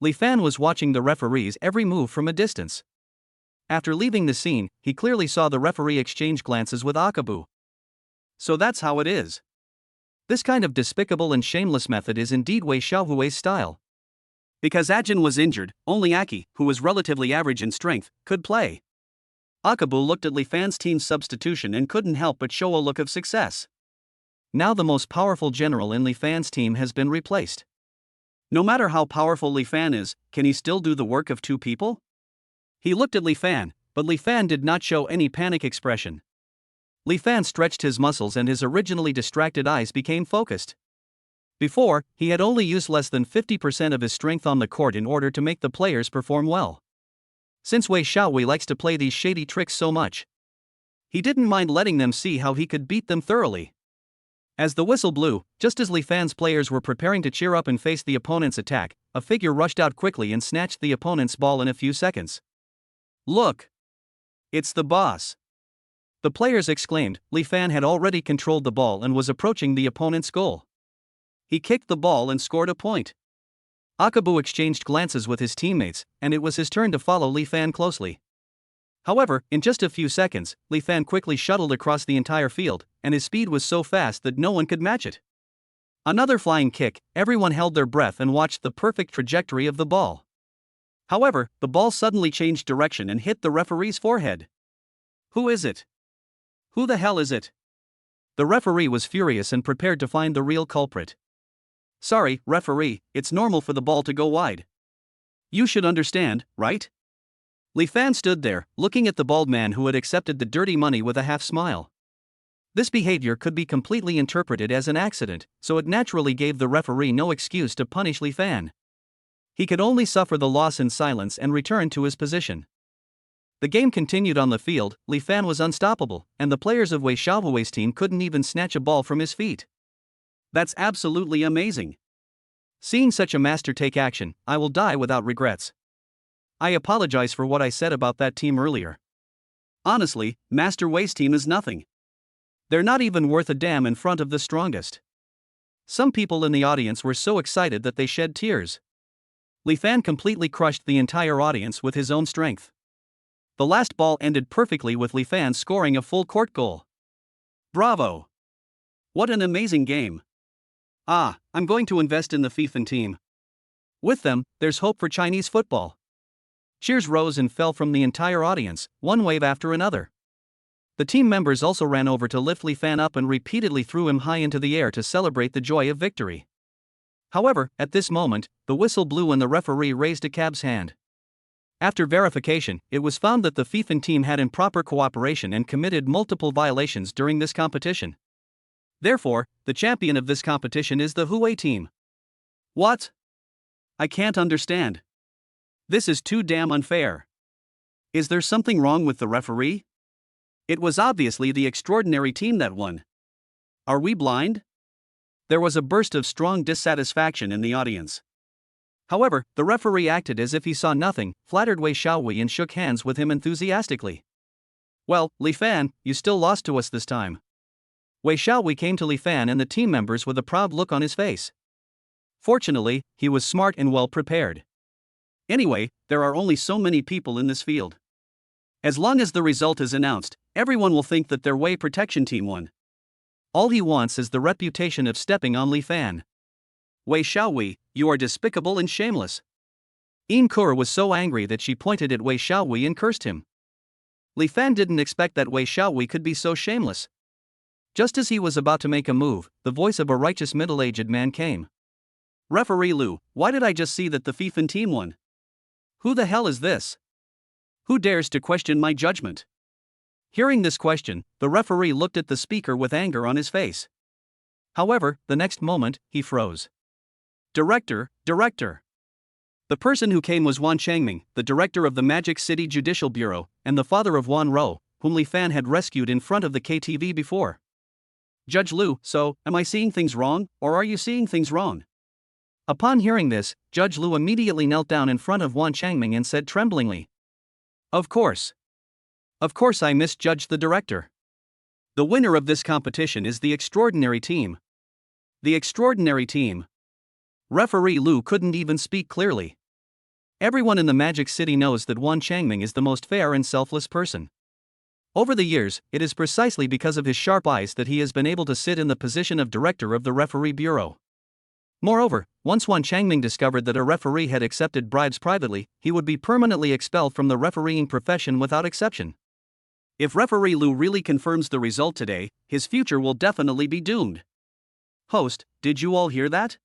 Li Fan was watching the referee's every move from a distance. After leaving the scene, he clearly saw the referee exchange glances with Akabu. So that's how it is. This kind of despicable and shameless method is indeed Wei Xiaohui's style. Because Ajin was injured, only Aki, who was relatively average in strength, could play. Akabu looked at Li Fan's team's substitution and couldn't help but show a look of success. Now the most powerful general in Li Fan's team has been replaced. No matter how powerful Li Fan is, can he still do the work of two people? He looked at Li Fan, but Li Fan did not show any panic expression. Li Fan stretched his muscles and his originally distracted eyes became focused. Before, he had only used less than 50% of his strength on the court in order to make the players perform well. Since Wei Xiaowei likes to play these shady tricks so much, he didn't mind letting them see how he could beat them thoroughly. As the whistle blew, just as Li Fan's players were preparing to cheer up and face the opponent's attack, a figure rushed out quickly and snatched the opponent's ball in a few seconds. Look! It's the boss! The players exclaimed. Li Fan had already controlled the ball and was approaching the opponent's goal. He kicked the ball and scored a point. Akabu exchanged glances with his teammates, and it was his turn to follow Li Fan closely. However, in just a few seconds, Li Fan quickly shuttled across the entire field, and his speed was so fast that no one could match it. Another flying kick, everyone held their breath and watched the perfect trajectory of the ball. However, the ball suddenly changed direction and hit the referee's forehead. Who is it? Who the hell is it? The referee was furious and prepared to find the real culprit. Sorry, referee, it's normal for the ball to go wide. You should understand, right? Li Fan stood there, looking at the bald man who had accepted the dirty money with a half-smile. This behavior could be completely interpreted as an accident, so it naturally gave the referee no excuse to punish Li Fan. He could only suffer the loss in silence and return to his position. The game continued on the field. Li Fan was unstoppable, and the players of Wei Xiaohui's team couldn't even snatch a ball from his feet. That's absolutely amazing. Seeing such a master take action, I will die without regrets. I apologize for what I said about that team earlier. Honestly, Master Wei's team is nothing. They're not even worth a damn in front of the strongest. Some people in the audience were so excited that they shed tears. Li Fan completely crushed the entire audience with his own strength. The last ball ended perfectly with Li Fan scoring a full court goal. Bravo! What an amazing game. I'm going to invest in the FIFA team. With them, there's hope for Chinese football. Cheers rose and fell from the entire audience, one wave after another. The team members also ran over to lift Li Fan up and repeatedly threw him high into the air to celebrate the joy of victory. However, at this moment, the whistle blew and the referee raised a cab's hand. After verification, it was found that the FIFA team had improper cooperation and committed multiple violations during this competition. Therefore, the champion of this competition is the Hue team. What? I can't understand. This is too damn unfair. Is there something wrong with the referee? It was obviously the extraordinary team that won. Are we blind? There was a burst of strong dissatisfaction in the audience. However, the referee acted as if he saw nothing, flattered Wei Xiaowei and shook hands with him enthusiastically. Well, Li Fan, you still lost to us this time. Wei Xiaowei came to Li Fan and the team members with a proud look on his face. Fortunately, he was smart and well prepared. Anyway, there are only so many people in this field. As long as the result is announced, everyone will think that their Wei protection team won. All he wants is the reputation of stepping on Li Fan. Wei Xiaowei, you are despicable and shameless. Yin Ke was so angry that she pointed at Wei Xiaowei and cursed him. Li Fan didn't expect that Wei Xiaowei could be so shameless. Just as he was about to make a move, the voice of a righteous middle-aged man came. Referee Liu, why did I just see that the FIFA team won? Who the hell is this? Who dares to question my judgment? Hearing this question, the referee looked at the speaker with anger on his face. However, the next moment, he froze. Director. The person who came was Wan Changming, the director of the Magic City Judicial Bureau, and the father of Wan Ro, whom Li Fan had rescued in front of the KTV before. Judge Liu, so, am I seeing things wrong, or are you seeing things wrong? Upon hearing this, Judge Liu immediately knelt down in front of Wan Changming and said tremblingly. Of course I misjudged the director. The winner of this competition is the extraordinary team. The extraordinary team. Referee Liu couldn't even speak clearly. Everyone in the Magic City knows that Wan Changming is the most fair and selfless person. Over the years, it is precisely because of his sharp eyes that he has been able to sit in the position of director of the referee bureau. Moreover, once Wan Changming discovered that a referee had accepted bribes privately, he would be permanently expelled from the refereeing profession without exception. If referee Liu really confirms the result today, his future will definitely be doomed. Host, did you all hear that?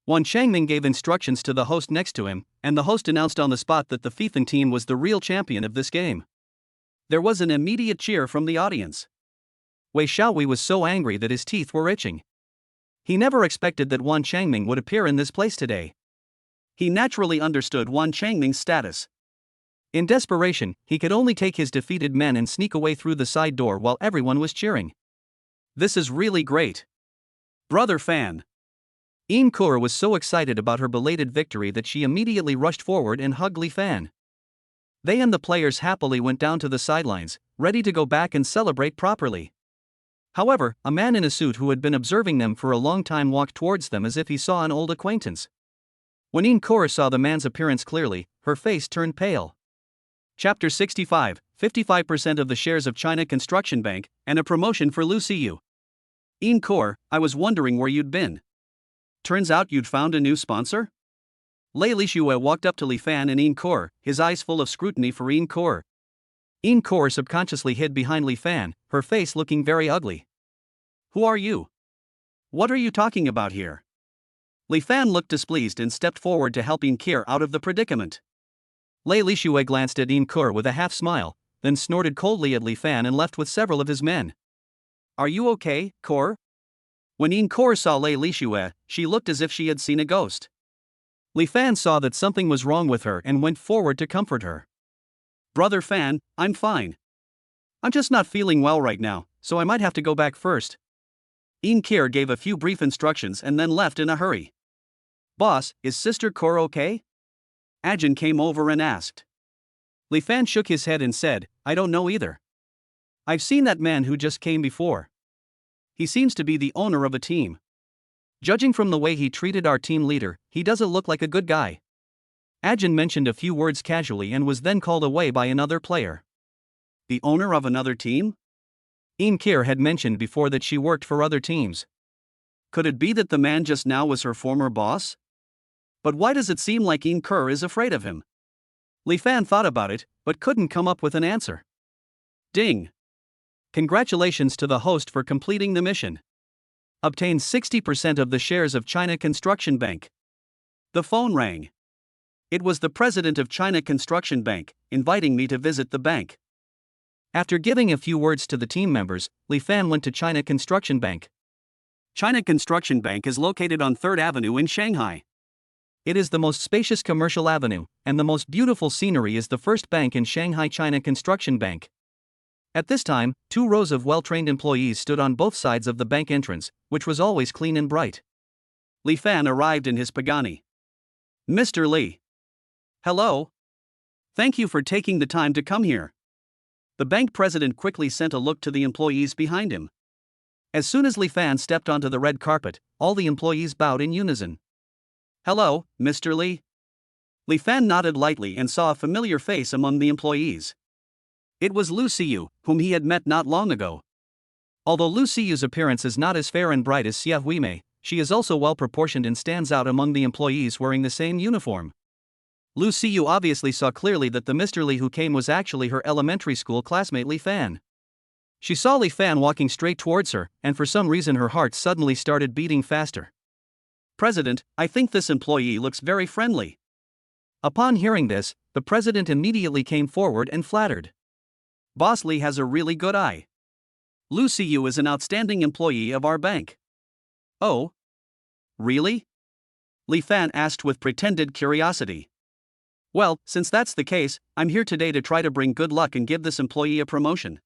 Wan Changming gave instructions to the host next to him, and the host announced on the spot that the FIFA team was the real champion of this game. There was an immediate cheer from the audience. Wei Xiaowei was so angry that his teeth were itching. He never expected that Wan Changming would appear in this place today. He naturally understood Wan Changming's status. In desperation, he could only take his defeated men and sneak away through the side door while everyone was cheering. This is really great. Brother Fan. Yin Ke was so excited about her belated victory that she immediately rushed forward and hugged Li Fan. They and the players happily went down to the sidelines, ready to go back and celebrate properly. However, a man in a suit who had been observing them for a long time walked towards them as if he saw an old acquaintance. When Yin Ke saw the man's appearance clearly, her face turned pale. Chapter 65, 55% of the shares of China Construction Bank, and a promotion for Lu Siyu. Yin Ke, I was wondering where you'd been. Turns out you'd found a new sponsor? Lei Lixue walked up to Li Fan and Yin Ke, his eyes full of scrutiny for Yin Ke. Yin Ke subconsciously hid behind Li Fan, her face looking very ugly. Who are you? What are you talking about here? Li Fan looked displeased and stepped forward to help Yin Ke out of the predicament. Lei Lixue glanced at Yin Ke with a half smile, then snorted coldly at Li Fan and left with several of his men. Are you okay, Ke? When Yin Ke saw Lei Lixue, she looked as if she had seen a ghost. Li Fan saw that something was wrong with her and went forward to comfort her. Brother Fan, I'm fine. I'm just not feeling well right now, so I might have to go back first. Yin Ke gave a few brief instructions and then left in a hurry. Boss, is Sister Ke okay? Ajin came over and asked. Li Fan shook his head and said, I don't know either. I've seen that man who just came before. He seems to be the owner of a team. Judging from the way he treated our team leader, he doesn't look like a good guy. Ajin mentioned a few words casually and was then called away by another player. The owner of another team? Yin Ke had mentioned before that she worked for other teams. Could it be that the man just now was her former boss? But why does it seem like Yin Ke is afraid of him? Li Fan thought about it, but couldn't come up with an answer. Ding! Congratulations to the host for completing the mission. Obtained 60% of the shares of China Construction Bank. The phone rang. It was the president of China Construction Bank, inviting me to visit the bank. After giving a few words to the team members, Li Fan went to China Construction Bank. China Construction Bank is located on 3rd Avenue in Shanghai. It is the most spacious commercial avenue, and the most beautiful scenery is the first bank in Shanghai. China Construction Bank. At this time, 2 rows of well-trained employees stood on both sides of the bank entrance, which was always clean and bright. Li Fan arrived in his Pagani. Mr. Li. Hello. Thank you for taking the time to come here. The bank president quickly sent a look to the employees behind him. As soon as Li Fan stepped onto the red carpet, all the employees bowed in unison. Hello, Mr. Li. Li Fan nodded lightly and saw a familiar face among the employees. It was Lu Xiyu, whom he had met not long ago. Although Lu Xiyu's appearance is not as fair and bright as Xie Huimei, she is also well-proportioned and stands out among the employees wearing the same uniform. Lu Xiyu obviously saw clearly that the Mr. Li who came was actually her elementary school classmate Li Fan. She saw Li Fan walking straight towards her, and for some reason her heart suddenly started beating faster. President, I think this employee looks very friendly. Upon hearing this, the president immediately came forward and flattered. Boss Li has a really good eye. Lu Xiyu is an outstanding employee of our bank. Oh? Really? Li Fan asked with pretended curiosity. Well, since that's the case, I'm here today to try to bring good luck and give this employee a promotion.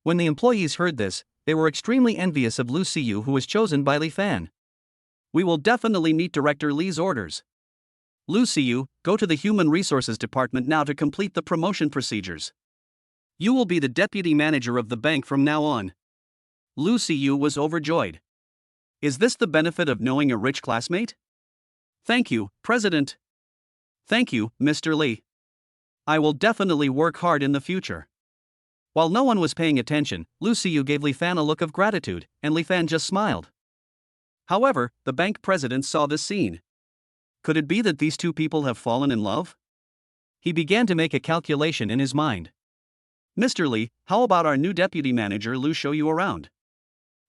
When the employees heard this, they were extremely envious of Lu Xiyu, who was chosen by Li Fan. We will definitely meet Director Li's orders. Lu Xiyu, go to the Human Resources Department now to complete the promotion procedures. You will be the deputy manager of the bank from now on. Lu Xiyu was overjoyed. Is this the benefit of knowing a rich classmate? Thank you, President. Thank you, Mr. Li. I will definitely work hard in the future. While no one was paying attention, Lu Xiyu gave Li Fan a look of gratitude, and Li Fan just smiled. However, the bank president saw this scene. Could it be that these 2 people have fallen in love? He began to make a calculation in his mind. Mr. Li, how about our new deputy manager Lu show you around?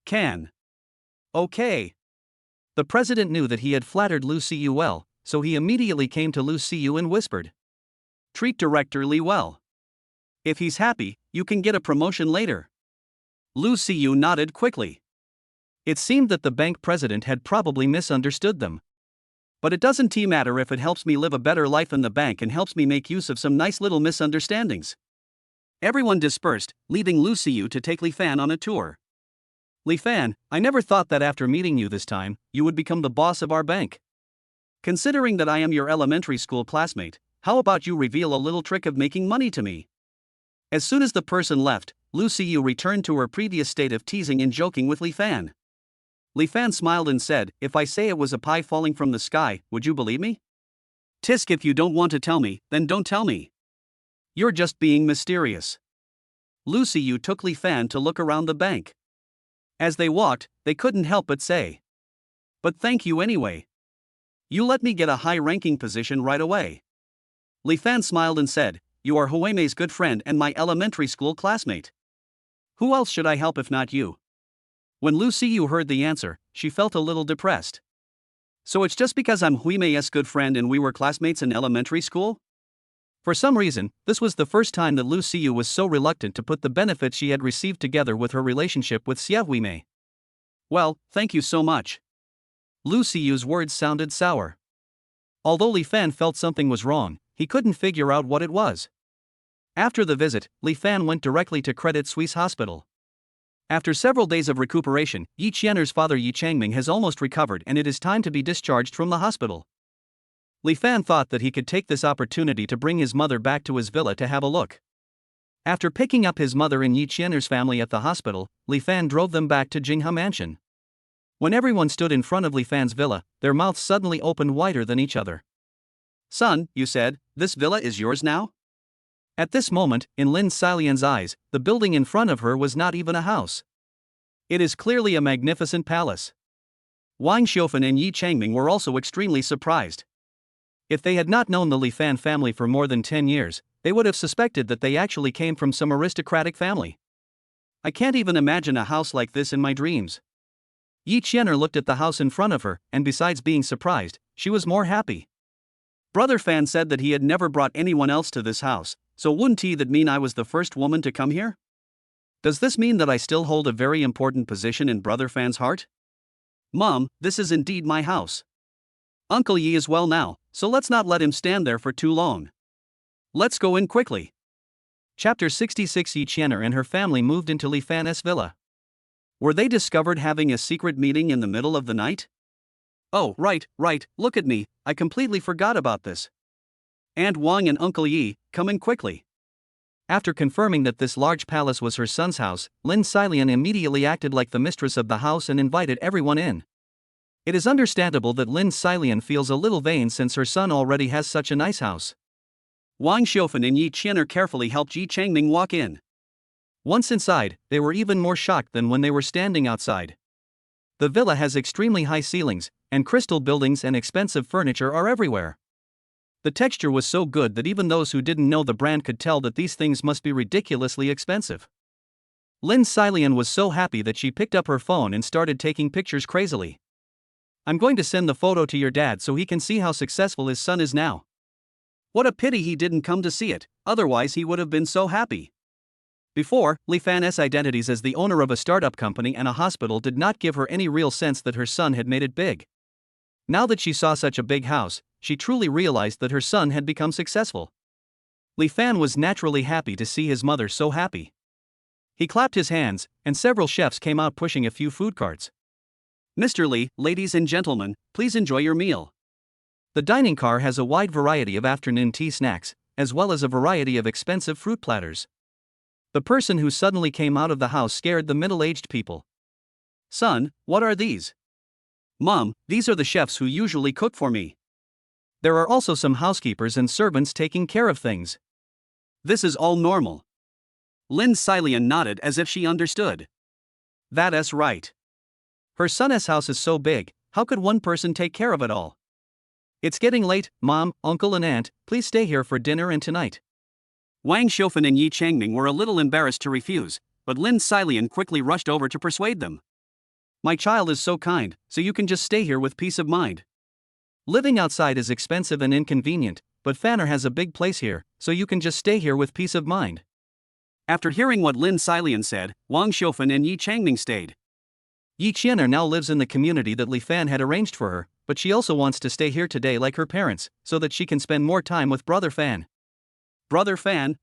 Can. Okay. The president knew that he had flattered Lu Xiyu well, so he immediately came to Lu Xiyu and whispered. Treat Director Li well. If he's happy, you can get a promotion later. Lu Xiyu nodded quickly. It seemed that the bank president had probably misunderstood them. But it doesn't matter if it helps me live a better life in the bank and helps me make use of some nice little misunderstandings. Everyone dispersed, leaving Lu Xiyu to take Li Fan on a tour. Li Fan, I never thought that after meeting you this time, you would become the boss of our bank. Considering that I am your elementary school classmate, how about you reveal a little trick of making money to me? As soon as the person left, Lu Xiyu returned to her previous state of teasing and joking with Li Fan. Li Fan smiled and said, if I say it was a pie falling from the sky, would you believe me? Tisk, if you don't want to tell me, then don't tell me. You're just being mysterious. Lu Xiyu took Li Fan to look around the bank. As they walked, they couldn't help but say, but thank you anyway. You let me get a high-ranking position right away. Li Fan smiled and said, you are Huimei's good friend and my elementary school classmate. Who else should I help if not you? When Lu Xiyu heard the answer, she felt a little depressed. So it's just because I'm Huimei's good friend and we were classmates in elementary school? For some reason, this was the first time that Lu Xiyu was so reluctant to put the benefits she had received together with her relationship with Xie Huimei. Well, thank you so much. Lu Xiyu's words sounded sour. Although Li Fan felt something was wrong, he couldn't figure out what it was. After the visit, Li Fan went directly to Credit Suisse Hospital. After several days of recuperation, Yi Qian'er's father Yi Changming has almost recovered and it is time to be discharged from the hospital. Li Fan thought that he could take this opportunity to bring his mother back to his villa to have a look. After picking up his mother and Yi Qian'er's family at the hospital, Li Fan drove them back to Jinghe Mansion. When everyone stood in front of Li Fan's villa, their mouths suddenly opened wider than each other. Son, you said, this villa is yours now? At this moment, in Lin Xilian's eyes, the building in front of her was not even a house. It is clearly a magnificent palace. Wang Xiufen and Yi Changming were also extremely surprised. If they had not known the Li Fan family for more than 10 years, they would have suspected that they actually came from some aristocratic family. I can't even imagine a house like this in my dreams. Yi Qian'er looked at the house in front of her, and besides being surprised, she was more happy. Brother Fan said that he had never brought anyone else to this house, so wouldn't that mean I was the first woman to come here? Does this mean that I still hold a very important position in Brother Fan's heart? Mom, this is indeed my house. Uncle Yi is well now, so let's not let him stand there for too long. Let's go in quickly. Chapter 66. Yi Qian'er and her family moved into Li Fan's villa. Were they discovered having a secret meeting in the middle of the night? Oh, right, look at me, I completely forgot about this. Aunt Wang and Uncle Yi, come in quickly. After confirming that this large palace was her son's house, Lin Xilian immediately acted like the mistress of the house and invited everyone in. It is understandable that Lin Xilian feels a little vain since her son already has such a nice house. Wang Xiufan and Yi Qian'er carefully helped Yi Changming walk in. Once inside, they were even more shocked than when they were standing outside. The villa has extremely high ceilings, and crystal buildings and expensive furniture are everywhere. The texture was so good that even those who didn't know the brand could tell that these things must be ridiculously expensive. Lin Xilian was so happy that she picked up her phone and started taking pictures crazily. I'm going to send the photo to your dad so he can see how successful his son is now. What a pity he didn't come to see it, otherwise he would have been so happy. Before, Li Fan's identities as the owner of a startup company and a hospital did not give her any real sense that her son had made it big. Now that she saw such a big house, she truly realized that her son had become successful. Li Fan was naturally happy to see his mother so happy. He clapped his hands, and several chefs came out pushing a few food carts. Mr. Li, ladies and gentlemen, please enjoy your meal. The dining car has a wide variety of afternoon tea snacks, as well as a variety of expensive fruit platters. The person who suddenly came out of the house scared the middle-aged people. Son, what are these? Mom, these are the chefs who usually cook for me. There are also some housekeepers and servants taking care of things. This is all normal. Lin Xilian nodded as if she understood. That's right. Her son's house is so big, how could one person take care of it all? It's getting late, Mom, Uncle and Aunt, please stay here for dinner and tonight. Wang Xiufan and Yi Changming were a little embarrassed to refuse, but Lin Xilian quickly rushed over to persuade them. My child is so kind, so you can just stay here with peace of mind. Living outside is expensive and inconvenient, but Fanner has a big place here, so you can just stay here with peace of mind. After hearing what Lin Xilian said, Wang Xiufan and Yi Changming stayed. Yi Qian'er now lives in the community that Li Fan had arranged for her, but she also wants to stay here today like her parents, so that she can spend more time with Brother Fan. Brother Fan,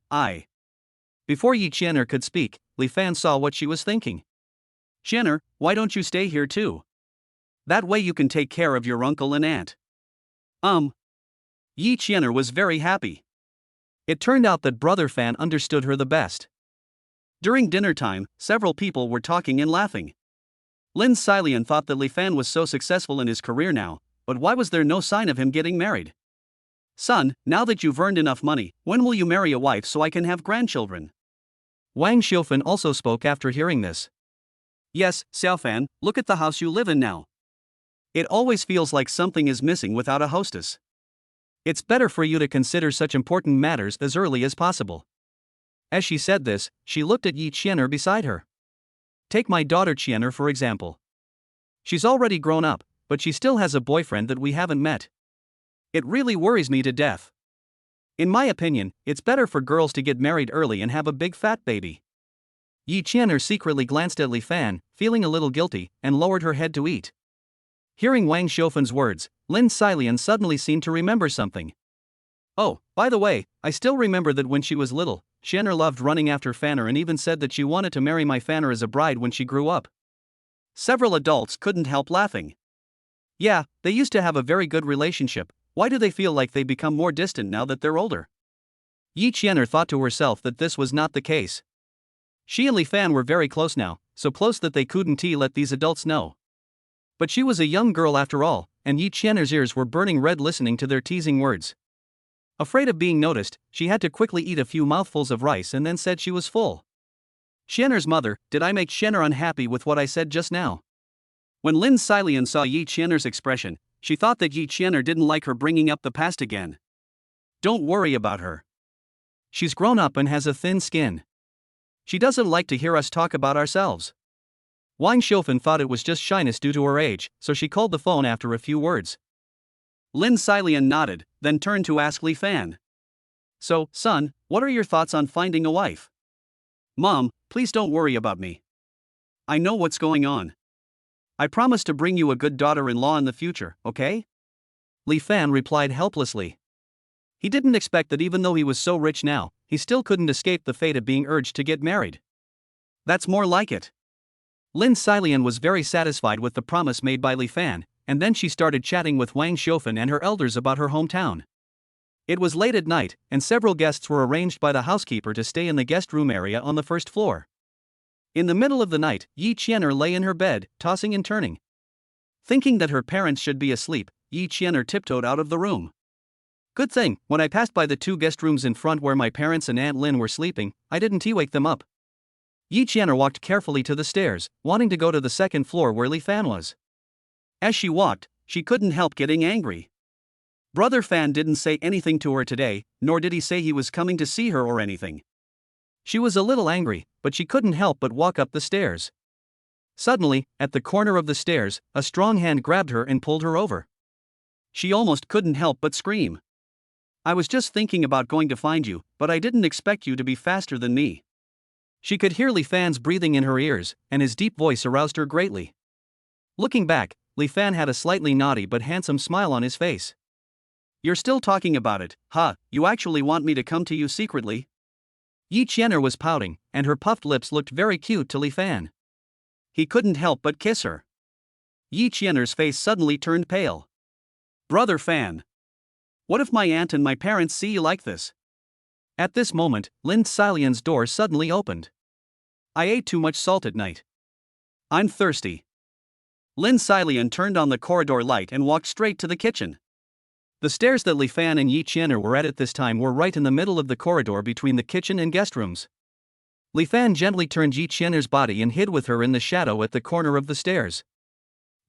Before Yi Qian'er could speak, Li Fan saw what she was thinking. Qian'er, why don't you stay here too? That way you can take care of your uncle and aunt. Yi Qian'er was very happy. It turned out that Brother Fan understood her the best. During dinner time, several people were talking and laughing. Lin Xilian thought that Li Fan was so successful in his career now, but why was there no sign of him getting married? Son, now that you've earned enough money, when will you marry a wife so I can have grandchildren? Wang Xiufan also spoke after hearing this. Yes, Xiaofan, look at the house you live in now. It always feels like something is missing without a hostess. It's better for you to consider such important matters as early as possible. As she said this, she looked at Yi Qian'er beside her. Take my daughter Qian'er for example. She's already grown up, but she still has a boyfriend that we haven't met. It really worries me to death. In my opinion, it's better for girls to get married early and have a big fat baby. Yi Qian'er secretly glanced at Li Fan, feeling a little guilty, and lowered her head to eat. Hearing Wang Xiufan's words, Lin Xilian suddenly seemed to remember something. Oh, by the way, I still remember that when she was little, Qian'er loved running after Fanner and even said that she wanted to marry my Fanner as a bride when she grew up. Several adults couldn't help laughing. Yeah, they used to have a very good relationship. Why do they feel like they become more distant now that they're older? Yi Qian'er thought to herself that this was not the case. She and Li Fan were very close now, so close that they couldn't let these adults know. But she was a young girl after all, and Yi Qian'er's ears were burning red listening to their teasing words. Afraid of being noticed, she had to quickly eat a few mouthfuls of rice and then said she was full. Qian'er's mother, did I make Qian'er unhappy with what I said just now? When Lin Xilian saw Yi Qian'er's expression, she thought that Yi Qian'er didn't like her bringing up the past again. Don't worry about her. She's grown up and has a thin skin. She doesn't like to hear us talk about ourselves. Wang Xiaofan thought it was just shyness due to her age, so she called the phone after a few words. Lin Xilian nodded, then turned to ask Li Fan. So, son, what are your thoughts on finding a wife? Mom, please don't worry about me. I know what's going on. I promise to bring you a good daughter-in-law in the future, okay? Li Fan replied helplessly. He didn't expect that even though he was so rich now, he still couldn't escape the fate of being urged to get married. That's more like it. Lin Xilian was very satisfied with the promise made by Li Fan, and then she started chatting with Wang Xiaofan and her elders about her hometown. It was late at night, and several guests were arranged by the housekeeper to stay in the guest room area on the first floor. In the middle of the night, Yi Qianer lay in her bed, tossing and turning. Thinking that her parents should be asleep, Yi Qianer tiptoed out of the room. Good thing, when I passed by the 2 guest rooms in front where my parents and Aunt Lin were sleeping, I didn't wake them up. Yi Qianer walked carefully to the stairs, wanting to go to the second floor where Li Fan was. As she walked, she couldn't help getting angry. Brother Fan didn't say anything to her today, nor did he say he was coming to see her or anything. She was a little angry, but she couldn't help but walk up the stairs. Suddenly, at the corner of the stairs, a strong hand grabbed her and pulled her over. She almost couldn't help but scream. I was just thinking about going to find you, but I didn't expect you to be faster than me. She could hear Li Fan's breathing in her ears, and his deep voice aroused her greatly. Looking back, Li Fan had a slightly naughty but handsome smile on his face. You're still talking about it, huh? You actually want me to come to you secretly? Yi Qianer was pouting, and her puffed lips looked very cute to Li Fan. He couldn't help but kiss her. Yi Qianer's face suddenly turned pale. Brother Fan. What if my aunt and my parents see you like this? At this moment, Lin Xilian's door suddenly opened. I ate too much salt at night. I'm thirsty. Lin Xilian turned on the corridor light and walked straight to the kitchen. The stairs that Li Fan and Yi Qianer were at this time were right in the middle of the corridor between the kitchen and guest rooms. Li Fan gently turned Yi Qianer's body and hid with her in the shadow at the corner of the stairs.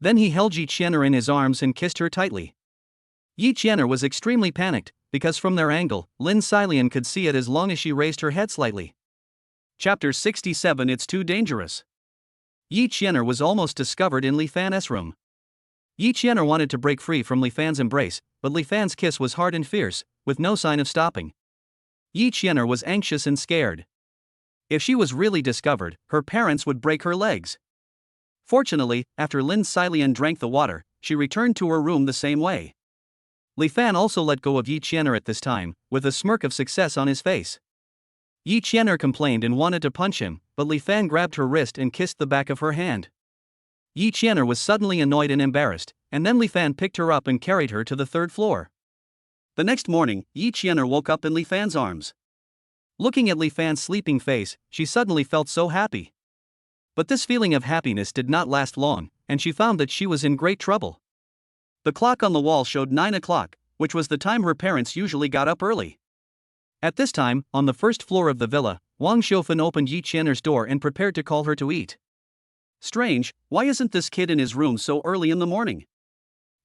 Then he held Yi Qianer in his arms and kissed her tightly. Yi Qianer was extremely panicked, because from their angle, Lin Xilian could see it as long as she raised her head slightly. Chapter 67 It's Too Dangerous. Yi Qianer was almost discovered in Li Fan's room. Yi Qianer wanted to break free from Li Fan's embrace, but Li Fan's kiss was hard and fierce, with no sign of stopping. Yi Qianer was anxious and scared. If she was really discovered, her parents would break her legs. Fortunately, after Lin Xilian drank the water, she returned to her room the same way. Li Fan also let go of Yi Qianer at this time, with a smirk of success on his face. Yi Qianer complained and wanted to punch him, but Li Fan grabbed her wrist and kissed the back of her hand. Yi Qianer was suddenly annoyed and embarrassed, and then Li Fan picked her up and carried her to the 3rd floor. The next morning, Yi Qianer woke up in Li Fan's arms. Looking at Li Fan's sleeping face, she suddenly felt so happy. But this feeling of happiness did not last long, and she found that she was in great trouble. The clock on the wall showed 9 o'clock, which was the time her parents usually got up early. At this time, on the 1st floor of the villa, Wang Xiaofan opened Yi Qianer's door and prepared to call her to eat. Strange, why isn't this kid in his room so early in the morning?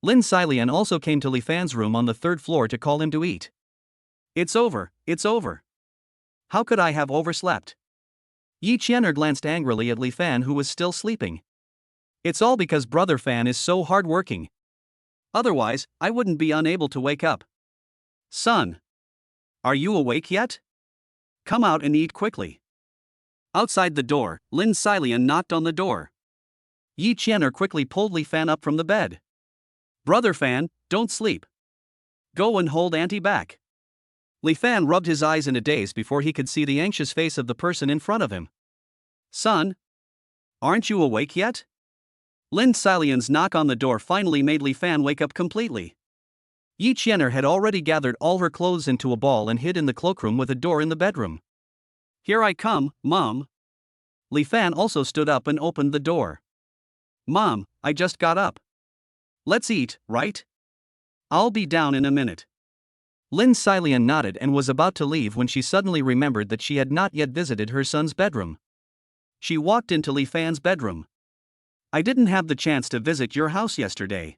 Lin Xilian also came to Li Fan's room on the 3rd floor to call him to eat. It's over, it's over. How could I have overslept? Yi Qianer glanced angrily at Li Fan, who was still sleeping. It's all because Brother Fan is so hard-working. Otherwise, I wouldn't be unable to wake up. Son. Are you awake yet? Come out and eat quickly. Outside the door, Lin Xilian knocked on the door. Yi Qianer quickly pulled Li Fan up from the bed. Brother Fan, don't sleep. Go and hold Auntie back. Li Fan rubbed his eyes in a daze before he could see the anxious face of the person in front of him. Son. Aren't you awake yet? Lin Xilian's knock on the door finally made Li Fan wake up completely. Yi Qianer had already gathered all her clothes into a ball and hid in the cloakroom with a door in the bedroom. Here I come, Mom. Li Fan also stood up and opened the door. Mom, I just got up. Let's eat, right? I'll be down in a minute. Lin Xilian nodded and was about to leave when she suddenly remembered that she had not yet visited her son's bedroom. She walked into Li Fan's bedroom. I didn't have the chance to visit your house yesterday.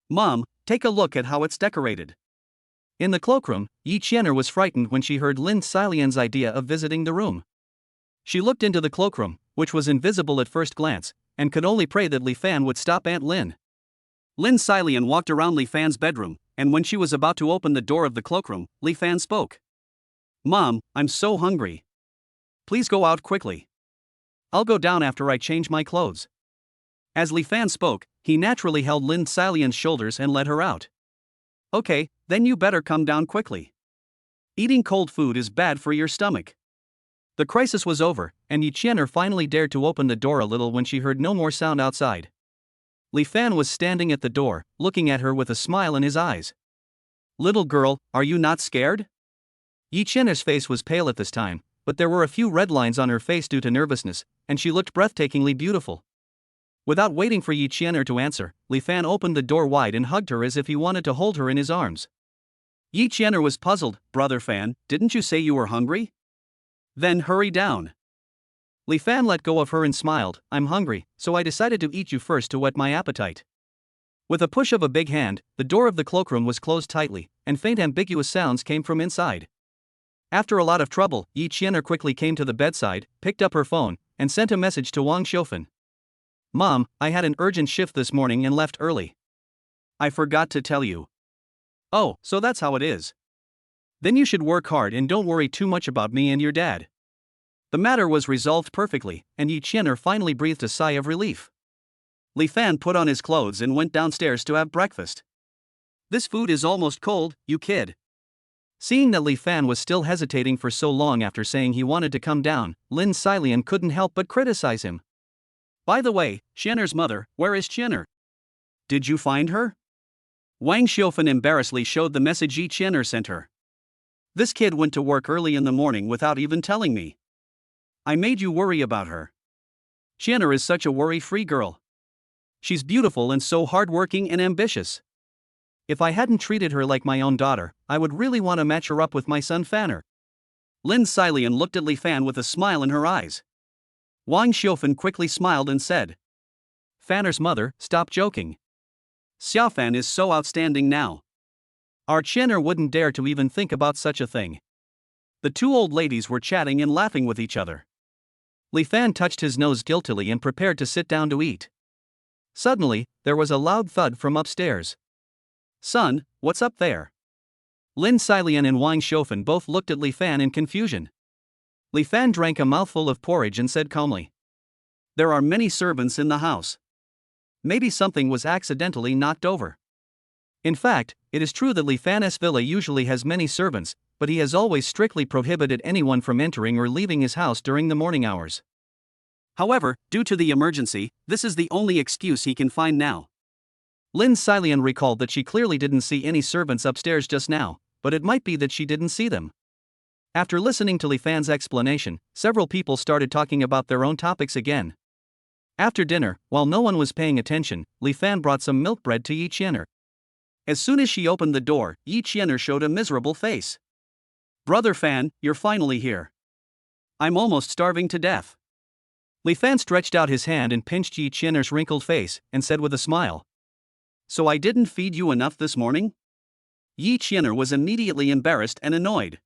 Mom, take a look at how it's decorated. In the cloakroom, Yi Qianer was frightened when she heard Lin Xilian's idea of visiting the room. She looked into the cloakroom, which was invisible at first glance, and could only pray that Li Fan would stop Aunt Lin. Lin Xilian walked around Li Fan's bedroom, and when she was about to open the door of the cloakroom, Li Fan spoke. "Mom, I'm so hungry. Please go out quickly. I'll go down after I change my clothes." As Li Fan spoke, he naturally held Lin Xilian's shoulders and led her out. "Okay, then you better come down quickly. Eating cold food is bad for your stomach." The crisis was over, and Yi Qianer finally dared to open the door a little when she heard no more sound outside. Li Fan was standing at the door, looking at her with a smile in his eyes. "Little girl, are you not scared?" Yi Qianer's face was pale at this time, but there were a few red lines on her face due to nervousness, and she looked breathtakingly beautiful. Without waiting for Yi Qianer to answer, Li Fan opened the door wide and hugged her as if he wanted to hold her in his arms. Yi Qianer was puzzled. "Brother Fan, didn't you say you were hungry? Then hurry down." Li Fan let go of her and smiled. "I'm hungry, so I decided to eat you first to whet my appetite." With a push of a big hand, the door of the cloakroom was closed tightly, and faint ambiguous sounds came from inside. After a lot of trouble, Yi Qianer quickly came to the bedside, picked up her phone, and sent a message to Wang Xiufan. "Mom, I had an urgent shift this morning and left early. I forgot to tell you." "Oh, so that's how it is. Then you should work hard and don't worry too much about me and your dad." The matter was resolved perfectly, and Yi Qianer finally breathed a sigh of relief. Li Fan put on his clothes and went downstairs to have breakfast. "This food is almost cold, you kid." Seeing that Li Fan was still hesitating for so long after saying he wanted to come down, Lin Xilian couldn't help but criticize him. "By the way, Qianer's mother, where is Qianer? Did you find her?" Wang Xiufan embarrassedly showed the message Yi Qianer sent her. "This kid went to work early in the morning without even telling me. I made you worry about her. Qianer is such a worry-free girl. She's beautiful and so hardworking and ambitious. If I hadn't treated her like my own daughter, I would really want to match her up with my son Fanner." Lin Xilian looked at Li Fan with a smile in her eyes. Wang Xiufan quickly smiled and said, "Fanner's mother, stop joking. Xiaofan is so outstanding now. Our Qianer wouldn't dare to even think about such a thing." The two old ladies were chatting and laughing with each other. Li Fan touched his nose guiltily and prepared to sit down to eat. Suddenly, there was a loud thud from upstairs. "Son, what's up there?" Lin Xilian and Wang Xiufan both looked at Li Fan in confusion. Li Fan drank a mouthful of porridge and said calmly, "There are many servants in the house. Maybe something was accidentally knocked over." In fact, it is true that Li Fan's villa usually has many servants, but he has always strictly prohibited anyone from entering or leaving his house during the morning hours. However, due to the emergency, this is the only excuse he can find now. Lin Xilian recalled that she clearly didn't see any servants upstairs just now, but it might be that she didn't see them. After listening to Li Fan's explanation, several people started talking about their own topics again. After dinner, while no one was paying attention, Li Fan brought some milk bread to Yi Qianer. As soon as she opened the door, Yi Qianer showed a miserable face. "Brother Fan, you're finally here. I'm almost starving to death." Li Fan stretched out his hand and pinched Yi Qianer's wrinkled face, and said with a smile, "So I didn't feed you enough this morning?" Yi Qianer was immediately embarrassed and annoyed.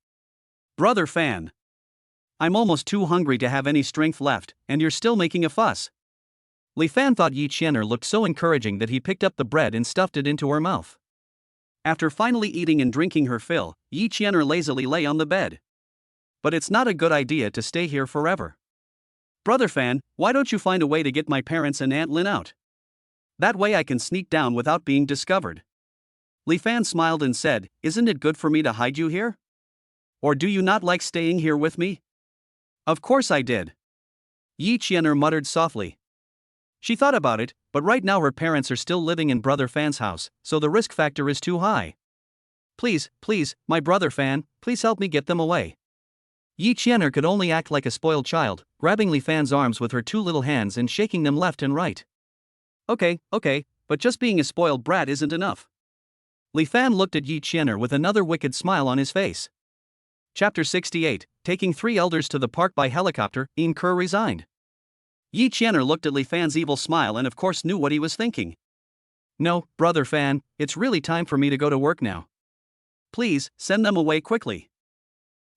"Brother Fan, I'm almost too hungry to have any strength left, and you're still making a fuss." Li Fan thought Yi Qianer looked so encouraging that he picked up the bread and stuffed it into her mouth. After finally eating and drinking her fill, Yi Qianer lazily lay on the bed. "But it's not a good idea to stay here forever. Brother Fan, why don't you find a way to get my parents and Aunt Lin out? That way I can sneak down without being discovered." Li Fan smiled and said, "Isn't it good for me to hide you here? Or do you not like staying here with me?" "Of course I did." Yi Qianer muttered softly. She thought about it, but right now her parents are still living in Brother Fan's house, so the risk factor is too high. Please, my Brother Fan, please help me get them away." Yi Qianer could only act like a spoiled child, grabbing Li Fan's arms with her two little hands and shaking them left and right. Okay, but just being a spoiled brat isn't enough." Li Fan looked at Yi Qianer with another wicked smile on his face. Chapter 68, Taking 3 Elders to the Park by Helicopter, Yin Ke resigned. Yi Qianer looked at Li Fan's evil smile and of course knew what he was thinking. "No, Brother Fan, it's really time for me to go to work now. Please, send them away quickly."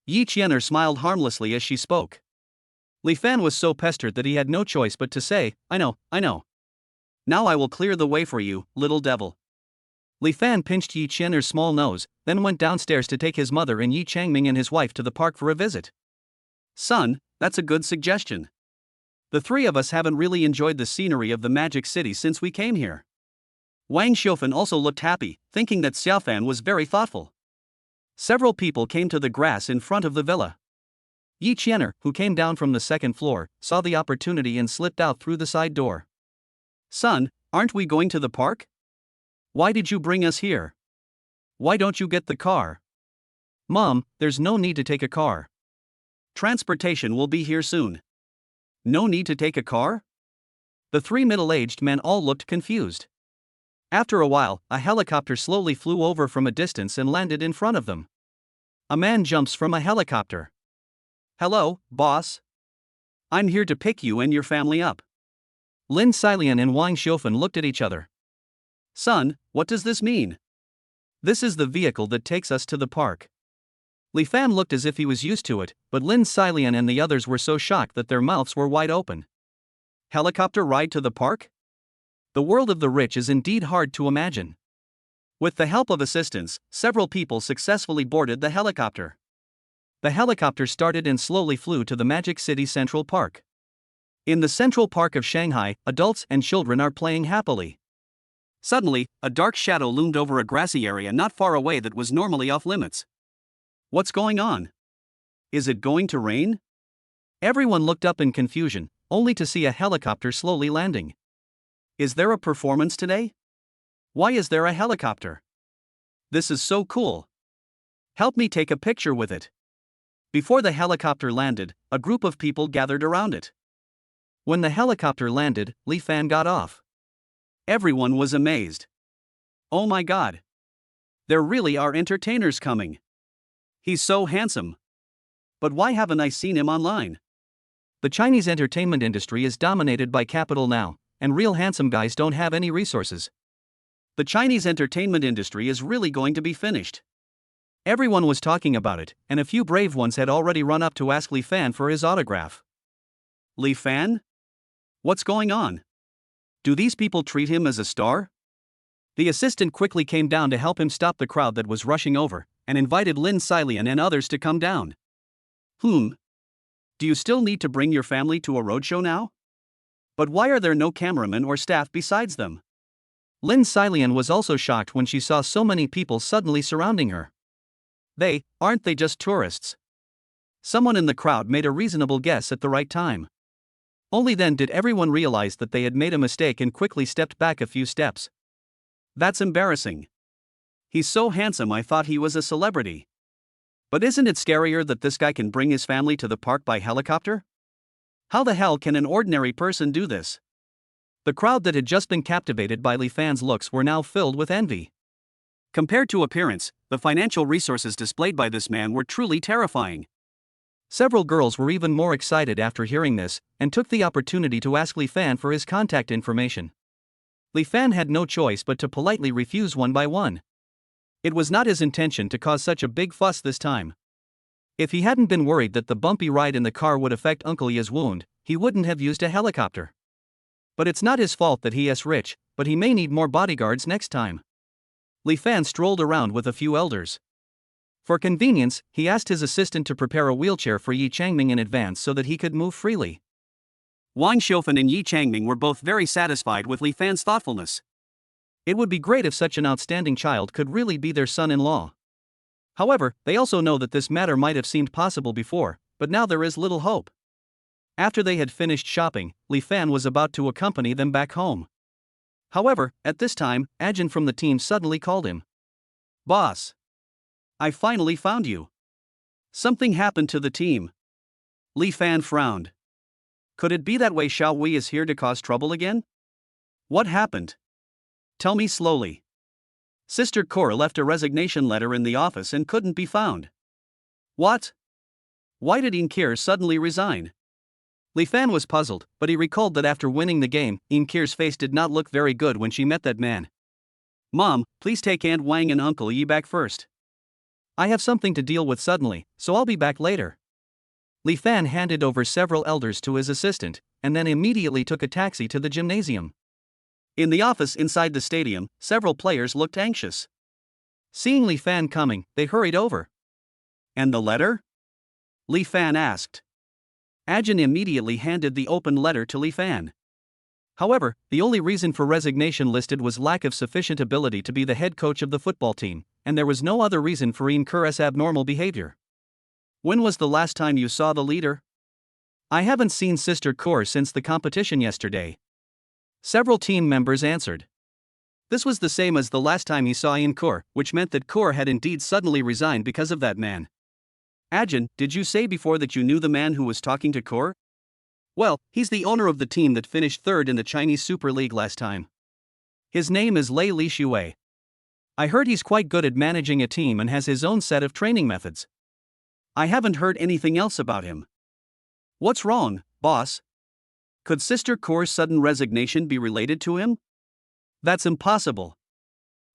Yi Qianer smiled harmlessly as she spoke. Li Fan was so pestered that he had no choice but to say, I know. Now I will clear the way for you, little devil. Li Fan pinched Yi Qian'er's small nose, then went downstairs to take his mother and Yi Changming and his wife to the park for a visit. Son, that's a good suggestion. The three of us haven't really enjoyed the scenery of the Magic City since we came here. Wang Xiufan also looked happy, thinking that Xiaofan was very thoughtful. Several people came to the grass in front of the villa. Yi Qian'er, who came down from the second floor, saw the opportunity and slipped out through the side door. Son, aren't we going to the park? Why did you bring us here? Why don't you get the car? Mom, there's no need to take a car. Transportation will be here soon. No need to take a car? The three middle-aged men all looked confused. After a while, a helicopter slowly flew over from a distance and landed in front of them. A man jumps from a helicopter. Hello, boss. I'm here to pick you and your family up. Lin Xilian and Wang Xiufan looked at each other. Son, what does this mean? This is the vehicle that takes us to the park. Li Fan looked as if he was used to it, but Lin Xilian and the others were so shocked that their mouths were wide open. Helicopter ride to the park? The world of the rich is indeed hard to imagine. With the help of assistants, several people successfully boarded the helicopter. The helicopter started and slowly flew to the Magic City Central Park. In the Central Park of Shanghai, adults and children are playing happily. Suddenly, a dark shadow loomed over a grassy area not far away that was normally off limits. What's going on? Is it going to rain? Everyone looked up in confusion, only to see a helicopter slowly landing. Is there a performance today? Why is there a helicopter? This is so cool. Help me take a picture with it. Before the helicopter landed, a group of people gathered around it. When the helicopter landed, Li Fan got off. Everyone was amazed. Oh my god. There really are entertainers coming. He's so handsome. But why haven't I seen him online? The Chinese entertainment industry is dominated by capital now, and real handsome guys don't have any resources. The Chinese entertainment industry is really going to be finished. Everyone was talking about it, and a few brave ones had already run up to ask Li Fan for his autograph. Li Fan? What's going on? Do these people treat him as a star? The assistant quickly came down to help him stop the crowd that was rushing over, and invited Lin Xilian and others to come down. Do you still need to bring your family to a roadshow now? But why are there no cameramen or staff besides them? Lin Xilian was also shocked when she saw so many people suddenly surrounding her. Aren't they just tourists? Someone in the crowd made a reasonable guess at the right time. Only then did everyone realize that they had made a mistake and quickly stepped back a few steps. That's embarrassing. He's so handsome, I thought he was a celebrity. But isn't it scarier that this guy can bring his family to the park by helicopter? How the hell can an ordinary person do this? The crowd that had just been captivated by Li Fan's looks were now filled with envy. Compared to appearance, the financial resources displayed by this man were truly terrifying. Several girls were even more excited after hearing this, and took the opportunity to ask Li Fan for his contact information. Li Fan had no choice but to politely refuse one by one. It was not his intention to cause such a big fuss this time. If he hadn't been worried that the bumpy ride in the car would affect Uncle Yi's wound, he wouldn't have used a helicopter. But it's not his fault that he is rich, but he may need more bodyguards next time. Li Fan strolled around with a few elders. For convenience, he asked his assistant to prepare a wheelchair for Yi Changming in advance so that he could move freely. Wang Xiufan and Yi Changming were both very satisfied with Li Fan's thoughtfulness. It would be great if such an outstanding child could really be their son-in-law. However, they also know that this matter might have seemed possible before, but now there is little hope. After they had finished shopping, Li Fan was about to accompany them back home. However, at this time, Ajin from the team suddenly called him. Boss! I finally found you. Something happened to the team. Li Fan frowned. Could it be that Wei Xiaowei is here to cause trouble again? What happened? Tell me slowly. Sister Cora left a resignation letter in the office and couldn't be found. What? Why did Inkir suddenly resign? Li Fan was puzzled, but he recalled that after winning the game, Inkir's face did not look very good when she met that man. Mom, please take Aunt Wang and Uncle Yi back first. I have something to deal with suddenly, so I'll be back later. Li Fan handed over several elders to his assistant, and then immediately took a taxi to the gymnasium. In the office inside the stadium, several players looked anxious. Seeing Li Fan coming, they hurried over. "And the letter?" Li Fan asked. Ajin immediately handed the open letter to Li Fan. However, the only reason for resignation listed was lack of sufficient ability to be the head coach of the football team, and there was no other reason for Inkur's abnormal behavior. "When was the last time you saw the leader?" "I haven't seen Sister Kor since the competition yesterday." Several team members answered. This was the same as the last time he saw Inkur, which meant that Kor had indeed suddenly resigned because of that man. "Ajin, did you say before that you knew the man who was talking to Kor?" "Well, he's the owner of the team that finished third in the Chinese Super League last time. His name is Lei Lixue. I heard he's quite good at managing a team and has his own set of training methods. I haven't heard anything else about him." "What's wrong, boss? Could Sister Kor's sudden resignation be related to him?" "That's impossible.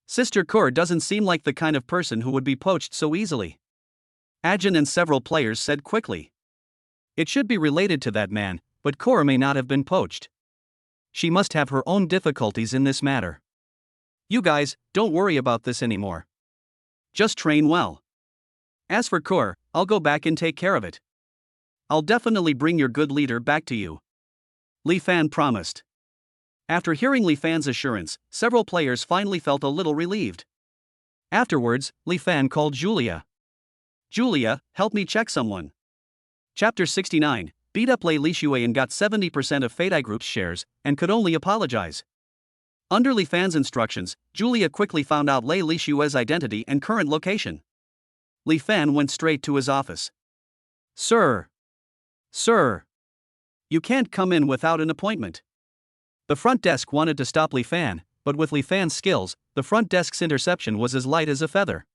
Sister Kor doesn't seem like the kind of person who would be poached so easily," Ajin and several players said quickly. "It should be related to that man, but Kor may not have been poached. She must have her own difficulties in this matter. You guys, don't worry about this anymore. Just train well. As for Kor, I'll go back and take care of it. I'll definitely bring your good leader back to you," Li Fan promised. After hearing Li Fan's assurance, several players finally felt a little relieved. Afterwards, Li Fan called Julia. "Julia, help me check someone." Chapter 69, beat up Lei Lixue and got 70% of Fate Group's shares, and could only apologize. Under Li Fan's instructions, Julia quickly found out Lei Lixue's identity and current location. Li Fan went straight to his office. Sir, you can't come in without an appointment." The front desk wanted to stop Li Fan, but with Li Fan's skills, the front desk's interception was as light as a feather.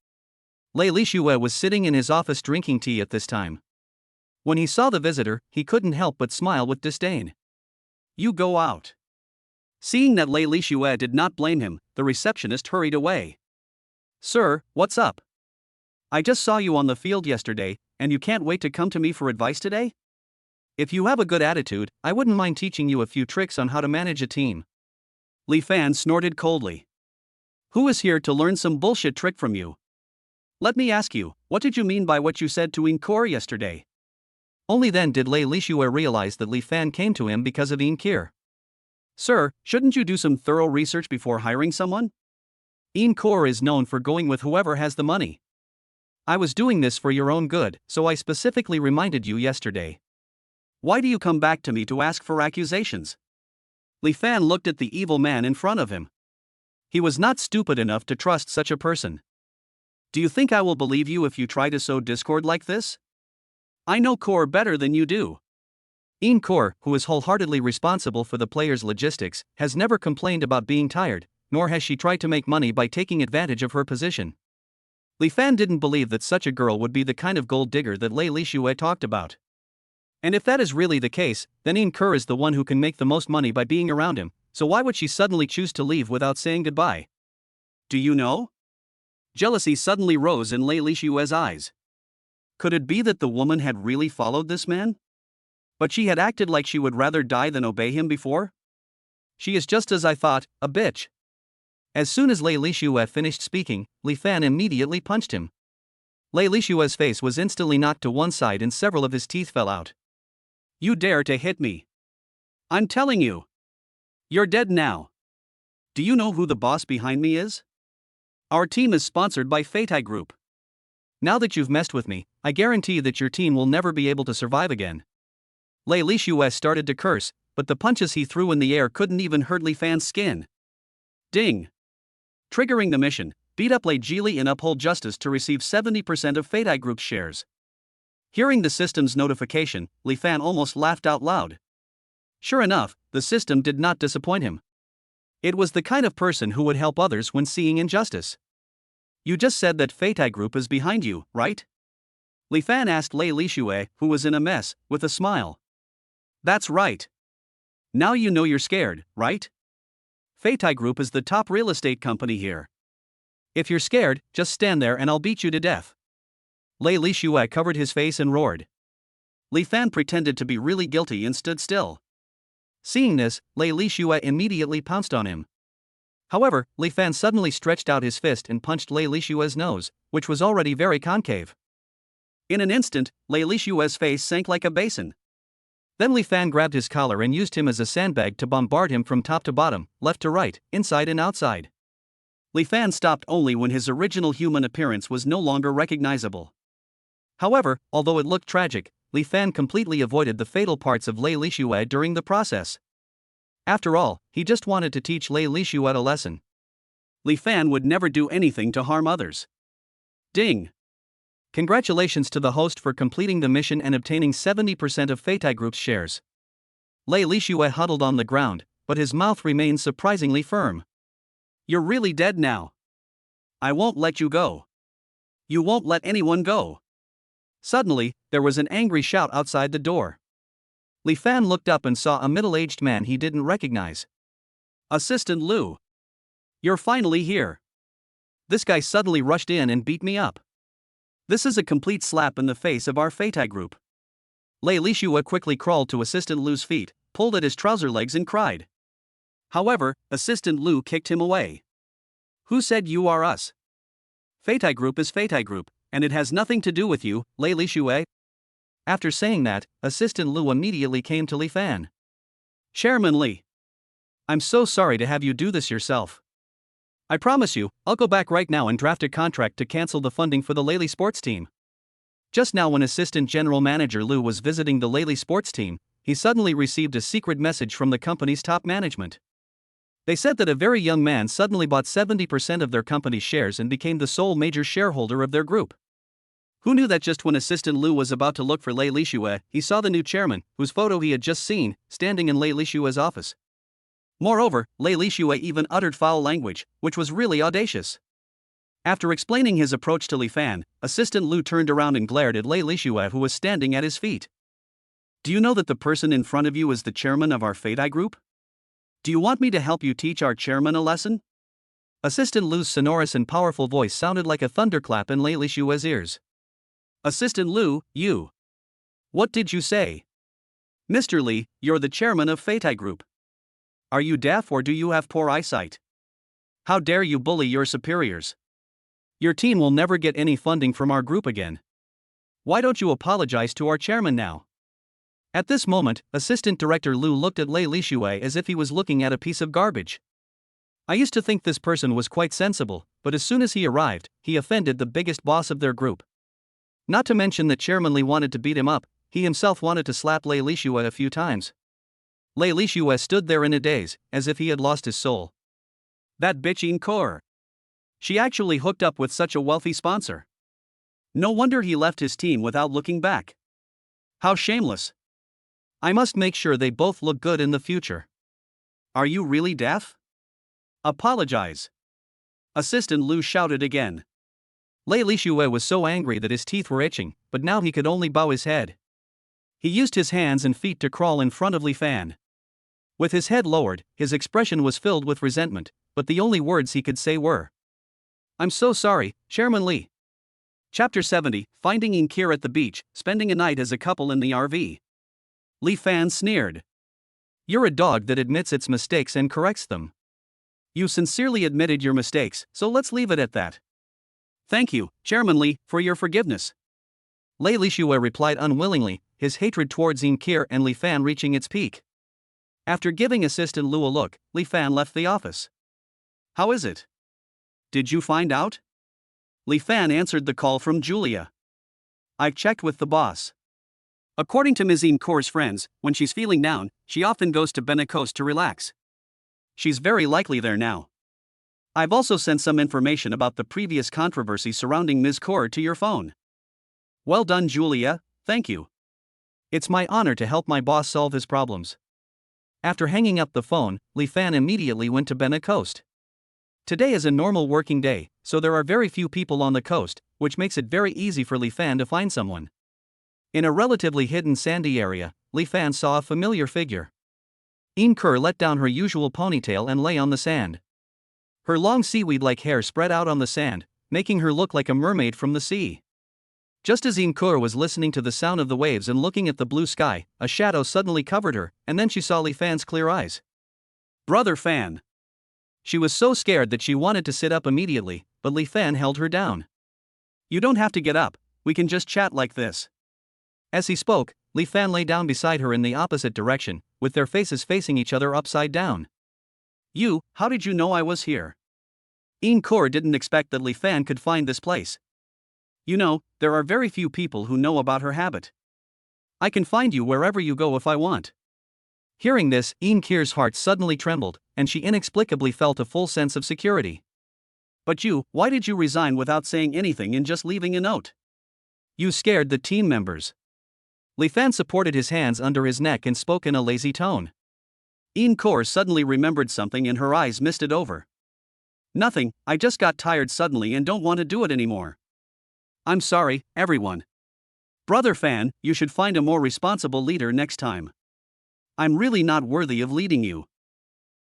Lei Lixue was sitting in his office drinking tea at this time. When he saw the visitor, he couldn't help but smile with disdain. "You go out." Seeing that Lei Lixue did not blame him, the receptionist hurried away. "Sir, what's up? I just saw you on the field yesterday, and you can't wait to come to me for advice today? If you have a good attitude, I wouldn't mind teaching you a few tricks on how to manage a team." Li Fan snorted coldly. "Who is here to learn some bullshit trick from you? Let me ask you, what did you mean by what you said to Inkor yesterday?" Only then did Lei Lixue realize that Li Fan came to him because of Inkir. "Sir, shouldn't you do some thorough research before hiring someone? Inkor is known for going with whoever has the money. I was doing this for your own good, so I specifically reminded you yesterday. Why do you come back to me to ask for accusations?" Li Fan looked at the evil man in front of him. He was not stupid enough to trust such a person. "Do you think I will believe you if you try to sow discord like this? I know Kor better than you do." Kor, who is wholeheartedly responsible for the players' logistics, has never complained about being tired, nor has she tried to make money by taking advantage of her position. Li Fan didn't believe that such a girl would be the kind of gold digger that Lei Lixue talked about. And if that is really the case, then Kor is the one who can make the most money by being around him, so why would she suddenly choose to leave without saying goodbye? Do you know? Jealousy suddenly rose in Lei Lixue's eyes. Could it be that the woman had really followed this man? But she had acted like she would rather die than obey him before? She is just as I thought, a bitch. As soon as Lei Lixue finished speaking, Li Fan immediately punched him. Lei Lixue's face was instantly knocked to one side and several of his teeth fell out. "You dare to hit me? I'm telling you. You're dead now. Do you know who the boss behind me is? Our team is sponsored by Fate Group. Now that you've messed with me, I guarantee that your team will never be able to survive again." Lei Lixue started to curse, but the punches he threw in the air couldn't even hurt Li Fan's skin. Ding! Triggering the mission, beat up Lei Jili and uphold justice to receive 70% of Fate Group's shares. Hearing the system's notification, Li Fan almost laughed out loud. Sure enough, the system did not disappoint him. It was the kind of person who would help others when seeing injustice. "You just said that Fate Group is behind you, right?" Li Fan asked Lei Lixue, who was in a mess, with a smile. "That's right. Now you know you're scared, right? Fate Group is the top real estate company here. If you're scared, just stand there and I'll beat you to death." Lei Lixue covered his face and roared. Li Fan pretended to be really guilty and stood still. Seeing this, Lei Lixue immediately pounced on him. However, Li Fan suddenly stretched out his fist and punched Lei Lixue's nose, which was already very concave. In an instant, Lei Lixue's face sank like a basin. Then Li Fan grabbed his collar and used him as a sandbag to bombard him from top to bottom, left to right, inside and outside. Li Fan stopped only when his original human appearance was no longer recognizable. However, although it looked tragic, Li Fan completely avoided the fatal parts of Lei Lixue during the process. After all, he just wanted to teach Lei Lixue a lesson. Li Fan would never do anything to harm others. Ding! Congratulations to the host for completing the mission and obtaining 70% of Feitai Group's shares. Lei Lixue huddled on the ground, but his mouth remained surprisingly firm. You're really dead now. I won't let you go. You won't let anyone go. Suddenly, there was an angry shout outside the door. Li Fan looked up and saw a middle-aged man he didn't recognize. Assistant Lu. You're finally here. This guy suddenly rushed in and beat me up. This is a complete slap in the face of our Feitai group. Lei Lixue quickly crawled to Assistant Lu's feet, pulled at his trouser legs and cried. However, Assistant Lu kicked him away. Who said you are us? Feitai group is Feitai group, and it has nothing to do with you, Lei Lixue. After saying that, Assistant Lu immediately came to Li Fan. Chairman Li. I'm so sorry to have you do this yourself. I promise you, I'll go back right now and draft a contract to cancel the funding for the Lely sports team. Just now when Assistant General Manager Lu was visiting the Lely sports team, he suddenly received a secret message from the company's top management. They said that a very young man suddenly bought 70% of their company's shares and became the sole major shareholder of their group. Who knew that just when Assistant Lu was about to look for Lei Lixue, he saw the new chairman, whose photo he had just seen, standing in Lei Lixue's office. Moreover, Lei Lixue even uttered foul language, which was really audacious. After explaining his approach to Li Fan, Assistant Lu turned around and glared at Lei Lixue, who was standing at his feet. Do you know that the person in front of you is the chairman of our Feitai group? Do you want me to help you teach our chairman a lesson? Assistant Lu's sonorous and powerful voice sounded like a thunderclap in Lei Lixue's ears. Assistant Lu, you. What did you say? Mr. Li, you're the chairman of Feitai Group. Are you deaf or do you have poor eyesight? How dare you bully your superiors? Your team will never get any funding from our group again. Why don't you apologize to our chairman now? At this moment, Assistant Director Lu looked at Lei Lixue as if he was looking at a piece of garbage. I used to think this person was quite sensible, but as soon as he arrived, he offended the biggest boss of their group. Not to mention that Chairman Li wanted to beat him up, he himself wanted to slap Lei Lixue a few times. Lei Lixue stood there in a daze, as if he had lost his soul. That bitch Encore. She actually hooked up with such a wealthy sponsor. No wonder he left his team without looking back. How shameless. I must make sure they both look good in the future. Are you really deaf? Apologize. Assistant Lu shouted again. Lei Lixue was so angry that his teeth were itching, but now he could only bow his head. He used his hands and feet to crawl in front of Li Fan. With his head lowered, his expression was filled with resentment, but the only words he could say were, I'm so sorry, Chairman Li. Chapter 70, Finding Inkir at the beach, spending a night as a couple in the RV. Li Fan sneered. You're a dog that admits its mistakes and corrects them. You sincerely admitted your mistakes, so let's leave it at that. Thank you, Chairman Li, for your forgiveness. Lei Lixue replied unwillingly, his hatred towards Inkir and Li Fan reaching its peak. After giving Assistant Lu a look, Li Fan left the office. How is it? Did you find out? Li Fan answered the call from Julia. I've checked with the boss. According to Ms. Incore's friends, when she's feeling down, she often goes to Benecos to relax. She's very likely there now. I've also sent some information about the previous controversy surrounding Ms. Core to your phone. Well done, Julia, thank you. It's my honor to help my boss solve his problems. After hanging up the phone, Li Fan immediately went to Benecos. Today is a normal working day, so there are very few people on the coast, which makes it very easy for Li Fan to find someone. In a relatively hidden sandy area, Li Fan saw a familiar figure. Inkur let down her usual ponytail and lay on the sand. Her long seaweed-like hair spread out on the sand, making her look like a mermaid from the sea. Just as Inkur was listening to the sound of the waves and looking at the blue sky, a shadow suddenly covered her, and then she saw Li Fan's clear eyes. Brother Fan. She was so scared that she wanted to sit up immediately, but Li Fan held her down. You don't have to get up, we can just chat like this. As he spoke, Li Fan lay down beside her in the opposite direction, with their faces facing each other upside down. How did you know I was here? Inkur didn't expect that Li Fan could find this place. You know, there are very few people who know about her habit. I can find you wherever you go if I want. Hearing this, Inkir's heart suddenly trembled, and she inexplicably felt a full sense of security. But why did you resign without saying anything and just leaving a note? You scared the team members. Li Fan supported his hands under his neck and spoke in a lazy tone. Inkur suddenly remembered something and her eyes misted over. Nothing, I just got tired suddenly and don't want to do it anymore. I'm sorry, everyone. Brother Fan, you should find a more responsible leader next time. I'm really not worthy of leading you.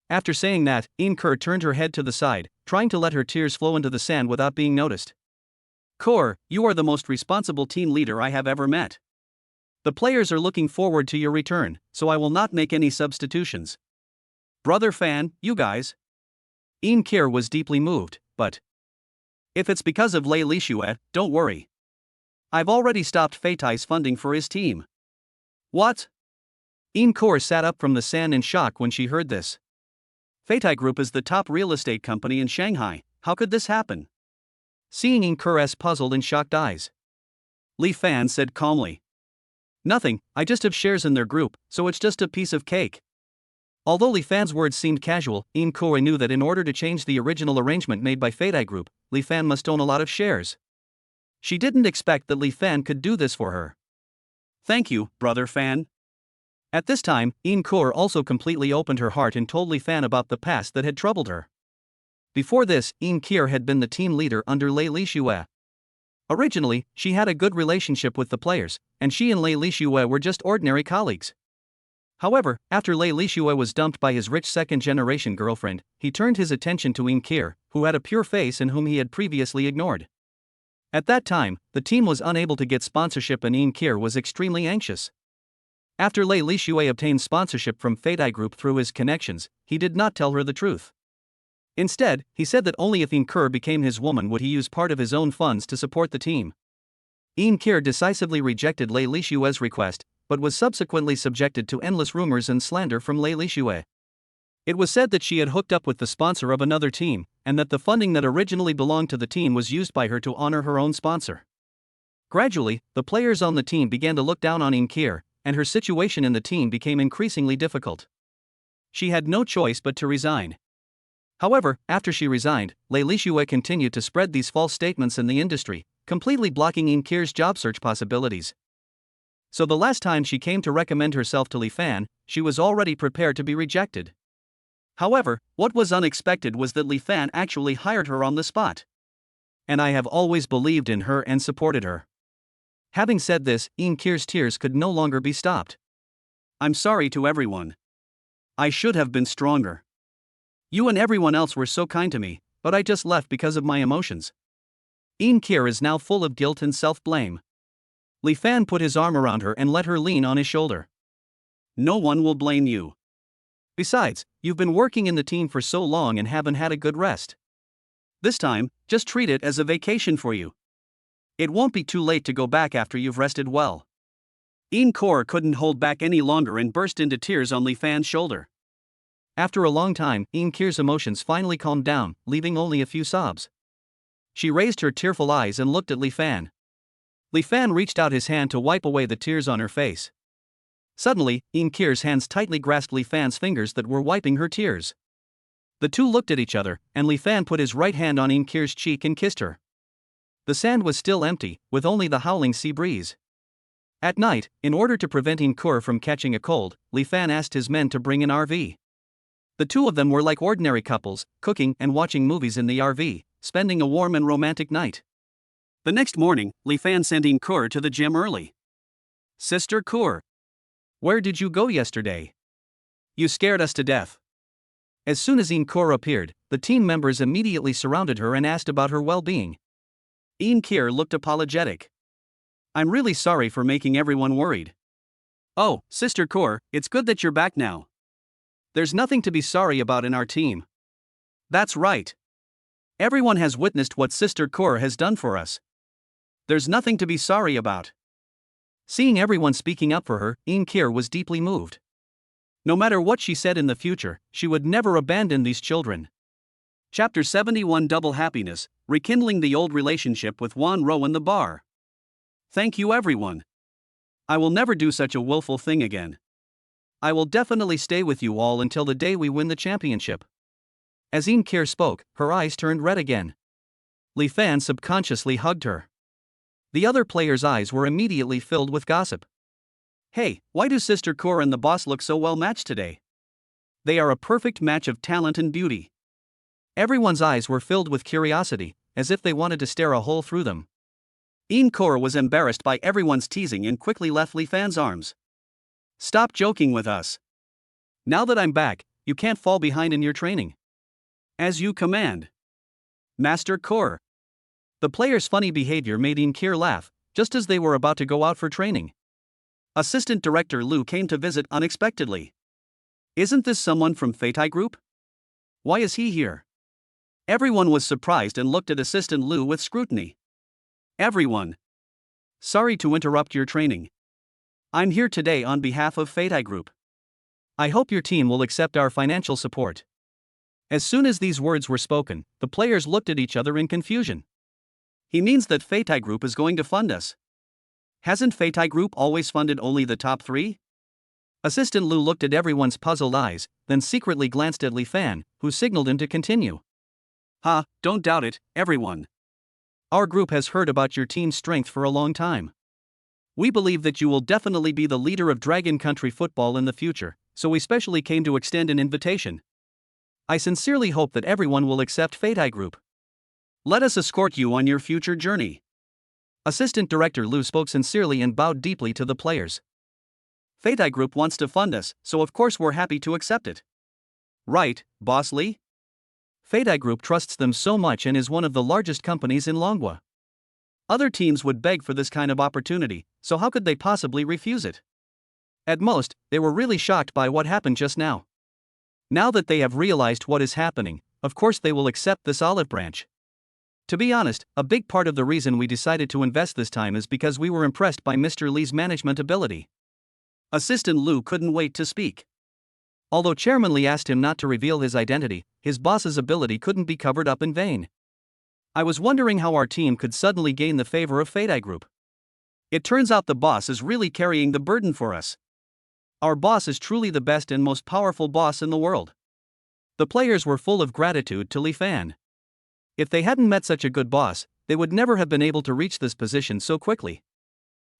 After saying that, Inkur turned her head to the side, trying to let her tears flow into the sand without being noticed. Kur, you are the most responsible team leader I have ever met. The players are looking forward to your return, so I will not make any substitutions. Brother Fan, you guys. Inkir was deeply moved, but if it's because of Lei Lishue, don't worry. I've already stopped Feitai's funding for his team. What? Inkor sat up from the sand in shock when she heard this. Feitai Group is the top real estate company in Shanghai, how could this happen? Seeing Inkur's puzzled and shocked eyes, Li Fan said calmly. Nothing, I just have shares in their group, so it's just a piece of cake. Although Li Fan's words seemed casual, Inkur knew that in order to change the original arrangement made by Feitai Group, Li Fan must own a lot of shares. She didn't expect that Li Fan could do this for her. Thank you, Brother Fan. At this time, Inkur also completely opened her heart and told Li Fan about the past that had troubled her. Before this, Inkir had been the team leader under Lei Lishue. Originally, she had a good relationship with the players, and she and Lei Lishue were just ordinary colleagues. However, after Lei Lishue was dumped by his rich second-generation girlfriend, he turned his attention to Inkir, who had a pure face and whom he had previously ignored. At that time, the team was unable to get sponsorship and Inkir was extremely anxious. After Lei Lishue obtained sponsorship from Feitai Group through his connections, he did not tell her the truth. Instead, he said that only if Inkir became his woman would he use part of his own funds to support the team. Inkir decisively rejected Lei Lishue's request, but was subsequently subjected to endless rumors and slander from Lei Lishue. It was said that she had hooked up with the sponsor of another team, and that the funding that originally belonged to the team was used by her to honor her own sponsor. Gradually, the players on the team began to look down on Inkir, and her situation in the team became increasingly difficult. She had no choice but to resign. However, after she resigned, Lei Lishue continued to spread these false statements in the industry, completely blocking Inkir's job search possibilities. So the last time she came to recommend herself to Li Fan, she was already prepared to be rejected. However, what was unexpected was that Li Fan actually hired her on the spot. And I have always believed in her and supported her. Having said this, Inkir's tears could no longer be stopped. I'm sorry to everyone. I should have been stronger. You and everyone else were so kind to me, but I just left because of my emotions. Inkir is now full of guilt and self-blame. Li Fan put his arm around her and let her lean on his shoulder. No one will blame you. Besides, you've been working in the team for so long and haven't had a good rest. This time, just treat it as a vacation for you. It won't be too late to go back after you've rested well. Inkor couldn't hold back any longer and burst into tears on Li Fan's shoulder. After a long time, Inkir's emotions finally calmed down, leaving only a few sobs. She raised her tearful eyes and looked at Li Fan. Li Fan reached out his hand to wipe away the tears on her face. Suddenly, Inkir's hands tightly grasped Li Fan's fingers that were wiping her tears. The two looked at each other, and Li Fan put his right hand on Inkir's cheek and kissed her. The sand was still empty, with only the howling sea breeze. At night, in order to prevent Inkir from catching a cold, Li Fan asked his men to bring an RV. The two of them were like ordinary couples, cooking and watching movies in the RV, spending a warm and romantic night. The next morning, Li Fan sent Inkir to the gym early. Sister Kur, where did you go yesterday? You scared us to death. As soon as Inkir appeared, the team members immediately surrounded her and asked about her well-being. Inkir looked apologetic. I'm really sorry for making everyone worried. Oh, Sister Core, it's good that you're back now. There's nothing to be sorry about in our team. That's right. Everyone has witnessed what Sister Core has done for us. There's nothing to be sorry about. Seeing everyone speaking up for her, Inkir was deeply moved. No matter what she said in the future, she would never abandon these children. Chapter 71 Double Happiness, Rekindling the Old Relationship with Wan Ro in the Bar. Thank you everyone. I will never do such a willful thing again. I will definitely stay with you all until the day we win the championship. As Inkir spoke, her eyes turned red again. Li Fan subconsciously hugged her. The other players' eyes were immediately filled with gossip. Hey, why do Sister Core and the boss look so well matched today? They are a perfect match of talent and beauty. Everyone's eyes were filled with curiosity, as if they wanted to stare a hole through them. Core was embarrassed by everyone's teasing and quickly left Li Fan's arms. Stop joking with us. Now that I'm back, you can't fall behind in your training. As you command. Master Core. The players' funny behavior made Inkir laugh, just as they were about to go out for training. Assistant Director Lu came to visit unexpectedly. Isn't this someone from Feitai Group? Why is he here? Everyone was surprised and looked at Assistant Lu with scrutiny. Everyone. Sorry to interrupt your training. I'm here today on behalf of Feitai Group. I hope your team will accept our financial support. As soon as these words were spoken, the players looked at each other in confusion. He means that Feitai Group is going to fund us. Hasn't Feitai Group always funded only the top 3? Assistant Lu looked at everyone's puzzled eyes, then secretly glanced at Li Fan, who signaled him to continue. Don't doubt it, everyone. Our group has heard about your team's strength for a long time. We believe that you will definitely be the leader of Dragon Country football in the future, so we specially came to extend an invitation. I sincerely hope that everyone will accept Feitai Group. Let us escort you on your future journey. Assistant Director Lu spoke sincerely and bowed deeply to the players. Feitai Group wants to fund us, so of course we're happy to accept it. Right, Boss Li? Feitai Group trusts them so much and is one of the largest companies in Longhua. Other teams would beg for this kind of opportunity, so how could they possibly refuse it? At most, they were really shocked by what happened just now. Now that they have realized what is happening, of course they will accept this olive branch. To be honest, a big part of the reason we decided to invest this time is because we were impressed by Mr. Li's management ability. Assistant Lu couldn't wait to speak. Although Chairman Li asked him not to reveal his identity, his boss's ability couldn't be covered up in vain. I was wondering how our team could suddenly gain the favor of Feitai Group. It turns out the boss is really carrying the burden for us. Our boss is truly the best and most powerful boss in the world. The players were full of gratitude to Li Fan. If they hadn't met such a good boss, they would never have been able to reach this position so quickly.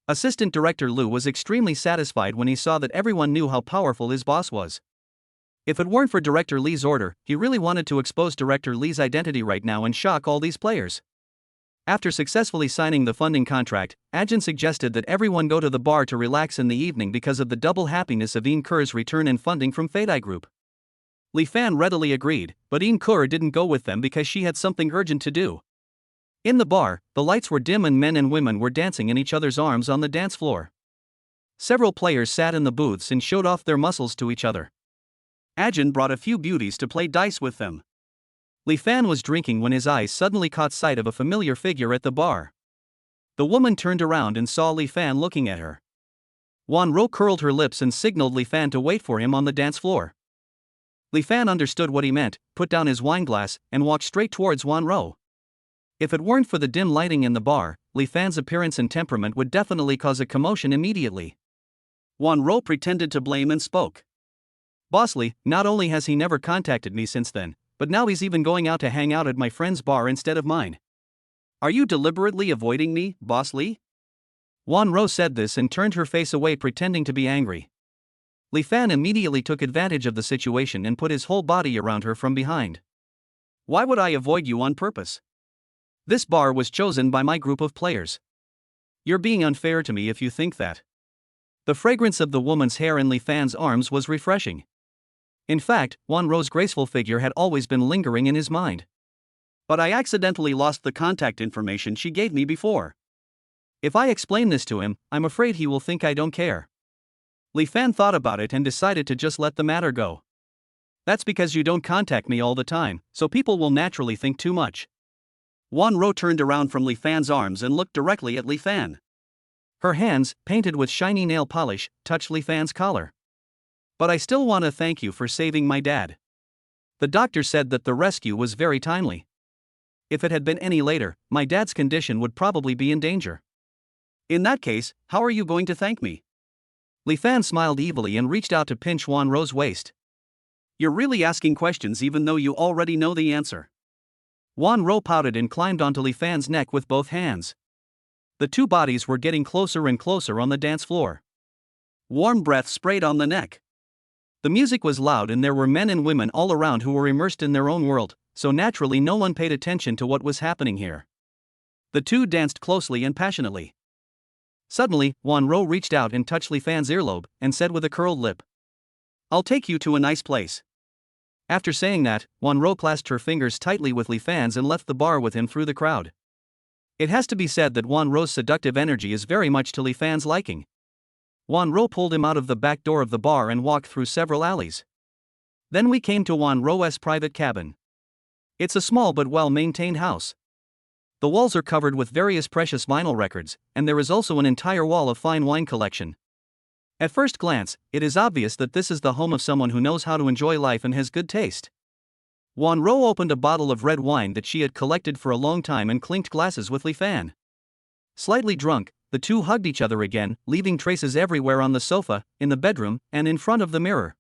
Assistant Director Lu was extremely satisfied when he saw that everyone knew how powerful his boss was. If it weren't for Director Li's order, he really wanted to expose Director Li's identity right now and shock all these players. After successfully signing the funding contract, Ajin suggested that everyone go to the bar to relax in the evening because of the double happiness of Inkir's return and funding from Feitai Group. Li Fan readily agreed, but Inkir didn't go with them because she had something urgent to do. In the bar, the lights were dim and men and women were dancing in each other's arms on the dance floor. Several players sat in the booths and showed off their muscles to each other. Ajin brought a few beauties to play dice with them. Li Fan was drinking when his eyes suddenly caught sight of a familiar figure at the bar. The woman turned around and saw Li Fan looking at her. Wan Ro curled her lips and signaled Li Fan to wait for him on the dance floor. Li Fan understood what he meant, put down his wineglass, and walked straight towards Wan Ro. If it weren't for the dim lighting in the bar, Li Fan's appearance and temperament would definitely cause a commotion immediately. Wan Ro pretended to blame and spoke. Boss Li, not only has he never contacted me since then, but now he's even going out to hang out at my friend's bar instead of mine. Are you deliberately avoiding me, Boss Li? Wan Ro said this and turned her face away pretending to be angry. Li Fan immediately took advantage of the situation and put his whole body around her from behind. Why would I avoid you on purpose? This bar was chosen by my group of players. You're being unfair to me if you think that. The fragrance of the woman's hair in Li Fan's arms was refreshing. In fact, Wan Ro's graceful figure had always been lingering in his mind. But I accidentally lost the contact information she gave me before. If I explain this to him, I'm afraid he will think I don't care. Li Fan thought about it and decided to just let the matter go. That's because you don't contact me all the time, so people will naturally think too much. Wan Ro turned around from Li Fan's arms and looked directly at Li Fan. Her hands, painted with shiny nail polish, touched Li Fan's collar. But I still want to thank you for saving my dad. The doctor said that the rescue was very timely. If it had been any later, my dad's condition would probably be in danger. In that case, how are you going to thank me? Li Fan smiled evilly and reached out to pinch Wan Ro's waist. You're really asking questions even though you already know the answer. Wan Ro pouted and climbed onto Li Fan's neck with both hands. The two bodies were getting closer and closer on the dance floor. Warm breath sprayed on the neck. The music was loud and there were men and women all around who were immersed in their own world, so naturally no one paid attention to what was happening here. The two danced closely and passionately. Suddenly, Wan Ro reached out and touched Li Fan's earlobe, and said with a curled lip, "I'll take you to a nice place." After saying that, Wan Ro clasped her fingers tightly with Li Fan's and left the bar with him through the crowd. It has to be said that Wan Ro's seductive energy is very much to Li Fan's liking. Wan Ro pulled him out of the back door of the bar and walked through several alleys. Then we came to Wan Ro's private cabin. It's a small but well-maintained house. The walls are covered with various precious vinyl records, and there is also an entire wall of fine wine collection. At first glance, it is obvious that this is the home of someone who knows how to enjoy life and has good taste. Wan Ro opened a bottle of red wine that she had collected for a long time and clinked glasses with Li Fan. Slightly drunk, the two hugged each other again, leaving traces everywhere on the sofa, in the bedroom, and in front of the mirror.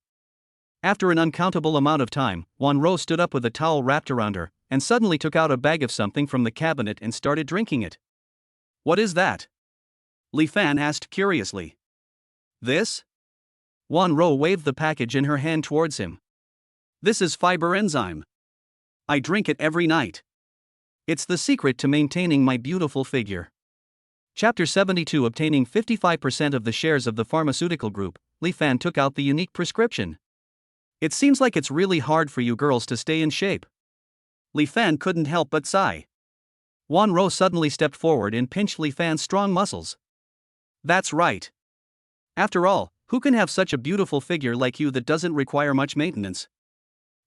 After an uncountable amount of time, Wan Ro stood up with a towel wrapped around her, and suddenly took out a bag of something from the cabinet and started drinking it. "What is that?" Li Fan asked curiously. "This?" Wan Ro waved the package in her hand towards him. "This is fiber enzyme. I drink it every night. It's the secret to maintaining my beautiful figure." Chapter 72. Obtaining 55% of the shares of the pharmaceutical group, Li Fan took out the unique prescription. "It seems like it's really hard for you girls to stay in shape." Li Fan couldn't help but sigh. Wan Ro suddenly stepped forward and pinched Li Fan's strong muscles. "That's right. After all, who can have such a beautiful figure like you that doesn't require much maintenance?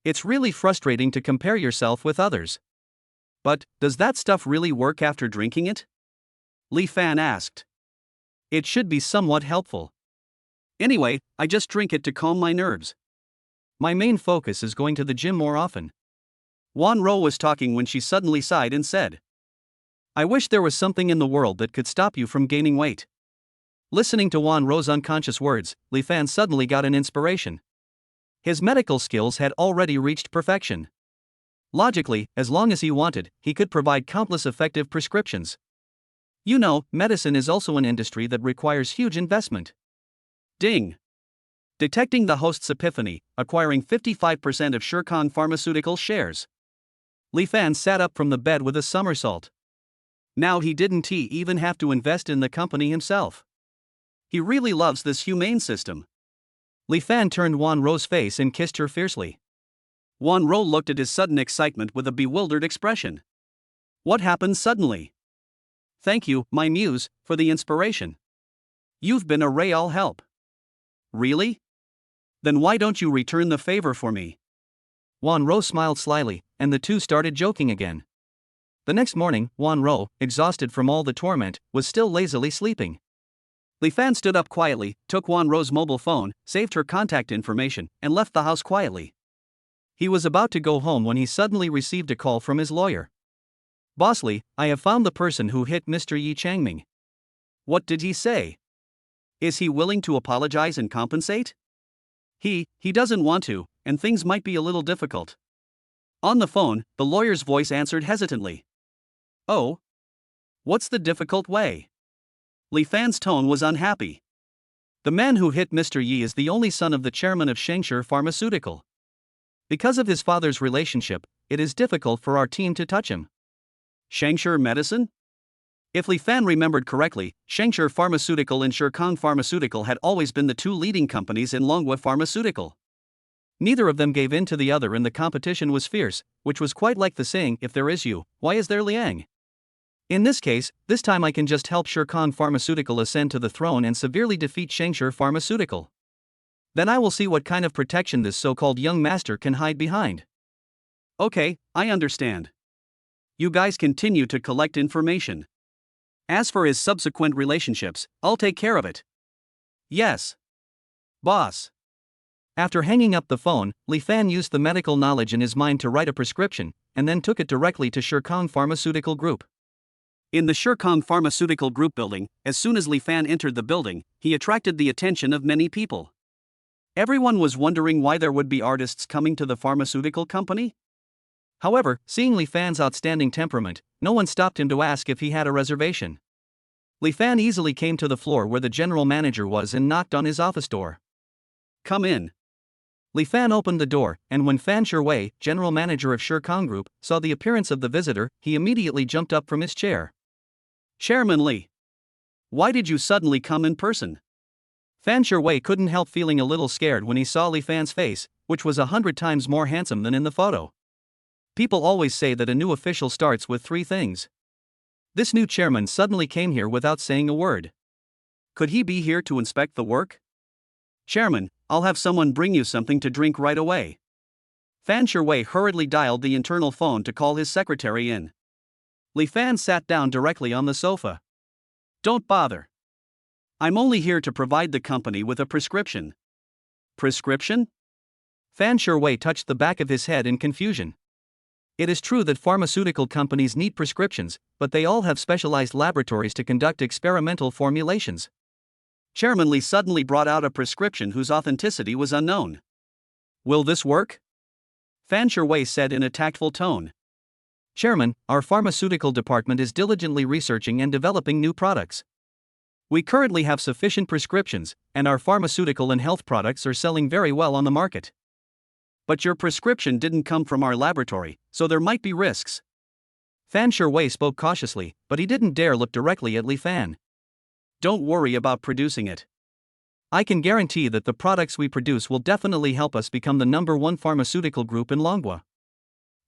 It's really frustrating to compare yourself with others. But, does that stuff really work after drinking it?" Li Fan asked. "It should be somewhat helpful. Anyway, I just drink it to calm my nerves. My main focus is going to the gym more often." Wan Ro was talking when she suddenly sighed and said, "I wish there was something in the world that could stop you from gaining weight." Listening to Wan Ro's unconscious words, Li Fan suddenly got an inspiration. His medical skills had already reached perfection. Logically, as long as he wanted, he could provide countless effective prescriptions. You know, medicine is also an industry that requires huge investment. Ding! Detecting the host's epiphany, acquiring 55% of Shirkong Pharmaceutical shares. Li Fan sat up from the bed with a somersault. Now he didn't even have to invest in the company himself. He really loves this humane system. Li Fan turned Wan Ro's face and kissed her fiercely. Wan Ro looked at his sudden excitement with a bewildered expression. What happened suddenly? "Thank you, my muse, for the inspiration. You've been a real help." "Really? Then why don't you return the favor for me?" Wan Ro smiled slyly, and the two started joking again. The next morning, Wan Ro, exhausted from all the torment, was still lazily sleeping. Li Fan stood up quietly, took Wan Ro's mobile phone, saved her contact information, and left the house quietly. He was about to go home when he suddenly received a call from his lawyer. "Boss Li, I have found the person who hit Mr. Yi Changming." "What did he say? Is he willing to apologize and compensate?" He doesn't want to, and things might be a little difficult." On the phone, the lawyer's voice answered hesitantly. "Oh? What's the difficult way?" Li Fan's tone was unhappy. "The man who hit Mr. Yi is the only son of the chairman of Shengshi Pharmaceutical. Because of his father's relationship, it is difficult for our team to touch him." Shengshi Medicine? If Li Fan remembered correctly, Shengshi Pharmaceutical and Shirkong Pharmaceutical had always been the two leading companies in Longhua Pharmaceutical. Neither of them gave in to the other and the competition was fierce, which was quite like the saying, "If there is you, why is there Liang?" In this case, this time I can just help Shirkang Pharmaceutical ascend to the throne and severely defeat Shangshur Pharmaceutical. Then I will see what kind of protection this so-called young master can hide behind. Okay, I understand. You guys continue to collect information. As for his subsequent relationships, I'll take care of it. Yes. Boss. After hanging up the phone, Li Fan used the medical knowledge in his mind to write a prescription, and then took it directly to Shirkang Pharmaceutical Group. In the Shirkang Pharmaceutical Group building, as soon as Li Fan entered the building, he attracted the attention of many people. Everyone was wondering why there would be artists coming to the pharmaceutical company. However, seeing Li Fan's outstanding temperament, no one stopped him to ask if he had a reservation. Li Fan easily came to the floor where the general manager was and knocked on his office door. Come in. Li Fan opened the door, and when Fan Shui, general manager of Shirkang Group, saw the appearance of the visitor, he immediately jumped up from his chair. Chairman Li. Why did you suddenly come in person? Fan Shui couldn't help feeling a little scared when he saw Li Fan's face, which was 100 times more handsome than in the photo. People always say that a new official starts with 3 things. This new chairman suddenly came here without saying a word. Could he be here to inspect the work? Chairman, I'll have someone bring you something to drink right away. Fan Shui hurriedly dialed the internal phone to call his secretary in. Li Fan sat down directly on the sofa. Don't bother. I'm only here to provide the company with a prescription. Prescription? Fan Shui touched the back of his head in confusion. It is true that pharmaceutical companies need prescriptions, but they all have specialized laboratories to conduct experimental formulations. Chairman Li suddenly brought out a prescription whose authenticity was unknown. Will this work? Fan Shui said in a tactful tone. Chairman, our pharmaceutical department is diligently researching and developing new products. We currently have sufficient prescriptions, and our pharmaceutical and health products are selling very well on the market. But your prescription didn't come from our laboratory, so there might be risks. Fan Shui spoke cautiously, but he didn't dare look directly at Li Fan. Don't worry about producing it. I can guarantee that the products we produce will definitely help us become the #1 pharmaceutical group in Longhua.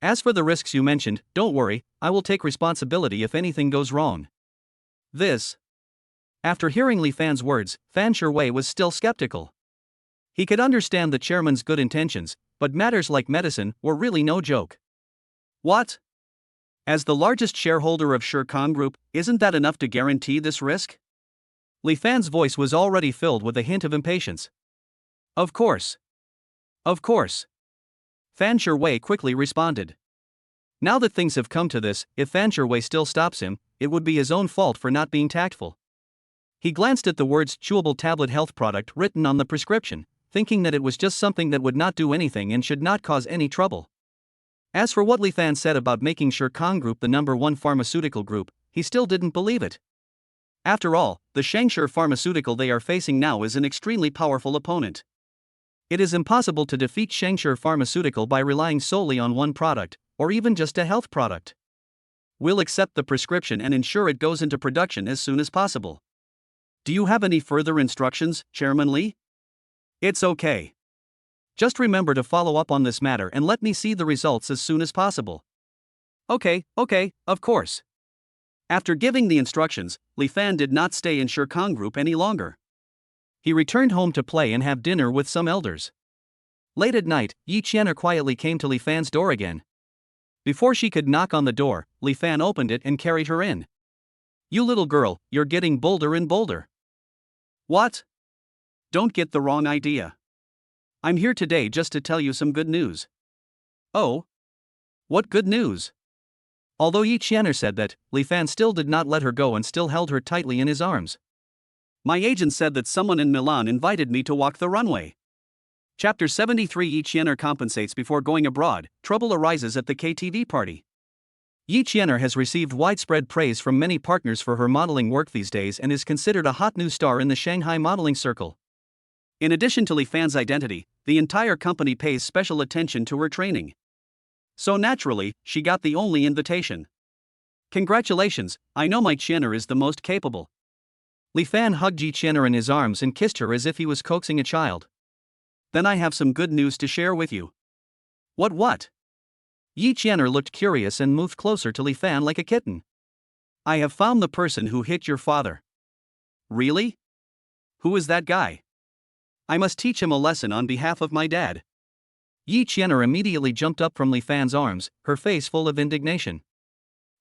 As for the risks you mentioned, don't worry, I will take responsibility if anything goes wrong. This. After hearing Li Fan's words, Fan Shui was still skeptical. He could understand the chairman's good intentions, but matters like medicine were really no joke. What? As the largest shareholder of Shirkang Group, isn't that enough to guarantee this risk? Li Fan's voice was already filled with a hint of impatience. Of course. Of course. Fan Shui quickly responded. Now that things have come to this, if Fan Shui still stops him, it would be his own fault for not being tactful. He glanced at the words chewable tablet health product written on the prescription, thinking that it was just something that would not do anything and should not cause any trouble. As for what Li Fan said about making Shirkang Group the #1 pharmaceutical group, he still didn't believe it. After all, the Shangshur Pharmaceutical they are facing now is an extremely powerful opponent. It is impossible to defeat Shangshur Pharmaceutical by relying solely on one product, or even just a health product. We'll accept the prescription and ensure it goes into production as soon as possible. Do you have any further instructions, Chairman Li? It's okay. Just remember to follow up on this matter and let me see the results as soon as possible. Okay, of course. After giving the instructions, Li Fan did not stay in Shirkang Group any longer. He returned home to play and have dinner with some elders. Late at night, Yi Qianer quietly came to Li Fan's door again. Before she could knock on the door, Li Fan opened it and carried her in. You little girl, you're getting bolder and bolder. What? Don't get the wrong idea. I'm here today just to tell you some good news. Oh? What good news? Although Yi Qianer said that, Li Fan still did not let her go and still held her tightly in his arms. My agent said that someone in Milan invited me to walk the runway. Chapter 73 Yi Qianer compensates before going abroad, trouble arises at the KTV party. Yi Qianer has received widespread praise from many partners for her modeling work these days and is considered a hot new star in the Shanghai modeling circle. In addition to Li Fan's identity, the entire company pays special attention to her training. So naturally, she got the only invitation. Congratulations, I know my Qianer is the most capable. Li Fan hugged Yi Qianer in his arms and kissed her as if he was coaxing a child. Then I have some good news to share with you. What? Yi Qianer looked curious and moved closer to Li Fan like a kitten. I have found the person who hit your father. Really? Who is that guy? I must teach him a lesson on behalf of my dad. Yi Qianer immediately jumped up from Li Fan's arms, her face full of indignation.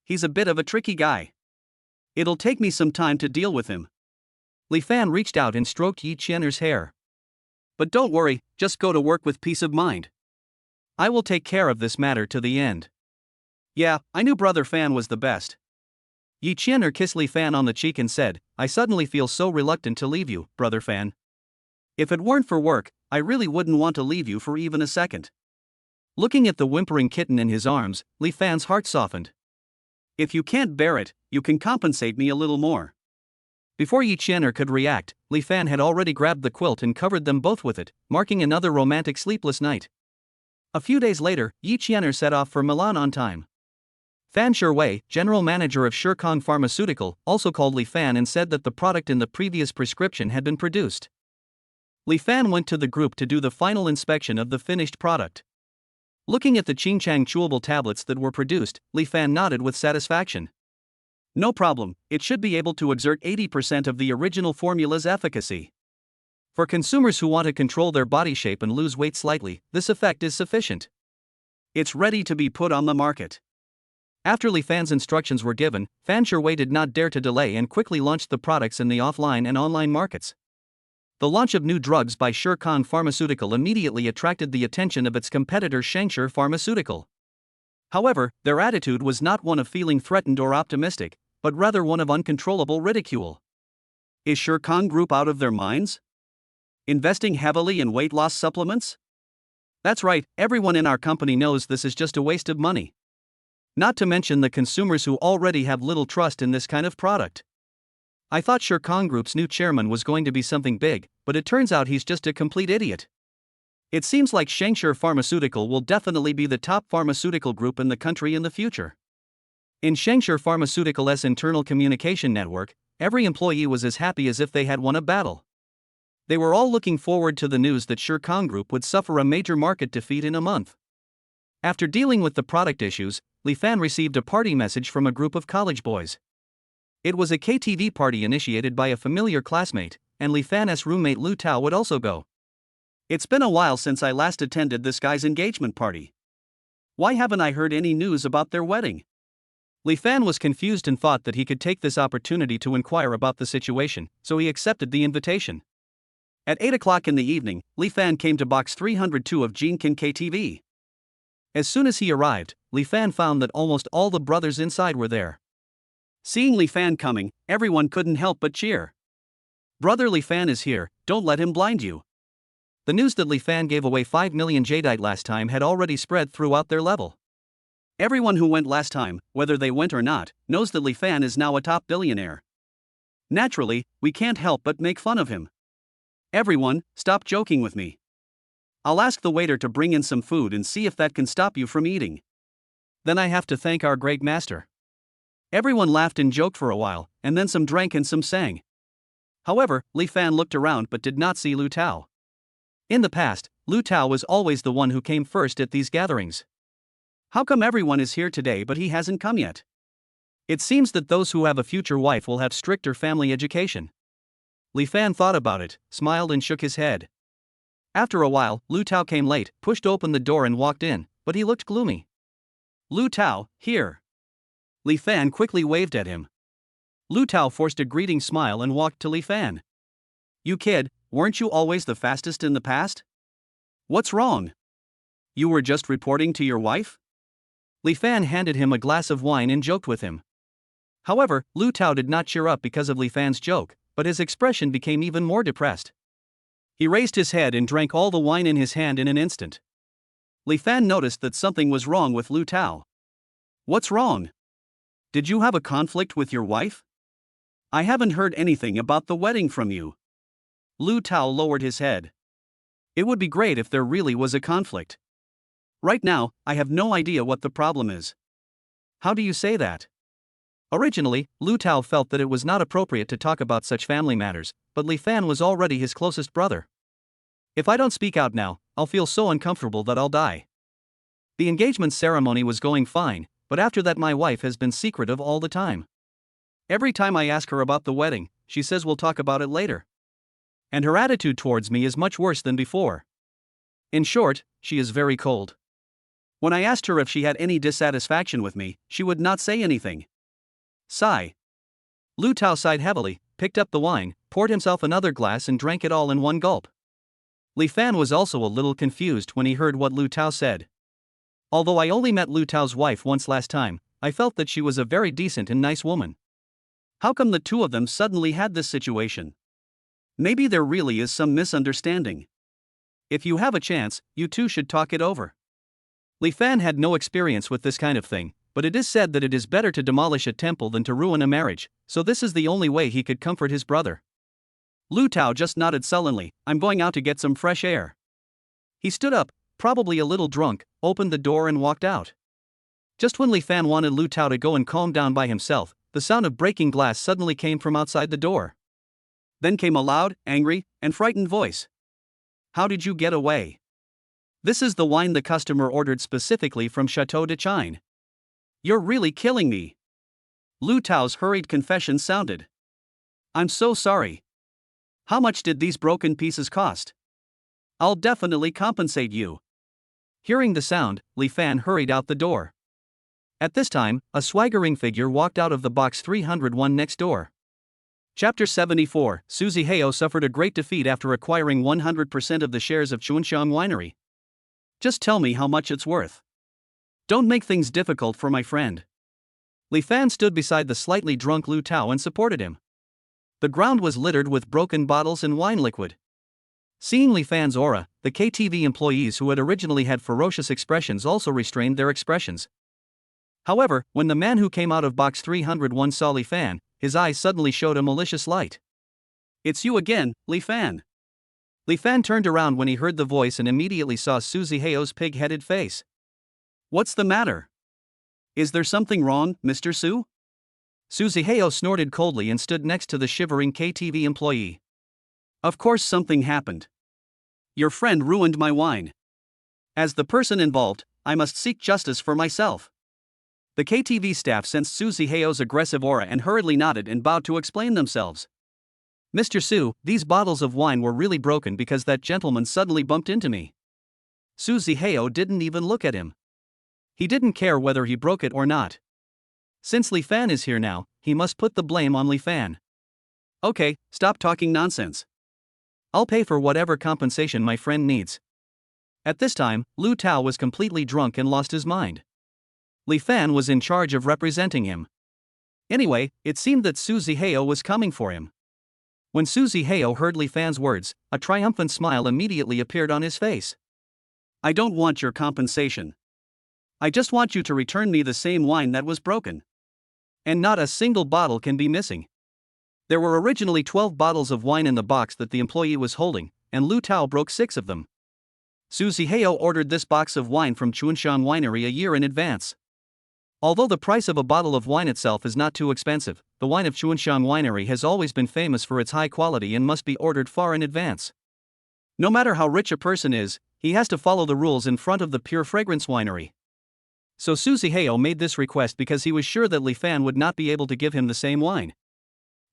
He's a bit of a tricky guy. It'll take me some time to deal with him. Li Fan reached out and stroked Yi Qianer's hair. But don't worry, just go to work with peace of mind. I will take care of this matter to the end. Yeah, I knew Brother Fan was the best. Yi Qianer kissed Li Fan on the cheek and said, I suddenly feel so reluctant to leave you, Brother Fan. If it weren't for work, I really wouldn't want to leave you for even a second. Looking at the whimpering kitten in his arms, Li Fan's heart softened. If you can't bear it, you can compensate me a little more. Before Yi Qianer could react, Li Fan had already grabbed the quilt and covered them both with it, marking another romantic sleepless night. A few days later, Yi Qianer set off for Milan on time. Fan Shuwei, general manager of Shirkong Pharmaceutical, also called Li Fan and said that the product in the previous prescription had been produced. Li Fan went to the group to do the final inspection of the finished product. Looking at the Qingchang chewable tablets that were produced, Li Fan nodded with satisfaction. No problem, it should be able to exert 80% of the original formula's efficacy. For consumers who want to control their body shape and lose weight slightly, this effect is sufficient. It's ready to be put on the market. After Li Fan's instructions were given, Fan Shuwei did not dare to delay and quickly launched the products in the offline and online markets. The launch of new drugs by Shirkong Pharmaceutical immediately attracted the attention of its competitor Shengshi Pharmaceutical. However, their attitude was not one of feeling threatened or optimistic, but rather one of uncontrollable ridicule. Is Shirkong Group out of their minds? Investing heavily in weight loss supplements? That's right, everyone in our company knows this is just a waste of money. Not to mention the consumers who already have little trust in this kind of product. I thought Shirkong Group's new chairman was going to be something big, but it turns out he's just a complete idiot. It seems like Shengshi Pharmaceutical will definitely be the top pharmaceutical group in the country in the future. In Shengshi Pharmaceutical's internal communication network, every employee was as happy as if they had won a battle. They were all looking forward to the news that Shirkong Group would suffer a major market defeat in a month. After dealing with the product issues, Li Fan received a party message from a group of college boys. It was a KTV party initiated by a familiar classmate, and Li Fan's roommate Lu Tao would also go. It's been a while since I last attended this guy's engagement party. Why haven't I heard any news about their wedding? Li Fan was confused and thought that he could take this opportunity to inquire about the situation, so he accepted the invitation. At 8 o'clock in the evening, Li Fan came to box 302 of Jinkin KTV. As soon as he arrived, Li Fan found that almost all the brothers inside were there. Seeing Li Fan coming, everyone couldn't help but cheer. Brother Li Fan is here, don't let him blind you. The news that Li Fan gave away 5 million jadeite last time had already spread throughout their level. Everyone who went last time, whether they went or not, knows that Li Fan is now a top billionaire. Naturally, we can't help but make fun of him. Everyone, stop joking with me. I'll ask the waiter to bring in some food and see if that can stop you from eating. Then I have to thank our great master. Everyone laughed and joked for a while, and then some drank and some sang. However, Li Fan looked around but did not see Lu Tao. In the past, Lu Tao was always the one who came first at these gatherings. How come everyone is here today but he hasn't come yet? It seems that those who have a future wife will have stricter family education. Li Fan thought about it, smiled and shook his head. After a while, Lu Tao came late, pushed open the door and walked in, but he looked gloomy. Lu Tao, here. Li Fan quickly waved at him. Lu Tao forced a greeting smile and walked to Li Fan. You kid, weren't you always the fastest in the past? What's wrong? You were just reporting to your wife? Li Fan handed him a glass of wine and joked with him. However, Lu Tao did not cheer up because of Li Fan's joke, but his expression became even more depressed. He raised his head and drank all the wine in his hand in an instant. Li Fan noticed that something was wrong with Lu Tao. What's wrong? Did you have a conflict with your wife? I haven't heard anything about the wedding from you. Lu Tao lowered his head. It would be great if there really was a conflict. Right now, I have no idea what the problem is. How do you say that? Originally, Lu Tao felt that it was not appropriate to talk about such family matters, but Li Fan was already his closest brother. If I don't speak out now, I'll feel so uncomfortable that I'll die. The engagement ceremony was going fine, but after that my wife has been secretive all the time. Every time I ask her about the wedding, she says we'll talk about it later. And her attitude towards me is much worse than before. In short, she is very cold. When I asked her if she had any dissatisfaction with me, she would not say anything. Sigh. Lu Tao sighed heavily, picked up the wine, poured himself another glass and drank it all in one gulp. Li Fan was also a little confused when he heard what Lu Tao said. Although I only met Lu Tao's wife once last time, I felt that she was a very decent and nice woman. How come the two of them suddenly had this situation? Maybe there really is some misunderstanding. If you have a chance, you two should talk it over. Li Fan had no experience with this kind of thing, but it is said that it is better to demolish a temple than to ruin a marriage, so this is the only way he could comfort his brother. Lu Tao just nodded sullenly. I'm going out to get some fresh air. He stood up, probably a little drunk, opened the door and walked out. Just when Li Fan wanted Lu Tao to go and calm down by himself, the sound of breaking glass suddenly came from outside the door. Then came a loud, angry, and frightened voice. How did you get away? This is the wine the customer ordered specifically from Chateau de Chine. You're really killing me. Lu Tao's hurried confession sounded. I'm so sorry. How much did these broken pieces cost? I'll definitely compensate you. Hearing the sound, Li Fan hurried out the door. At this time, a swaggering figure walked out of the box 301 next door. Chapter 74, Suzy Heo suffered a great defeat after acquiring 100% of the shares of Chuanxiang Winery. Just tell me how much it's worth. Don't make things difficult for my friend. Li Fan stood beside the slightly drunk Lu Tao and supported him. The ground was littered with broken bottles and wine liquid. Seeing Li Fan's aura, the KTV employees who had originally had ferocious expressions also restrained their expressions. However, when the man who came out of box 301 saw Li Fan, his eyes suddenly showed a malicious light. It's you again, Li Fan. Li Fan turned around when he heard the voice and immediately saw Suzy Heo's pig-headed face. What's the matter? Is there something wrong, Mr. Su? Suzy Heo snorted coldly and stood next to the shivering KTV employee. Of course something happened. Your friend ruined my wine. As the person involved, I must seek justice for myself. The KTV staff sensed Suzy Heo's aggressive aura and hurriedly nodded and bowed to explain themselves. Mr. Su, these bottles of wine were really broken because that gentleman suddenly bumped into me. Suzy Heo didn't even look at him. He didn't care whether he broke it or not. Since Li Fan is here now, he must put the blame on Li Fan. Okay, stop talking nonsense. I'll pay for whatever compensation my friend needs. At this time, Lu Tao was completely drunk and lost his mind. Li Fan was in charge of representing him. Anyway, it seemed that Suzy Heo was coming for him. When Suzy Heo heard Li Fan's words, a triumphant smile immediately appeared on his face. I don't want your compensation. I just want you to return me the same wine that was broken. And not a single bottle can be missing. There were originally 12 bottles of wine in the box that the employee was holding, and Lu Tao broke 6 of them. Suzy Heo ordered this box of wine from Chuanxiang Winery a year in advance. Although the price of a bottle of wine itself is not too expensive, the wine of Chuanxiang Winery has always been famous for its high quality and must be ordered far in advance. No matter how rich a person is, he has to follow the rules in front of the Pure Fragrance Winery. So Suzy Heo made this request because he was sure that Li Fan would not be able to give him the same wine.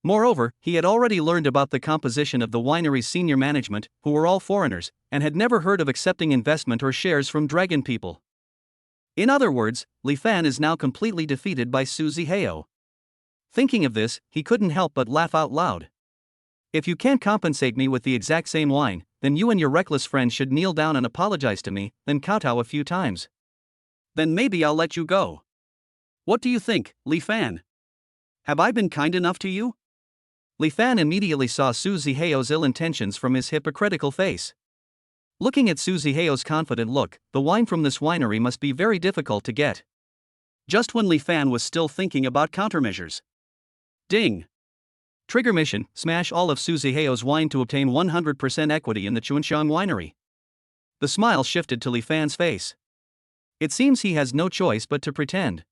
Moreover, he had already learned about the composition of the winery's senior management, who were all foreigners, and had never heard of accepting investment or shares from dragon people. In other words, Li Fan is now completely defeated by Suzy Heo. Thinking of this, he couldn't help but laugh out loud. If you can't compensate me with the exact same wine, then you and your reckless friend should kneel down and apologize to me, then kowtow a few times. Then maybe I'll let you go. What do you think, Li Fan? Have I been kind enough to you? Li Fan immediately saw Suzy Heo's ill intentions from his hypocritical face. Looking at Suzy Heo's confident look, the wine from this winery must be very difficult to get. Just when Li Fan was still thinking about countermeasures. Ding! Trigger mission, smash all of Suzy Heo's wine to obtain 100% equity in the Chuanxiang Winery. The smile shifted to Li Fan's face. It seems he has no choice but to pretend.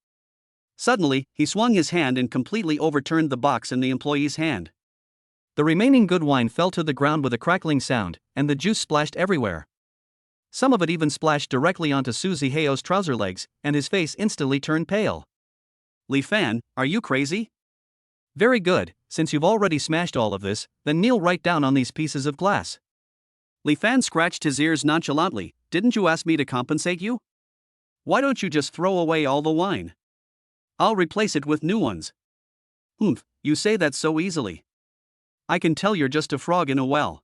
Suddenly, he swung his hand and completely overturned the box in the employee's hand. The remaining good wine fell to the ground with a crackling sound, and the juice splashed everywhere. Some of it even splashed directly onto Suzy Heo's trouser legs, and his face instantly turned pale. Li Fan, are you crazy? Very good, since you've already smashed all of this, then kneel right down on these pieces of glass. Li Fan scratched his ears nonchalantly. Didn't you ask me to compensate you? Why don't you just throw away all the wine? I'll replace it with new ones. You say that so easily. I can tell you're just a frog in a well.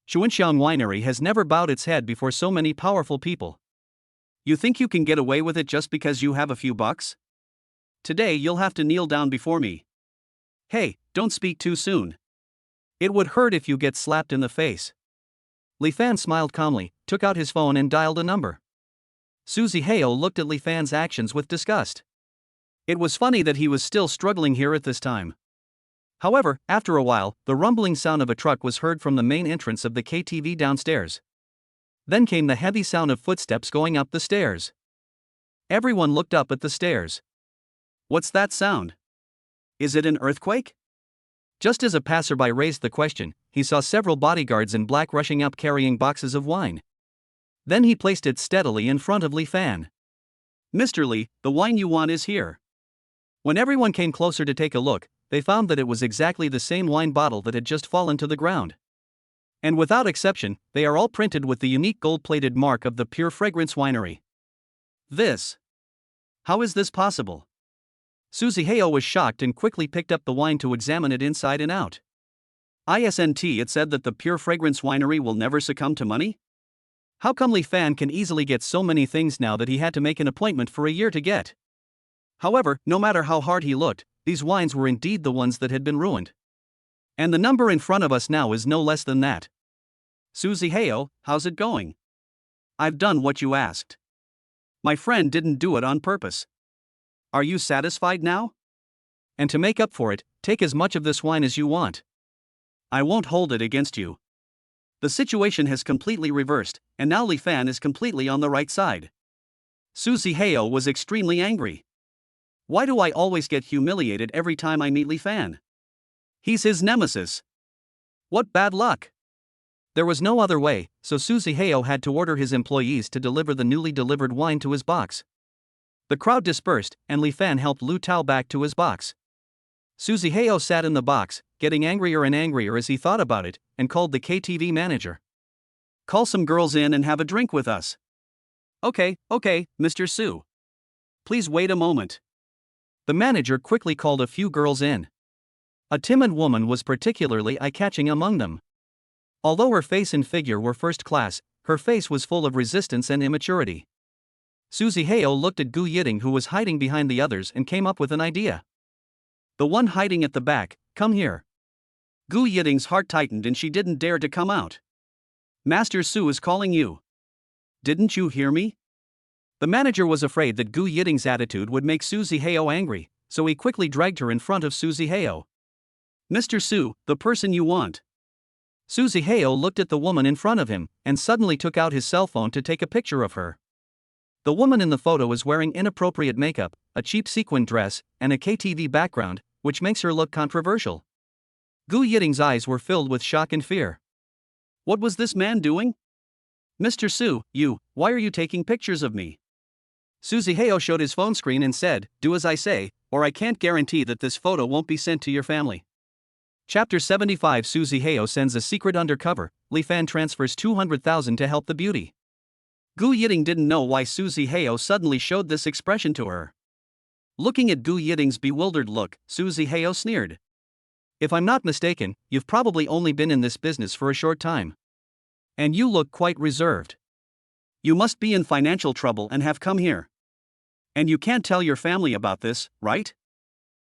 Xuanxiang Winery has never bowed its head before so many powerful people. You think you can get away with it just because you have a few bucks? Today you'll have to kneel down before me. Hey, don't speak too soon. It would hurt if you get slapped in the face. Li Fan smiled calmly, took out his phone and dialed a number. Su Zihao looked at Li Fan's actions with disgust. It was funny that he was still struggling here at this time. However, after a while, the rumbling sound of a truck was heard from the main entrance of the KTV downstairs. Then came the heavy sound of footsteps going up the stairs. Everyone looked up at the stairs. What's that sound? Is it an earthquake? Just as a passerby raised the question, he saw several bodyguards in black rushing up carrying boxes of wine. Then he placed it steadily in front of Li Fan. Mr. Li, the wine you want is here. When everyone came closer to take a look, they found that it was exactly the same wine bottle that had just fallen to the ground. And without exception, they are all printed with the unique gold-plated mark of the Pure Fragrance Winery. How is this possible? Su Zihao was shocked and quickly picked up the wine to examine it inside and out. Isn't it said that the Pure Fragrance Winery will never succumb to money? How come Li Fan can easily get so many things now that he had to make an appointment for a year to get? However, no matter how hard he looked, these wines were indeed the ones that had been ruined. And the number in front of us now is no less than that. Su Zihao, how's it going? I've done what you asked. My friend didn't do it on purpose. Are you satisfied now? And to make up for it, take as much of this wine as you want. I won't hold it against you. The situation has completely reversed, and now Li Fan is completely on the right side. Su Zihao was extremely angry. Why do I always get humiliated every time I meet Li Fan? He's his nemesis. What bad luck! There was no other way, so Su Zihao had to order his employees to deliver the newly delivered wine to his box. The crowd dispersed, and Li Fan helped Lu Tao back to his box. Su Zihao sat in the box, getting angrier and angrier as he thought about it, and called the KTV manager. Call some girls in and have a drink with us. Okay, Mr. Su. Please wait a moment. The manager quickly called a few girls in. A timid woman was particularly eye-catching among them. Although her face and figure were first class, her face was full of resistance and immaturity. Su Zihao looked at Gu Yiting, who was hiding behind the others, and came up with an idea. The one hiding at the back, come here. Gu Yiting's heart tightened and she didn't dare to come out. Master Su is calling you. Didn't you hear me? The manager was afraid that Gu Yiting's attitude would make Su Zihao angry, so he quickly dragged her in front of Su Zihao. Mr. Su, the person you want. Su Zihao looked at the woman in front of him, and suddenly took out his cell phone to take a picture of her. The woman in the photo is wearing inappropriate makeup, a cheap sequin dress, and a KTV background, which makes her look controversial. Gu Yiting's eyes were filled with shock and fear. What was this man doing? Mr. Su, why are you taking pictures of me? Su Zihao showed his phone screen and said, do as I say, or I can't guarantee that this photo won't be sent to your family. Chapter 75. Su Zihao sends a secret undercover. Li Fan transfers 200,000 to help the beauty. Gu Yiting didn't know why Su Zihao suddenly showed this expression to her. Looking at Gu Yiting's bewildered look, Su Zihao sneered. If I'm not mistaken, you've probably only been in this business for a short time. And you look quite reserved. You must be in financial trouble and have come here. And you can't tell your family about this, right?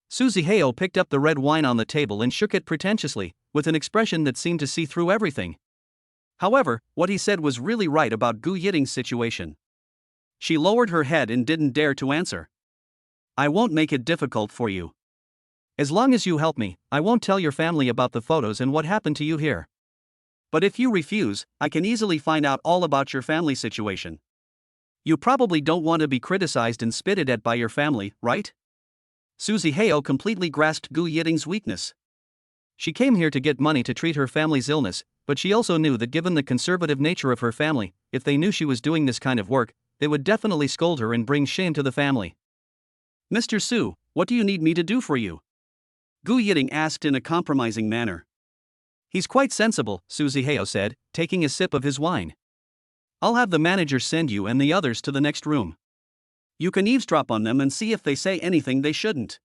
Su Zihao picked up the red wine on the table and shook it pretentiously, with an expression that seemed to see through everything. However, what he said was really right about Gu Yiting's situation. She lowered her head and didn't dare to answer. I won't make it difficult for you. As long as you help me, I won't tell your family about the photos and what happened to you here. But if you refuse, I can easily find out all about your family situation. You probably don't want to be criticized and spitted at by your family, right? Su Zihao completely grasped Gu Yiting's weakness. She came here to get money to treat her family's illness, but she also knew that given the conservative nature of her family, if they knew she was doing this kind of work, they would definitely scold her and bring shame to the family. Mr. Su, what do you need me to do for you? Gu Yiting asked in a compromising manner. He's quite sensible, Suzy Heo said, taking a sip of his wine. I'll have the manager send you and the others to the next room. You can eavesdrop on them and see if they say anything they shouldn't.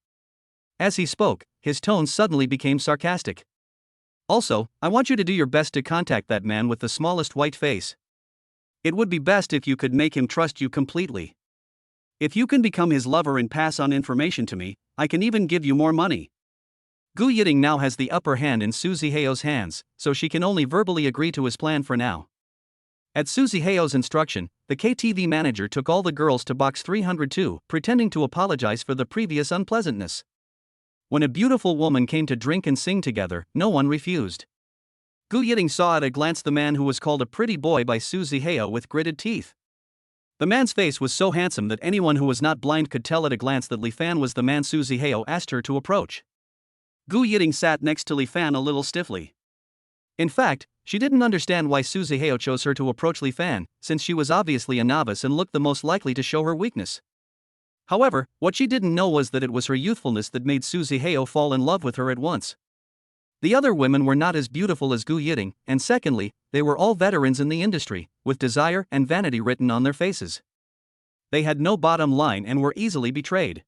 As he spoke, his tone suddenly became sarcastic. Also, I want you to do your best to contact that man with the smallest white face. It would be best if you could make him trust you completely. If you can become his lover and pass on information to me, I can even give you more money. Gu Yiting now has the upper hand in Suzy Heo's hands, so she can only verbally agree to his plan for now. At Suzy Heo's instruction, the KTV manager took all the girls to box 302, pretending to apologize for the previous unpleasantness. When a beautiful woman came to drink and sing together, no one refused. Gu Yiting saw at a glance the man who was called a pretty boy by Suzy Heo with gritted teeth. The man's face was so handsome that anyone who was not blind could tell at a glance that Li Fan was the man Suzy Heo asked her to approach. Gu Yiting sat next to Li Fan a little stiffly. In fact, she didn't understand why Suzy Heo chose her to approach Li Fan, since she was obviously a novice and looked the most likely to show her weakness. However, what she didn't know was that it was her youthfulness that made Suzy Heo fall in love with her at once. The other women were not as beautiful as Gu Yiting, and secondly, they were all veterans in the industry, with desire and vanity written on their faces. They had no bottom line and were easily betrayed.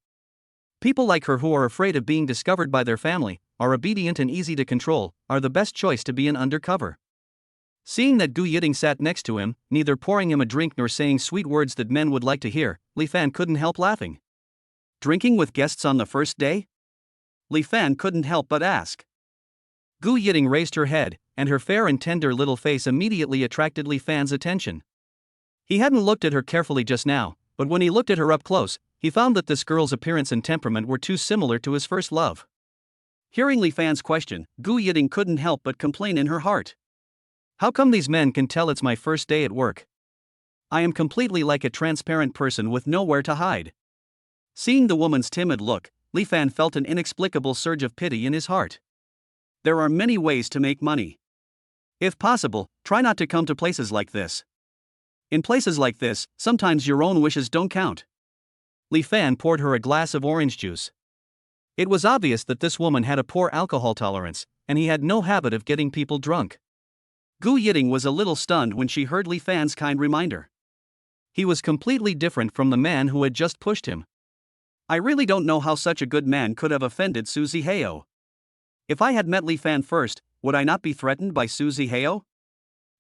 People like her who are afraid of being discovered by their family, are obedient and easy to control, are the best choice to be an undercover. Seeing that Gu Yiting sat next to him, neither pouring him a drink nor saying sweet words that men would like to hear, Li Fan couldn't help laughing. Drinking with guests on the first day? Li Fan couldn't help but ask. Gu Yiting raised her head, and her fair and tender little face immediately attracted Li Fan's attention. He hadn't looked at her carefully just now, but when he looked at her up close, he found that this girl's appearance and temperament were too similar to his first love. Hearing Li Fan's question, Gu Yiting couldn't help but complain in her heart. How come these men can tell it's my first day at work? I am completely like a transparent person with nowhere to hide. Seeing the woman's timid look, Li Fan felt an inexplicable surge of pity in his heart. There are many ways to make money. If possible, try not to come to places like this. In places like this, sometimes your own wishes don't count. Li Fan poured her a glass of orange juice. It was obvious that this woman had a poor alcohol tolerance, and he had no habit of getting people drunk. Gu Yiting was a little stunned when she heard Li Fan's kind reminder. He was completely different from the man who had just pushed him. I really don't know how such a good man could have offended Suzy Heo. If I had met Li Fan first, would I not be threatened by Suzy Heo?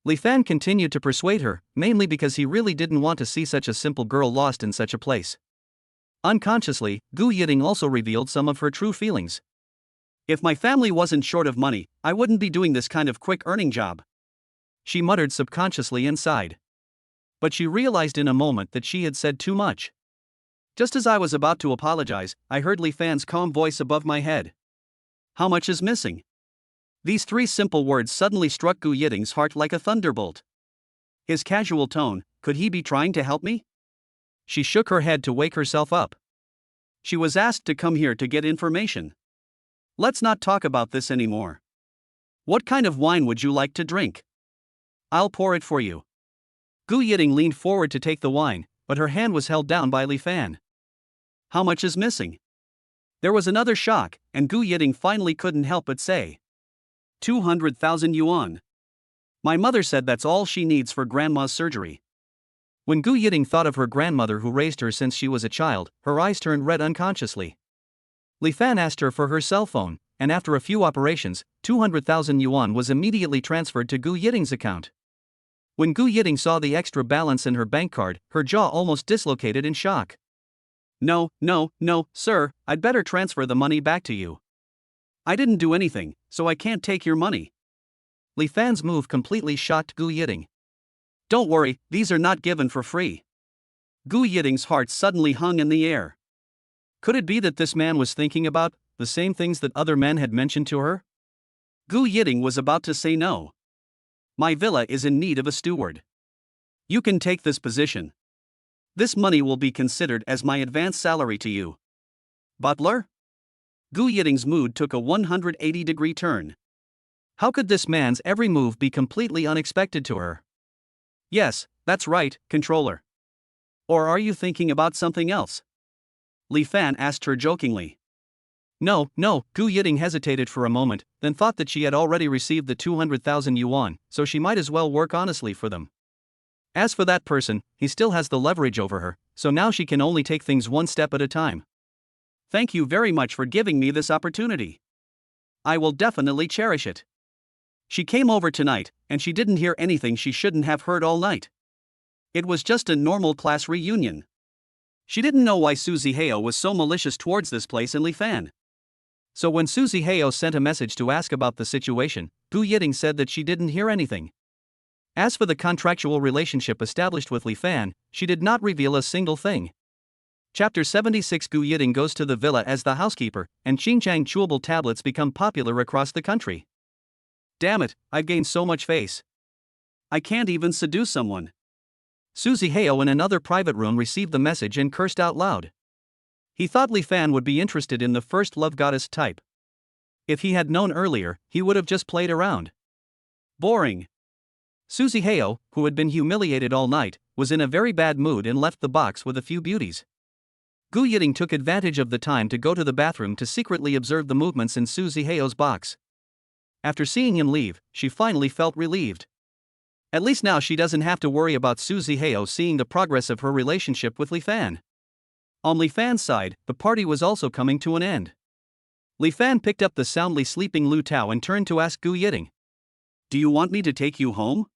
Li Fan continued to persuade her, mainly because he really didn't want to see such a simple girl lost in such a place. Unconsciously, Gu Yiting also revealed some of her true feelings. If my family wasn't short of money, I wouldn't be doing this kind of quick earning job. She muttered subconsciously and sighed. But she realized in a moment that she had said too much. Just as I was about to apologize, I heard Li Fan's calm voice above my head. How much is missing? These three simple words suddenly struck Gu Yiting's heart like a thunderbolt. His casual tone, could he be trying to help me? She shook her head to wake herself up. She was asked to come here to get information. Let's not talk about this anymore. What kind of wine would you like to drink? I'll pour it for you. Gu Yiting leaned forward to take the wine, but her hand was held down by Li Fan. How much is missing? There was another shock, and Gu Yiting finally couldn't help but say. 200,000 yuan. My mother said that's all she needs for grandma's surgery. When Gu Yiting thought of her grandmother who raised her since she was a child, her eyes turned red unconsciously. Li Fan asked her for her cell phone, and after a few operations, 200,000 yuan was immediately transferred to Gu Yiting's account. When Gu Yiting saw the extra balance in her bank card, her jaw almost dislocated in shock. No, sir, I'd better transfer the money back to you. I didn't do anything, so I can't take your money. Li Fan's move completely shocked Gu Yiting. Don't worry, these are not given for free. Gu Yiting's heart suddenly hung in the air. Could it be that this man was thinking about the same things that other men had mentioned to her? Gu Yiting was about to say no. My villa is in need of a steward. You can take this position. This money will be considered as my advance salary to you. Butler? Gu Yiting's mood took a 180-degree turn. How could this man's every move be completely unexpected to her? Yes, that's right, controller. Or are you thinking about something else? Li Fan asked her jokingly. No, no, Gu Yiting hesitated for a moment, then thought that she had already received the 200,000 yuan, so she might as well work honestly for them. As for that person, he still has the leverage over her, so now she can only take things one step at a time. Thank you very much for giving me this opportunity. I will definitely cherish it. She came over tonight, and she didn't hear anything she shouldn't have heard all night. It was just a normal class reunion. She didn't know why Suzy Heo was so malicious towards this place in Lifan. So when Suzy Heo sent a message to ask about the situation, Gu Yiting said that she didn't hear anything. As for the contractual relationship established with Lifan, she did not reveal a single thing. Chapter 76 Gu Yiting goes to the villa as the housekeeper, and Xinjiang chewable tablets become popular across the country. Damn it, I've gained so much face. I can't even seduce someone. Suzy Heo in another private room received the message and cursed out loud. He thought Lifan would be interested in the first love goddess type. If he had known earlier, he would have just played around. Boring. Suzy Heo, who had been humiliated all night, was in a very bad mood and left the box with a few beauties. Gu Yiting took advantage of the time to go to the bathroom to secretly observe the movements in Suzy Heo's box. After seeing him leave, she finally felt relieved. At least now she doesn't have to worry about Suzy Heo seeing the progress of her relationship with Lifan. On Lifan's side, the party was also coming to an end. Lifan picked up the soundly sleeping Lu Tao and turned to ask Gu Yiting. Do you want me to take you home?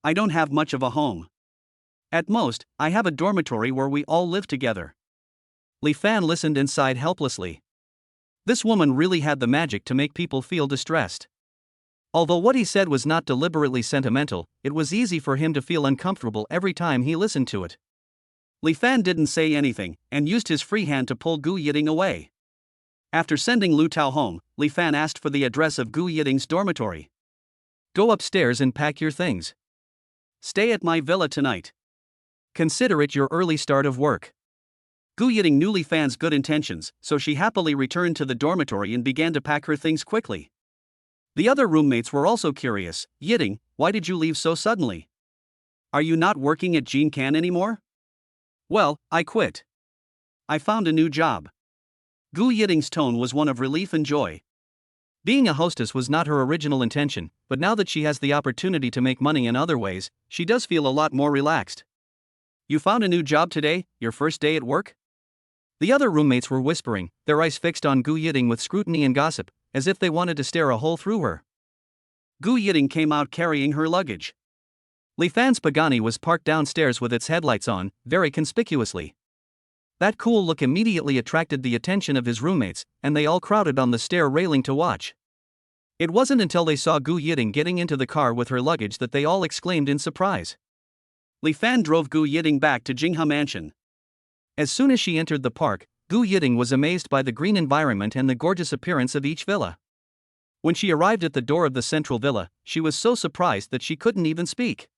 I don't have much of a home. At most, I have a dormitory where we all live together. Lifan listened and sighed helplessly. This woman really had the magic to make people feel distressed. Although what he said was not deliberately sentimental, it was easy for him to feel uncomfortable every time he listened to it. Lifan didn't say anything, and used his free hand to pull Gu Yiting away. After sending Lu Tao home, Lifan asked for the address of Gu Yiting's dormitory. Go upstairs and pack your things. Stay at my villa tonight. Consider it your early start of work. Gu Yiting knew Lifan's good intentions, so she happily returned to the dormitory and began to pack her things quickly. The other roommates were also curious. Yiting, why did you leave so suddenly? Are you not working at Jinkan anymore? Well, I quit. I found a new job. Gu Yiting's tone was one of relief and joy. Being a hostess was not her original intention, but now that she has the opportunity to make money in other ways, she does feel a lot more relaxed. You found a new job today, your first day at work? The other roommates were whispering, their eyes fixed on Gu Yiting with scrutiny and gossip, as if they wanted to stare a hole through her. Gu Yiting came out carrying her luggage. Lifan's Pagani was parked downstairs with its headlights on, very conspicuously. That cool look immediately attracted the attention of his roommates, and they all crowded on the stair railing to watch. It wasn't until they saw Gu Yiting getting into the car with her luggage that they all exclaimed in surprise. Lifan drove Gu Yiting back to Jinghe Mansion. As soon as she entered the park, Gu Yiting was amazed by the green environment and the gorgeous appearance of each villa. When she arrived at the door of the central villa, she was so surprised that she couldn't even speak.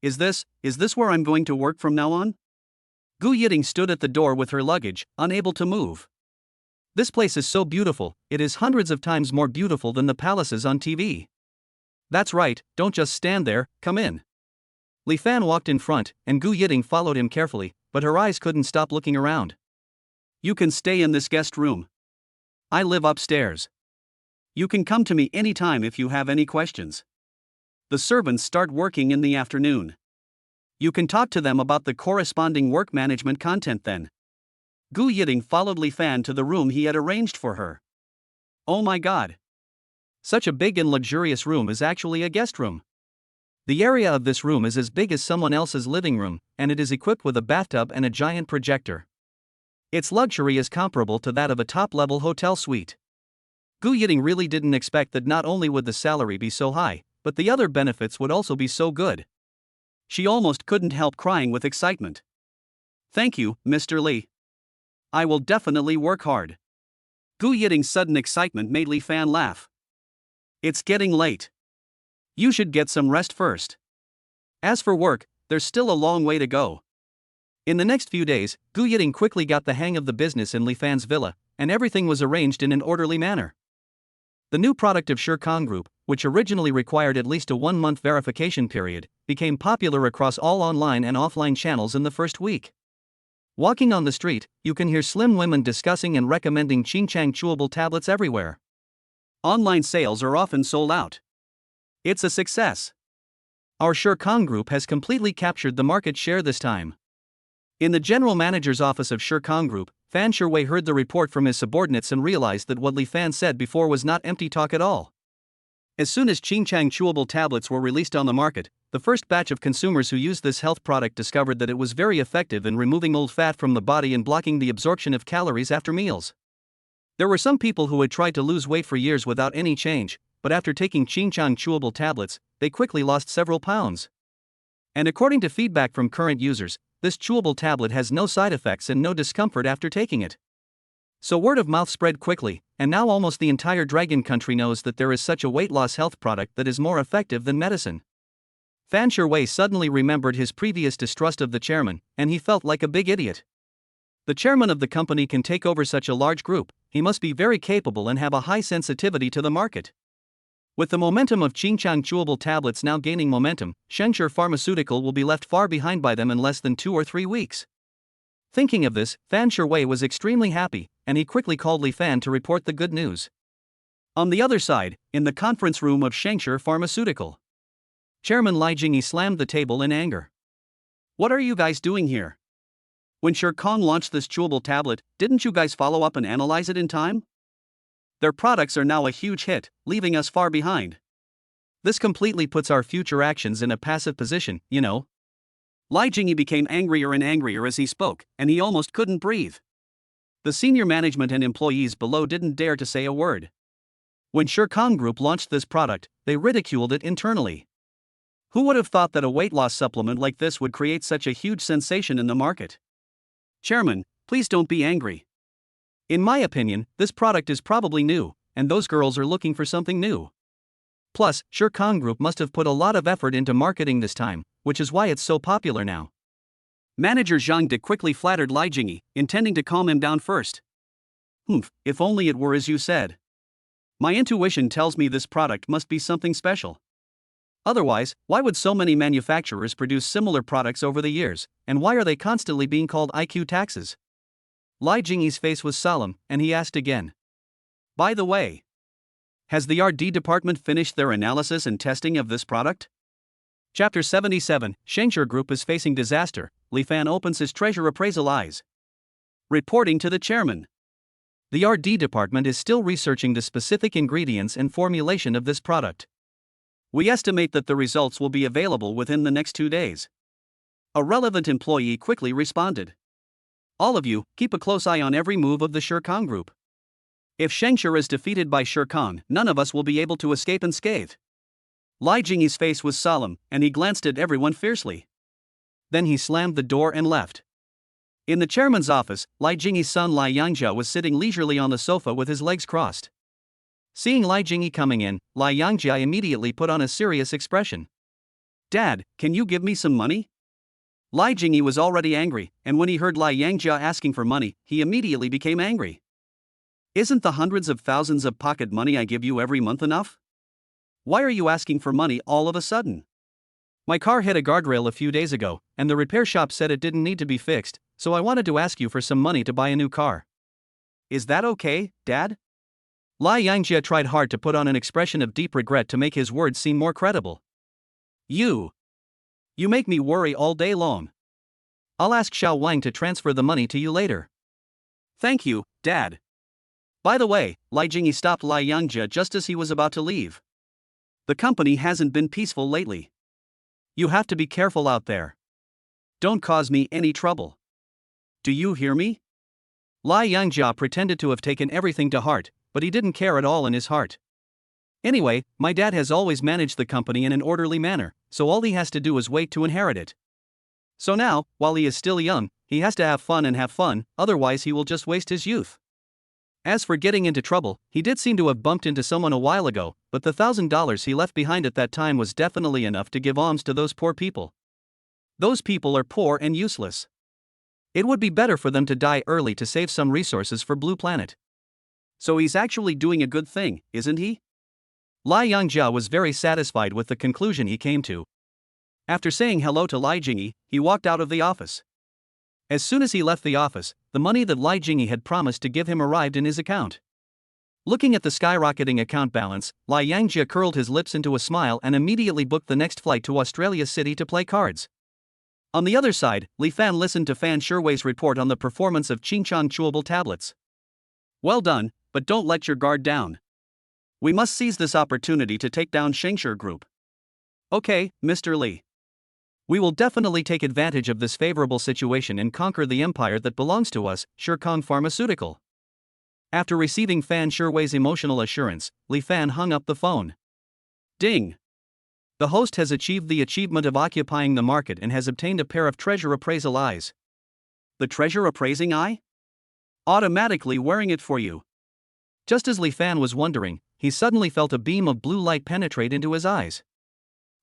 Is this where I'm going to work from now on? Gu Yiting stood at the door with her luggage, unable to move. This place is so beautiful, it is hundreds of times more beautiful than the palaces on TV. That's right, don't just stand there, come in. Lifan walked in front, and Gu Yiting followed him carefully, but her eyes couldn't stop looking around. You can stay in this guest room. I live upstairs. You can come to me anytime if you have any questions. The servants start working in the afternoon. You can talk to them about the corresponding work management content then. Gu Yiting followed Lifan to the room he had arranged for her. Oh my god! Such a big and luxurious room is actually a guest room. The area of this room is as big as someone else's living room, and it is equipped with a bathtub and a giant projector. Its luxury is comparable to that of a top-level hotel suite. Gu Yiting really didn't expect that not only would the salary be so high, but the other benefits would also be so good. She almost couldn't help crying with excitement. Thank you, Mr. Li. I will definitely work hard. Gu Yiting's sudden excitement made Lifan laugh. It's getting late. You should get some rest first. As for work, there's still a long way to go. In the next few days, Gu Yiting quickly got the hang of the business in Lifan's villa, and everything was arranged in an orderly manner. The new product of Shirkong Group, which originally required at least a 1-month verification period, became popular across all online and offline channels in the first week. Walking on the street, you can hear slim women discussing and recommending Qingchang chewable tablets everywhere. Online sales are often sold out. It's a success. Our Shirkong Group has completely captured the market share this time. In the general manager's office of Shirkong Group, Fan Sherwei heard the report from his subordinates and realized that what Li Fan said before was not empty talk at all. As soon as Qingchang chewable tablets were released on the market, the first batch of consumers who used this health product discovered that it was very effective in removing old fat from the body and blocking the absorption of calories after meals. There were some people who had tried to lose weight for years without any change, but after taking Qingchang chewable tablets, they quickly lost several pounds. And according to feedback from current users, this chewable tablet has no side effects and no discomfort after taking it. So word of mouth spread quickly, and now almost the entire Dragon Country knows that there is such a weight loss health product that is more effective than medicine. Fan Sherwei suddenly remembered his previous distrust of the chairman, and he felt like a big idiot. The chairman of the company can take over such a large group. He must be very capable and have a high sensitivity to the market. With the momentum of Qingchang chewable tablets now gaining momentum, Shengshi Pharmaceutical will be left far behind by them in less than 2 or 3 weeks. Thinking of this, Fan Sherwei was extremely happy, and he quickly called Li Fan to report the good news. On the other side, in the conference room of Shengshi Pharmaceutical, Chairman Li Jingyi slammed the table in anger. What are you guys doing here? When Shirkong launched this chewable tablet, didn't you guys follow up and analyze it in time? Their products are now a huge hit, leaving us far behind. This completely puts our future actions in a passive position, you know. Li Jingyi became angrier and angrier as he spoke, and he almost couldn't breathe. The senior management and employees below didn't dare to say a word. When Shirkong Group launched this product, they ridiculed it internally. Who would have thought that a weight loss supplement like this would create such a huge sensation in the market? Chairman, please don't be angry. In my opinion, this product is probably new, and those girls are looking for something new. Plus, Shirkong Group must have put a lot of effort into marketing this time, which is why it's so popular now. Manager Zhang De quickly flattered Li Jingyi, intending to calm him down first. If only it were as you said. My intuition tells me this product must be something special. Otherwise, why would so many manufacturers produce similar products over the years, and why are they constantly being called IQ taxes? Li Jingyi's face was solemn, and he asked again. By the way, has the R&D department finished their analysis and testing of this product? Chapter 77, Shengshi Group is facing disaster. Li Fan opens his treasure appraisal eyes. Reporting to the chairman. The R&D department is still researching the specific ingredients and formulation of this product. We estimate that the results will be available within the next 2 days. A relevant employee quickly responded. All of you, keep a close eye on every move of the Shirkong Group. If Shengshi is defeated by Shirkong, none of us will be able to escape unscathed. Li Jingyi's face was solemn, and he glanced at everyone fiercely. Then he slammed the door and left. In the chairman's office, Li Jingyi's son Li Yangjia was sitting leisurely on the sofa with his legs crossed. Seeing Li Jingyi coming in, Li Yangjia immediately put on a serious expression. Dad, can you give me some money? Li Jingyi was already angry, and when he heard Li Yangjia asking for money, he immediately became angry. Isn't the hundreds of thousands of pocket money I give you every month enough? Why are you asking for money all of a sudden? My car hit a guardrail a few days ago, and the repair shop said it didn't need to be fixed, so I wanted to ask you for some money to buy a new car. Is that okay, Dad? Li Yangjia tried hard to put on an expression of deep regret to make his words seem more credible. You make me worry all day long. I'll ask Xiao Wang to transfer the money to you later. Thank you, Dad. By the way, Li Jingyi stopped Li Yangjia just as he was about to leave. The company hasn't been peaceful lately. You have to be careful out there. Don't cause me any trouble. Do you hear me? Li Yangjia pretended to have taken everything to heart, but he didn't care at all in his heart. Anyway, my dad has always managed the company in an orderly manner, so all he has to do is wait to inherit it. So now, while he is still young, he has to have fun, otherwise he will just waste his youth. As for getting into trouble, he did seem to have bumped into someone a while ago, but the $1,000 he left behind at that time was definitely enough to give alms to those poor people. Those people are poor and useless. It would be better for them to die early to save some resources for Blue Planet. So he's actually doing a good thing, isn't he? Li Yangjia was very satisfied with the conclusion he came to. After saying hello to Li Jingyi, he walked out of the office. As soon as he left the office, the money that Li Jingyi had promised to give him arrived in his account. Looking at the skyrocketing account balance, Li Yangjia curled his lips into a smile and immediately booked the next flight to Australia City to play cards. On the other side, Li Fan listened to Fan Sherwei's report on the performance of Qingchang chewable tablets. Well done, but don't let your guard down. We must seize this opportunity to take down Shengshe Group. Okay, Mr. Li. We will definitely take advantage of this favorable situation and conquer the empire that belongs to us, Shirkong Pharmaceutical. After receiving Fan Sherwei's emotional assurance, Li Fan hung up the phone. Ding! The host has achieved the achievement of occupying the market and has obtained a pair of treasure appraisal eyes. The treasure appraising eye? Automatically wearing it for you. Just as Li Fan was wondering, he suddenly felt a beam of blue light penetrate into his eyes.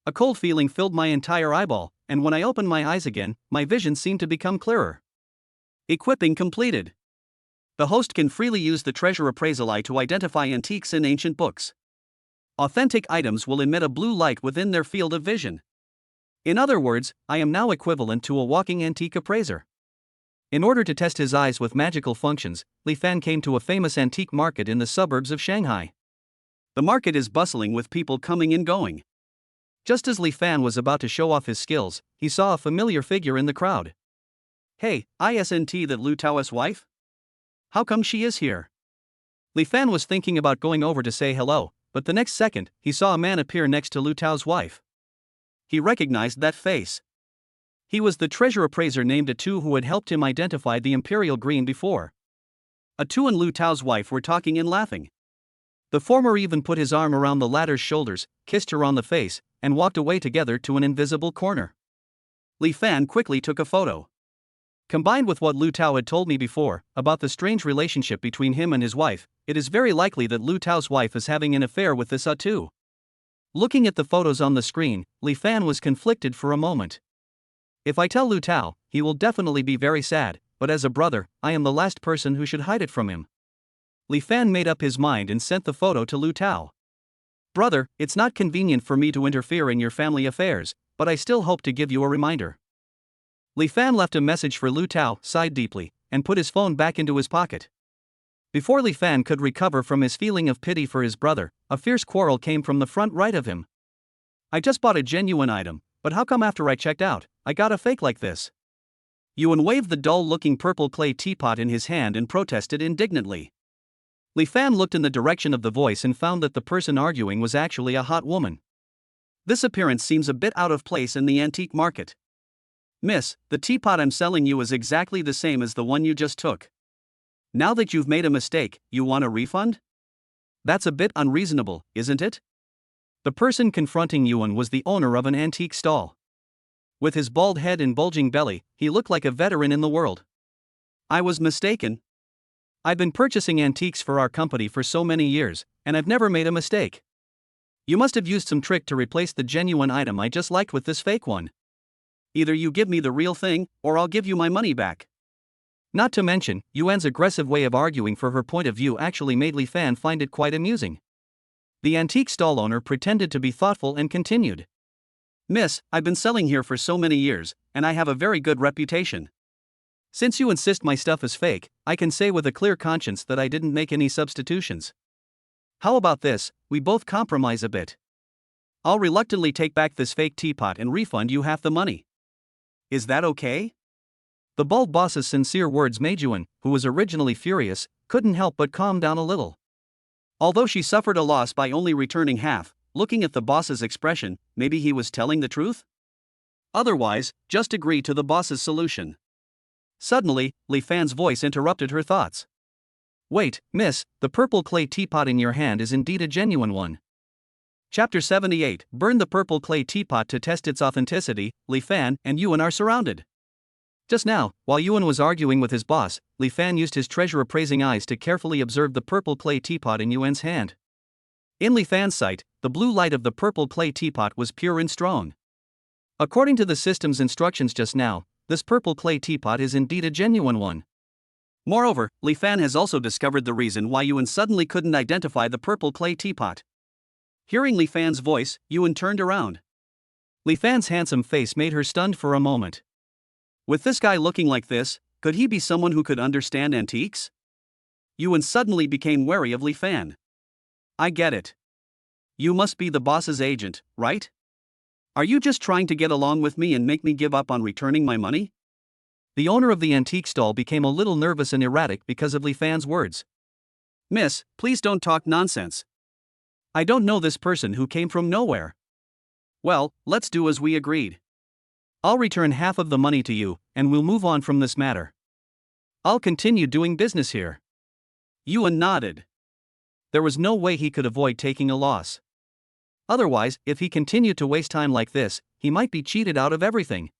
A cold feeling filled my entire eyeball, and when I opened my eyes again, my vision seemed to become clearer. Equipping completed. The host can freely use the treasure appraisal eye to identify antiques in ancient books. Authentic items will emit a blue light within their field of vision. In other words, I am now equivalent to a walking antique appraiser. In order to test his eyes with magical functions, Li Fan came to a famous antique market in the suburbs of Shanghai. The market is bustling with people coming and going. Just as Li Fan was about to show off his skills, he saw a familiar figure in the crowd. Hey, isn't that Lu Tao's wife? How come she is here? Li Fan was thinking about going over to say hello, but the next second, he saw a man appear next to Lu Tao's wife. He recognized that face. He was the treasure appraiser named Atu who had helped him identify the Imperial Green before. Atu and Lu Tao's wife were talking and laughing. The former even put his arm around the latter's shoulders, kissed her on the face, and walked away together to an invisible corner. Li Fan quickly took a photo. Combined with what Lu Tao had told me before, about the strange relationship between him and his wife, it is very likely that Lu Tao's wife is having an affair with this Atu. Looking at the photos on the screen, Li Fan was conflicted for a moment. If I tell Lu Tao, he will definitely be very sad, but as a brother, I am the last person who should hide it from him. Li Fan made up his mind and sent the photo to Lu Tao. Brother, it's not convenient for me to interfere in your family affairs, but I still hope to give you a reminder. Li Fan left a message for Lu Tao, sighed deeply, and put his phone back into his pocket. Before Li Fan could recover from his feeling of pity for his brother, a fierce quarrel came from the front right of him. I just bought a genuine item, but how come after I checked out, I got a fake like this? Yuan waved the dull-looking purple clay teapot in his hand and protested indignantly. Li Fan looked in the direction of the voice and found that the person arguing was actually a hot woman. This appearance seems a bit out of place in the antique market. Miss, the teapot I'm selling you is exactly the same as the one you just took. Now that you've made a mistake, you want a refund? That's a bit unreasonable, isn't it? The person confronting Yuan was the owner of an antique stall. With his bald head and bulging belly, he looked like a veteran in the world. I was mistaken. I've been purchasing antiques for our company for so many years, and I've never made a mistake. You must have used some trick to replace the genuine item I just liked with this fake one. Either you give me the real thing, or I'll give you my money back. Not to mention, Yuan's aggressive way of arguing for her point of view actually made Li Fan find it quite amusing. The antique stall owner pretended to be thoughtful and continued. Miss, I've been selling here for so many years, and I have a very good reputation. Since you insist my stuff is fake, I can say with a clear conscience that I didn't make any substitutions. How about this, we both compromise a bit. I'll reluctantly take back this fake teapot and refund you half the money. Is that okay? The bald boss's sincere words made Yuan, who was originally furious, couldn't help but calm down a little. Although she suffered a loss by only returning half, looking at the boss's expression, maybe he was telling the truth? Otherwise, just agree to the boss's solution. Suddenly, Li Fan's voice interrupted her thoughts. Wait, miss, the purple clay teapot in your hand is indeed a genuine one. Chapter 78, Burn the purple clay teapot to test its authenticity. Li Fan and Yuan are surrounded. Just now, while Yuan was arguing with his boss, Li Fan used his treasure-appraising eyes to carefully observe the purple clay teapot in Yuan's hand. In Li Fan's sight, the blue light of the purple clay teapot was pure and strong. According to the system's instructions just now, this purple clay teapot is indeed a genuine one. Moreover, Li Fan has also discovered the reason why Yuan suddenly couldn't identify the purple clay teapot. Hearing Li Fan's voice, Yuan turned around. Li Fan's handsome face made her stunned for a moment. With this guy looking like this, could he be someone who could understand antiques? Yuan suddenly became wary of Li Fan. I get it. You must be the boss's agent, right? Are you just trying to get along with me and make me give up on returning my money? The owner of the antique stall became a little nervous and erratic because of Li Fan's words. Miss, please don't talk nonsense. I don't know this person who came from nowhere. Well, let's do as we agreed. I'll return half of the money to you, and we'll move on from this matter. I'll continue doing business here. Yuan nodded. There was no way he could avoid taking a loss. Otherwise, if he continued to waste time like this, he might be cheated out of everything.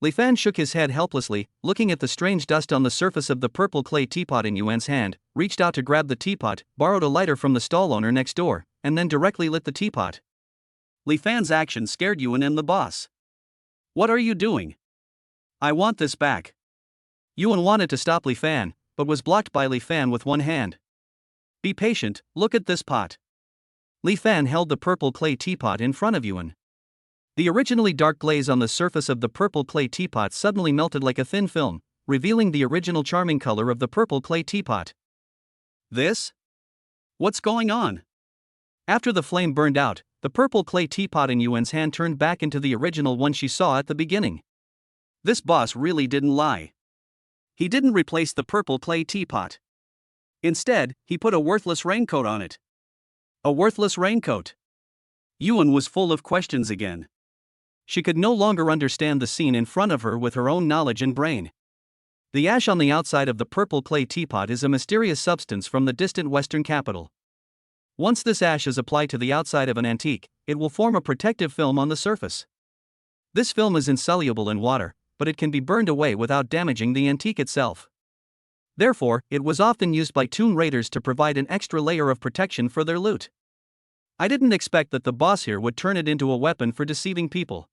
Li Fan shook his head helplessly, looking at the strange dust on the surface of the purple clay teapot in Yuan's hand, reached out to grab the teapot, borrowed a lighter from the stall owner next door, and then directly lit the teapot. Li Fan's action scared Yuan and the boss. What are you doing? I want this back. Yuan wanted to stop Li Fan, but was blocked by Li Fan with one hand. Be patient, look at this pot. Li Fan held the purple clay teapot in front of Yuan. The originally dark glaze on the surface of the purple clay teapot suddenly melted like a thin film, revealing the original charming color of the purple clay teapot. This? What's going on? After the flame burned out, the purple clay teapot in Yuan's hand turned back into the original one she saw at the beginning. This boss really didn't lie. He didn't replace the purple clay teapot. Instead, he put a worthless raincoat on it. A worthless raincoat. Yuan was full of questions again. She could no longer understand the scene in front of her with her own knowledge and brain. The ash on the outside of the purple clay teapot is a mysterious substance from the distant western capital. Once this ash is applied to the outside of an antique, it will form a protective film on the surface. This film is insoluble in water, but it can be burned away without damaging the antique itself. Therefore, it was often used by tomb raiders to provide an extra layer of protection for their loot. I didn't expect that the boss here would turn it into a weapon for deceiving people.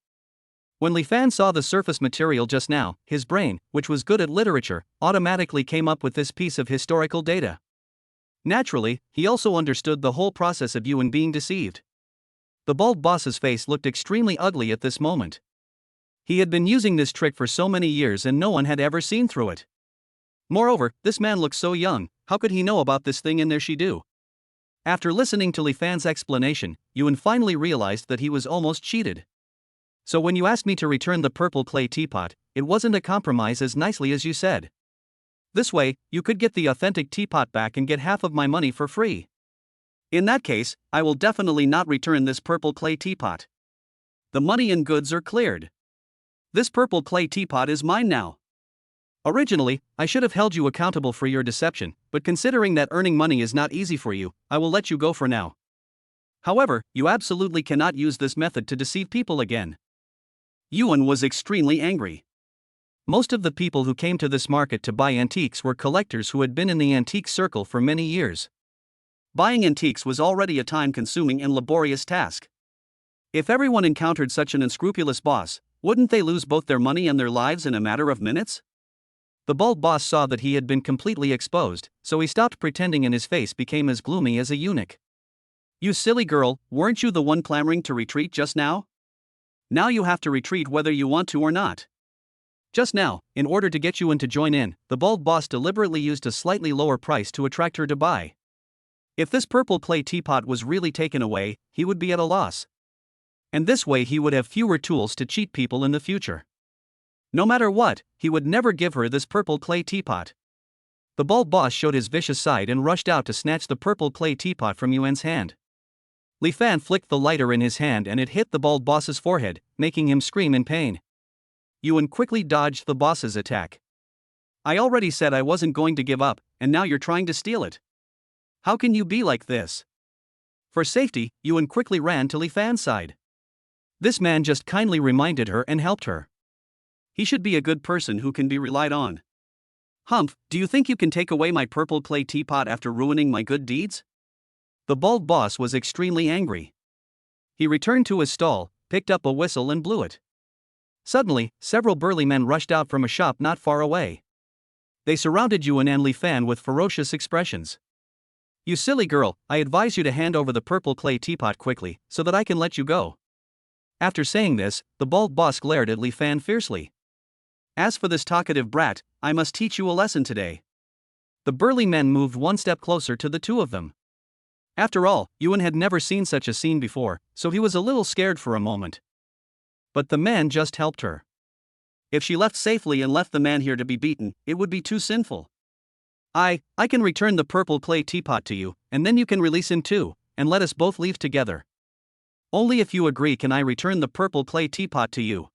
When Li Fan saw the surface material just now, his brain, which was good at literature, automatically came up with this piece of historical data. Naturally, he also understood the whole process of Yuan being deceived. The bald boss's face looked extremely ugly at this moment. He had been using this trick for so many years and no one had ever seen through it. Moreover, this man looked so young, how could he know about this thing in there she do? After listening to Li Fan's explanation, Yuan finally realized that he was almost cheated. So when you asked me to return the purple clay teapot, it wasn't a compromise as nicely as you said. This way, you could get the authentic teapot back and get half of my money for free. In that case, I will definitely not return this purple clay teapot. The money and goods are cleared. This purple clay teapot is mine now. Originally, I should have held you accountable for your deception, but considering that earning money is not easy for you, I will let you go for now. However, you absolutely cannot use this method to deceive people again. Yuan was extremely angry. Most of the people who came to this market to buy antiques were collectors who had been in the antique circle for many years. Buying antiques was already a time-consuming and laborious task. If everyone encountered such an unscrupulous boss, wouldn't they lose both their money and their lives in a matter of minutes? The bald boss saw that he had been completely exposed, so he stopped pretending and his face became as gloomy as a eunuch. You silly girl, weren't you the one clamoring to retreat just now? Now you have to retreat whether you want to or not. Just now, in order to get Yuan to join in, the bald boss deliberately used a slightly lower price to attract her to buy. If this purple clay teapot was really taken away, he would be at a loss. And this way he would have fewer tools to cheat people in the future. No matter what, he would never give her this purple clay teapot. The bald boss showed his vicious side and rushed out to snatch the purple clay teapot from Yuan's hand. Li Fan flicked the lighter in his hand and it hit the bald boss's forehead, making him scream in pain. Yuan quickly dodged the boss's attack. I already said I wasn't going to give up, and now you're trying to steal it. How can you be like this? For safety, Yuan quickly ran to Li Fan's side. This man just kindly reminded her and helped her. He should be a good person who can be relied on. Humph, do you think you can take away my purple clay teapot after ruining my good deeds? The bald boss was extremely angry. He returned to his stall, picked up a whistle and blew it. Suddenly, several burly men rushed out from a shop not far away. They surrounded Yuan and Li Fan with ferocious expressions. You silly girl, I advise you to hand over the purple clay teapot quickly, so that I can let you go. After saying this, the bald boss glared at Li Fan fiercely. As for this talkative brat, I must teach you a lesson today. The burly men moved one step closer to the two of them. After all, Ewan had never seen such a scene before, so he was a little scared for a moment. But the man just helped her. If she left safely and left the man here to be beaten, it would be too sinful. I can return the purple clay teapot to you, and then you can release him too, and let us both leave together. Only if you agree can I return the purple clay teapot to you.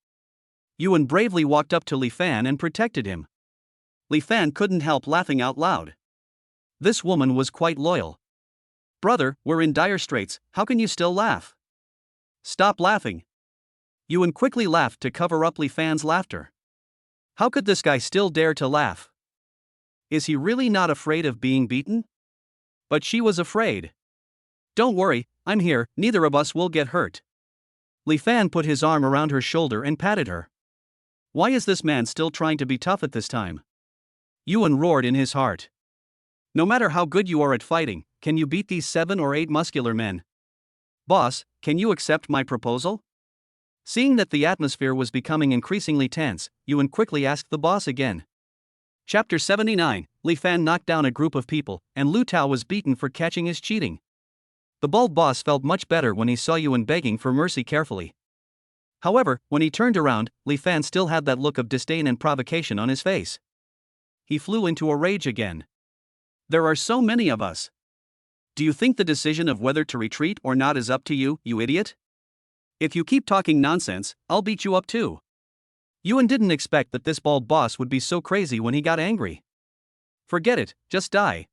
Ewan bravely walked up to Li Fan and protected him. Li Fan couldn't help laughing out loud. This woman was quite loyal. Brother, we're in dire straits, how can you still laugh? Stop laughing. Ewan quickly laughed to cover up Li Fan's laughter. How could this guy still dare to laugh? Is he really not afraid of being beaten? But she was afraid. Don't worry, I'm here, neither of us will get hurt. Li Fan put his arm around her shoulder and patted her. Why is this man still trying to be tough at this time? Ewan roared in his heart. No matter how good you are at fighting, can you beat these 7 or 8 muscular men? Boss, can you accept my proposal? Seeing that the atmosphere was becoming increasingly tense, Ewan quickly asked the boss again. Chapter 79, Li Fan knocked down a group of people, and Lu Tao was beaten for catching his cheating. The bald boss felt much better when he saw Ewan begging for mercy carefully. However, when he turned around, Li Fan still had that look of disdain and provocation on his face. He flew into a rage again. There are so many of us. Do you think the decision of whether to retreat or not is up to you, you idiot? If you keep talking nonsense, I'll beat you up too. Ewan didn't expect that this bald boss would be so crazy when he got angry. Forget it, just die.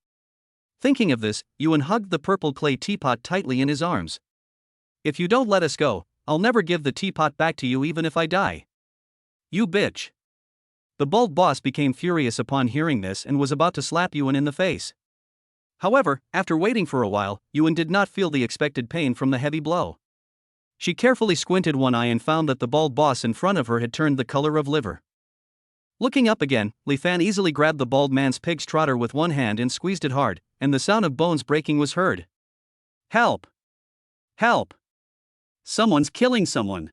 Thinking of this, Ewan hugged the purple clay teapot tightly in his arms. If you don't let us go, I'll never give the teapot back to you even if I die. You bitch. The bald boss became furious upon hearing this and was about to slap Ewan in the face. However, after waiting for a while, Ewan did not feel the expected pain from the heavy blow. She carefully squinted one eye and found that the bald boss in front of her had turned the color of liver. Looking up again, Li Fan easily grabbed the bald man's pig's trotter with one hand and squeezed it hard, and the sound of bones breaking was heard. Help! Help! Someone's killing someone!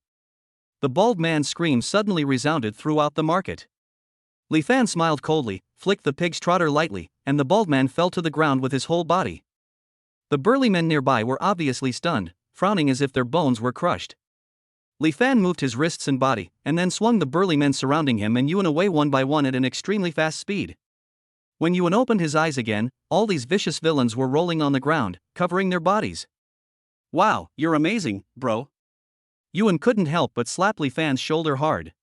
The bald man's scream suddenly resounded throughout the market. Li Fan smiled coldly, flicked the pig's trotter lightly, and the bald man fell to the ground with his whole body. The burly men nearby were obviously stunned, frowning as if their bones were crushed. Li Fan moved his wrists and body, and then swung the burly men surrounding him and Ewan away one by one at an extremely fast speed. When Ewan opened his eyes again, all these vicious villains were rolling on the ground, covering their bodies. Wow, you're amazing, bro. Ewan couldn't help but slap Li Fan's shoulder hard.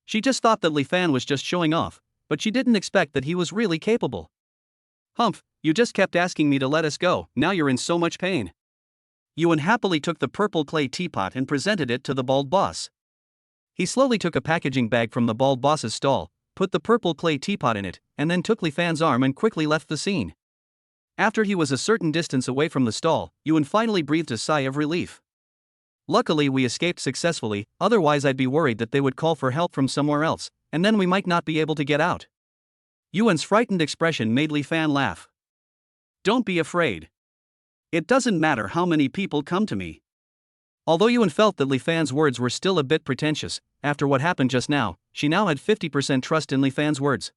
She just thought that Li Fan was just showing off, but she didn't expect that he was really capable. Humph, you just kept asking me to let us go, now you're in so much pain. Ewan happily took the purple clay teapot and presented it to the bald boss. He slowly took a packaging bag from the bald boss's stall, put the purple clay teapot in it, and then took Li Fan's arm and quickly left the scene. After he was a certain distance away from the stall, Ewan finally breathed a sigh of relief. Luckily we escaped successfully, otherwise I'd be worried that they would call for help from somewhere else, and then we might not be able to get out. Ewan's frightened expression made Li Fan laugh. Don't be afraid. It doesn't matter how many people come to me. Although Ewan felt that Li Fan's words were still a bit pretentious, after what happened just now, she now had 50% trust in Li Fan's words.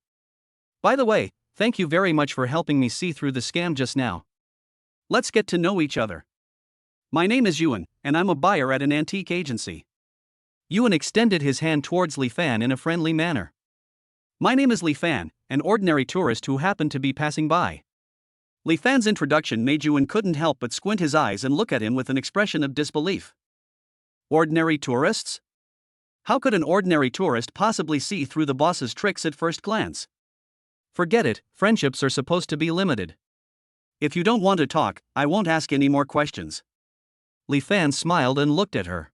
By the way, thank you very much for helping me see through the scam just now. Let's get to know each other. My name is Ewan, and I'm a buyer at an antique agency. Ewan extended his hand towards Li Fan in a friendly manner. My name is Li Fan, an ordinary tourist who happened to be passing by. Li Fan's introduction made Ewan couldn't help but squint his eyes and look at him with an expression of disbelief. Ordinary tourists? How could an ordinary tourist possibly see through the boss's tricks at first glance? Forget it, friendships are supposed to be limited. If you don't want to talk, I won't ask any more questions. Li Fan smiled and looked at her.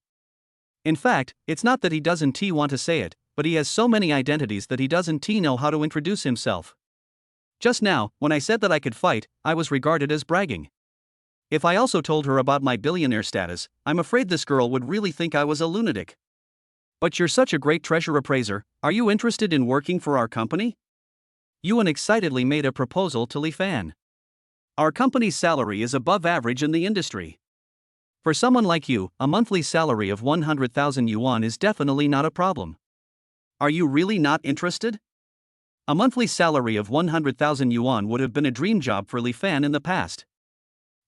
In fact, it's not that he doesn't want to say it, but he has so many identities that he doesn't know how to introduce himself. Just now, when I said that I could fight, I was regarded as bragging. If I also told her about my billionaire status, I'm afraid this girl would really think I was a lunatic. But you're such a great treasure appraiser, are you interested in working for our company? Ewan excitedly made a proposal to Li Fan. Our company's salary is above average in the industry. For someone like you, a monthly salary of 100,000 yuan is definitely not a problem. Are you really not interested? A monthly salary of 100,000 yuan would have been a dream job for Li Fan in the past.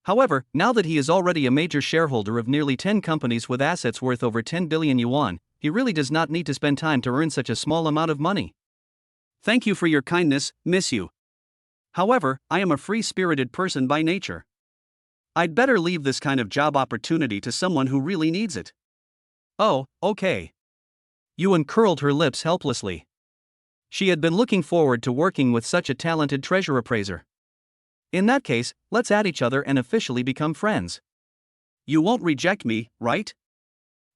However, now that he is already a major shareholder of nearly 10 companies with assets worth over 10 billion yuan, he really does not need to spend time to earn such a small amount of money. Thank you for your kindness, miss you. However, I am a free-spirited person by nature. I'd better leave this kind of job opportunity to someone who really needs it. Oh, okay. Yuan curled her lips helplessly. She had been looking forward to working with such a talented treasure appraiser. In that case, let's add each other and officially become friends. You won't reject me, right?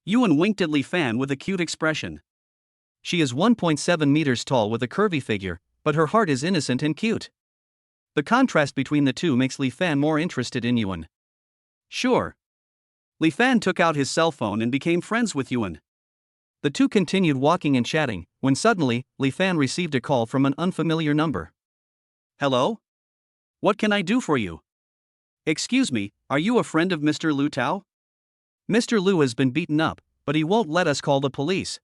Yuan winked at Li Fan with a cute expression. She is 1.7 meters tall with a curvy figure, but her heart is innocent and cute. The contrast between the two makes Li Fan more interested in Yuan. Sure. Li Fan took out his cell phone and became friends with Yuan. The two continued walking and chatting, when suddenly, Li Fan received a call from an unfamiliar number. Hello? What can I do for you? Excuse me, are you a friend of Mr. Lu Tao? Mr. Lu has been beaten up, but he won't let us call the police.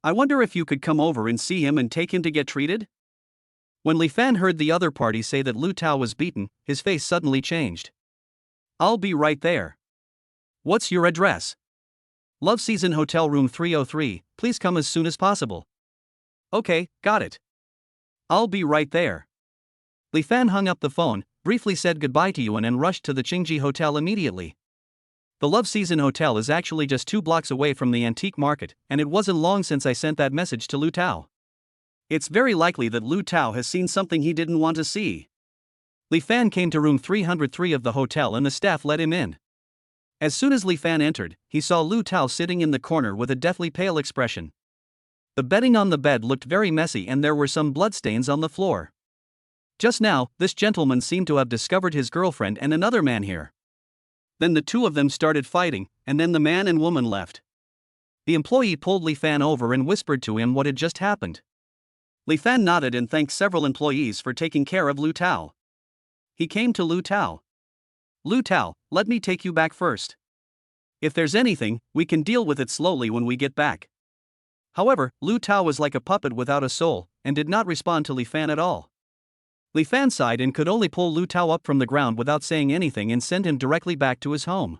I wonder if you could come over and see him and take him to get treated? When Li Fan heard the other party say that Lu Tao was beaten, his face suddenly changed. I'll be right there. What's your address? Love Season Hotel Room 303, please come as soon as possible. Okay, got it. I'll be right there. Li Fan hung up the phone, briefly said goodbye to Yuan and rushed to the Qingji Hotel immediately. The Love Season Hotel is actually just 2 blocks away from the antique market, and it wasn't long since I sent that message to Lu Tao. It's very likely that Lu Tao has seen something he didn't want to see. Li Fan came to room 303 of the hotel and the staff let him in. As soon as Li Fan entered, he saw Lu Tao sitting in the corner with a deathly pale expression. The bedding on the bed looked very messy and there were some bloodstains on the floor. Just now, this gentleman seemed to have discovered his girlfriend and another man here. Then the two of them started fighting, and then the man and woman left. The employee pulled Li Fan over and whispered to him what had just happened. Li Fan nodded and thanked several employees for taking care of Lu Tao. He came to Lu Tao. Lu Tao, let me take you back first. If there's anything, we can deal with it slowly when we get back. However, Lu Tao was like a puppet without a soul, and did not respond to Li Fan at all. Li Fan sighed and could only pull Lu Tao up from the ground without saying anything and send him directly back to his home.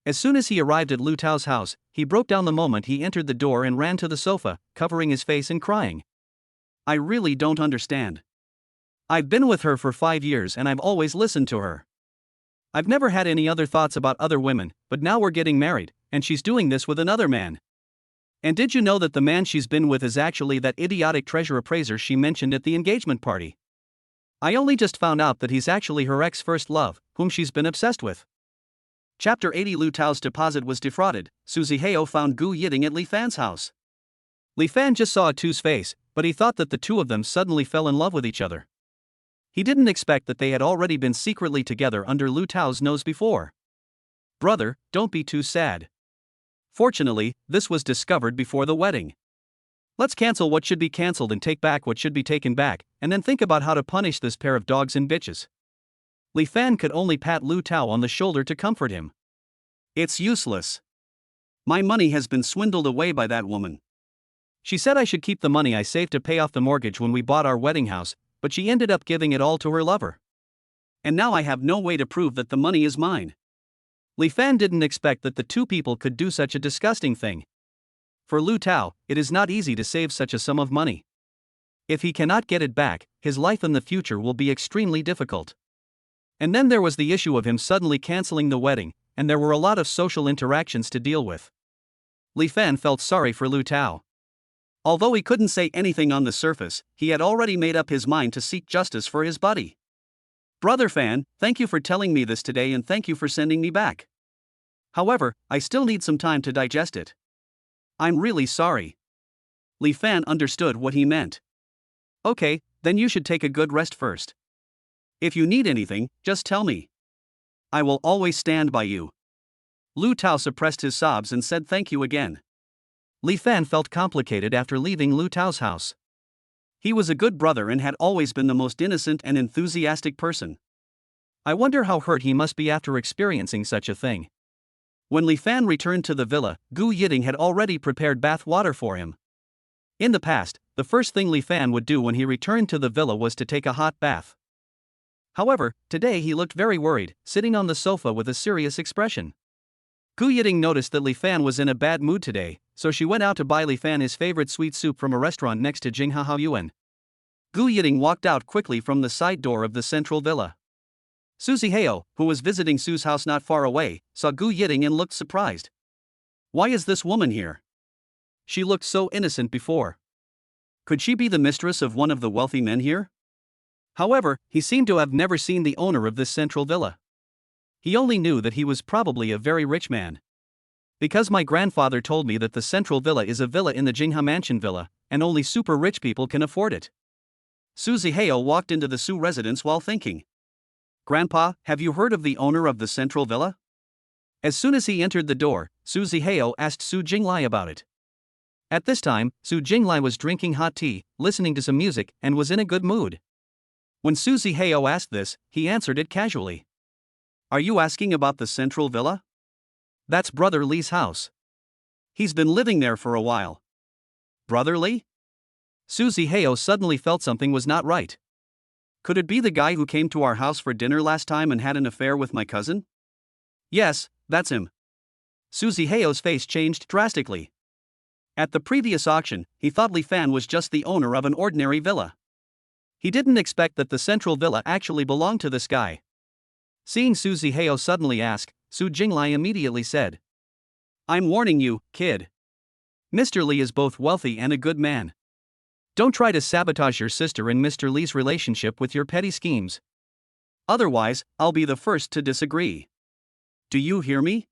As soon as he arrived at Lu Tao's house, he broke down the moment he entered the door and ran to the sofa, covering his face and crying. I really don't understand. I've been with her for 5 years and I've always listened to her. I've never had any other thoughts about other women, but now we're getting married, and she's doing this with another man. And did you know that the man she's been with is actually that idiotic treasure appraiser she mentioned at the engagement party? I only just found out that he's actually her ex-first love, whom she's been obsessed with. Chapter 80 Lu Tao's deposit was defrauded. Suzy Heo found Gu Yiting at Li Fan's house. Li Fan just saw Tu's face, but he thought that the two of them suddenly fell in love with each other. He didn't expect that they had already been secretly together under Lu Tao's nose before. Brother, don't be too sad. Fortunately, this was discovered before the wedding. Let's cancel what should be cancelled and take back what should be taken back, and then think about how to punish this pair of dogs and bitches. Li Fan could only pat Lu Tao on the shoulder to comfort him. It's useless. My money has been swindled away by that woman. She said I should keep the money I saved to pay off the mortgage when we bought our wedding house, but she ended up giving it all to her lover. And now I have no way to prove that the money is mine. Li Fan didn't expect that the two people could do such a disgusting thing. For Lu Tao, it is not easy to save such a sum of money. If he cannot get it back, his life in the future will be extremely difficult. And then there was the issue of him suddenly cancelling the wedding, and there were a lot of social interactions to deal with. Li Fan felt sorry for Lu Tao. Although he couldn't say anything on the surface, he had already made up his mind to seek justice for his buddy. Brother Fan, thank you for telling me this today and thank you for sending me back. However, I still need some time to digest it. I'm really sorry. Li Fan understood what he meant. Okay, then you should take a good rest first. If you need anything, just tell me. I will always stand by you. Lu Tao suppressed his sobs and said thank you again. Li Fan felt complicated after leaving Lu Tao's house. He was a good brother and had always been the most innocent and enthusiastic person. I wonder how hurt he must be after experiencing such a thing. When Li Fan returned to the villa, Gu Yiting had already prepared bath water for him. In the past, the first thing Li Fan would do when he returned to the villa was to take a hot bath. However, today he looked very worried, sitting on the sofa with a serious expression. Gu Yiting noticed that Li Fan was in a bad mood today, so she went out to buy Li Fan his favorite sweet soup from a restaurant next to Jinghao Yuan. Gu Yiting walked out quickly from the side door of the central villa. Su Zihao, who was visiting Su's house not far away, saw Gu Yiting and looked surprised. Why is this woman here? She looked so innocent before. Could she be the mistress of one of the wealthy men here? However, he seemed to have never seen the owner of this central villa. He only knew that he was probably a very rich man. Because my grandfather told me that the central villa is a villa in the Jingha Mansion villa, and only super rich people can afford it. Su Zihao walked into the Su residence while thinking. Grandpa, have you heard of the owner of the central villa? As soon as he entered the door, Su Zihao asked Su Jinglai about it. At this time, Su Jinglai was drinking hot tea, listening to some music, and was in a good mood. When Su Zihao asked this, he answered it casually. Are you asking about the central villa? That's Brother Li's house. He's been living there for a while. Brother Li? Su Zihao suddenly felt something was not right. Could it be the guy who came to our house for dinner last time and had an affair with my cousin? Yes, that's him. Su Zihao's face changed drastically. At the previous auction, he thought Li Fan was just the owner of an ordinary villa. He didn't expect that the central villa actually belonged to this guy. Seeing Su Zihao suddenly ask, Su Jinglai immediately said, I'm warning you, kid. Mr. Li is both wealthy and a good man. Don't try to sabotage your sister and Mr. Li's relationship with your petty schemes. Otherwise, I'll be the first to disagree. Do you hear me?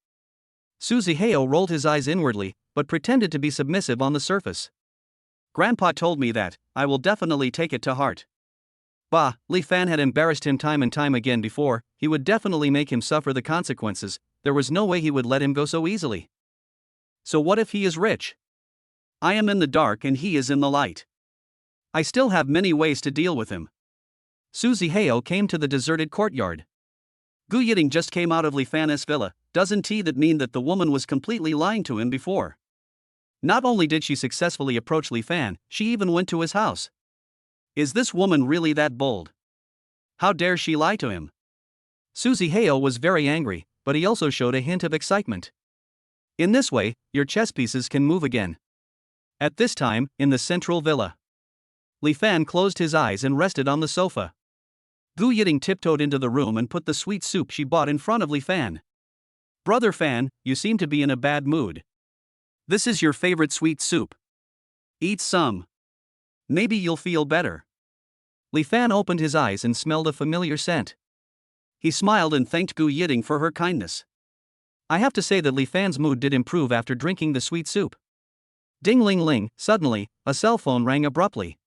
Su Zihao rolled his eyes inwardly, but pretended to be submissive on the surface. Grandpa told me that, I will definitely take it to heart. Bah, Li Fan had embarrassed him time and time again before, he would definitely make him suffer the consequences, there was no way he would let him go so easily. So what if he is rich? I am in the dark and he is in the light. I still have many ways to deal with him. Su Zihao came to the deserted courtyard. Gu Yiting just came out of Li Fan's villa, doesn't that mean that the woman was completely lying to him before? Not only did she successfully approach Li Fan, she even went to his house. Is this woman really that bold? How dare she lie to him? Su Zihao was very angry, but he also showed a hint of excitement. In this way, your chess pieces can move again. At this time, in the central villa, Li Fan closed his eyes and rested on the sofa. Gu Yiting tiptoed into the room and put the sweet soup she bought in front of Li Fan. Brother Fan, you seem to be in a bad mood. This is your favorite sweet soup. Eat some. Maybe you'll feel better. Li Fan opened his eyes and smelled a familiar scent. He smiled and thanked Gu Yiting for her kindness. I have to say that Li Fan's mood did improve after drinking the sweet soup. Ding-ling-ling, suddenly, a cell phone rang abruptly.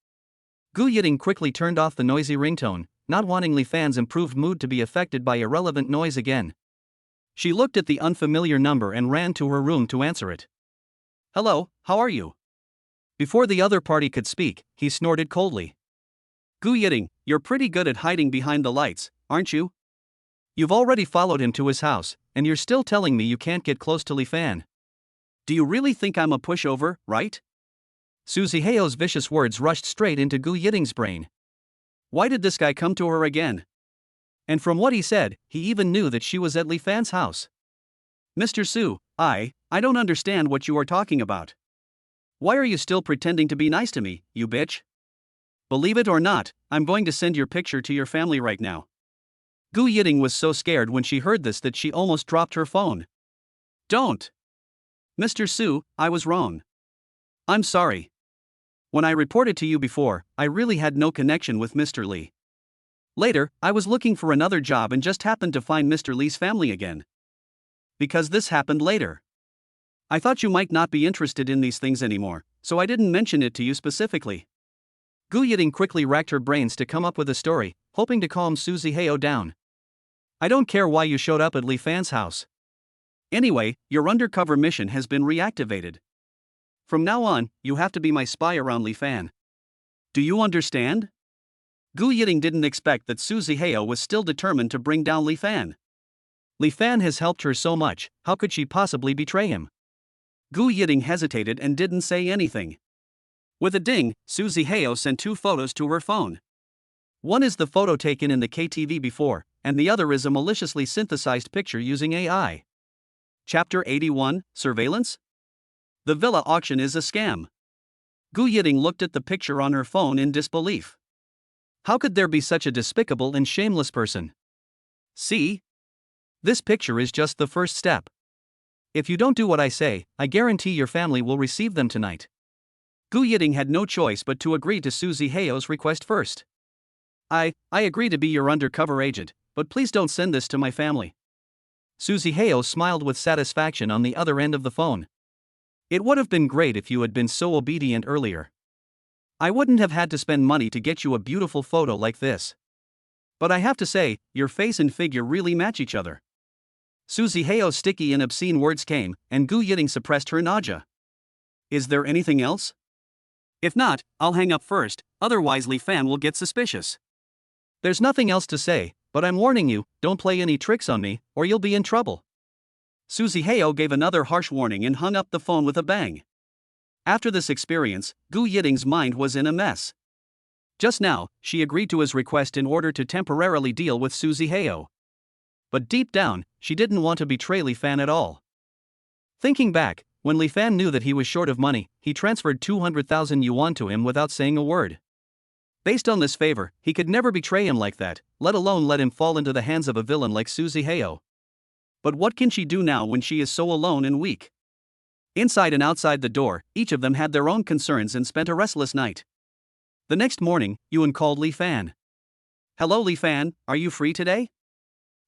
Gu Yiting quickly turned off the noisy ringtone, not wanting Li Fan's improved mood to be affected by irrelevant noise again. She looked at the unfamiliar number and ran to her room to answer it. Hello, how are you? Before the other party could speak, he snorted coldly. Gu Yiting, you're pretty good at hiding behind the lights, aren't you? You've already followed him to his house, and you're still telling me you can't get close to Li Fan. Do you really think I'm a pushover, right? Su Zihao's vicious words rushed straight into Gu Yiting's brain. Why did this guy come to her again? And from what he said, he even knew that she was at Li Fan's house. Mr. Su, I don't understand what you are talking about. Why are you still pretending to be nice to me, you bitch? Believe it or not, I'm going to send your picture to your family right now. Gu Yiting was so scared when she heard this that she almost dropped her phone. Don't. Mr. Su, I was wrong. I'm sorry. When I reported to you before, I really had no connection with Mr. Li. Later, I was looking for another job and just happened to find Mr. Li's family again. Because this happened later. I thought you might not be interested in these things anymore, so I didn't mention it to you specifically. Gu Yiting quickly racked her brains to come up with a story, hoping to calm Su Zihao down. I don't care why you showed up at Li Fan's house. Anyway, your undercover mission has been reactivated. From now on, you have to be my spy around Li Fan. Do you understand? Gu Yiting didn't expect that Su Zihao was still determined to bring down Li Fan. Li Fan has helped her so much, how could she possibly betray him? Gu Yiting hesitated and didn't say anything. With a ding, Susie Heo sent 2 photos to her phone. One is the photo taken in the KTV before, and the other is a maliciously synthesized picture using AI. Chapter 81, Surveillance? The villa auction is a scam. Gu Yiting looked at the picture on her phone in disbelief. How could there be such a despicable and shameless person? See? This picture is just the first step. If you don't do what I say, I guarantee your family will receive them tonight. Gu Yiting had no choice but to agree to Susie Heo's request first. I agree to be your undercover agent, but please don't send this to my family. Susie Heo smiled with satisfaction on the other end of the phone. It would have been great if you had been so obedient earlier. I wouldn't have had to spend money to get you a beautiful photo like this. But I have to say, your face and figure really match each other. Susie Heo's sticky and obscene words came, and Gu Yiting suppressed her nausea. Is there anything else? If not, I'll hang up first, otherwise Li Fan will get suspicious. There's nothing else to say, but I'm warning you, don't play any tricks on me, or you'll be in trouble. Susie Heo gave another harsh warning and hung up the phone with a bang. After this experience, Gu Yiting's mind was in a mess. Just now, she agreed to his request in order to temporarily deal with Susie Heo. But deep down, she didn't want to betray Li Fan at all. Thinking back, when Li Fan knew that he was short of money, he transferred 200,000 yuan to him without saying a word. Based on this favor, he could never betray him like that, let alone let him fall into the hands of a villain like Susie Heo. But what can she do now when she is so alone and weak? Inside and outside the door, each of them had their own concerns and spent a restless night. The next morning, Yuan called Li Fan. Hello Li Fan, are you free today?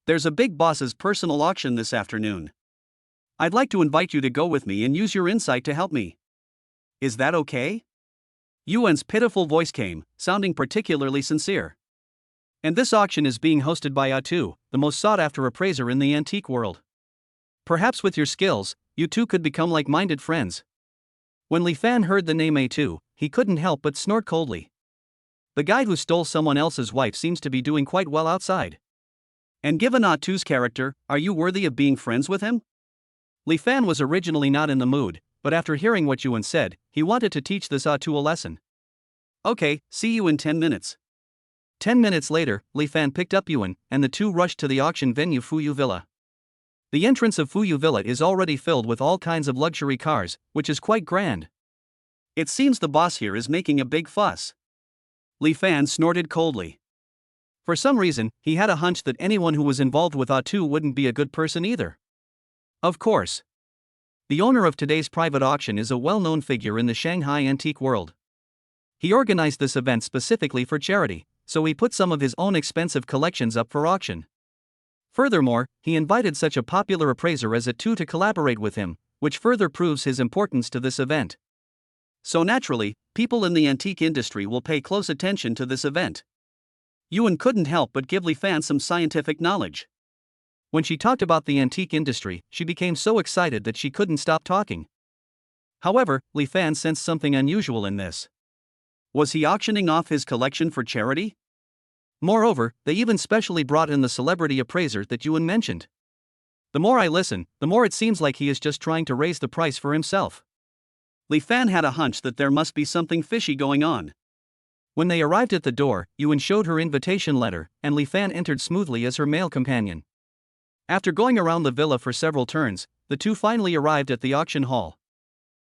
There's a big boss's personal auction this afternoon. I'd like to invite you to go with me and use your insight to help me. Is that okay? Yuan's pitiful voice came, sounding particularly sincere. And this auction is being hosted by A2, the most sought-after appraiser in the antique world. Perhaps with your skills, you two could become like-minded friends. When Li Fan heard the name A2, he couldn't help but snort coldly. The guy who stole someone else's wife seems to be doing quite well outside. And given A2's character, are you worthy of being friends with him? Li Fan was originally not in the mood, but after hearing what Yuan said, he wanted to teach this A2 a lesson. Okay, see you in 10 minutes. 10 minutes later, Li Fan picked up Yuan, and the two rushed to the auction venue Fuyu Villa. The entrance of Fuyu Villa is already filled with all kinds of luxury cars, which is quite grand. It seems the boss here is making a big fuss. Li Fan snorted coldly. For some reason, he had a hunch that anyone who was involved with A2 wouldn't be a good person either. Of course. The owner of today's private auction is a well-known figure in the Shanghai antique world. He organized this event specifically for charity, so he put some of his own expensive collections up for auction. Furthermore, he invited such a popular appraiser as A2 to collaborate with him, which further proves his importance to this event. So naturally, people in the antique industry will pay close attention to this event. Yuan couldn't help but give Li Fan some scientific knowledge. When she talked about the antique industry, she became so excited that she couldn't stop talking. However, Li Fan sensed something unusual in this. Was he auctioning off his collection for charity? Moreover, they even specially brought in the celebrity appraiser that Yuan mentioned. The more I listen, the more it seems like he is just trying to raise the price for himself. Li Fan had a hunch that there must be something fishy going on. When they arrived at the door, Yuan showed her invitation letter, and Li Fan entered smoothly as her male companion. After going around the villa for several turns, the two finally arrived at the auction hall.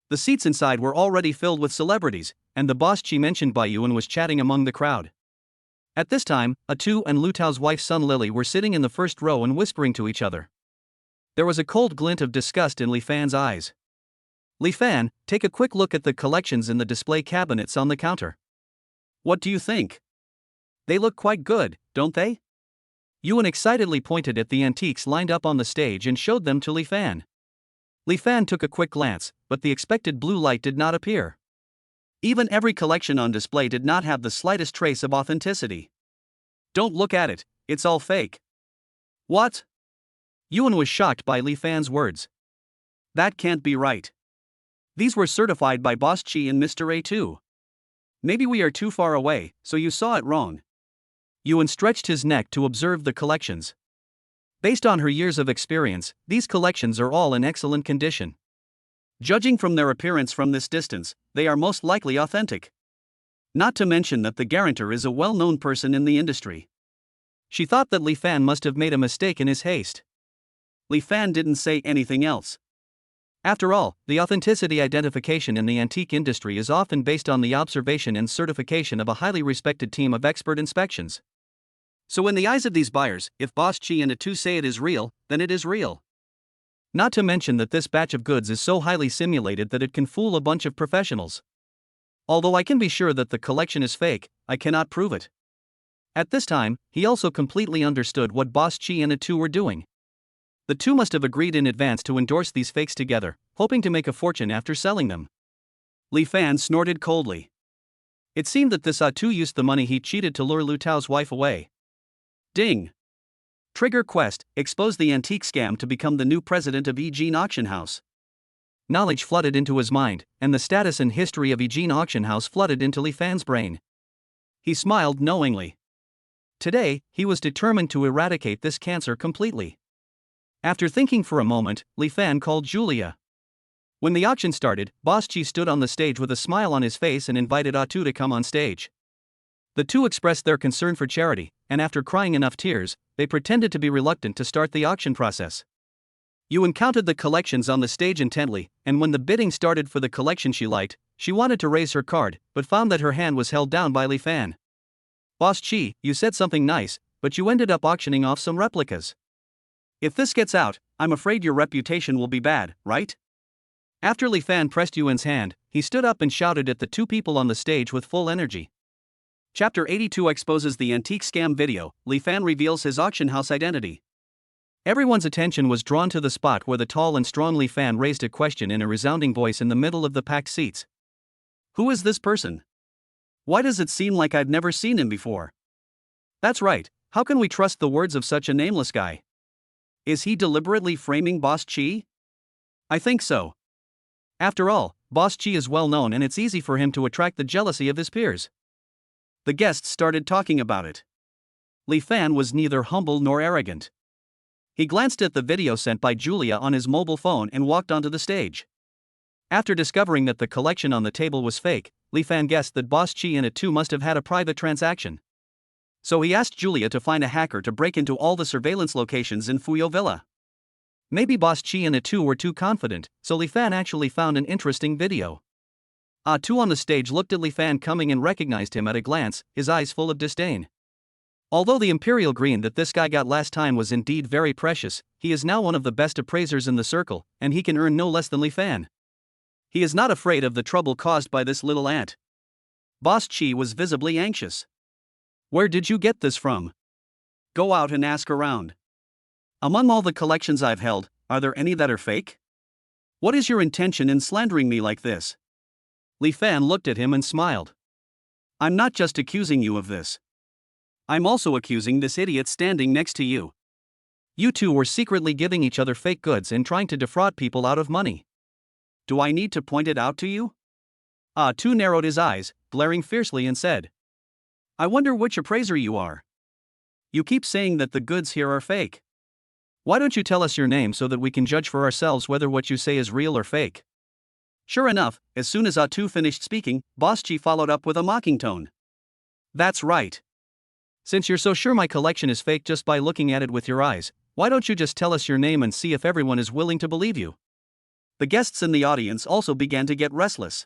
The seats inside were already filled with celebrities, and the boss she mentioned by Yuan was chatting among the crowd. At this time, A2 and Lu Tao's wife's son Lily were sitting in the first row and whispering to each other. There was a cold glint of disgust in Li Fan's eyes. Li Fan, take a quick look at the collections in the display cabinets on the counter. What do you think? They look quite good, don't they? Yuan excitedly pointed at the antiques lined up on the stage and showed them to Li Fan. Li Fan took a quick glance, but the expected blue light did not appear. Even every collection on display did not have the slightest trace of authenticity. Don't look at it, it's all fake. What? Yuan was shocked by Li Fan's words. That can't be right. These were certified by Boss Chi and Mr. A2. Maybe we are too far away, so you saw it wrong. Yuan stretched his neck to observe the collections. Based on her years of experience, these collections are all in excellent condition. Judging from their appearance from this distance, they are most likely authentic. Not to mention that the guarantor is a well-known person in the industry. She thought that Li Fan must have made a mistake in his haste. Li Fan didn't say anything else. After all, the authenticity identification in the antique industry is often based on the observation and certification of a highly respected team of expert inspections. So in the eyes of these buyers, if Boss Chi and Atu say it is real, then it is real. Not to mention that this batch of goods is so highly simulated that it can fool a bunch of professionals. Although I can be sure that the collection is fake, I cannot prove it. At this time, he also completely understood what Boss Chi and Atu were doing. The two must have agreed in advance to endorse these fakes together, hoping to make a fortune after selling them. Li Fan snorted coldly. It seemed that this Atu used the money he cheated to lure Lu Tao's wife away. Ding! Trigger quest, expose the antique scam to become the new president of Yijin Auction House. Knowledge flooded into his mind, and the status and history of Yijin Auction House flooded into Li Fan's brain. He smiled knowingly. Today, he was determined to eradicate this cancer completely. After thinking for a moment, Li Fan called Julia. When the auction started, Boss Chi stood on the stage with a smile on his face and invited Atu to come on stage. The two expressed their concern for charity, and after crying enough tears, they pretended to be reluctant to start the auction process. Yuan counted the collections on the stage intently, and when the bidding started for the collection she liked, she wanted to raise her card, but found that her hand was held down by Li Fan. Boss Chi, you said something nice, but you ended up auctioning off some replicas. If this gets out, I'm afraid your reputation will be bad, right? After Li Fan pressed Yuan's hand, he stood up and shouted at the two people on the stage with full energy. Chapter 82 exposes the antique scam video. Li Fan reveals his auction house identity. Everyone's attention was drawn to the spot where the tall and strong Li Fan raised a question in a resounding voice in the middle of the packed seats. Who is this person? Why does it seem like I've never seen him before? That's right, how can we trust the words of such a nameless guy? Is he deliberately framing Boss Chi? I think so. After all, Boss Chi is well known and it's easy for him to attract the jealousy of his peers. The guests started talking about it. Li Fan was neither humble nor arrogant. He glanced at the video sent by Julia on his mobile phone and walked onto the stage. After discovering that the collection on the table was fake, Li Fan guessed that Boss Chi and Atu must have had a private transaction. So he asked Julia to find a hacker to break into all the surveillance locations in Fuyo Villa. Maybe Boss Chi and Atu were too confident, so Li Fan actually found an interesting video. Atu on the stage looked at Li Fan coming and recognized him at a glance, his eyes full of disdain. Although the imperial green that this guy got last time was indeed very precious, he is now one of the best appraisers in the circle, and he can earn no less than Li Fan. He is not afraid of the trouble caused by this little ant. Boss Chi was visibly anxious. Where did you get this from? Go out and ask around. Among all the collections I've held, are there any that are fake? What is your intention in slandering me like this? Li Fan looked at him and smiled. I'm not just accusing you of this. I'm also accusing this idiot standing next to you. You two were secretly giving each other fake goods and trying to defraud people out of money. Do I need to point it out to you? Tu narrowed his eyes, glaring fiercely and said, I wonder which appraiser you are. You keep saying that the goods here are fake. Why don't you tell us your name so that we can judge for ourselves whether what you say is real or fake? Sure enough, as soon as Atu finished speaking, Boss Chi followed up with a mocking tone. That's right. Since you're so sure my collection is fake just by looking at it with your eyes, why don't you just tell us your name and see if everyone is willing to believe you? The guests in the audience also began to get restless.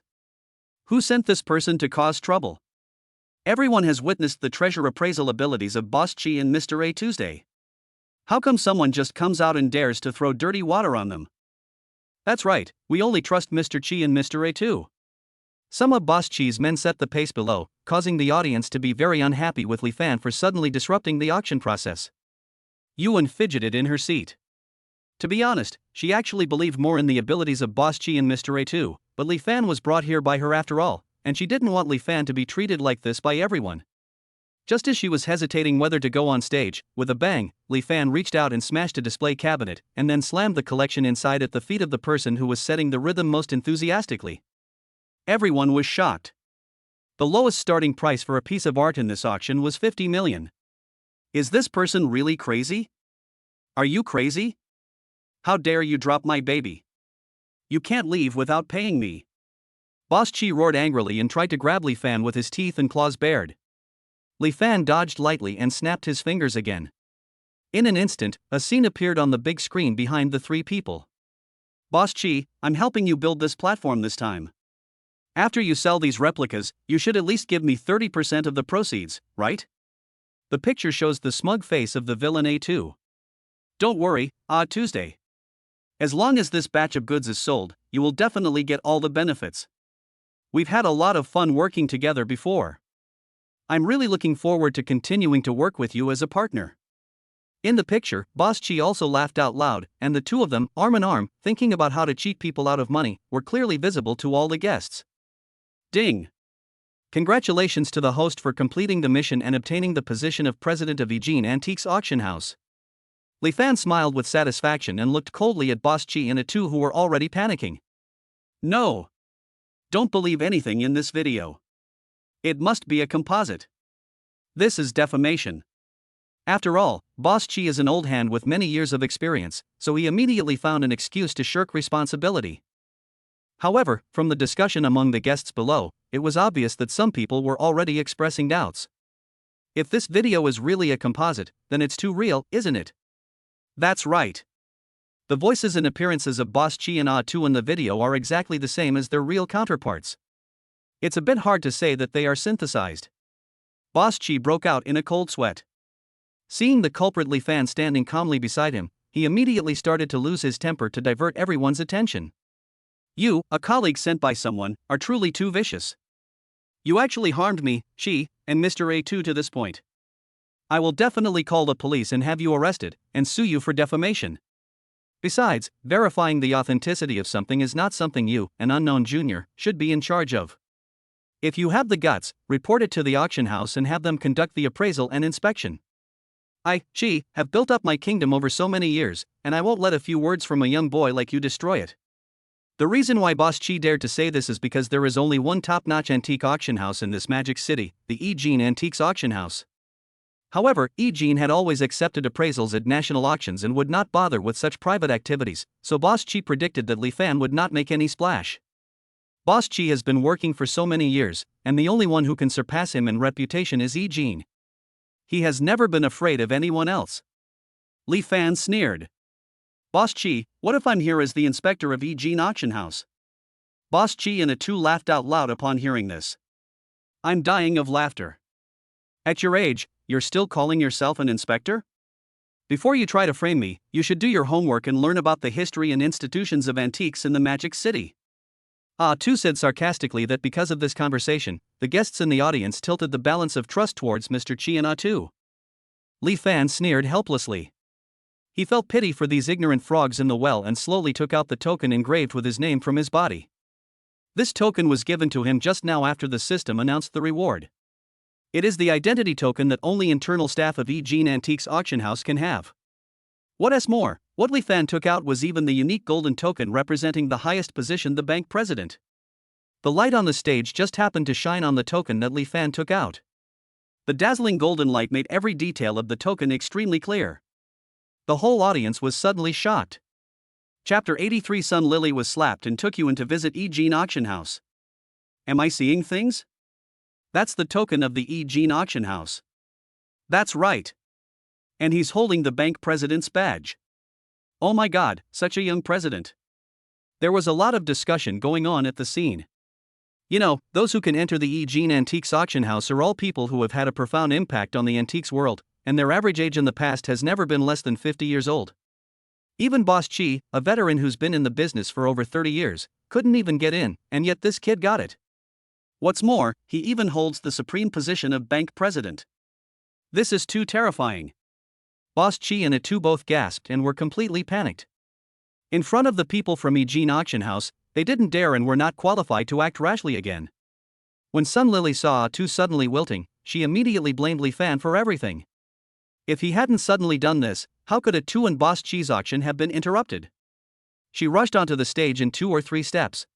Who sent this person to cause trouble? Everyone has witnessed the treasure appraisal abilities of Boss Chi and Mr. A Tuesday. How come someone just comes out and dares to throw dirty water on them? That's right, we only trust Mr. Chi and Mr. A too. Some of Boss Chi's men set the pace below, causing the audience to be very unhappy with Li Fan for suddenly disrupting the auction process. Yuan fidgeted in her seat. To be honest, she actually believed more in the abilities of Boss Chi and Mr. A too, but Li Fan was brought here by her after all, and she didn't want Li Fan to be treated like this by everyone. Just as she was hesitating whether to go on stage, with a bang, Li Fan reached out and smashed a display cabinet, and then slammed the collection inside at the feet of the person who was setting the rhythm most enthusiastically. Everyone was shocked. The lowest starting price for a piece of art in this auction was 50 million. Is this person really crazy? Are you crazy? How dare you drop my baby? You can't leave without paying me. Boss Chi roared angrily and tried to grab Li Fan with his teeth and claws bared. Li Fan dodged lightly and snapped his fingers again. In an instant, a scene appeared on the big screen behind the three people. Boss Chi, I'm helping you build this platform this time. After you sell these replicas, you should at least give me 30% of the proceeds, right? The picture shows the smug face of the villain A2. Don't worry, Tuesday. As long as this batch of goods is sold, you will definitely get all the benefits. We've had a lot of fun working together before. I'm really looking forward to continuing to work with you as a partner. In the picture, Boss Chi also laughed out loud, and the two of them, arm in arm, thinking about how to cheat people out of money, were clearly visible to all the guests. Ding! Congratulations to the host for completing the mission and obtaining the position of president of Eugene Antiques Auction House. Li Fan smiled with satisfaction and looked coldly at Boss Chi and A2 who were already panicking. No! Don't believe anything in this video. It must be a composite. This is defamation. After all, Boss Chi is an old hand with many years of experience, so he immediately found an excuse to shirk responsibility. However, from the discussion among the guests below, it was obvious that some people were already expressing doubts. If this video is really a composite, then it's too real, isn't it? That's right. The voices and appearances of Boss Chi and A2 in the video are exactly the same as their real counterparts. It's a bit hard to say that they are synthesized. Boss Chi broke out in a cold sweat. Seeing the culprit Li Fan standing calmly beside him, he immediately started to lose his temper to divert everyone's attention. You, a colleague sent by someone, are truly too vicious. You actually harmed me, Chi, and Mr. A2 to this point. I will definitely call the police and have you arrested, and sue you for defamation. Besides, verifying the authenticity of something is not something you, an unknown junior, should be in charge of. If you have the guts, report it to the auction house and have them conduct the appraisal and inspection. I, Chi, have built up my kingdom over so many years, and I won't let a few words from a young boy like you destroy it. The reason why Boss Chi dared to say this is because there is only one top-notch antique auction house in this magic city, the Eugene Antiques Auction House. However, Eugene had always accepted appraisals at national auctions and would not bother with such private activities, so Boss Chi predicted that Li Fan would not make any splash. Boss Chi has been working for so many years, and the only one who can surpass him in reputation is Eugene. He has never been afraid of anyone else. Li Fan sneered. Boss Chi, what if I'm here as the inspector of Eugene Auction House? Boss Chi and A2 laughed out loud upon hearing this. I'm dying of laughter. At your age, you're still calling yourself an inspector? Before you try to frame me, you should do your homework and learn about the history and institutions of antiques in the Magic City. A2 said sarcastically that because of this conversation, the guests in the audience tilted the balance of trust towards Mr. Chi and A2. Li Fan sneered helplessly. He felt pity for these ignorant frogs in the well and slowly took out the token engraved with his name from his body. This token was given to him just now after the system announced the reward. It is the identity token that only internal staff of Eugene Antiques Auction House can have. What's more, what Li Fan took out was even the unique golden token representing the highest position, the bank president. The light on the stage just happened to shine on the token that Li Fan took out. The dazzling golden light made every detail of the token extremely clear. The whole audience was suddenly shocked. Chapter 83 Sun Lily was slapped and took you in to visit Eugene Auction House. Am I seeing things? That's the token of the Eugene Auction House. That's right. And he's holding the bank president's badge. Oh my god, such a young president. There was a lot of discussion going on at the scene. You know, those who can enter the Eugene Antiques Auction House are all people who have had a profound impact on the antiques world, and their average age in the past has never been less than 50 years old. Even Boss Chi, a veteran who's been in the business for over 30 years, couldn't even get in, and yet this kid got it. What's more, he even holds the supreme position of bank president. This is too terrifying. Boss Chi and A2 both gasped and were completely panicked. In front of the people from Eugene Auction House, they didn't dare and were not qualified to act rashly again. When Sun Lily saw A2 suddenly wilting, she immediately blamed Li Fan for everything. If he hadn't suddenly done this, how could A2 and Boss Chi's auction have been interrupted? She rushed onto the stage in 2 or 3 steps.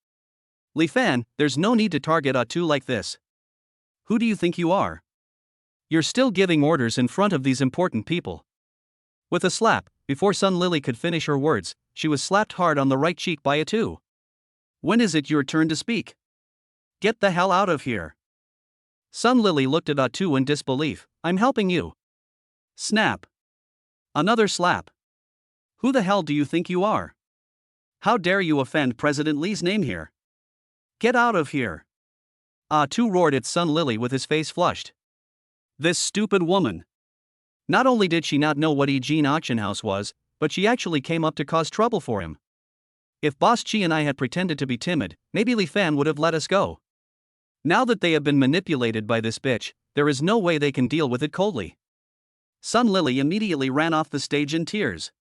Li Fan, there's no need to target A2 like this. Who do you think you are? You're still giving orders in front of these important people. With a slap, before Sun Lily could finish her words, she was slapped hard on the right cheek by A2. When is it your turn to speak? Get the hell out of here. Sun Lily looked at Atu in disbelief. I'm helping you. Snap. Another slap. Who the hell do you think you are? How dare you offend President Lee's name here? Get out of here. Atu roared at Sun Lily with his face flushed. This stupid woman. Not only did she not know what Eugene Auction House was, but she actually came up to cause trouble for him. If Boss Chi and I had pretended to be timid, maybe Li Fan would have let us go. Now that they have been manipulated by this bitch, there is no way they can deal with it coldly. Sun Lily immediately ran off the stage in tears.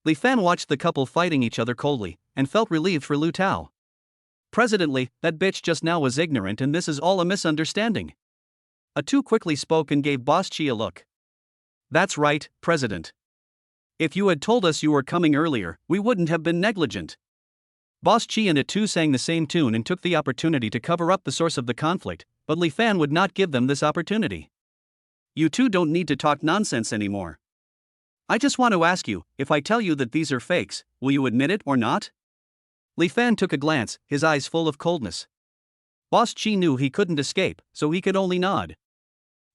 Li Fan watched the couple fighting each other coldly, and felt relieved for Lu Tao. President Li, that bitch just now was ignorant and this is all a misunderstanding. Atu quickly spoke and gave Boss Chi a look. That's right, President. If you had told us you were coming earlier, we wouldn't have been negligent. Boss Chi and Atu sang the same tune and took the opportunity to cover up the source of the conflict, but Li Fan would not give them this opportunity. You two don't need to talk nonsense anymore. I just want to ask you, if I tell you that these are fakes, will you admit it or not? Li Fan took a glance, his eyes full of coldness. Boss Chi knew he couldn't escape, so he could only nod.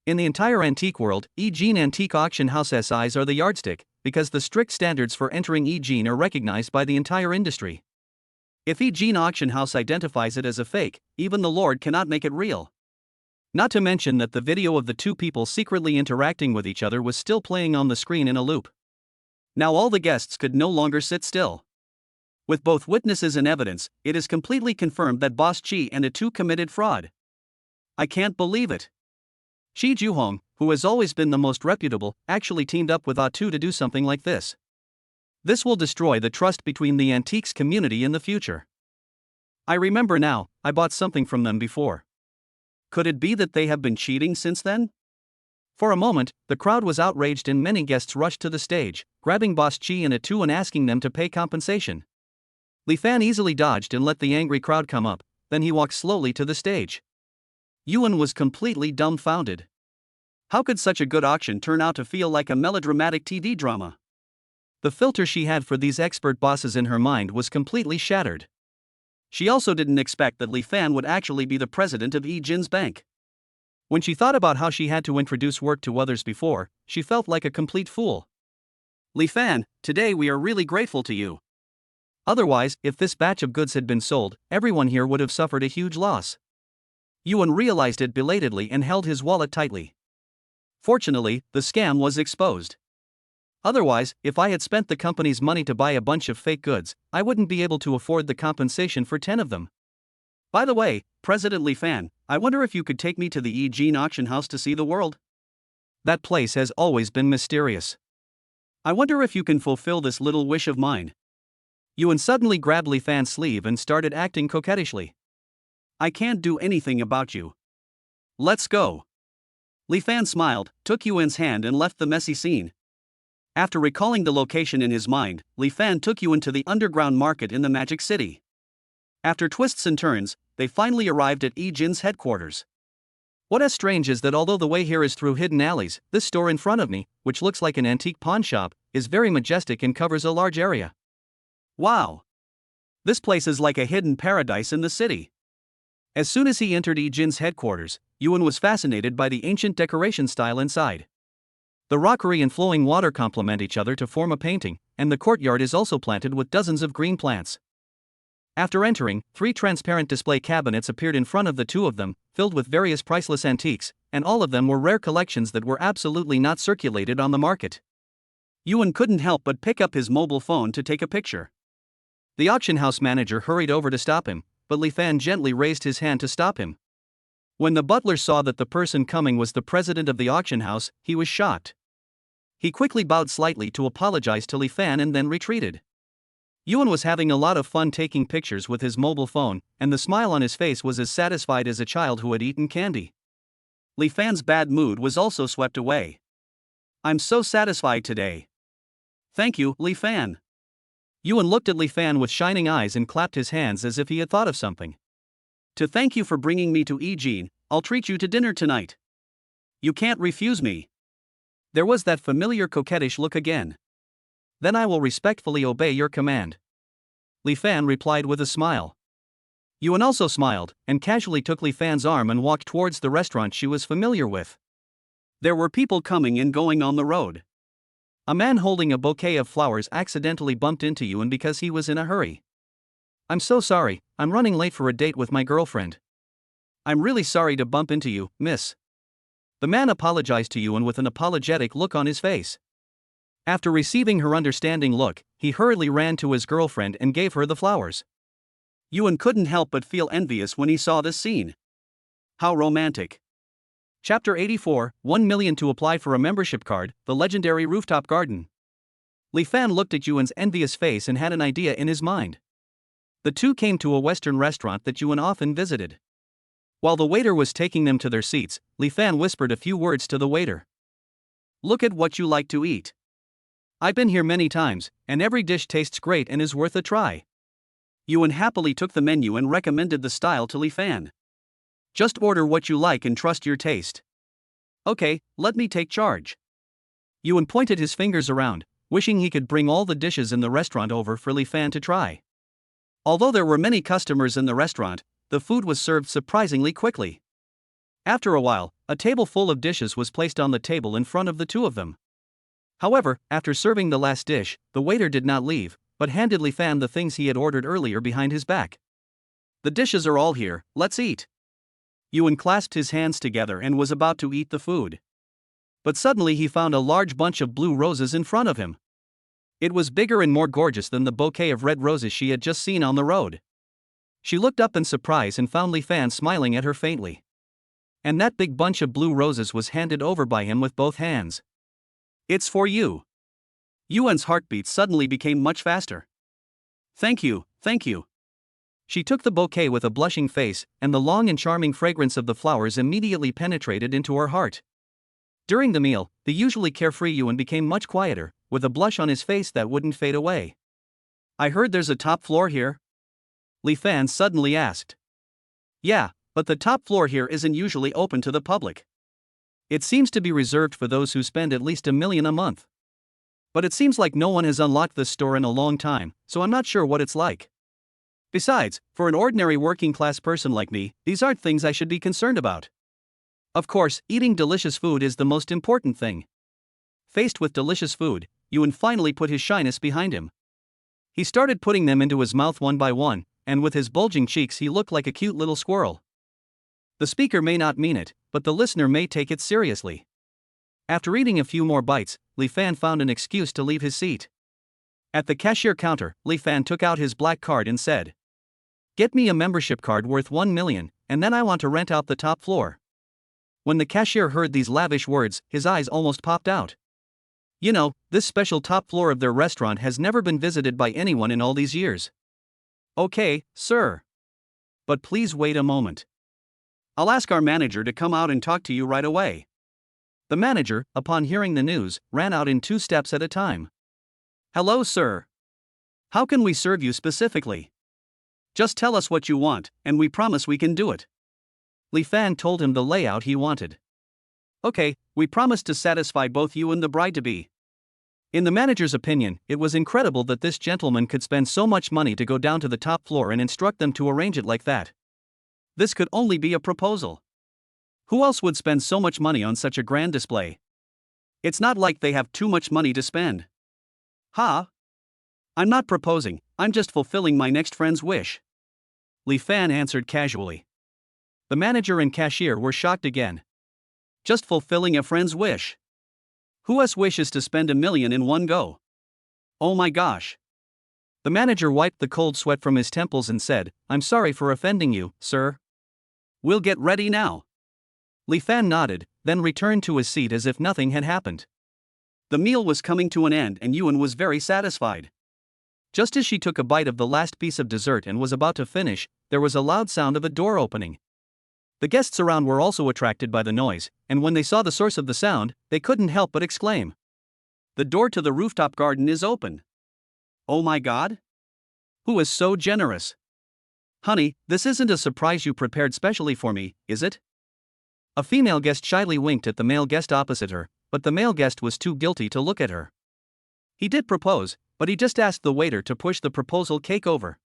In the entire antique world, Eugene Antique Auction House SIs are the yardstick, because the strict standards for entering Eugene are recognized by the entire industry. If Eugene Auction House identifies it as a fake, even the Lord cannot make it real. Not to mention that the video of the two people secretly interacting with each other was still playing on the screen in a loop. Now all the guests could no longer sit still. With both witnesses and evidence, it is completely confirmed that Boss Chi and Atu committed fraud. I can't believe it. Shi Juhong, who has always been the most reputable, actually teamed up with Atu to do something like this. This will destroy the trust between the antiques community in the future. I remember now, I bought something from them before. Could it be that they have been cheating since then? For a moment, the crowd was outraged and many guests rushed to the stage, grabbing Boss Chi and Atu and asking them to pay compensation. Li Fan easily dodged and let the angry crowd come up, then he walked slowly to the stage. Yuan was completely dumbfounded. How could such a good auction turn out to feel like a melodramatic TV drama? The filter she had for these expert bosses in her mind was completely shattered. She also didn't expect that Li Fan would actually be the president of Jin's bank. When she thought about how she had to introduce work to others before, she felt like a complete fool. Li Fan, today we are really grateful to you. Otherwise, if this batch of goods had been sold, everyone here would have suffered a huge loss. Yuan realized it belatedly and held his wallet tightly. Fortunately, the scam was exposed. Otherwise, if I had spent the company's money to buy a bunch of fake goods, I wouldn't be able to afford the compensation for 10 of them. By the way, President Li Fan, I wonder if you could take me to the Eugene Auction House to see the world? That place has always been mysterious. I wonder if you can fulfill this little wish of mine. Yuan suddenly grabbed Li Fan's sleeve and started acting coquettishly. I can't do anything about you. Let's go. Li Fan smiled, took Yuan's hand and left the messy scene. After recalling the location in his mind, Li Fan took Yuan to the underground market in the Magic City. After twists and turns, they finally arrived at Jin's headquarters. What is strange is that although the way here is through hidden alleys, this store in front of me, which looks like an antique pawn shop, is very majestic and covers a large area. Wow! This place is like a hidden paradise in the city. As soon as he entered Jin's headquarters, Yuan was fascinated by the ancient decoration style inside. The rockery and flowing water complement each other to form a painting, and the courtyard is also planted with dozens of green plants. After entering, 3 transparent display cabinets appeared in front of the 2 of them, filled with various priceless antiques, and all of them were rare collections that were absolutely not circulated on the market. Yuan couldn't help but pick up his mobile phone to take a picture. The auction house manager hurried over to stop him, but Li Fan gently raised his hand to stop him. When the butler saw that the person coming was the president of the auction house, he was shocked. He quickly bowed slightly to apologize to Li Fan and then retreated. Yuan was having a lot of fun taking pictures with his mobile phone, and the smile on his face was as satisfied as a child who had eaten candy. Li Fan's bad mood was also swept away. I'm so satisfied today. Thank you, Li Fan. Yuan looked at Li Fan with shining eyes and clapped his hands as if he had thought of something. To thank you for bringing me to Eugene, I'll treat you to dinner tonight. You can't refuse me. There was that familiar coquettish look again. Then I will respectfully obey your command. Li Fan replied with a smile. Yuan also smiled, and casually took Li Fan's arm and walked towards the restaurant she was familiar with. There were people coming and going on the road. A man holding a bouquet of flowers accidentally bumped into Yuan because he was in a hurry. "I'm so sorry, I'm running late for a date with my girlfriend." "I'm really sorry to bump into you, miss." The man apologized to Yuan with an apologetic look on his face. After receiving her understanding look, he hurriedly ran to his girlfriend and gave her the flowers. Yuan couldn't help but feel envious when he saw this scene. How romantic. Chapter 84, 1 million to apply for a membership card, the legendary rooftop garden. Li Fan looked at Yuan's envious face and had an idea in his mind. The two came to a Western restaurant that Yuan often visited. While the waiter was taking them to their seats, Li Fan whispered a few words to the waiter. "Look at what you like to eat. I've been here many times, and every dish tastes great and is worth a try." Yuan happily took the menu and recommended the style to Li Fan. "Just order what you like and trust your taste." "Okay, let me take charge." Yuan pointed his fingers around, wishing he could bring all the dishes in the restaurant over for Li Fan to try. Although there were many customers in the restaurant, the food was served surprisingly quickly. After a while, a table full of dishes was placed on the table in front of the two of them. However, after serving the last dish, the waiter did not leave, but handed Li Fan the things he had ordered earlier behind his back. "The dishes are all here, let's eat." Yuan clasped his hands together and was about to eat the food. But suddenly he found a large bunch of blue roses in front of him. It was bigger and more gorgeous than the bouquet of red roses she had just seen on the road. She looked up in surprise and found Li Fan smiling at her faintly. And that big bunch of blue roses was handed over by him with both hands. "It's for you." Yuan's heartbeat suddenly became much faster. Thank you, thank you." She took the bouquet with a blushing face, and the long and charming fragrance of the flowers immediately penetrated into her heart. During the meal, the usually carefree Yuan became much quieter, with a blush on his face that wouldn't fade away. "I heard there's a top floor here?" Li Fan suddenly asked. "Yeah, but the top floor here isn't usually open to the public. It seems to be reserved for those who spend at least 1 million a month. But it seems like no one has unlocked this store in a long time, so I'm not sure what it's like. Besides, for an ordinary working-class person like me, these aren't things I should be concerned about. Of course, eating delicious food is the most important thing." Faced with delicious food, Yuan finally put his shyness behind him. He started putting them into his mouth one by one, and with his bulging cheeks he looked like a cute little squirrel. The speaker may not mean it, but the listener may take it seriously. After eating a few more bites, Li Fan found an excuse to leave his seat. At the cashier counter, Li Fan took out his black card and said, "Get me a membership card worth 1 million, and then I want to rent out the top floor." When the cashier heard these lavish words, his eyes almost popped out. You know, this special top floor of their restaurant has never been visited by anyone in all these years. "Okay, sir. But please wait a moment. I'll ask our manager to come out and talk to you right away." The manager, upon hearing the news, ran out in 2 steps at a time. "Hello, sir. How can we serve you specifically? Just tell us what you want, and we promise we can do it." Li Fan told him the layout he wanted. "Okay, we promise to satisfy both you and the bride-to-be." In the manager's opinion, it was incredible that this gentleman could spend so much money to go down to the top floor and instruct them to arrange it like that. This could only be a proposal. Who else would spend so much money on such a grand display? It's not like they have too much money to spend. "Ha! I'm not proposing, I'm just fulfilling my next friend's wish," Li Fan answered casually. The manager and cashier were shocked again. Just fulfilling a friend's wish? Who else wishes to spend 1 million in one go? Oh my gosh. The manager wiped the cold sweat from his temples and said, "I'm sorry for offending you, sir. We'll get ready now." Li Fan nodded, then returned to his seat as if nothing had happened. The meal was coming to an end and Yuan was very satisfied. Just as she took a bite of the last piece of dessert and was about to finish, there was a loud sound of a door opening. The guests around were also attracted by the noise, and when they saw the source of the sound, they couldn't help but exclaim, "The door to the rooftop garden is open. Oh my God? Who is so generous? Honey, this isn't a surprise you prepared specially for me, is it?" A female guest shyly winked at the male guest opposite her, but the male guest was too guilty to look at her. He did propose, but he just asked the waiter to push the proposal cake over.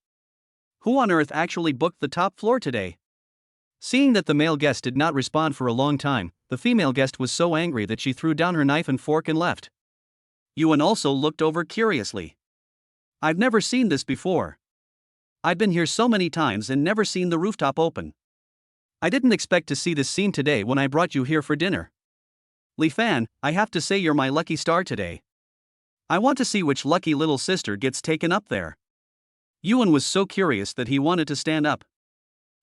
Who on earth actually booked the top floor today? Seeing that the male guest did not respond for a long time, the female guest was so angry that she threw down her knife and fork and left. Yuan also looked over curiously. I've never seen this before. I've been here so many times and never seen the rooftop open. I didn't expect to see this scene today when I brought you here for dinner. Li Fan, I have to say you're my lucky star today. I want to see which lucky little sister gets taken up there. Yuan was so curious that he wanted to stand up.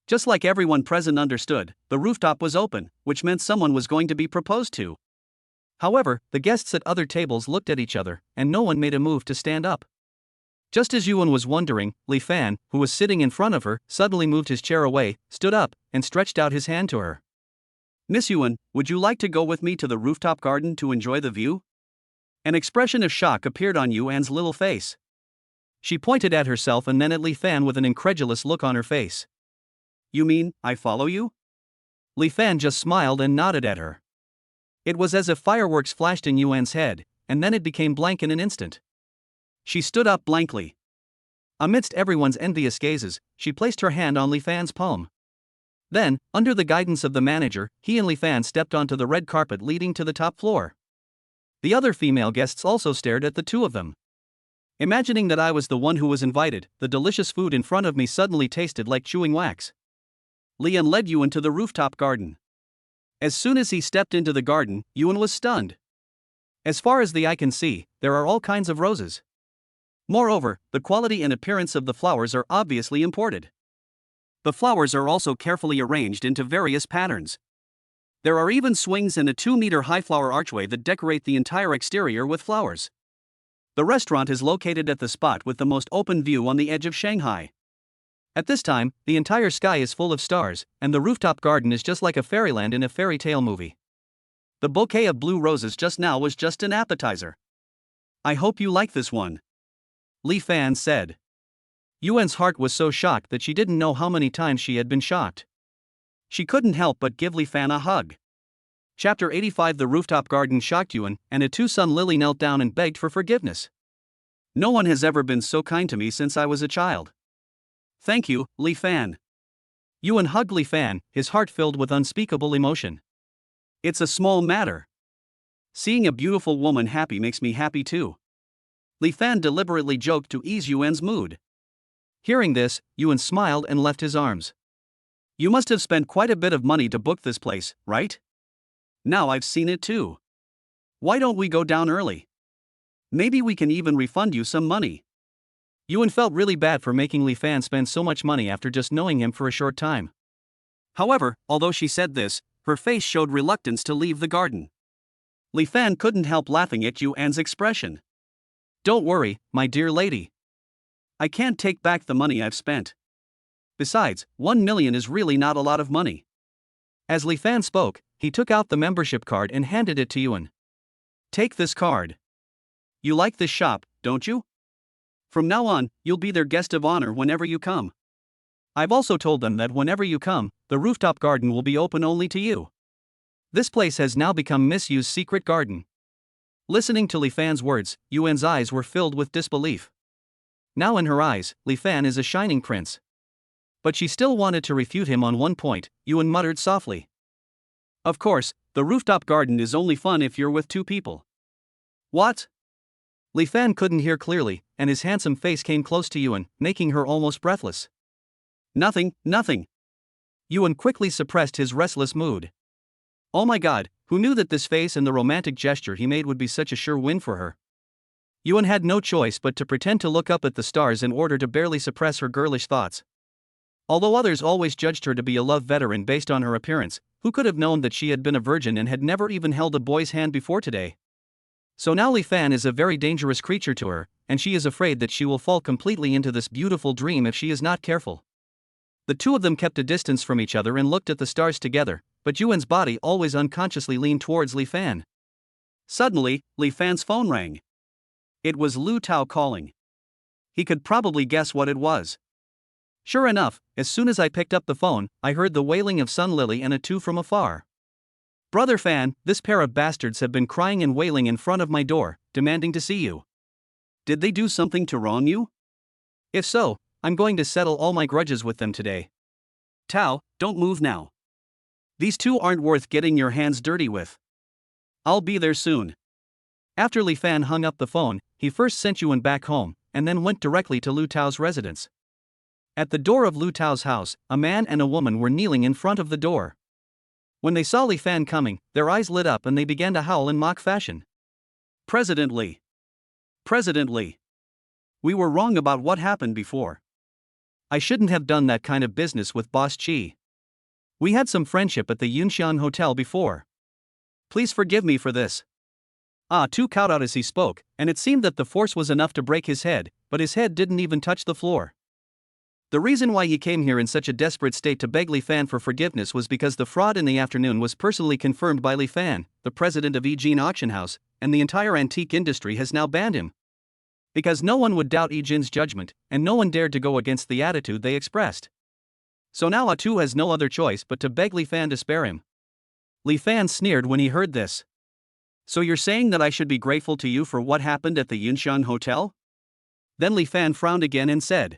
Just like everyone present understood, the rooftop was open, which meant someone was going to be proposed to. However, the guests at other tables looked at each other, and no one made a move to stand up. Just as Yuan was wondering, Li Fan, who was sitting in front of her, suddenly moved his chair away, stood up, and stretched out his hand to her. Miss Yuan, would you like to go with me to the rooftop garden to enjoy the view? An expression of shock appeared on Yuan's little face. She pointed at herself and then at Li Fan with an incredulous look on her face. You mean, I follow you? Li Fan just smiled and nodded at her. It was as if fireworks flashed in Yuan's head, and then it became blank in an instant. She stood up blankly. Amidst everyone's envious gazes, she placed her hand on Li Fan's palm. Then, under the guidance of the manager, he and Li Fan stepped onto the red carpet leading to the top floor. The other female guests also stared at the two of them. Imagining that I was the one who was invited, the delicious food in front of me suddenly tasted like chewing wax. Lian led Yuan to the rooftop garden. As soon as he stepped into the garden, Yuan was stunned. As far as the eye can see, there are all kinds of roses. Moreover, the quality and appearance of the flowers are obviously imported. The flowers are also carefully arranged into various patterns. There are even swings and a 2-meter-high flower archway that decorate the entire exterior with flowers. The restaurant is located at the spot with the most open view on the edge of Shanghai. At this time, the entire sky is full of stars, and the rooftop garden is just like a fairyland in a fairy tale movie. The bouquet of blue roses just now was just an appetizer. I hope you like this one, Li Fan said. Yuan's heart was so shocked that she didn't know how many times she had been shocked. She couldn't help but give Li Fan a hug. Chapter 85. The rooftop garden shocked Yuan, and a two-son Lily knelt down and begged for forgiveness. No one has ever been so kind to me since I was a child. Thank you, Li Fan. Yuan hugged Li Fan, his heart filled with unspeakable emotion. It's a small matter. Seeing a beautiful woman happy makes me happy too. Li Fan deliberately joked to ease Yuan's mood. Hearing this, Yuan smiled and left his arms. You must have spent quite a bit of money to book this place, right? Now I've seen it too. Why don't we go down early? Maybe we can even refund you some money. Yuan felt really bad for making Li Fan spend so much money after just knowing him for a short time. However, although she said this, her face showed reluctance to leave the garden. Li Fan couldn't help laughing at Yuan's expression. Don't worry, my dear lady. I can't take back the money I've spent. Besides, 1 million is really not a lot of money. As Li Fan spoke, he took out the membership card and handed it to Yuan. Take this card. You like this shop, don't you? From now on, you'll be their guest of honor whenever you come. I've also told them that whenever you come, the rooftop garden will be open only to you. This place has now become Miss Yu's secret garden. Listening to Li Fan's words, Yuan's eyes were filled with disbelief. Now in her eyes, Li Fan is a shining prince. But she still wanted to refute him on one point. Yuan muttered softly. Of course, the rooftop garden is only fun if you're with two people. What? Li Fan couldn't hear clearly, and his handsome face came close to Yuan, making her almost breathless. Nothing. Yuan quickly suppressed his restless mood. Oh my god, who knew that this face and the romantic gesture he made would be such a sure win for her? Yuan had no choice but to pretend to look up at the stars in order to barely suppress her girlish thoughts. Although others always judged her to be a love veteran based on her appearance, who could have known that she had been a virgin and had never even held a boy's hand before today? So now Li Fan is a very dangerous creature to her, and she is afraid that she will fall completely into this beautiful dream if she is not careful. The two of them kept a distance from each other and looked at the stars together, but Yuan's body always unconsciously leaned towards Li Fan. Suddenly, Li Fan's phone rang. It was Lu Tao calling. He could probably guess what it was. Sure enough, as soon as I picked up the phone, I heard the wailing of Sun Lily and a two from afar. Brother Fan, this pair of bastards have been crying and wailing in front of my door, demanding to see you. Did they do something to wrong you? If so, I'm going to settle all my grudges with them today. Tao, don't move now. These two aren't worth getting your hands dirty with. I'll be there soon. After Li Fan hung up the phone, he first sent Yuan back home, and then went directly to Lu Tao's residence. At the door of Lu Tao's house, a man and a woman were kneeling in front of the door. When they saw Li Fan coming, their eyes lit up and they began to howl in mock fashion. President Li. President Li. We were wrong about what happened before. I shouldn't have done that kind of business with Boss Chi. We had some friendship at the Yunxian Hotel before. Please forgive me for this. Tu cowed out as he spoke, and it seemed that the force was enough to break his head, but his head didn't even touch the floor. The reason why he came here in such a desperate state to beg Li Fan for forgiveness was because the fraud in the afternoon was personally confirmed by Li Fan, the president of Yijin Auction House, and the entire antique industry has now banned him. Because no one would doubt Yijin's judgment, and no one dared to go against the attitude they expressed. So now Tu has no other choice but to beg Li Fan to spare him. Li Fan sneered when he heard this. So you're saying that I should be grateful to you for what happened at the Yunxian Hotel? Then Li Fan frowned again and said,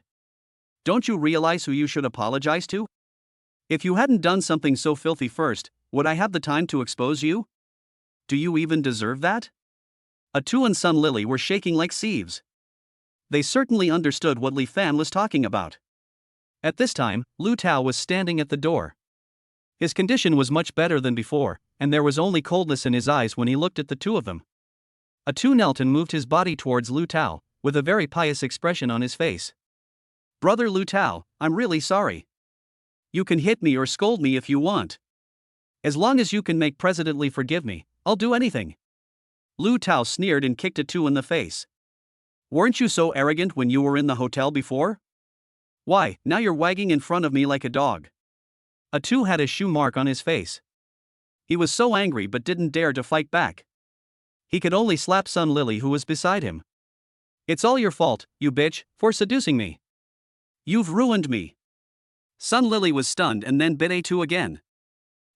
don't you realize who you should apologize to? If you hadn't done something so filthy first, would I have the time to expose you? Do you even deserve that? Tu and Sun Lily were shaking like sieves. They certainly understood what Li Fan was talking about. At this time, Lu Tao was standing at the door. His condition was much better than before, and there was only coldness in his eyes when he looked at the two of them. Tu knelt and moved his body towards Lu Tao, with a very pious expression on his face. Brother Lu Tao, I'm really sorry. You can hit me or scold me if you want. As long as you can make President Li forgive me, I'll do anything. Lu Tao sneered and kicked Tu in the face. Weren't you so arrogant when you were in the hotel before? Why, now you're wagging in front of me like a dog. Tu had a shoe mark on his face. He was so angry but didn't dare to fight back. He could only slap Sun Lily who was beside him. It's all your fault, you bitch, for seducing me. You've ruined me. Sun Lily was stunned and then bit Tu again.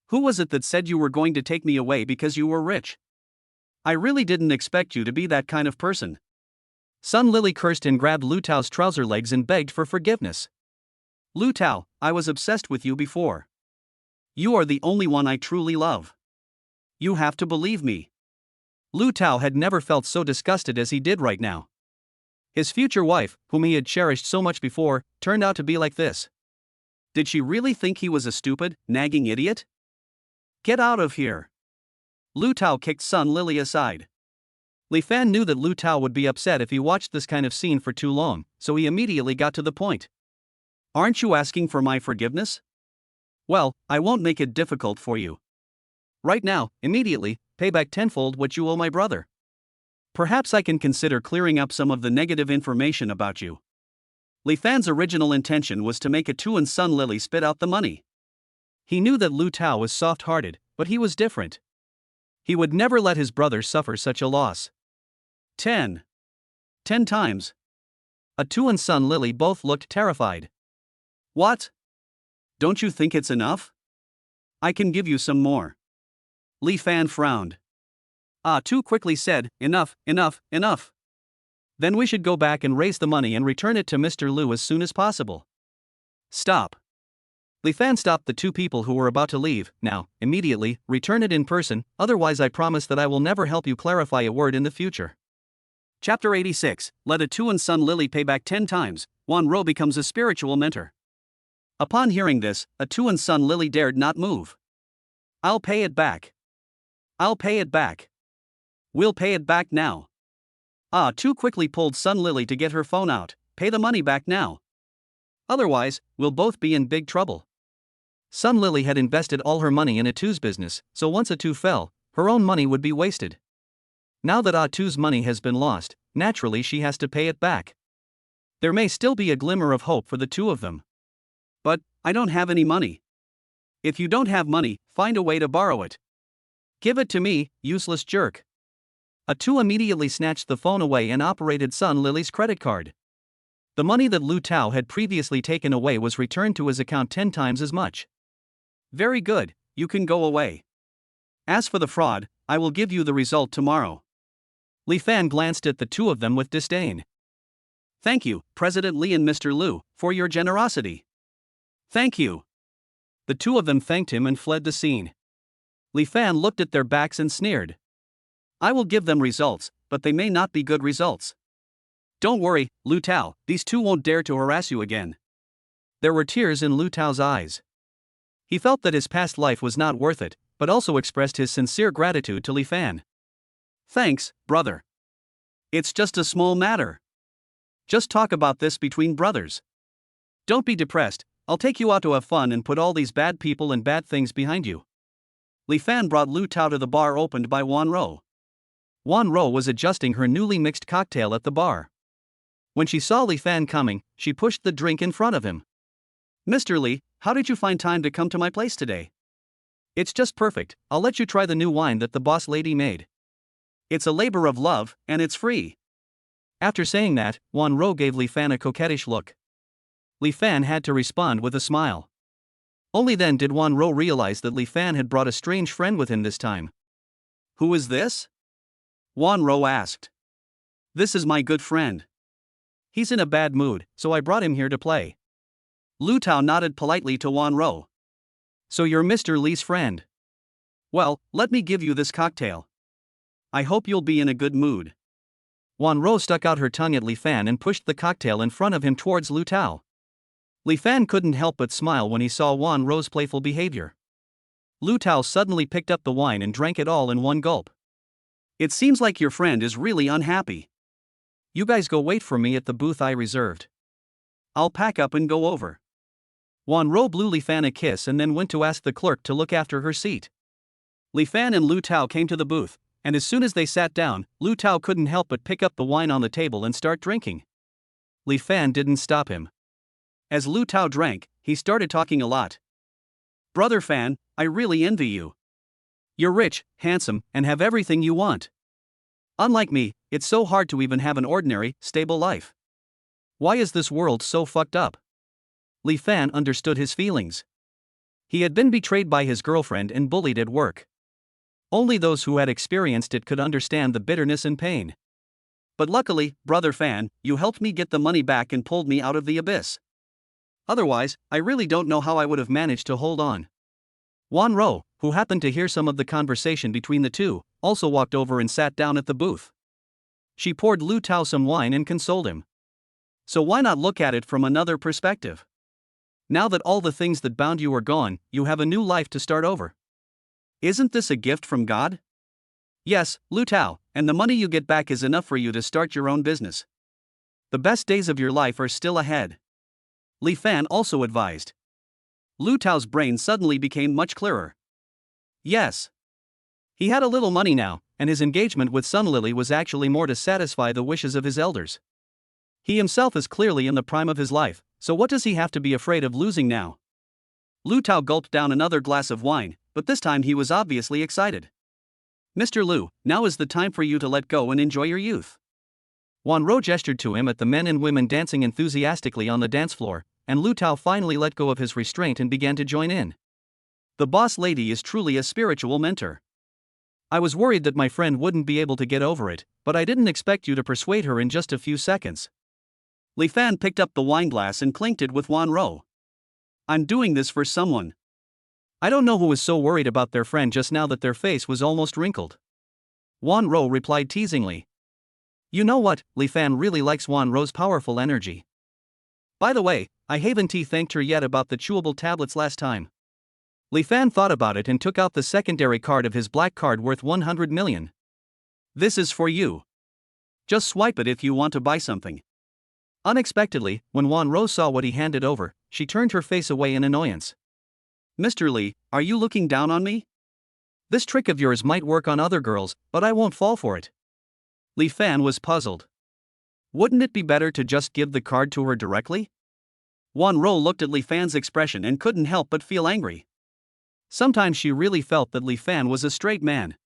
Who was it that said you were going to take me away because you were rich? I really didn't expect you to be that kind of person. Sun Lily cursed and grabbed Lu Tao's trouser legs and begged for forgiveness. Lu Tao, I was obsessed with you before. You are the only one I truly love. You have to believe me. Lu Tao had never felt so disgusted as he did right now. His future wife, whom he had cherished so much before, turned out to be like this. Did she really think he was a stupid, nagging idiot? Get out of here. Lu Tao kicked Sun Lily aside. Li Fan knew that Lu Tao would be upset if he watched this kind of scene for too long, so he immediately got to the point. Aren't you asking for my forgiveness? Well, I won't make it difficult for you. Right now, immediately, pay back tenfold what you owe my brother. Perhaps I can consider clearing up some of the negative information about you. Li Fan's original intention was to make Tu and Sun Lily spit out the money. He knew that Lu Tao was soft-hearted, but he was different. He would never let his brother suffer such a loss. 10 times. Tu and Sun Lily both looked terrified. What? Don't you think it's enough? I can give you some more. Li Fan frowned. Tu quickly said, enough. Then we should go back and raise the money and return it to Mr. Lu as soon as possible. Stop. Li Fan stopped the two people who were about to leave. Now, immediately, return it in person, otherwise I promise that I will never help you clarify a word in the future. Chapter 86, Let Tu and Sun Lily pay back 10 times, Wan Ro becomes a spiritual mentor. Upon hearing this, Tu and Sun Lily dared not move. I'll pay it back. I'll pay it back. We'll pay it back now. Tu quickly pulled Sun Lily to get her phone out. Pay the money back now. Otherwise, we'll both be in big trouble. Sun Lily had invested all her money in Tu's business, so once Tu fell, her own money would be wasted. Now that Tu's money has been lost, naturally she has to pay it back. There may still be a glimmer of hope for the two of them. But, I don't have any money. If you don't have money, find a way to borrow it. Give it to me, useless jerk. Tu immediately snatched the phone away and operated Sun Lily's credit card. The money that Lu Tao had previously taken away was returned to his account 10 times as much. Very good, you can go away. As for the fraud, I will give you the result tomorrow. Li Fan glanced at the two of them with disdain. Thank you, President Li and Mr. Liu, for your generosity. Thank you. The two of them thanked him and fled the scene. Li Fan looked at their backs and sneered. I will give them results, but they may not be good results. Don't worry, Lu Tao, these two won't dare to harass you again. There were tears in Lu Tao's eyes. He felt that his past life was not worth it, but also expressed his sincere gratitude to Li Fan. Thanks, brother. It's just a small matter. Just talk about this between brothers. Don't be depressed, I'll take you out to have fun and put all these bad people and bad things behind you. Li Fan brought Lu Tao to the bar opened by Wan Ro. Wan Ro was adjusting her newly mixed cocktail at the bar. When she saw Li Fan coming, she pushed the drink in front of him. Mr. Li, how did you find time to come to my place today? It's just perfect, I'll let you try the new wine that the boss lady made. It's a labor of love, and it's free. After saying that, Wan Ro gave Li Fan a coquettish look. Li Fan had to respond with a smile. Only then did Wan Ro realize that Li Fan had brought a strange friend with him this time. Who is this? Wan Ro asked. This is my good friend. He's in a bad mood, so I brought him here to play. Lu Tao nodded politely to Wan Ro. So you're Mr. Li's friend. Well, let me give you this cocktail. I hope you'll be in a good mood. Wan Ro stuck out her tongue at Li Fan and pushed the cocktail in front of him towards Lu Tao. Li Fan couldn't help but smile when he saw Wan Ro's playful behavior. Lu Tao suddenly picked up the wine and drank it all in one gulp. It seems like your friend is really unhappy. You guys go wait for me at the booth I reserved. I'll pack up and go over. Wan Ro blew Li Fan a kiss and then went to ask the clerk to look after her seat. Li Fan and Lu Tao came to the booth, and as soon as they sat down, Lu Tao couldn't help but pick up the wine on the table and start drinking. Li Fan didn't stop him. As Lu Tao drank, he started talking a lot. Brother Fan, I really envy you. You're rich, handsome, and have everything you want. Unlike me, it's so hard to even have an ordinary, stable life. Why is this world so fucked up? Li Fan understood his feelings. He had been betrayed by his girlfriend and bullied at work. Only those who had experienced it could understand the bitterness and pain. But luckily, Brother Fan, you helped me get the money back and pulled me out of the abyss. Otherwise, I really don't know how I would have managed to hold on. Wan Ro, who happened to hear some of the conversation between the two, also walked over and sat down at the booth. She poured Lu Tao some wine and consoled him. So why not look at it from another perspective? Now that all the things that bound you are gone, you have a new life to start over. Isn't this a gift from God? Yes, Lu Tao, and the money you get back is enough for you to start your own business. The best days of your life are still ahead. Li Fan also advised. Lu Tao's brain suddenly became much clearer. Yes. He had a little money now, and his engagement with Sun Lily was actually more to satisfy the wishes of his elders. He himself is clearly in the prime of his life, so what does he have to be afraid of losing now? Lu Tao gulped down another glass of wine, but this time he was obviously excited. Mr. Liu, now is the time for you to let go and enjoy your youth. Wan Ro gestured to him at the men and women dancing enthusiastically on the dance floor, and Lu Tao finally let go of his restraint and began to join in. The boss lady is truly a spiritual mentor. I was worried that my friend wouldn't be able to get over it, but I didn't expect you to persuade her in just a few seconds. Li Fan picked up the wineglass and clinked it with Wan Ro. I'm doing this for someone. I don't know who was so worried about their friend just now that their face was almost wrinkled. Wan Ro replied teasingly. You know what, Li Fan really likes Wan Ro's powerful energy. By the way, I haven't thanked her yet about the chewable tablets last time. Li Fan thought about it and took out the secondary card of his black card worth 100 million. This is for you. Just swipe it if you want to buy something. Unexpectedly, when Wan Ro saw what he handed over, she turned her face away in annoyance. Mr. Li, are you looking down on me? This trick of yours might work on other girls, but I won't fall for it. Li Fan was puzzled. Wouldn't it be better to just give the card to her directly? Wan Ro looked at Li Fan's expression and couldn't help but feel angry. Sometimes she really felt that Li Fan was a straight man.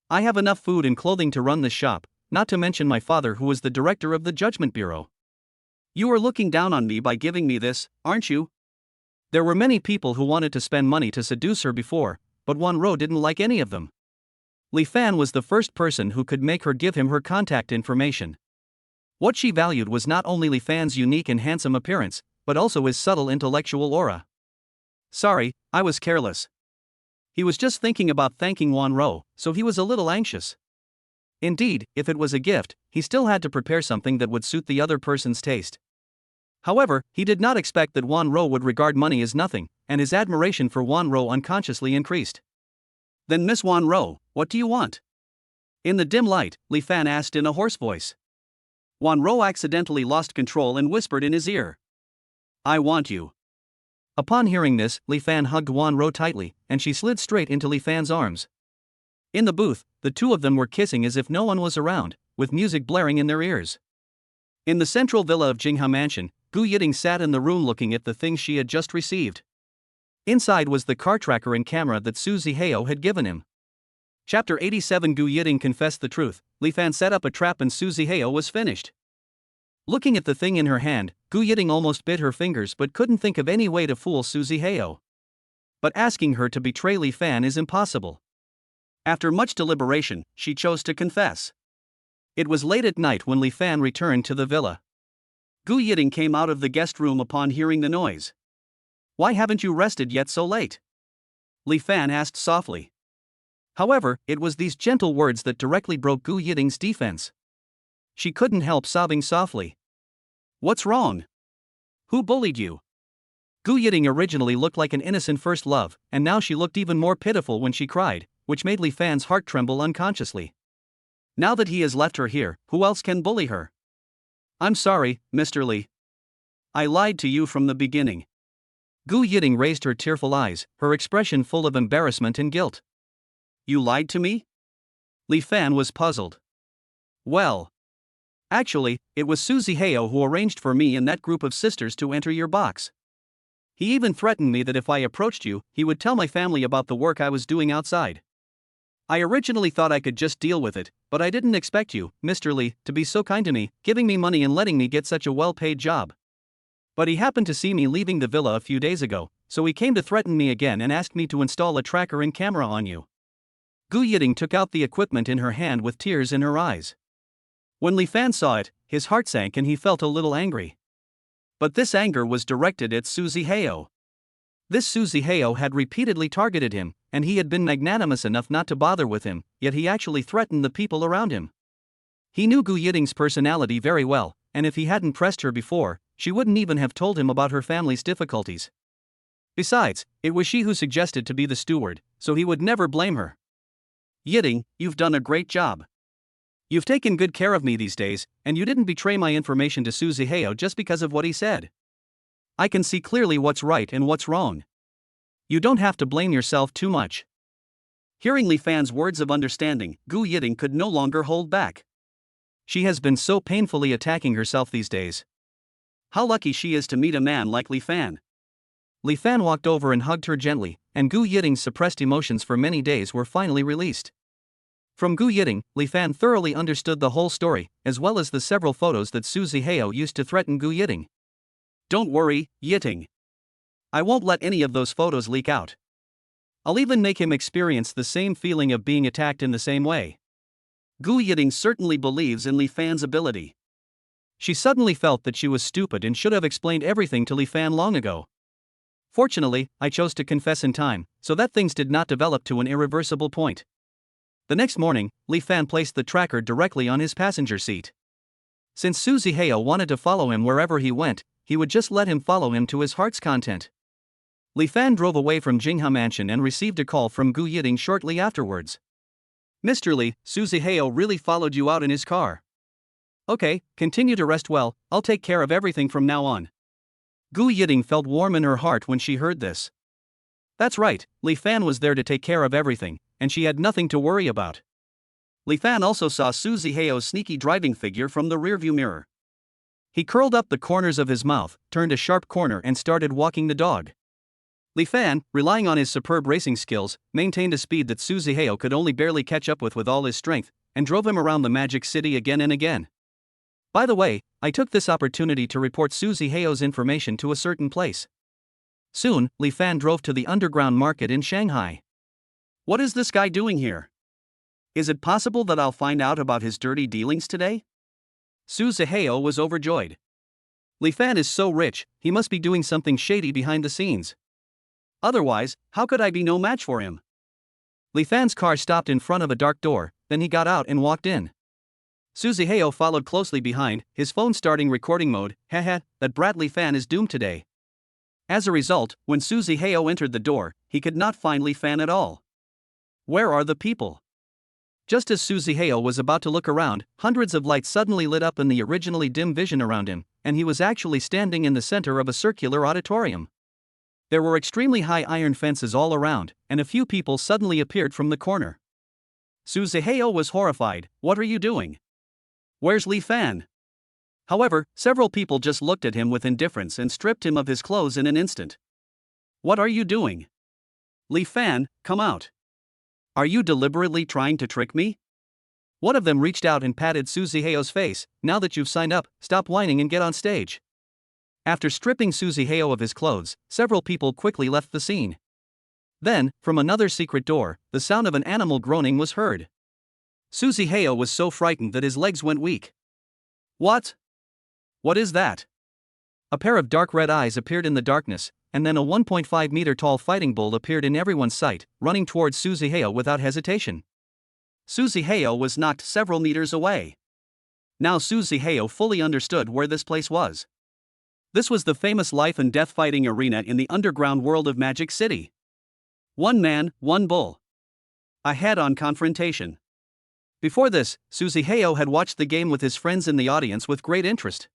I have enough food and clothing to run this shop, not to mention my father who is the director of the Judgment Bureau. You are looking down on me by giving me this, aren't you? There were many people who wanted to spend money to seduce her before, but Wan Ro didn't like any of them. Li Fan was the first person who could make her give him her contact information. What she valued was not only Li Fan's unique and handsome appearance, but also his subtle intellectual aura. Sorry, I was careless. He was just thinking about thanking Wan-ro, so he was a little anxious. Indeed, if it was a gift, he still had to prepare something that would suit the other person's taste. However, he did not expect that Wan-ro would regard money as nothing, and his admiration for Wan-ro unconsciously increased. Then Miss Wan-ro, what do you want? In the dim light, Li Fan asked in a hoarse voice. Wan-ro accidentally lost control and whispered in his ear. I want you. Upon hearing this, Li Fan hugged Wan-ro tightly, and she slid straight into Li Fan's arms. In the booth, the two of them were kissing as if no one was around, with music blaring in their ears. In the central villa of Jingha Mansion, Gu Yiting sat in the room looking at the things she had just received. Inside was the car tracker and camera that Su Zihao had given him. Chapter 87. Gu Yiting confessed the truth. Li Fan set up a trap and Su Zihao was finished. Looking at the thing in her hand, Gu Yiting almost bit her fingers but couldn't think of any way to fool Su Zihao. But asking her to betray Li Fan is impossible. After much deliberation, she chose to confess. It was late at night when Li Fan returned to the villa. Gu Yiting came out of the guest room upon hearing the noise. Why haven't you rested yet so late? Li Fan asked softly. However, it was these gentle words that directly broke Gu Yiting's defense. She couldn't help sobbing softly. What's wrong? Who bullied you? Gu Yiting originally looked like an innocent first love, and now she looked even more pitiful when she cried, which made Li Fan's heart tremble unconsciously. Now that he has left her here, who else can bully her? I'm sorry, Mr. Li. I lied to you from the beginning. Gu Yiting raised her tearful eyes, her expression full of embarrassment and guilt. You lied to me? Li Fan was puzzled. Well, actually, it was Su Zihao who arranged for me and that group of sisters to enter your box. He even threatened me that if I approached you, he would tell my family about the work I was doing outside. I originally thought I could just deal with it, but I didn't expect you, Mr. Li, to be so kind to me, giving me money and letting me get such a well-paid job. But he happened to see me leaving the villa a few days ago, so he came to threaten me again and asked me to install a tracker and camera on you. Gu Yiting took out the equipment in her hand with tears in her eyes. When Li Fan saw it, his heart sank and he felt a little angry. But this anger was directed at Su Zihao. This Su Zihao had repeatedly targeted him, and he had been magnanimous enough not to bother with him, yet he actually threatened the people around him. He knew Gu Yiting's personality very well, and if he hadn't pressed her before, she wouldn't even have told him about her family's difficulties. Besides, it was she who suggested to be the steward, so he would never blame her. Yiting, you've done a great job. You've taken good care of me these days, and you didn't betray my information to Su Zihao just because of what he said. I can see clearly what's right and what's wrong. You don't have to blame yourself too much. Hearing Li Fan's words of understanding, Gu Yiting could no longer hold back. She has been so painfully attacking herself these days. How lucky she is to meet a man like Li Fan. Li Fan walked over and hugged her gently, and Gu Yiting's suppressed emotions for many days were finally released. From Gu Yiting, Li Fan thoroughly understood the whole story, as well as the several photos that Su Zihao used to threaten Gu Yiting. Don't worry, Yiting. I won't let any of those photos leak out. I'll even make him experience the same feeling of being attacked in the same way. Gu Yiting certainly believes in Li Fan's ability. She suddenly felt that she was stupid and should have explained everything to Li Fan long ago. Fortunately, I chose to confess in time, so that things did not develop to an irreversible point. The next morning, Li Fan placed the tracker directly on his passenger seat. Since Su Zihao wanted to follow him wherever he went, he would just let him follow him to his heart's content. Li Fan drove away from Jingha Mansion and received a call from Gu Yiting shortly afterwards. Mr. Li, Su Zihao really followed you out in his car. Okay, continue to rest well, I'll take care of everything from now on. Gu Yiting felt warm in her heart when she heard this. That's right, Li Fan was there to take care of everything, and she had nothing to worry about. Li Fan also saw Su Zihao's sneaky driving figure from the rearview mirror. He curled up the corners of his mouth, turned a sharp corner and started walking the dog. Li Fan, relying on his superb racing skills, maintained a speed that Su Zihao could only barely catch up with all his strength, and drove him around the magic city again and again. By the way, I took this opportunity to report Su Zihao's information to a certain place. Soon, Li Fan drove to the underground market in Shanghai. What is this guy doing here? Is it possible that I'll find out about his dirty dealings today? Su Zihao was overjoyed. Li Fan is so rich, he must be doing something shady behind the scenes. Otherwise, how could I be no match for him? Li Fan's car stopped in front of a dark door, then he got out and walked in. Su Zihao followed closely behind, his phone starting recording mode. Haha, that brat Li Fan is doomed today. As a result, when Su Zihao entered the door, he could not find Li Fan at all. Where are the people? Just as Su Zihao was about to look around, hundreds of lights suddenly lit up in the originally dim vision around him, and he was actually standing in the center of a circular auditorium. There were extremely high iron fences all around, and a few people suddenly appeared from the corner. Su Zihao was horrified. What are you doing? Where's Li Fan? However, several people just looked at him with indifference and stripped him of his clothes in an instant. What are you doing? Li Fan, come out. Are you deliberately trying to trick me? One of them reached out and patted Su Zihao's face. Now that you've signed up, stop whining and get on stage. After stripping Su Zihao of his clothes, several people quickly left the scene. Then, from another secret door, the sound of an animal groaning was heard. Su Zihao was so frightened that his legs went weak. What? What is that? A pair of dark red eyes appeared in the darkness, and then a 1.5-meter tall fighting bull appeared in everyone's sight, running towards Su Zihao without hesitation. Su Zihao was knocked several meters away. Now Su Zihao fully understood where this place was. This was the famous life and death fighting arena in the underground world of Magic City. One man, one bull. A head-on confrontation. Before this, Su Zihao had watched the game with his friends in the audience with great interest.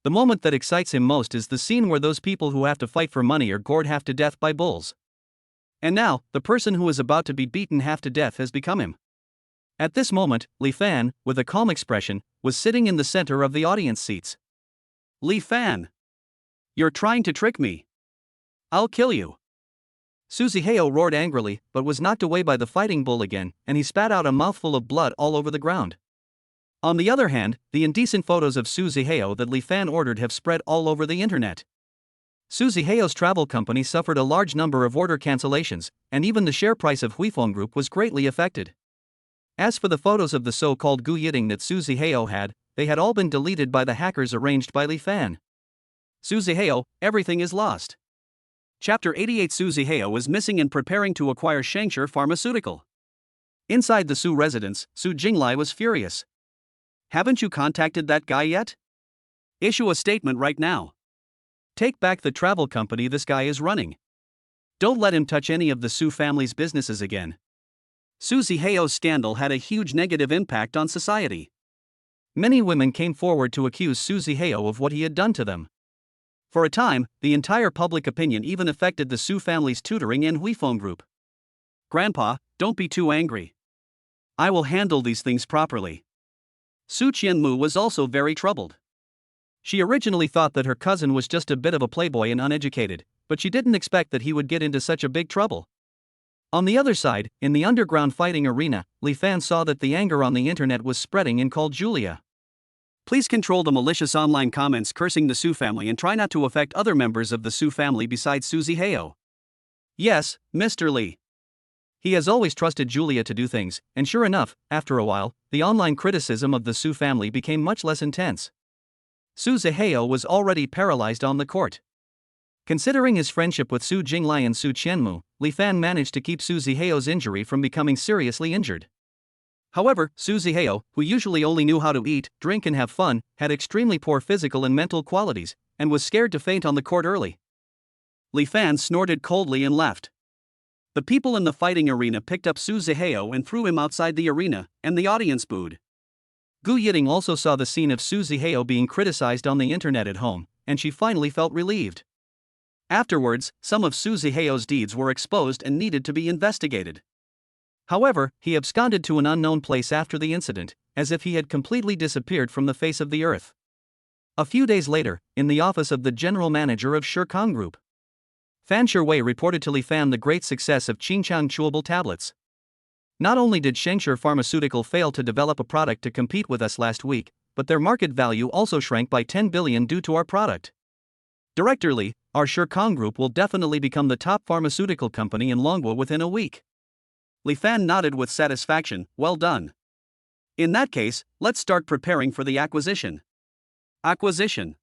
The moment that excites him most is the scene where those people who have to fight for money are gored half to death by bulls. And now, the person who is about to be beaten half to death has become him. At this moment, Li Fan, with a calm expression, was sitting in the center of the audience seats. Li Fan! You're trying to trick me. I'll kill you. Su Zihao roared angrily, but was knocked away by the fighting bull again, and he spat out a mouthful of blood all over the ground. On the other hand, the indecent photos of Su Zihao that Li Fan ordered have spread all over the internet. Su Zihao's travel company suffered a large number of order cancellations, and even the share price of Huifeng Group was greatly affected. As for the photos of the so-called Gu Yiting that Su Zihao had, they had all been deleted by the hackers arranged by Li Fan. Su Zihao, everything is lost. Chapter 88. Su Zihao was missing and preparing to acquire Shangshur Pharmaceutical. Inside the Su residence, Su Jinglai was furious. Haven't you contacted that guy yet? Issue a statement right now. Take back the travel company this guy is running. Don't let him touch any of the Su family's businesses again. Su Zihao's scandal had a huge negative impact on society. Many women came forward to accuse Su Zihao of what he had done to them. For a time, the entire public opinion even affected the Su family's tutoring and Huifeng Group. Grandpa, don't be too angry. I will handle these things properly. Su Qianmu was also very troubled. She originally thought that her cousin was just a bit of a playboy and uneducated, but she didn't expect that he would get into such a big trouble. On the other side, in the underground fighting arena, Li Fan saw that the anger on the internet was spreading and called Julia. Please control the malicious online comments cursing the Su family and try not to affect other members of the Su family besides Su Zihao. Yes, Mr. Li. He has always trusted Julia to do things, and sure enough, after a while, the online criticism of the Su family became much less intense. Su Zihao was already paralyzed on the court. Considering his friendship with Su Jinglai and Su Qianmu, Li Fan managed to keep Su Zihao's injury from becoming seriously injured. However, Su Zihao, who usually only knew how to eat, drink and have fun, had extremely poor physical and mental qualities, and was scared to faint on the court early. Li Fan snorted coldly and left. The people in the fighting arena picked up Su Zihao and threw him outside the arena, and the audience booed. Gu Yiting also saw the scene of Su Zihao being criticized on the internet at home, and she finally felt relieved. Afterwards, some of Su Zihao's deeds were exposed and needed to be investigated. However, he absconded to an unknown place after the incident, as if he had completely disappeared from the face of the earth. A few days later, in the office of the general manager of Shirkang Group, Fan Sherwei reported to Li Fan the great success of Qingchang chewable tablets. Not only did Shangshur Pharmaceutical fail to develop a product to compete with us last week, but their market value also shrank by 10 billion due to our product. Director Li, our Shirkang Group will definitely become the top pharmaceutical company in Longwo within a week. Li Fan nodded with satisfaction. Well done. In that case, let's start preparing for the acquisition. Acquisition.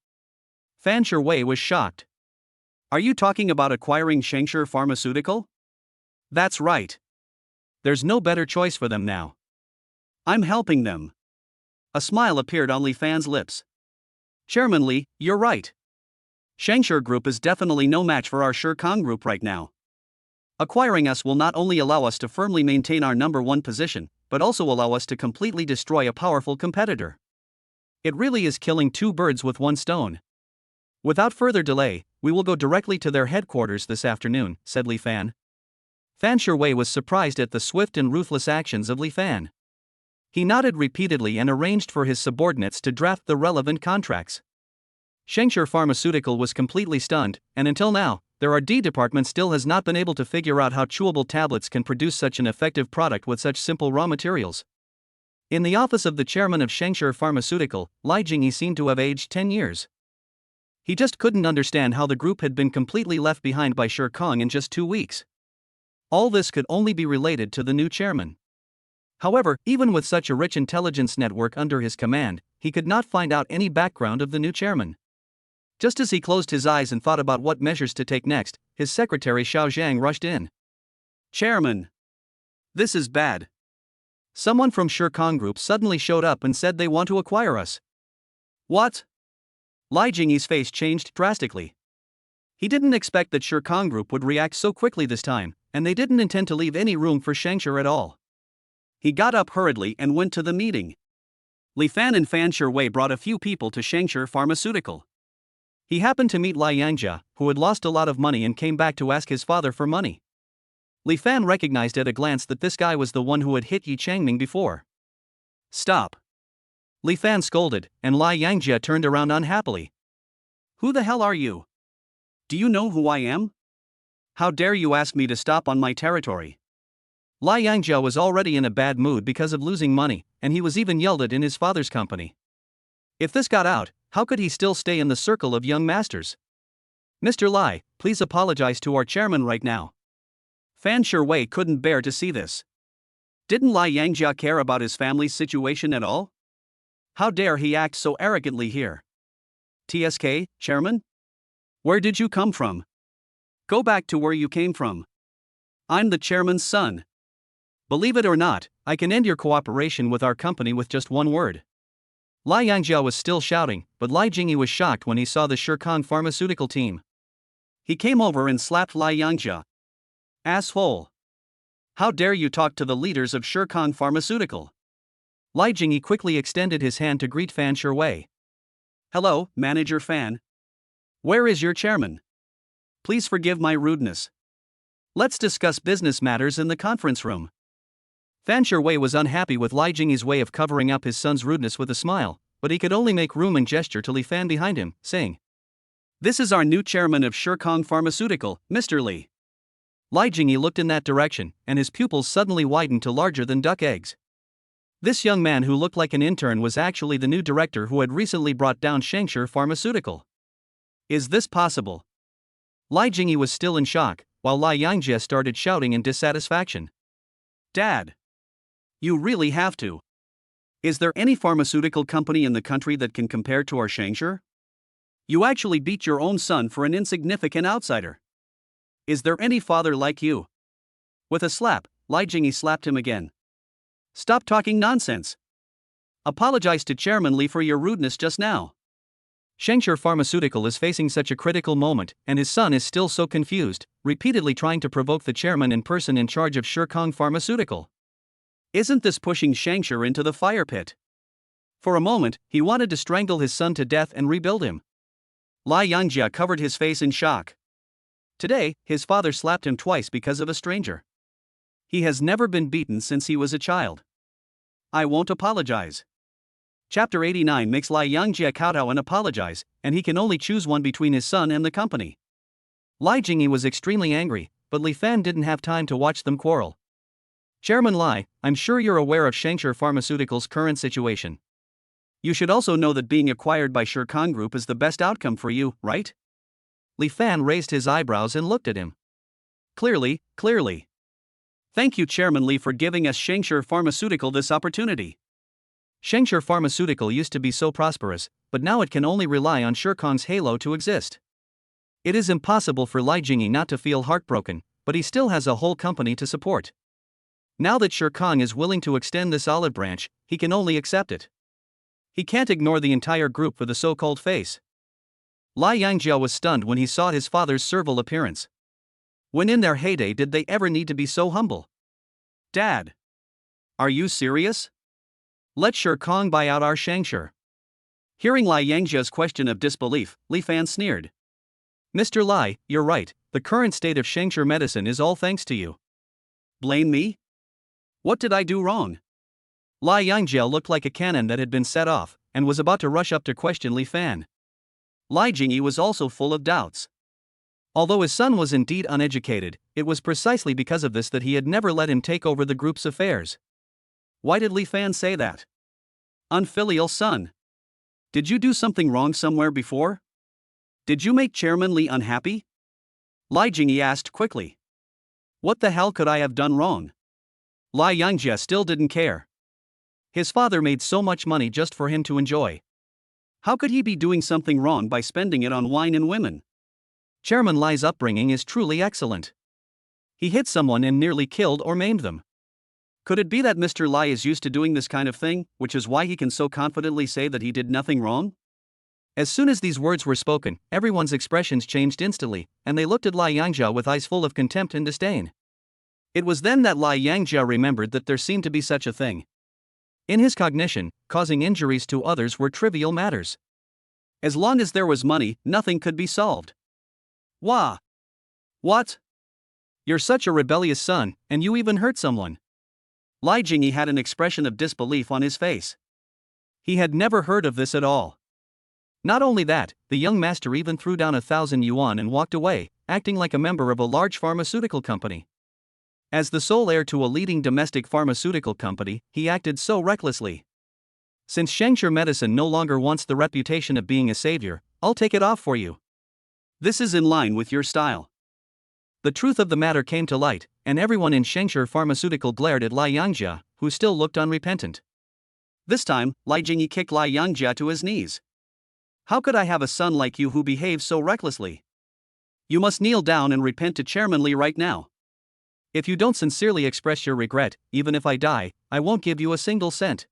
Fan Shui was shocked. Are you talking about acquiring Shengshi Pharmaceutical? That's right. There's no better choice for them now. I'm helping them. A smile appeared on Li Fan's lips. Chairman Li, you're right. Shengshi Group is definitely no match for our Shikang Group right now. Acquiring us will not only allow us to firmly maintain our number one position, but also allow us to completely destroy a powerful competitor. It really is killing two birds with one stone. Without further delay, we will go directly to their headquarters this afternoon, said Li Fan. Fan Shui was surprised at the swift and ruthless actions of Li Fan. He nodded repeatedly and arranged for his subordinates to draft the relevant contracts. Shengshi Pharmaceutical was completely stunned, and until now, their R&D department still has not been able to figure out how chewable tablets can produce such an effective product with such simple raw materials. In the office of the chairman of Shengshi Pharmaceutical, Li Jingyi seemed to have aged 10 years. He just couldn't understand how the group had been completely left behind by Shikang in just 2 weeks. All this could only be related to the new chairman. However, even with such a rich intelligence network under his command, he could not find out any background of the new chairman. Just as he closed his eyes and thought about what measures to take next, his secretary Xiao Zhang rushed in. Chairman! This is bad. Someone from Shikang Group suddenly showed up and said they want to acquire us. What? Li Jingyi's face changed drastically. He didn't expect that Shikang Group would react so quickly this time, and they didn't intend to leave any room for Shengshi at all. He got up hurriedly and went to the meeting. Li Fan and Fan Shui brought a few people to Shengshi Pharmaceutical. He happened to meet Li Yangjia, who had lost a lot of money and came back to ask his father for money. Li Fan recognized at a glance that this guy was the one who had hit Yi Changming before. Stop! Li Fan scolded, and Li Yangjia turned around unhappily. Who the hell are you? Do you know who I am? How dare you ask me to stop on my territory? Li Yangjia was already in a bad mood because of losing money, and he was even yelled at in his father's company. If this got out, how could he still stay in the circle of young masters? Mr. Li, please apologize to our chairman right now. Fan Shui couldn't bear to see this. Didn't Li Yangjia care about his family's situation at all? How dare he act so arrogantly here? TSK, chairman? Where did you come from? Go back to where you came from. I'm the chairman's son. Believe it or not, I can end your cooperation with our company with just one word. Li Yangjia was still shouting, but Li Jingyi was shocked when he saw the Shikang Pharmaceutical team. He came over and slapped Li Yangjia. Asshole! How dare you talk to the leaders of Shikang Pharmaceutical? Li Jingyi quickly extended his hand to greet Fan Shui. Hello, Manager Fan. Where is your chairman? Please forgive my rudeness. Let's discuss business matters in the conference room. Fan Shui was unhappy with Li Jingyi's way of covering up his son's rudeness with a smile, but he could only make room and gesture to Li Fan behind him, saying, This is our new chairman of Shikang Pharmaceutical, Mr. Li. Li Jingyi looked in that direction, and his pupils suddenly widened to larger than duck eggs. This young man who looked like an intern was actually the new director who had recently brought down Shengshi Pharmaceutical. Is this possible? Li Jingyi was still in shock, while Li Yangjia started shouting in dissatisfaction. Dad! You really have to. Is there any pharmaceutical company in the country that can compare to our Shengshi? You actually beat your own son for an insignificant outsider. Is there any father like you? With a slap, Li Jingyi slapped him again. Stop talking nonsense. Apologize to Chairman Li for your rudeness just now. Shengshi Pharmaceutical is facing such a critical moment, and his son is still so confused, repeatedly trying to provoke the chairman in person in charge of Shikang Pharmaceutical. Isn't this pushing Shengshi into the fire pit? For a moment, he wanted to strangle his son to death and rebuild him. Li Yangjia covered his face in shock. Today, his father slapped him twice because of a stranger. He has never been beaten since he was a child. I won't apologize. Chapter 89 makes Li Yangjia kowtow and apologize, and he can only choose one between his son and the company. Li Jingyi was extremely angry, but Li Fan didn't have time to watch them quarrel. Chairman Li, I'm sure you're aware of Shengshi Pharmaceutical's current situation. You should also know that being acquired by Shikang Group is the best outcome for you, right? Li Fan raised his eyebrows and looked at him. Clearly. Thank you, Chairman Li, for giving us Shengshi Pharmaceutical this opportunity. Shengshur Pharmaceutical used to be so prosperous, but now it can only rely on Shirkong's halo to exist. It is impossible for Li Jingyi not to feel heartbroken, but he still has a whole company to support. Now that Shirkong is willing to extend this olive branch, he can only accept it. He can't ignore the entire group for the so-called face. Li Yangjia was stunned when he saw his father's servile appearance. When in their heyday did they ever need to be so humble? Dad! Are you serious? Let Shirkong buy out our Shengshur. Hearing Li Yangjia's question of disbelief, Li Fan sneered. Mr. Li, you're right, the current state of Shengshur medicine is all thanks to you. Blame me? What did I do wrong? Li Yangjia looked like a cannon that had been set off, and was about to rush up to question Li Fan. Li Jingyi was also full of doubts. Although his son was indeed uneducated, it was precisely because of this that he had never let him take over the group's affairs. Why did Li Fan say that? Unfilial son. Did you do something wrong somewhere before? Did you make Chairman Li unhappy? Li Jingyi asked quickly. What the hell could I have done wrong? Li Yangjia still didn't care. His father made so much money just for him to enjoy. How could he be doing something wrong by spending it on wine and women? Chairman Li's upbringing is truly excellent. He hit someone and nearly killed or maimed them. Could it be that Mr. Li is used to doing this kind of thing, which is why he can so confidently say that he did nothing wrong? As soon as these words were spoken, everyone's expressions changed instantly, and they looked at Li Yangjia with eyes full of contempt and disdain. It was then that Li Yangjia remembered that there seemed to be such a thing. In his cognition, causing injuries to others were trivial matters. As long as there was money, nothing could be solved. Wah! What? You're such a rebellious son, and you even hurt someone. Li Jingyi had an expression of disbelief on his face. He had never heard of this at all. Not only that, the young master even threw down 1,000 yuan and walked away, acting like a member of a large pharmaceutical company. As the sole heir to a leading domestic pharmaceutical company, he acted so recklessly. Since Shengshur medicine no longer wants the reputation of being a savior, I'll take it off for you. This is in line with your style. The truth of the matter came to light, and everyone in Shengshur Pharmaceutical glared at Li Yangjia, who still looked unrepentant. This time, Li Jingyi kicked Li Yangjia to his knees. How could I have a son like you who behaves so recklessly? You must kneel down and repent to Chairman Li right now. If you don't sincerely express your regret, even if I die, I won't give you a single cent.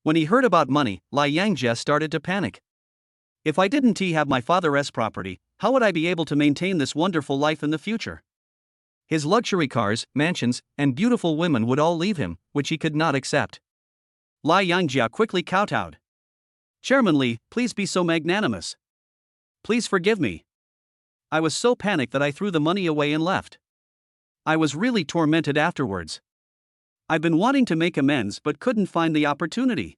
When he heard about money, Li Yangjia started to panic. If I didn't have my father's property, how would I be able to maintain this wonderful life in the future? His luxury cars, mansions, and beautiful women would all leave him, which he could not accept. Li Yangjia quickly kowtowed. Chairman Li, please be so magnanimous. Please forgive me. I was so panicked that I threw the money away and left. I was really tormented afterwards. I've been wanting to make amends but couldn't find the opportunity.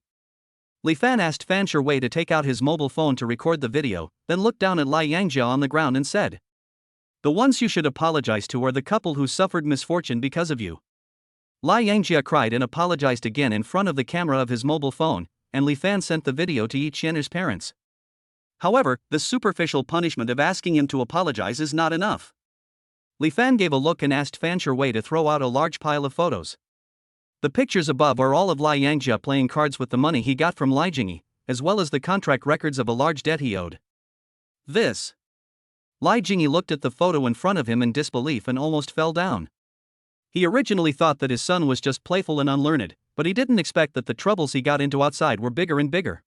Li Fan asked Fan Shuwei to take out his mobile phone to record the video, then looked down at Li Yangjia on the ground and said, The ones you should apologize to are the couple who suffered misfortune because of you. Li Yangjia cried and apologized again in front of the camera of his mobile phone, and Li Fan sent the video to Yi Qian's parents. However, the superficial punishment of asking him to apologize is not enough. Li Fan gave a look and asked Fan Shuwei to throw out a large pile of photos. The pictures above are all of Li Yangjia playing cards with the money he got from Li Jingyi, as well as the contract records of a large debt he owed. This. Li Jingyi looked at the photo in front of him in disbelief and almost fell down. He originally thought that his son was just playful and unlearned, but he didn't expect that the troubles he got into outside were bigger and bigger.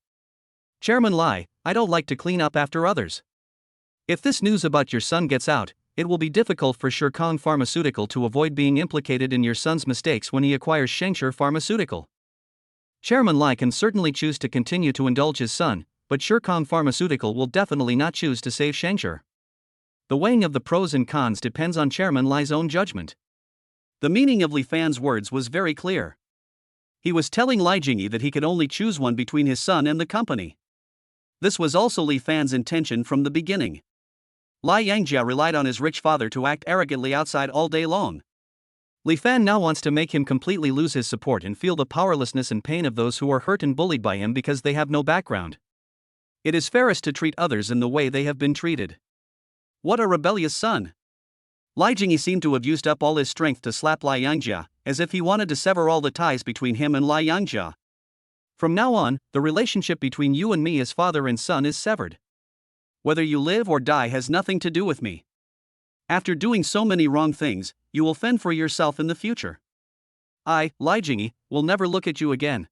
Chairman Li, I don't like to clean up after others. If this news about your son gets out, it will be difficult for Shirkong Pharmaceutical to avoid being implicated in your son's mistakes when he acquires Shengshur Pharmaceutical. Chairman Li can certainly choose to continue to indulge his son, but Shirkong Pharmaceutical will definitely not choose to save Shengshur. The weighing of the pros and cons depends on Chairman Li's own judgment. The meaning of Li Fan's words was very clear. He was telling Li Jingyi that he could only choose one between his son and the company. This was also Li Fan's intention from the beginning. Li Yangjia relied on his rich father to act arrogantly outside all day long. Li Fan now wants to make him completely lose his support and feel the powerlessness and pain of those who are hurt and bullied by him because they have no background. It is fairest to treat others in the way they have been treated. What a rebellious son! Li Jingyi seemed to have used up all his strength to slap Li Yangjia, as if he wanted to sever all the ties between him and Li Yangjia. From now on, the relationship between you and me as father and son is severed. Whether you live or die has nothing to do with me. After doing so many wrong things, you will fend for yourself in the future. I, Li Jingyi, will never look at you again.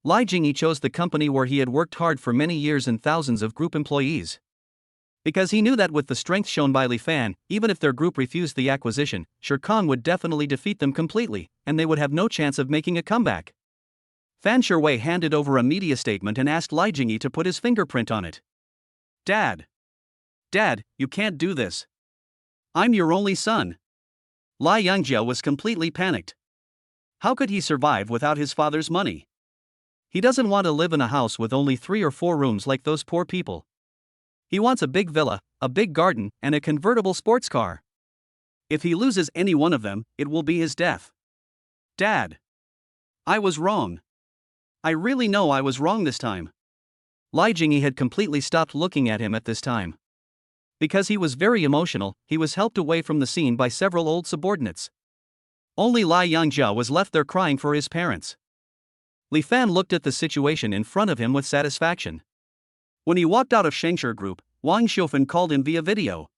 Li Jingyi chose the company where he had worked hard for many years and thousands of group employees. Because he knew that with the strength shown by Li Fan, even if their group refused the acquisition, Sher Kong would definitely defeat them completely, and they would have no chance of making a comeback. Fan Sherwei handed over a media statement and asked Li Jingyi to put his fingerprint on it. Dad, you can't do this. I'm your only son. Li Yangjia was completely panicked. How could he survive without his father's money? He doesn't want to live in a house with only 3 or 4 rooms like those poor people. He wants a big villa, a big garden, and a convertible sports car. If he loses any one of them, it will be his death. Dad, I was wrong. I really know I was wrong this time. Li Jingyi had completely stopped looking at him at this time. Because he was very emotional, he was helped away from the scene by several old subordinates. Only Li Yangjia was left there crying for his parents. Li Fan looked at the situation in front of him with satisfaction. When he walked out of Shengshe Group, Wang Xiufen called him via video.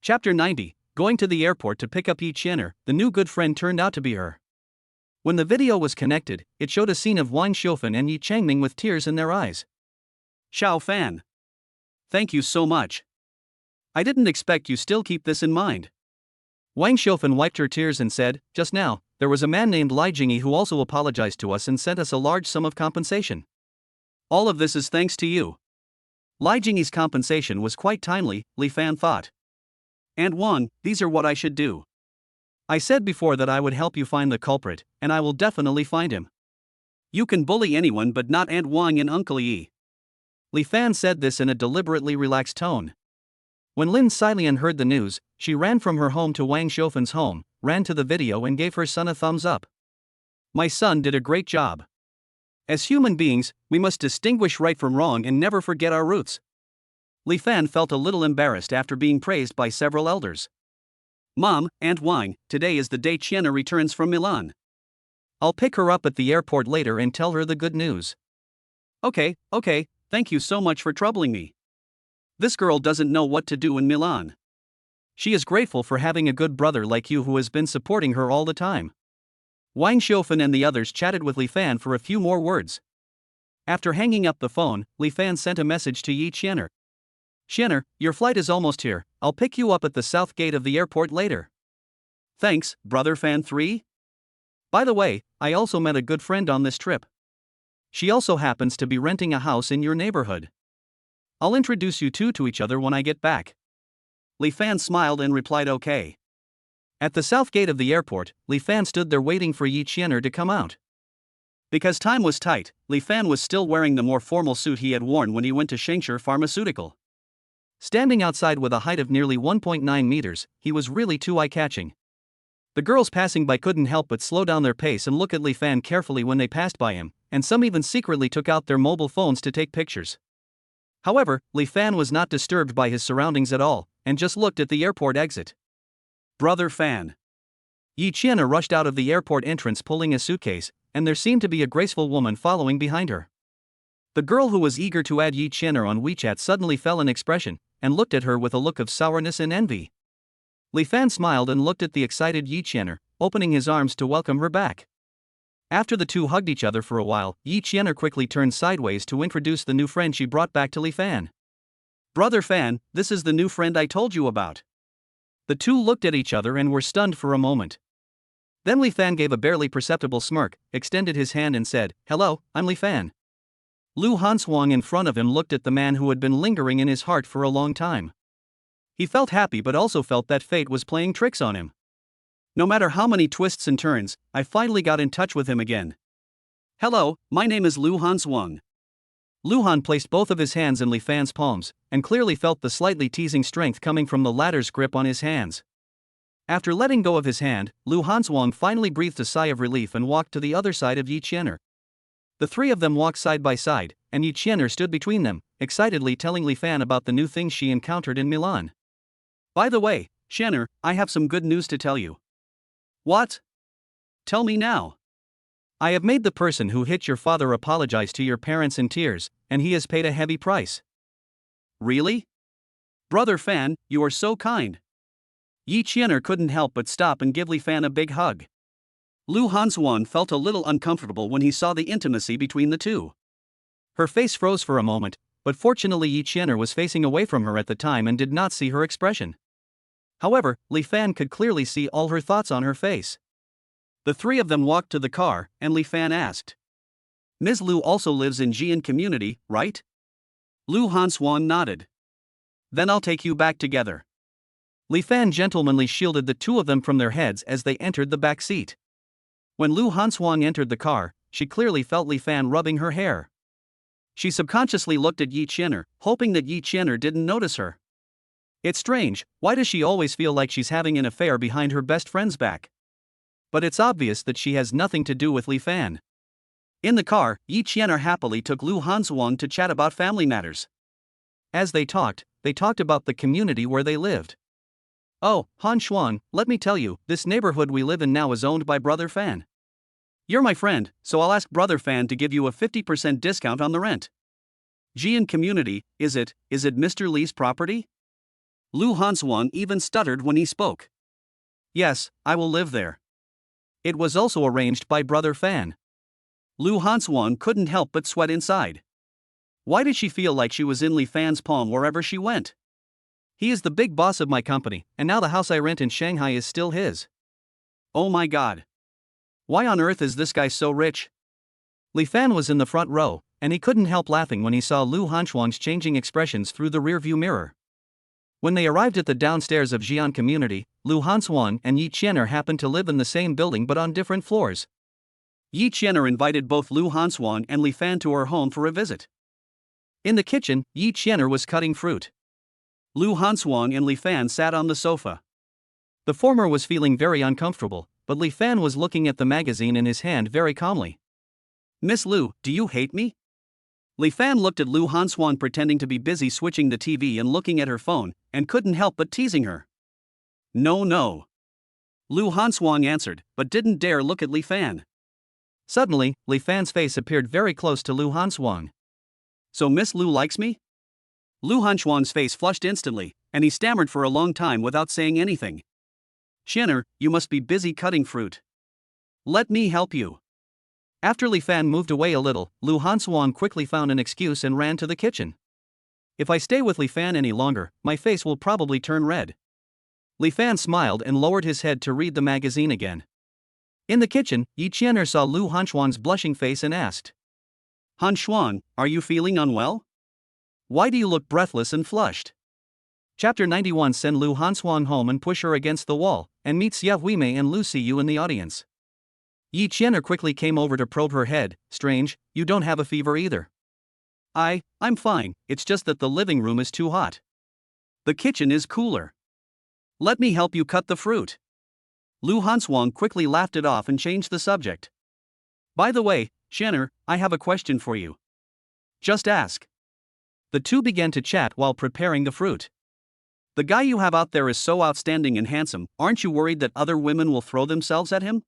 Chapter 90, Going to the airport to pick up Yi Qianer, the new good friend turned out to be her. When the video was connected, it showed a scene of Wang Xiufen and Yi Changming with tears in their eyes. Xiao Fan. Thank you so much. I didn't expect you still keep this in mind. Wang Xiufen wiped her tears and said, just now, there was a man named Li Jingyi who also apologized to us and sent us a large sum of compensation. All of this is thanks to you. Li Jingyi's compensation was quite timely, Li Fan thought. And Wang, these are what I should do. I said before that I would help you find the culprit, and I will definitely find him. You can bully anyone but not Aunt Wang and Uncle Yi. Li Fan said this in a deliberately relaxed tone. When Lin Xilian heard the news, she ran from her home to Wang Xiufen's home, ran to the video and gave her son a thumbs up. My son did a great job. As human beings, we must distinguish right from wrong and never forget our roots. Li Fan felt a little embarrassed after being praised by several elders. Mom, Aunt Wang, today is the day Qianer returns from Milan. I'll pick her up at the airport later and tell her the good news. Okay, thank you so much for troubling me. This girl doesn't know what to do in Milan. She is grateful for having a good brother like you who has been supporting her all the time. Wang Xiufen and the others chatted with Li Fan for a few more words. After hanging up the phone, Li Fan sent a message to Yi Qianer. Qianer, your flight is almost here, I'll pick you up at the south gate of the airport later. Thanks, brother Fan 3. By the way, I also met a good friend on this trip. She also happens to be renting a house in your neighborhood. I'll introduce you two to each other when I get back. Li Fan smiled and replied okay. At the south gate of the airport, Li Fan stood there waiting for Yi Qianer to come out. Because time was tight, Li Fan was still wearing the more formal suit he had worn when he went to Shengshe Pharmaceutical. Standing outside with a height of nearly 1.9 meters, he was really too eye-catching. The girls passing by couldn't help but slow down their pace and look at Li Fan carefully when they passed by him, and some even secretly took out their mobile phones to take pictures. However, Li Fan was not disturbed by his surroundings at all, and just looked at the airport exit. Brother Fan. Yi Qianer rushed out of the airport entrance pulling a suitcase, and there seemed to be a graceful woman following behind her. The girl who was eager to add Yi Qianer on WeChat suddenly fell in expression, and looked at her with a look of sourness and envy. Li Fan smiled and looked at the excited Yi Qianer, opening his arms to welcome her back. After the two hugged each other for a while, Yi Qianer quickly turned sideways to introduce the new friend she brought back to Li Fan. Brother Fan, this is the new friend I told you about. The two looked at each other and were stunned for a moment. Then Li Fan gave a barely perceptible smirk, extended his hand and said, "Hello, I'm Li Fan." Lu Hanswang in front of him looked at the man who had been lingering in his heart for a long time. He felt happy but also felt that fate was playing tricks on him. No matter how many twists and turns, I finally got in touch with him again. Hello, my name is Lu Hanswang. Lu Han placed both of his hands in Li Fan's palms, and clearly felt the slightly teasing strength coming from the latter's grip on his hands. After letting go of his hand, Lu Hanswang finally breathed a sigh of relief and walked to the other side of Yi Qianer. The three of them walked side by side, and Yi Qianer stood between them, excitedly telling Li Fan about the new things she encountered in Milan. By the way, Qianer, I have some good news to tell you. What? Tell me now. I have made the person who hit your father apologize to your parents in tears, and he has paid a heavy price. Really? Brother Fan, you are so kind. Yi Qianer couldn't help but stop and give Li Fan a big hug. Lu Hansuan felt a little uncomfortable when he saw the intimacy between the two. Her face froze for a moment, but fortunately Yi Qianer was facing away from her at the time and did not see her expression. However, Li Fan could clearly see all her thoughts on her face. The three of them walked to the car, and Li Fan asked, Ms. Lu also lives in Jian community, right? Lu Hansuan nodded. Then I'll take you back together. Li Fan gentlemanly shielded the two of them from their heads as they entered the back seat. When Lu Hansuan entered the car, she clearly felt Li Fan rubbing her hair. She subconsciously looked at Yi Qianer, hoping that Yi Qianer didn't notice her. It's strange, why does she always feel like she's having an affair behind her best friend's back? But it's obvious that she has nothing to do with Li Fan. In the car, Yi Qianer happily took Lu Hansuan to chat about family matters. As they talked about the community where they lived. Oh, Han Xuan, let me tell you, this neighborhood we live in now is owned by Brother Fan. You're my friend, so I'll ask Brother Fan to give you a 50% discount on the rent. Jian community, is it Mr. Li's property? Lu Hansuan even stuttered when he spoke. Yes, I will live there. It was also arranged by Brother Fan. Lu Hansuan couldn't help but sweat inside. Why did she feel like she was in Li Fan's palm wherever she went? He is the big boss of my company, and now the house I rent in Shanghai is still his. Oh my god. Why on earth is this guy so rich? Li Fan was in the front row, and he couldn't help laughing when he saw Lu Hansuan's changing expressions through the rearview mirror. When they arrived at the downstairs of Jian community, Lu Hansuan and Yi Qianer happened to live in the same building but on different floors. Yi Qianer invited both Lu Hansuan and Li Fan to her home for a visit. In the kitchen, Yi Qianer was cutting fruit. Lu Hansuan and Li Fan sat on the sofa. The former was feeling very uncomfortable, but Li Fan was looking at the magazine in his hand very calmly. Miss Lu, do you hate me? Li Fan looked at Lu Hansuan pretending to be busy switching the TV and looking at her phone, and couldn't help but teasing her. No. Lu Hansuan answered, but didn't dare look at Li Fan. Suddenly, Li Fan's face appeared very close to Lu Hansuan. So Miss Lu likes me? Lu Hansuan's face flushed instantly, and he stammered for a long time without saying anything. Qianer, you must be busy cutting fruit. Let me help you. After Li Fan moved away a little, Lu Hansuan quickly found an excuse and ran to the kitchen. If I stay with Li Fan any longer, my face will probably turn red. Li Fan smiled and lowered his head to read the magazine again. In the kitchen, Yi Qianer saw Lu Hansuan's blushing face and asked, Han Xuan, are you feeling unwell? Why do you look breathless and flushed? Chapter 91. Send Lu Hansuan home and push her against the wall, and meet Xia Huimei and Lu Siyu in the audience. Yi Qianer quickly came over to probe her head. Strange, you don't have a fever either. I'm fine, it's just that the living room is too hot. The kitchen is cooler. Let me help you cut the fruit. Lu Hansuan quickly laughed it off and changed the subject. By the way, Qianer, I have a question for you. Just ask. The two began to chat while preparing the fruit. The guy you have out there is so outstanding and handsome, aren't you worried that other women will throw themselves at him?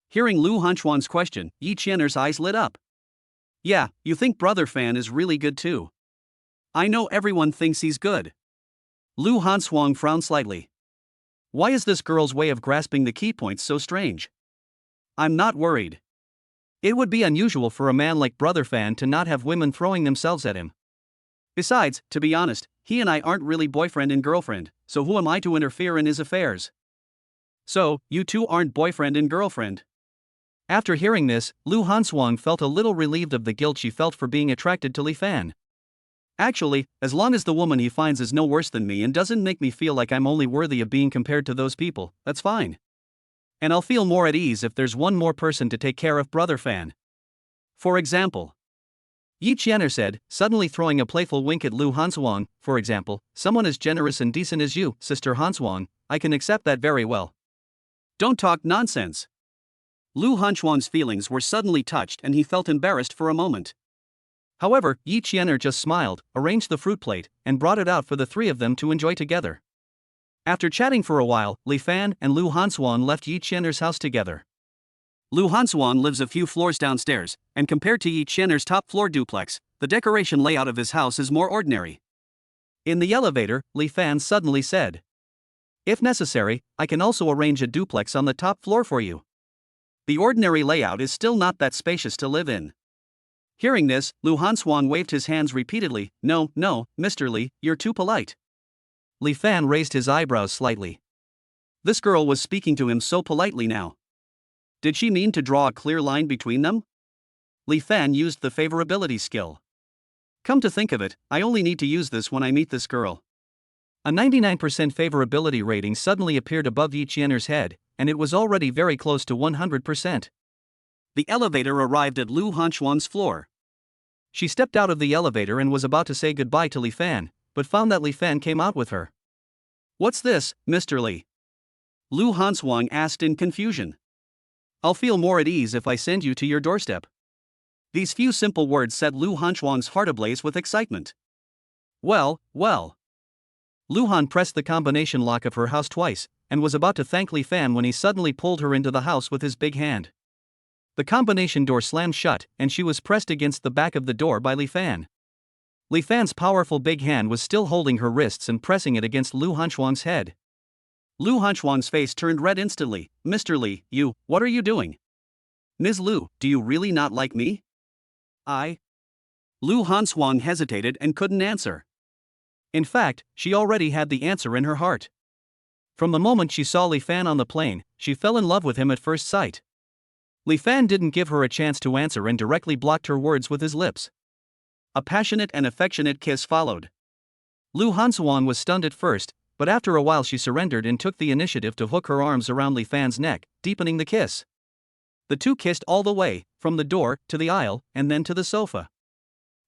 Hearing Lu Hansuan's question, Yi Qianer's eyes lit up. Yeah, you think Brother Fan is really good too. I know everyone thinks he's good. Lu Hansuan frowned slightly. Why is this girl's way of grasping the key points so strange? I'm not worried. It would be unusual for a man like Brother Fan to not have women throwing themselves at him. Besides, to be honest, he and I aren't really boyfriend and girlfriend, so who am I to interfere in his affairs? So, you two aren't boyfriend and girlfriend? After hearing this, Lu Hansuan felt a little relieved of the guilt she felt for being attracted to Li Fan. Actually, as long as the woman he finds is no worse than me and doesn't make me feel like I'm only worthy of being compared to those people, that's fine. And I'll feel more at ease if there's one more person to take care of Brother Fan. For example. Yi Qianer said, suddenly throwing a playful wink at Lu Hansuan. For example, someone as generous and decent as you, Sister Hansuan, I can accept that very well. Don't talk nonsense. Lu Hansuan's feelings were suddenly touched and he felt embarrassed for a moment. However, Yi Qianer just smiled, arranged the fruit plate, and brought it out for the three of them to enjoy together. After chatting for a while, Li Fan and Lu Hansuan left Yi Qianer's house together. Lu Hansuan lives a few floors downstairs, and compared to Yi Qian'er's top-floor duplex, the decoration layout of his house is more ordinary. In the elevator, Li Fan suddenly said, "If necessary, I can also arrange a duplex on the top floor for you. The ordinary layout is still not that spacious to live in." Hearing this, Lu Hansuan waved his hands repeatedly. No, Mr. Li, you're too polite." Li Fan raised his eyebrows slightly. This girl was speaking to him so politely now. Did she mean to draw a clear line between them? Li Fan used the favorability skill. Come to think of it, I only need to use this when I meet this girl. A 99% favorability rating suddenly appeared above Yi Qian'er's head, and it was already very close to 100%. The elevator arrived at Lu Hansuan's floor. She stepped out of the elevator and was about to say goodbye to Li Fan, but found that Li Fan came out with her. "What's this, Mr. Li?" Lu Hansuan asked in confusion. "I'll feel more at ease if I send you to your doorstep." These few simple words set Lu Hansuan's heart ablaze with excitement. Well. Lu Han pressed the combination lock of her house twice, and was about to thank Li Fan when he suddenly pulled her into the house with his big hand. The combination door slammed shut, and she was pressed against the back of the door by Li Fan. Li Fan's powerful big hand was still holding her wrists and pressing it against Lu Hansuan's head. Lu Hansuan's face turned red instantly. "Mr. Li, what are you doing? Ms. Lu, do you really not like me?" Lu Hansuan hesitated and couldn't answer. In fact, she already had the answer in her heart. From the moment she saw Li Fan on the plane, she fell in love with him at first sight. Li Fan didn't give her a chance to answer and directly blocked her words with his lips. A passionate and affectionate kiss followed. Lu Hansuan was stunned at first, but after a while she surrendered and took the initiative to hook her arms around Li Fan's neck, deepening the kiss. The two kissed all the way, from the door, to the aisle, and then to the sofa.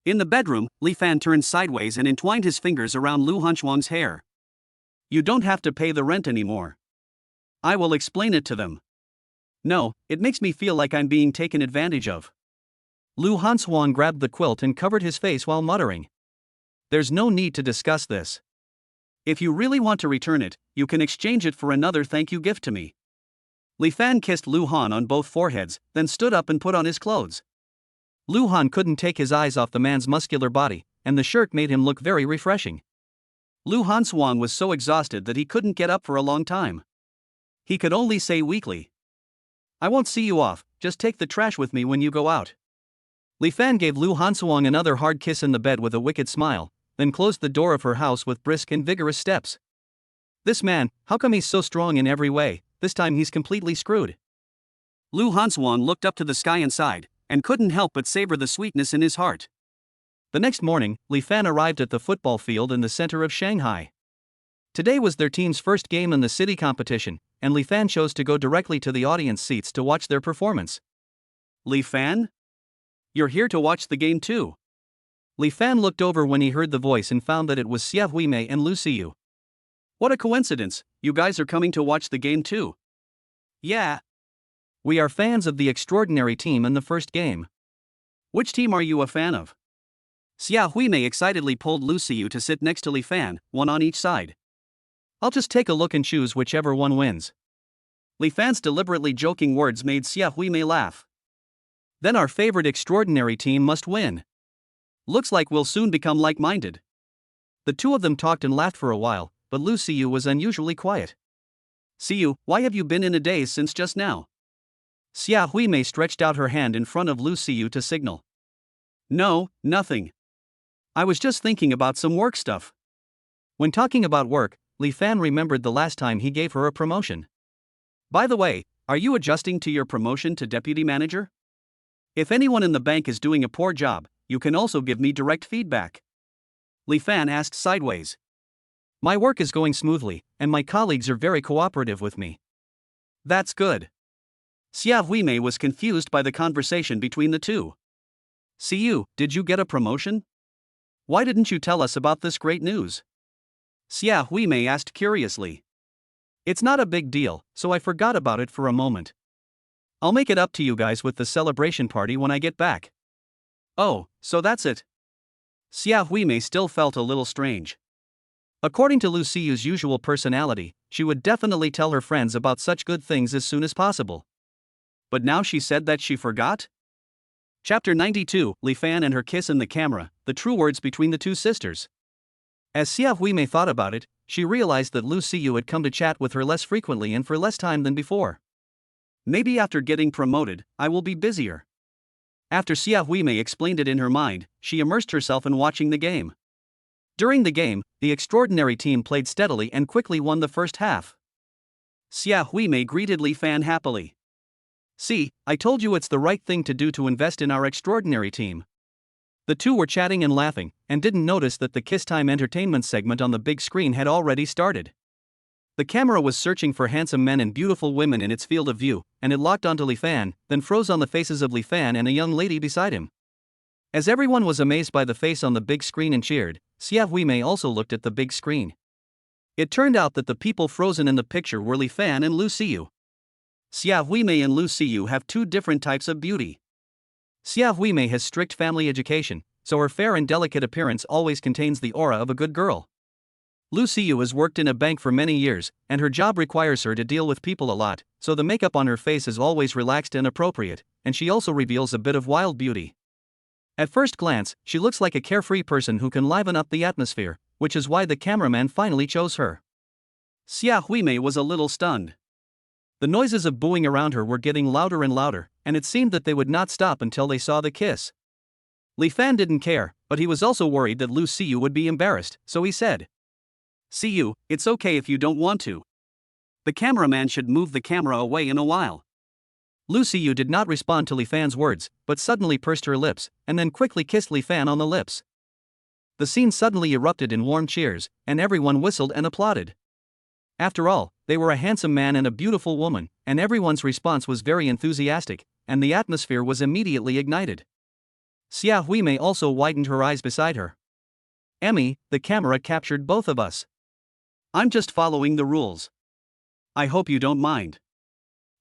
In the bedroom, Li Fan turned sideways and entwined his fingers around Lu Hansuan's hair. "You don't have to pay the rent anymore. I will explain it to them. No, it makes me feel like I'm being taken advantage of." Lu Hansuan grabbed the quilt and covered his face while muttering, "There's no need to discuss this. If you really want to return it, you can exchange it for another thank you gift to me." Li Fan kissed Lu Han on both foreheads, then stood up and put on his clothes. Lu Han couldn't take his eyes off the man's muscular body, and the shirt made him look very refreshing. Lu Hansuan was so exhausted that he couldn't get up for a long time. He could only say weakly, "I won't see you off, just take the trash with me when you go out." Li Fan gave Lu Hansuan another hard kiss in the bed with a wicked smile, then closed the door of her house with brisk and vigorous steps. This man, how come he's so strong in every way? This time he's completely screwed. Lu Hansuan looked up to the sky and sighed, and couldn't help but savor the sweetness in his heart. The next morning, Li Fan arrived at the football field in the center of Shanghai. Today was their team's first game in the city competition, and Li Fan chose to go directly to the audience seats to watch their performance. "Li Fan? You're here to watch the game too?" Li Fan looked over when he heard the voice and found that it was Xia Huimei and Lu Xiyu. "What a coincidence, you guys are coming to watch the game too." "Yeah. We are fans of the extraordinary team in the first game." "Which team are you a fan of?" Xia Huimei excitedly pulled Lu Xiyu to sit next to Li Fan, one on each side. "I'll just take a look and choose whichever one wins." Li Fan's deliberately joking words made Xia Huimei laugh. "Then our favorite extraordinary team must win. Looks like we'll soon become like-minded." The two of them talked and laughed for a while, but Lu Xiyu was unusually quiet. "Xiyu, why have you been in a daze since just now?" Xia Huimei stretched out her hand in front of Lu Xiyu to signal. "No, nothing. I was just thinking about some work stuff." When talking about work, Li Fan remembered the last time he gave her a promotion. "By the way, are you adjusting to your promotion to deputy manager? If anyone in the bank is doing a poor job, you can also give me direct feedback." Li Fan asked sideways. "My work is going smoothly, and my colleagues are very cooperative with me." "That's good." Xia Huimei was confused by the conversation between the two. "Xiyu, did you get a promotion? Why didn't you tell us about this great news?" Xia Huimei asked curiously. "It's not a big deal, so I forgot about it for a moment. I'll make it up to you guys with the celebration party when I get back." "Oh, so that's it." Xia Huimei still felt a little strange. According to Lu Xiyu's usual personality, she would definitely tell her friends about such good things as soon as possible. But now she said that she forgot? Chapter 92, Li Fan and her kiss in the camera, the true words between the two sisters. As Xia Huimei thought about it, she realized that Lu Siyu had come to chat with her less frequently and for less time than before. Maybe after getting promoted, I will be busier. After Xia Huimei explained it in her mind, she immersed herself in watching the game. During the game, the extraordinary team played steadily and quickly won the first half. Xia Huimei greeted Li Fan happily. See, I told you it's the right thing to do to invest in our extraordinary team. The two were chatting and laughing, and didn't notice that the Kiss Time entertainment segment on the big screen had already started. The camera was searching for handsome men and beautiful women in its field of view, and it locked onto Li Fan, then froze on the faces of Li Fan and a young lady beside him. As everyone was amazed by the face on the big screen and cheered, Xia Huimei also looked at the big screen. It turned out that the people frozen in the picture were Li Fan and Lu Siyu. Xia Huimei and Lu Siyu have two different types of beauty. Xia Huimei has strict family education, so her fair and delicate appearance always contains the aura of a good girl. Lu Siyu has worked in a bank for many years, and her job requires her to deal with people a lot, so the makeup on her face is always relaxed and appropriate, and she also reveals a bit of wild beauty. At first glance, she looks like a carefree person who can liven up the atmosphere, which is why the cameraman finally chose her. Xia Huimei was a little stunned. The noises of booing around her were getting louder and louder, and it seemed that they would not stop until they saw the kiss. Li Fan didn't care, but he was also worried that Lu Siyu would be embarrassed, so he said, "Siyu, it's okay if you don't want to. The cameraman should move the camera away in a while." Lu Siyu did not respond to Li Fan's words, but suddenly pursed her lips, and then quickly kissed Li Fan on the lips. The scene suddenly erupted in warm cheers, and everyone whistled and applauded. After all, they were a handsome man and a beautiful woman, and everyone's response was very enthusiastic, and the atmosphere was immediately ignited. Xia Huimei also widened her eyes beside her. "Emmy, the camera captured both of us. I'm just following the rules. I hope you don't mind."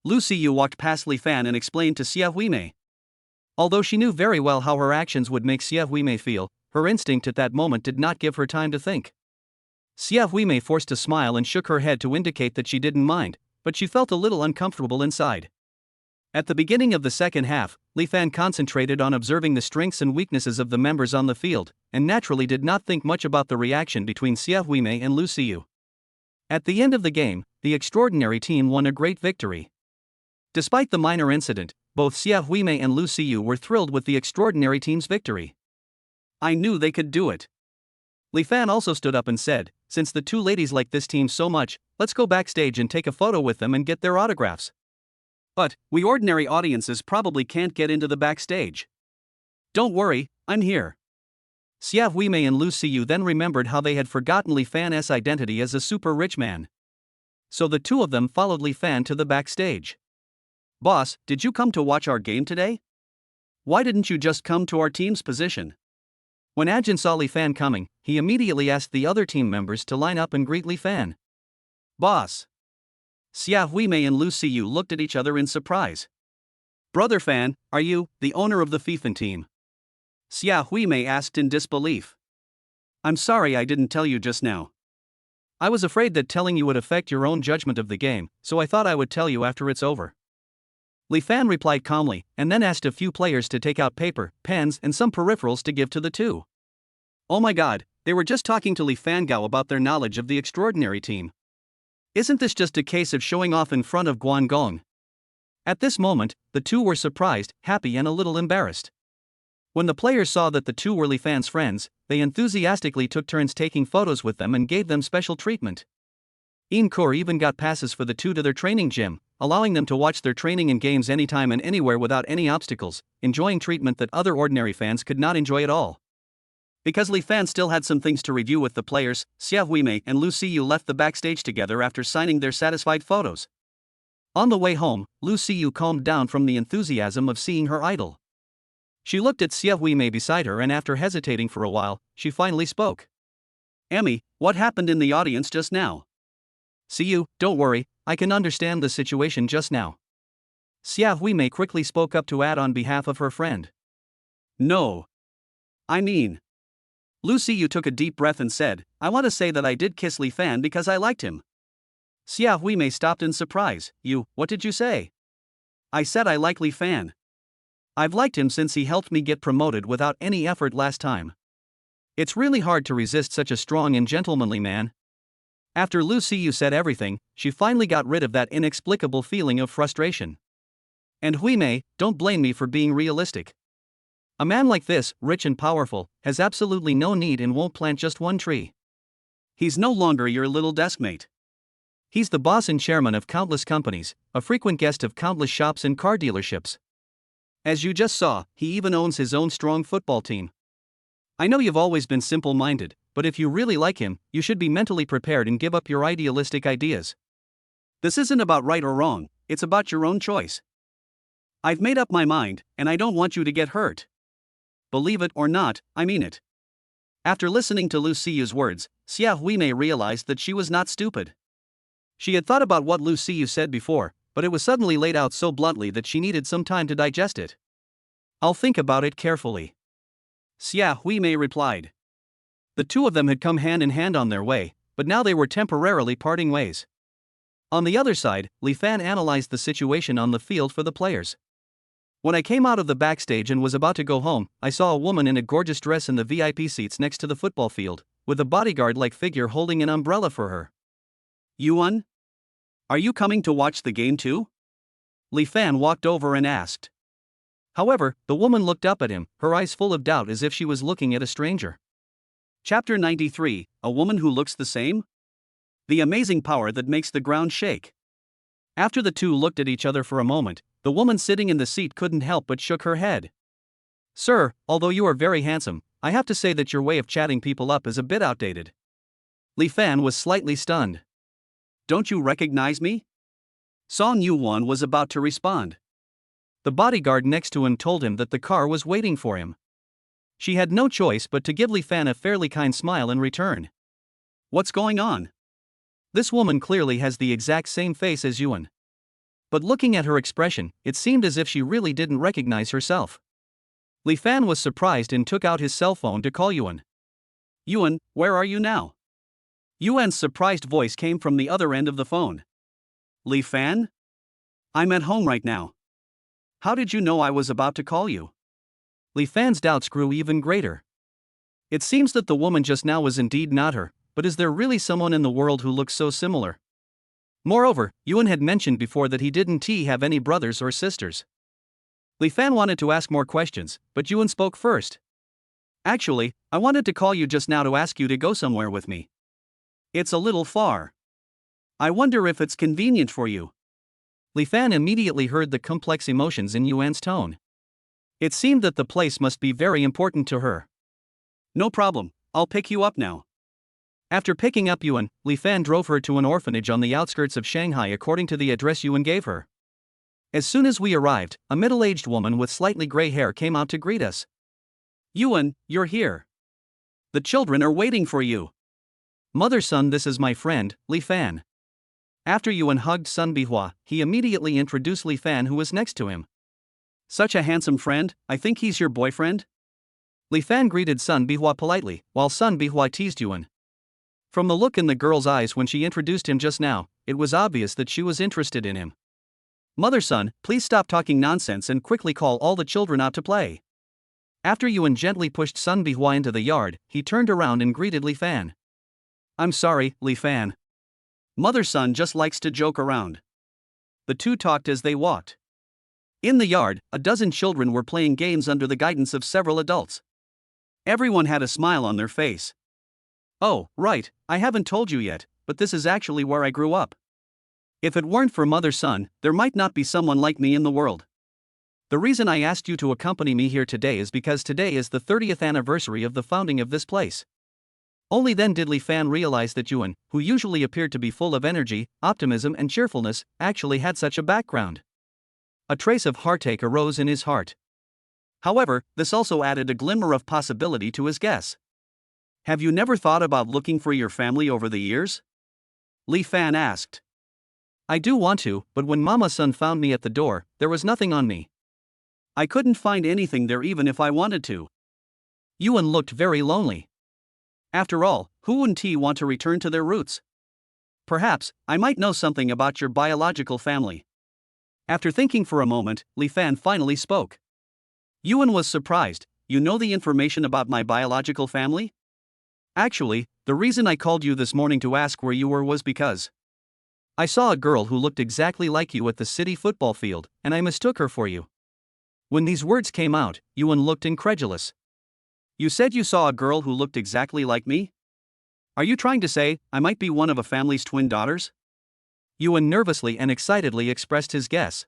Lu Siyu walked past Li Fan and explained to Xia Huimei. Although she knew very well how her actions would make Xia Huimei feel, her instinct at that moment did not give her time to think. Xia Huimei forced a smile and shook her head to indicate that she didn't mind, but she felt a little uncomfortable inside. At the beginning of the second half, Li Fan concentrated on observing the strengths and weaknesses of the members on the field, and naturally did not think much about the reaction between Xia Huimei and Lu Siyu. At the end of the game, the extraordinary team won a great victory. Despite the minor incident, both Xia Huimei and Lu Siyu were thrilled with the extraordinary team's victory. "I knew they could do it." Li Fan also stood up and said, "Since the two ladies like this team so much, let's go backstage and take a photo with them and get their autographs." "But, we ordinary audiences probably can't get into the backstage." "Don't worry, I'm here." Xia Huimei and Lu Siyu then remembered how they had forgotten Li Fan's identity as a super rich man. So the two of them followed Li Fan to the backstage. "Boss, did you come to watch our game today? Why didn't you just come to our team's position?" When Ajin saw Li Fan coming, he immediately asked the other team members to line up and greet Li Fan. "Boss." Xia Huimei and Lu Siyu looked at each other in surprise. "Brother Fan, are you the owner of the FIFA team?" Xia Huimei asked in disbelief. "I'm sorry I didn't tell you just now. I was afraid that telling you would affect your own judgment of the game, so I thought I would tell you after it's over." Li Fan replied calmly, and then asked a few players to take out paper, pens, and some peripherals to give to the two. Oh my god, they were just talking to Li Fangao about their knowledge of the extraordinary team. Isn't this just a case of showing off in front of Guangdong? At this moment, the two were surprised, happy, and a little embarrassed. When the players saw that the two were Li Fan's friends, they enthusiastically took turns taking photos with them and gave them special treatment. Incour even got passes for the two to their training gym, allowing them to watch their training and games anytime and anywhere without any obstacles, enjoying treatment that other ordinary fans could not enjoy at all. Because Li Fan still had some things to review with the players, Xia Huimei and Lu Siyu left the backstage together after signing their satisfied photos. On the way home, Lu Siyu calmed down from the enthusiasm of seeing her idol. She looked at Xia Huimei beside her, and after hesitating for a while, she finally spoke. "Emmy, what happened in the audience just now?" "Siyu, don't worry, I can understand the situation just now." Xia Huimei quickly spoke up to add on behalf of her friend. "No. I mean..." Lu Siyu took a deep breath and said, "I want to say that I did kiss Li Fan because I liked him." Xia Huimei stopped in surprise. What did you say?" I said I like Li Fan. I've liked him since he helped me get promoted without any effort last time. It's really hard to resist such a strong and gentlemanly man. After Lu Siyu said everything, she finally got rid of that inexplicable feeling of frustration. And Hui Mei, don't blame me for being realistic. A man like this, rich and powerful, has absolutely no need and won't plant just one tree. He's no longer your little deskmate. He's the boss and chairman of countless companies, a frequent guest of countless shops and car dealerships. As you just saw, he even owns his own strong football team. I know you've always been simple-minded, but if you really like him, you should be mentally prepared and give up your idealistic ideas. This isn't about right or wrong, it's about your own choice. I've made up my mind, and I don't want you to get hurt. Believe it or not, I mean it. After listening to Lu Siyu's words, Xia Huimei realized that she was not stupid. She had thought about what Lu Siyu said before, but it was suddenly laid out so bluntly that she needed some time to digest it. I'll think about it carefully. Xia Huimei replied. The two of them had come hand in hand on their way, but now they were temporarily parting ways. On the other side, Li Fan analyzed the situation on the field for the players. When I came out of the backstage and was about to go home, I saw a woman in a gorgeous dress in the VIP seats next to the football field, with a bodyguard-like figure holding an umbrella for her. Yuan? Are you coming to watch the game too? Li Fan walked over and asked. However, the woman looked up at him, her eyes full of doubt as if she was looking at a stranger. Chapter 93, A Woman Who Looks the Same? The amazing power that makes the ground shake. After the two looked at each other for a moment, the woman sitting in the seat couldn't help but shook her head. Sir, although you are very handsome, I have to say that your way of chatting people up is a bit outdated. Li Fan was slightly stunned. Don't you recognize me? Song Yuan was about to respond. The bodyguard next to him told him that the car was waiting for him. She had no choice but to give Li Fan a fairly kind smile in return. What's going on? This woman clearly has the exact same face as Yuan. But looking at her expression, it seemed as if she really didn't recognize herself. Li Fan was surprised and took out his cell phone to call Yuan. Yuan, where are you now? Yuan's surprised voice came from the other end of the phone. Li Fan? I'm at home right now. How did you know I was about to call you? Li Fan's doubts grew even greater. It seems that the woman just now was indeed not her, but is there really someone in the world who looks so similar? Moreover, Yuan had mentioned before that he didn't have any brothers or sisters. Li Fan wanted to ask more questions, but Yuan spoke first. Actually, I wanted to call you just now to ask you to go somewhere with me. It's a little far. I wonder if it's convenient for you. Li Fan immediately heard the complex emotions in Yuan's tone. It seemed that the place must be very important to her. No problem, I'll pick you up now. After picking up Yuan, Li Fan drove her to an orphanage on the outskirts of Shanghai according to the address Yuan gave her. As soon as we arrived, a middle-aged woman with slightly gray hair came out to greet us. Yuan, you're here. The children are waiting for you. Mother-son, this is my friend, Li Fan. After Yuan hugged Sun Bihua, he immediately introduced Li Fan, who was next to him. Such a handsome friend, I think he's your boyfriend? Li Fan greeted Sun Bihua politely, while Sun Bihua teased Yuan. From the look in the girl's eyes when she introduced him just now, it was obvious that she was interested in him. Mother-son, please stop talking nonsense and quickly call all the children out to play. After Yuan gently pushed Sun Bihua into the yard, he turned around and greeted Li Fan. I'm sorry, Li Fan. Mother-son just likes to joke around. The two talked as they walked. In the yard, a dozen children were playing games under the guidance of several adults. Everyone had a smile on their face. Oh, right, I haven't told you yet, but this is actually where I grew up. If it weren't for mother-son, there might not be someone like me in the world. The reason I asked you to accompany me here today is because today is the 30th anniversary of the founding of this place. Only then did Li Fan realize that Yuan, who usually appeared to be full of energy, optimism and cheerfulness, actually had such a background. A trace of heartache arose in his heart. However, this also added a glimmer of possibility to his guess. Have you never thought about looking for your family over the years? Li Fan asked. I do want to, but when Mama-san found me at the door, there was nothing on me. I couldn't find anything there even if I wanted to. Yuan looked very lonely. After all, who wouldn't want to return to their roots? Perhaps, I might know something about your biological family. After thinking for a moment, Li Fan finally spoke. Yuan was surprised. You know the information about my biological family? Actually, the reason I called you this morning to ask where you were was because I saw a girl who looked exactly like you at the city football field, and I mistook her for you. When these words came out, Yuan looked incredulous. You said you saw a girl who looked exactly like me? Are you trying to say I might be one of a family's twin daughters? Yuan nervously and excitedly expressed his guess.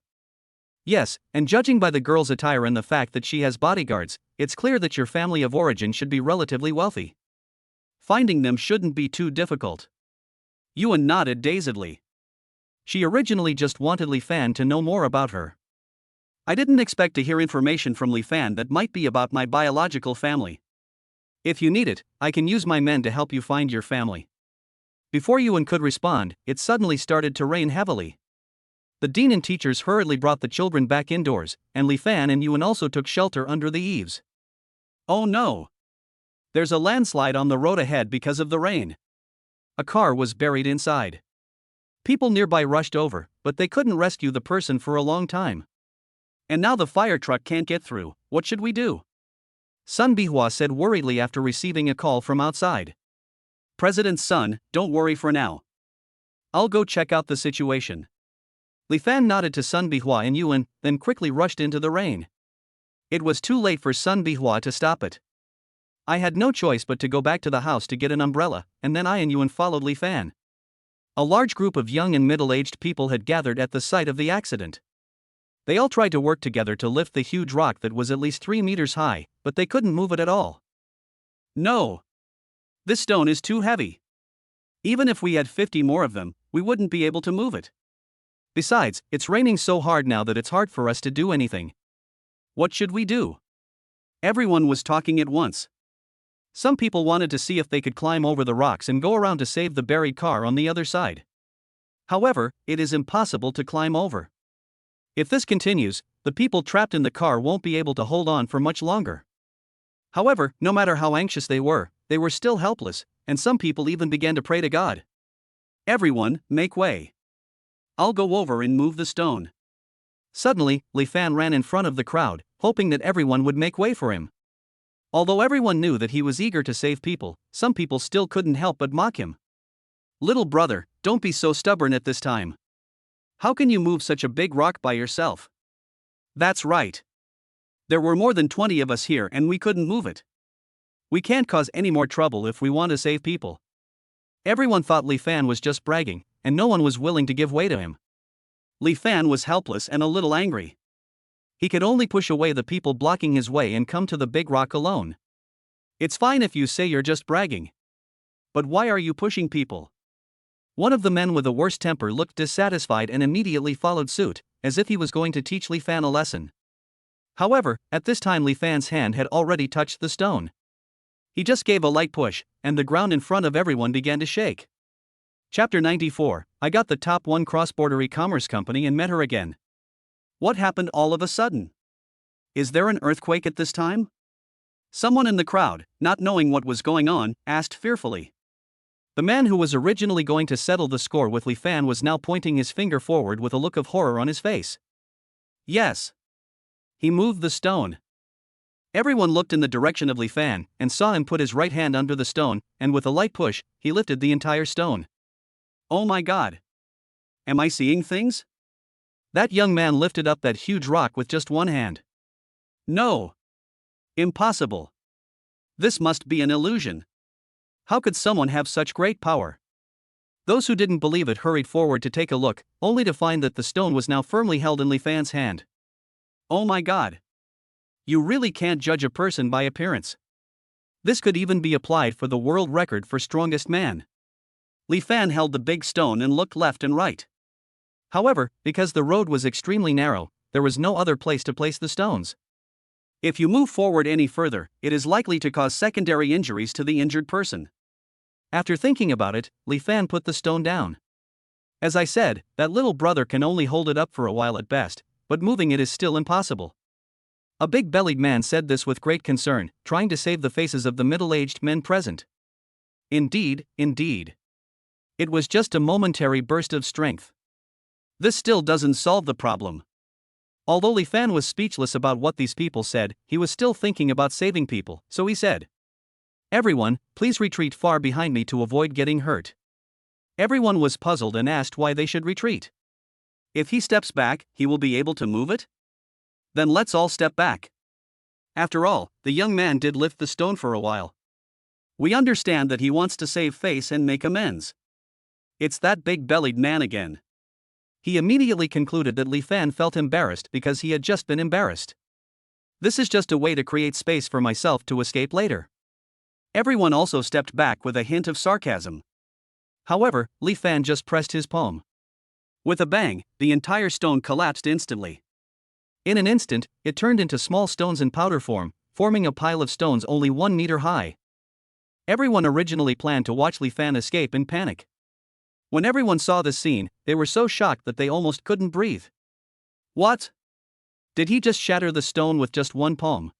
Yes, and judging by the girl's attire and the fact that she has bodyguards, it's clear that your family of origin should be relatively wealthy. Finding them shouldn't be too difficult. Yuan nodded dazedly. She originally just wanted Li Fan to know more about her. I didn't expect to hear information from Li Fan that might be about my biological family. If you need it, I can use my men to help you find your family. Before Yuan could respond, it suddenly started to rain heavily. The dean and teachers hurriedly brought the children back indoors, and Li Fan and Yuan also took shelter under the eaves. Oh no! There's a landslide on the road ahead because of the rain. A car was buried inside. People nearby rushed over, but they couldn't rescue the person for a long time. And now the fire truck can't get through. What should we do? Sun Bihua said worriedly after receiving a call from outside. President's son, don't worry for now. I'll go check out the situation. Li Fan nodded to Sun Bihua and Yuan, then quickly rushed into the rain. It was too late for Sun Bihua to stop it. I had no choice but to go back to the house to get an umbrella, and then I and Yuan followed Li Fan. A large group of young and middle-aged people had gathered at the site of the accident. They all tried to work together to lift the huge rock that was at least 3 meters high, but they couldn't move it at all. No! This stone is too heavy. Even if we had 50 more of them, we wouldn't be able to move it. Besides, it's raining so hard now that it's hard for us to do anything. What should we do? Everyone was talking at once. Some people wanted to see if they could climb over the rocks and go around to save the buried car on the other side. However, it is impossible to climb over. If this continues, the people trapped in the car won't be able to hold on for much longer. However, no matter how anxious they were still helpless, and some people even began to pray to God. Everyone, make way. I'll go over and move the stone. Suddenly, Li Fan ran in front of the crowd, hoping that everyone would make way for him. Although everyone knew that he was eager to save people, some people still couldn't help but mock him. Little brother, don't be so stubborn at this time. How can you move such a big rock by yourself? That's right. There were more than 20 of us here and we couldn't move it. We can't cause any more trouble if we want to save people. Everyone thought Li Fan was just bragging, and no one was willing to give way to him. Li Fan was helpless and a little angry. He could only push away the people blocking his way and come to the big rock alone. It's fine if you say you're just bragging. But why are you pushing people? One of the men with the worst temper looked dissatisfied and immediately followed suit, as if he was going to teach Li Fan a lesson. However, at this time Li Fan's hand had already touched the stone. He just gave a light push, and the ground in front of everyone began to shake. Chapter 94, I got the top 1 cross-border e-commerce company and met her again. What happened all of a sudden? Is there an earthquake at this time? Someone in the crowd, not knowing what was going on, asked fearfully. The man who was originally going to settle the score with Li Fan was now pointing his finger forward with a look of horror on his face. Yes. He moved the stone. Everyone looked in the direction of Li Fan and saw him put his right hand under the stone, and with a light push, he lifted the entire stone. Oh my God! Am I seeing things? That young man lifted up that huge rock with just one hand. No! Impossible! This must be an illusion. How could someone have such great power? Those who didn't believe it hurried forward to take a look, only to find that the stone was now firmly held in Li Fan's hand. Oh my God! You really can't judge a person by appearance. This could even be applied for the world record for strongest man. Li Fan held the big stone and looked left and right. However, because the road was extremely narrow, there was no other place to place the stones. If you move forward any further, it is likely to cause secondary injuries to the injured person. After thinking about it, Li Fan put the stone down. As I said, that little brother can only hold it up for a while at best, but moving it is still impossible. A big-bellied man said this with great concern, trying to save the faces of the middle-aged men present. Indeed, indeed. It was just a momentary burst of strength. This still doesn't solve the problem. Although Li Fan was speechless about what these people said, he was still thinking about saving people, so he said, "Everyone, please retreat far behind me to avoid getting hurt." Everyone was puzzled and asked why they should retreat. If he steps back, he will be able to move it? Then let's all step back. After all, the young man did lift the stone for a while. We understand that he wants to save face and make amends. It's that big-bellied man again. He immediately concluded that Li Fan felt embarrassed because he had just been embarrassed. This is just a way to create space for myself to escape later. Everyone also stepped back with a hint of sarcasm. However, Li Fan just pressed his palm. With a bang, the entire stone collapsed instantly. In an instant, it turned into small stones in powder form, forming a pile of stones only 1 meter high. Everyone originally planned to watch Li Fan escape in panic. When everyone saw this scene, they were so shocked that they almost couldn't breathe. What? Did he just shatter the stone with just one palm?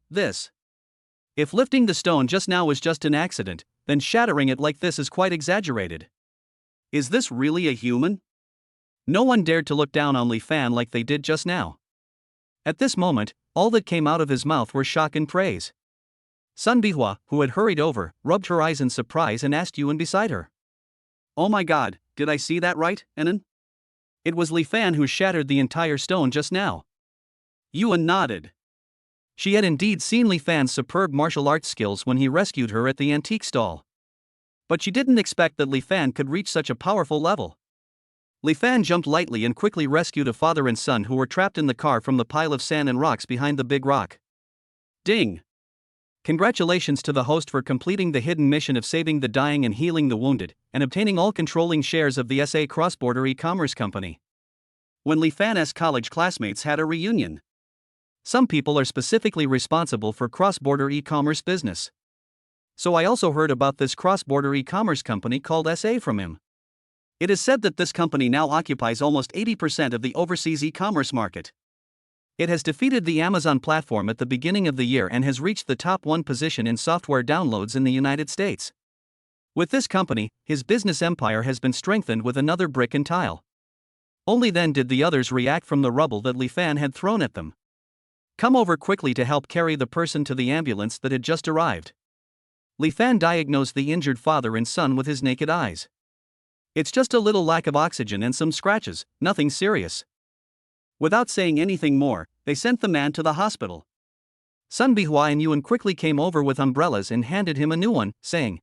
This. If lifting the stone just now was just an accident, then shattering it like this is quite exaggerated. Is this really a human? No one dared to look down on Li Fan like they did just now. At this moment, all that came out of his mouth were shock and praise. Sun Bihua, who had hurried over, rubbed her eyes in surprise and asked Yuan beside her. "Oh my god, did I see that right, Enan? It was Li Fan who shattered the entire stone just now." Yuan nodded. She had indeed seen Li Fan's superb martial arts skills when he rescued her at the antique stall. But she didn't expect that Li Fan could reach such a powerful level. Li Fan jumped lightly and quickly rescued a father and son who were trapped in the car from the pile of sand and rocks behind the big rock. Ding! Congratulations to the host for completing the hidden mission of saving the dying and healing the wounded, and obtaining all controlling shares of the SA cross-border e-commerce company. When Li Fan's college classmates had a reunion. Some people are specifically responsible for cross-border e-commerce business. So I also heard about this cross-border e-commerce company called SA from him. It is said that this company now occupies almost 80% of the overseas e-commerce market. It has defeated the Amazon platform at the beginning of the year and has reached the top 1 position in software downloads in the United States. With this company, his business empire has been strengthened with another brick and tile. Only then did the others react from the rubble that Li Fan had thrown at them. Come over quickly to help carry the person to the ambulance that had just arrived. Li Fan diagnosed the injured father and son with his naked eyes. It's just a little lack of oxygen and some scratches, nothing serious. Without saying anything more, they sent the man to the hospital. Sun Bihua and Yuan quickly came over with umbrellas and handed him a new one, saying,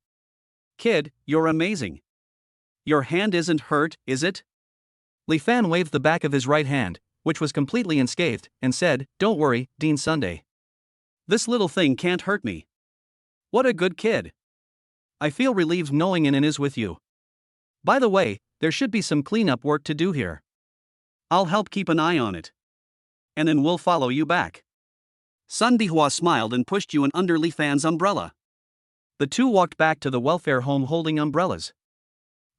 "Kid, you're amazing. Your hand isn't hurt, is it?" Li Fan waved the back of his right hand, which was completely unscathed, and said, "Don't worry, Dean Sunday. This little thing can't hurt me." What a good kid. I feel relieved knowing Inan is with you. By the way, there should be some cleanup work to do here. I'll help keep an eye on it. And then we'll follow you back. Sun Bihua smiled and pushed Yuan under Li Fan's umbrella. The two walked back to the welfare home holding umbrellas.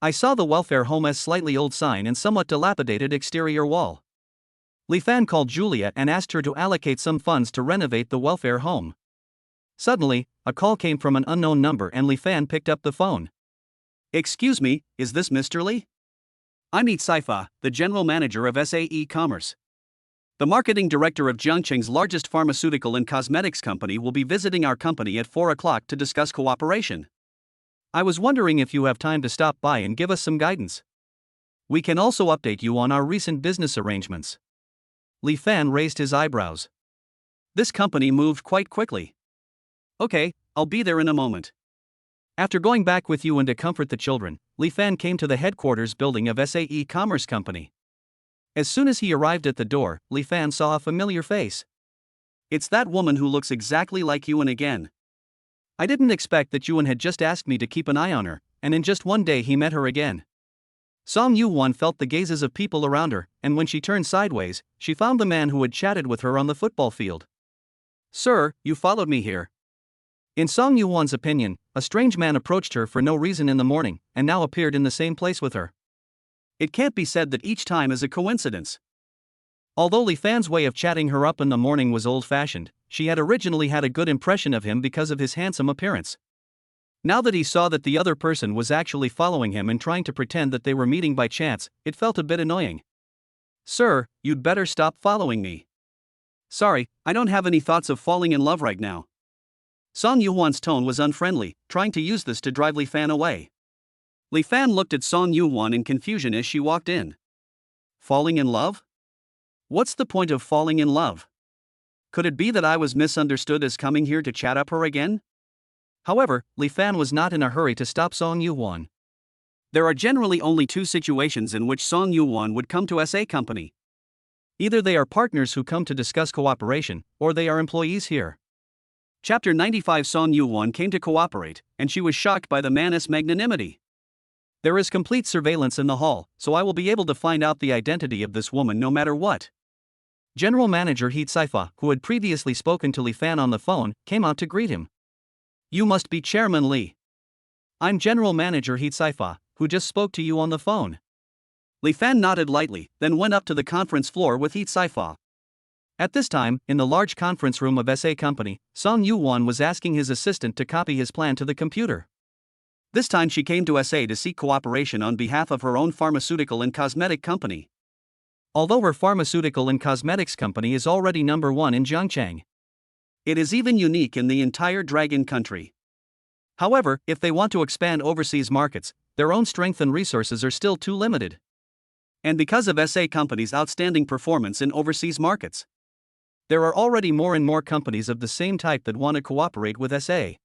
I saw the welfare home as slightly old sign and somewhat dilapidated exterior wall. Li Fan called Julia and asked her to allocate some funds to renovate the welfare home. Suddenly, a call came from an unknown number and Li Fan picked up the phone. "Excuse me, is this Mr. Li? I'm Yi Saifa, the general manager of SA e-commerce. The marketing director of Jiangqing's largest pharmaceutical and cosmetics company will be visiting our company at 4 o'clock to discuss cooperation. I was wondering if you have time to stop by and give us some guidance. We can also update you on our recent business arrangements." Li Fan raised his eyebrows. This company moved quite quickly. "Okay, I'll be there in a moment." After going back with Yuan to comfort the children, Li Fan came to the headquarters building of SA e-commerce company. As soon as he arrived at the door, Li Fan saw a familiar face. It's that woman who looks exactly like Yuan again. I didn't expect that Yuan had just asked me to keep an eye on her, and in just one day he met her again. Song Yuan felt the gazes of people around her, and when she turned sideways, she found the man who had chatted with her on the football field. "Sir, you followed me here." In Song Yuan's opinion, a strange man approached her for no reason in the morning, and now appeared in the same place with her. It can't be said that each time is a coincidence. Although Li Fan's way of chatting her up in the morning was old-fashioned, she had originally had a good impression of him because of his handsome appearance. Now that he saw that the other person was actually following him and trying to pretend that they were meeting by chance, it felt a bit annoying. Sir, you'd better stop following me. Sorry, I don't have any thoughts of falling in love right now. Song Yuhwan's tone was unfriendly, trying to use this to drive Li Fan away. Li Fan looked at Song Yuhwan in confusion as she walked in. Falling in love? What's the point of falling in love? Could it be that I was misunderstood as coming here to chat up her again? However, Li Fan was not in a hurry to stop Song Yuhwan. There are generally only two situations in which Song Yuhwan would come to SA Company. Either they are partners who come to discuss cooperation, or they are employees here. Chapter 95 Song Yuhwan came to cooperate, and she was shocked by the man's magnanimity. There is complete surveillance in the hall, so I will be able to find out the identity of this woman no matter what. General Manager He Tsaifa, who had previously spoken to Li Fan on the phone, came out to greet him. You must be Chairman Li. I'm General Manager He Tsaifa, who just spoke to you on the phone. Li Fan nodded lightly, then went up to the conference floor with He Tsaifa. At this time, in the large conference room of SA Company, Song Yuhwan was asking his assistant to copy his plan to the computer. This time she came to SA to seek cooperation on behalf of her own pharmaceutical and cosmetic company. Although her pharmaceutical and cosmetics company is already number 1 in Zhangchang, it is even unique in the entire Dragon country. However, if they want to expand overseas markets, their own strength and resources are still too limited. And because of SA Company's outstanding performance in overseas markets, there are already more and more companies of the same type that want to cooperate with SA.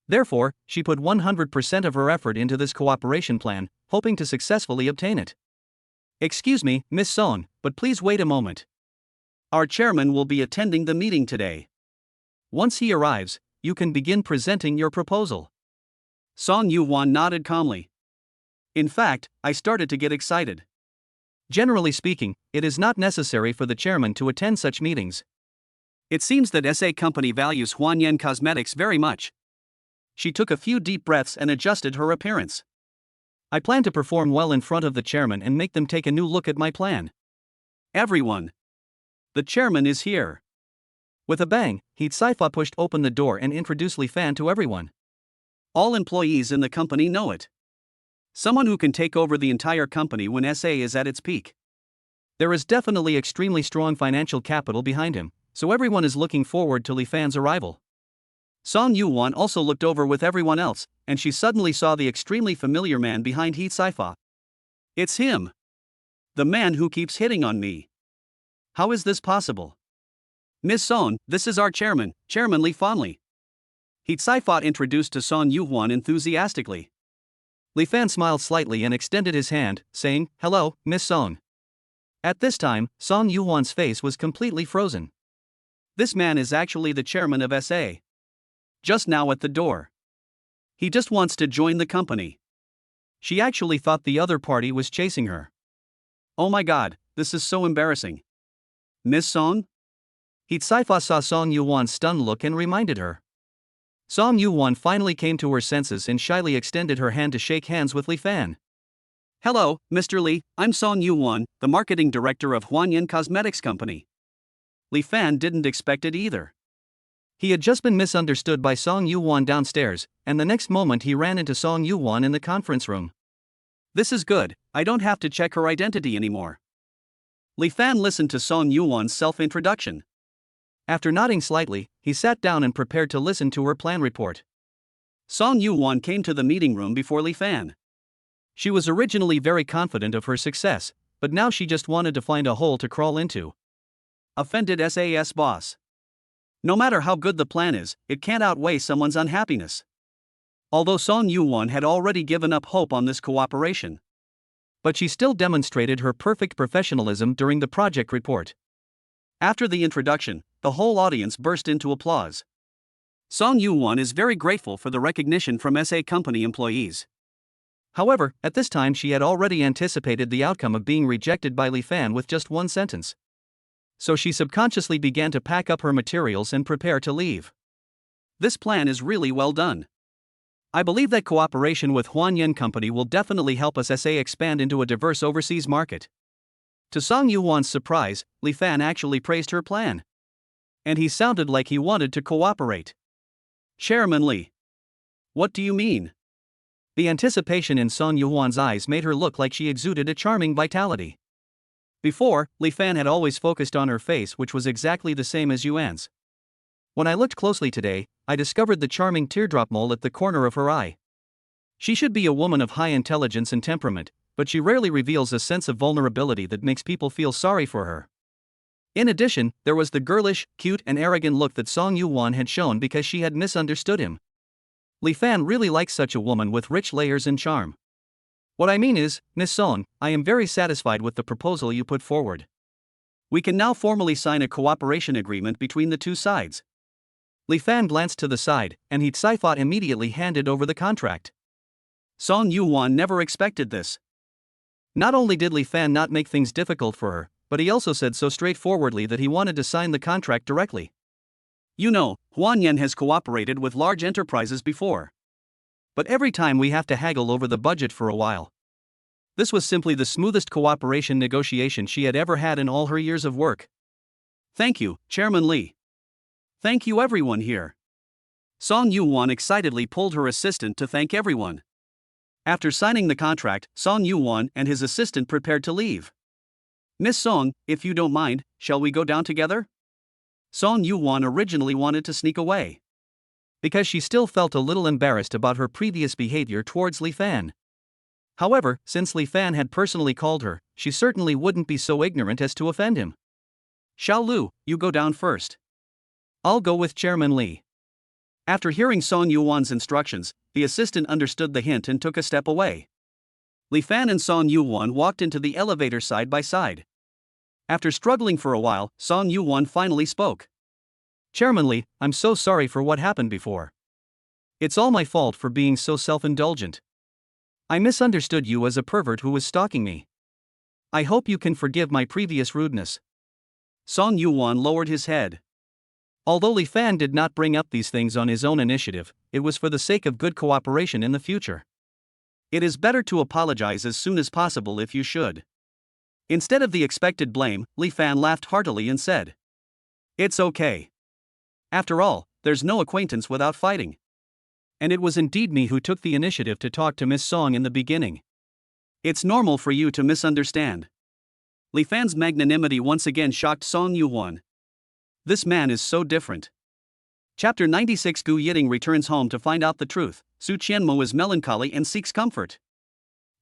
Therefore, she put 100% of her effort into this cooperation plan, hoping to successfully obtain it. Excuse me, Miss Son, but please wait a moment. Our chairman will be attending the meeting today. Once he arrives, you can begin presenting your proposal. Song Yuhwan nodded calmly. In fact, I started to get excited. Generally speaking, it is not necessary for the chairman to attend such meetings. It seems that SA Company values Huanyan Cosmetics very much. She took a few deep breaths and adjusted her appearance. I plan to perform well in front of the chairman and make them take a new look at my plan. Everyone. The chairman is here. With a bang, He Tsaifa pushed open the door and introduced Li Fan to everyone. All employees in the company know it. Someone who can take over the entire company when SA is at its peak. There is definitely extremely strong financial capital behind him, so everyone is looking forward to Li Fan's arrival. Song Yuhwan also looked over with everyone else, and she suddenly saw the extremely familiar man behind He Tsaifa. It's him. The man who keeps hitting on me. How is this possible? Miss Son, this is our chairman, Chairman Li Fanli. He Tsaifa introduced to Song Yuhwan enthusiastically. Li Fan smiled slightly and extended his hand, saying, Hello, Miss Son. At this time, Song Yuhwan's face was completely frozen. This man is actually the chairman of SA. Just now at the door. He just wants to join the company. She actually thought the other party was chasing her. Oh my god, this is so embarrassing. Miss Song? He Tsaifa saw Song Yuhwan's stunned look and reminded her. Song Yuhwan finally came to her senses and shyly extended her hand to shake hands with Li Fan. Hello, Mr. Li, I'm Song Yuhwan, the marketing director of Huanyan Cosmetics Company. Li Fan didn't expect it either. He had just been misunderstood by Song Yuhwan downstairs, and the next moment he ran into Song Yuhwan in the conference room. This is good, I don't have to check her identity anymore. Li Fan listened to Song Yuhwan's self-introduction. After nodding slightly, he sat down and prepared to listen to her plan report. Song Yuhwan came to the meeting room before Li Fan. She was originally very confident of her success, but now she just wanted to find a hole to crawl into. Offended SAS boss. No matter how good the plan is, it can't outweigh someone's unhappiness. Although Song Yuhwan had already given up hope on this cooperation, but she still demonstrated her perfect professionalism during the project report. After the introduction, the whole audience burst into applause. Song Yuhwan is very grateful for the recognition from SA Company employees. However, at this time she had already anticipated the outcome of being rejected by Li Fan with just one sentence. So she subconsciously began to pack up her materials and prepare to leave. This plan is really well done. I believe that cooperation with Huanyan Company will definitely help us SA expand into a diverse overseas market. To Song Yuhwan's surprise, Li Fan actually praised her plan. And he sounded like he wanted to cooperate. Chairman Li. What do you mean? The anticipation in Song Yuhwan's eyes made her look like she exuded a charming vitality. Before, Li Fan had always focused on her face, which was exactly the same as Yuan's. When I looked closely today, I discovered the charming teardrop mole at the corner of her eye. She should be a woman of high intelligence and temperament, but she rarely reveals a sense of vulnerability that makes people feel sorry for her. In addition, there was the girlish, cute and arrogant look that Song Yuan had shown because she had misunderstood him. Li Fan really likes such a woman with rich layers and charm. What I mean is, Miss Song, I am very satisfied with the proposal you put forward. We can now formally sign a cooperation agreement between the two sides. Li Fan glanced to the side, and He Caifat immediately handed over the contract. Song Yuan never expected this. Not only did Li Fan not make things difficult for her, but he also said so straightforwardly that he wanted to sign the contract directly. You know, Huan Yan has cooperated with large enterprises before. But every time we have to haggle over the budget for a while. This was simply the smoothest cooperation negotiation she had ever had in all her years of work. Thank you, Chairman Li. Thank you everyone here. Song Yuan excitedly pulled her assistant to thank everyone. After signing the contract, Song Yuan and his assistant prepared to leave. Miss Song, if you don't mind, shall we go down together? Song Yuan originally wanted to sneak away, because she still felt a little embarrassed about her previous behavior towards Li Fan. However, since Li Fan had personally called her, she certainly wouldn't be so ignorant as to offend him. Xiao Lu, you go down first. I'll go with Chairman Li. After hearing Song Yuan's instructions, the assistant understood the hint and took a step away. Li Fan and Song Yuan walked into the elevator side by side. After struggling for a while, Song Yuan finally spoke. Chairman Li, I'm so sorry for what happened before. It's all my fault for being so self-indulgent. I misunderstood you as a pervert who was stalking me. I hope you can forgive my previous rudeness. Song Yuan lowered his head. Although Li Fan did not bring up these things on his own initiative, it was for the sake of good cooperation in the future. It is better to apologize as soon as possible if you should. Instead of the expected blame, Li Fan laughed heartily and said, It's okay. After all, there's no acquaintance without fighting. And it was indeed me who took the initiative to talk to Miss Song in the beginning. It's normal for you to misunderstand. Li Fan's magnanimity once again shocked Song Yuan. This man is so different. Chapter 96. Gu Yiting returns home to find out the truth. Su Qianmo is melancholy and seeks comfort.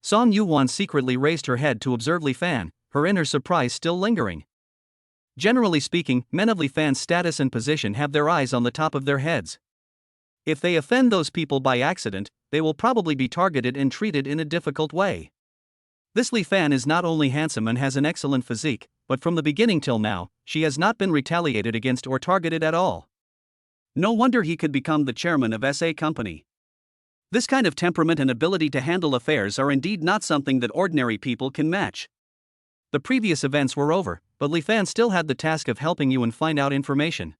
Song Yuan secretly raised her head to observe Li Fan, her inner surprise still lingering. Generally speaking, men of Li Fan's status and position have their eyes on the top of their heads. If they offend those people by accident, they will probably be targeted and treated in a difficult way. This Li Fan is not only handsome and has an excellent physique, but from the beginning till now, she has not been retaliated against or targeted at all. No wonder he could become the chairman of SA Company. This kind of temperament and ability to handle affairs are indeed not something that ordinary people can match. The previous events were over, but Li Fan still had the task of helping you and find out information.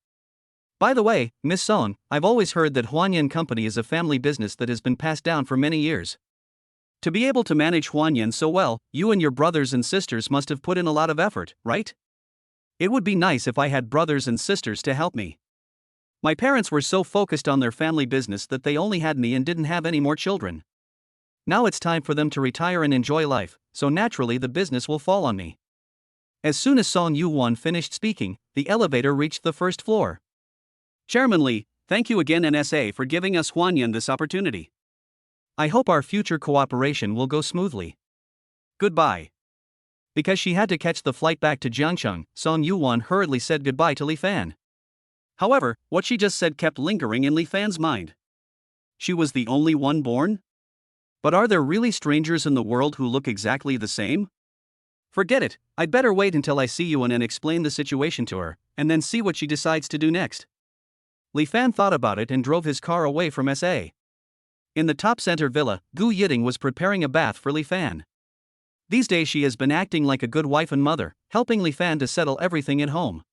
By the way, Miss Song, I've always heard that Huanyan Company is a family business that has been passed down for many years. To be able to manage Huanyan so well, you and your brothers and sisters must have put in a lot of effort, right? It would be nice if I had brothers and sisters to help me. My parents were so focused on their family business that they only had me and didn't have any more children. Now it's time for them to retire and enjoy life, so naturally the business will fall on me. As soon as Song Yuan finished speaking, the elevator reached the first floor. Chairman Li, thank you again NSA for giving us Huanyan this opportunity. I hope our future cooperation will go smoothly. Goodbye. Because she had to catch the flight back to Jiangcheng, Song Yuan hurriedly said goodbye to Li Fan. However, what she just said kept lingering in Li Fan's mind. She was the only one born? But are there really strangers in the world who look exactly the same? Forget it, I'd better wait until I see Yuan and explain the situation to her, and then see what she decides to do next. Li Fan thought about it and drove his car away from SA. In the top center villa, Gu Yiting was preparing a bath for Li Fan. These days she has been acting like a good wife and mother, helping Li Fan to settle everything at home.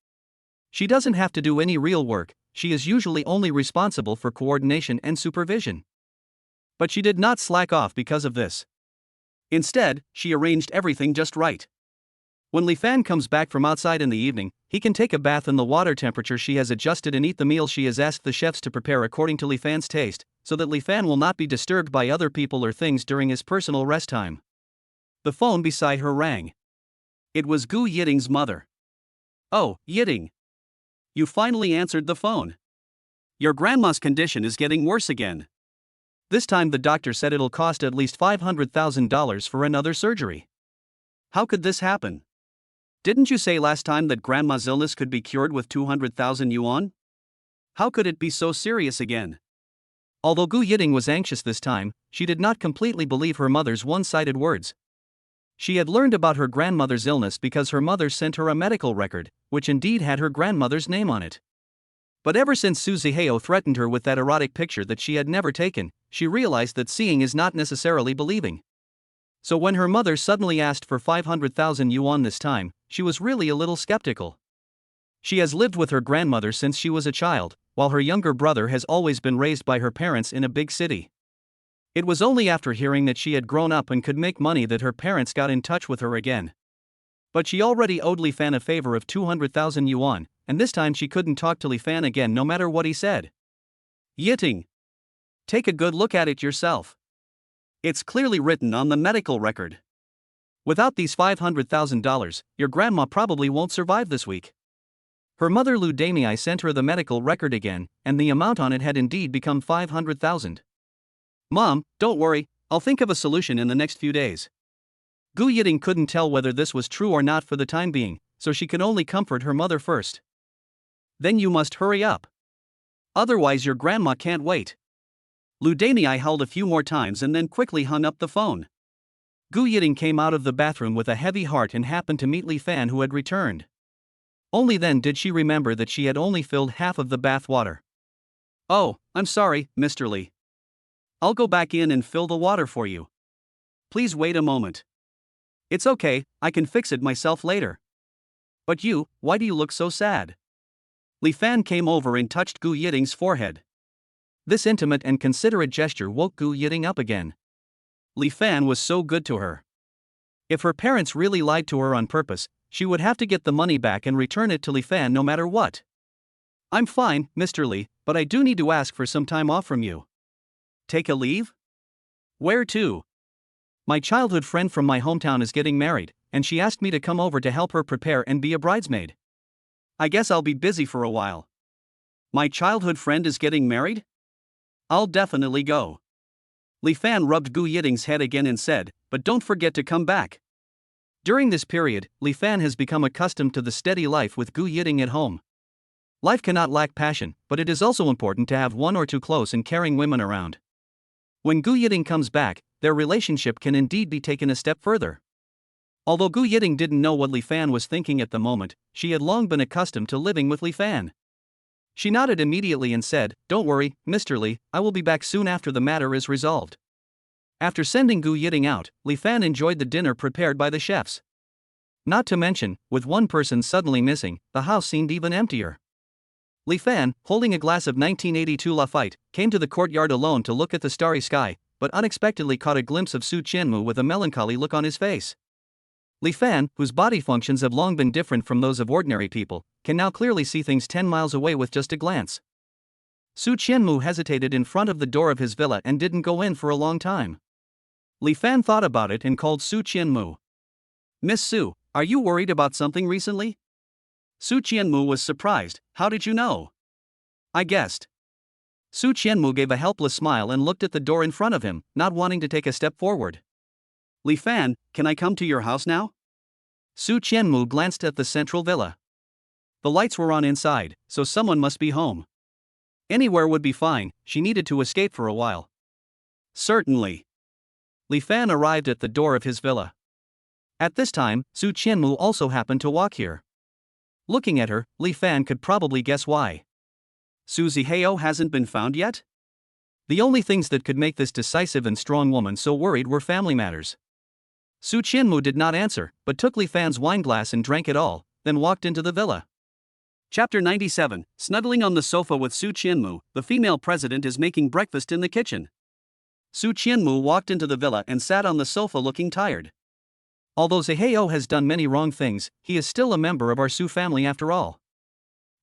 She doesn't have to do any real work, she is usually only responsible for coordination and supervision. But she did not slack off because of this. Instead, she arranged everything just right. When Li Fan comes back from outside in the evening, he can take a bath in the water temperature she has adjusted and eat the meal she has asked the chefs to prepare according to Li Fan's taste, so that Li Fan will not be disturbed by other people or things during his personal rest time. The phone beside her rang. It was Gu Yiting's mother. Oh, Yiting. You finally answered the phone. Your grandma's condition is getting worse again. This time the doctor said it'll cost at least $500,000 for another surgery. How could this happen? Didn't you say last time that grandma's illness could be cured with 200,000 yuan? How could it be so serious again? Although Gu Yiting was anxious this time, she did not completely believe her mother's one-sided words. She had learned about her grandmother's illness because her mother sent her a medical record, which indeed had her grandmother's name on it. But ever since Su Zihao threatened her with that erotic picture that she had never taken, she realized that seeing is not necessarily believing. So when her mother suddenly asked for 500,000 yuan this time, she was really a little skeptical. She has lived with her grandmother since she was a child, while her younger brother has always been raised by her parents in a big city. It was only after hearing that she had grown up and could make money that her parents got in touch with her again. But she already owed Li Fan a favor of 200,000 yuan, and this time she couldn't talk to Li Fan again no matter what he said. Yiting. Take a good look at it yourself. It's clearly written on the medical record. Without these $500,000, your grandma probably won't survive this week. Her mother Lu Damei sent her the medical record again, and the amount on it had indeed become 500,000. Mom, don't worry, I'll think of a solution in the next few days. Gu Yiting couldn't tell whether this was true or not for the time being, so she could only comfort her mother first. Then you must hurry up. Otherwise your grandma can't wait. Lu Damei howled a few more times and then quickly hung up the phone. Gu Yiting came out of the bathroom with a heavy heart and happened to meet Li Fan, who had returned. Only then did she remember that she had only filled half of the bath water. Oh, I'm sorry, Mr. Li. I'll go back in and fill the water for you. Please wait a moment. It's okay, I can fix it myself later. But you, why do you look so sad? Li Fan came over and touched Gu Yiting's forehead. This intimate and considerate gesture woke Gu Yiting up again. Li Fan was so good to her. If her parents really lied to her on purpose, she would have to get the money back and return it to Li Fan no matter what. I'm fine, Mr. Li, but I do need to ask for some time off from you. Take a leave? Where to? My childhood friend from my hometown is getting married, and she asked me to come over to help her prepare and be a bridesmaid. I guess I'll be busy for a while. My childhood friend is getting married? I'll definitely go. Li Fan rubbed Gu Yiting's head again and said, but don't forget to come back. During this period, Li Fan has become accustomed to the steady life with Gu Yiting at home. Life cannot lack passion, but it is also important to have one or two close and caring women around. When Gu Yiting comes back, their relationship can indeed be taken a step further. Although Gu Yiting didn't know what Li Fan was thinking at the moment, she had long been accustomed to living with Li Fan. She nodded immediately and said, don't worry, Mr. Li, I will be back soon after the matter is resolved. After sending Gu Yiting out, Li Fan enjoyed the dinner prepared by the chefs. Not to mention, with one person suddenly missing, the house seemed even emptier. Li Fan, holding a glass of 1982 Lafite, came to the courtyard alone to look at the starry sky, but unexpectedly caught a glimpse of Su Qianmu with a melancholy look on his face. Li Fan, whose body functions have long been different from those of ordinary people, can now clearly see things 10 miles away with just a glance. Su Qianmu hesitated in front of the door of his villa and didn't go in for a long time. Li Fan thought about it and called Su Qianmu. Miss Su, are you worried about something recently? Su Qianmu was surprised. How did you know? I guessed. Su Qianmu gave a helpless smile and looked at the door in front of him, not wanting to take a step forward. Li Fan, can I come to your house now? Su Qianmu glanced at the central villa. The lights were on inside, so someone must be home. Anywhere would be fine, she needed to escape for a while. Certainly. Li Fan arrived at the door of his villa. At this time, Su Qianmu also happened to walk here. Looking at her, Li Fan could probably guess why. Su Zihao hasn't been found yet? The only things that could make this decisive and strong woman so worried were family matters. Su Qianmu did not answer, but took Li Fan's wineglass and drank it all, then walked into the villa. Chapter 97, Snuggling on the sofa with Su Qianmu, the female president is making breakfast in the kitchen. Su Qianmu walked into the villa and sat on the sofa looking tired. Although Zihao has done many wrong things, he is still a member of our Su family after all.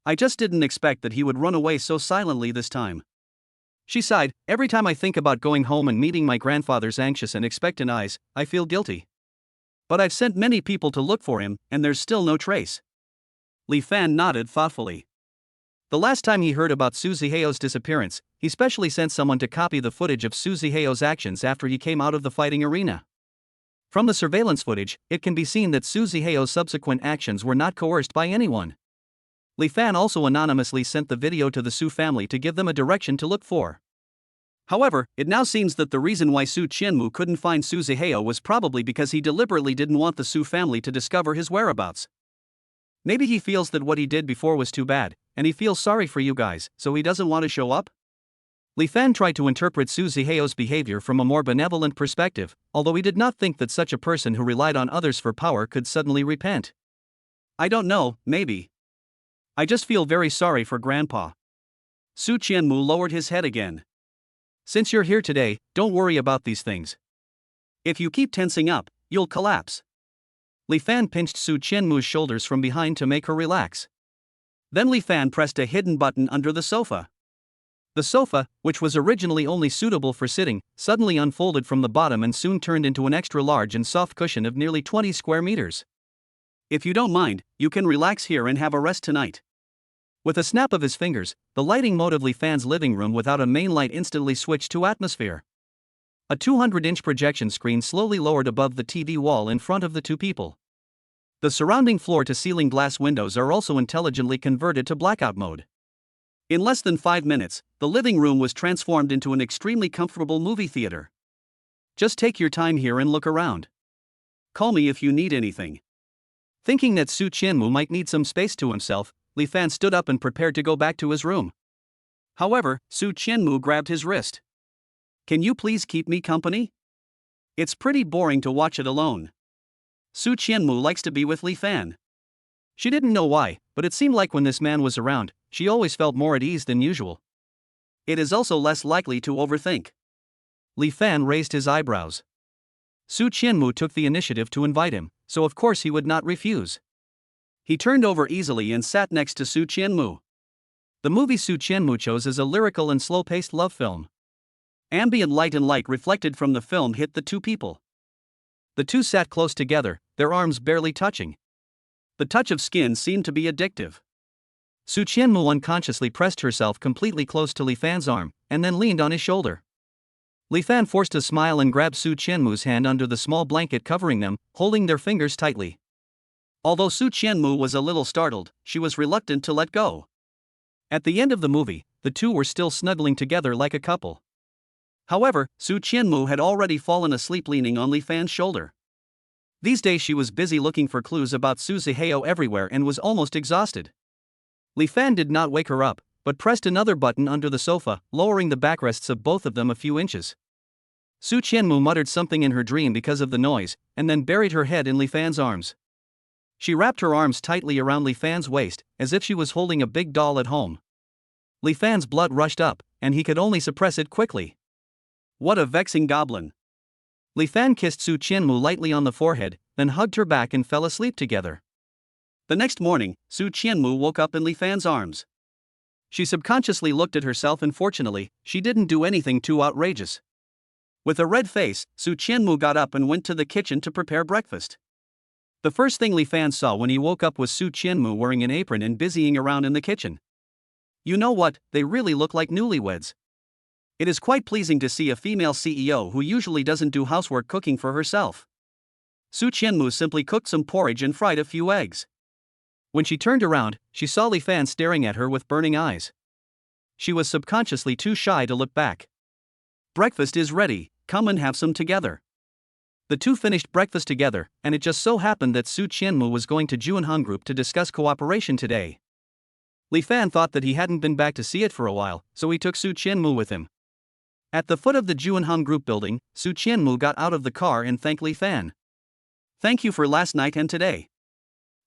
I just didn't expect that he would run away so silently this time. She sighed, every time I think about going home and meeting my grandfather's anxious and expectant eyes, I feel guilty. But I've sent many people to look for him, and there's still no trace. Li Fan nodded thoughtfully. The last time he heard about Su Ziheo's disappearance, he specially sent someone to copy the footage of Su Ziheo's actions after he came out of the fighting arena. From the surveillance footage, it can be seen that Su Ziheo's subsequent actions were not coerced by anyone. Li Fan also anonymously sent the video to the Su family to give them a direction to look for. However, it now seems that the reason why Su Qianmu couldn't find Su Ziheo was probably because he deliberately didn't want the Su family to discover his whereabouts. Maybe he feels that what he did before was too bad, and he feels sorry for you guys, so he doesn't want to show up? Li Fan tried to interpret Su Ziheo's behavior from a more benevolent perspective, although he did not think that such a person who relied on others for power could suddenly repent. I don't know, maybe. I just feel very sorry for Grandpa. Su Qianmu lowered his head again. Since you're here today, don't worry about these things. If you keep tensing up, you'll collapse. Li Fan pinched Su Qianmu's shoulders from behind to make her relax. Then Li Fan pressed a hidden button under the sofa. The sofa, which was originally only suitable for sitting, suddenly unfolded from the bottom and soon turned into an extra large and soft cushion of nearly 20 square meters. If you don't mind, you can relax here and have a rest tonight. With a snap of his fingers, the lighting mode of Li Fan's living room without a main light instantly switched to atmosphere. A 200-inch projection screen slowly lowered above the TV wall in front of the two people. The surrounding floor-to-ceiling glass windows are also intelligently converted to blackout mode. In less than 5 minutes, the living room was transformed into an extremely comfortable movie theater. Just take your time here and look around. Call me if you need anything. Thinking that Su Qianmu might need some space to himself, Li Fan stood up and prepared to go back to his room. However, Su Qianmu grabbed his wrist. Can you please keep me company? It's pretty boring to watch it alone. Su Qianmu likes to be with Li Fan. She didn't know why, but it seemed like when this man was around, she always felt more at ease than usual. It is also less likely to overthink. Li Fan raised his eyebrows. Su Qianmu took the initiative to invite him, so of course he would not refuse. He turned over easily and sat next to Su Qianmu. The movie Su Qianmu chose is a lyrical and slow-paced love film. Ambient light and light reflected from the film hit the two people. The two sat close together, their arms barely touching. The touch of skin seemed to be addictive. Su Qianmu unconsciously pressed herself completely close to Li Fan's arm, and then leaned on his shoulder. Li Fan forced a smile and grabbed Su Qianmu's hand under the small blanket covering them, holding their fingers tightly. Although Su Qianmu was a little startled, she was reluctant to let go. At the end of the movie, the two were still snuggling together like a couple. However, Su Qianmu had already fallen asleep leaning on Li Fan's shoulder. These days she was busy looking for clues about Su Ziheo everywhere and was almost exhausted. Li Fan did not wake her up, but pressed another button under the sofa, lowering the backrests of both of them a few inches. Su Qianmu muttered something in her dream because of the noise, and then buried her head in Li Fan's arms. She wrapped her arms tightly around Li Fan's waist, as if she was holding a big doll at home. Li Fan's blood rushed up, and he could only suppress it quickly. What a vexing goblin! Li Fan kissed Su Qianmu lightly on the forehead, then hugged her back and fell asleep together. The next morning, Su Qianmu woke up in Li Fan's arms. She subconsciously looked at herself and fortunately, she didn't do anything too outrageous. With a red face, Su Qianmu got up and went to the kitchen to prepare breakfast. The first thing Li Fan saw when he woke up was Su Qianmu wearing an apron and busying around in the kitchen. You know what, they really look like newlyweds. It is quite pleasing to see a female CEO who usually doesn't do housework cooking for herself. Su Qianmu simply cooked some porridge and fried a few eggs. When she turned around, she saw Li Fan staring at her with burning eyes. She was subconsciously too shy to look back. Breakfast is ready, come and have some together. The two finished breakfast together, and it just so happened that Su Qianmu was going to Juanhong Group to discuss cooperation today. Li Fan thought that he hadn't been back to see it for a while, so he took Su Qianmu with him. At the foot of the Juanhong Group building, Su Qianmu got out of the car and thanked Li Fan. Thank you for last night and today.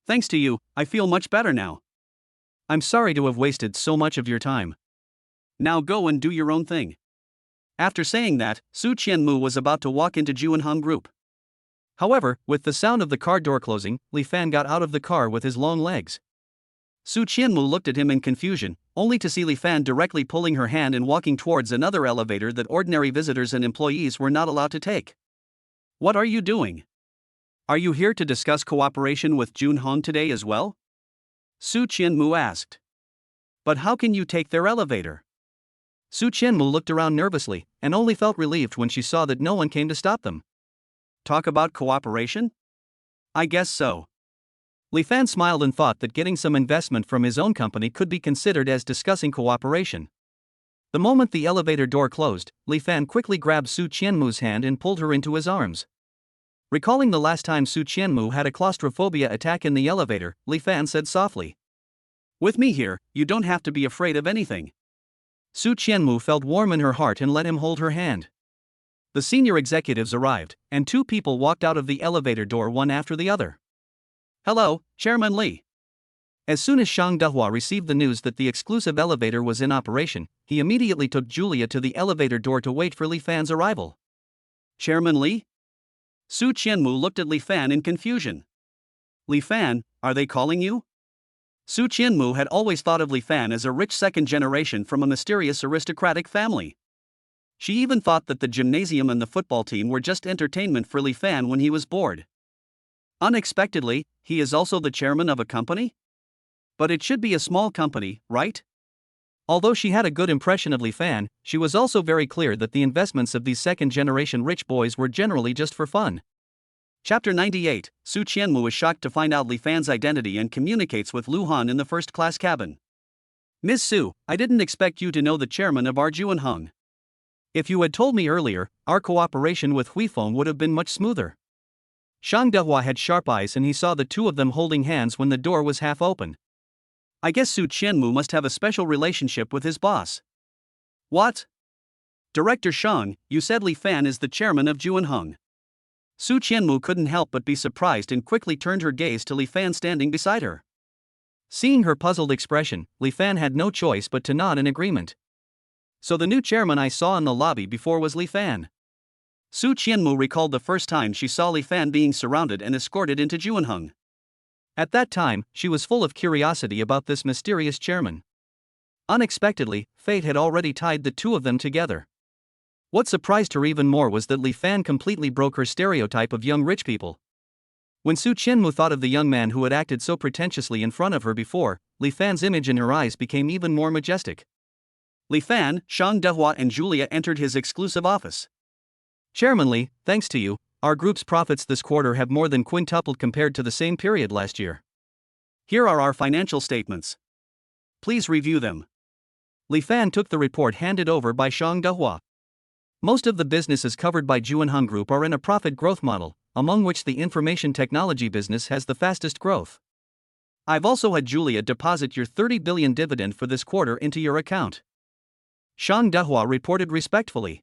Thanks to you, I feel much better now. I'm sorry to have wasted so much of your time. Now go and do your own thing. After saying that, Su Qianmu was about to walk into Juanhong Group. However, with the sound of the car door closing, Li Fan got out of the car with his long legs. Su Qianmu looked at him in confusion, only to see Li Fan directly pulling her hand and walking towards another elevator that ordinary visitors and employees were not allowed to take. What are you doing? Are you here to discuss cooperation with Junhong today as well? Su Qianmu asked. But how can you take their elevator? Su Qianmu looked around nervously, and only felt relieved when she saw that no one came to stop them. Talk about cooperation? I guess so. Li Fan smiled and thought that getting some investment from his own company could be considered as discussing cooperation. The moment the elevator door closed, Li Fan quickly grabbed Su Qianmu's hand and pulled her into his arms. Recalling the last time Su Qianmu had a claustrophobia attack in the elevator, Li Fan said softly, "With me here, you don't have to be afraid of anything." Su Qianmu felt warm in her heart and let him hold her hand. The senior executives arrived, and two people walked out of the elevator door one after the other. "Hello, Chairman Li." As soon as Shang Dehua received the news that the exclusive elevator was in operation, he immediately took Julia to the elevator door to wait for Li Fan's arrival. "Chairman Li?" Su Qianmu looked at Li Fan in confusion. "Li Fan, are they calling you?" Su Qianmu had always thought of Li Fan as a rich second generation from a mysterious aristocratic family. She even thought that the gymnasium and the football team were just entertainment for Li Fan when he was bored. Unexpectedly, he is also the chairman of a company? But it should be a small company, right? Although she had a good impression of Li Fan, she was also very clear that the investments of these second-generation rich boys were generally just for fun. Chapter 98, Su Qianmu is shocked to find out Li Fan's identity and communicates with Lu Han in the first-class cabin. "Ms. Su, I didn't expect you to know the chairman of our Junhong. If you had told me earlier, our cooperation with Huifeng would have been much smoother." Shang Dehua had sharp eyes and he saw the two of them holding hands when the door was half open. "I guess Su Qianmu must have a special relationship with his boss." "What? Director Shang, you said Li Fan is the chairman of Junhong." Su Qianmu couldn't help but be surprised and quickly turned her gaze to Li Fan standing beside her. Seeing her puzzled expression, Li Fan had no choice but to nod in agreement. "So the new chairman I saw in the lobby before was Li Fan." Su Qianmu recalled the first time she saw Li Fan being surrounded and escorted into Junhong. At that time, she was full of curiosity about this mysterious chairman. Unexpectedly, fate had already tied the two of them together. What surprised her even more was that Li Fan completely broke her stereotype of young rich people. When Su Qianmu thought of the young man who had acted so pretentiously in front of her before, Li Fan's image in her eyes became even more majestic. Li Fan, Shang Dehua and Julia entered his exclusive office. "Chairman Li, thanks to you, our group's profits this quarter have more than quintupled compared to the same period last year. Here are our financial statements. Please review them." Li Fan took the report handed over by Shang Dehua. Most of the businesses covered by Junhong Group are in a profit growth model, among which the information technology business has the fastest growth. I've also had Julia deposit your 30 billion dividend for this quarter into your account. Shang Dehua reported respectfully.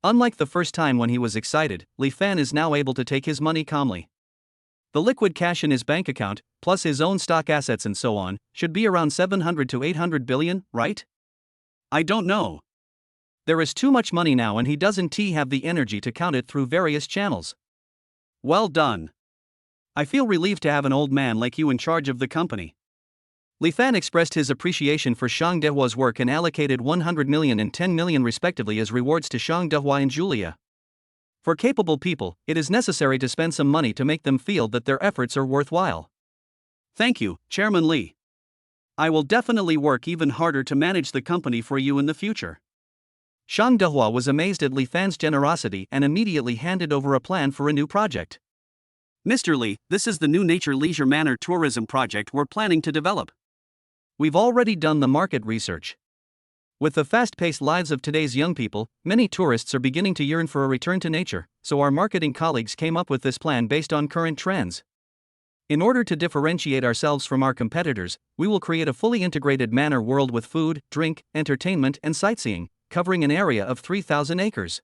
Unlike the first time when he was excited, Li Fan is now able to take his money calmly. The liquid cash in his bank account, plus his own stock assets and so on, should be around 700 to 800 billion, right? I don't know. There is too much money now and he doesn't have the energy to count it through various channels. Well done. I feel relieved to have an old man like you in charge of the company. Li Fan expressed his appreciation for Shang Dehua's work and allocated 100 million and 10 million respectively as rewards to Shang Dehua and Julia. For capable people, it is necessary to spend some money to make them feel that their efforts are worthwhile. Thank you, Chairman Li. I will definitely work even harder to manage the company for you in the future. Shang Dehua was amazed at Li Fan's generosity and immediately handed over a plan for a new project. "Mr. Li, this is the new Nature Leisure Manor tourism project we're planning to develop. We've already done the market research. With the fast-paced lives of today's young people, many tourists are beginning to yearn for a return to nature, so our marketing colleagues came up with this plan based on current trends. In order to differentiate ourselves from our competitors, we will create a fully integrated manor world with food, drink, entertainment and sightseeing, covering an area of 3,000 acres.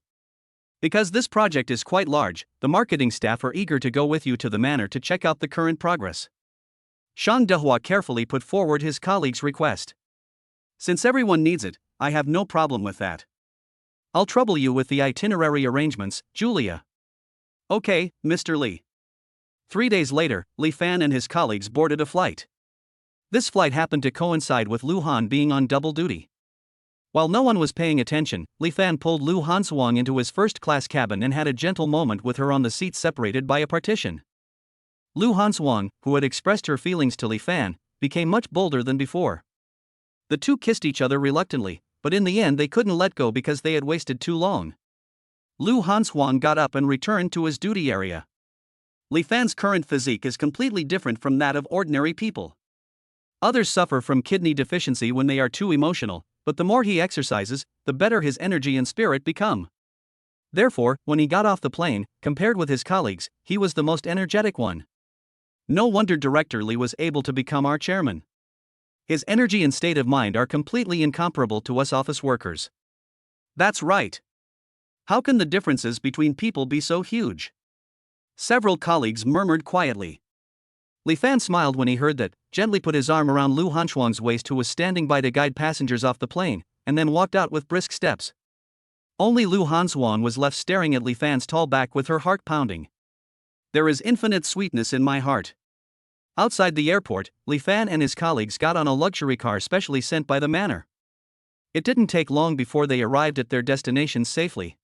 Because this project is quite large, the marketing staff are eager to go with you to the manor to check out the current progress." Shang Dehua carefully put forward his colleague's request. "Since everyone needs it, I have no problem with that. I'll trouble you with the itinerary arrangements, Julia." "Okay, Mr. Li." 3 days later, Li Fan and his colleagues boarded a flight. This flight happened to coincide with Lu Han being on double duty. While no one was paying attention, Li Fan pulled Lu Hansuang into his first-class cabin and had a gentle moment with her on the seat separated by a partition. Lu Hanswang, who had expressed her feelings to Li Fan, became much bolder than before. The two kissed each other reluctantly, but in the end they couldn't let go because they had wasted too long. Lu Hanswang got up and returned to his duty area. Li Fan's current physique is completely different from that of ordinary people. Others suffer from kidney deficiency when they are too emotional, but the more he exercises, the better his energy and spirit become. Therefore, when he got off the plane, compared with his colleagues, he was the most energetic one. No wonder Director Li was able to become our chairman. His energy and state of mind are completely incomparable to us office workers. That's right. How can the differences between people be so huge? Several colleagues murmured quietly. Li Fan smiled when he heard that, gently put his arm around Lu Hanshuang's waist, who was standing by to guide passengers off the plane, and then walked out with brisk steps. Only Lu Hanshuang was left staring at Li Fan's tall back with her heart pounding. There is infinite sweetness in my heart. Outside the airport, Li Fan and his colleagues got on a luxury car specially sent by the manor. It didn't take long before they arrived at their destination safely.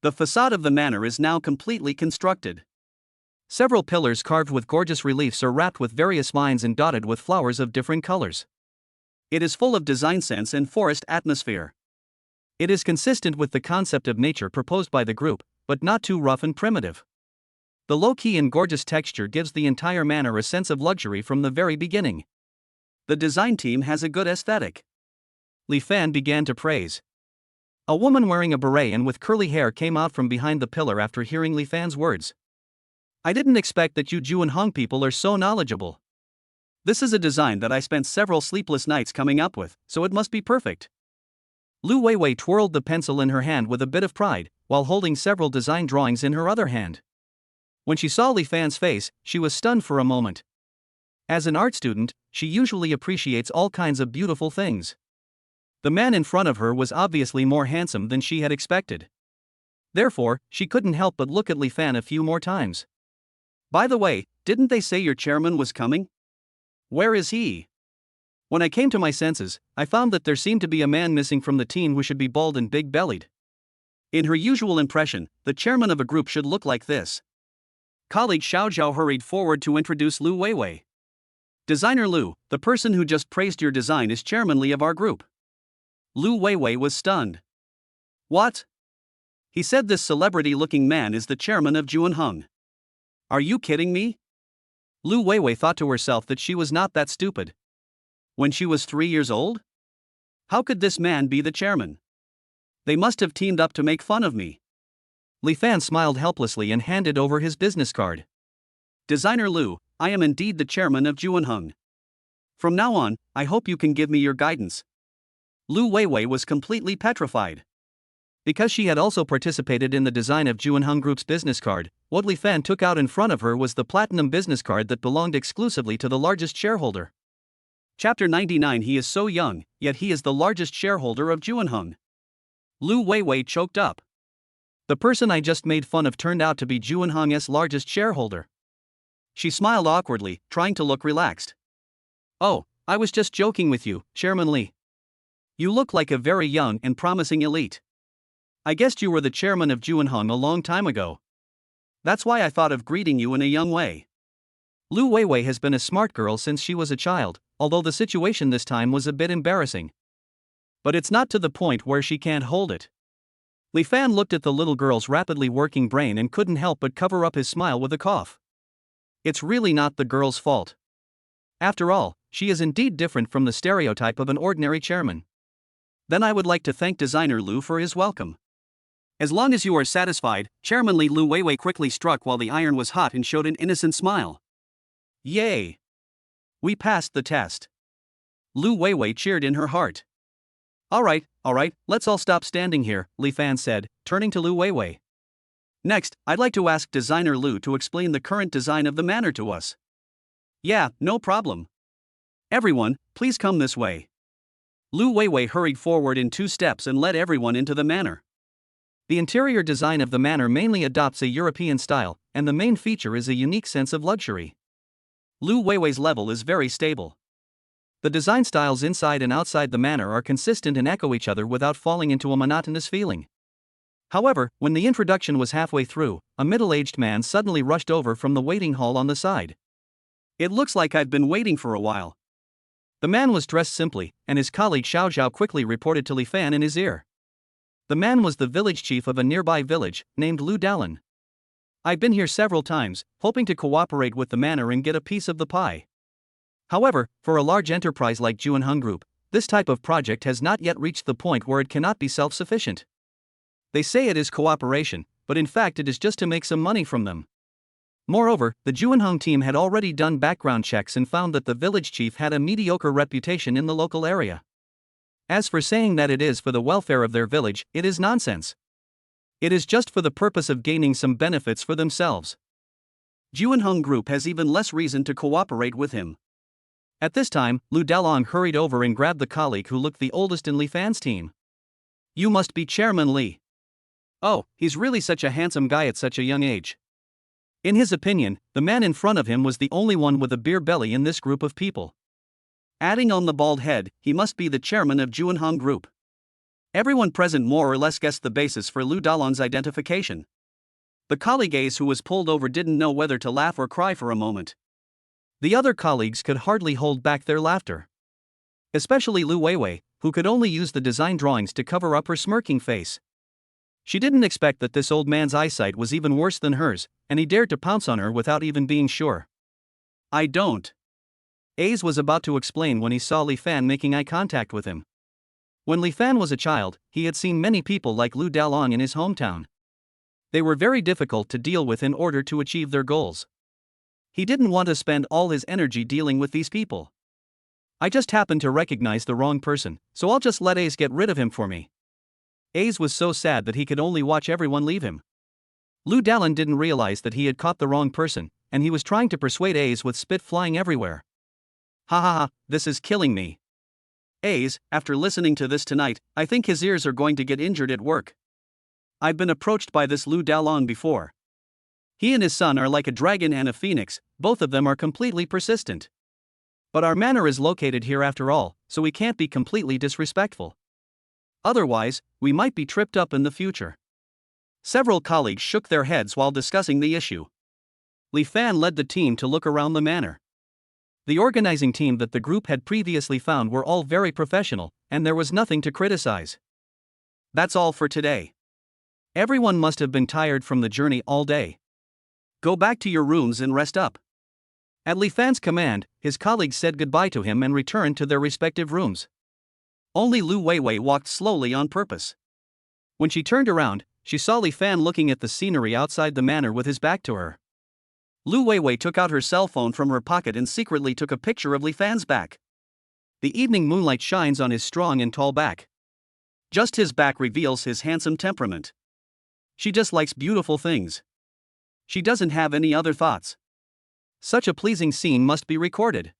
The facade of the manor is now completely constructed. Several pillars carved with gorgeous reliefs are wrapped with various vines and dotted with flowers of different colors. It is full of design sense and forest atmosphere. It is consistent with the concept of nature proposed by the group, but not too rough and primitive. The low-key and gorgeous texture gives the entire manor a sense of luxury from the very beginning. The design team has a good aesthetic. Li Fan began to praise. A woman wearing a beret and with curly hair came out from behind the pillar after hearing Li Fan's words. I didn't expect that you Juanhong people are so knowledgeable. This is a design that I spent several sleepless nights coming up with, so it must be perfect. Lu Weiwei twirled the pencil in her hand with a bit of pride, while holding several design drawings in her other hand. When she saw Li Fan's face, she was stunned for a moment. As an art student, she usually appreciates all kinds of beautiful things. The man in front of her was obviously more handsome than she had expected. Therefore, she couldn't help but look at Li Fan a few more times. By the way, didn't they say your chairman was coming? Where is he? When I came to my senses, I found that there seemed to be a man missing from the team who should be bald and big-bellied. In her usual impression, the chairman of a group should look like this. Colleague Xiao Zhao hurried forward to introduce Lu Weiwei. Designer Lu, the person who just praised your design is chairman Li of our group. Lu Weiwei was stunned. What? He said this celebrity-looking man is the chairman of Juanhong. Are you kidding me? Lu Weiwei thought to herself that she was not that stupid. When she was 3 years old? How could this man be the chairman? They must have teamed up to make fun of me. Li Fan smiled helplessly and handed over his business card. Designer Lu, I am indeed the chairman of Juanhong. From now on, I hope you can give me your guidance. Lu Weiwei was completely petrified. Because she had also participated in the design of Juanhong Group's business card, what Li Fan took out in front of her was the platinum business card that belonged exclusively to the largest shareholder. Chapter 99. He is so young, yet he is the largest shareholder of Juanhong. Lu Weiwei choked up. The person I just made fun of turned out to be Juanhong's largest shareholder. She smiled awkwardly, trying to look relaxed. Oh, I was just joking with you, Chairman Li. You look like a very young and promising elite. I guessed you were the chairman of Juanhong a long time ago. That's why I thought of greeting you in a young way. Lu Weiwei has been a smart girl since she was a child, although the situation this time was a bit embarrassing. But it's not to the point where she can't hold it. Li Fan looked at the little girl's rapidly working brain and couldn't help but cover up his smile with a cough. It's really not the girl's fault. After all, she is indeed different from the stereotype of an ordinary chairman. Then I would like to thank Designer Lu for his welcome. As long as you are satisfied, Chairman Li. Lu Weiwei quickly struck while the iron was hot and showed an innocent smile. Yay! We passed the test. Lu Weiwei cheered in her heart. Alright, let's all stop standing here, Li Fan said, turning to Lu Weiwei. Next, I'd like to ask Designer Lu to explain the current design of the manor to us. Yeah, no problem. Everyone, please come this way. Lu Weiwei hurried forward in 2 steps and led everyone into the manor. The interior design of the manor mainly adopts a European style, and the main feature is a unique sense of luxury. Lu Weiwei's level is very stable. The design styles inside and outside the manor are consistent and echo each other without falling into a monotonous feeling. However, when the introduction was halfway through, a middle-aged man suddenly rushed over from the waiting hall on the side. "It looks like I've been waiting for a while." The man was dressed simply, and his colleague Xiao Zhao quickly reported to Li Fan in his ear. The man was the village chief of a nearby village, named Lu Dalan. "I've been here several times, hoping to cooperate with the manor and get a piece of the pie. However, for a large enterprise like Juanheng Group, this type of project has not yet reached the point where it cannot be self-sufficient. They say it is cooperation, but in fact it is just to make some money from them." Moreover, the Juanheng team had already done background checks and found that the village chief had a mediocre reputation in the local area. As for saying that it is for the welfare of their village, it is nonsense. It is just for the purpose of gaining some benefits for themselves. Juanheng Group has even less reason to cooperate with him. At this time, Lu Dalong hurried over and grabbed the colleague who looked the oldest in Li Fan's team. "You must be Chairman Li. Oh, he's really such a handsome guy at such a young age." In his opinion, the man in front of him was the only one with a beer belly in this group of people. Adding on the bald head, he must be the chairman of Juanheng Group. Everyone present more or less guessed the basis for Lu Dalong's identification. The colleague Ace who was pulled over didn't know whether to laugh or cry for a moment. The other colleagues could hardly hold back their laughter. Especially Lu Weiwei, who could only use the design drawings to cover up her smirking face. She didn't expect that this old man's eyesight was even worse than hers, and he dared to pounce on her without even being sure. "I don't." Ace was about to explain when he saw Li Fan making eye contact with him. When Li Fan was a child, he had seen many people like Lu Dalong in his hometown. They were very difficult to deal with in order to achieve their goals. He didn't want to spend all his energy dealing with these people. "I just happened to recognize the wrong person, so I'll just let Ace get rid of him for me." Ace was so sad that he could only watch everyone leave him. Lu Dalong didn't realize that he had caught the wrong person, and he was trying to persuade Ace with spit flying everywhere. "Ha ha ha, this is killing me. Ace, after listening to this tonight, I think his ears are going to get injured at work. I've been approached by this Lu Dalong before. He and his son are like a dragon and a phoenix, both of them are completely persistent. But our manor is located here after all, so we can't be completely disrespectful. Otherwise, we might be tripped up in the future." Several colleagues shook their heads while discussing the issue. Li Fan led the team to look around the manor. The organizing team that the group had previously found were all very professional, and there was nothing to criticize. That's all for today. Everyone must have been tired from the journey all day. Go back to your rooms and rest up. At Li Fan's command, his colleagues said goodbye to him and returned to their respective rooms. Only Lu Weiwei walked slowly on purpose. When she turned around, she saw Li Fan looking at the scenery outside the manor with his back to her. Lu Weiwei took out her cell phone from her pocket and secretly took a picture of Li Fan's back. The evening moonlight shines on his strong and tall back. Just his back reveals his handsome temperament. She just likes beautiful things. She doesn't have any other thoughts. Such a pleasing scene must be recorded.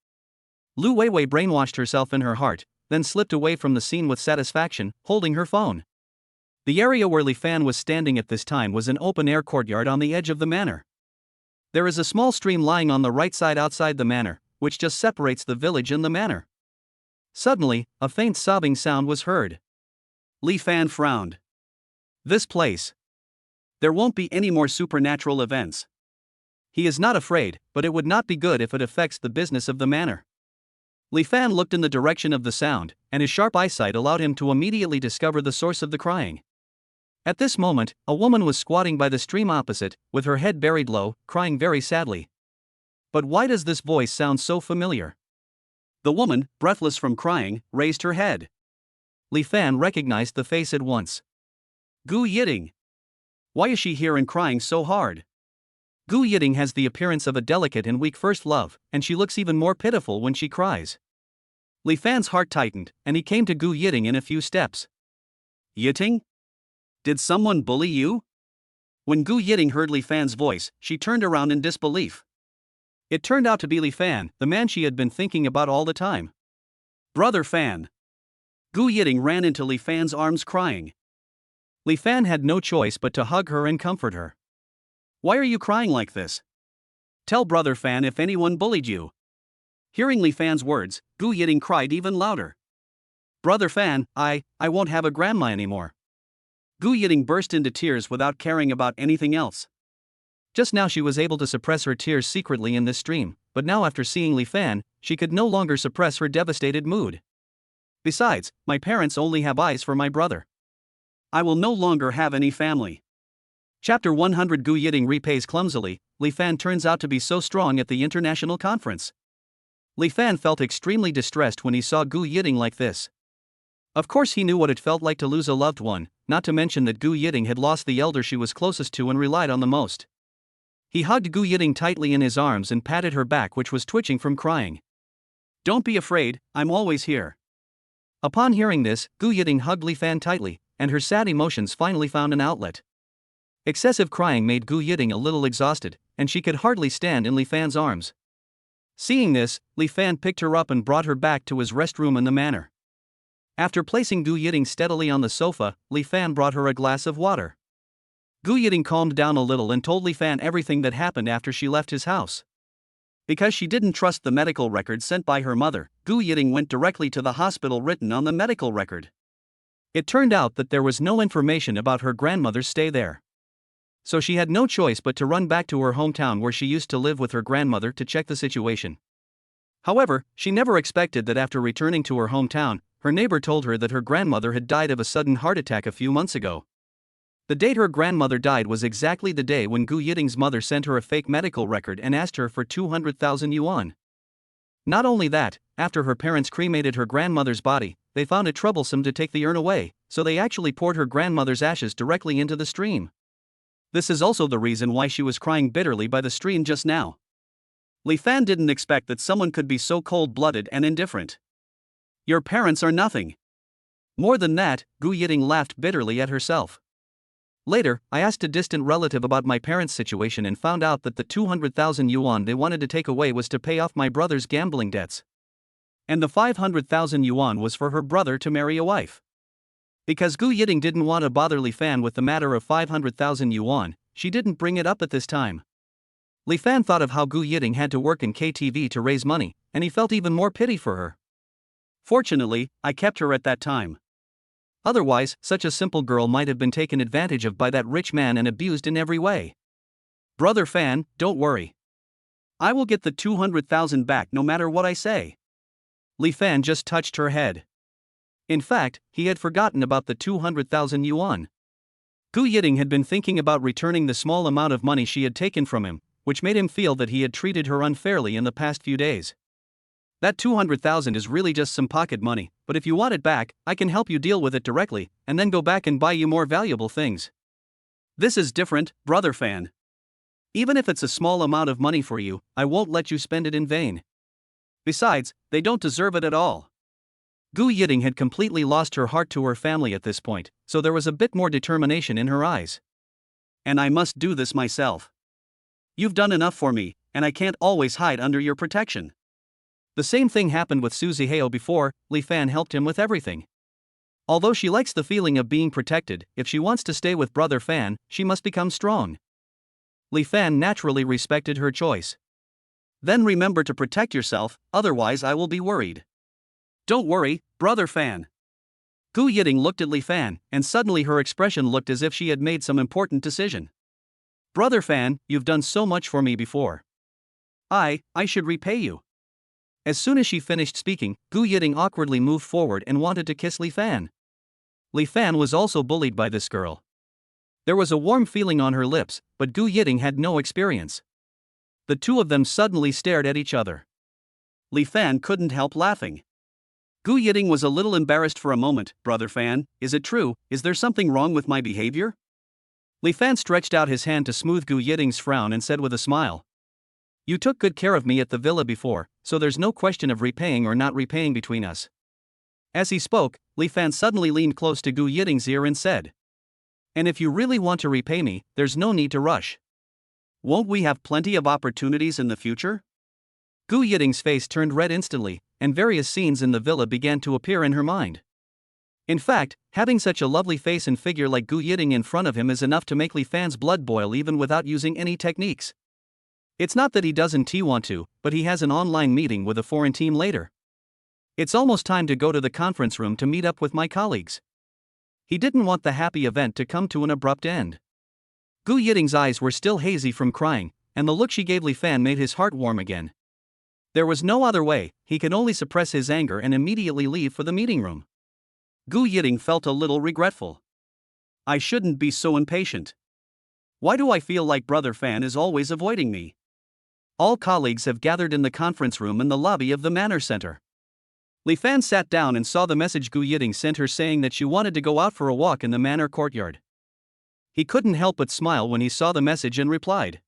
Lu Weiwei brainwashed herself in her heart, then slipped away from the scene with satisfaction, holding her phone. The area where Li Fan was standing at this time was an open-air courtyard on the edge of the manor. There is a small stream lying on the right side outside the manor, which just separates the village and the manor. Suddenly, a faint sobbing sound was heard. Li Fan frowned. This place. There won't be any more supernatural events. He is not afraid, but it would not be good if it affects the business of the manor. Li Fan looked in the direction of the sound, and his sharp eyesight allowed him to immediately discover the source of the crying. At this moment, a woman was squatting by the stream opposite, with her head buried low, crying very sadly. But why does this voice sound so familiar? The woman, breathless from crying, raised her head. Li Fan recognized the face at once. Gu Yiting. Why is she here and crying so hard? Gu Yiting has the appearance of a delicate and weak first love, and she looks even more pitiful when she cries. Li Fan's heart tightened, and he came to Gu Yiting in a few steps. Yiting? Did someone bully you? When Gu Yiting heard Li Fan's voice, she turned around in disbelief. It turned out to be Li Fan, the man she had been thinking about all the time. Brother Fan. Gu Yiting ran into Li Fan's arms crying. Li Fan had no choice but to hug her and comfort her. Why are you crying like this? Tell Brother Fan if anyone bullied you. Hearing Li Fan's words, Gu Yiting cried even louder. Brother Fan, I won't have a grandma anymore. Gu Yiting burst into tears without caring about anything else. Just now she was able to suppress her tears secretly in this stream, but now after seeing Li Fan, she could no longer suppress her devastated mood. Besides, my parents only have eyes for my brother. I will no longer have any family. Chapter 100. Gu Yiting repays clumsily. Li Fan turns out to be so strong at the international conference. Li Fan felt extremely distressed when he saw Gu Yiting like this. Of course he knew what it felt like to lose a loved one, not to mention that Gu Yiting had lost the elder she was closest to and relied on the most. He hugged Gu Yiting tightly in his arms and patted her back, which was twitching from crying. Don't be afraid, I'm always here. Upon hearing this, Gu Yiting hugged Li Fan tightly, and her sad emotions finally found an outlet. Excessive crying made Gu Yiting a little exhausted, and she could hardly stand in Li Fan's arms. Seeing this, Li Fan picked her up and brought her back to his restroom in the manor. After placing Gu Yiting steadily on the sofa, Li Fan brought her a glass of water. Gu Yiting calmed down a little and told Li Fan everything that happened after she left his house. Because she didn't trust the medical record sent by her mother, Gu Yiting went directly to the hospital written on the medical record. It turned out that there was no information about her grandmother's stay there. So she had no choice but to run back to her hometown where she used to live with her grandmother to check the situation. However, she never expected that after returning to her hometown, her neighbor told her that her grandmother had died of a sudden heart attack a few months ago. The date her grandmother died was exactly the day when Gu Yiting's mother sent her a fake medical record and asked her for 200,000 yuan. Not only that, after her parents cremated her grandmother's body, they found it troublesome to take the urn away, so they actually poured her grandmother's ashes directly into the stream. This is also the reason why she was crying bitterly by the stream just now. Li Fan didn't expect that someone could be so cold-blooded and indifferent. Your parents are nothing. More than that, Gu Yiting laughed bitterly at herself. Later, I asked a distant relative about my parents' situation and found out that the 200,000 yuan they wanted to take away was to pay off my brother's gambling debts. And the 500,000 yuan was for her brother to marry a wife. Because Gu Yiting didn't want to bother Li Fan with the matter of 500,000 yuan, she didn't bring it up at this time. Li Fan thought of how Gu Yiting had to work in KTV to raise money, and he felt even more pity for her. Fortunately, I kept her at that time. Otherwise, such a simple girl might have been taken advantage of by that rich man and abused in every way. Brother Fan, don't worry. I will get the 200,000 back no matter what I say. Li Fan just touched her head. In fact, he had forgotten about the 200,000 yuan. Gu Yiting had been thinking about returning the small amount of money she had taken from him, which made him feel that he had treated her unfairly in the past few days. That 200,000 is really just some pocket money, but if you want it back, I can help you deal with it directly, and then go back and buy you more valuable things. This is different, Brother Fan. Even if it's a small amount of money for you, I won't let you spend it in vain. Besides, they don't deserve it at all. Gu Yiting had completely lost her heart to her family at this point, so there was a bit more determination in her eyes. And I must do this myself. You've done enough for me, and I can't always hide under your protection. The same thing happened with Su Zihao before. Li Fan helped him with everything. Although she likes the feeling of being protected, if she wants to stay with Brother Fan, she must become strong. Li Fan naturally respected her choice. Then remember to protect yourself, otherwise I will be worried. Don't worry, Brother Fan. Gu Yiting looked at Li Fan, and suddenly her expression looked as if she had made some important decision. Brother Fan, you've done so much for me before. I should repay you. As soon as she finished speaking, Gu Yiting awkwardly moved forward and wanted to kiss Li Fan. Li Fan was also bullied by this girl. There was a warm feeling on her lips, but Gu Yiting had no experience. The two of them suddenly stared at each other. Li Fan couldn't help laughing. Gu Yiting was a little embarrassed for a moment. Brother Fan, is it true? Is there something wrong with my behavior? Li Fan stretched out his hand to smooth Gu Yiting's frown and said with a smile. You took good care of me at the villa before, so there's no question of repaying or not repaying between us. As he spoke, Li Fan suddenly leaned close to Gu Yiting's ear and said. And if you really want to repay me, there's no need to rush. Won't we have plenty of opportunities in the future? Gu Yiting's face turned red instantly, and various scenes in the villa began to appear in her mind. In fact, having such a lovely face and figure like Gu Yiting in front of him is enough to make Li Fan's blood boil even without using any techniques. It's not that he doesn't want to, but he has an online meeting with a foreign team later. It's almost time to go to the conference room to meet up with my colleagues. He didn't want the happy event to come to an abrupt end. Gu Yiting's eyes were still hazy from crying, and the look she gave Li Fan made his heart warm again. There was no other way, he could only suppress his anger and immediately leave for the meeting room. Gu Yiting felt a little regretful. I shouldn't be so impatient. Why do I feel like Brother Fan is always avoiding me? All colleagues have gathered in the conference room in the lobby of the Manor Center. Li Fan sat down and saw the message Gu Yiting sent her saying that she wanted to go out for a walk in the Manor courtyard. He couldn't help but smile when he saw the message and replied.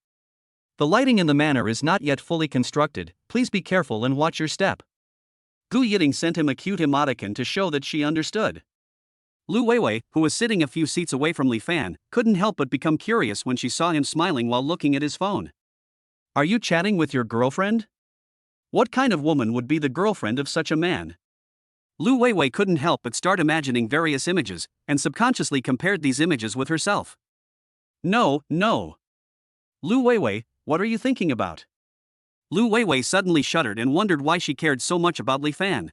The lighting in the manor is not yet fully constructed, please be careful and watch your step. Gu Yiting sent him a cute emoticon to show that she understood. Lu Weiwei, who was sitting a few seats away from Li Fan, couldn't help but become curious when she saw him smiling while looking at his phone. Are you chatting with your girlfriend? What kind of woman would be the girlfriend of such a man? Lu Weiwei couldn't help but start imagining various images, and subconsciously compared these images with herself. No. Lu Weiwei, what are you thinking about? Lu Weiwei suddenly shuddered and wondered why she cared so much about Li Fan.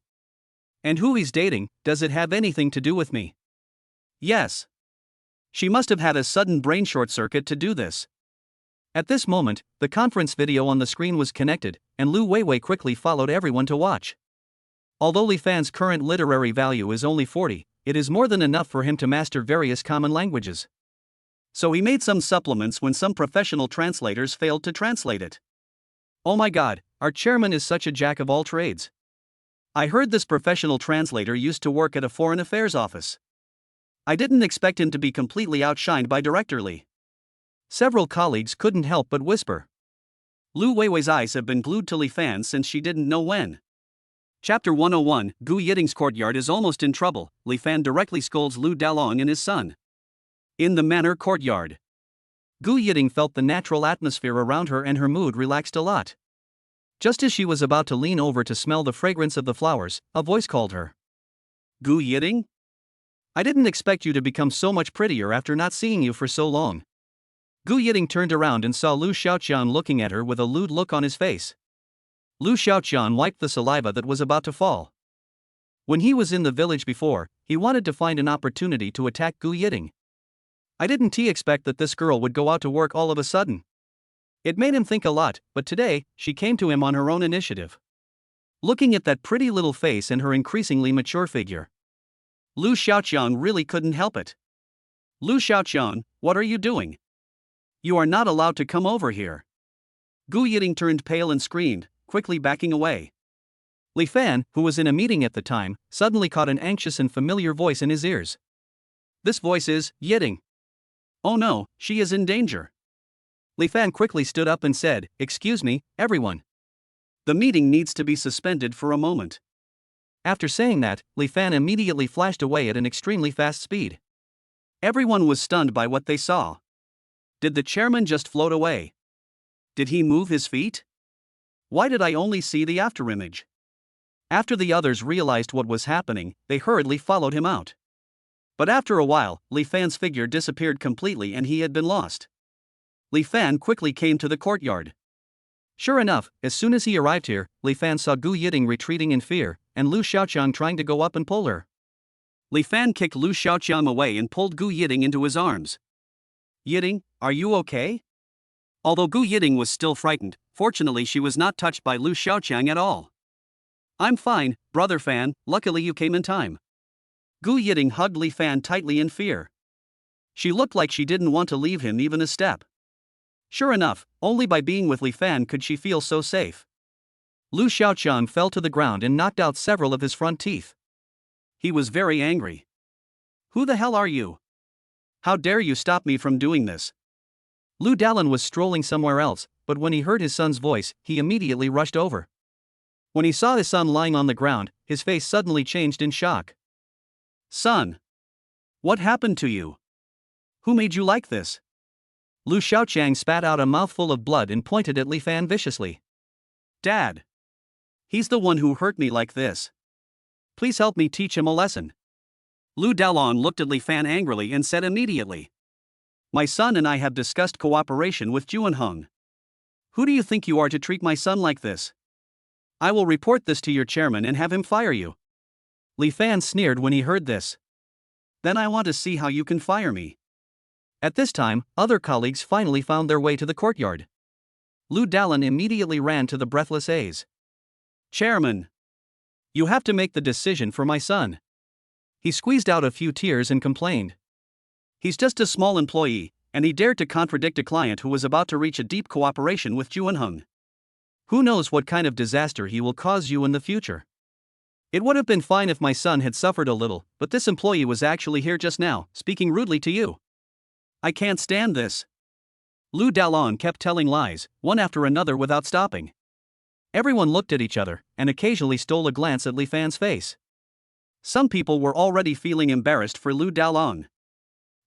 And who he's dating, does it have anything to do with me? Yes. She must have had a sudden brain short circuit to do this. At this moment, the conference video on the screen was connected, and Lu Weiwei quickly followed everyone to watch. Although Li Fan's current literary value is only 40, it is more than enough for him to master various common languages. So he made some supplements when some professional translators failed to translate it. Oh my god, our chairman is such a jack of all trades. I heard this professional translator used to work at a foreign affairs office. I didn't expect him to be completely outshined by Director Li. Several colleagues couldn't help but whisper. Lu Weiwei's eyes have been glued to Li Fan since she didn't know when. Chapter 101, Gu Yiting's courtyard is almost in trouble. Li Fan directly scolds Lu Dalong and his son. In the manor courtyard. Gu Yiting felt the natural atmosphere around her and her mood relaxed a lot. Just as she was about to lean over to smell the fragrance of the flowers, a voice called her. Gu Yiting? I didn't expect you to become so much prettier after not seeing you for so long. Gu Yiting turned around and saw Lu Xiaoqian looking at her with a lewd look on his face. Lu Xiaoqian wiped the saliva that was about to fall. When he was in the village before, he wanted to find an opportunity to attack Gu Yiting. I didn't expect that this girl would go out to work all of a sudden. It made him think a lot, but today, she came to him on her own initiative. Looking at that pretty little face and her increasingly mature figure, Lu Xiaoqian really couldn't help it. Lu Xiaoqian, what are you doing? You are not allowed to come over here. Gu Yiting turned pale and screamed, quickly backing away. Li Fan, who was in a meeting at the time, suddenly caught an anxious and familiar voice in his ears. This voice is Yiting. Oh no, she is in danger. Li Fan quickly stood up and said, excuse me, everyone. The meeting needs to be suspended for a moment. After saying that, Li Fan immediately flashed away at an extremely fast speed. Everyone was stunned by what they saw. Did the chairman just float away? Did he move his feet? Why did I only see the afterimage? After the others realized what was happening, they hurriedly followed him out. But after a while, Li Fan's figure disappeared completely and he had been lost. Li Fan quickly came to the courtyard. Sure enough, as soon as he arrived here, Li Fan saw Gu Yiting retreating in fear, and Lu Xiaoqian trying to go up and pull her. Li Fan kicked Lu Xiaoqian away and pulled Gu Yiting into his arms. Yiting, are you okay? Although Gu Yiting was still frightened, fortunately she was not touched by Lu Xiaoqian at all. I'm fine, Brother Fan, luckily you came in time. Gu Yiting hugged Li Fan tightly in fear. She looked like she didn't want to leave him even a step. Sure enough, only by being with Li Fan could she feel so safe. Lu Xiaoqian fell to the ground and knocked out several of his front teeth. He was very angry. Who the hell are you? How dare you stop me from doing this? Lu Dalong was strolling somewhere else, but when he heard his son's voice, he immediately rushed over. When he saw his son lying on the ground, his face suddenly changed in shock. Son! What happened to you? Who made you like this? Lu Xiaoqian spat out a mouthful of blood and pointed at Li Fan viciously. Dad! He's the one who hurt me like this. Please help me teach him a lesson. Lu Dalong looked at Li Fan angrily and said immediately. My son and I have discussed cooperation with Juanheng. Who do you think you are to treat my son like this? I will report this to your chairman and have him fire you. Li Fan sneered when he heard this. Then I want to see how you can fire me. At this time, other colleagues finally found their way to the courtyard. Lou Dallin immediately ran to the breathless A's. Chairman! You have to make the decision for my son. He squeezed out a few tears and complained. He's just a small employee, and he dared to contradict a client who was about to reach a deep cooperation with Juanheng. Who knows what kind of disaster he will cause you in the future. It would have been fine if my son had suffered a little, but this employee was actually here just now, speaking rudely to you. I can't stand this. Lou Dallin kept telling lies, one after another without stopping. Everyone looked at each other, and occasionally stole a glance at Li Fan's face. Some people were already feeling embarrassed for Lou Dallin.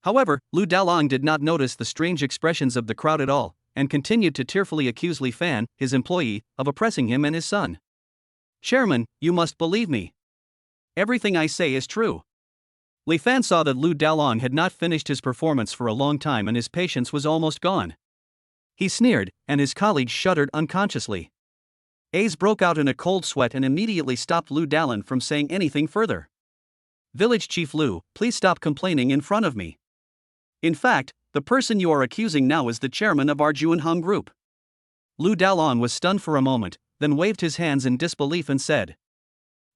However, Lou Dallin did not notice the strange expressions of the crowd at all, and continued to tearfully accuse Li Fan, his employee, of oppressing him and his son. Chairman, you must believe me. Everything I say is true. Li Fan saw that Lou Dallin had not finished his performance for a long time and his patience was almost gone. He sneered, and his colleagues shuddered unconsciously. A's broke out in a cold sweat and immediately stopped Lou Dallin from saying anything further. Village Chief Lou, please stop complaining in front of me. In fact, the person you are accusing now is the chairman of our Juanheng group. Lou Dallin was stunned for a moment, then waved his hands in disbelief and said,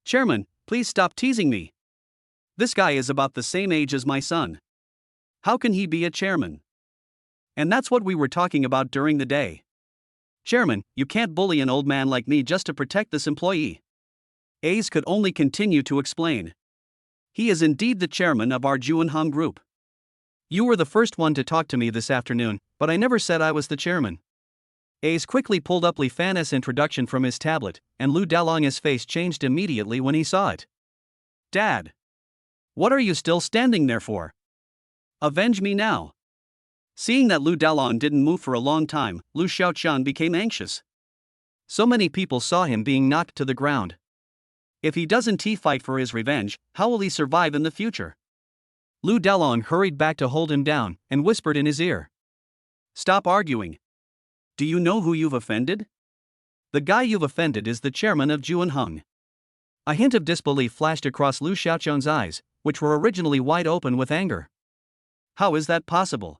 Chairman, please stop teasing me. This guy is about the same age as my son. How can he be a chairman? And that's what we were talking about during the day. Chairman, you can't bully an old man like me just to protect this employee. A's could only continue to explain. He is indeed the chairman of our Juanheng group. You were the first one to talk to me this afternoon, but I never said I was the chairman. A's quickly pulled up Li Fan's introduction from his tablet, and Lou Dallin's face changed immediately when he saw it. Dad! What are you still standing there for? Avenge me now. Seeing that Lou Dallin didn't move for a long time, Lu Xiaoqian became anxious. So many people saw him being knocked to the ground. If he doesn't fight for his revenge, how will he survive in the future? Lou Dallin hurried back to hold him down, and whispered in his ear. Stop arguing. Do you know who you've offended? The guy you've offended is the chairman of Juanheng. A hint of disbelief flashed across Lu Xiaoqian's eyes, which were originally wide open with anger. How is that possible?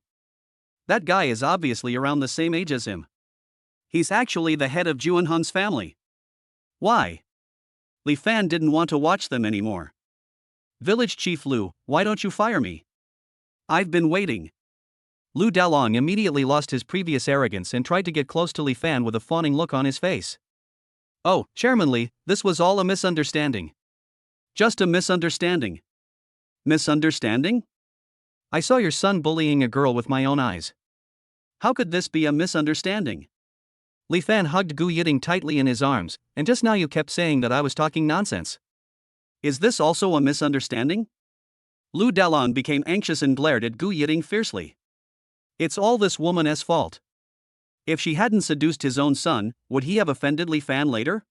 That guy is obviously around the same age as him. He's actually the head of Juanheng's family. Why? Li Fan didn't want to watch them anymore. Village Chief Lu, why don't you fire me? I've been waiting. Lou Dallin immediately lost his previous arrogance and tried to get close to Li Fan with a fawning look on his face. Oh, Chairman Li, this was all a misunderstanding. Just a misunderstanding. Misunderstanding? I saw your son bullying a girl with my own eyes. How could this be a misunderstanding? Li Fan hugged Gu Yiting tightly in his arms, and just now you kept saying that I was talking nonsense. Is this also a misunderstanding? Lou Dallin became anxious and glared at Gu Yiting fiercely. It's all this woman's fault. If she hadn't seduced his own son, would he have offended Li Fan later?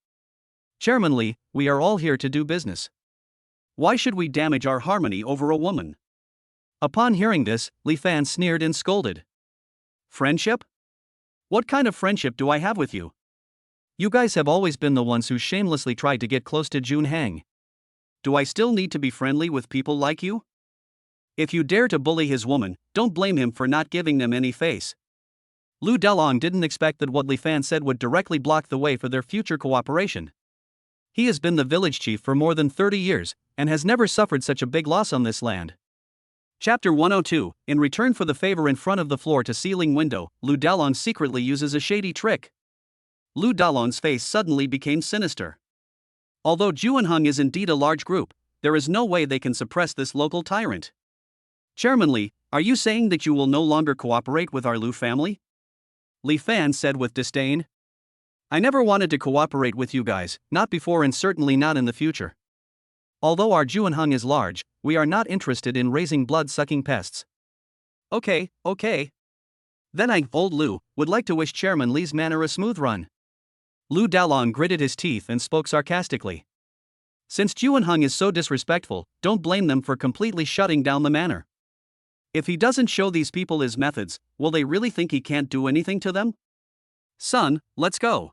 Chairman Li, we are all here to do business. Why should we damage our harmony over a woman? Upon hearing this, Li Fan sneered and scolded. Friendship? What kind of friendship do I have with you? You guys have always been the ones who shamelessly tried to get close to Juanheng. Do I still need to be friendly with people like you? If you dare to bully his woman, don't blame him for not giving them any face. Lou Dallin didn't expect that what Li Fan said would directly block the way for their future cooperation. He has been the village chief for more than 30 years, and has never suffered such a big loss on this land. Chapter 102, in return for the favor in front of the floor-to-ceiling window, Lou Dallin secretly uses a shady trick. Lou Dallin's face suddenly became sinister. Although Juanheng is indeed a large group, there is no way they can suppress this local tyrant. Chairman Li, are you saying that you will no longer cooperate with our Lu family? Li Fan said with disdain. I never wanted to cooperate with you guys, not before and certainly not in the future. Although our Juanheng is large, we are not interested in raising blood-sucking pests. Okay. Then I, old Lu, would like to wish Chairman Li's manor a smooth run. Lou Dallin gritted his teeth and spoke sarcastically. Since Juanheng is so disrespectful, don't blame them for completely shutting down the manor. If he doesn't show these people his methods, will they really think he can't do anything to them? Son, let's go.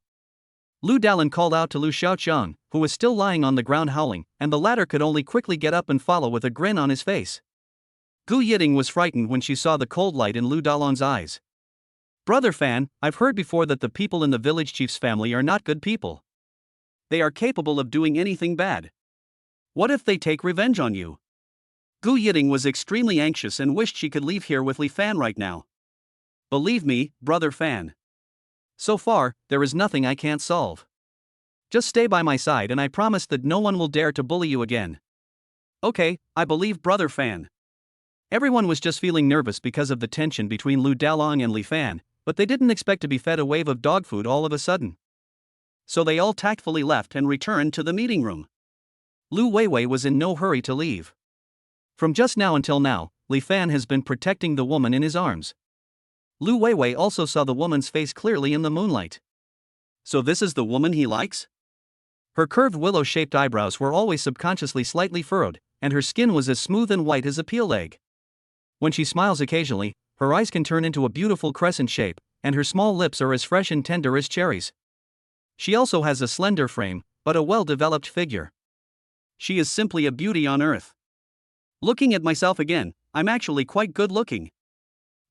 Lou Dallin called out to Lu Xiaoqian, who was still lying on the ground howling, and the latter could only quickly get up and follow with a grin on his face. Gu Yiting was frightened when she saw the cold light in Lu Dalong's eyes. Brother Fan, I've heard before that the people in the village chief's family are not good people. They are capable of doing anything bad. What if they take revenge on you? Gu Yiting was extremely anxious and wished she could leave here with Li Fan right now. Believe me, Brother Fan. So far, there is nothing I can't solve. Just stay by my side and I promise that no one will dare to bully you again. Okay, I believe Brother Fan. Everyone was just feeling nervous because of the tension between Lu Dalong and Li Fan, but they didn't expect to be fed a wave of dog food all of a sudden. So they all tactfully left and returned to the meeting room. Lu Weiwei was in no hurry to leave. From just now until now, Li Fan has been protecting the woman in his arms. Lu Weiwei also saw the woman's face clearly in the moonlight. So this is the woman he likes? Her curved willow-shaped eyebrows were always subconsciously slightly furrowed, and her skin was as smooth and white as a peel egg. When she smiles occasionally, her eyes can turn into a beautiful crescent shape, and her small lips are as fresh and tender as cherries. She also has a slender frame, but a well-developed figure. She is simply a beauty on earth. Looking at myself again, I'm actually quite good-looking.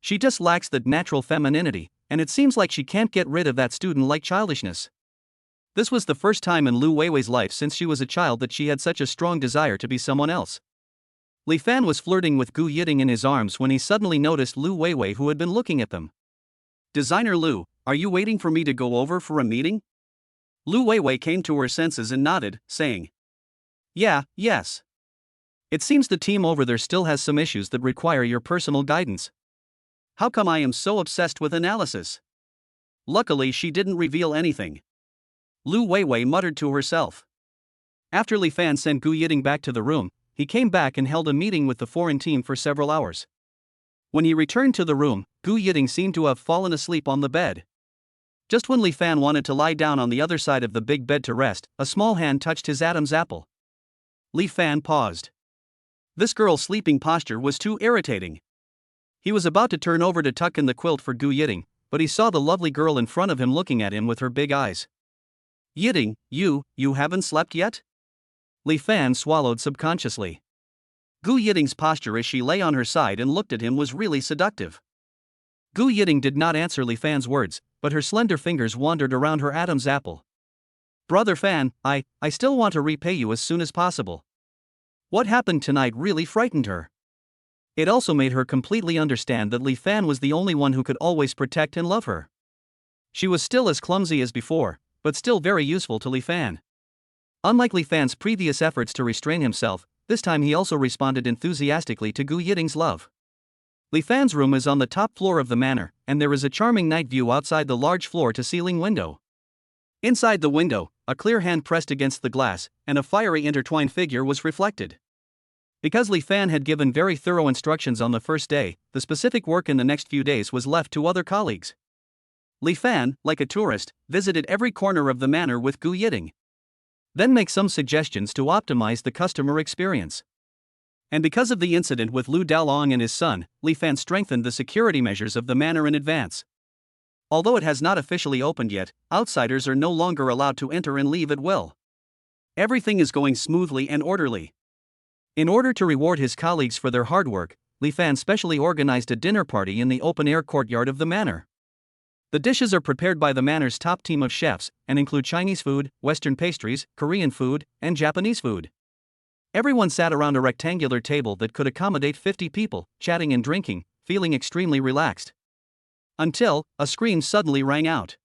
She just lacks that natural femininity, and it seems like she can't get rid of that student-like childishness. This was the first time in Lu Weiwei's life since she was a child that she had such a strong desire to be someone else. Li Fan was flirting with Gu Yiting in his arms when he suddenly noticed Lu Weiwei, who had been looking at them. Designer Lu, are you waiting for me to go over for a meeting? Lu Weiwei came to her senses and nodded, saying, Yes. It seems the team over there still has some issues that require your personal guidance. How come I am so obsessed with analysis? Luckily she didn't reveal anything. Lu Weiwei muttered to herself. After Li Fan sent Gu Yiting back to the room, he came back and held a meeting with the foreign team for several hours. When he returned to the room, Gu Yiting seemed to have fallen asleep on the bed. Just when Li Fan wanted to lie down on the other side of the big bed to rest, a small hand touched his Adam's apple. Li Fan paused. This girl's sleeping posture was too irritating. He was about to turn over to tuck in the quilt for Gu Yiting, but he saw the lovely girl in front of him looking at him with her big eyes. Yiting, you haven't slept yet? Li Fan swallowed subconsciously. Gu Yiting's posture as she lay on her side and looked at him was really seductive. Gu Yiting did not answer Li Fan's words, but her slender fingers wandered around her Adam's apple. Brother Fan, I still want to repay you as soon as possible. What happened tonight really frightened her. It also made her completely understand that Li Fan was the only one who could always protect and love her. She was still as clumsy as before, but still very useful to Li Fan. Unlike Li Fan's previous efforts to restrain himself, this time he also responded enthusiastically to Gu Yiting's love. Li Fan's room is on the top floor of the manor, and there is a charming night view outside the large floor-to-ceiling window. Inside the window, a clear hand pressed against the glass, and a fiery intertwined figure was reflected. Because Li Fan had given very thorough instructions on the first day, the specific work in the next few days was left to other colleagues. Li Fan, like a tourist, visited every corner of the manor with Gu Yiting. Then make some suggestions to optimize the customer experience. And because of the incident with Lu Dalong and his son, Li Fan strengthened the security measures of the manor in advance. Although it has not officially opened yet, outsiders are no longer allowed to enter and leave at will. Everything is going smoothly and orderly. In order to reward his colleagues for their hard work, Li Fan specially organized a dinner party in the open-air courtyard of the manor. The dishes are prepared by the manor's top team of chefs, and include Chinese food, Western pastries, Korean food, and Japanese food. Everyone sat around a rectangular table that could accommodate 50 people, chatting and drinking, feeling extremely relaxed. Until, a scream suddenly rang out.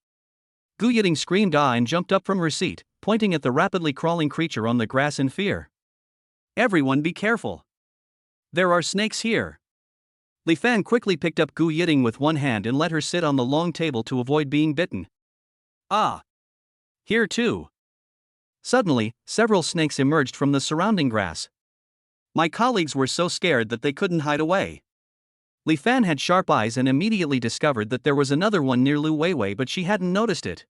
Gu Yiting screamed "Ah!" and jumped up from her seat, pointing at the rapidly crawling creature on the grass in fear. Everyone be careful. There are snakes here. Li Fan quickly picked up Gu Yiting with one hand and let her sit on the long table to avoid being bitten. Ah! Here too. Suddenly, several snakes emerged from the surrounding grass. My colleagues were so scared that they couldn't hide away. Li Fan had sharp eyes and immediately discovered that there was another one near Lu Weiwei, but she hadn't noticed it.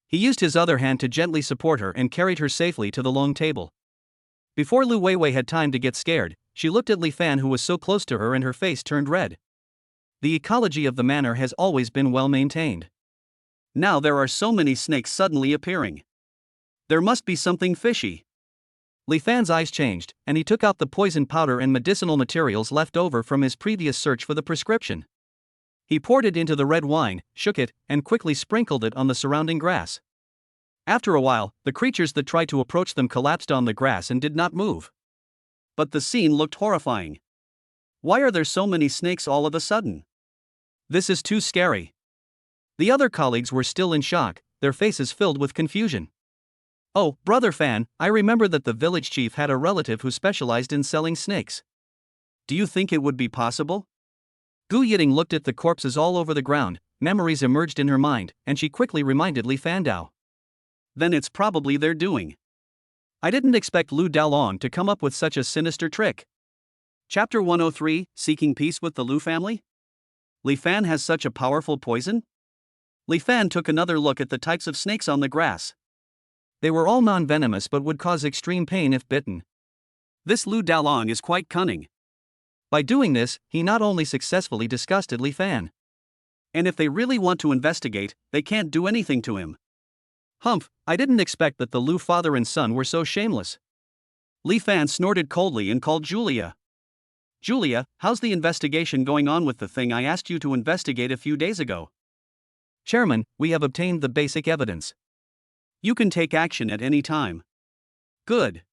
He used his other hand to gently support her and carried her safely to the long table. Before Lu Weiwei had time to get scared, she looked at Li Fan, who was so close to her, and her face turned red. The ecology of the manor has always been well maintained. Now there are so many snakes suddenly appearing. There must be something fishy. Li Fan's eyes changed, and he took out the poison powder and medicinal materials left over from his previous search for the prescription. He poured it into the red wine, shook it, and quickly sprinkled it on the surrounding grass. After a while, the creatures that tried to approach them collapsed on the grass and did not move. But the scene looked horrifying. Why are there so many snakes all of a sudden? This is too scary. The other colleagues were still in shock, their faces filled with confusion. Oh, Brother Fan, I remember that the village chief had a relative who specialized in selling snakes. Do you think it would be possible? Gu Yiting looked at the corpses all over the ground, memories emerged in her mind, and she quickly reminded Li Fandao. Then it's probably their doing. I didn't expect Lu Daolong to come up with such a sinister trick. Chapter 103, Seeking Peace with the Lu family? Li Fan has such a powerful poison? Li Fan took another look at the types of snakes on the grass. They were all non-venomous but would cause extreme pain if bitten. This Lu Daolong is quite cunning. By doing this, he not only successfully disgusted Li Fan. And if they really want to investigate, they can't do anything to him. Humph, I didn't expect that the Lu father and son were so shameless. Li Fan snorted coldly and called Julia. Julia, how's the investigation going on with the thing I asked you to investigate a few days ago? Chairman, we have obtained the basic evidence. You can take action at any time. Good.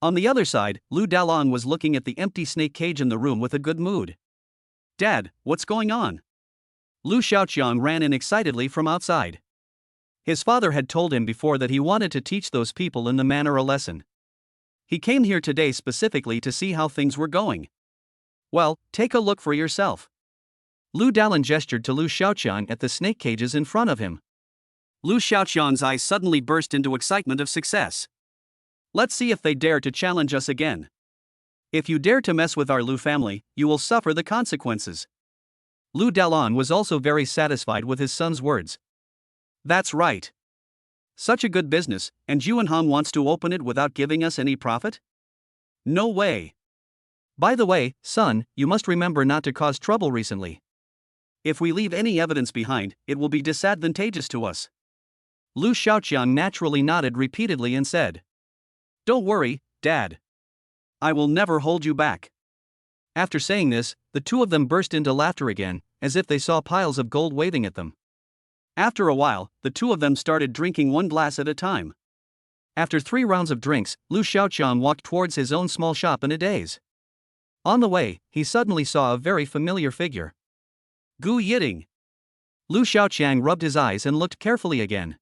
On the other side, Lu Daolong was looking at the empty snake cage in the room with a good mood. Dad, what's going on? Lu Xiaoqiang ran in excitedly from outside. His father had told him before that he wanted to teach those people in the manor a lesson. He came here today specifically to see how things were going. Well, take a look for yourself. Lu Daolong gestured to Lu Xiaoqiang at the snake cages in front of him. Lu Xiaoqiang's eyes suddenly burst into excitement of success. Let's see if they dare to challenge us again. If you dare to mess with our Lu family, you will suffer the consequences. Lu Daolong was also very satisfied with his son's words. That's right. Such a good business, and Juanhong wants to open it without giving us any profit? No way. By the way, son, you must remember not to cause trouble recently. If we leave any evidence behind, it will be disadvantageous to us. Lu Xiaoqiang naturally nodded repeatedly and said, Don't worry, Dad. I will never hold you back. After saying this, the two of them burst into laughter again, as if they saw piles of gold waving at them. After a while, the two of them started drinking one glass at a time. After 3 rounds of drinks, Lu Xiaoqiang walked towards his own small shop in a daze. On the way, he suddenly saw a very familiar figure. Gu Yiting. Lu Xiaoqiang rubbed his eyes and looked carefully again.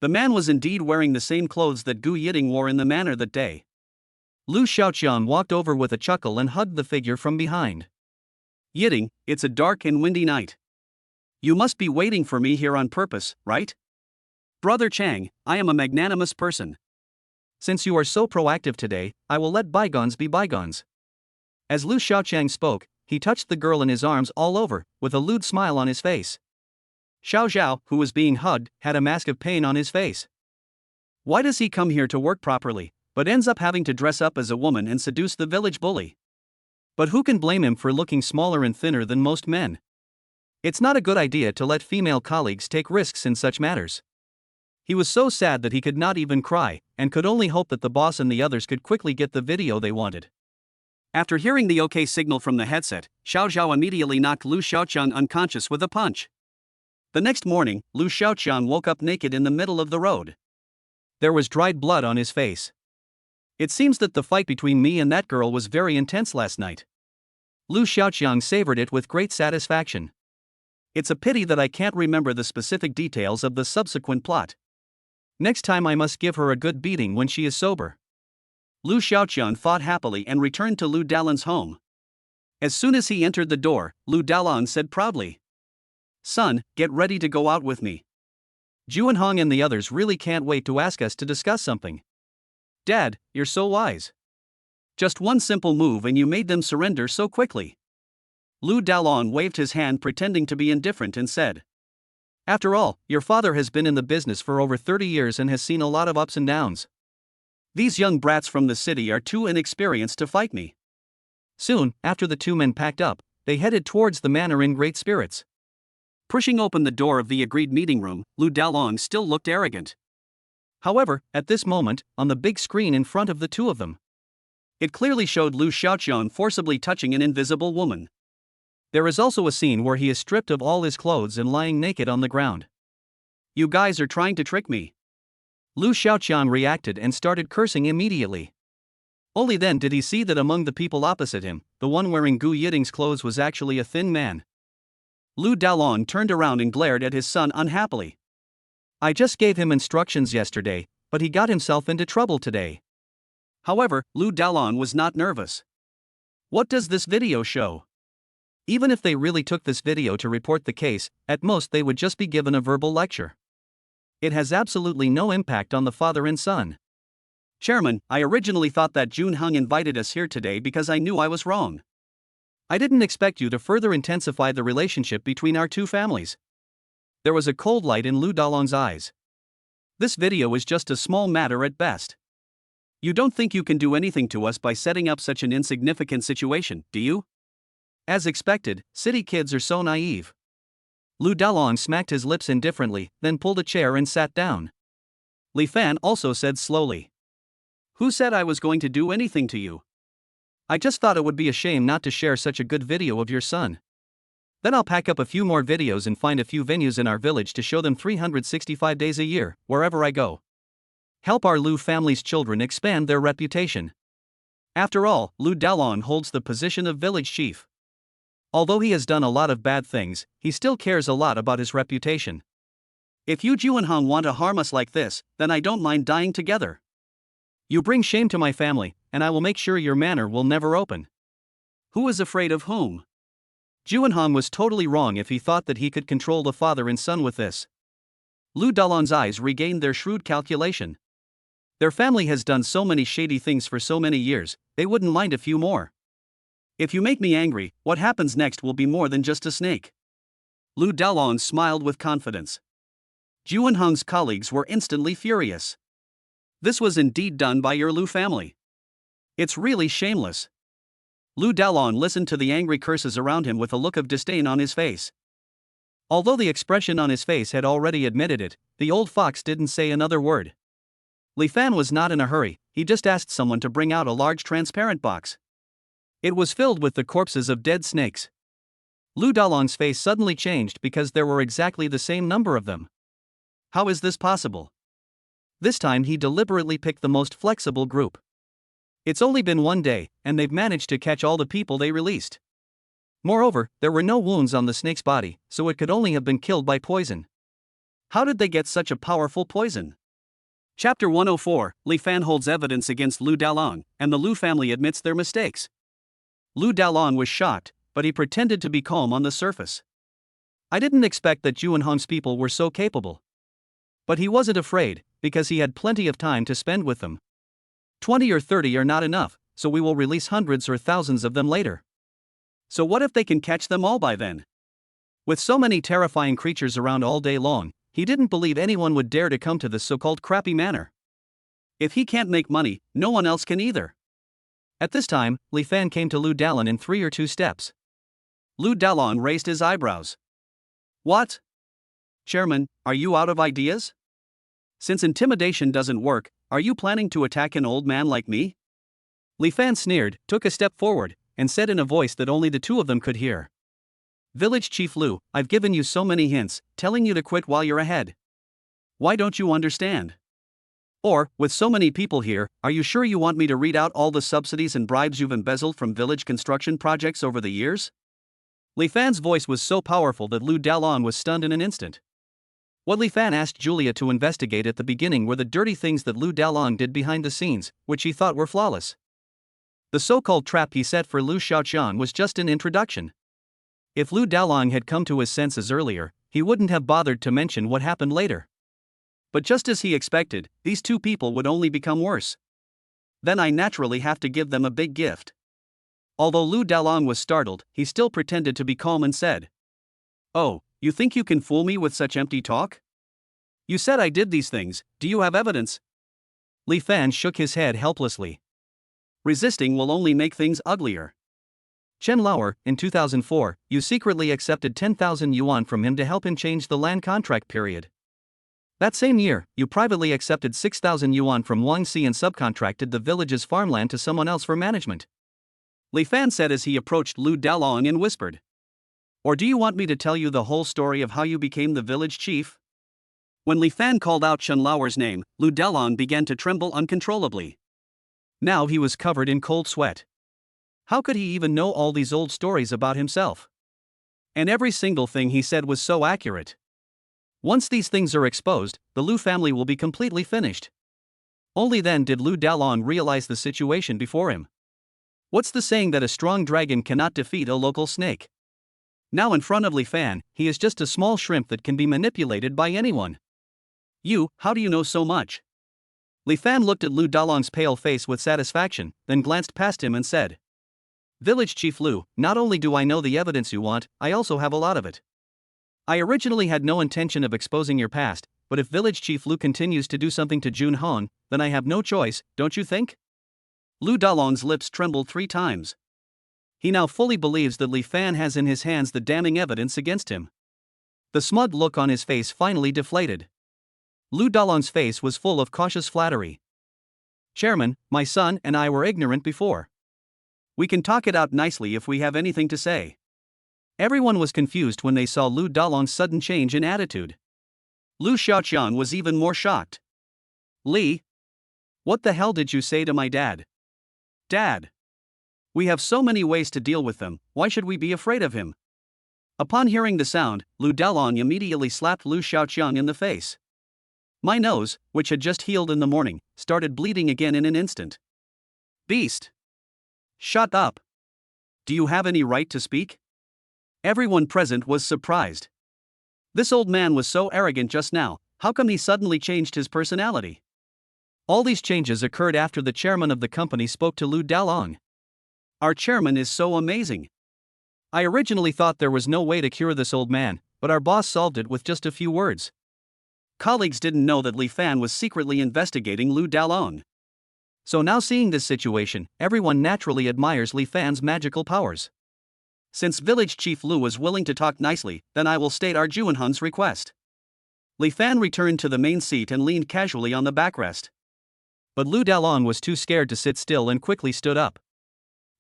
The man was indeed wearing the same clothes that Gu Yiting wore in the manor that day. Lu Xiaoqiang walked over with a chuckle and hugged the figure from behind. Yiting, it's a dark and windy night. You must be waiting for me here on purpose, right? Brother Chang, I am a magnanimous person. Since you are so proactive today, I will let bygones be bygones. As Lu Xiaoqiang spoke, he touched the girl in his arms all over, with a lewd smile on his face. Xiao Zhao, who was being hugged, had a mask of pain on his face. Why does he come here to work properly, but ends up having to dress up as a woman and seduce the village bully? But who can blame him for looking smaller and thinner than most men? It's not a good idea to let female colleagues take risks in such matters. He was so sad that he could not even cry, and could only hope that the boss and the others could quickly get the video they wanted. After hearing the OK signal from the headset, Xiao Zhao immediately knocked Lu Xiaoqiang unconscious with a punch. The next morning, Lu Xiaoqiang woke up naked in the middle of the road. There was dried blood on his face. It seems that the fight between me and that girl was very intense last night. Lu Xiaoqiang savored it with great satisfaction. It's a pity that I can't remember the specific details of the subsequent plot. Next time I must give her a good beating when she is sober. Lu Xiaoqiang thought happily and returned to Lu Daolong's home. As soon as he entered the door, Lu Daolong said proudly, Son, get ready to go out with me. Juanhong and the others really can't wait to ask us to discuss something. Dad, you're so wise. Just one simple move and you made them surrender so quickly. Lu Daolong waved his hand pretending to be indifferent and said, After all, your father has been in the business for over 30 years and has seen a lot of ups and downs. These young brats from the city are too inexperienced to fight me. Soon, after the two men packed up, they headed towards the manor in great spirits. Pushing open the door of the agreed meeting room, Lu Daolong still looked arrogant. However, at this moment, on the big screen in front of the two of them, it clearly showed Lu Xiaoqian forcibly touching an invisible woman. There is also a scene where he is stripped of all his clothes and lying naked on the ground. "You guys are trying to trick me." Lu Xiaoqian reacted and started cursing immediately. Only then did he see that among the people opposite him, the one wearing Gu Yiting's clothes was actually a thin man. Lu Dalong turned around and glared at his son unhappily. "I just gave him instructions yesterday, but he got himself into trouble today." However, Lu Dalong was not nervous. What does this video show? Even if they really took this video to report the case, at most they would just be given a verbal lecture. It has absolutely no impact on the father and son. "Chairman, I originally thought that Jun Hung invited us here today because I knew I was wrong. I didn't expect you to further intensify the relationship between our two families." There was a cold light in Lu Dalong's eyes. "This video is just a small matter at best. You don't think you can do anything to us by setting up such an insignificant situation, do you?" As expected, city kids are so naive. Lu Dalong smacked his lips indifferently, then pulled a chair and sat down. Li Fan also said slowly, "Who said I was going to do anything to you? I just thought it would be a shame not to share such a good video of your son. Then I'll pack up a few more videos and find a few venues in our village to show them 365 days a year, wherever I go. Help our Lu family's children expand their reputation." After all, Lu Dalong holds the position of village chief. Although he has done a lot of bad things, he still cares a lot about his reputation. "If you Juanhong want to harm us like this, then I don't mind dying together. You bring shame to my family, and I will make sure your manor will never open." Who is afraid of whom? Juanhong was totally wrong if he thought that he could control the father and son with this. Lu Dalong's eyes regained their shrewd calculation. Their family has done so many shady things for so many years, they wouldn't mind a few more. "If you make me angry, what happens next will be more than just a snake." Lu Dalong smiled with confidence. Juanhong's colleagues were instantly furious. "This was indeed done by your Lu family. It's really shameless." Lu Dalong listened to the angry curses around him with a look of disdain on his face. Although the expression on his face had already admitted it, the old fox didn't say another word. Li Fan was not in a hurry, he just asked someone to bring out a large transparent box. It was filled with the corpses of dead snakes. Lu Dalong's face suddenly changed because there were exactly the same number of them. How is this possible? This time he deliberately picked the most flexible group. It's only been one day, and they've managed to catch all the people they released. Moreover, there were no wounds on the snake's body, so it could only have been killed by poison. How did they get such a powerful poison? Chapter 104, Li Fan holds evidence against Lu Dalong, and the Lu family admits their mistakes. Lu Dalong was shocked, but he pretended to be calm on the surface. "I didn't expect that Juanhong's people were so capable." But he wasn't afraid, because he had plenty of time to spend with them. 20 or 30 are not enough, so we will release hundreds or thousands of them later. So what if they can catch them all by then? With so many terrifying creatures around all day long, he didn't believe anyone would dare to come to this so-called crappy manor. If he can't make money, no one else can either. At this time, Li Fan came to Lu Dalong in 3 or 2 steps. Lu Dalong raised his eyebrows. "What? Chairman, are you out of ideas? Since intimidation doesn't work, are you planning to attack an old man like me?" Li Fan sneered, took a step forward, and said in a voice that only the two of them could hear. "Village Chief Lu, I've given you so many hints, telling you to quit while you're ahead. Why don't you understand? Or, with so many people here, are you sure you want me to read out all the subsidies and bribes you've embezzled from village construction projects over the years?" Li Fan's voice was so powerful that Lu Dalong was stunned in an instant. What Li Fan asked Julia to investigate at the beginning were the dirty things that Lu Dalong did behind the scenes, which he thought were flawless. The so-called trap he set for Lu Xiaoqian was just an introduction. If Lu Dalong had come to his senses earlier, he wouldn't have bothered to mention what happened later. But just as he expected, these two people would only become worse. Then I naturally have to give them a big gift. Although Lu Dalong was startled, he still pretended to be calm and said, "Oh, you think you can fool me with such empty talk? You said I did these things, do you have evidence?" Li Fan shook his head helplessly. "Resisting will only make things uglier. Chen Lauer, in 2004, you secretly accepted 10,000 yuan from him to help him change the land contract period. That same year, you privately accepted 6,000 yuan from Wang Si and subcontracted the village's farmland to someone else for management. Li Fan said as he approached Lu Dalong and whispered. Or do you want me to tell you the whole story of how you became the village chief? When Li Fan called out Chen Lauer's name, Lu Dalong began to tremble uncontrollably. Now he was covered in cold sweat. How could he even know all these old stories about himself? And every single thing he said was so accurate. Once these things are exposed, the Lu family will be completely finished. Only then did Lu Dalong realize the situation before him. What's the saying that a strong dragon cannot defeat a local snake? Now in front of Li Fan, he is just a small shrimp that can be manipulated by anyone. You, how do you know so much? Li Fan looked at Lu Dalong's pale face with satisfaction, then glanced past him and said. Village Chief Lu, not only do I know the evidence you want, I also have a lot of it. I originally had no intention of exposing your past, but if Village Chief Lu continues to do something to Jun Hong, then I have no choice, don't you think? Lu Dalong's lips trembled 3 times. He now fully believes that Li Fan has in his hands the damning evidence against him. The smug look on his face finally deflated. Lu Dalong's face was full of cautious flattery. Chairman, my son and I were ignorant before. We can talk it out nicely if we have anything to say. Everyone was confused when they saw Lu Dalong's sudden change in attitude. Lu Xiaoqiang was even more shocked. Li? What the hell did you say to my dad? Dad. We have so many ways to deal with them, why should we be afraid of him? Upon hearing the sound, Lu Dalong immediately slapped Lu Xiaoqiang in the face. My nose, which had just healed in the morning, started bleeding again in an instant. Beast! Shut up! Do you have any right to speak? Everyone present was surprised. This old man was so arrogant just now, how come he suddenly changed his personality? All these changes occurred after the chairman of the company spoke to Lu Dalong. Our chairman is so amazing. I originally thought there was no way to cure this old man, but our boss solved it with just a few words. Colleagues didn't know that Li Fan was secretly investigating Lu Dalong. So now seeing this situation, everyone naturally admires Li Fan's magical powers. Since Village Chief Lu was willing to talk nicely, then I will state our Juanhun's request. Li Fan returned to the main seat and leaned casually on the backrest. But Lu Dalong was too scared to sit still and quickly stood up.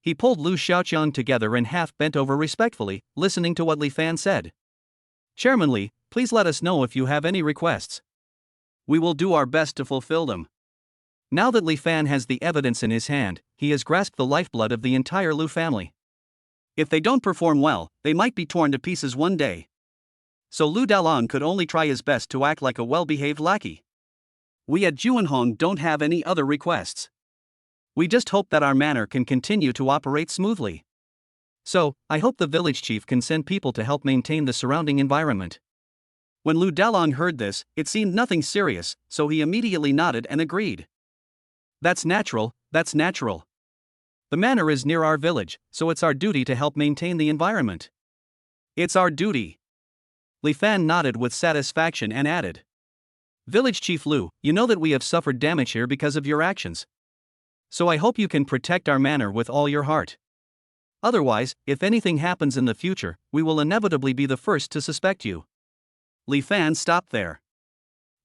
He pulled Lu Xiaoqiang together and half bent over respectfully, listening to what Li Fan said. Chairman Li, please let us know if you have any requests. We will do our best to fulfill them. Now that Li Fan has the evidence in his hand, he has grasped the lifeblood of the entire Lu family. If they don't perform well, they might be torn to pieces one day. So Lu Dalong could only try his best to act like a well-behaved lackey. We at Juanhong don't have any other requests. We just hope that our manor can continue to operate smoothly. So, I hope the village chief can send people to help maintain the surrounding environment. When Lu Dalong heard this, it seemed nothing serious, so he immediately nodded and agreed. That's natural, that's natural. The manor is near our village, so it's our duty to help maintain the environment. It's our duty. Li Fan nodded with satisfaction and added. Village Chief Lu, you know that we have suffered damage here because of your actions. So I hope you can protect our manor with all your heart. Otherwise, if anything happens in the future, we will inevitably be the first to suspect you. Li Fan stopped there.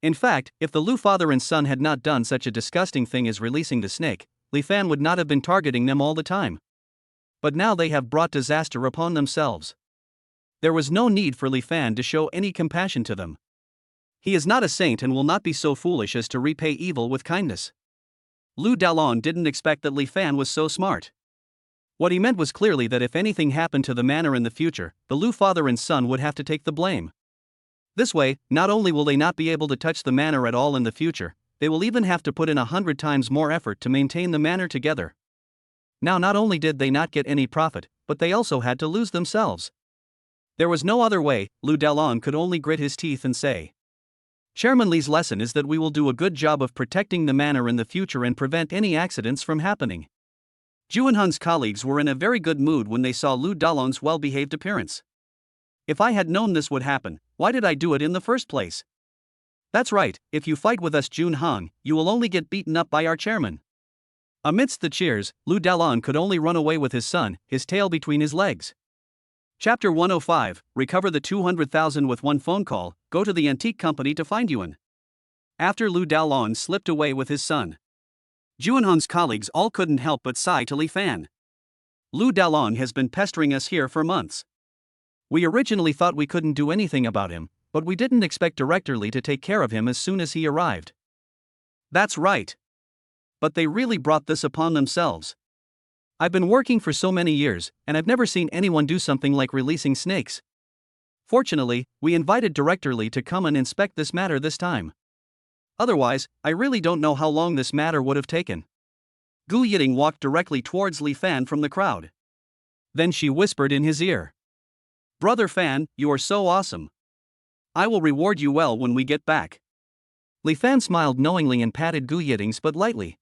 In fact, if the Lu father and son had not done such a disgusting thing as releasing the snake, Li Fan would not have been targeting them all the time. But now they have brought disaster upon themselves. There was no need for Li Fan to show any compassion to them. He is not a saint and will not be so foolish as to repay evil with kindness. Lu Dalong didn't expect that Li Fan was so smart. What he meant was clearly that if anything happened to the manor in the future, the Lu father and son would have to take the blame. This way, not only will they not be able to touch the manor at all in the future, they will even have to put in 100 times more effort to maintain the manor together. Now not only did they not get any profit, but they also had to lose themselves. There was no other way. Lu Dalong could only grit his teeth and say. Chairman Li's lesson is that we will do a good job of protecting the manor in the future and prevent any accidents from happening. Juanhun's colleagues were in a very good mood when they saw Lu Dalong's well-behaved appearance. If I had known this would happen, why did I do it in the first place? That's right, if you fight with us Junhong, you will only get beaten up by our chairman. Amidst the cheers, Lu Dalong could only run away with his son, his tail between his legs. Chapter 105, Recover the 200,000 with one phone call, go to the antique company to find Yuan. after Lu Daolon slipped away with his son. Juanhong's colleagues all couldn't help but sigh to Li Fan. Lu Daolon has been pestering us here for months. We originally thought we couldn't do anything about him, but we didn't expect Director Li to take care of him as soon as he arrived. That's right. But they really brought this upon themselves. I've been working for so many years, and I've never seen anyone do something like releasing snakes. Fortunately, we invited Director Li to come and inspect this matter this time. Otherwise, I really don't know how long this matter would have taken. Gu Yiting walked directly towards Li Fan from the crowd. Then she whispered in his ear. Brother Fan, you are so awesome. I will reward you well when we get back. Li Fan smiled knowingly and patted Gu Yiting's butt lightly.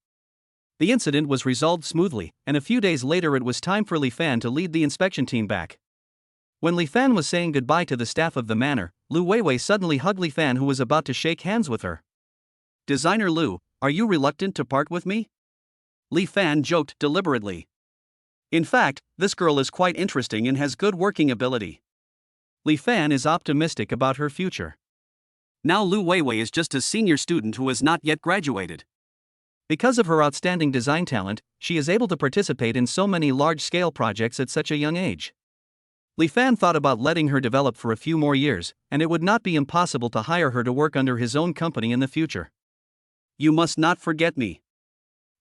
The incident was resolved smoothly, and a few days later it was time for Li Fan to lead the inspection team back. When Li Fan was saying goodbye to the staff of the manor, Lu Weiwei suddenly hugged Li Fan, who was about to shake hands with her. Designer Lu, are you reluctant to part with me? Li Fan joked deliberately. In fact, this girl is quite interesting and has good working ability. Li Fan is optimistic about her future. Now Lu Weiwei is just a senior student who has not yet graduated. Because of her outstanding design talent, she is able to participate in so many large-scale projects at such a young age. Li Fan thought about letting her develop for a few more years, and it would not be impossible to hire her to work under his own company in the future. You must not forget me.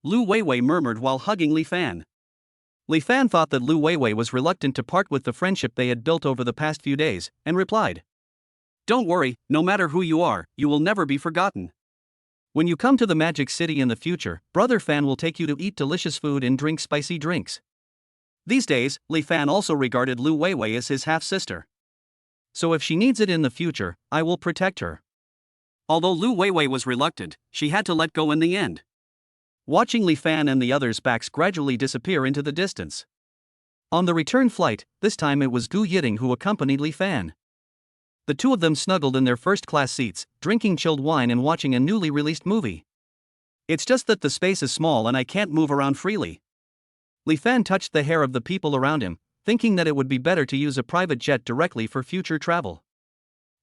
Lu Weiwei murmured while hugging Li Fan. Li Fan thought that Lu Weiwei was reluctant to part with the friendship they had built over the past few days, and replied, Don't worry, no matter who you are, you will never be forgotten. When you come to the Magic City in the future, Brother Fan will take you to eat delicious food and drink spicy drinks. These days, Li Fan also regarded Lu Weiwei as his half-sister. So if she needs it in the future, I will protect her. Although Lu Weiwei was reluctant, she had to let go in the end. Watching Li Fan and the others' backs gradually disappear into the distance. On the return flight, this time it was Gu Yiting who accompanied Li Fan. The two of them snuggled in their first-class seats, drinking chilled wine and watching a newly released movie. It's just that the space is small and I can't move around freely. Li Fan touched the hair of the people around him, thinking that it would be better to use a private jet directly for future travel.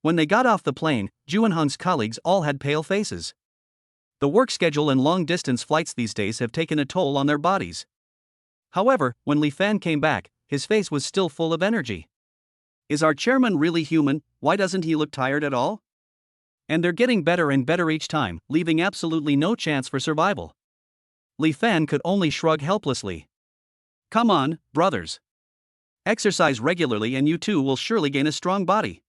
When they got off the plane, Juanhong's colleagues all had pale faces. The work schedule and long-distance flights these days have taken a toll on their bodies. However, when Li Fan came back, his face was still full of energy. Is our chairman really human? Why doesn't he look tired at all? And they're getting better and better each time, leaving absolutely no chance for survival. Li Fan could only shrug helplessly. Come on, brothers. Exercise regularly and you too will surely gain a strong body.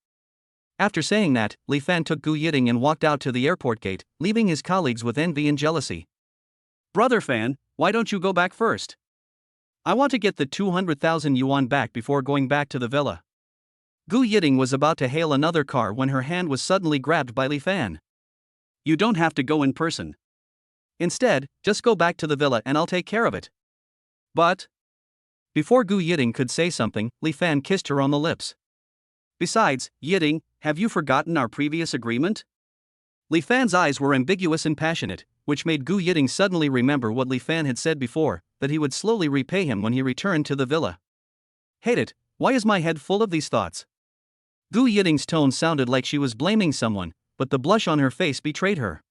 After saying that, Li Fan took Gu Yiting and walked out to the airport gate, leaving his colleagues with envy and jealousy. Brother Fan, why don't you go back first? I want to get the 200,000 yuan back before going back to the villa. Gu Yiting was about to hail another car when her hand was suddenly grabbed by Li Fan. You don't have to go in person. Instead, just go back to the villa and I'll take care of it. But... Before Gu Yiting could say something, Li Fan kissed her on the lips. Besides, Yiting, have you forgotten our previous agreement? Li Fan's eyes were ambiguous and passionate, which made Gu Yiting suddenly remember what Li Fan had said before, that he would slowly repay him when he returned to the villa. Hate it, why is my head full of these thoughts? Gu Yiting's tone sounded like she was blaming someone, but the blush on her face betrayed her.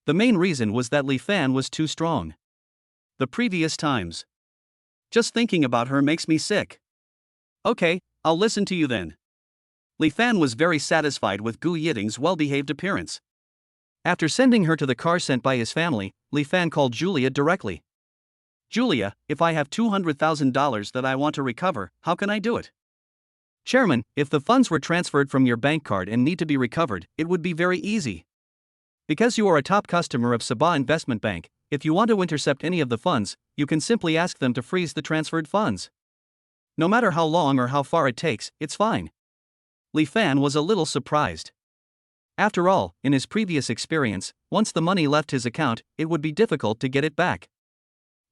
The main reason was that Li Fan was too strong. The previous times. Just thinking about her makes me sick. Okay, I'll listen to you then. Li Fan was very satisfied with Gu Yiting's well-behaved appearance. After sending her to the car sent by his family, Li Fan called Julia directly. Julia, if I have $200,000 that I want to recover, how can I do it? Chairman, if the funds were transferred from your bank card and need to be recovered, it would be very easy. Because you are a top customer of Sabah Investment Bank, if you want to intercept any of the funds, you can simply ask them to freeze the transferred funds. No matter how long or how far it takes, it's fine. Li Fan was a little surprised. After all, in his previous experience, once the money left his account, it would be difficult to get it back.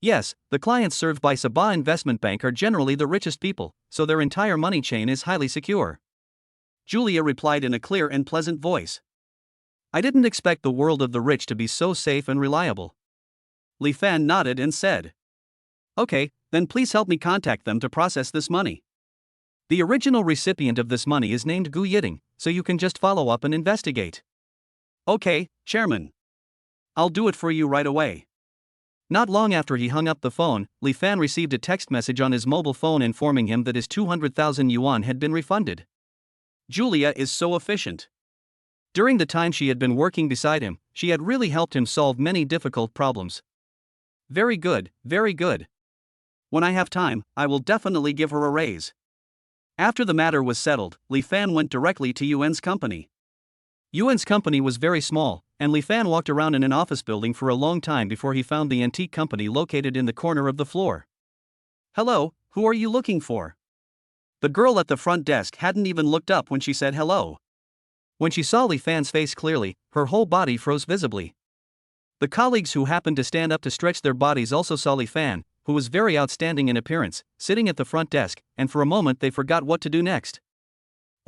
Yes, the clients served by Sabah Investment Bank are generally the richest people, so their entire money chain is highly secure. Julia replied in a clear and pleasant voice. I didn't expect the world of the rich to be so safe and reliable. Li Fan nodded and said. Okay, then please help me contact them to process this money. The original recipient of this money is named Gu Yiting, so you can just follow up and investigate. Okay, Chairman. I'll do it for you right away. Not long after he hung up the phone, Li Fan received a text message on his mobile phone informing him that his 200,000 yuan had been refunded. Julia is so efficient. During the time she had been working beside him, she had really helped him solve many difficult problems. Very good, very good. When I have time, I will definitely give her a raise. After the matter was settled, Li Fan went directly to Yuan's company. Yuan's company was very small, and Li Fan walked around in an office building for a long time before he found the antique company located in the corner of the floor. Hello, who are you looking for? The girl at the front desk hadn't even looked up when she said hello. When she saw Li Fan's face clearly, her whole body froze visibly. The colleagues who happened to stand up to stretch their bodies also saw Li Fan, who was very outstanding in appearance, sitting at the front desk, and for a moment they forgot what to do next.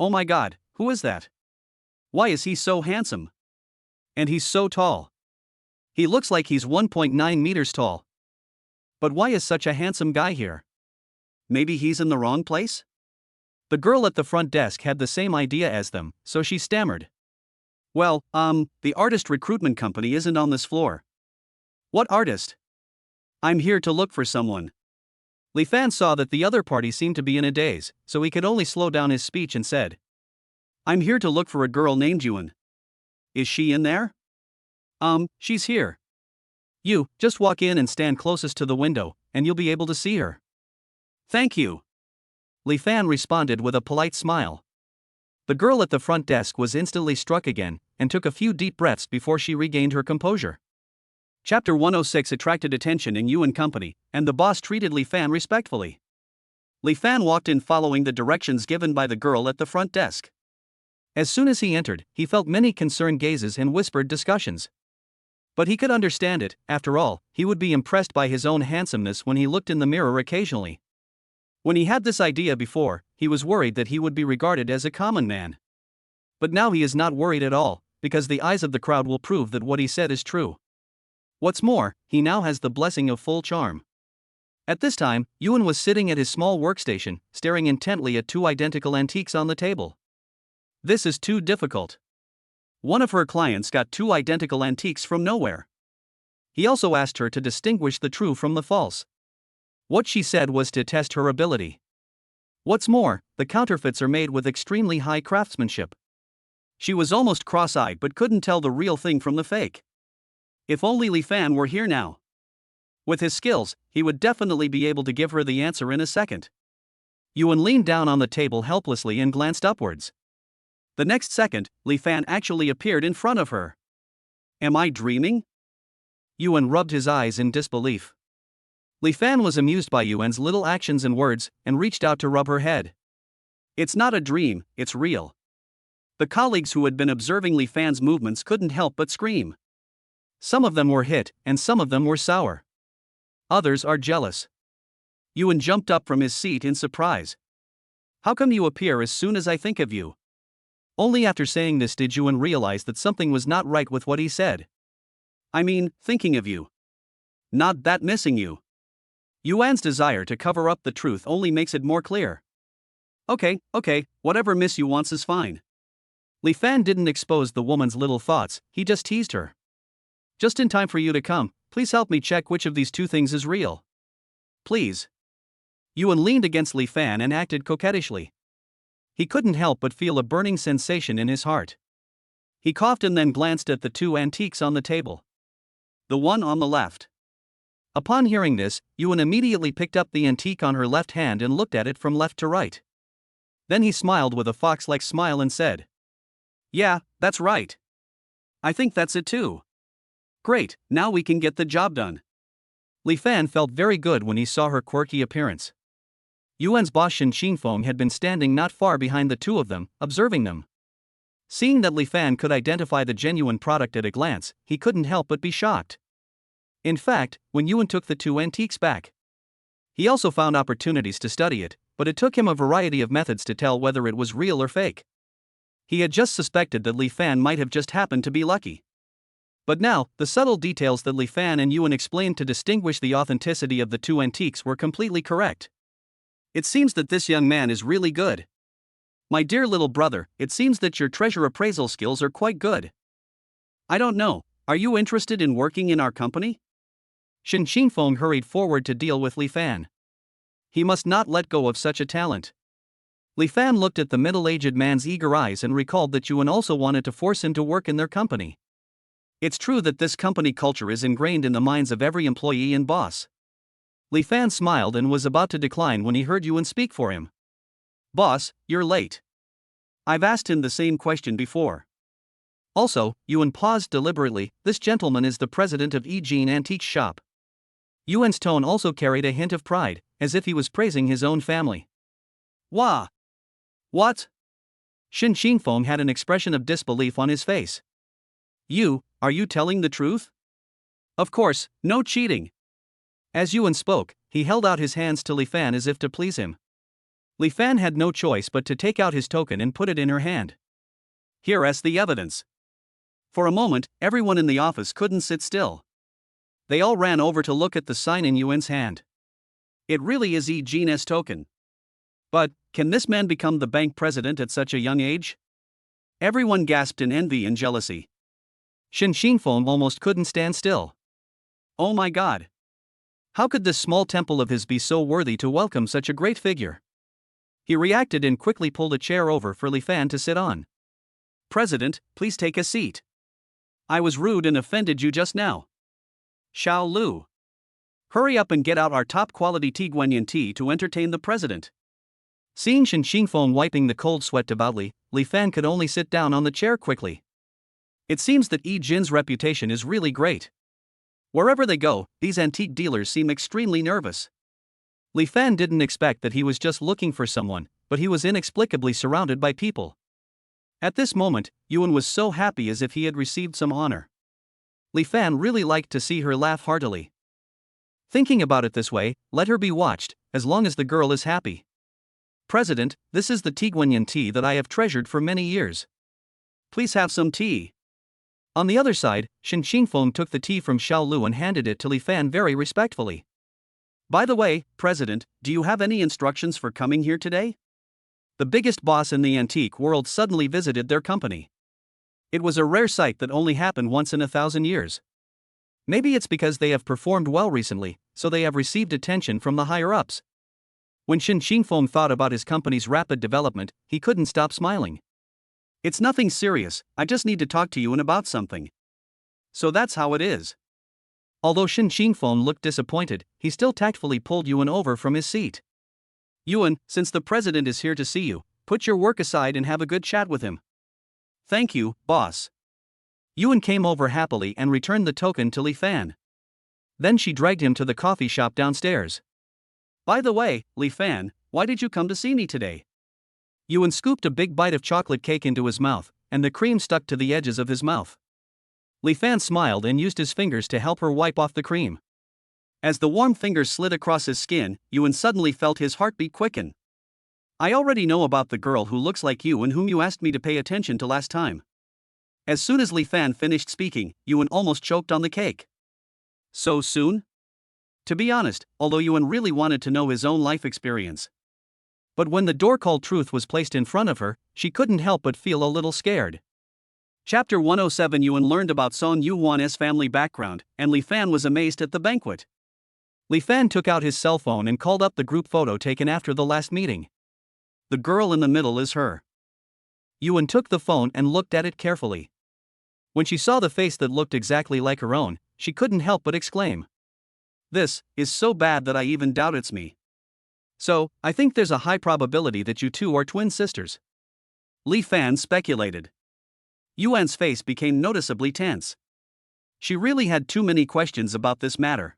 Oh my god, who is that? Why is he so handsome? And he's so tall. He looks like he's 1.9 meters tall. But why is such a handsome guy here? Maybe he's in the wrong place? The girl at the front desk had the same idea as them, so she stammered. Well, the artist recruitment company isn't on this floor. What artist? I'm here to look for someone. Li Fan saw that the other party seemed to be in a daze, so he could only slow down his speech and said, I'm here to look for a girl named Yuan. Is she in there? She's here. You, just walk in and stand closest to the window, and you'll be able to see her. Thank you. Li Fan responded with a polite smile. The girl at the front desk was instantly struck again, and took a few deep breaths before she regained her composure. Chapter 106 attracted attention in Yuan Company, and the boss treated Li Fan respectfully. Li Fan walked in following the directions given by the girl at the front desk. As soon as he entered, he felt many concerned gazes and whispered discussions. But he could understand it. After all, he would be impressed by his own handsomeness when he looked in the mirror occasionally. When he had this idea before, he was worried that he would be regarded as a common man. But now he is not worried at all, because the eyes of the crowd will prove that what he said is true. What's more, he now has the blessing of full charm. At this time, Yuan was sitting at his small workstation, staring intently at two identical antiques on the table. This is too difficult. One of her clients got two identical antiques from nowhere. He also asked her to distinguish the true from the false. What she said was to test her ability. What's more, the counterfeits are made with extremely high craftsmanship. She was almost cross-eyed but couldn't tell the real thing from the fake. If only Li Fan were here now. With his skills, he would definitely be able to give her the answer in a second. Yuan leaned down on the table helplessly and glanced upwards. The next second, Li Fan actually appeared in front of her. Am I dreaming? Yuan rubbed his eyes in disbelief. Li Fan was amused by Yuan's little actions and words, and reached out to rub her head. It's not a dream, it's real. The colleagues who had been observing Li Fan's movements couldn't help but scream. Some of them were hit, and some of them were sour. Others are jealous. Yuan jumped up from his seat in surprise. How come you appear as soon as I think of you? Only after saying this did Yuan realize that something was not right with what he said. I mean, thinking of you. Not that missing you. Yuan's desire to cover up the truth only makes it more clear. Okay, whatever Miss Yu wants is fine. Li Fan didn't expose the woman's little thoughts, he just teased her. Just in time for you to come, please help me check which of these two things is real. Please. Yuan leaned against Li Fan and acted coquettishly. He couldn't help but feel a burning sensation in his heart. He coughed and then glanced at the two antiques on the table. The one on the left. Upon hearing this, Yuan immediately picked up the antique on her left hand and looked at it from left to right. Then he smiled with a fox-like smile and said, Yeah, that's right. I think that's it too. Great, now we can get the job done. Li Fan felt very good when he saw her quirky appearance. Yuan's boss Shen Qingfeng had been standing not far behind the two of them, observing them. Seeing that Li Fan could identify the genuine product at a glance, he couldn't help but be shocked. In fact, when Yuan took the two antiques back, he also found opportunities to study it, but it took him a variety of methods to tell whether it was real or fake. He had just suspected that Li Fan might have just happened to be lucky. But now, the subtle details that Li Fan and Yuan explained to distinguish the authenticity of the two antiques were completely correct. It seems that this young man is really good. My dear little brother, it seems that your treasure appraisal skills are quite good. I don't know, are you interested in working in our company? Shen Xingfeng hurried forward to deal with Li Fan. He must not let go of such a talent. Li Fan looked at the middle-aged man's eager eyes and recalled that Yuan also wanted to force him to work in their company. It's true that this company culture is ingrained in the minds of every employee and boss. Li Fan smiled and was about to decline when he heard Yuan speak for him. Boss, you're late. I've asked him the same question before. Also, Yuan paused deliberately. This gentleman is the president of Yijin Antique Shop. Yuan's tone also carried a hint of pride, as if he was praising his own family. Wah! What? Shen Xingfeng had an expression of disbelief on his face. Are you telling the truth? Of course, no cheating. As Yuan spoke, he held out his hands to Li Fan as if to please him. Li Fan had no choice but to take out his token and put it in her hand. Here's the evidence. For a moment, everyone in the office couldn't sit still. They all ran over to look at the sign in Yuan's hand. It really is Yijin's token. But, can this man become the bank president at such a young age? Everyone gasped in envy and jealousy. Shen Xingfeng almost couldn't stand still. Oh my god! How could this small temple of his be so worthy to welcome such a great figure? He reacted and quickly pulled a chair over for Li Fan to sit on. President, please take a seat. I was rude and offended you just now. Xiao Lu. Hurry up and get out our top-quality Tiguanyan tea to entertain the president. Seeing Shen Xingfeng wiping the cold sweat devoutly, Li Fan could only sit down on the chair quickly. It seems that Yi Jin's reputation is really great. Wherever they go, these antique dealers seem extremely nervous. Li Fan didn't expect that he was just looking for someone, but he was inexplicably surrounded by people. At this moment, Yuan was so happy as if he had received some honor. Li Fan really liked to see her laugh heartily. Thinking about it this way, let her be watched, as long as the girl is happy. President, this is the Tiguanyan tea that I have treasured for many years. Please have some tea. On the other side, Shen Xingfeng took the tea from Xiao Lu and handed it to Li Fan very respectfully. By the way, President, do you have any instructions for coming here today? The biggest boss in the antique world suddenly visited their company. It was a rare sight that only happened once in 1,000 years. Maybe it's because they have performed well recently, so they have received attention from the higher-ups. When Shen Xingfeng thought about his company's rapid development, he couldn't stop smiling. It's nothing serious, I just need to talk to you about something. So that's how it is. Although Shen Xingfeng looked disappointed, he still tactfully pulled Yuan over from his seat. Yuan, since the president is here to see you, put your work aside and have a good chat with him. Thank you, boss. Yuan came over happily and returned the token to Li Fan. Then she dragged him to the coffee shop downstairs. By the way, Li Fan, why did you come to see me today? Yuan scooped a big bite of chocolate cake into his mouth, and the cream stuck to the edges of his mouth. Li Fan smiled and used his fingers to help her wipe off the cream. As the warm fingers slid across his skin, Yuan suddenly felt his heartbeat quicken. I already know about the girl who looks like you and whom you asked me to pay attention to last time. As soon as Li Fan finished speaking, Yuan almost choked on the cake. So soon? To be honest, although Yuan really wanted to know his own life experience. But when the door-called truth was placed in front of her, she couldn't help but feel a little scared. Chapter 107 Yuan learned about Song Yuan's family background, and Li Fan was amazed at the banquet. Li Fan took out his cell phone and called up the group photo taken after the last meeting. The girl in the middle is her. Yuan took the phone and looked at it carefully. When she saw the face that looked exactly like her own, she couldn't help but exclaim. This is so bad that I even doubt it's me. So, I think there's a high probability that you two are twin sisters. Li Fan speculated. Yuan's face became noticeably tense. She really had too many questions about this matter.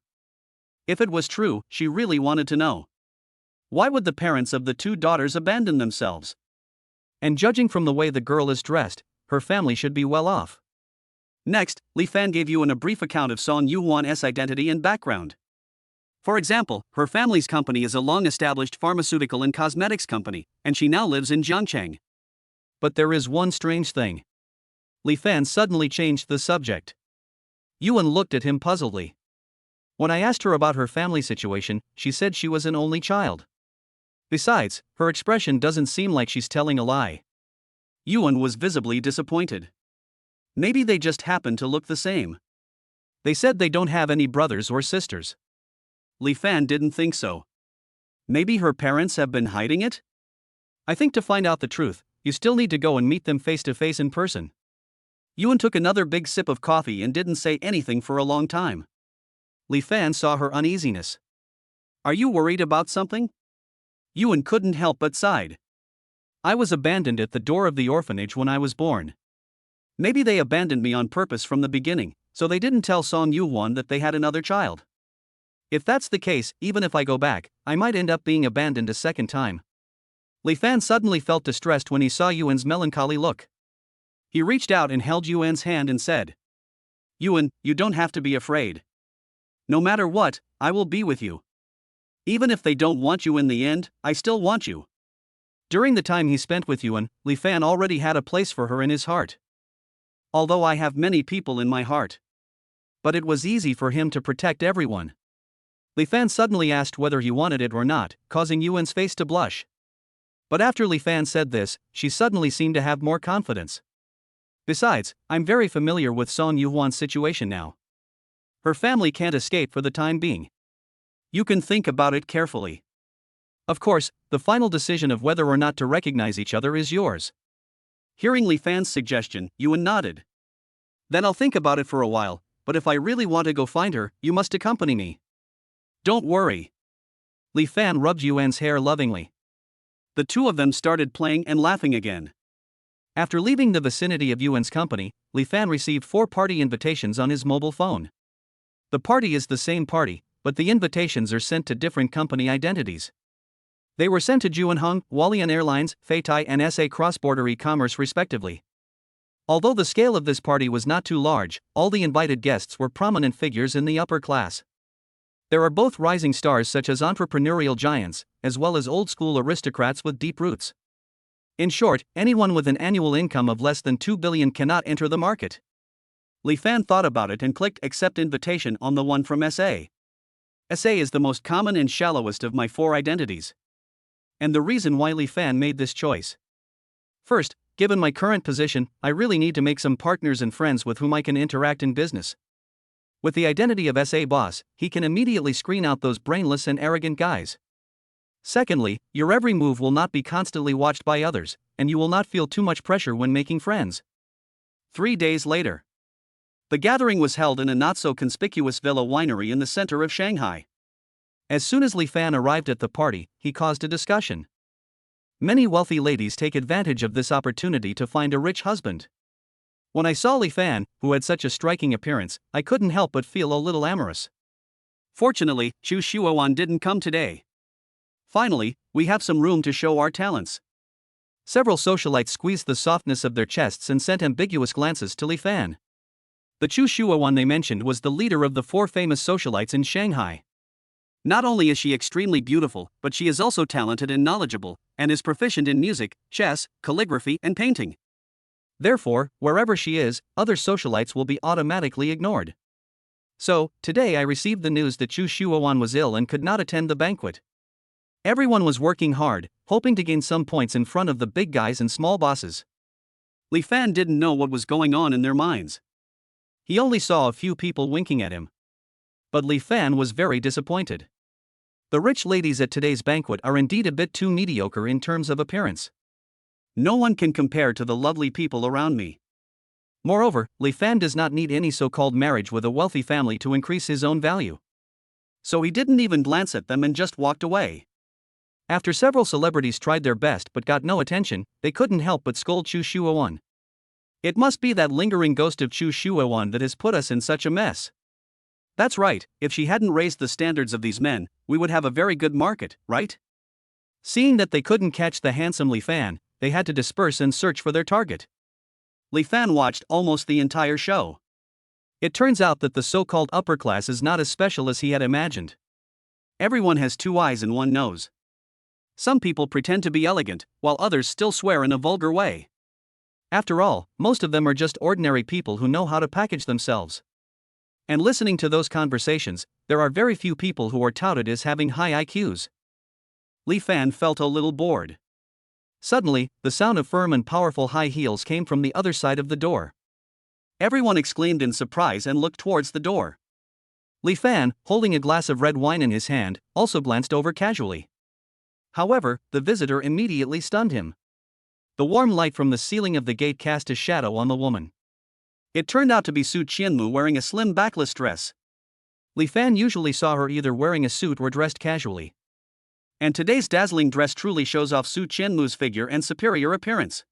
If it was true, she really wanted to know. Why would the parents of the two daughters abandon themselves? And judging from the way the girl is dressed, her family should be well off. Next, Li Fan gave Yuan a brief account of Song Yuan's identity and background. For example, her family's company is a long-established pharmaceutical and cosmetics company, and she now lives in Jiangcheng. But there is one strange thing. Li Fan suddenly changed the subject. Yuan looked at him puzzledly. When I asked her about her family situation, she said she was an only child. Besides, her expression doesn't seem like she's telling a lie. Yuan was visibly disappointed. Maybe they just happen to look the same. They said they don't have any brothers or sisters. Li Fan didn't think so. Maybe her parents have been hiding it? I think to find out the truth, you still need to go and meet them face to face in person. Yuan took another big sip of coffee and didn't say anything for a long time. Li Fan saw her uneasiness. Are you worried about something? Yuan couldn't help but sighed. I was abandoned at the door of the orphanage when I was born. Maybe they abandoned me on purpose from the beginning, so they didn't tell Song Yuan that they had another child. If that's the case, even if I go back, I might end up being abandoned a second time. Li Fan suddenly felt distressed when he saw Yuan's melancholy look. He reached out and held Yuan's hand and said, Yuan, you don't have to be afraid. No matter what, I will be with you. Even if they don't want you in the end, I still want you. During the time he spent with Yuan, Li Fan already had a place for her in his heart. Although I have many people in my heart. But it was easy for him to protect everyone. Li Fan suddenly asked whether he wanted it or not, causing Yuan's face to blush. But after Li Fan said this, she suddenly seemed to have more confidence. Besides, I'm very familiar with Song Yuan's situation now. Her family can't escape for the time being. You can think about it carefully. Of course, the final decision of whether or not to recognize each other is yours. Hearing Li Fan's suggestion, Yuan nodded. Then I'll think about it for a while, but if I really want to go find her, you must accompany me. Don't worry. Li Fan rubbed Yuan's hair lovingly. The two of them started playing and laughing again. After leaving the vicinity of Yuan's company, Li Fan received 4 party invitations on his mobile phone. The party is the same party, but the invitations are sent to different company identities. They were sent to Juanhong, Hualian Airlines, Feitai and SA Cross-Border E-Commerce respectively. Although the scale of this party was not too large, all the invited guests were prominent figures in the upper class. There are both rising stars such as entrepreneurial giants, as well as old-school aristocrats with deep roots. In short, anyone with an annual income of less than 2 billion cannot enter the market. Li Fan thought about it and clicked accept invitation on the one from SA. SA is the most common and shallowest of my 4 identities. And the reason why Li Fan made this choice. First, given my current position, I really need to make some partners and friends with whom I can interact in business. With the identity of SA boss, he can immediately screen out those brainless and arrogant guys. Secondly, your every move will not be constantly watched by others, and you will not feel too much pressure when making friends. 3 days later. The gathering was held in a not-so-conspicuous villa winery in the center of Shanghai. As soon as Li Fan arrived at the party, he caused a discussion. Many wealthy ladies take advantage of this opportunity to find a rich husband. When I saw Li Fan, who had such a striking appearance, I couldn't help but feel a little amorous. Fortunately, Chu Shuowan didn't come today. Finally, we have some room to show our talents. Several socialites squeezed the softness of their chests and sent ambiguous glances to Li Fan. The Chu Shuowan they mentioned was the leader of the 4 famous socialites in Shanghai. Not only is she extremely beautiful, but she is also talented and knowledgeable, and is proficient in music, chess, calligraphy, and painting. Therefore, wherever she is, other socialites will be automatically ignored. So, today I received the news that Chu Shuowan was ill and could not attend the banquet. Everyone was working hard, hoping to gain some points in front of the big guys and small bosses. Li Fan didn't know what was going on in their minds. He only saw a few people winking at him. But Li Fan was very disappointed. The rich ladies at today's banquet are indeed a bit too mediocre in terms of appearance. No one can compare to the lovely people around me. Moreover, Li Fan does not need any so-called marriage with a wealthy family to increase his own value. So he didn't even glance at them and just walked away. After several celebrities tried their best but got no attention, they couldn't help but scold Chu Shuowan. It must be that lingering ghost of Chu Shuowan that has put us in such a mess. That's right, if she hadn't raised the standards of these men, we would have a very good market, right? Seeing that they couldn't catch the handsome Li Fan, they had to disperse and search for their target. Li Fan watched almost the entire show. It turns out that the so-called upper class is not as special as he had imagined. Everyone has 2 eyes and 1 nose. Some people pretend to be elegant, while others still swear in a vulgar way. After all, most of them are just ordinary people who know how to package themselves. And listening to those conversations, there are very few people who are touted as having high IQs. Li Fan felt a little bored. Suddenly, the sound of firm and powerful high heels came from the other side of the door. Everyone exclaimed in surprise and looked towards the door. Li Fan, holding a glass of red wine in his hand, also glanced over casually. However, the visitor immediately stunned him. The warm light from the ceiling of the gate cast a shadow on the woman. It turned out to be Su Qianmu wearing a slim backless dress. Li Fan usually saw her either wearing a suit or dressed casually. And today's dazzling dress truly shows off Su Qianmu's figure and superior appearance.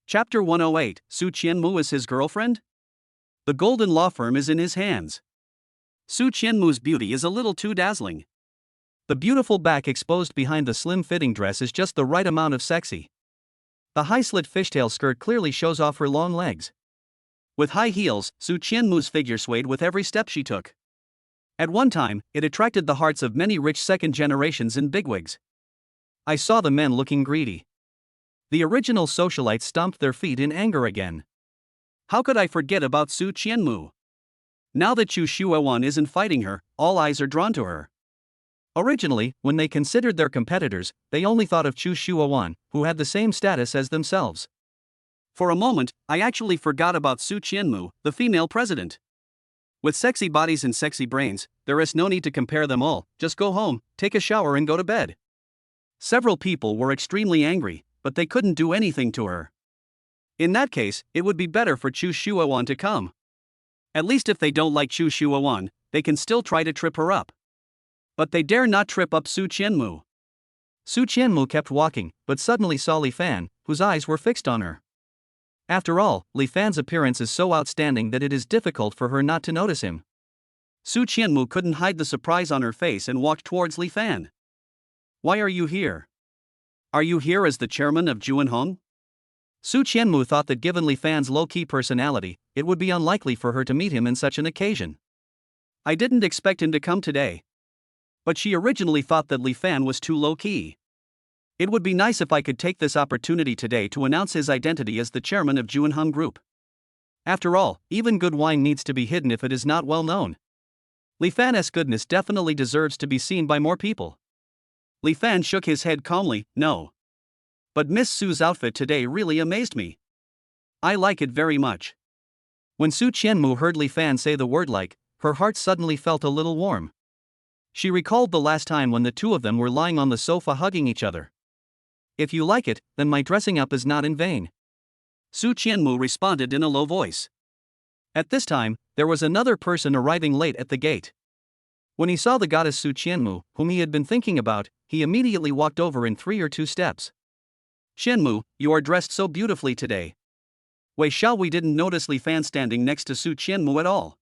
Chapter 108, Su Qianmu is his girlfriend? The golden law firm is in his hands. Su Qianmu's beauty is a little too dazzling. The beautiful back exposed behind the slim-fitting dress is just the right amount of sexy. The high-slit fishtail skirt clearly shows off her long legs. With high heels, Su Qianmu's figure swayed with every step she took. At one time, it attracted the hearts of many rich second generations in bigwigs. I saw the men looking greedy. The original socialites stomped their feet in anger again. How could I forget about Su Qianmu? Now that Chu Shuowan isn't fighting her, all eyes are drawn to her. Originally, when they considered their competitors, they only thought of Chu Shuowan, who had the same status as themselves. For a moment, I actually forgot about Su Qianmu, the female president. With sexy bodies and sexy brains, there is no need to compare them all, just go home, take a shower and go to bed. Several people were extremely angry, but they couldn't do anything to her. In that case, it would be better for Chu Shuowan to come. At least if they don't like Chu Shuowan, they can still try to trip her up. But they dare not trip up Su Qianmu. Su Qianmu kept walking, but suddenly saw Li Fan, whose eyes were fixed on her. After all, Li Fan's appearance is so outstanding that it is difficult for her not to notice him. Su Qianmu couldn't hide the surprise on her face and walked towards Li Fan. Why are you here? Are you here as the chairman of Juanhong? Su Qianmu thought that given Li Fan's low-key personality, it would be unlikely for her to meet him in such an occasion. I didn't expect him to come today. But she originally thought that Li Fan was too low-key. It would be nice if I could take this opportunity today to announce his identity as the chairman of Juanhong Group. After all, even good wine needs to be hidden if it is not well known. Li Fan's goodness definitely deserves to be seen by more people. Li Fan shook his head calmly, no. But Miss Su's outfit today really amazed me. I like it very much. When Su Qianmu heard Li Fan say the word like, her heart suddenly felt a little warm. She recalled the last time when the two of them were lying on the sofa hugging each other. If you like it, then my dressing up is not in vain. Su Qianmu responded in a low voice. At this time, there was another person arriving late at the gate. When he saw the goddess Su Qianmu, whom he had been thinking about, he immediately walked over in 3 or 2 steps. Qianmu, you are dressed so beautifully today. Wei Xiaowei didn't notice Li Fan standing next to Su Qianmu at all.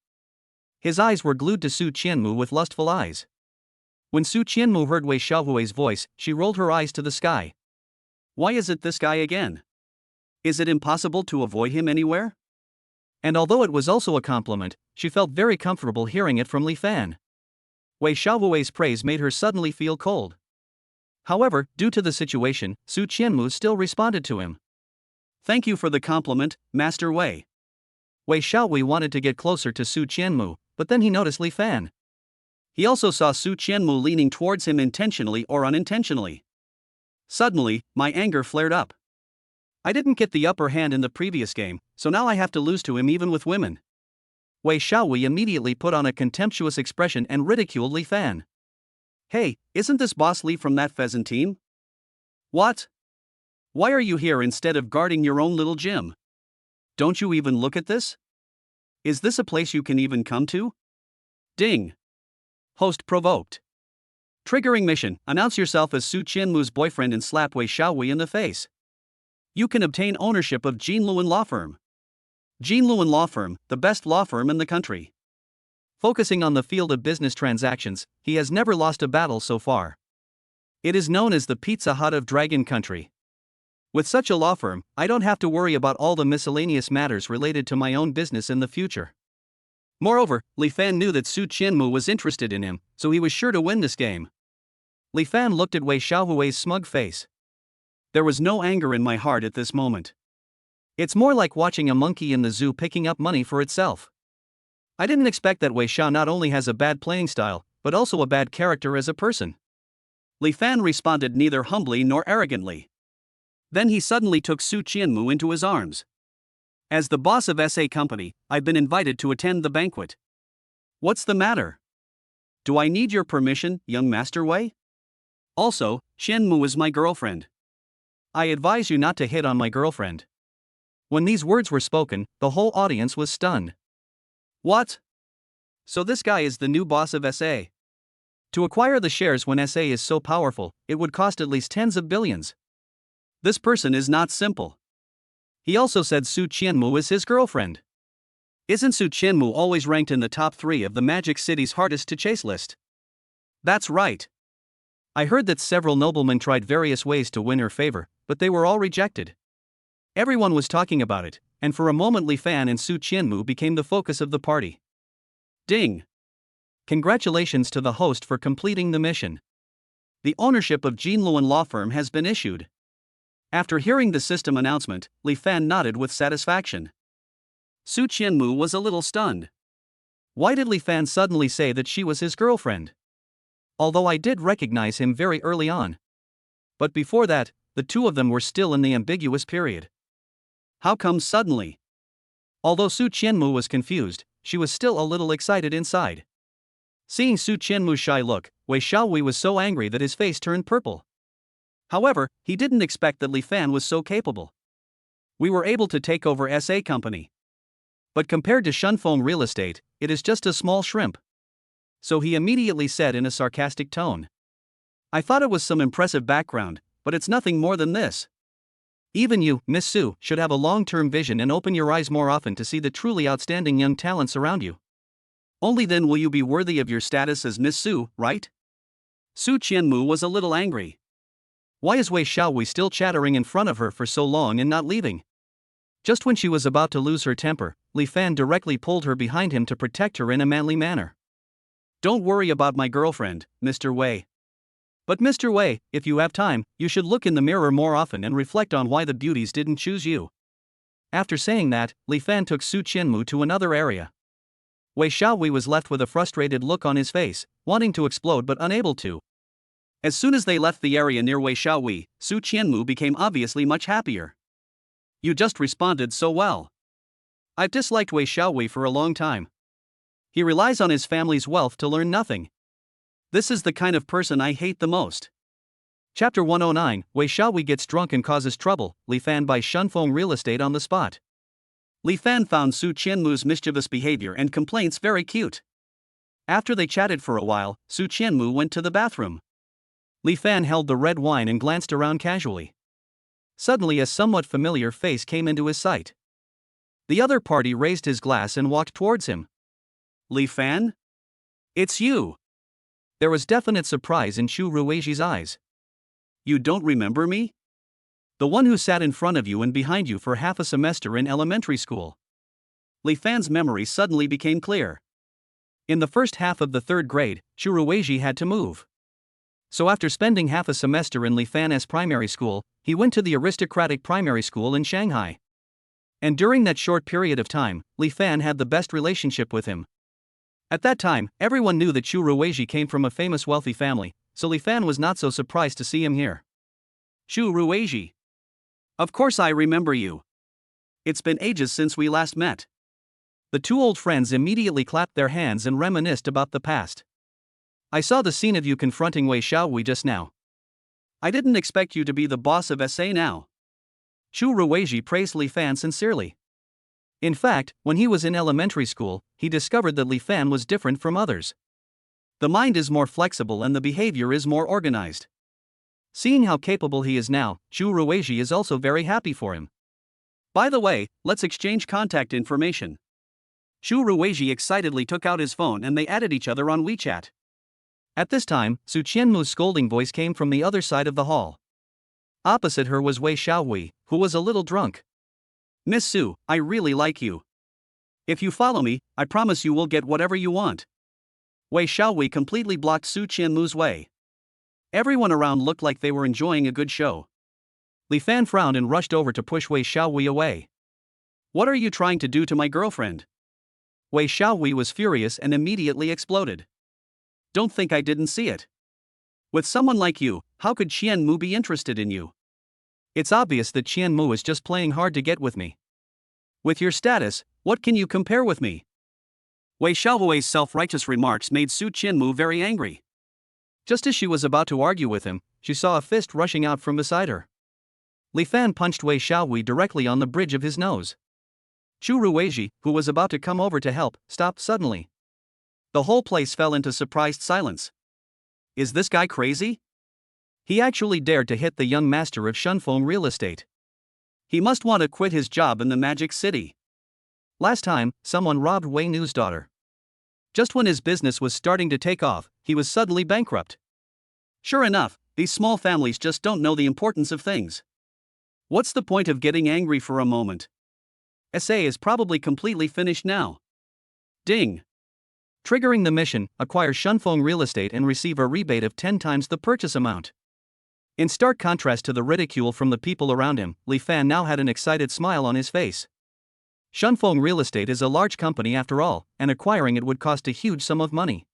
His eyes were glued to Su Qianmu with lustful eyes. When Su Qianmu heard Wei Xiaowei's voice, she rolled her eyes to the sky. Why is it this guy again? Is it impossible to avoid him anywhere? And although it was also a compliment, she felt very comfortable hearing it from Li Fan. Wei Xiaowei's praise made her suddenly feel cold. However, due to the situation, Su Qianmu still responded to him. Thank you for the compliment, Master Wei. Wei Xiaowei wanted to get closer to Su Qianmu, but then he noticed Li Fan. He also saw Su Qianmu leaning towards him intentionally or unintentionally. Suddenly, my anger flared up. I didn't get the upper hand in the previous game, so now I have to lose to him even with women. Wei Xiaowei immediately put on a contemptuous expression and ridiculed Li Fan. Hey, isn't this Boss Li from that pheasant team? What? Why are you here instead of guarding your own little gym? Don't you even look at this? Is this a place you can even come to? Ding. Host provoked. Triggering mission, announce yourself as Su Qianmu's boyfriend and slap Wei Xiaowei in the face. You can obtain ownership of Jinluan Law Firm. Jinluan Law Firm, the best law firm in the country. Focusing on the field of business transactions, he has never lost a battle so far. It is known as the Pizza Hut of Dragon Country. With such a law firm, I don't have to worry about all the miscellaneous matters related to my own business in the future. Moreover, Li Fan knew that Su Qianmu was interested in him, so he was sure to win this game. Li Fan looked at Wei Xiaowei's smug face. There was no anger in my heart at this moment. It's more like watching a monkey in the zoo picking up money for itself. I didn't expect that Wei Xiao not only has a bad playing style, but also a bad character as a person. Li Fan responded neither humbly nor arrogantly. Then he suddenly took Su Qianmu into his arms. As the boss of SA company, I've been invited to attend the banquet. What's the matter? Do I need your permission, young Master Wei? Also, Xianmu is my girlfriend. I advise you not to hit on my girlfriend. When these words were spoken, the whole audience was stunned. What? So this guy is the new boss of SA? To acquire the shares when SA is so powerful, it would cost at least tens of billions. This person is not simple. He also said Su Qianmu is his girlfriend. Isn't Su Qianmu always ranked in the top 3 of the Magic City's hardest to chase list? That's right. I heard that several noblemen tried various ways to win her favor, but they were all rejected. Everyone was talking about it, and for a moment Li Fan and Su Qianmu became the focus of the party. Ding! Congratulations to the host for completing the mission. The ownership of Jinluan Law Firm has been issued. After hearing the system announcement, Li Fan nodded with satisfaction. Su Qianmu was a little stunned. Why did Li Fan suddenly say that she was his girlfriend? Although I did recognize him very early on. But before that, the two of them were still in the ambiguous period. How come suddenly? Although Su Qianmu was confused, she was still a little excited inside. Seeing Su Qianmu's shy look, Wei Xiaowei was so angry that his face turned purple. However, he didn't expect that Li Fan was so capable. We were able to take over SA company. But compared to Shunfeng Real Estate, it is just a small shrimp. So he immediately said in a sarcastic tone. I thought it was some impressive background, but it's nothing more than this. Even you, Miss Su, should have a long-term vision and open your eyes more often to see the truly outstanding young talents around you. Only then will you be worthy of your status as Miss Su, right? Su Qianmu was a little angry. Why is Wei Xiaowei still chattering in front of her for so long and not leaving? Just when she was about to lose her temper, Li Fan directly pulled her behind him to protect her in a manly manner. Don't worry about my girlfriend, Mr. Wei. But Mr. Wei, if you have time, you should look in the mirror more often and reflect on why the beauties didn't choose you. After saying that, Li Fan took Su Qianmu to another area. Wei Xiaowei was left with a frustrated look on his face, wanting to explode but unable to. As soon as they left the area near Wei Xiaowei, Su Qianmu became obviously much happier. You just responded so well. I've disliked Wei Xiaowei for a long time. He relies on his family's wealth to learn nothing. This is the kind of person I hate the most. Chapter 109, Wei Xiaowei gets drunk and causes trouble, Li Fan buys Shunfeng Real Estate on the spot. Li Fan found Su Qianmu's mischievous behavior and complaints very cute. After they chatted for a while, Su Qianmu went to the bathroom. Li Fan held the red wine and glanced around casually. Suddenly a somewhat familiar face came into his sight. The other party raised his glass and walked towards him. Li Fan? It's you! There was definite surprise in Chu Ruiji's eyes. You don't remember me? The one who sat in front of you and behind you for half a semester in elementary school. Li Fan's memory suddenly became clear. In the first half of the 3rd grade, Chu Ruiji had to move. So after spending half a semester in Li Fan's primary school, he went to the aristocratic primary school in Shanghai. And during that short period of time, Li Fan had the best relationship with him. At that time, everyone knew that Chu Ruiji came from a famous wealthy family, so Li Fan was not so surprised to see him here. Chu Ruiji. Of course I remember you. It's been ages since we last met. The two old friends immediately clapped their hands and reminisced about the past. I saw the scene of you confronting Wei Xiaowei just now. I didn't expect you to be the boss of SA now. Chu Ruiji praised Li Fan sincerely. In fact, when he was in elementary school, he discovered that Li Fan was different from others. The mind is more flexible and the behavior is more organized. Seeing how capable he is now, Chu Ruiji is also very happy for him. By the way, let's exchange contact information. Chu Ruiji excitedly took out his phone and they added each other on WeChat. At this time, Su Qianmu's scolding voice came from the other side of the hall. Opposite her was Wei Xiaowei, who was a little drunk. Miss Su, I really like you. If you follow me, I promise you will get whatever you want. Wei Xiaowei completely blocked Su Qianmu's way. Everyone around looked like they were enjoying a good show. Li Fan frowned and rushed over to push Wei Xiaowei away. What are you trying to do to my girlfriend? Wei Xiaowei was furious and immediately exploded. Don't think I didn't see it. With someone like you, how could Qianmu be interested in you? It's obvious that Qianmu is just playing hard to get with me. With your status, what can you compare with me? Wei Xiaohui's self-righteous remarks made Su Qianmu very angry. Just as she was about to argue with him, she saw a fist rushing out from beside her. Li Fan punched Wei Xiaohui directly on the bridge of his nose. Chu Ruizhi, who was about to come over to help, stopped suddenly. The whole place fell into surprised silence. Is this guy crazy? He actually dared to hit the young master of Shunfeng real estate. He must want to quit his job in the Magic City. Last time, someone robbed Wei Nu's daughter. Just when his business was starting to take off, he was suddenly bankrupt. Sure enough, these small families just don't know the importance of things. What's the point of getting angry for a moment? SA is probably completely finished now. Ding! Triggering the mission, acquire Shunfeng real estate and receive a rebate of 10 times the purchase amount. In stark contrast to the ridicule from the people around him, Li Fan now had an excited smile on his face. Shunfeng Real Estate is a large company after all, and acquiring it would cost a huge sum of money.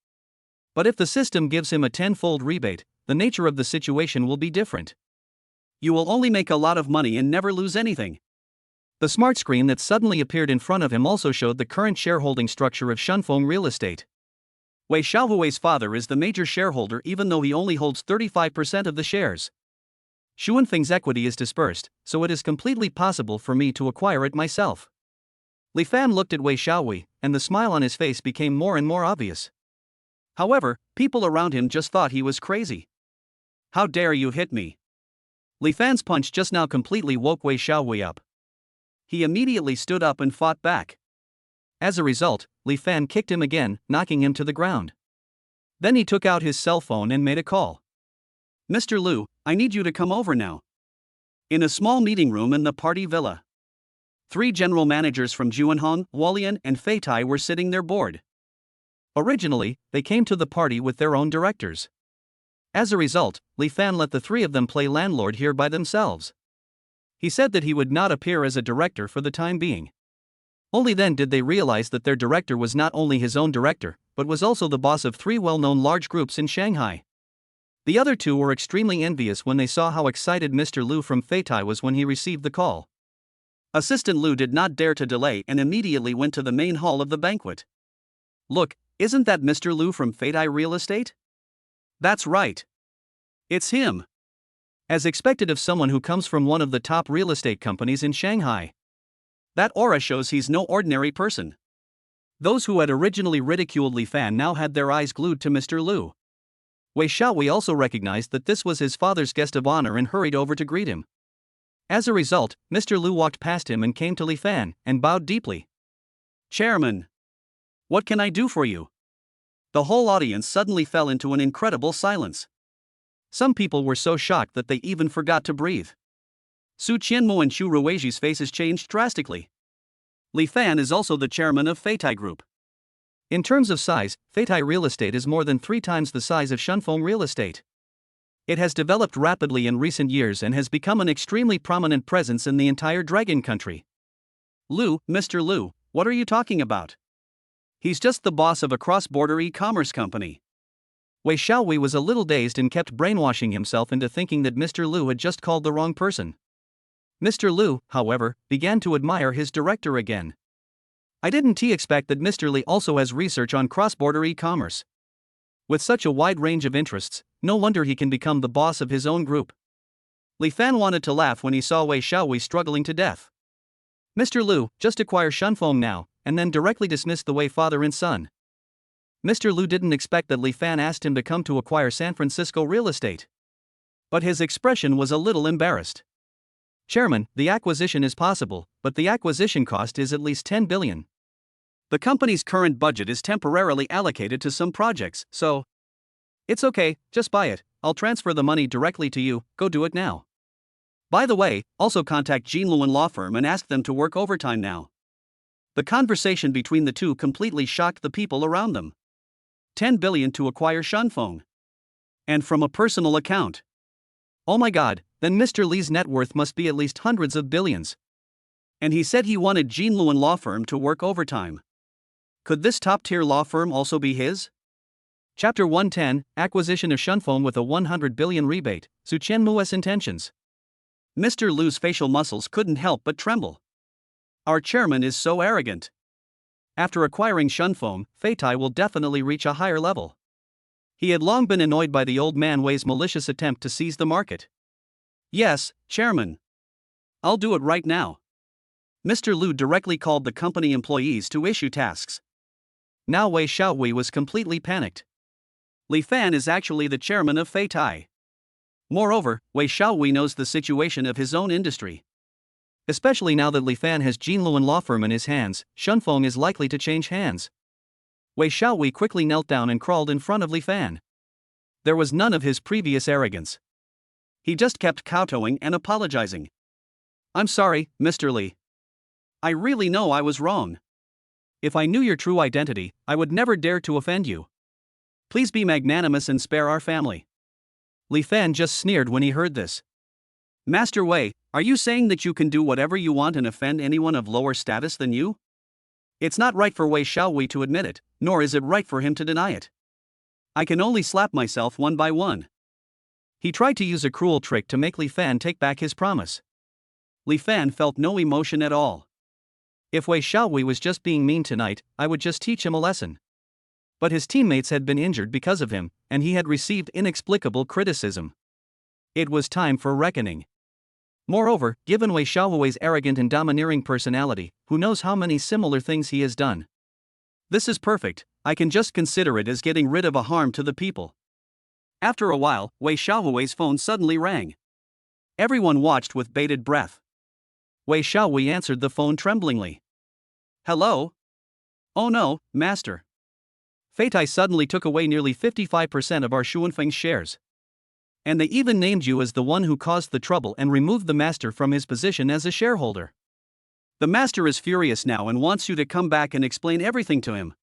But if the system gives him a 10-fold rebate, the nature of the situation will be different. You will only make a lot of money and never lose anything. The smart screen that suddenly appeared in front of him also showed the current shareholding structure of Shunfeng Real Estate. Wei Xiaohui's father is the major shareholder even though he only holds 35% of the shares. Xuanfeng's equity is dispersed, so it is completely possible for me to acquire it myself. Li Fan looked at Wei Xiaohui, and the smile on his face became more and more obvious. However, people around him just thought he was crazy. How dare you hit me? Li Fan's punch just now completely woke Wei Xiaohui up. He immediately stood up and fought back. As a result, Li Fan kicked him again, knocking him to the ground. Then he took out his cell phone and made a call. Mr. Lu, I need you to come over now. In a small meeting room in the party villa. 3 general managers from Juanhong, Hualien, and Feitai were sitting there bored. Originally, they came to the party with their own directors. As a result, Li Fan let the 3 of them play landlord here by themselves. He said that he would not appear as a director for the time being. Only then did they realize that their director was not only his own director, but was also the boss of 3 well-known large groups in Shanghai. The other 2 were extremely envious when they saw how excited Mr. Lu from Feitai was when he received the call. Assistant Lu did not dare to delay and immediately went to the main hall of the banquet. Look, isn't that Mr. Lu from Feitai Real Estate? That's right. It's him. As expected of someone who comes from one of the top real estate companies in Shanghai. That aura shows he's no ordinary person. Those who had originally ridiculed Li Fan now had their eyes glued to Mr. Lu. Wei Xiaohui also recognized that this was his father's guest of honor and hurried over to greet him. As a result, Mr. Lu walked past him and came to Li Fan, and bowed deeply. Chairman! What can I do for you? The whole audience suddenly fell into an incredible silence. Some people were so shocked that they even forgot to breathe. Su Qianmu and Chu Ruizhi's faces changed drastically. Li Fan is also the chairman of Feitai Group. In terms of size, Feitai Real Estate is more than 3 times the size of Shunfeng Real Estate. It has developed rapidly in recent years and has become an extremely prominent presence in the entire Dragon Country. Lu, Mr. Lu, what are you talking about? He's just the boss of a cross-border e-commerce company. Wei Xiaohui was a little dazed and kept brainwashing himself into thinking that Mr. Lu had just called the wrong person. Mr. Lu, however, began to admire his director again. I didn't expect that Mr. Li also has research on cross-border e-commerce. With such a wide range of interests, no wonder he can become the boss of his own group. Li Fan wanted to laugh when he saw Wei Xiaohui struggling to death. Mr. Lu, just acquire Shunfeng now, and then directly dismiss the Wei father and son. Mr. Lu didn't expect that Li Fan asked him to come to acquire San Francisco real estate. But his expression was a little embarrassed. Chairman, the acquisition is possible, but the acquisition cost is at least 10 billion. The company's current budget is temporarily allocated to some projects, so... It's okay, just buy it, I'll transfer the money directly to you, go do it now. By the way, also contact Jinluan Law Firm and ask them to work overtime now. The conversation between the 2 completely shocked the people around them. 10 billion to acquire Shunfeng. And from a personal account. Oh my god, then Mr. Li's net worth must be at least hundreds of billions. And he said he wanted Jinluan Law Firm to work overtime. Could this top-tier law firm also be his? Chapter 110, Acquisition of Shunfeng with a 100 billion rebate, Su Qianmu's intentions. Mr. Lu's facial muscles couldn't help but tremble. Our chairman is so arrogant. After acquiring Shunfeng, Feitai will definitely reach a higher level. He had long been annoyed by the old man Wei's malicious attempt to seize the market. Yes, Chairman. I'll do it right now. Mr. Liu directly called the company employees to issue tasks. Now Wei Xiaowei was completely panicked. Li Fan is actually the chairman of Feitai. Moreover, Wei Xiaowei knows the situation of his own industry. Especially now that Li Fan has Jinluan law firm in his hands, Shunfeng is likely to change hands. Wei Xiaowei quickly knelt down and crawled in front of Li Fan. There was none of his previous arrogance. He just kept kowtowing and apologizing. I'm sorry, Mr. Li. I really know I was wrong. If I knew your true identity, I would never dare to offend you. Please be magnanimous and spare our family. Li Fan just sneered when he heard this. Master Wei, are you saying that you can do whatever you want and offend anyone of lower status than you? It's not right for Wei Xiaowei to admit it, nor is it right for him to deny it. I can only slap myself one by one. He tried to use a cruel trick to make Li Fan take back his promise. Li Fan felt no emotion at all. If Wei Xiaowei was just being mean tonight, I would just teach him a lesson. But his teammates had been injured because of him, and he had received inexplicable criticism. It was time for reckoning. Moreover, given Wei Xiaowei's arrogant and domineering personality, who knows how many similar things he has done? This is perfect, I can just consider it as getting rid of a harm to the people. After a while, Wei Xiaowei's phone suddenly rang. Everyone watched with bated breath. Wei Xiaowei answered the phone tremblingly. Hello? Oh no, master. Feitai suddenly took away nearly 55% of our Shunfeng shares. And they even named you as the one who caused the trouble and removed the master from his position as a shareholder. The master is furious now and wants you to come back and explain everything to him.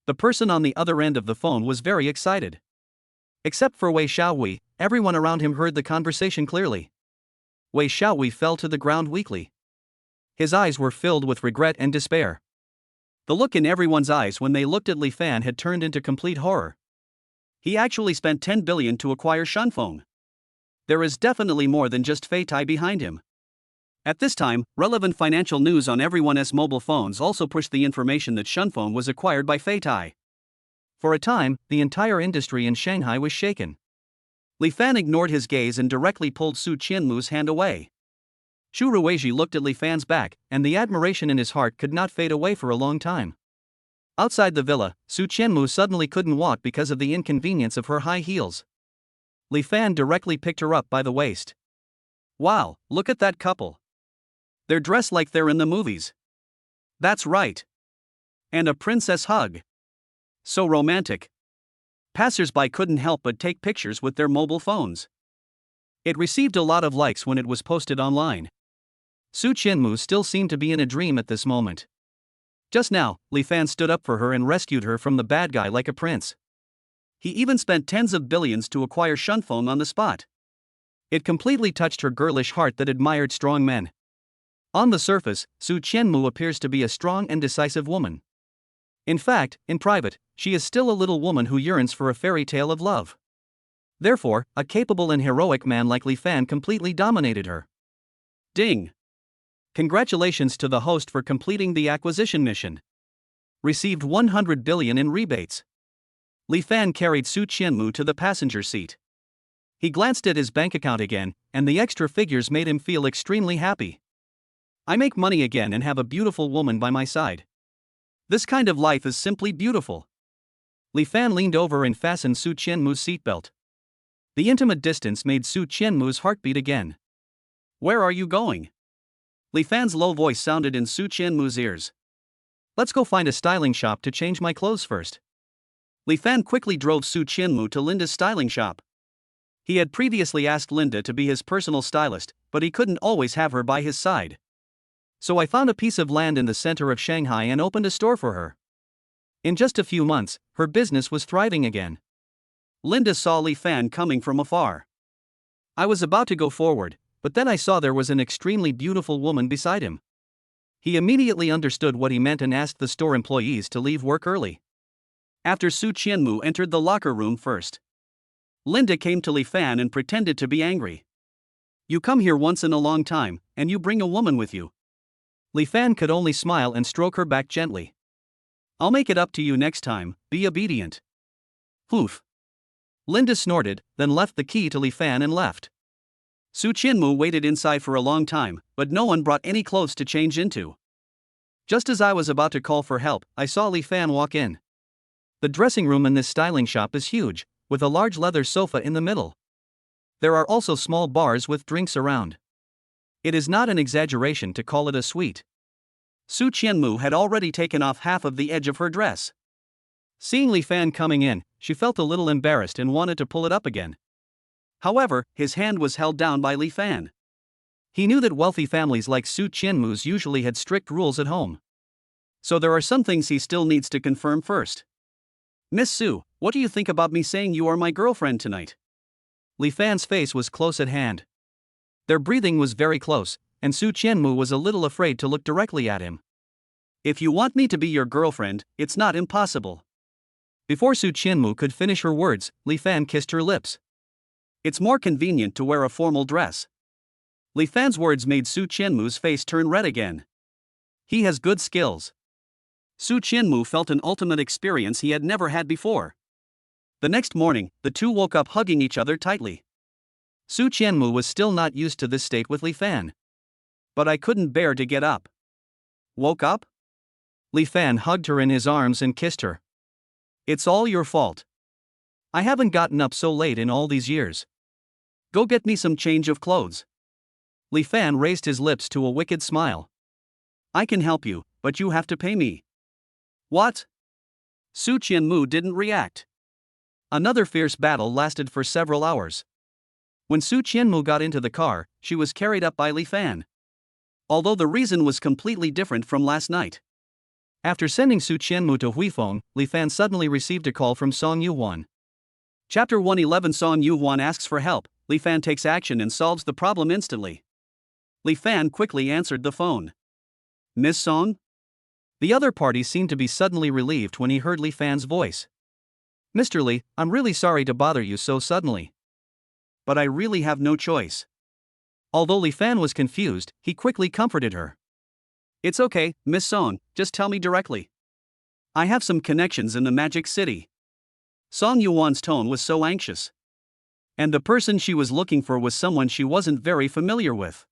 The person on the other end of the phone was very excited. Except for Wei Xiaowei, everyone around him heard the conversation clearly. Wei Xiaowei fell to the ground weakly. His eyes were filled with regret and despair. The look in everyone's eyes when they looked at Li Fan had turned into complete horror. He actually spent 10 billion to acquire Shunfeng. There is definitely more than just Feitai behind him. At this time, relevant financial news on everyone's mobile phones also pushed the information that Shunfeng was acquired by Feitai. For a time, the entire industry in Shanghai was shaken. Li Fan ignored his gaze and directly pulled Su Qianmu's hand away. Xu Ruizhi looked at Li Fan's back, and the admiration in his heart could not fade away for a long time. Outside the villa, Su Qianmu suddenly couldn't walk because of the inconvenience of her high heels. Li Fan directly picked her up by the waist. Wow, look at that couple. They're dressed like they're in the movies. That's right. And a princess hug. So romantic. Passers-by couldn't help but take pictures with their mobile phones. It received a lot of likes when it was posted online. Su Qianmu still seemed to be in a dream at this moment. Just now, Li Fan stood up for her and rescued her from the bad guy like a prince. He even spent tens of billions to acquire Shunfeng on the spot. It completely touched her girlish heart that admired strong men. On the surface, Su Qianmu appears to be a strong and decisive woman. In fact, in private, she is still a little woman who yearns for a fairy tale of love. Therefore, a capable and heroic man like Li Fan completely dominated her. Ding! Congratulations to the host for completing the acquisition mission. Received 100 billion in rebates. Li Fan carried Su Qianmu to the passenger seat. He glanced at his bank account again, and the extra figures made him feel extremely happy. I make money again and have a beautiful woman by my side. This kind of life is simply beautiful. Li Fan leaned over and fastened Su Qianmu's seatbelt. The intimate distance made Su Qianmu's heart beat again. Where are you going? Li Fan's low voice sounded in Su Qianmu's ears. Let's go find a styling shop to change my clothes first. Li Fan quickly drove Su Qianmu to Linda's styling shop. He had previously asked Linda to be his personal stylist, but he couldn't always have her by his side. So I found a piece of land in the center of Shanghai and opened a store for her. In just a few months, her business was thriving again. Linda saw Li Fan coming from afar. I was about to go forward, but then I saw there was an extremely beautiful woman beside him. He immediately understood what he meant and asked the store employees to leave work early. After Su Qianmu entered the locker room first, Linda came to Li Fan and pretended to be angry. You come here once in a long time, and you bring a woman with you. Li Fan could only smile and stroke her back gently. I'll make it up to you next time, be obedient. Oof. Linda snorted, then left the key to Li Fan and left. Su Qianmu waited inside for a long time, but no one brought any clothes to change into. Just as I was about to call for help, I saw Li Fan walk in. The dressing room in this styling shop is huge, with a large leather sofa in the middle. There are also small bars with drinks around. It is not an exaggeration to call it a suite. Su Qianmu had already taken off half of the edge of her dress. Seeing Li Fan coming in, she felt a little embarrassed and wanted to pull it up again. However, his hand was held down by Li Fan. He knew that wealthy families like Su Qianmu's usually had strict rules at home. So there are some things he still needs to confirm first. Miss Su, what do you think about me saying you are my girlfriend tonight? Li Fan's face was close at hand. Their breathing was very close, and Su Qianmu was a little afraid to look directly at him. If you want me to be your girlfriend, it's not impossible. Before Su Qianmu could finish her words, Li Fan kissed her lips. It's more convenient to wear a formal dress. Li Fan's words made Su Qianmu's face turn red again. He has good skills. Su Qianmu felt an ultimate experience he had never had before. The next morning, the two woke up hugging each other tightly. Su Qianmu was still not used to this state with Li Fan. But I couldn't bear to get up. Woke up? Li Fan hugged her in his arms and kissed her. It's all your fault. I haven't gotten up so late in all these years. Go get me some change of clothes. Li Fan raised his lips to a wicked smile. I can help you, but you have to pay me. What? Su Qianmu didn't react. Another fierce battle lasted for several hours. When Su Qianmu got into the car, she was carried up by Li Fan. Although the reason was completely different from last night. After sending Su Qianmu to Huifeng, Li Fan suddenly received a call from Song Yuhuan. Chapter 111. Song Yuhuan asks for help. Li Fan takes action and solves the problem instantly. Li Fan quickly answered the phone. Miss Song? The other party seemed to be suddenly relieved when he heard Li Fan's voice. Mr. Li, I'm really sorry to bother you so suddenly. But I really have no choice. Although Li Fan was confused, he quickly comforted her. It's okay, Miss Song, just tell me directly. I have some connections in the Magic City. Song Yuan's tone was so anxious. And the person she was looking for was someone she wasn't very familiar with.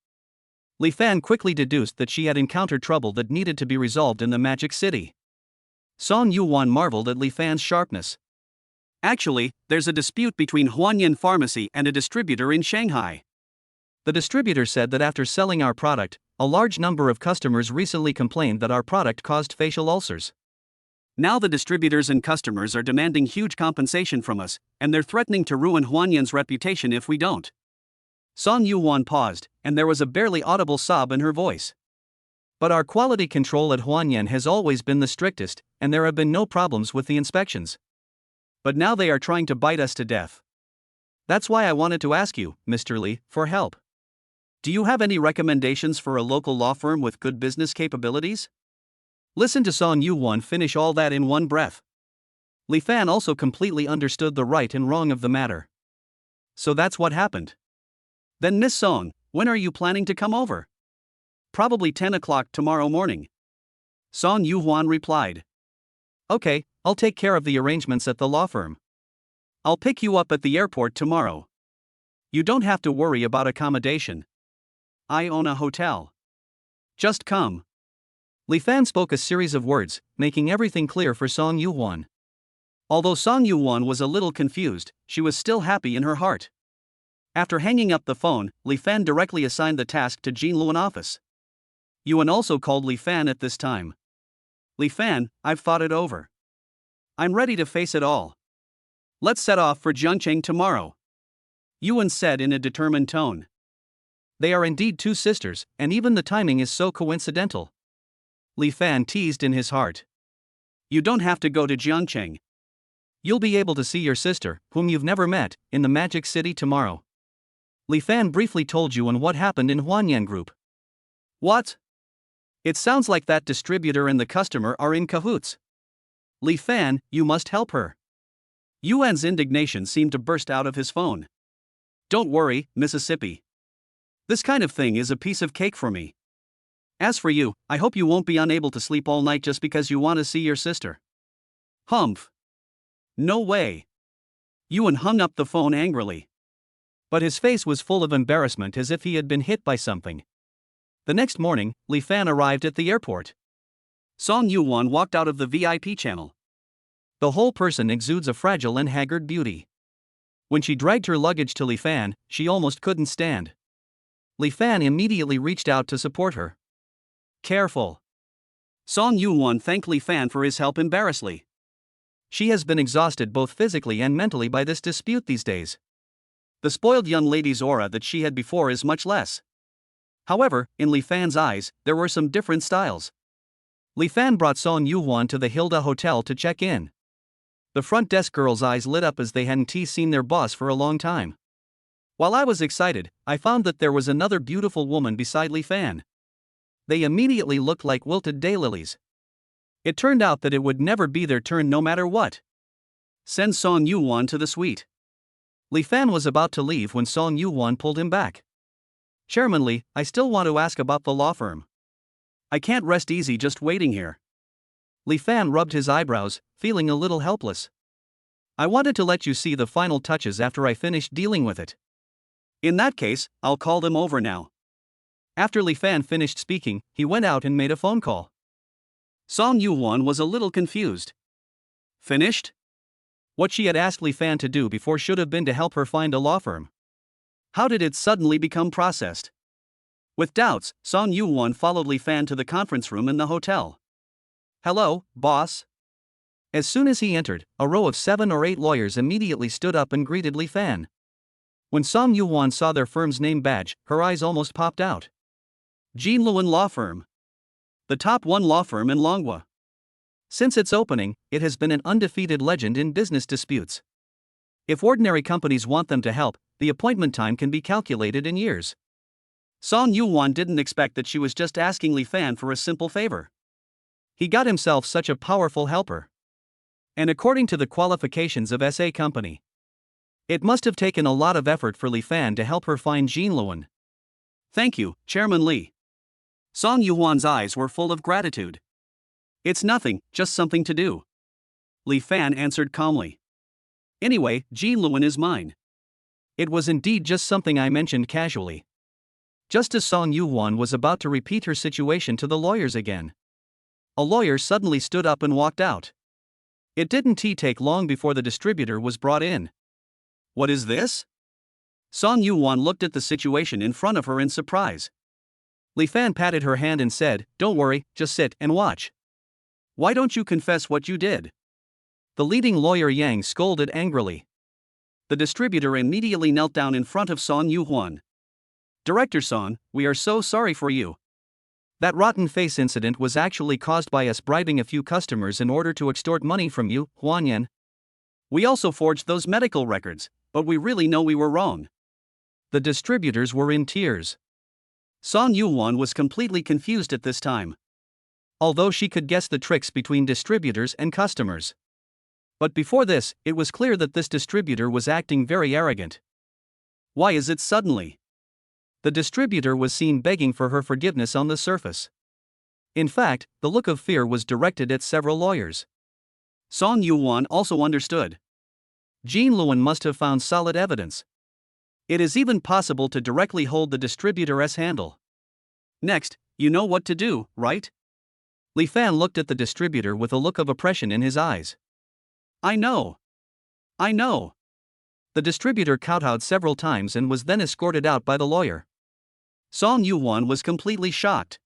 Li Fan quickly deduced that she had encountered trouble that needed to be resolved in the Magic City. Song Yuan marveled at Li Fan's sharpness. Actually, there's a dispute between Huanyan Pharmacy and a distributor in Shanghai. The distributor said that after selling our product, a large number of customers recently complained that our product caused facial ulcers. Now the distributors and customers are demanding huge compensation from us, and they're threatening to ruin Huanyan's reputation if we don't. Song Yuan paused, and there was a barely audible sob in her voice. But our quality control at Huanyan has always been the strictest, and there have been no problems with the inspections. But now they are trying to bite us to death. That's why I wanted to ask you, Mr. Li, for help. Do you have any recommendations for a local law firm with good business capabilities? Listen to Song Yuan finish all that in one breath. Li Fan also completely understood the right and wrong of the matter. So that's what happened. Then Miss Song, when are you planning to come over? Probably 10 o'clock tomorrow morning. Song Yuan replied. Okay, I'll take care of the arrangements at the law firm. I'll pick you up at the airport tomorrow. You don't have to worry about accommodation. I own a hotel. Just come. Li Fan spoke a series of words, making everything clear for Song Yuan. Although Song Yuan was a little confused, she was still happy in her heart. After hanging up the phone, Li Fan directly assigned the task to Jin Luan office. Yuan also called Li Fan at this time. Li Fan, I've thought it over. I'm ready to face it all. Let's set off for Jiangcheng tomorrow. Yuan said in a determined tone. They are indeed two sisters, and even the timing is so coincidental. Li Fan teased in his heart. You don't have to go to Jiangcheng. You'll be able to see your sister, whom you've never met, in the Magic City tomorrow. Li Fan briefly told Yuan what happened in Huanyan Group. What? It sounds like that distributor and the customer are in cahoots. Li Fan, you must help her. Yuan's indignation seemed to burst out of his phone. Don't worry, Mississippi. This kind of thing is a piece of cake for me. As for you, I hope you won't be unable to sleep all night just because you want to see your sister. Humph. No way. Yuan hung up the phone angrily. But his face was full of embarrassment as if he had been hit by something. The next morning, Li Fan arrived at the airport. Song Yuan walked out of the VIP channel. The whole person exudes a fragile and haggard beauty. When she dragged her luggage to Li Fan, she almost couldn't stand. Li Fan immediately reached out to support her. Careful. Song Yuan thanked Li Fan for his help embarrassingly. She has been exhausted both physically and mentally by this dispute these days. The spoiled young lady's aura that she had before is much less. However, in Li Fan's eyes, there were some different styles. Li Fan brought Song Yuan to the Hilda Hotel to check in. The front desk girls' eyes lit up as they hadn't seen their boss for a long time. While I was excited, I found that there was another beautiful woman beside Li Fan. They immediately looked like wilted daylilies. It turned out that it would never be their turn no matter what. Send Song Yuan to the suite. Li Fan was about to leave when Song Yuan pulled him back. Chairman Li, I still want to ask about the law firm. I can't rest easy just waiting here. Li Fan rubbed his eyebrows, feeling a little helpless. I wanted to let you see the final touches after I finished dealing with it. In that case, I'll call them over now. After Li Fan finished speaking, he went out and made a phone call. Song Yuan was a little confused. Finished? What she had asked Li Fan to do before should have been to help her find a law firm. How did it suddenly become processed? With doubts, Song Yuan followed Li Fan to the conference room in the hotel. Hello, boss. As soon as he entered, a row of 7 or 8 lawyers immediately stood up and greeted Li Fan. When Song Yuan saw their firm's name badge, her eyes almost popped out. Jinluan Law Firm. The top 1 law firm in Longhua. Since its opening, it has been an undefeated legend in business disputes. If ordinary companies want them to help, the appointment time can be calculated in years. Song Yuan didn't expect that she was just asking Li Fan for a simple favor. He got himself such a powerful helper. And according to the qualifications of SA Company, it must have taken a lot of effort for Li Fan to help her find Jinluan. Thank you, Chairman Li. Song Yuan's eyes were full of gratitude. It's nothing, just something to do. Li Fan answered calmly. Anyway, Jinluan is mine. It was indeed just something I mentioned casually. Just as Song Yuan was about to repeat her situation to the lawyers again, a lawyer suddenly stood up and walked out. It didn't take long before the distributor was brought in. What is this? Song Yuan looked at the situation in front of her in surprise. Li Fan patted her hand and said, "Don't worry, just sit and watch." Why don't you confess what you did? The leading lawyer Yang scolded angrily. The distributor immediately knelt down in front of Song Yuan. Director Song, we are so sorry for you. That rotten face incident was actually caused by us bribing a few customers in order to extort money from you, Huanyan. We also forged those medical records, but we really know we were wrong. The distributors were in tears. Song Yuan was completely confused at this time. Although she could guess the tricks between distributors and customers. But before this, it was clear that this distributor was acting very arrogant. Why is it suddenly? The distributor was seen begging for her forgiveness on the surface. In fact, the look of fear was directed at several lawyers. Song Yuan also understood. Jinluan must have found solid evidence. It is even possible to directly hold the distributor's handle. Next, you know what to do, right? Li Fan looked at the distributor with a look of oppression in his eyes. I know. The distributor kowtowed several times and was then escorted out by the lawyer. Song Yuan was completely shocked.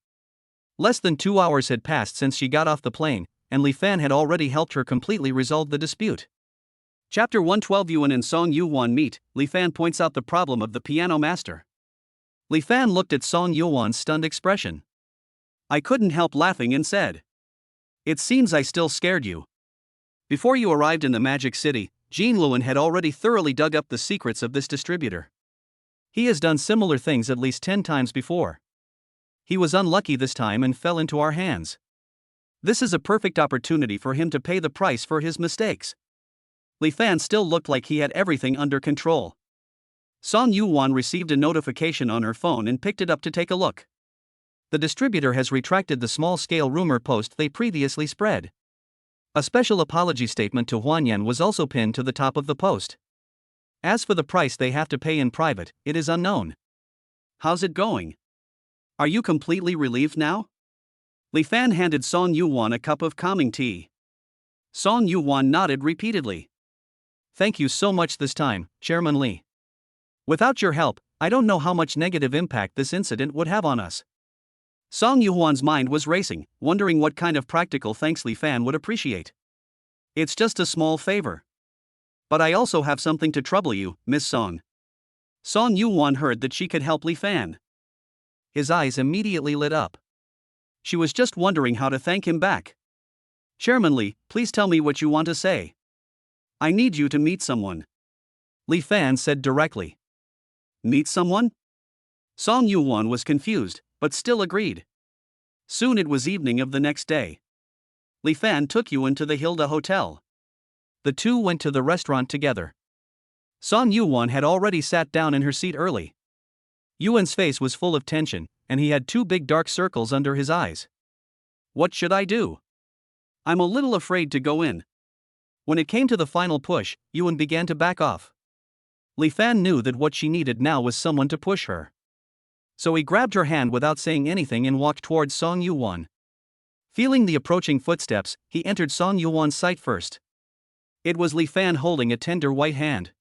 Less than 2 hours had passed since she got off the plane, and Li Fan had already helped her completely resolve the dispute. Chapter 112 Yuan and Song Yuan meet. Li Fan points out the problem of the piano master. Li Fan looked at Song Yuan's stunned expression. I couldn't help laughing and said, "It seems I still scared you." Before you arrived in the Magic City, Jinluan had already thoroughly dug up the secrets of this distributor. He has done similar things at least 10 times before. He was unlucky this time and fell into our hands. This is a perfect opportunity for him to pay the price for his mistakes. Li Fan still looked like he had everything under control. Song Yuan received a notification on her phone and picked it up to take a look. The distributor has retracted the small-scale rumor post they previously spread. A special apology statement to Huanyan was also pinned to the top of the post. As for the price they have to pay in private, it is unknown. How's it going? Are you completely relieved now? Li Fan handed Song Yuan a cup of calming tea. Song Yuan nodded repeatedly. Thank you so much this time, Chairman Li. Without your help, I don't know how much negative impact this incident would have on us. Song Yuan's mind was racing, wondering what kind of practical thanks Li Fan would appreciate. It's just a small favor. But I also have something to trouble you, Miss Song. Song Yuan heard that she could help Li Fan. His eyes immediately lit up. She was just wondering how to thank him back. Chairman Li, please tell me what you want to say. I need you to meet someone. Li Fan said directly. Meet someone? Song Yuan was confused, but still agreed. Soon it was evening of the next day. Li Fan took Yuan to the Hilda Hotel. The two went to the restaurant together. Song Yuan had already sat down in her seat early. Yuan's face was full of tension, and he had two big dark circles under his eyes. What should I do? I'm a little afraid to go in. When it came to the final push, Yuan began to back off. Li Fan knew that what she needed now was someone to push her. So he grabbed her hand without saying anything and walked towards Song Yuan. Feeling the approaching footsteps, he entered Song Yuan's sight first. It was Li Fan holding a tender white hand.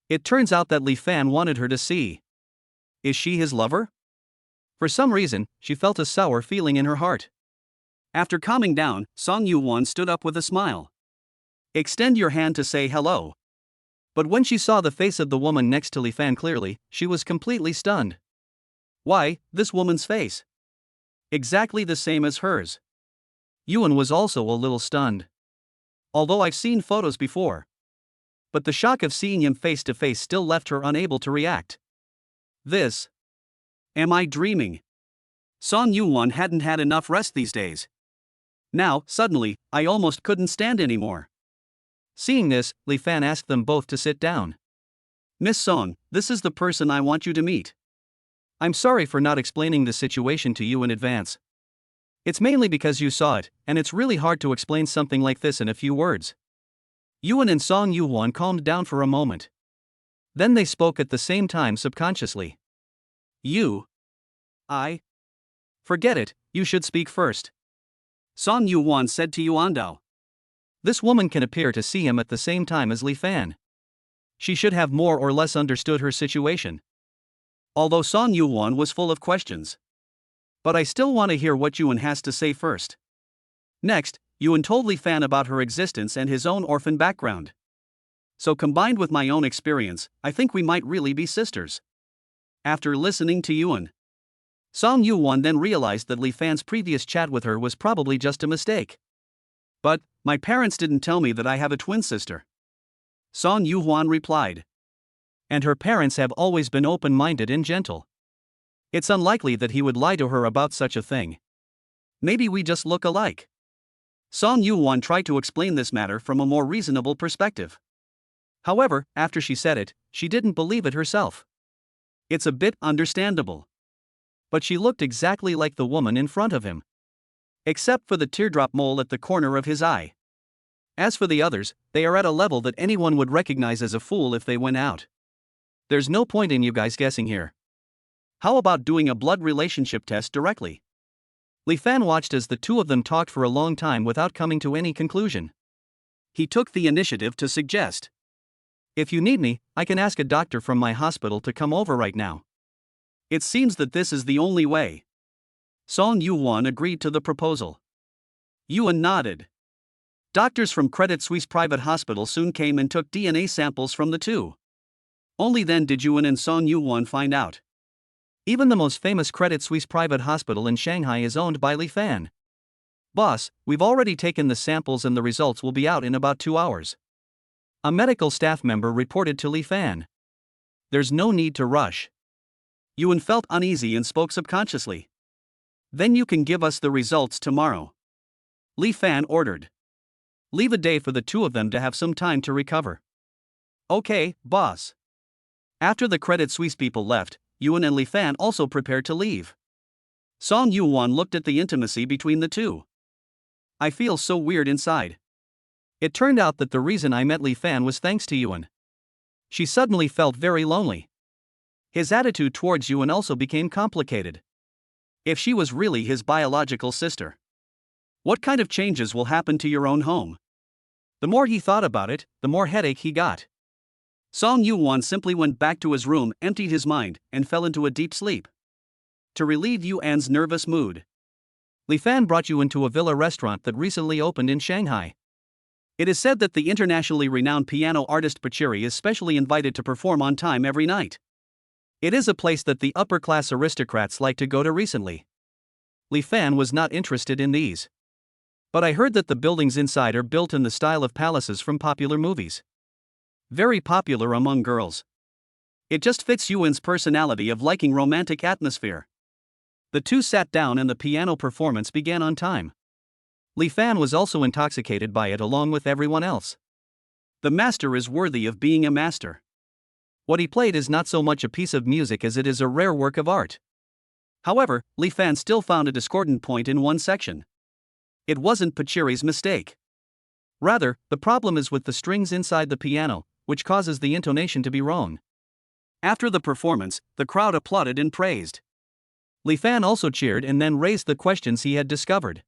It turns out that Li Fan wanted her to see. Is she his lover? For some reason, she felt a sour feeling in her heart. After calming down, Song Yuan stood up with a smile. Extend your hand to say hello. But when she saw the face of the woman next to Li Fan clearly, she was completely stunned. Why, this woman's face? Exactly the same as hers. Yuan was also a little stunned. Although I've seen photos before. But the shock of seeing him face to face still left her unable to react. This. Am I dreaming? Song Yuan hadn't had enough rest these days. Now, suddenly, I almost couldn't stand anymore. Seeing this, Li Fan asked them both to sit down. Miss Song, this is the person I want you to meet. I'm sorry for not explaining the situation to you in advance. It's mainly because you saw it, and it's really hard to explain something like this in a few words. Yuan and Song Yuan calmed down for a moment. Then they spoke at the same time subconsciously. You. I. Forget it, you should speak first. Song Yuan said to Yuandao. This woman can appear to see him at the same time as Li Fan. She should have more or less understood her situation. Although Song Yuan was full of questions. But I still want to hear what Yuan has to say first. Next, Yuan told Li Fan about her existence and his own orphan background. So combined with my own experience, I think we might really be sisters. After listening to Yuan, Song Yuan then realized that Li Fan's previous chat with her was probably just a mistake. But, my parents didn't tell me that I have a twin sister. Song Yuan replied. And her parents have always been open-minded and gentle. It's unlikely that he would lie to her about such a thing. Maybe we just look alike. Song Yuan tried to explain this matter from a more reasonable perspective. However, after she said it, she didn't believe it herself. It's a bit understandable. But she looked exactly like the woman in front of him. Except for the teardrop mole at the corner of his eye. As for the others, they are at a level that anyone would recognize as a fool if they went out. There's no point in you guys guessing here. How about doing a blood relationship test directly? Li Fan watched as the two of them talked for a long time without coming to any conclusion. He took the initiative to suggest. If you need me, I can ask a doctor from my hospital to come over right now. It seems that this is the only way. Song Yuan agreed to the proposal. Yuan nodded. Doctors from Credit Suisse Private Hospital soon came and took DNA samples from the two. Only then did Yuan and Song Yuan find out. Even the most famous Credit Suisse private hospital in Shanghai is owned by Li Fan. Boss, we've already taken the samples and the results will be out in about 2 hours. A medical staff member reported to Li Fan. There's no need to rush. Yuan felt uneasy and spoke subconsciously. Then you can give us the results tomorrow. Li Fan ordered. Leave a day for the two of them to have some time to recover. Okay, boss. After the Credit Suisse people left, Yuan and Li Fan also prepared to leave. Song Yuan looked at the intimacy between the two. I feel so weird inside. It turned out that the reason I met Li Fan was thanks to Yuan. She suddenly felt very lonely. His attitude towards Yuan also became complicated. If she was really his biological sister, what kind of changes will happen to your own home? The more he thought about it, the more headache he got. Song Yuan simply went back to his room, emptied his mind, and fell into a deep sleep. To relieve Yuan's nervous mood, Li Fan brought Yuan to a villa restaurant that recently opened in Shanghai. It is said that the internationally renowned piano artist Pachiri is specially invited to perform on time every night. It is a place that the upper-class aristocrats like to go to recently. Li Fan was not interested in these. But I heard that the buildings inside are built in the style of palaces from popular movies. Very popular among girls. It just fits Yuan's personality of liking romantic atmosphere. The two sat down and the piano performance began on time. Li Fan was also intoxicated by it along with everyone else. The master is worthy of being a master. What he played is not so much a piece of music as it is a rare work of art. However, Li Fan still found a discordant point in one section. It wasn't Pachiri's mistake. Rather, the problem is with the strings inside the piano, which causes the intonation to be wrong. After the performance, the crowd applauded and praised. Li Fan also cheered and then raised the questions he had discovered.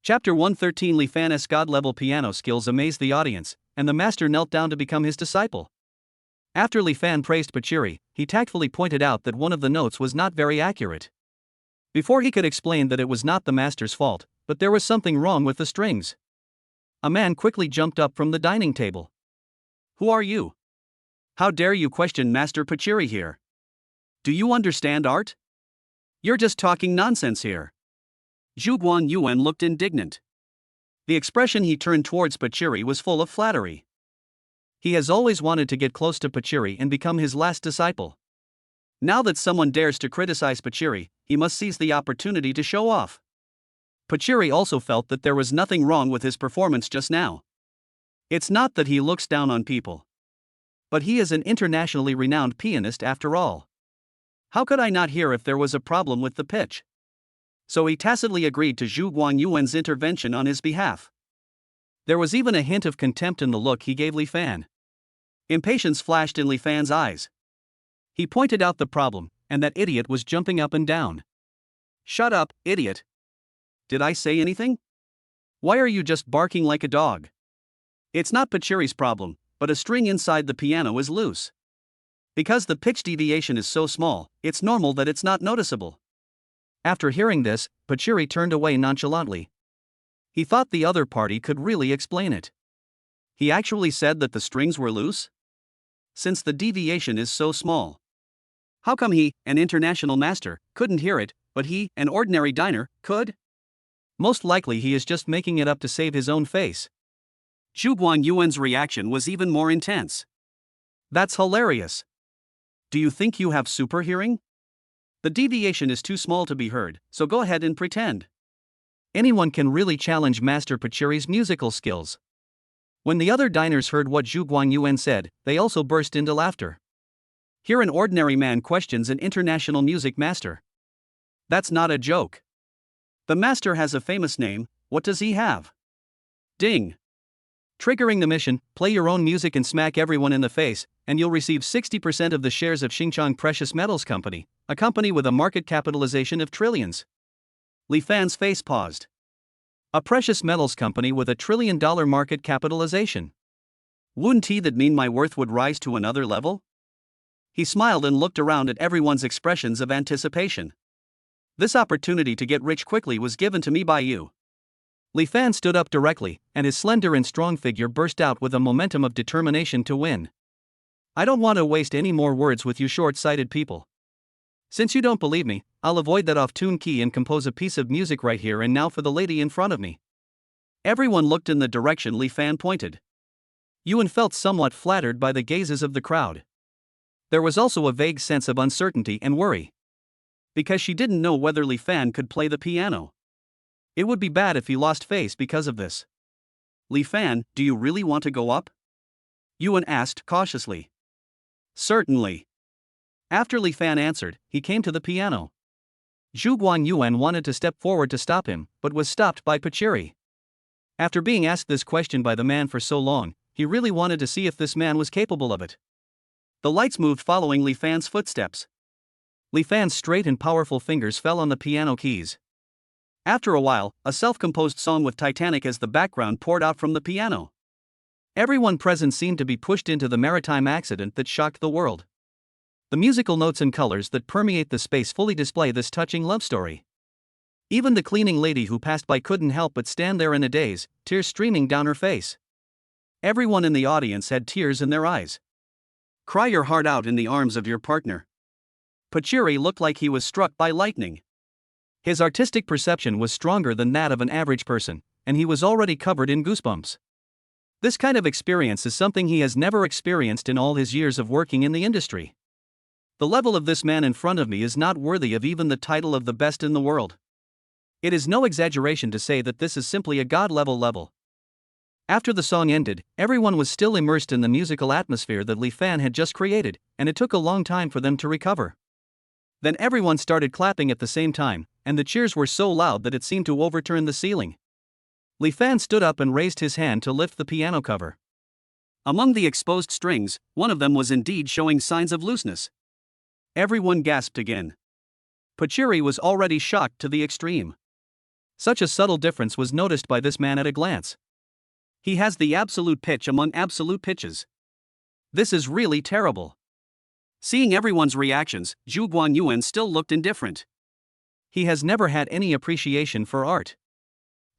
Chapter 113 Li Fan's god-level piano skills amazed the audience, and the master knelt down to become his disciple. After Li Fan praised Pachiri, he tactfully pointed out that one of the notes was not very accurate. Before he could explain that it was not the master's fault, but there was something wrong with the strings. A man quickly jumped up from the dining table. Who are you? How dare you question Master Pachiri here? Do you understand art? You're just talking nonsense here. Zhuguang Yuan looked indignant. The expression he turned towards Pachiri was full of flattery. He has always wanted to get close to Pachiri and become his last disciple. Now that someone dares to criticize Pachiri, he must seize the opportunity to show off. Pachiri also felt that there was nothing wrong with his performance just now. It's not that he looks down on people. But he is an internationally renowned pianist after all. How could I not hear if there was a problem with the pitch? So he tacitly agreed to Zhuguang Yuan's intervention on his behalf. There was even a hint of contempt in the look he gave Li Fan. Impatience flashed in Li Fan's eyes. He pointed out the problem, and that idiot was jumping up and down. Shut up, idiot. Did I say anything? Why are you just barking like a dog? It's not Pachiri's problem, but a string inside the piano is loose. Because the pitch deviation is so small, it's normal that it's not noticeable. After hearing this, Pachiri turned away nonchalantly. He thought the other party could really explain it. He actually said that the strings were loose? Since the deviation is so small. How come he, an international master, couldn't hear it, but he, an ordinary diner, could? Most likely he is just making it up to save his own face. Zhuguang Yuan's reaction was even more intense. That's hilarious. Do you think you have super hearing? The deviation is too small to be heard, so go ahead and pretend. Anyone can really challenge Master Pachiri's musical skills. When the other diners heard what Zhuguang Yuan said, they also burst into laughter. Here an ordinary man questions an international music master. That's not a joke. The master has a famous name. What does he have? Ding. Triggering the mission, play your own music and smack everyone in the face, and you'll receive 60% of the shares of Xinjiang Precious Metals Company, a company with a market capitalization of trillions. Li Fan's face paused. A precious metals company with $1 trillion market capitalization. Wouldn't that mean my worth would rise to another level? He smiled and looked around at everyone's expressions of anticipation. This opportunity to get rich quickly was given to me by you. Li Fan stood up directly, and his slender and strong figure burst out with a momentum of determination to win. I don't want to waste any more words with you short-sighted people. Since you don't believe me, I'll avoid that off-tune key and compose a piece of music right here and now for the lady in front of me. Everyone looked in the direction Li Fan pointed. Yuan felt somewhat flattered by the gazes of the crowd. There was also a vague sense of uncertainty and worry. Because she didn't know whether Li Fan could play the piano. It would be bad if he lost face because of this. Li Fan, do you really want to go up? Yuan asked cautiously. Certainly. After Li Fan answered, he came to the piano. Zhu Guanyuan wanted to step forward to stop him, but was stopped by Pachiri. After being asked this question by the man for so long, he really wanted to see if this man was capable of it. The lights moved following Li Fan's footsteps. Li Fan's straight and powerful fingers fell on the piano keys. After a while, a self-composed song with Titanic as the background poured out from the piano. Everyone present seemed to be pushed into the maritime accident that shocked the world. The musical notes and colors that permeate the space fully display this touching love story. Even the cleaning lady who passed by couldn't help but stand there in a daze, tears streaming down her face. Everyone in the audience had tears in their eyes. Cry your heart out in the arms of your partner. Pachiri looked like he was struck by lightning. His artistic perception was stronger than that of an average person, and he was already covered in goosebumps. This kind of experience is something he has never experienced in all his years of working in the industry. The level of this man in front of me is not worthy of even the title of the best in the world. It is no exaggeration to say that this is simply a god-level level. After the song ended, everyone was still immersed in the musical atmosphere that Li Fan had just created, and it took a long time for them to recover. Then everyone started clapping at the same time, and the cheers were so loud that it seemed to overturn the ceiling. Li Fan stood up and raised his hand to lift the piano cover. Among the exposed strings, one of them was indeed showing signs of looseness. Everyone gasped again. Pachiri was already shocked to the extreme. Such a subtle difference was noticed by this man at a glance. He has the absolute pitch among absolute pitches. This is really terrible. Seeing everyone's reactions, Zhu Guanyuan still looked indifferent. He has never had any appreciation for art.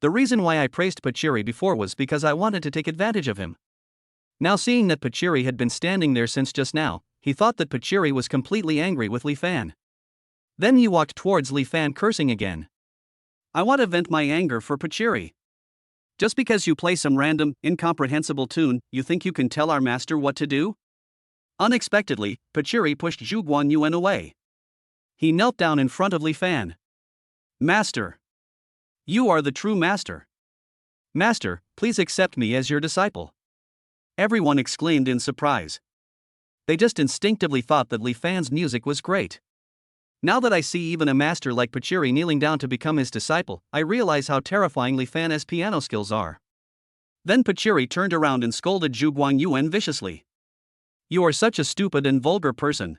The reason why I praised Pachiri before was because I wanted to take advantage of him. Now seeing that Pachiri had been standing there since just now, he thought that Pachiri was completely angry with Li Fan. Then he walked towards Li Fan cursing again. I want to vent my anger for Pachiri. Just because you play some random, incomprehensible tune, you think you can tell our master what to do? Unexpectedly, Pachiri pushed Zhu Guanyuan away. He knelt down in front of Li Fan. Master! You are the true master. Master, please accept me as your disciple. Everyone exclaimed in surprise. They just instinctively thought that Li Fan's music was great. Now that I see even a master like Pachiri kneeling down to become his disciple, I realize how terrifying Li Fan's piano skills are. Then Pachiri turned around and scolded Zhu Guanyuan viciously. You are such a stupid and vulgar person.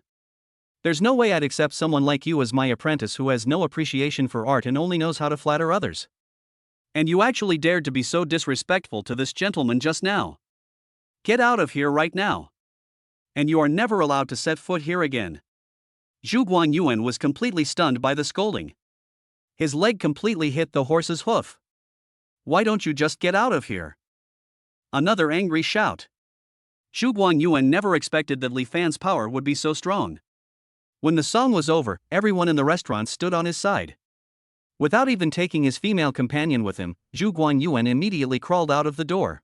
There's no way I'd accept someone like you as my apprentice who has no appreciation for art and only knows how to flatter others. And you actually dared to be so disrespectful to this gentleman just now. Get out of here right now. And you are never allowed to set foot here again. Zhu Guanyuan was completely stunned by the scolding. His leg completely hit the horse's hoof. Why don't you just get out of here? Another angry shout. Zhu Guanyuan never expected that Li Fan's power would be so strong. When the song was over, everyone in the restaurant stood on his side. Without even taking his female companion with him, Zhu Guanyuan immediately crawled out of the door.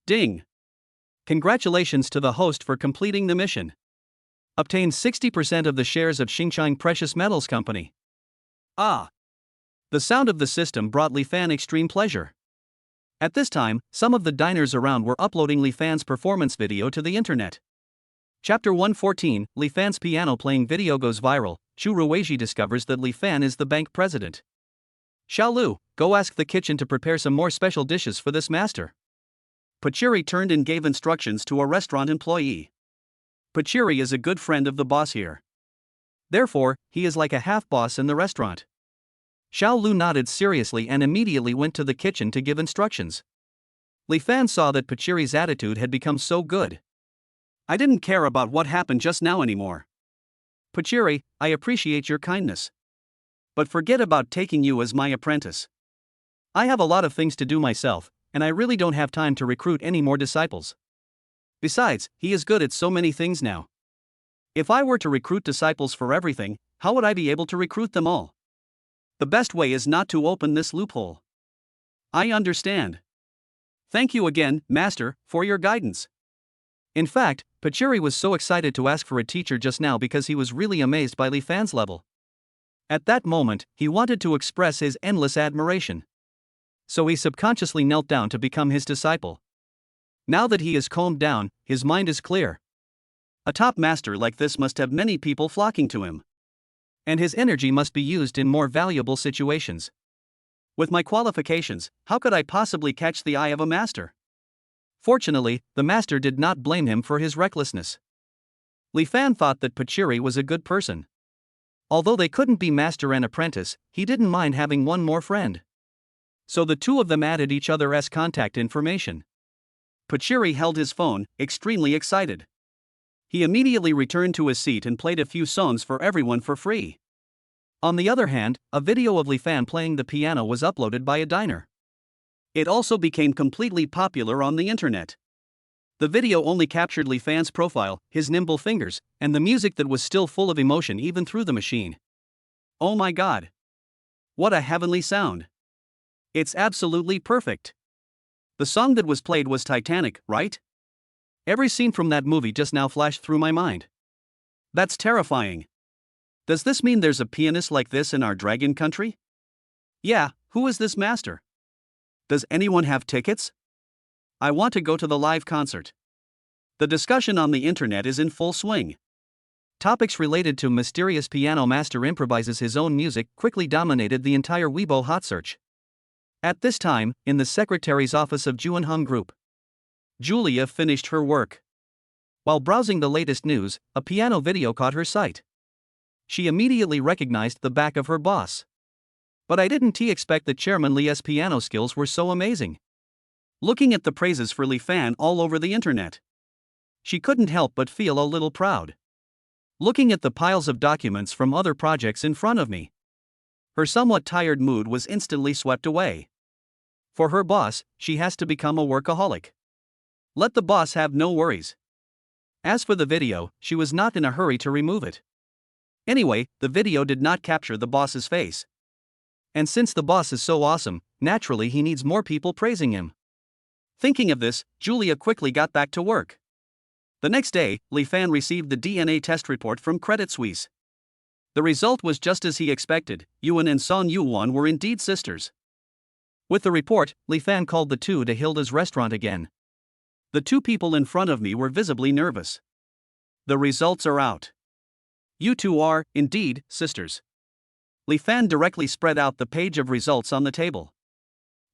Ding! Congratulations to the host for completing the mission. Obtained 60% of the shares of Xinjiang Precious Metals Company. Ah! The sound of the system brought Li Fan extreme pleasure. At this time, some of the diners around were uploading Li Fan's performance video to the internet. Chapter 114, Li Fan's piano playing video goes viral. Chu Ruizhi discovers that Li Fan is the bank president. Xiao Lu, go ask the kitchen to prepare some more special dishes for this master. Pachiri turned and gave instructions to a restaurant employee. Pachiri is a good friend of the boss here. Therefore, he is like a half-boss in the restaurant. Xiao Lu nodded seriously and immediately went to the kitchen to give instructions. Li Fan saw that Pachiri's attitude had become so good. I didn't care about what happened just now anymore. Pachiri, I appreciate your kindness. But forget about taking you as my apprentice. I have a lot of things to do myself, and I really don't have time to recruit any more disciples. Besides, he is good at so many things now. If I were to recruit disciples for everything, how would I be able to recruit them all? The best way is not to open this loophole. I understand. Thank you again, Master, for your guidance. In fact, Pachiri was so excited to ask for a teacher just now because he was really amazed by Li Fan's level. At that moment, he wanted to express his endless admiration. So he subconsciously knelt down to become his disciple. Now that he is calmed down, his mind is clear. A top master like this must have many people flocking to him. And his energy must be used in more valuable situations. With my qualifications, how could I possibly catch the eye of a master? Fortunately, the master did not blame him for his recklessness. Li Fan thought that Pachiri was a good person. Although they couldn't be master and apprentice, he didn't mind having one more friend. So the two of them added each other's contact information. Pachiri held his phone, extremely excited. He immediately returned to his seat and played a few songs for everyone for free. On the other hand, a video of Li Fan playing the piano was uploaded by a diner. It also became completely popular on the internet. The video only captured Li Fan's profile, his nimble fingers, and the music that was still full of emotion even through the machine. Oh my god! What a heavenly sound! It's absolutely perfect. The song that was played was Titanic, right? Every scene from that movie just now flashed through my mind. That's terrifying. Does this mean there's a pianist like this in our dragon country? Yeah, who is this master? Does anyone have tickets? I want to go to the live concert. The discussion on the internet is in full swing. Topics related to mysterious piano master improvises his own music quickly dominated the entire Weibo hot search. At this time, in the secretary's office of Juanhong Group, Julia finished her work. While browsing the latest news, a piano video caught her sight. She immediately recognized the back of her boss. But I didn't expect that Chairman Li's piano skills were so amazing. Looking at the praises for Li Fan all over the internet, she couldn't help but feel a little proud. Looking at the piles of documents from other projects in front of me, her somewhat tired mood was instantly swept away. For her boss, she has to become a workaholic. Let the boss have no worries. As for the video, she was not in a hurry to remove it. Anyway, the video did not capture the boss's face. And since the boss is so awesome, naturally he needs more people praising him. Thinking of this, Julia quickly got back to work. The next day, Li Fan received the DNA test report from Credit Suisse. The result was just as he expected. Yuan and Son Yuan were indeed sisters. With the report, Li Fan called the two to Hilda's restaurant again. The two people in front of me were visibly nervous. The results are out. You two are, indeed, sisters. Li Fan directly spread out the page of results on the table.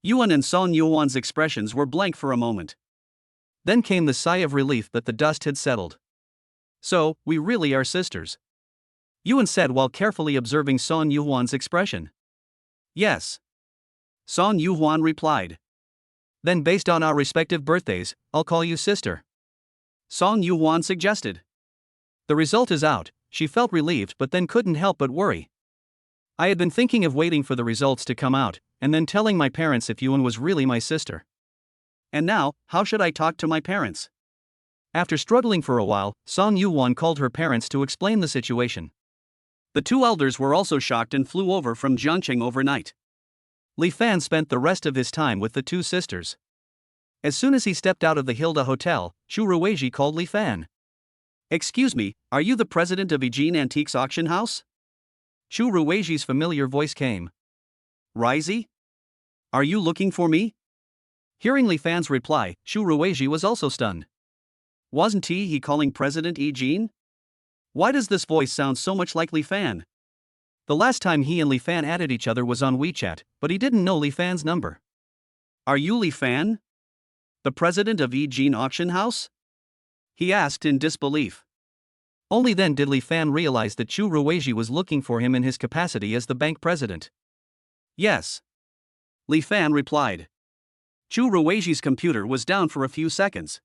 Yuan and Son Yuan's expressions were blank for a moment. Then came the sigh of relief that the dust had settled. So, we really are sisters, Yuan said while carefully observing Son Yuan's expression. Yes. Son Yuan replied. Then based on our respective birthdays, I'll call you sister, Son Yuan suggested. The result is out. She felt relieved but then couldn't help but worry. I had been thinking of waiting for the results to come out, and then telling my parents if Yuan was really my sister. And now, how should I talk to my parents? After struggling for a while, Son Yuan called her parents to explain the situation. The two elders were also shocked and flew over from Jiangcheng overnight. Li Fan spent the rest of his time with the two sisters. As soon as he stepped out of the Hilda Hotel, Xu Ruizhi called Li Fan. Excuse me, are you the president of Ijin Antiques Auction House? Xu Ruizhi's familiar voice came. Rizy? Are you looking for me? Hearing Li Fan's reply, Xu Ruizhi was also stunned. Wasn't he calling President Ijin? Why does this voice sound so much like Li Fan? The last time he and Li Fan added each other was on WeChat, but he didn't know Li Fan's number. Are you Li Fan? The president of Ijin Auction House? He asked in disbelief. Only then did Li Fan realize that Xu Ruizhi was looking for him in his capacity as the bank president. Yes. Li Fan replied. Xu Ruizhi's computer was down for a few seconds.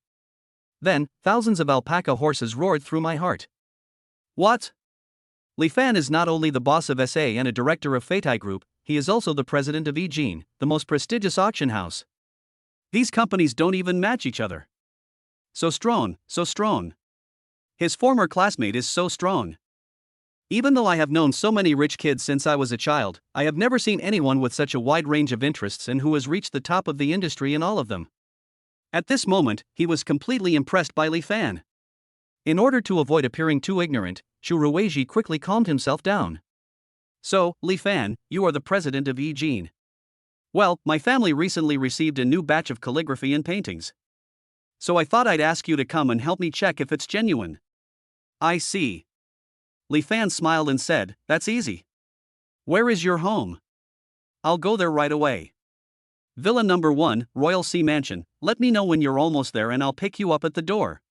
Then, thousands of alpaca horses roared through my heart. What? Li Fan is not only the boss of SA and a director of Feitai Group, he is also the president of Ijin, the most prestigious auction house. These companies don't even match each other. So strong, so strong. His former classmate is so strong. Even though I have known so many rich kids since I was a child, I have never seen anyone with such a wide range of interests and who has reached the top of the industry in all of them. At this moment, he was completely impressed by Li Fan. In order to avoid appearing too ignorant, Xu Ruizhi quickly calmed himself down. So, Li Fan, you are the president of Ijin. Well, my family recently received a new batch of calligraphy and paintings. So I thought I'd ask you to come and help me check if it's genuine. I see. Li Fan smiled and said, "That's easy. Where is your home? I'll go there right away. Villa number 1, Royal Sea Mansion. Let me know when you're almost there and I'll pick you up at the door."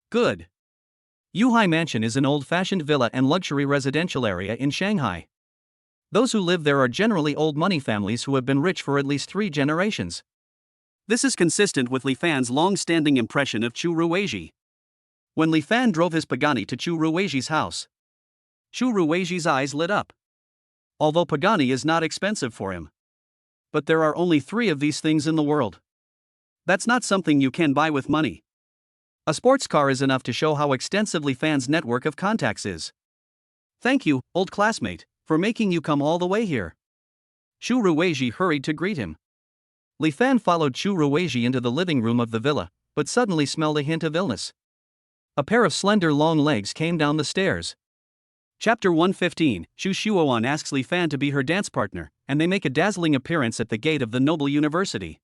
Good. Yuhai Mansion is an old-fashioned villa and luxury residential area in Shanghai. Those who live there are generally old money families who have been rich for at least 3 generations. This is consistent with Li Fan's long-standing impression of Chu Ruizhi. When Li Fan drove his Pagani to Chu Ruizhi's house, Chu Ruizhi's eyes lit up. Although Pagani is not expensive for him. But there are only 3 of these things in the world. That's not something you can buy with money. A sports car is enough to show how extensive Li Fan's network of contacts is. "Thank you, old classmate, for making you come all the way here." Chu Ruizhi hurried to greet him. Li Fan followed Chu Ruizhi into the living room of the villa, but suddenly smelled a hint of illness. A pair of slender long legs came down the stairs. Chapter 115, Chu Shuoan asks Li Fan to be her dance partner, and they make a dazzling appearance at the gate of the Noble University.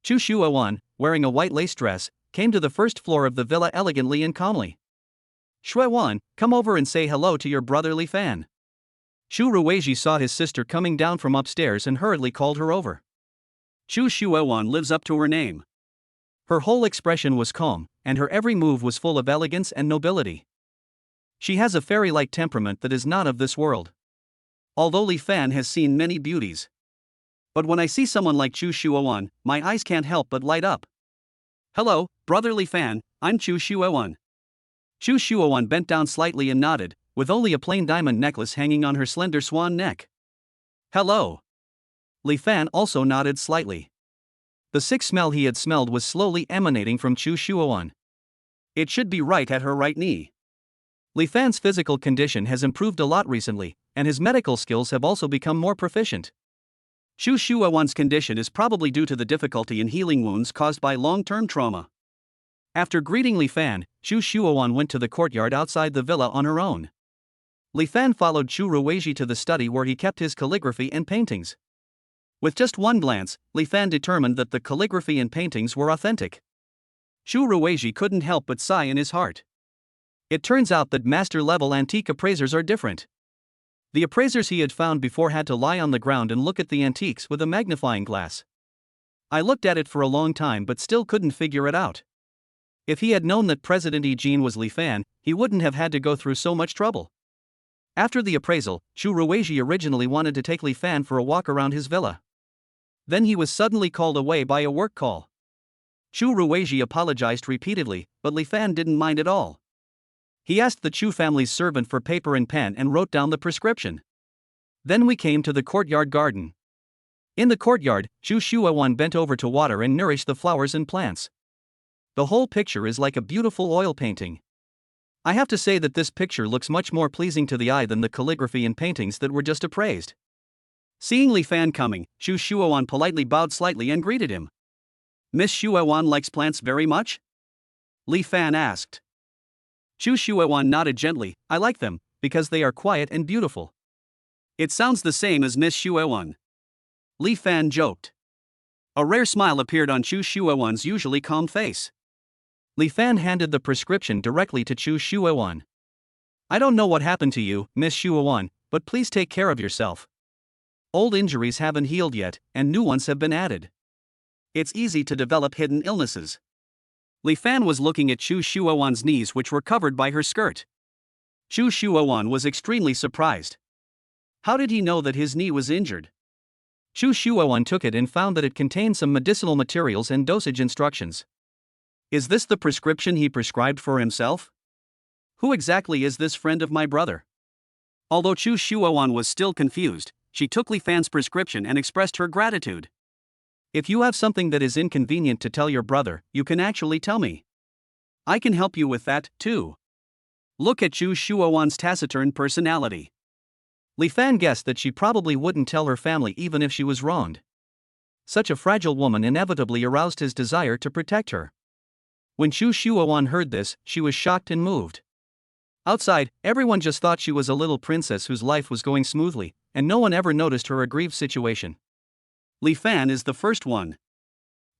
Chu Shuoan, wearing a white lace dress, came to the first floor of the villa elegantly and calmly. "Shuoan, come over and say hello to your brother Li Fan." Chu Ruizhi saw his sister coming down from upstairs and hurriedly called her over. Chu Shuoan lives up to her name. Her whole expression was calm, and her every move was full of elegance and nobility. She has a fairy-like temperament that is not of this world. Although Li Fan has seen many beauties. But when I see someone like Chu Shuoan, my eyes can't help but light up. "Hello, brother Li Fan, I'm Chu Shuoan." Chu Shuoan bent down slightly and nodded, with only a plain diamond necklace hanging on her slender swan neck. "Hello." Li Fan also nodded slightly. The sick smell he had smelled was slowly emanating from Chu Shuoan. It should be right at her right knee. Li Fan's physical condition has improved a lot recently, and his medical skills have also become more proficient. Chu Shuoan's condition is probably due to the difficulty in healing wounds caused by long-term trauma. After greeting Li Fan, Chu Shuoan went to the courtyard outside the villa on her own. Li Fan followed Chu Ruizhi to the study where he kept his calligraphy and paintings. With just one glance, Li Fan determined that the calligraphy and paintings were authentic. Chu Ruizhi couldn't help but sigh in his heart. It turns out that master-level antique appraisers are different. The appraisers he had found before had to lie on the ground and look at the antiques with a magnifying glass. I looked at it for a long time but still couldn't figure it out. If he had known that President Eugene was Li Fan, he wouldn't have had to go through so much trouble. After the appraisal, Chu Ruizhi originally wanted to take Li Fan for a walk around his villa. Then he was suddenly called away by a work call. Chu Ruizhi apologized repeatedly, but Li Fan didn't mind at all. He asked the Chu family's servant for paper and pen and wrote down the prescription. Then we came to the courtyard garden. In the courtyard, Chu Shuoan bent over to water and nourish the flowers and plants. The whole picture is like a beautiful oil painting. I have to say that this picture looks much more pleasing to the eye than the calligraphy and paintings that were just appraised. Seeing Li Fan coming, Chu Shuoan politely bowed slightly and greeted him. "Miss Shuoan likes plants very much?" Li Fan asked. Chu Shuoan nodded gently. "I like them, because they are quiet and beautiful." "It sounds the same as Miss Shuoan." Li Fan joked. A rare smile appeared on Chu Shuoan's usually calm face. Li Fan handed the prescription directly to Chu Shuoan. "I don't know what happened to you, Miss Shuoan, but please take care of yourself. Old injuries haven't healed yet, and new ones have been added. It's easy to develop hidden illnesses." Li Fan was looking at Chu Shuoan's knees, which were covered by her skirt. Chu Shuoan was extremely surprised. How did he know that his knee was injured? Chu Shuoan took it and found that it contained some medicinal materials and dosage instructions. Is this the prescription he prescribed for himself? Who exactly is this friend of my brother? Although Chu Shuoan was still confused, she took Li Fan's prescription and expressed her gratitude. "If you have something that is inconvenient to tell your brother, you can actually tell me. I can help you with that, too." Look at Chu Shuoan's taciturn personality. Li Fan guessed that she probably wouldn't tell her family even if she was wronged. Such a fragile woman inevitably aroused his desire to protect her. When Chu Shuoan heard this, she was shocked and moved. Outside, everyone just thought she was a little princess whose life was going smoothly, and no one ever noticed her aggrieved situation. Li Fan is the first one.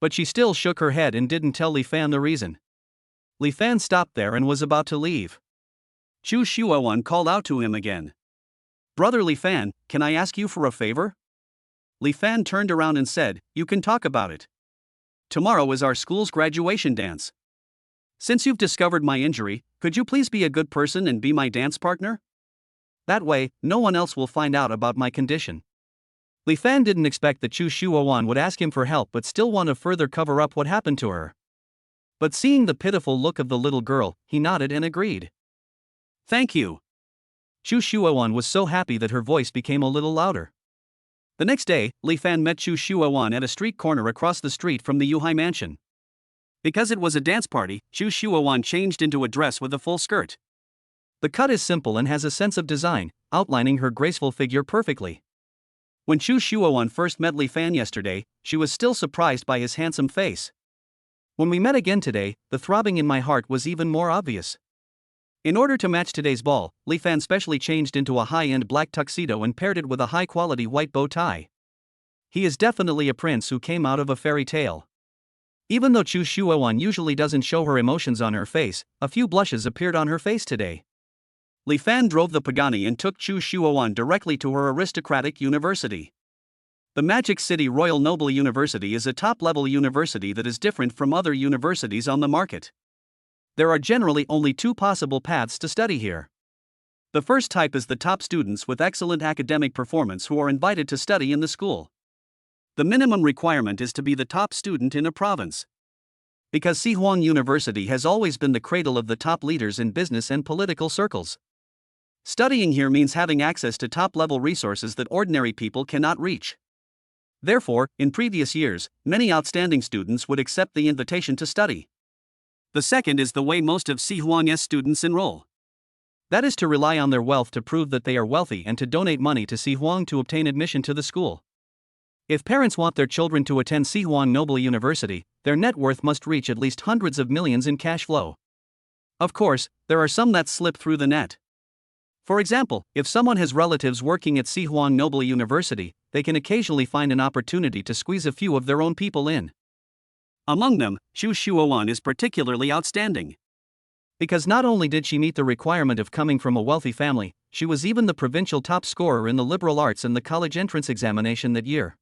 But she still shook her head and didn't tell Li Fan the reason. Li Fan stopped there and was about to leave. Chu Shuowan called out to him again. Brother Li Fan, can I ask you for a favor? Li Fan turned around and said, you can talk about it. Tomorrow is our school's graduation dance. Since you've discovered my injury, could you please be a good person and be my dance partner? That way, no one else will find out about my condition. Li Fan didn't expect that Chu Shuowan would ask him for help but still want to further cover up what happened to her. But seeing the pitiful look of the little girl, he nodded and agreed. Thank you. Chu Shuowan was so happy that her voice became a little louder. The next day, Li Fan met Chu Shuowan at a street corner across the street from the Yuhai mansion. Because it was a dance party, Chu Shuowan changed into a dress with a full skirt. The cut is simple and has a sense of design, outlining her graceful figure perfectly. When Chu Shuowan first met Li Fan yesterday, she was still surprised by his handsome face. When we met again today, the throbbing in my heart was even more obvious. In order to match today's ball, Li Fan specially changed into a high-end black tuxedo and paired it with a high-quality white bow tie. He is definitely a prince who came out of a fairy tale. Even though Chu Shuowan usually doesn't show her emotions on her face, a few blushes appeared on her face today. Li Fan drove the Pagani and took Chu Shuowan directly to her aristocratic university. The Magic City Royal Noble University is a top-level university that is different from other universities on the market. There are generally only two possible paths to study here. The first type is the top students with excellent academic performance who are invited to study in the school. The minimum requirement is to be the top student in a province. Because Sihuang University has always been the cradle of the top leaders in business and political circles. Studying here means having access to top-level resources that ordinary people cannot reach. Therefore, in previous years, many outstanding students would accept the invitation to study. The second is the way most of Sihuang's students enroll. That is to rely on their wealth to prove that they are wealthy and to donate money to Sihuang to obtain admission to the school. If parents want their children to attend Sihuang Noble University, their net worth must reach at least hundreds of millions in cash flow. Of course, there are some that slip through the net. For example, if someone has relatives working at Sihuang Noble University, they can occasionally find an opportunity to squeeze a few of their own people in. Among them, Chu Shuowan is particularly outstanding. Because not only did she meet the requirement of coming from a wealthy family, she was even the provincial top scorer in the liberal arts and the college entrance examination that year.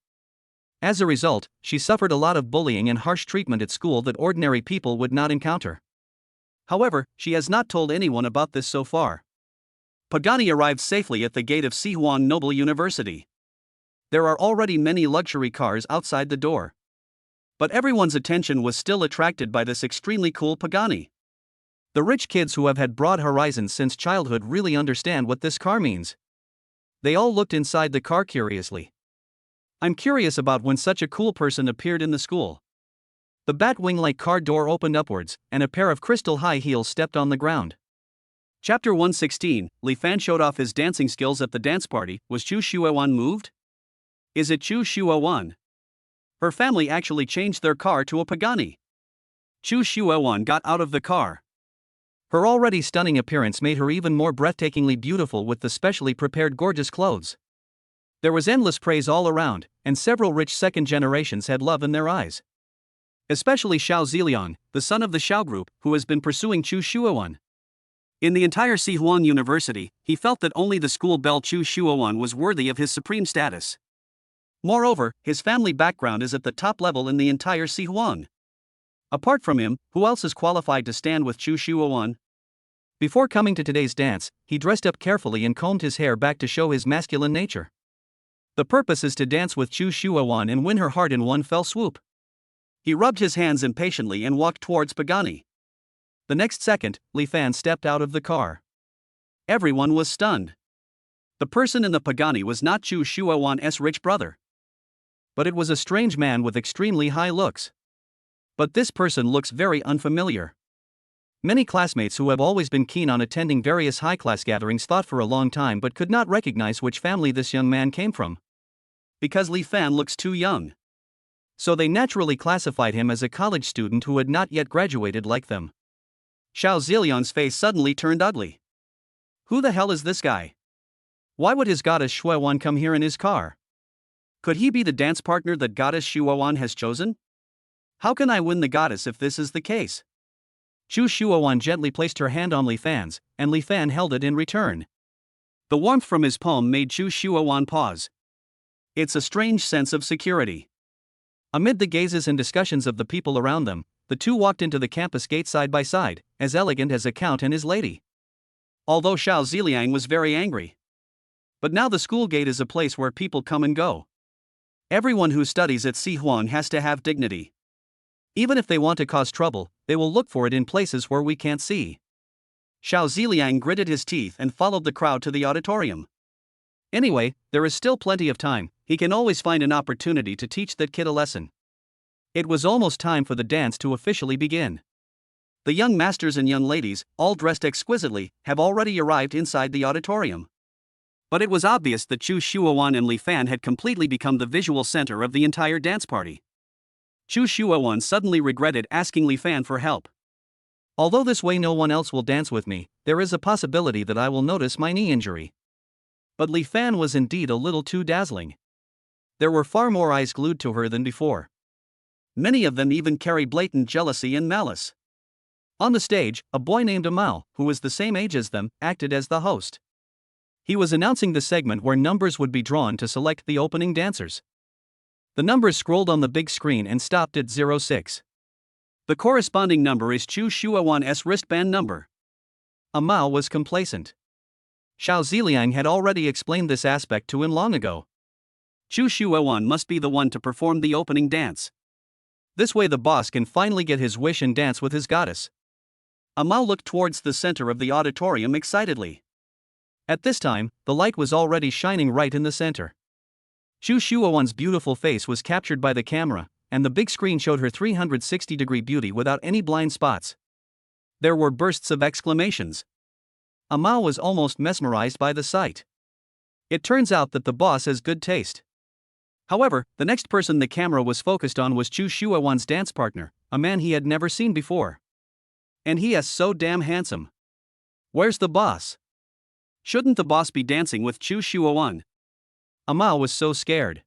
As a result, she suffered a lot of bullying and harsh treatment at school that ordinary people would not encounter. However, she has not told anyone about this so far. Pagani arrived safely at the gate of Sihuang Noble University. There are already many luxury cars outside the door. But everyone's attention was still attracted by this extremely cool Pagani. The rich kids who have had broad horizons since childhood really understand what this car means. They all looked inside the car curiously. I'm curious about when such a cool person appeared in the school. The bat-wing-like car door opened upwards, and a pair of crystal high heels stepped on the ground. Chapter 116, Li Fan showed off his dancing skills at the dance party. Was Chu Shuowan moved? Is it Chu Shuowan? Her family actually changed their car to a Pagani. Chu Shuowan got out of the car. Her already stunning appearance made her even more breathtakingly beautiful with the specially prepared gorgeous clothes. There was endless praise all around, and several rich second generations had love in their eyes. Especially Xiao Ziliang, the son of the Xiao group, who has been pursuing Chu Shuowan. In the entire Sihuang University, he felt that only the school belle Chu Shuowan was worthy of his supreme status. Moreover, his family background is at the top level in the entire Sihuang. Apart from him, who else is qualified to stand with Chu Shuowan? Before coming to today's dance, he dressed up carefully and combed his hair back to show his masculine nature. The purpose is to dance with Chu Shuowan and win her heart in one fell swoop. He rubbed his hands impatiently and walked towards Pagani. The next second, Li Fan stepped out of the car. Everyone was stunned. The person in the Pagani was not Chu Shuowan's rich brother. But it was a strange man with extremely high looks. But this person looks very unfamiliar. Many classmates who have always been keen on attending various high-class gatherings thought for a long time but could not recognize which family this young man came from. Because Li Fan looks too young. So they naturally classified him as a college student who had not yet graduated like them. Xiao Ziliang's face suddenly turned ugly. Who the hell is this guy? Why would his goddess Shuowan come here in his car? Could he be the dance partner that goddess Shuowan has chosen? How can I win the goddess if this is the case? Chu Shuowan gently placed her hand on Li Fan's, and Li Fan held it in return. The warmth from his palm made Chu Shuowan pause. It's a strange sense of security. Amid the gazes and discussions of the people around them, the two walked into the campus gate side by side, as elegant as a count and his lady. Although Xiao Ziliang was very angry. But now the school gate is a place where people come and go. Everyone who studies at Sihuan has to have dignity. Even if they want to cause trouble, they will look for it in places where we can't see. Xiao Ziliang gritted his teeth and followed the crowd to the auditorium. Anyway, there is still plenty of time, he can always find an opportunity to teach that kid a lesson. It was almost time for the dance to officially begin. The young masters and young ladies, all dressed exquisitely, have already arrived inside the auditorium. But it was obvious that Chu Shuowan and Li Fan had completely become the visual center of the entire dance party. Chu Shuowan suddenly regretted asking Li Fan for help. Although this way no one else will dance with me, there is a possibility that I will notice my knee injury. But Li Fan was indeed a little too dazzling. There were far more eyes glued to her than before. Many of them even carried blatant jealousy and malice. On the stage, a boy named Amal, who was the same age as them, acted as the host. He was announcing the segment where numbers would be drawn to select the opening dancers. The numbers scrolled on the big screen and stopped at 06. The corresponding number is Chu Shuowan's wristband number. Amal was complacent. Xiao Ziliang had already explained this aspect to him long ago. Chu Shuowan must be the one to perform the opening dance. This way the boss can finally get his wish and dance with his goddess. Amal looked towards the center of the auditorium excitedly. At this time, the light was already shining right in the center. Chu Shuowan's beautiful face was captured by the camera, and the big screen showed her 360-degree beauty without any blind spots. There were bursts of exclamations. Amal was almost mesmerized by the sight. It turns out that the boss has good taste. However, the next person the camera was focused on was Chu Shuowan's dance partner, a man he had never seen before. And he is so damn handsome. Where's the boss? Shouldn't the boss be dancing with Chu Shuowan? Amal was so scared.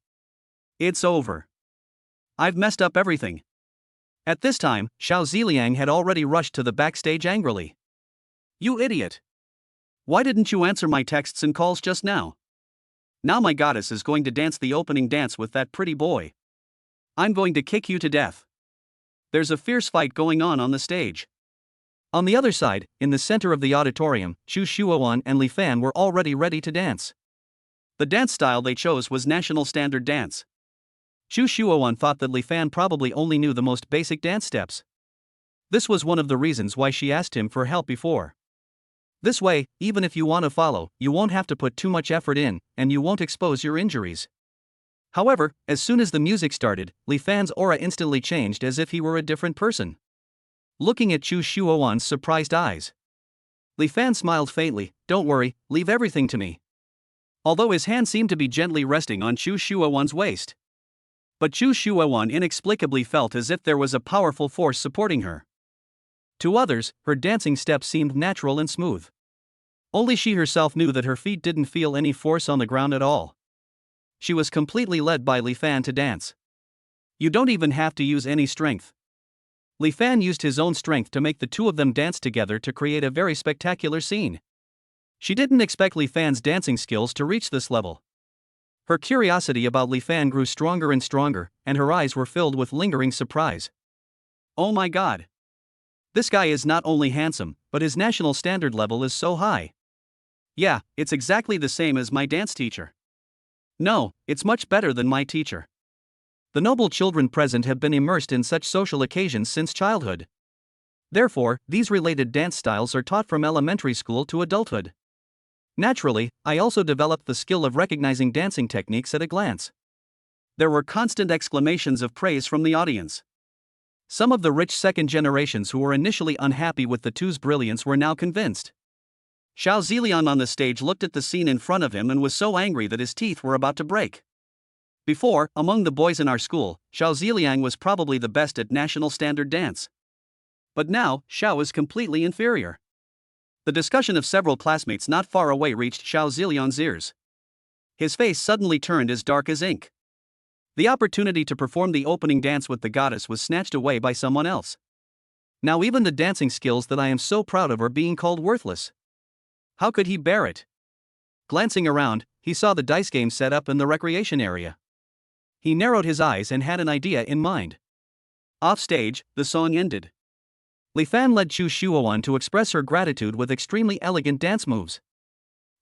It's over. I've messed up everything. At this time, Xiao Ziliang had already rushed to the backstage angrily. You idiot! Why didn't you answer my texts and calls just now? Now my goddess is going to dance the opening dance with that pretty boy. I'm going to kick you to death. There's a fierce fight going on the stage. On the other side, in the center of the auditorium, Chu Shuowan and Li Fan were already ready to dance. The dance style they chose was national standard dance. Chu Shuowan thought that Li Fan probably only knew the most basic dance steps. This was one of the reasons why she asked him for help before. This way, even if you want to follow, you won't have to put too much effort in, and you won't expose your injuries. However, as soon as the music started, Li Fan's aura instantly changed as if he were a different person. Looking at Chu Shuowan's surprised eyes, Li Fan smiled faintly. Don't worry, leave everything to me. Although his hand seemed to be gently resting on Chu Shuowan's waist. But Chu Shuowan inexplicably felt as if there was a powerful force supporting her. To others, her dancing steps seemed natural and smooth. Only she herself knew that her feet didn't feel any force on the ground at all. She was completely led by Li Fan to dance. You don't even have to use any strength. Li Fan used his own strength to make the two of them dance together to create a very spectacular scene. She didn't expect Li Fan's dancing skills to reach this level. Her curiosity about Li Fan grew stronger and stronger, and her eyes were filled with lingering surprise. Oh my god! This guy is not only handsome, but his national standard level is so high. Yeah, it's exactly the same as my dance teacher. No, it's much better than my teacher. The noble children present have been immersed in such social occasions since childhood. Therefore, these related dance styles are taught from elementary school to adulthood. Naturally, I also developed the skill of recognizing dancing techniques at a glance. There were constant exclamations of praise from the audience. Some of the rich second generations who were initially unhappy with the two's brilliance were now convinced. Xiao Ziliang on the stage looked at the scene in front of him and was so angry that his teeth were about to break. Before, among the boys in our school, Xiao Ziliang was probably the best at national standard dance. But now, Xiao is completely inferior. The discussion of several classmates not far away reached Xiao Ziliang's ears. His face suddenly turned as dark as ink. The opportunity to perform the opening dance with the goddess was snatched away by someone else. Now even the dancing skills that I am so proud of are being called worthless. How could he bear it? Glancing around, he saw the dice game set up in the recreation area. He narrowed his eyes and had an idea in mind. Off stage, the song ended. Li Fan led Chu Shuowan to express her gratitude with extremely elegant dance moves.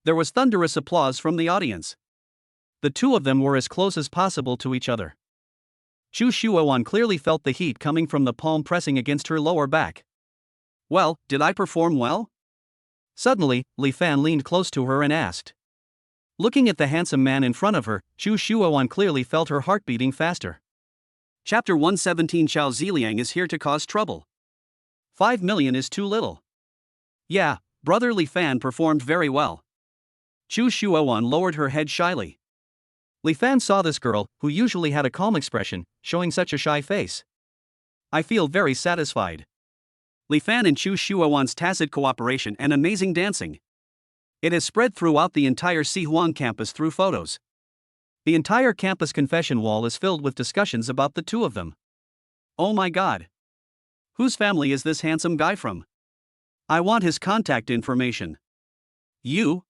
There was thunderous applause from the audience. The two of them were as close as possible to each other. Chu Shuowan clearly felt the heat coming from the palm pressing against her lower back. Well, did I perform well? Suddenly, Li Fan leaned close to her and asked. Looking at the handsome man in front of her, Chu Shuowan clearly felt her heart beating faster. Chapter 117 Xiao Ziliang is here to cause trouble. 5 million is too little. Yeah, brother Li Fan performed very well. Chu Shuowan lowered her head shyly. Li Fan saw this girl, who usually had a calm expression, showing such a shy face. I feel very satisfied. Li Fan and Chu Shuowan's tacit cooperation and amazing dancing. It has spread throughout the entire Sihuang campus through photos. The entire campus confession wall is filled with discussions about the two of them. Oh my god. Whose family is this handsome guy from? I want his contact information. You?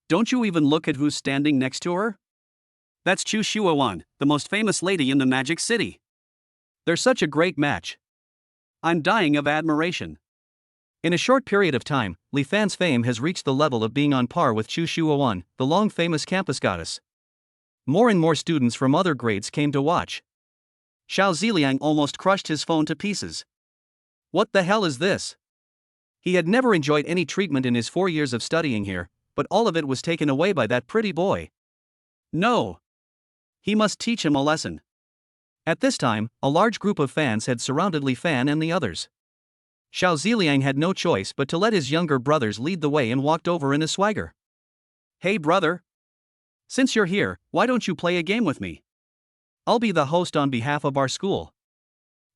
Don't you even look at who's standing next to her? That's Chu Shuowan, the most famous lady in the Magic City. They're such a great match. I'm dying of admiration. In a short period of time, Li Fan's fame has reached the level of being on par with Chu Shuowan, the long-famous campus goddess. More and more students from other grades came to watch. Xiao Ziliang almost crushed his phone to pieces. What the hell is this? He had never enjoyed any treatment in his 4 years of studying here, but all of it was taken away by that pretty boy. No. He must teach him a lesson. At this time, a large group of fans had surrounded Li Fan and the others. Xiao Ziliang had no choice but to let his younger brothers lead the way and walked over in a swagger. Hey brother. Since you're here, why don't you play a game with me? I'll be the host on behalf of our school.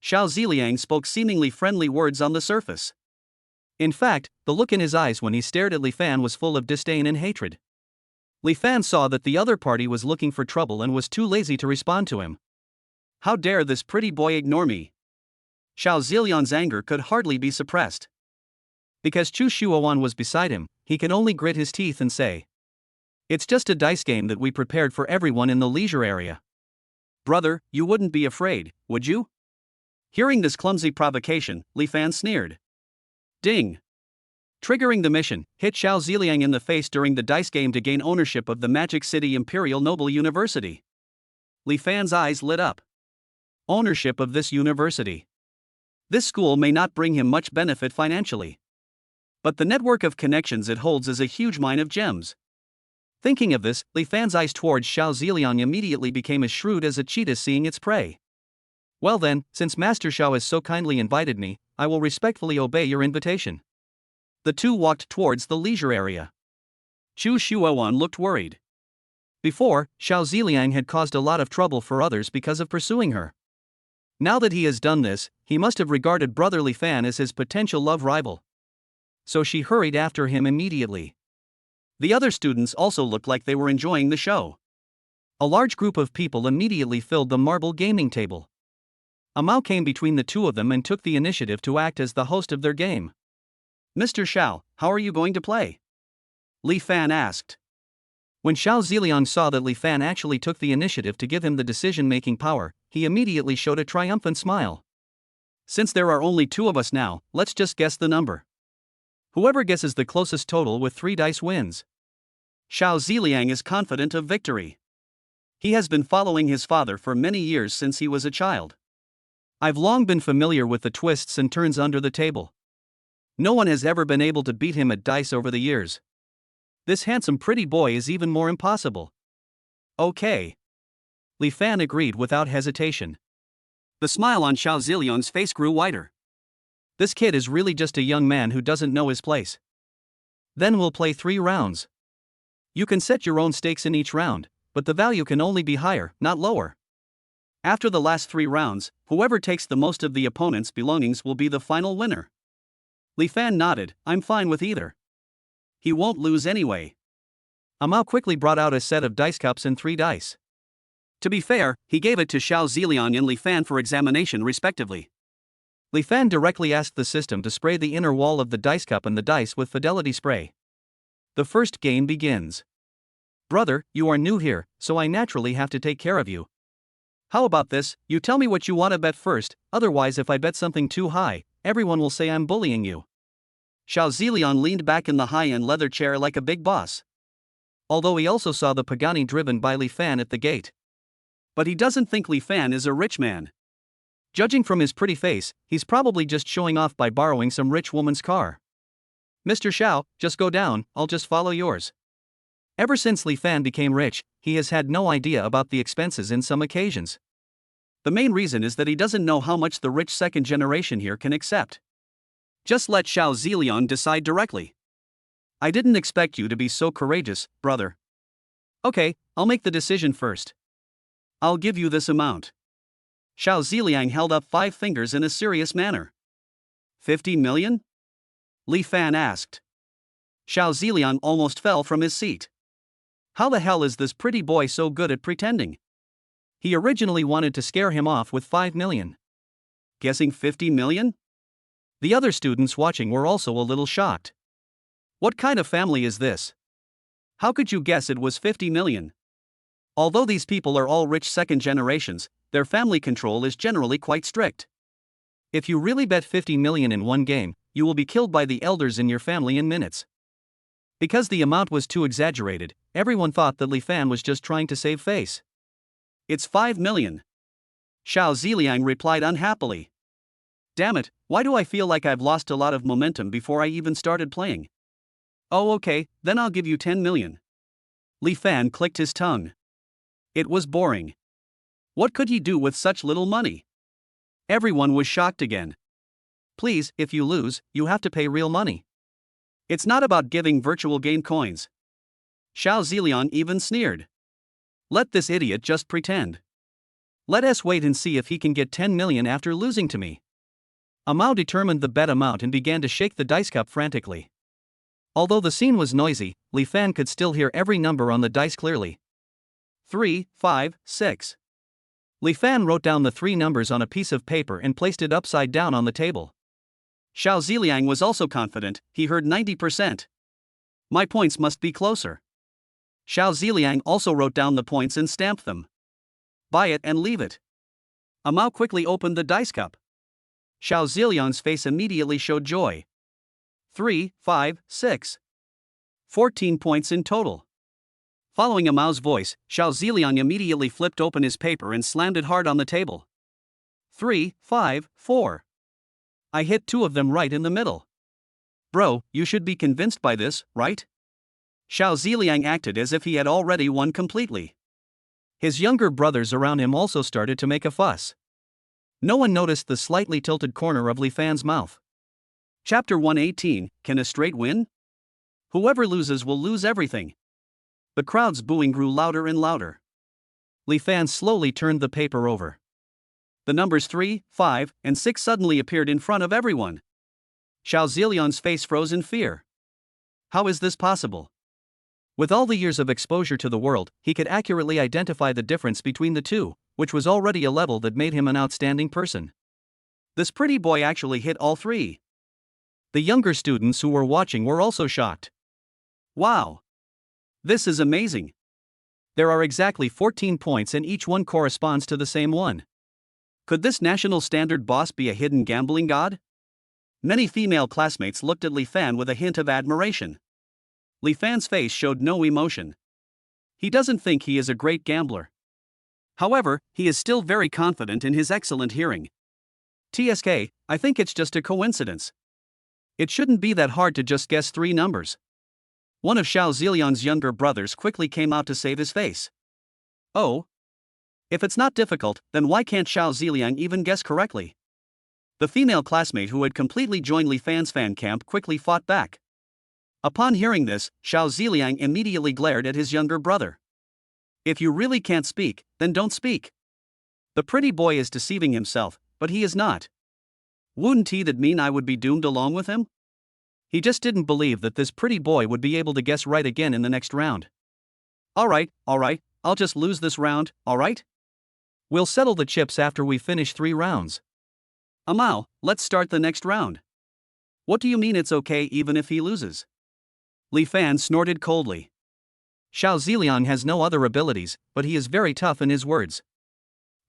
Xiao Ziliang spoke seemingly friendly words on the surface. In fact, the look in his eyes when he stared at Li Fan was full of disdain and hatred. Li Fan saw that the other party was looking for trouble and was too lazy to respond to him. How dare this pretty boy ignore me? Xiao Ziliang's anger could hardly be suppressed. Because Chu Shuowan was beside him, he could only grit his teeth and say, "It's just a dice game that we prepared for everyone in the leisure area. Brother, you wouldn't be afraid, would you?" Hearing this clumsy provocation, Li Fan sneered. Ding! Triggering the mission, hit Xiao Ziliang in the face during the dice game to gain ownership of the Magic City Imperial Noble University. Li Fan's eyes lit up. Ownership of this university. This school may not bring him much benefit financially, but the network of connections it holds is a huge mine of gems. Thinking of this, Li Fan's eyes towards Xiao Ziliang immediately became as shrewd as a cheetah seeing its prey. Well then, since Master Xiao has so kindly invited me, I will respectfully obey your invitation. The two walked towards the leisure area. Chu Shuowan looked worried. Before, Xiao Ziliang had caused a lot of trouble for others because of pursuing her. Now that he has done this, he must have regarded brother Li Fan as his potential love rival. So she hurried after him immediately. The other students also looked like they were enjoying the show. A large group of people immediately filled the marble gaming table. Mao came between the two of them and took the initiative to act as the host of their game. Mr. Xiao, how are you going to play? Li Fan asked. When Xiao Ziliang saw that Li Fan actually took the initiative to give him the decision-making power, he immediately showed a triumphant smile. Since there are only 2 of us now, let's just guess the number. Whoever guesses the closest total with 3 dice wins. Xiao Ziliang is confident of victory. He has been following his father for many years since he was a child. I've long been familiar with the twists and turns under the table. No one has ever been able to beat him at dice over the years. This handsome pretty boy is even more impossible. Okay. Li Fan agreed without hesitation. The smile on Xiao Ziliang's face grew wider. This kid is really just a young man who doesn't know his place. Then we'll play 3 rounds. You can set your own stakes in each round, but the value can only be higher, not lower. After the last 3 rounds, whoever takes the most of the opponent's belongings will be the final winner. Li Fan nodded, I'm fine with either. He won't lose anyway. Mao quickly brought out a set of dice cups and 3 dice. To be fair, he gave it to Xiao Ziliang and Li Fan for examination respectively. Li Fan directly asked the system to spray the inner wall of the dice cup and the dice with fidelity spray. The first game begins. Brother, you are new here, so I naturally have to take care of you. How about this, you tell me what you want to bet first, otherwise if I bet something too high, everyone will say I'm bullying you. Xiao Zilian leaned back in the high-end leather chair like a big boss. Although he also saw the Pagani driven by Li Fan at the gate. But he doesn't think Li Fan is a rich man. Judging from his pretty face, he's probably just showing off by borrowing some rich woman's car. Mr. Xiao, just go down, I'll just follow yours. Ever since Li Fan became rich, he has had no idea about the expenses in some occasions. The main reason is that he doesn't know how much the rich second generation here can accept. Just let Xiao Zilian decide directly. I didn't expect you to be so courageous, brother. Okay, I'll make the decision first. I'll give you this amount. Xiao Ziliang held up 5 fingers in a serious manner. 50 million? Li Fan asked. Xiao Ziliang almost fell from his seat. How the hell is this pretty boy so good at pretending? He originally wanted to scare him off with 5 million. Guessing 50 million? The other students watching were also a little shocked. What kind of family is this? How could you guess it was 50 million? Although these people are all rich second generations, their family control is generally quite strict. If you really bet 50 million in one game, you will be killed by the elders in your family in minutes. Because the amount was too exaggerated, everyone thought that Li Fan was just trying to save face. It's 5 million. Xiao Ziliang replied unhappily. Damn it, why do I feel like I've lost a lot of momentum before I even started playing? Oh okay, then I'll give you 10 million. Li Fan clicked his tongue. It was boring. What could he do with such little money? Everyone was shocked again. Please, if you lose, you have to pay real money. It's not about giving virtual game coins. Xiao Zilian even sneered. Let this idiot just pretend. Let us wait and see if he can get 10 million after losing to me. Amao determined the bet amount and began to shake the dice cup frantically. Although the scene was noisy, Li Fan could still hear every number on the dice clearly. 3, 5, 6. Li Fan wrote down the 3 numbers on a piece of paper and placed it upside down on the table. Xiao Ziliang was also confident, he heard 90%. My points must be closer. Xiao Ziliang also wrote down the points and stamped them. Buy it and leave it. Amao quickly opened the dice cup. Xiao Ziliang's face immediately showed joy. 3, 5, 6. 14 points in total. Following Amao's voice, Xiao Ziliang immediately flipped open his paper and slammed it hard on the table. 3, 5, 4. I hit 2 of them right in the middle. Bro, you should be convinced by this, right? Xiao Ziliang acted as if he had already won completely. His younger brothers around him also started to make a fuss. No one noticed the slightly tilted corner of Li Fan's mouth. Chapter 118, Can a straight win? Whoever loses will lose everything. The crowd's booing grew louder and louder. Li Fan slowly turned the paper over. The numbers 3, 5, and 6 suddenly appeared in front of everyone. Xiao Zilian's face froze in fear. How is this possible? With all the years of exposure to the world, he could accurately identify the difference between the two, which was already a level that made him an outstanding person. This pretty boy actually hit all 3. The younger students who were watching were also shocked. Wow! This is amazing. There are exactly 14 points and each one corresponds to the same one. Could this national standard boss be a hidden gambling god? Many female classmates looked at Li Fan with a hint of admiration. Li Fan's face showed no emotion. He doesn't think he is a great gambler. However, he is still very confident in his excellent hearing. TSK, I think it's just a coincidence. It shouldn't be that hard to just guess 3 numbers. One of Xiao Zilian's younger brothers quickly came out to save his face. Oh? If it's not difficult, then why can't Xiao Ziliang even guess correctly? The female classmate who had completely joined Li Fan's fan camp quickly fought back. Upon hearing this, Xiao Ziliang immediately glared at his younger brother. If you really can't speak, then don't speak. The pretty boy is deceiving himself, but he is not. Wouldn't that mean I would be doomed along with him? He just didn't believe that this pretty boy would be able to guess right again in the next round. Alright, I'll just lose this round, alright? We'll settle the chips after we finish 3 rounds. Amao, let's start the next round. What do you mean it's okay even if he loses? Li Fan snorted coldly. Xiao Ziliang has no other abilities, but he is very tough in his words.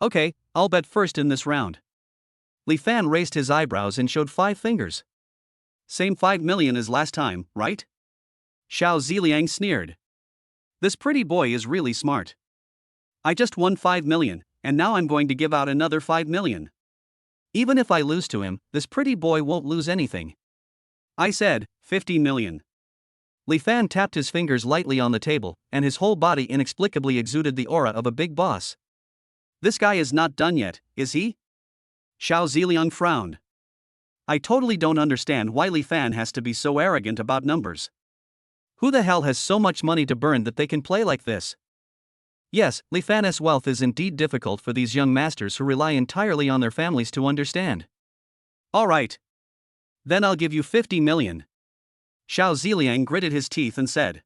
Okay, I'll bet first in this round. Li Fan raised his eyebrows and showed 5 fingers. Same 5 million as last time, right? Xiao Ziliang sneered. This pretty boy is really smart. I just won 5 million, and now I'm going to give out another 5 million. Even if I lose to him, this pretty boy won't lose anything. I said, 50 million. Li Fan tapped his fingers lightly on the table, and his whole body inexplicably exuded the aura of a big boss. This guy is not done yet, is he? Xiao Ziliang frowned. I totally don't understand why Li Fan has to be so arrogant about numbers. Who the hell has so much money to burn that they can play like this? Yes, Li Fan's wealth is indeed difficult for these young masters who rely entirely on their families to understand. Alright. Then I'll give you 50 million. Xiao Ziliang gritted his teeth and said.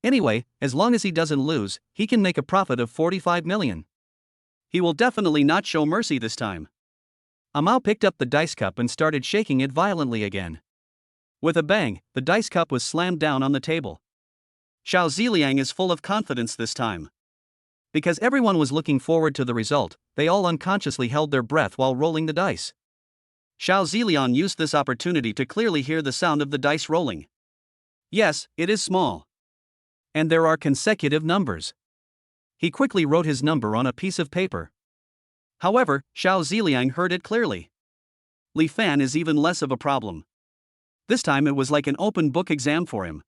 Anyway, as long as he doesn't lose, he can make a profit of 45 million. He will definitely not show mercy this time. Amao picked up the dice cup and started shaking it violently again. With a bang, the dice cup was slammed down on the table. Xiao Ziliang is full of confidence this time. Because everyone was looking forward to the result, they all unconsciously held their breath while rolling the dice. Xiao Ziliang used this opportunity to clearly hear the sound of the dice rolling. Yes, it is small. And there are consecutive numbers. He quickly wrote his number on a piece of paper. However, Xiao Ziliang heard it clearly. Li Fan is even less of a problem. This time it was like an open book exam for him.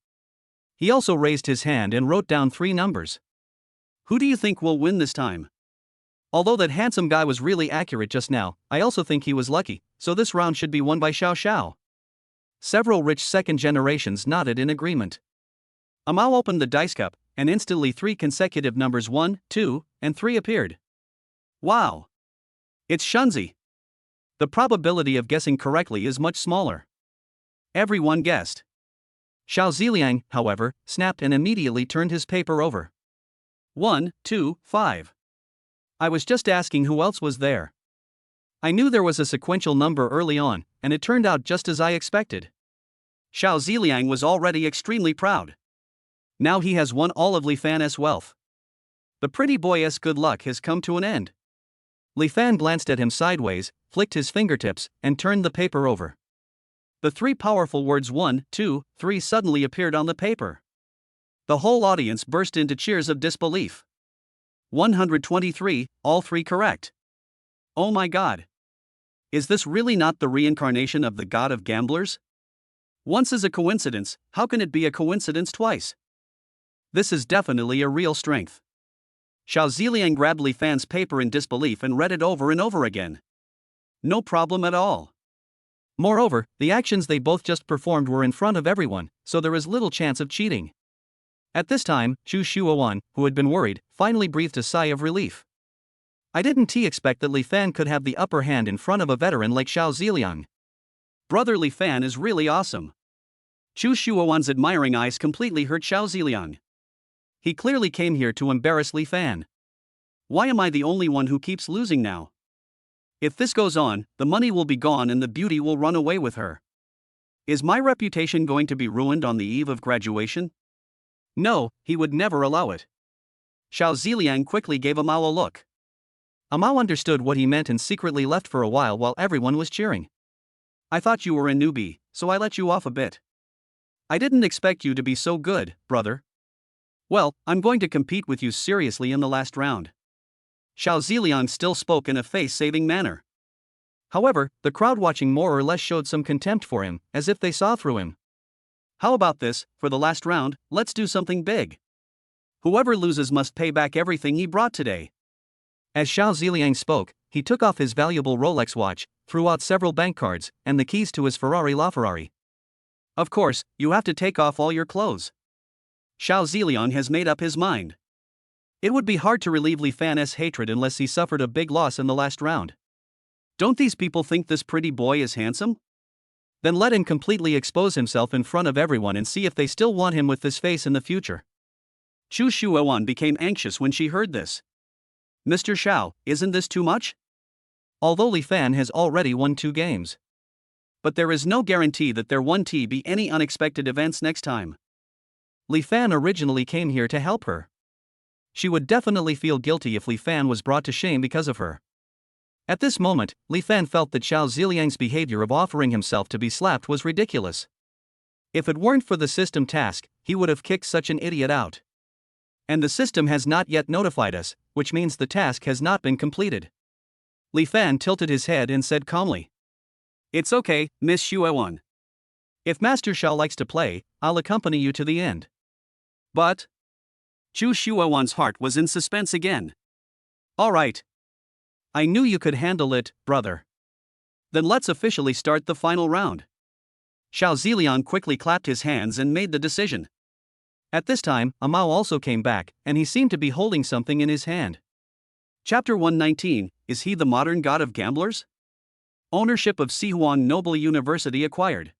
He also raised his hand and wrote down 3 numbers. Who do you think will win this time? Although that handsome guy was really accurate just now, I also think he was lucky, so this round should be won by Xiao Xiao. Several rich second generations nodded in agreement. Amao opened the dice cup, and instantly 3 consecutive numbers 1, 2, and 3 appeared. Wow! It's Shunzi. The probability of guessing correctly is much smaller. Everyone guessed. Xiao Ziliang, however, snapped and immediately turned his paper over. 1, 2, 5. I was just asking who else was there. I knew there was a sequential number early on, and it turned out just as I expected. Xiao Ziliang was already extremely proud. Now he has won all of Li Fan's wealth. The pretty boy's good luck has come to an end. Li Fan glanced at him sideways, flicked his fingertips, and turned the paper over. The 3 powerful words 1, 2, 3 suddenly appeared on the paper. The whole audience burst into cheers of disbelief. 123, all 3 correct. Oh my god. Is this really not the reincarnation of the god of gamblers? Once is a coincidence, how can it be a coincidence twice? This is definitely a real strength. Xiao Ziliang grabbed Li Fan's paper in disbelief and read it over and over again. No problem at all. Moreover, the actions they both just performed were in front of everyone, so there is little chance of cheating. At this time, Chu Shuowan, who had been worried, finally breathed a sigh of relief. I didn't expect that Li Fan could have the upper hand in front of a veteran like Xiao Ziliang. Brother Li Fan is really awesome. Chu Shuowan's admiring eyes completely hurt Xiao Ziliang. He clearly came here to embarrass Li Fan. Why am I the only one who keeps losing now? If this goes on, the money will be gone and the beauty will run away with her. Is my reputation going to be ruined on the eve of graduation? No, he would never allow it. Xiao Ziliang quickly gave Amao a look. Amao understood what he meant and secretly left for a while everyone was cheering. I thought you were a newbie, so I let you off a bit. I didn't expect you to be so good, brother. Well, I'm going to compete with you seriously in the last round. Xiao Ziliang still spoke in a face-saving manner. However, the crowd watching more or less showed some contempt for him, as if they saw through him. How about this, for the last round, let's do something big. Whoever loses must pay back everything he brought today. As Xiao Ziliang spoke, he took off his valuable Rolex watch, threw out several bank cards, and the keys to his Ferrari LaFerrari. Of course, you have to take off all your clothes. Xiao Ziliang has made up his mind. It would be hard to relieve Li Fan's hatred unless he suffered a big loss in the last round. Don't these people think this pretty boy is handsome? Then let him completely expose himself in front of everyone and see if they still want him with this face in the future. Chu Shuowan became anxious when she heard this. Mr. Xiao, isn't this too much? although Li Fan has already won 2 games. But there is no guarantee that there won't be any unexpected events next time. Li Fan originally came here to help her. She would definitely feel guilty if Li Fan was brought to shame because of her. At this moment, Li Fan felt that Xiao Ziliang's behavior of offering himself to be slapped was ridiculous. If it weren't for the system task, he would have kicked such an idiot out. And the system has not yet notified us, which means the task has not been completed. Li Fan tilted his head and said calmly, "It's okay, Miss Xuewan. If Master Xiao likes to play, I'll accompany you to the end." But Zhu Xuewan's heart was in suspense again. "All right. I knew you could handle it, brother. Then let's officially start the final round." Xiao Ziliang quickly clapped his hands and made the decision. At this time, Amao also came back, and he seemed to be holding something in his hand. Chapter 119, Is he the modern god of gamblers? Ownership of Sihuan Noble University acquired.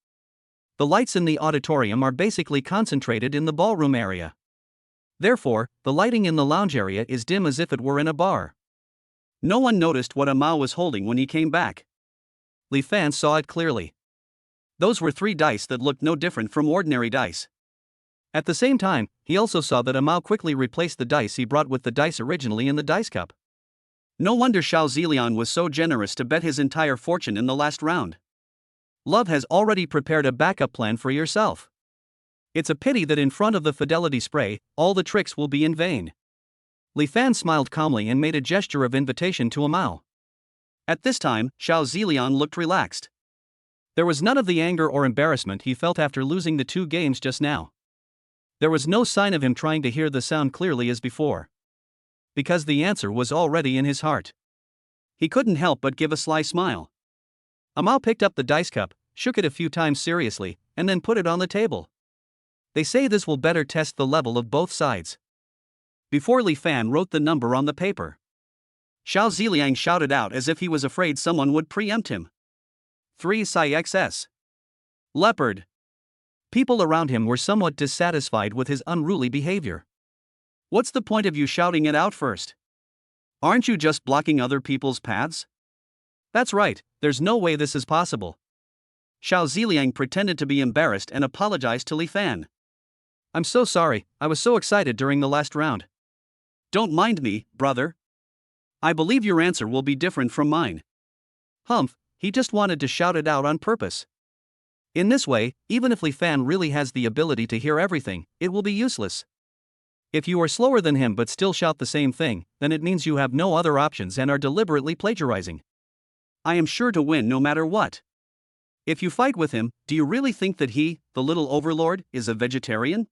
The lights in the auditorium are basically concentrated in the ballroom area. Therefore, the lighting in the lounge area is dim as if it were in a bar. No one noticed what Amao was holding when he came back. Li Fan saw it clearly. Those were 3 dice that looked no different from ordinary dice. At the same time, he also saw that Amao quickly replaced the dice he brought with the dice originally in the dice cup. No wonder Xiao Ziliang was so generous to bet his entire fortune in the last round. Love has already prepared a backup plan for yourself. It's a pity that in front of the fidelity spray, all the tricks will be in vain. Li Fan smiled calmly and made a gesture of invitation to Amao. At this time, Xiao Ziliang looked relaxed. There was none of the anger or embarrassment he felt after losing the 2 games just now. There was no sign of him trying to hear the sound clearly as before. Because the answer was already in his heart. He couldn't help but give a sly smile. Amao picked up the dice cup, shook it a few times seriously, and then put it on the table. They say this will better test the level of both sides. Before Li Fan wrote the number on the paper, Xiao Ziliang shouted out as if he was afraid someone would preempt him. 3 XS. Leopard. People around him were somewhat dissatisfied with his unruly behavior. What's the point of you shouting it out first? Aren't you just blocking other people's paths? That's right, there's no way this is possible. Xiao Ziliang pretended to be embarrassed and apologized to Li Fan. "I'm so sorry, I was so excited during the last round." "Don't mind me, brother. I believe your answer will be different from mine." Humph, he just wanted to shout it out on purpose. In this way, even if Li Fan really has the ability to hear everything, it will be useless. If you are slower than him but still shout the same thing, then it means you have no other options and are deliberately plagiarizing. I am sure to win no matter what. If you fight with him, do you really think that he, the little overlord, is a vegetarian?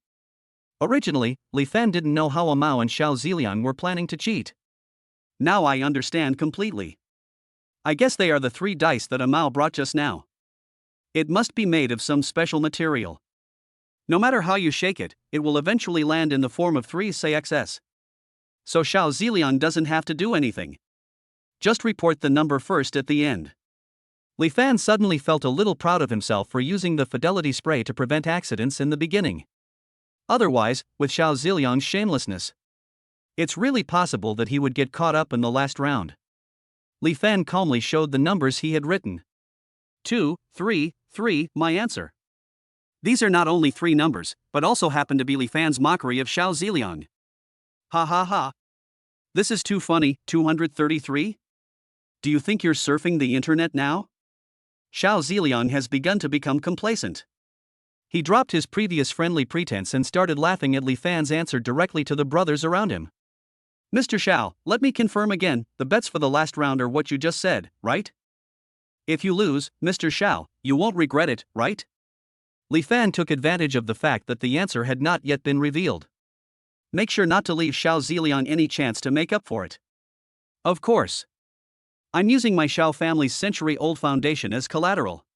Originally, Li Fan didn't know how Amao and Xiao Ziliang were planning to cheat. Now I understand completely. I guess they are the 3 dice that Amao brought just now. It must be made of some special material. No matter how you shake it, it will eventually land in the form of 3 XS. So Xiao Ziliang doesn't have to do anything. Just report the number first at the end. Li Fan suddenly felt a little proud of himself for using the fidelity spray to prevent accidents in the beginning. Otherwise, with Xiao Ziliang's shamelessness, it's really possible that he would get caught up in the last round. Li Fan calmly showed the numbers he had written. 2, 3, 3, my answer. These are not only 3 numbers, but also happen to be Li Fan's mockery of Xiao Ziliang. Ha ha ha. This is too funny. 233? Do you think you're surfing the internet now? Xiao Ziliang has begun to become complacent. He dropped his previous friendly pretense and started laughing at Li Fan's answer directly to the brothers around him. "Mr. Xiao, let me confirm again, the bets for the last round are what you just said, right? If you lose, Mr. Xiao, you won't regret it, right?" Li Fan took advantage of the fact that the answer had not yet been revealed. Make sure not to leave Xiao Ziliang any chance to make up for it. Of course. I'm using my Xiao family's century-old foundation as collateral.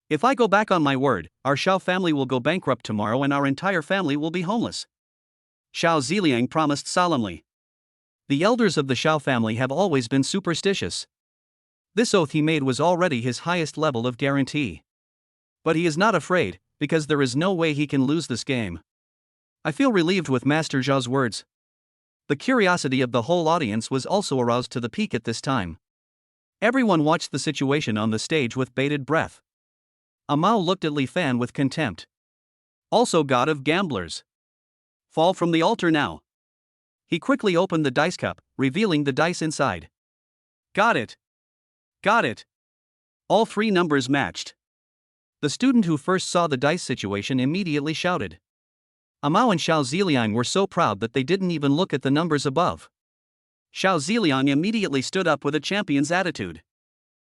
If I go back on my word, our Xiao family will go bankrupt tomorrow and our entire family will be homeless. Xiao Ziliang promised solemnly. The elders of the Xiao family have always been superstitious. This oath he made was already his highest level of guarantee. But he is not afraid, because there is no way he can lose this game. I feel relieved with Master Zhao's words. The curiosity of the whole audience was also aroused to the peak at this time. Everyone watched the situation on the stage with bated breath. Mao looked at Li Fan with contempt. Also god of gamblers. Fall from the altar now. He quickly opened the dice cup, revealing the dice inside. Got it. Got it. All three numbers matched. The student who first saw the dice situation immediately shouted. Mao and Xiao Ziliang were so proud that they didn't even look at the numbers above. Xiao Ziliang immediately stood up with a champion's attitude.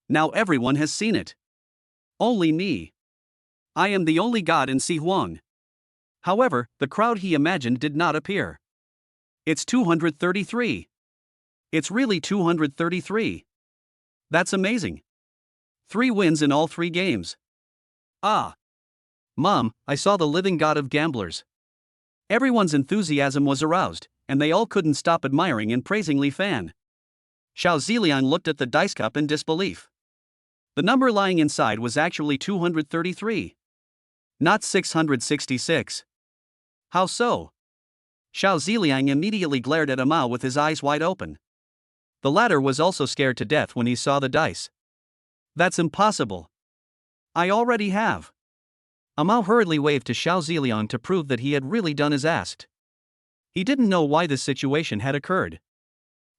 Now everyone has seen it. Only me. I am the only god in Sihuang. However, the crowd he imagined did not appear. It's 233. It's really 233. That's amazing. 3 wins in all 3 games. Ah. Mom, I saw the living god of gamblers. Everyone's enthusiasm was aroused, and they all couldn't stop admiring and praising Li Fan. Xiao Ziliang looked at the dice cup in disbelief. The number lying inside was actually 233. Not 666. How so? Xiao Ziliang immediately glared at Mao with his eyes wide open. The latter was also scared to death when he saw the dice. That's impossible. I already have. Mao hurriedly waved to Xiao Ziliang to prove that he had really done as asked. He didn't know why this situation had occurred.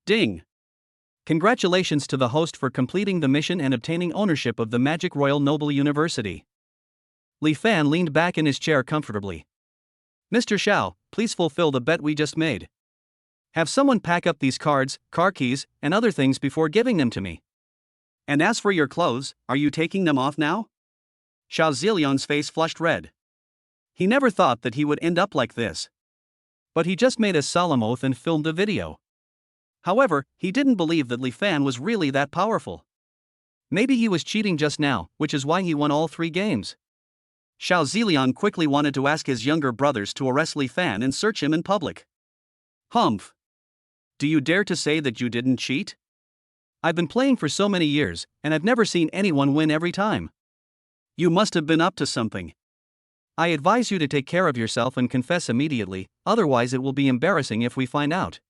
Ding! Congratulations to the host for completing the mission and obtaining ownership of the Magic Royal Noble University. Li Fan leaned back in his chair comfortably. Mr. Xiao, please fulfill the bet we just made. Have someone pack up these cards, car keys, and other things before giving them to me. And as for your clothes, are you taking them off now? Xiao Ziliang's face flushed red. He never thought that he would end up like this. But he just made a solemn oath and filmed a video. However, he didn't believe that Li Fan was really that powerful. Maybe he was cheating just now, which is why he won all 3 games. Xiao Ziliang quickly wanted to ask his younger brothers to arrest Li Fan and search him in public. Humph! Do you dare to say that you didn't cheat? I've been playing for so many years, and I've never seen anyone win every time. You must have been up to something. I advise you to take care of yourself and confess immediately, otherwise it will be embarrassing if we find out.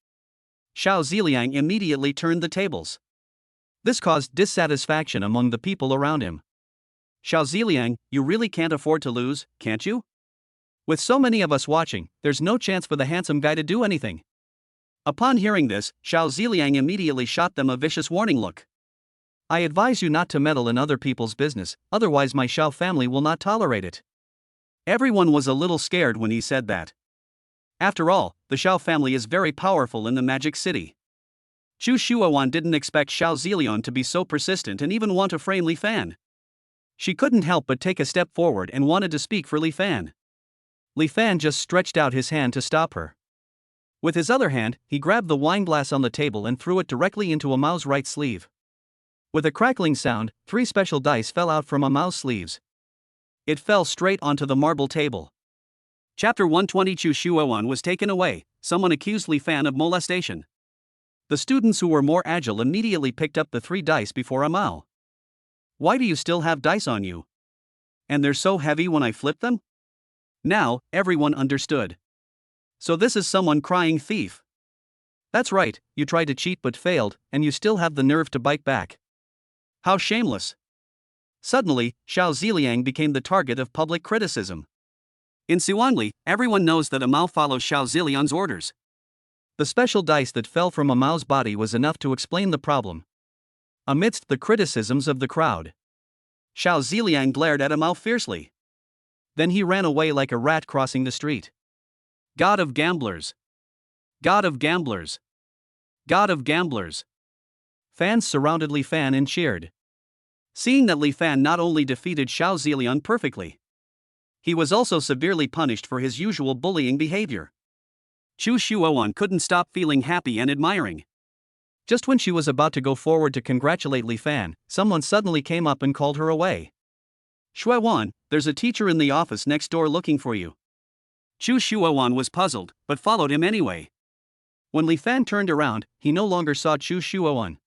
Xiao Ziliang immediately turned the tables. This caused dissatisfaction among the people around him. Xiao Ziliang, you really can't afford to lose, can't you? With so many of us watching, there's no chance for the handsome guy to do anything. Upon hearing this, Xiao Ziliang immediately shot them a vicious warning look. I advise you not to meddle in other people's business, otherwise my Xiao family will not tolerate it. Everyone was a little scared when he said that. After all, the Xiao family is very powerful in the Magic City. Chu Shuowan didn't expect Xiao Ziliang to be so persistent and even want to frame Li Fan. She couldn't help but take a step forward and wanted to speak for Li Fan. Li Fan just stretched out his hand to stop her. With his other hand, he grabbed the wine glass on the table and threw it directly into Mao's right sleeve. With a crackling sound, 3 special dice fell out from Mao's sleeves. It fell straight onto the marble table. Chapter 120 Chu Shuowan was taken away. Someone accused Li Fan of molestation. The students who were more agile immediately picked up the 3 dice before Mao. Why do you still have dice on you? And they're so heavy when I flip them? Now, everyone understood. So this is someone crying thief. That's right, you tried to cheat but failed, and you still have the nerve to bite back. How shameless. Suddenly, Xiao Ziliang became the target of public criticism. In Siwangli, everyone knows that Mao follows Xiao Ziliang's orders. The special dice that fell from Mao's body was enough to explain the problem. Amidst the criticisms of the crowd, Xiao Ziliang glared at Mao fiercely. Then he ran away like a rat crossing the street. God of gamblers! God of gamblers! God of gamblers! Fans surrounded Li Fan and cheered. Seeing that Li Fan not only defeated Xiao Ziliang perfectly, he was also severely punished for his usual bullying behavior. Chu Shuowan couldn't stop feeling happy and admiring. Just when she was about to go forward to congratulate Li Fan, someone suddenly came up and called her away. Shuowan, there's a teacher in the office next door looking for you. Chu Shuowan was puzzled, but followed him anyway. When Li Fan turned around, he no longer saw Chu Shuowan.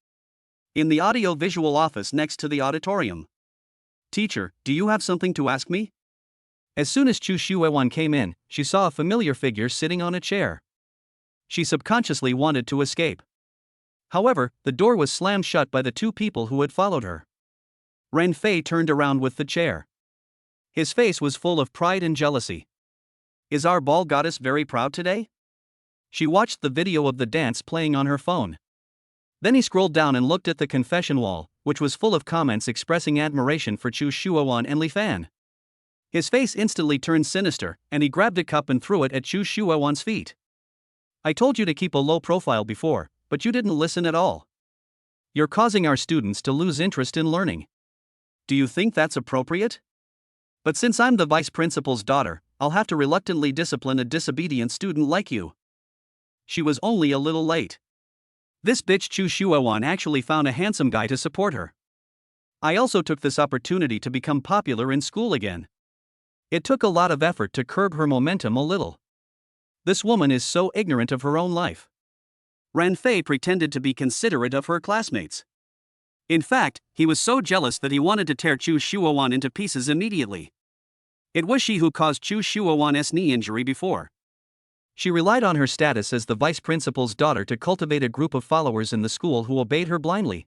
In the audio-visual office next to the auditorium. Teacher, do you have something to ask me? As soon as Chu Shuowan came in, she saw a familiar figure sitting on a chair. She subconsciously wanted to escape. However, the door was slammed shut by the two people who had followed her. Ren Fei turned around with the chair. His face was full of pride and jealousy. Is our ball goddess very proud today? She watched the video of the dance playing on her phone. Then he scrolled down and looked at the confession wall, which was full of comments expressing admiration for Chu Shuowan and Li Fan. His face instantly turned sinister, and he grabbed a cup and threw it at Chu Shuowan's feet. I told you to keep a low profile before, but you didn't listen at all. You're causing our students to lose interest in learning. Do you think that's appropriate? But since I'm the vice principal's daughter, I'll have to reluctantly discipline a disobedient student like you. She was only a little late. This bitch Chu Shuowan actually found a handsome guy to support her. I also took this opportunity to become popular in school again. It took a lot of effort to curb her momentum a little. This woman is so ignorant of her own life. Ren Fei pretended to be considerate of her classmates. In fact, he was so jealous that he wanted to tear Chu Shuowan into pieces immediately. It was she who caused Chu Shuowan's knee injury before. She relied on her status as the vice principal's daughter to cultivate a group of followers in the school who obeyed her blindly.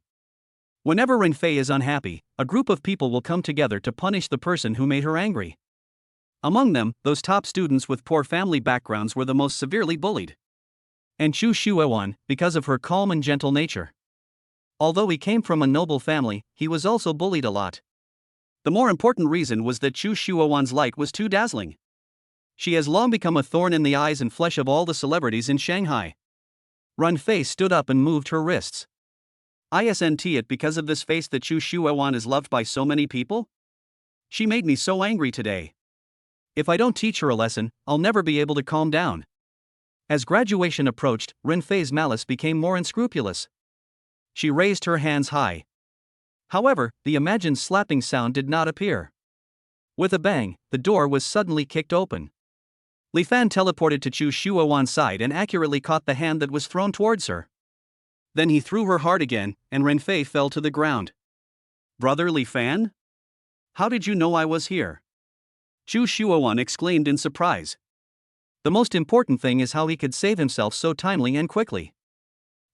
Whenever Ren Fei is unhappy, a group of people will come together to punish the person who made her angry. Among them, those top students with poor family backgrounds were the most severely bullied. And Chu Shuowan, because of her calm and gentle nature. Although he came from a noble family, he was also bullied a lot. The more important reason was that Chu Shuowan's light was too dazzling. She has long become a thorn in the eyes and flesh of all the celebrities in Shanghai. Ren Fei stood up and moved her wrists. Isn't it because of this face that Chu Shuowan is loved by so many people? She made me so angry today. If I don't teach her a lesson, I'll never be able to calm down. As graduation approached, Ren Fei's malice became more unscrupulous. She raised her hands high. However, the imagined slapping sound did not appear. With a bang, the door was suddenly kicked open. Li Fan teleported to Chu Shuowan's side and accurately caught the hand that was thrown towards her. Then he threw her hard again, and Ren Fei fell to the ground. Brother Li Fan? How did you know I was here? Chu Shuowan exclaimed in surprise. The most important thing is how he could save himself so timely and quickly.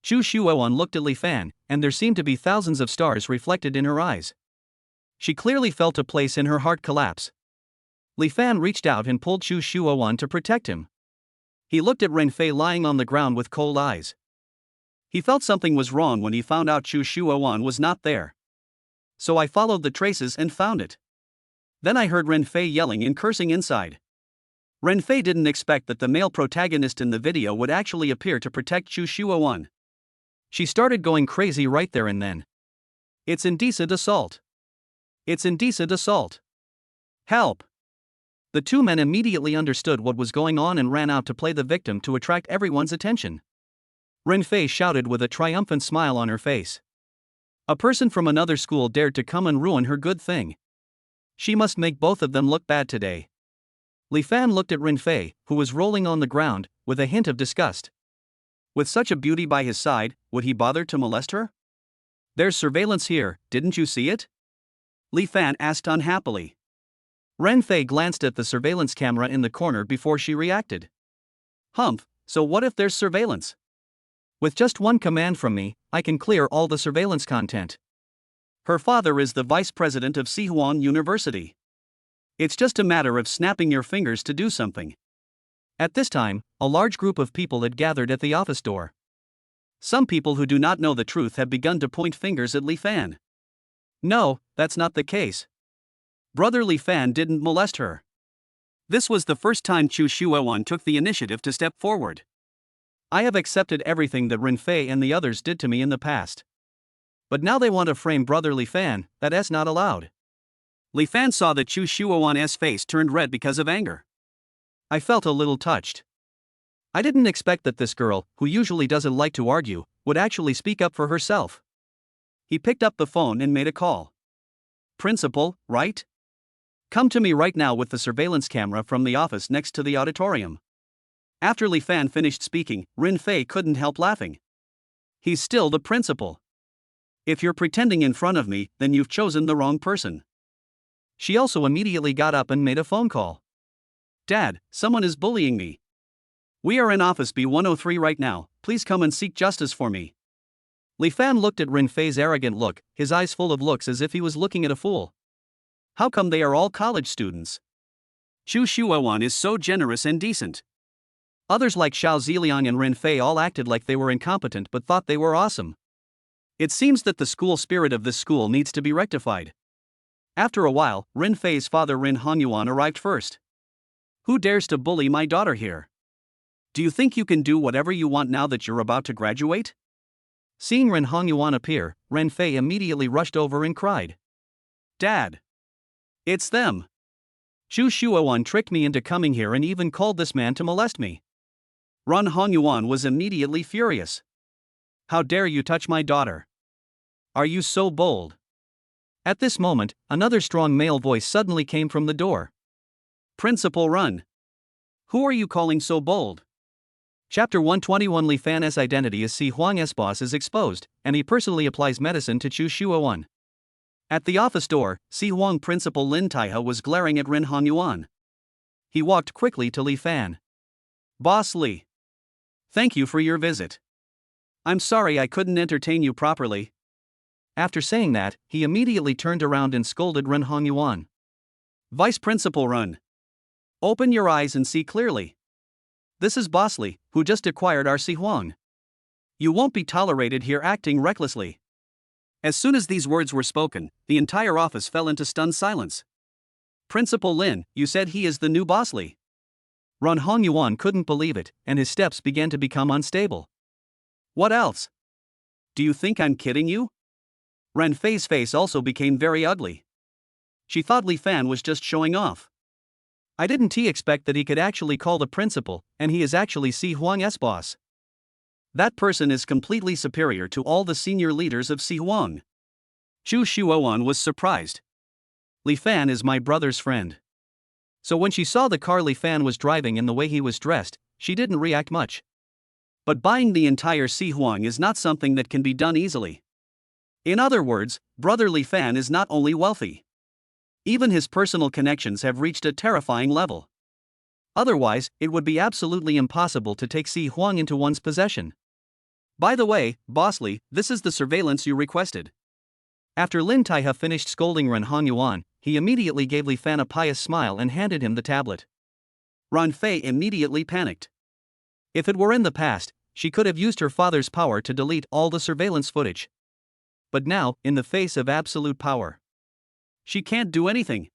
Chu Shuowan looked at Li Fan, and there seemed to be thousands of stars reflected in her eyes. She clearly felt a place in her heart collapse. Li Fan reached out and pulled Chu Shuowan to protect him. He looked at Ren Fei lying on the ground with cold eyes. He felt something was wrong when he found out Chu Shuowan was not there. So I followed the traces and found it. Then I heard Ren Fei yelling and cursing inside. Ren Fei didn't expect that the male protagonist in the video would actually appear to protect Chu Shuowan. She started going crazy right there and then. It's indecent assault. It's indecent assault. Help! The two men immediately understood what was going on and ran out to play the victim to attract everyone's attention. Ren Fei shouted with a triumphant smile on her face. A person from another school dared to come and ruin her good thing. She must make both of them look bad today. Li Fan looked at Ren Fei, who was rolling on the ground, with a hint of disgust. With such a beauty by his side, would he bother to molest her? There's surveillance here, didn't you see it? Li Fan asked unhappily. Ren Fei glanced at the surveillance camera in the corner before she reacted. Humph, so what if there's surveillance? With just one command from me, I can clear all the surveillance content. Her father is the vice president of Sihuan University. It's just a matter of snapping your fingers to do something. At this time, a large group of people had gathered at the office door. Some people who do not know the truth have begun to point fingers at Li Fan. No, that's not the case. Brother Li Fan didn't molest her. This was the first time Chu Shuowan took the initiative to step forward. I have accepted everything that Ren Fei and the others did to me in the past. But now they want to frame Brother Li Fan, that's not allowed. Li Fan saw that Chu Shuowan's face turned red because of anger. I felt a little touched. I didn't expect that this girl, who usually doesn't like to argue, would actually speak up for herself. He picked up the phone and made a call. Principal, right? Come to me right now with the surveillance camera from the office next to the auditorium. After Li Fan finished speaking, Ren Fei couldn't help laughing. He's still the principal. If you're pretending in front of me, then you've chosen the wrong person. She also immediately got up and made a phone call. Dad, someone is bullying me. We are in office B103 right now, please come and seek justice for me. Li Fan looked at Rin Fei's arrogant look, his eyes full of looks as if he was looking at a fool. How come they are all college students? Chu Shuowan is so generous and decent. Others like Xiao Ziliang and Rin Fei all acted like they were incompetent but thought they were awesome. It seems that the school spirit of this school needs to be rectified. After a while, Rin Fei's father Rin Hongyuan arrived first. Who dares to bully my daughter here? Do you think you can do whatever you want now that you're about to graduate? Seeing Rin Hongyuan appear, Ren Fei immediately rushed over and cried. Dad! It's them! Chu Shuowan tricked me into coming here and even called this man to molest me. Ren Hongyuan was immediately furious. How dare you touch my daughter? Are you so bold? At this moment, another strong male voice suddenly came from the door. Principal Run! Who are you calling so bold? Chapter 121 Li Fan's identity as Si Huang's boss is exposed, and he personally applies medicine to Chu Shuowan. At the office door, Si Huang Principal Lin Taihe was glaring at Rin Hongyuan. He walked quickly to Li Fan. Boss Li. Thank you for your visit. I'm sorry I couldn't entertain you properly. After saying that, he immediately turned around and scolded Rin Hongyuan. Vice Principal Run. Open your eyes and see clearly. This is Boss Li, who just acquired our Si Huang. You won't be tolerated here acting recklessly. As soon as these words were spoken, the entire office fell into stunned silence. Principal Lin, you said he is the new Boss Li. Ren Hongyuan couldn't believe it, and his steps began to become unstable. What else? Do you think I'm kidding you? Ren Fei's face also became very ugly. She thought Li Fan was just showing off. I didn't expect that he could actually call the principal, and he is actually Si Huang's boss. That person is completely superior to all the senior leaders of Si Huang. Chu Shuowan was surprised. Li Fan is my brother's friend. So when she saw the car Li Fan was driving and the way he was dressed, she didn't react much. But buying the entire Si Huang is not something that can be done easily. In other words, brother Li Fan is not only wealthy. Even his personal connections have reached a terrifying level. Otherwise, it would be absolutely impossible to take Si Huang into one's possession. By the way, Boss Li, this is the surveillance you requested. After Lin Taihe finished scolding Ren Hongyuan, he immediately gave Li Fan a pious smile and handed him the tablet. Ren Fei immediately panicked. If it were in the past, she could have used her father's power to delete all the surveillance footage. But now, in the face of absolute power, she can't do anything.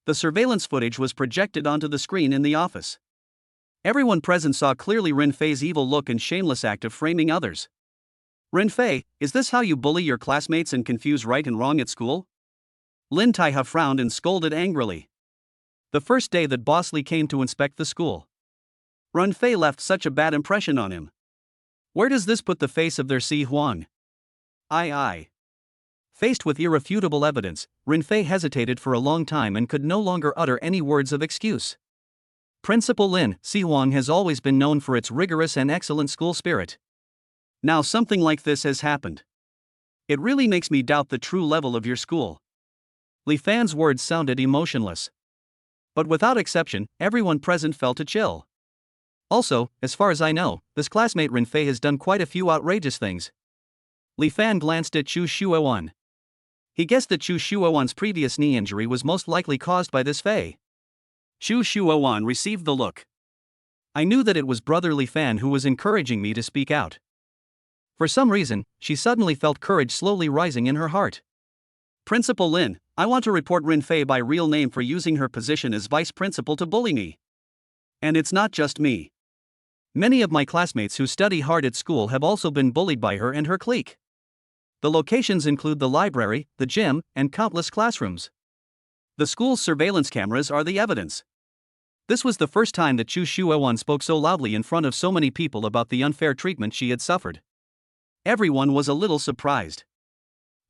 The surveillance footage was projected onto the screen in the office. Everyone present saw clearly Ren Fei's evil look and shameless act of framing others. Ren Fei, is this how you bully your classmates and confuse right and wrong at school? Lin Taihe frowned and scolded angrily. The first day that Boss Li came to inspect the school, Ren Fei left such a bad impression on him. Where does this put the face of their Si Huang? Aye. Faced with irrefutable evidence, Ren Fei hesitated for a long time and could no longer utter any words of excuse. Principal Lin, Si Huang has always been known for its rigorous and excellent school spirit. Now something like this has happened. It really makes me doubt the true level of your school. Li Fan's words sounded emotionless. But without exception, everyone present felt a chill. Also, as far as I know, this classmate Ren Fei has done quite a few outrageous things. Li Fan glanced at Chu Shuowan. He guessed that Chu Shuowan's previous knee injury was most likely caused by this Fei. Chu Shuowan received the look. I knew that it was brother Li Fan who was encouraging me to speak out. For some reason, she suddenly felt courage slowly rising in her heart. Principal Lin, I want to report Ren Fei by real name for using her position as vice principal to bully me. And it's not just me. Many of my classmates who study hard at school have also been bullied by her and her clique. The locations include the library, the gym, and countless classrooms. The school's surveillance cameras are the evidence. This was the first time that Chu Shuowan spoke so loudly in front of so many people about the unfair treatment she had suffered. Everyone was a little surprised.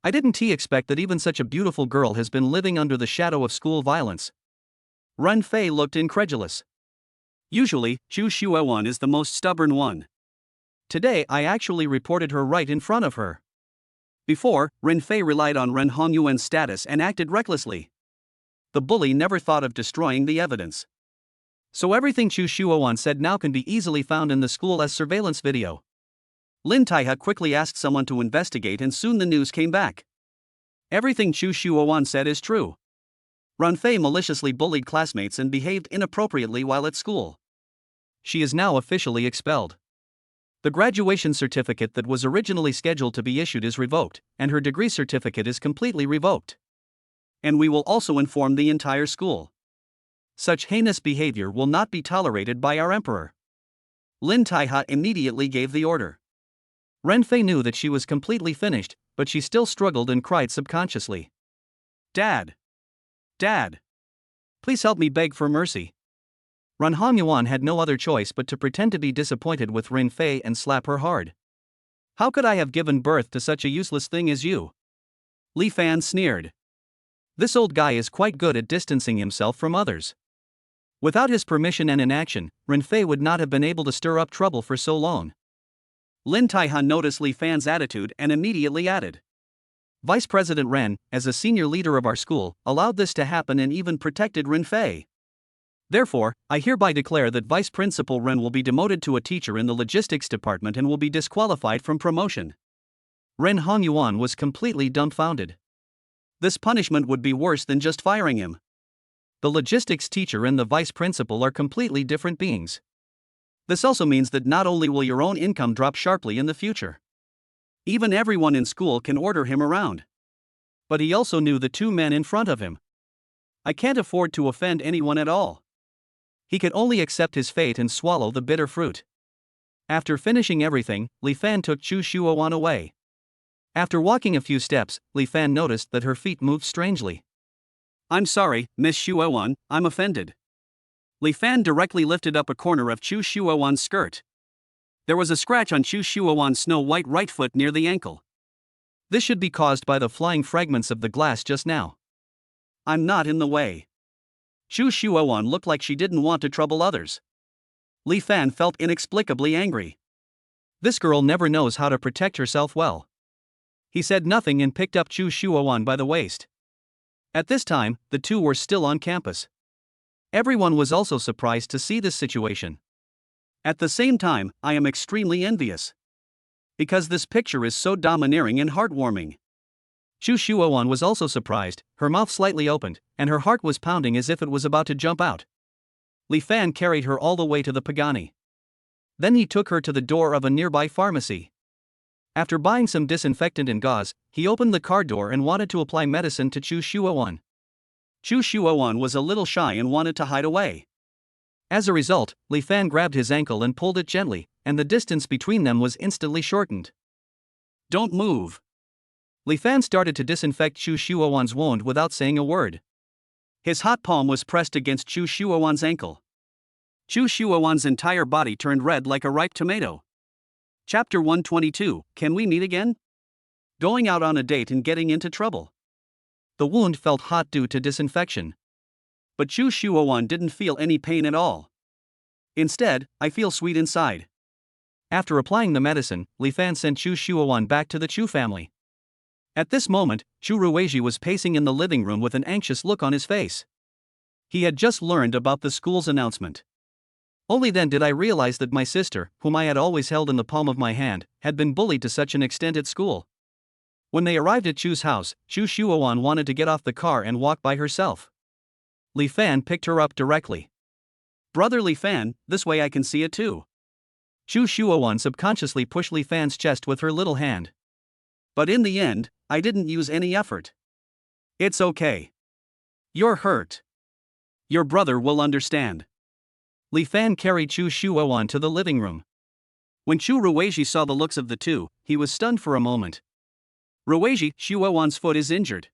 I didn't expect that even such a beautiful girl has been living under the shadow of school violence. Ren Fei looked incredulous. Usually, Chu Shuowan is the most stubborn one. Today I actually reported her right in front of her. Before, Ren Fei relied on Ren Hongyuan's status and acted recklessly. The bully never thought of destroying the evidence. So everything Chu Shuowan said now can be easily found in the school as surveillance video. Lin Taiha quickly asked someone to investigate and soon the news came back. Everything Chu Shuowan said is true. Renfei maliciously bullied classmates and behaved inappropriately while at school. She is now officially expelled. The graduation certificate that was originally scheduled to be issued is revoked, and her degree certificate is completely revoked. And we will also inform the entire school. Such heinous behavior will not be tolerated by our emperor. Lin Taiha immediately gave the order. Renfei knew that she was completely finished, but she still struggled and cried subconsciously. Dad! Dad! Please help me beg for mercy. Ren Hongyuan had no other choice but to pretend to be disappointed with Renfei and slap her hard. How could I have given birth to such a useless thing as you? Li Fan sneered. This old guy is quite good at distancing himself from others. Without his permission and inaction, Renfei would not have been able to stir up trouble for so long. Lin Taiha noticed Li Fan's attitude and immediately added. Vice President Ren, as a senior leader of our school, allowed this to happen and even protected Renfei. Therefore, I hereby declare that Vice Principal Ren will be demoted to a teacher in the logistics department and will be disqualified from promotion. Ren Hongyuan was completely dumbfounded. This punishment would be worse than just firing him. The logistics teacher and the vice principal are completely different beings. This also means that not only will your own income drop sharply in the future, even everyone in school can order him around. But he also knew the two men in front of him. I can't afford to offend anyone at all. He could only accept his fate and swallow the bitter fruit. After finishing everything, Li Fan took Chu Shuowan away. After walking a few steps, Li Fan noticed that her feet moved strangely. I'm sorry, Miss Shuowan, I'm offended. Li Fan directly lifted up a corner of Chu Shuowan's skirt. There was a scratch on Chu Shuowan's snow-white right foot near the ankle. This should be caused by the flying fragments of the glass just now. I'm not in the way. Chu Shuowan looked like she didn't want to trouble others. Li Fan felt inexplicably angry. This girl never knows how to protect herself well. He said nothing and picked up Chu Shuowan by the waist. At this time, the two were still on campus. Everyone was also surprised to see this situation. At the same time, I am extremely envious. Because this picture is so domineering and heartwarming. Chu Shuowan was also surprised, her mouth slightly opened, and her heart was pounding as if it was about to jump out. Li Fan carried her all the way to the Pagani. Then he took her to the door of a nearby pharmacy. After buying some disinfectant and gauze, he opened the car door and wanted to apply medicine to Chu Shuowan. Chu Shuowan was a little shy and wanted to hide away. As a result, Li Fan grabbed his ankle and pulled it gently, and the distance between them was instantly shortened. Don't move. Li Fan started to disinfect Chu Shuowan's wound without saying a word. His hot palm was pressed against Chu Shuowan's ankle. Chu Shuowan's entire body turned red like a ripe tomato. Chapter 122, Can we meet again? Going out on a date and getting into trouble. The wound felt hot due to disinfection. But Chu Shuowan didn't feel any pain at all. Instead, I feel sweet inside. After applying the medicine, Li Fan sent Chu Shuowan back to the Chu family. At this moment, Chu Ruizhi was pacing in the living room with an anxious look on his face. He had just learned about the school's announcement. Only then did I realize that my sister, whom I had always held in the palm of my hand, had been bullied to such an extent at school. When they arrived at Chu's house, Chu Shuowan wanted to get off the car and walk by herself. Li Fan picked her up directly. Brother Li Fan, this way I can see it too. Chu Shuowan subconsciously pushed Li Fan's chest with her little hand. But in the end, I didn't use any effort. It's okay. You're hurt. Your brother will understand. Li Fan carried Chu Shuowan to the living room. When Chu Ruizhi saw the looks of the two, he was stunned for a moment. Ruizhi, Shuowan's foot is injured.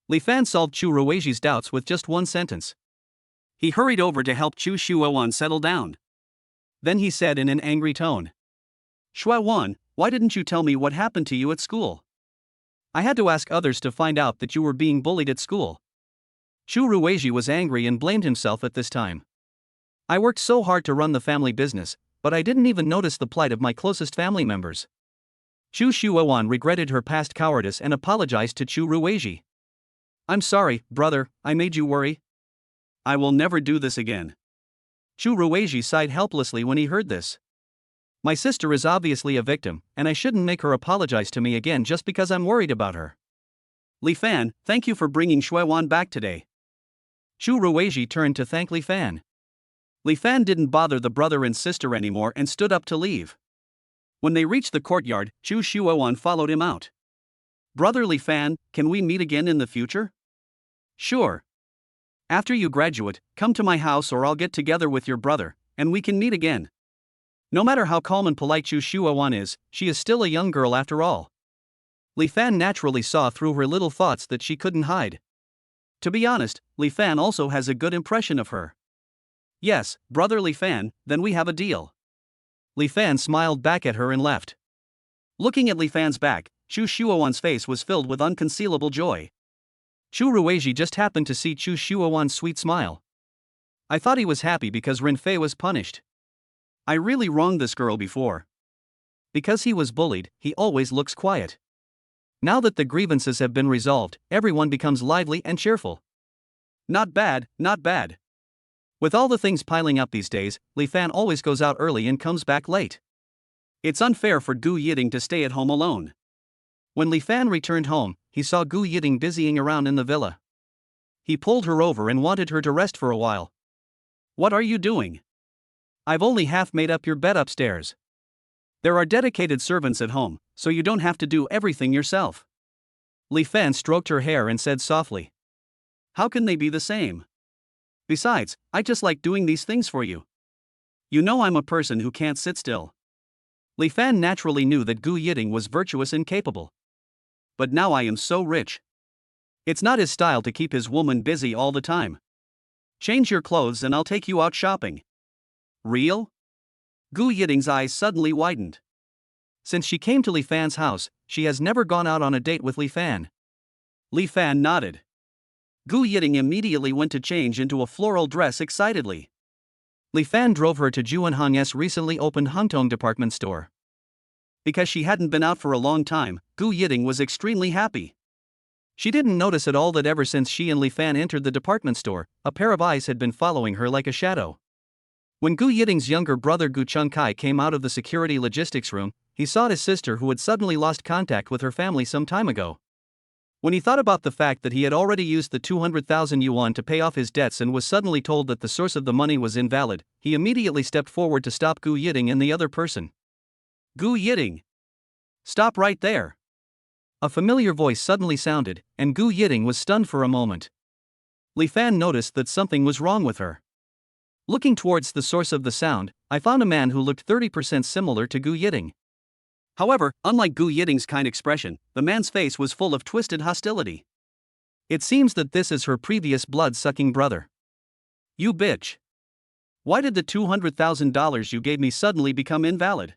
Li Fan solved Chu Ruizhi's doubts with just one sentence. He hurried over to help Chu Shuowan settle down. Then he said in an angry tone. Shuowan, why didn't you tell me what happened to you at school? I had to ask others to find out that you were being bullied at school. Chu Ruizhi was angry and blamed himself at this time. I worked so hard to run the family business, but I didn't even notice the plight of my closest family members. Chu Shuowan regretted her past cowardice and apologized to Chu Ruizhi. I'm sorry, brother, I made you worry. I will never do this again. Chu Ruizhi sighed helplessly when he heard this. My sister is obviously a victim, and I shouldn't make her apologize to me again just because I'm worried about her. Li Fan, thank you for bringing Shuiwan back today. Chu Ruizhi turned to thank Li Fan. Li Fan didn't bother the brother and sister anymore and stood up to leave. When they reached the courtyard, Chu Shuiwan followed him out. Brother Li Fan, can we meet again in the future? Sure. After you graduate, come to my house or I'll get together with your brother, and we can meet again. No matter how calm and polite Chu Shuiwan is, she is still a young girl after all. Li Fan naturally saw through her little thoughts that she couldn't hide. To be honest, Li Fan also has a good impression of her. Yes, brother Li Fan, then we have a deal. Li Fan smiled back at her and left. Looking at Li Fan's back, Chu Shuiwan's face was filled with unconcealable joy. Chu Ruizhi just happened to see Chu Shuiwan's sweet smile. I thought he was happy because Renfei was punished. I really wronged this girl before. Because he was bullied, he always looks quiet. Now that the grievances have been resolved, everyone becomes lively and cheerful. Not bad, not bad. With all the things piling up these days, Li Fan always goes out early and comes back late. It's unfair for Gu Yiting to stay at home alone. When Li Fan returned home, he saw Gu Yiting busying around in the villa. He pulled her over and wanted her to rest for a while. What are you doing? I've only half made up your bed upstairs. There are dedicated servants at home, so you don't have to do everything yourself. Li Fan stroked her hair and said softly. How can they be the same? Besides, I just like doing these things for you. You know I'm a person who can't sit still. Li Fan naturally knew that Gu Yiting was virtuous and capable. But now I am so rich. It's not his style to keep his woman busy all the time. Change your clothes and I'll take you out shopping. Real? Gu Yiting's eyes suddenly widened. Since she came to Li Fan's house, she has never gone out on a date with Li Fan. Li Fan nodded. Gu Yiting immediately went to change into a floral dress excitedly. Li Fan drove her to Juanhang's recently opened Hangtong department store. Because she hadn't been out for a long time, Gu Yiting was extremely happy. She didn't notice at all that ever since she and Li Fan entered the department store, a pair of eyes had been following her like a shadow. When Gu Yiting's younger brother Gu Chengkai came out of the security logistics room, he saw his sister who had suddenly lost contact with her family some time ago. When he thought about the fact that he had already used the 200,000 yuan to pay off his debts and was suddenly told that the source of the money was invalid, he immediately stepped forward to stop Gu Yiting and the other person. Gu Yiting! Stop right there! A familiar voice suddenly sounded, and Gu Yiting was stunned for a moment. Li Fan noticed that something was wrong with her. Looking towards the source of the sound, I found a man who looked 30% similar to Gu Yiting. However, unlike Gu Yiting's kind expression, the man's face was full of twisted hostility. It seems that this is her previous blood-sucking brother. You bitch! Why did the $200,000 you gave me suddenly become invalid?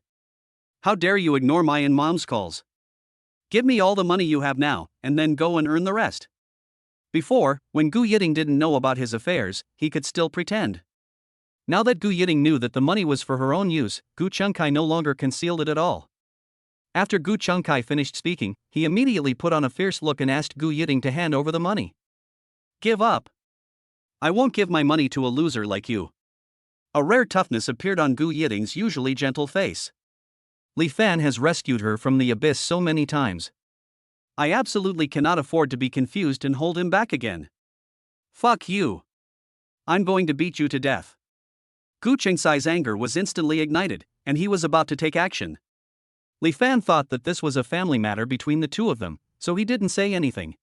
How dare you ignore my and mom's calls? Give me all the money you have now, and then go and earn the rest. Before, when Gu Yiting didn't know about his affairs, he could still pretend. Now that Gu Yiting knew that the money was for her own use, Gu Chengkai no longer concealed it at all. After Gu Chengkai finished speaking, he immediately put on a fierce look and asked Gu Yiting to hand over the money. Give up. I won't give my money to a loser like you. A rare toughness appeared on Gu Yiting's usually gentle face. Li Fan has rescued her from the abyss so many times. I absolutely cannot afford to be confused and hold him back again. Fuck you. I'm going to beat you to death. Gu Chengkai's anger was instantly ignited, and he was about to take action. Li Fan thought that this was a family matter between the two of them, so he didn't say anything.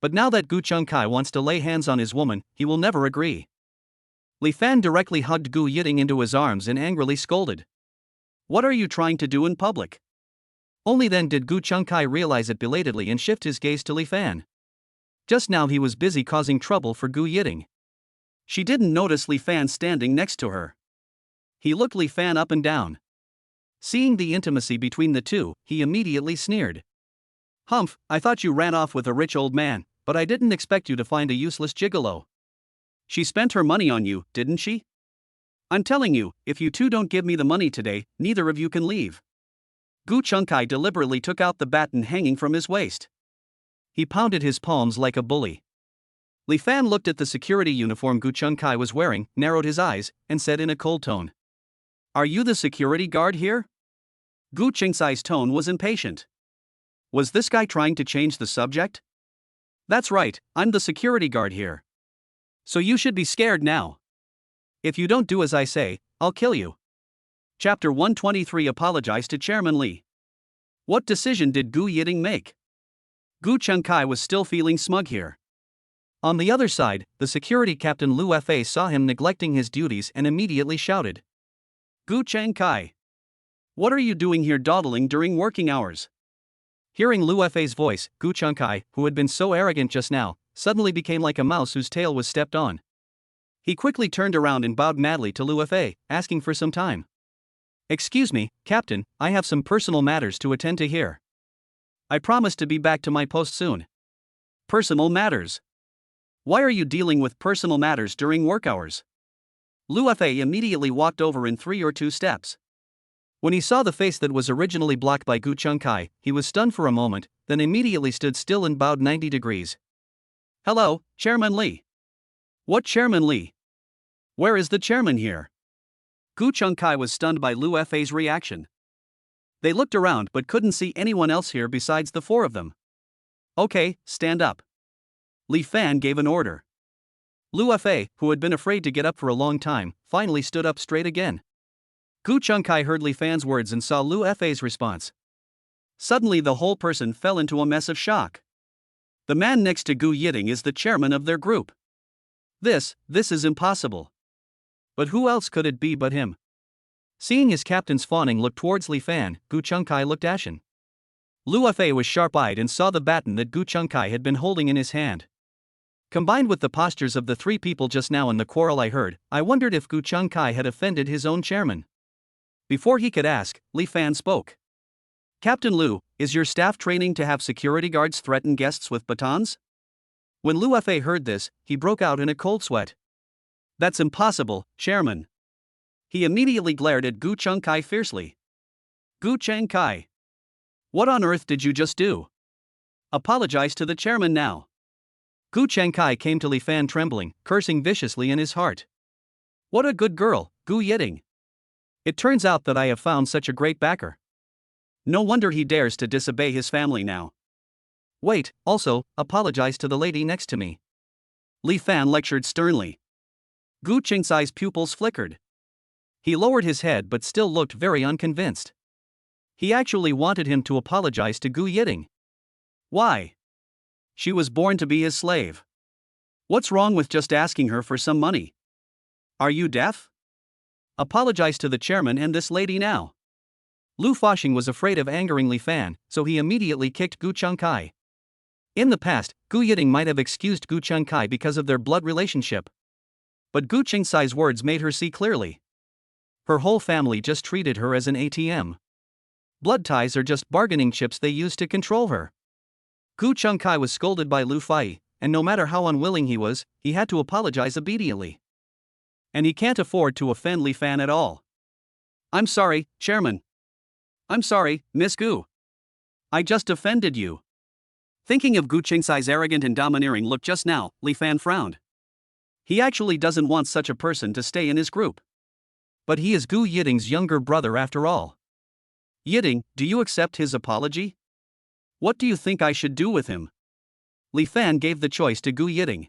But now that Gu Chengkai wants to lay hands on his woman, he will never agree. Li Fan directly hugged Gu Yiting into his arms and angrily scolded. What are you trying to do in public? Only then did Gu Chengkai realize it belatedly and shift his gaze to Li Fan. Just now he was busy causing trouble for Gu Yiting. She didn't notice Li Fan standing next to her. He looked Li Fan up and down. Seeing the intimacy between the two, he immediately sneered. Humph, I thought you ran off with a rich old man, but I didn't expect you to find a useless gigolo. She spent her money on you, didn't she? I'm telling you, if you two don't give me the money today, neither of you can leave. Gu Chengkai deliberately took out the baton hanging from his waist. He pounded his palms like a bully. Li Fan looked at the security uniform Gu Chengkai was wearing, narrowed his eyes, and said in a cold tone. Are you the security guard here? Gu Qingsai's tone was impatient. Was this guy trying to change the subject? That's right, I'm the security guard here. So you should be scared now. If you don't do as I say, I'll kill you. Chapter 123 Apologize to Chairman Li. What decision did Gu Yiting make? Gu Chengkai was still feeling smug here. On the other side, the security captain Lu Fa saw him neglecting his duties and immediately shouted. Gu Chengkai! What are you doing here dawdling during working hours? Hearing Lu Fa's voice, Gu Chengkai, who had been so arrogant just now, suddenly became like a mouse whose tail was stepped on. He quickly turned around and bowed madly to Lu Fa, asking for some time. Excuse me, Captain, I have some personal matters to attend to here. I promise to be back to my post soon. Personal matters? Why are you dealing with personal matters during work hours? Lu Fa immediately walked over in 3 or 2 steps. When he saw the face that was originally blocked by Gu Chengkai, he was stunned for a moment, then immediately stood still and bowed 90 degrees. Hello, Chairman Li. What Chairman Li? Where is the chairman here? Gu Chengkai was stunned by Lu Fa's reaction. They looked around but couldn't see anyone else here besides the 4 of them. Okay, stand up. Li Fan gave an order. Lu Fa, who had been afraid to get up for a long time, finally stood up straight again. Gu Chengkai heard Li Fan's words and saw Lu Fa's response. Suddenly the whole person fell into a mess of shock. The man next to Gu Yiting is the chairman of their group. This is impossible. But who else could it be but him? Seeing his captain's fawning look towards Li Fan, Gu Chengkai looked ashen. Lu Fa was sharp-eyed and saw the baton that Gu Chengkai had been holding in his hand. Combined with the postures of the 3 people just now in the quarrel I heard, I wondered if Gu Chengkai had offended his own chairman. Before he could ask, Li Fan spoke. Captain Lu, is your staff training to have security guards threaten guests with batons? When Lu Fa heard this, he broke out in a cold sweat. That's impossible, Chairman. He immediately glared at Gu Chengkai fiercely. Gu Chengkai! What on earth did you just do? Apologize to the chairman now. Gu Chengkai came to Li Fan trembling, cursing viciously in his heart. What a good girl, Gu Yiting. It turns out that I have found such a great backer. No wonder he dares to disobey his family now. Wait, also, apologize to the lady next to me. Li Fan lectured sternly. Gu Qingsai's pupils flickered. He lowered his head but still looked very unconvinced. He actually wanted him to apologize to Gu Yiting. Why? She was born to be his slave. What's wrong with just asking her for some money? Are you deaf? Apologize to the chairman and this lady now. Lu Faxing was afraid of angering Li Fan, so he immediately kicked Gu Chengkai. In the past, Gu Yiting might have excused Gu Chengkai because of their blood relationship. But Gu Qingsai's words made her see clearly. Her whole family just treated her as an ATM. Blood ties are just bargaining chips they use to control her. Gu Chengkai was scolded by Lu Fai, and no matter how unwilling he was, he had to apologize obediently. And he can't afford to offend Li Fan at all. I'm sorry, Chairman. I'm sorry, Miss Gu. I just offended you. Thinking of Gu Qingsai's arrogant and domineering look just now, Li Fan frowned. He actually doesn't want such a person to stay in his group. But he is Gu Yiting's younger brother after all. Yiting, do you accept his apology? What do you think I should do with him? Li Fan gave the choice to Gu Yiting.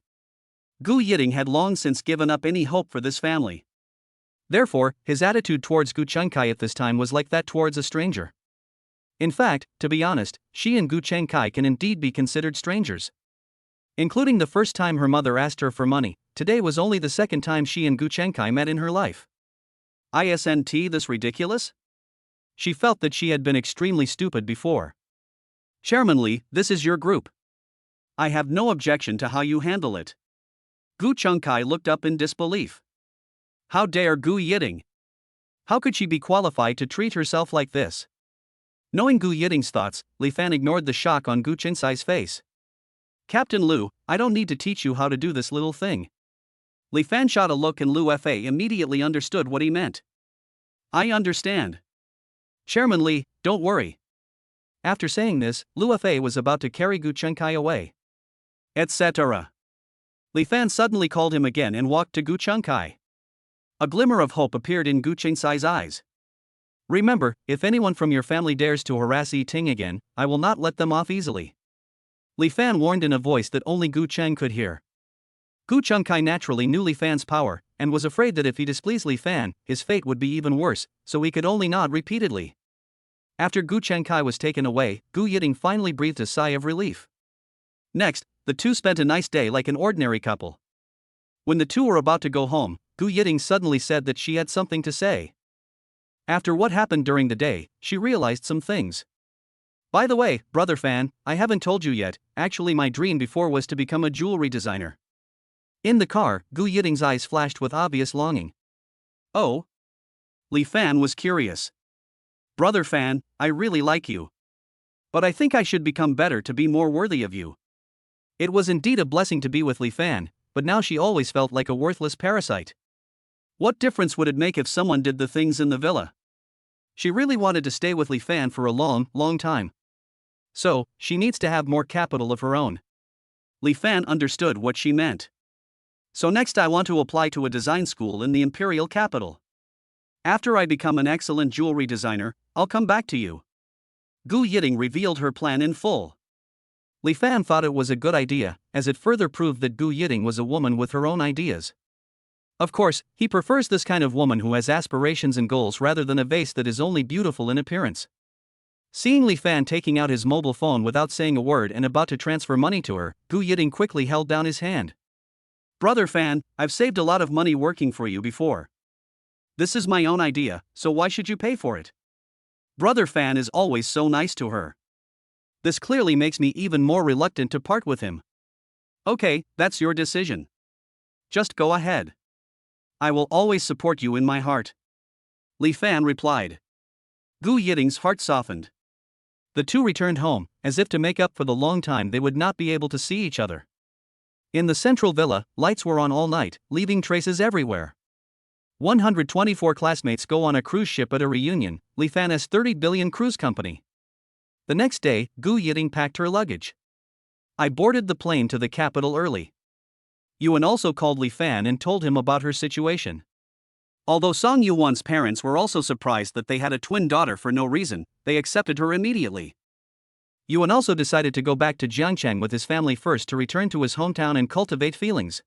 Gu Yiting had long since given up any hope for this family. Therefore, his attitude towards Gu Chengkai at this time was like that towards a stranger. In fact, to be honest, she and Gu Chengkai can indeed be considered strangers. Including the first time her mother asked her for money, today was only the second time she and Gu Chengkai met in her life. Isn't this ridiculous? She felt that she had been extremely stupid before. Chairman Li, this is your group. I have no objection to how you handle it. Gu Chengkai looked up in disbelief. How dare Gu Yiting? How could she be qualified to treat herself like this? Knowing Gu Yiting's thoughts, Li Fan ignored the shock on Gu Qingsai's face. Captain Lu, I don't need to teach you how to do this little thing. Li Fan shot a look and Lu Fa immediately understood what he meant. I understand. Chairman Li, don't worry. After saying this, Lu Fa was about to carry Gu Chengkai away. Etc. Li Fan suddenly called him again and walked to Gu Chengkai. A glimmer of hope appeared in Gu Qingsai's eyes. Remember, if anyone from your family dares to harass Yi Ting again, I will not let them off easily. Li Fan warned in a voice that only Gu Cheng could hear. Gu Chengkai naturally knew Li Fan's power, and was afraid that if he displeased Li Fan, his fate would be even worse, so he could only nod repeatedly. After Gu Chengkai was taken away, Gu Yiting finally breathed a sigh of relief. Next, the two spent a nice day like an ordinary couple. When the two were about to go home, Gu Yiting suddenly said that she had something to say. After what happened during the day, she realized some things. By the way, brother Fan, I haven't told you yet, actually my dream before was to become a jewelry designer. In the car, Gu Yiting's eyes flashed with obvious longing. Oh? Li Fan was curious. Brother Fan, I really like you. But I think I should become better to be more worthy of you. It was indeed a blessing to be with Li Fan, but now she always felt like a worthless parasite. What difference would it make if someone did the things in the villa? She really wanted to stay with Li Fan for a long, long time. So, she needs to have more capital of her own. Li Fan understood what she meant. So next I want to apply to a design school in the imperial capital. After I become an excellent jewelry designer, I'll come back to you. Gu Yiting revealed her plan in full. Li Fan thought it was a good idea, as it further proved that Gu Yiting was a woman with her own ideas. Of course, he prefers this kind of woman who has aspirations and goals rather than a vase that is only beautiful in appearance. Seeing Li Fan taking out his mobile phone without saying a word and about to transfer money to her, Gu Yiting quickly held down his hand. Brother Fan, I've saved a lot of money working for you before. This is my own idea, so why should you pay for it? Brother Fan is always so nice to her. This clearly makes me even more reluctant to part with him. Okay, that's your decision. Just go ahead. I will always support you in my heart. Li Fan replied. Gu Yiting's heart softened. The two returned home, as if to make up for the long time they would not be able to see each other. In the central villa, lights were on all night, leaving traces everywhere. 124 classmates go on a cruise ship at a reunion, Li Fan's 30 billion cruise company. The next day, Gu Yiting packed her luggage. I boarded the plane to the capital early. Yuan also called Li Fan and told him about her situation. Although Song Yuan's parents were also surprised that they had a twin daughter for no reason, they accepted her immediately. Yuan also decided to go back to Jiangcheng with his family first to return to his hometown and cultivate feelings.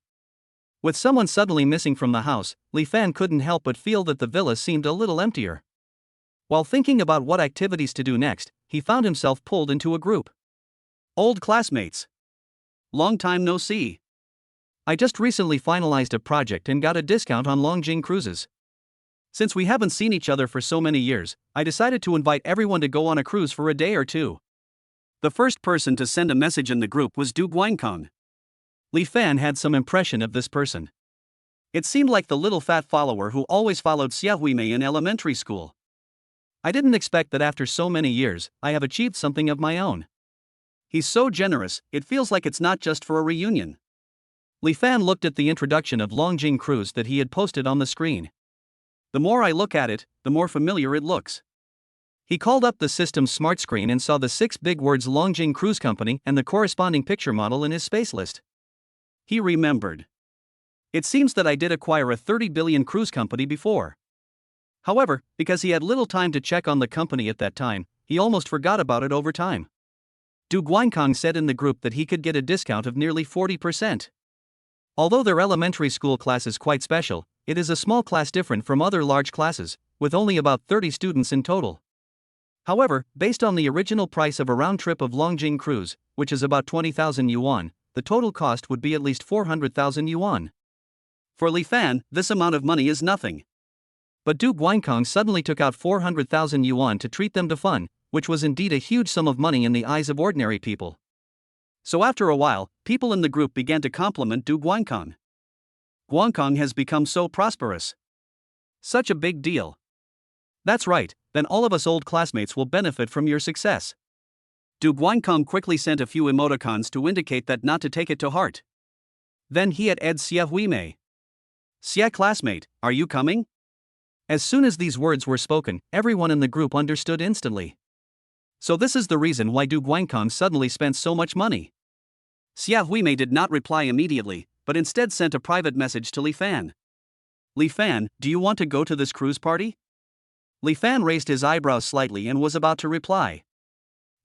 With someone suddenly missing from the house, Li Fan couldn't help but feel that the villa seemed a little emptier. While thinking about what activities to do next, he found himself pulled into a group. Old classmates. Long time no see. I just recently finalized a project and got a discount on Longjing cruises. Since we haven't seen each other for so many years, I decided to invite everyone to go on a cruise for a day or two. The first person to send a message in the group was Du Guankong. Li Fan had some impression of this person. It seemed like the little fat follower who always followed Xia Huimei in elementary school. I didn't expect that after so many years, I have achieved something of my own. He's so generous, it feels like it's not just for a reunion. Li Fan looked at the introduction of Longjing Cruise that he had posted on the screen. The more I look at it, the more familiar it looks. He called up the system's smart screen and saw the 6 big words Longjing Cruise Company and the corresponding picture model in his space list. He remembered. It seems that I did acquire a 30 billion cruise company before. However, because he had little time to check on the company at that time, he almost forgot about it over time. Du Guankong said in the group that he could get a discount of nearly 40%. Although their elementary school class is quite special, it is a small class different from other large classes, with only about 30 students in total. However, based on the original price of a round trip of Longjing Cruise, which is about 20,000 yuan, the total cost would be at least 400,000 yuan. For Li Fan, this amount of money is nothing. But Du Guankong suddenly took out 400,000 yuan to treat them to fun, which was indeed a huge sum of money in the eyes of ordinary people. So after a while, people in the group began to compliment Du Guankong. Guankong has become so prosperous. Such a big deal. That's right, then all of us old classmates will benefit from your success. Du Guankong quickly sent a few emoticons to indicate that not to take it to heart. Then he had added Xia Huimei. Xia classmate, are you coming? As soon as these words were spoken, everyone in the group understood instantly. So this is the reason why Du Guankong suddenly spent so much money. Xia Huimei did not reply immediately, but instead sent a private message to Li Fan. Li Fan, do you want to go to this cruise party? Li Fan raised his eyebrows slightly and was about to reply.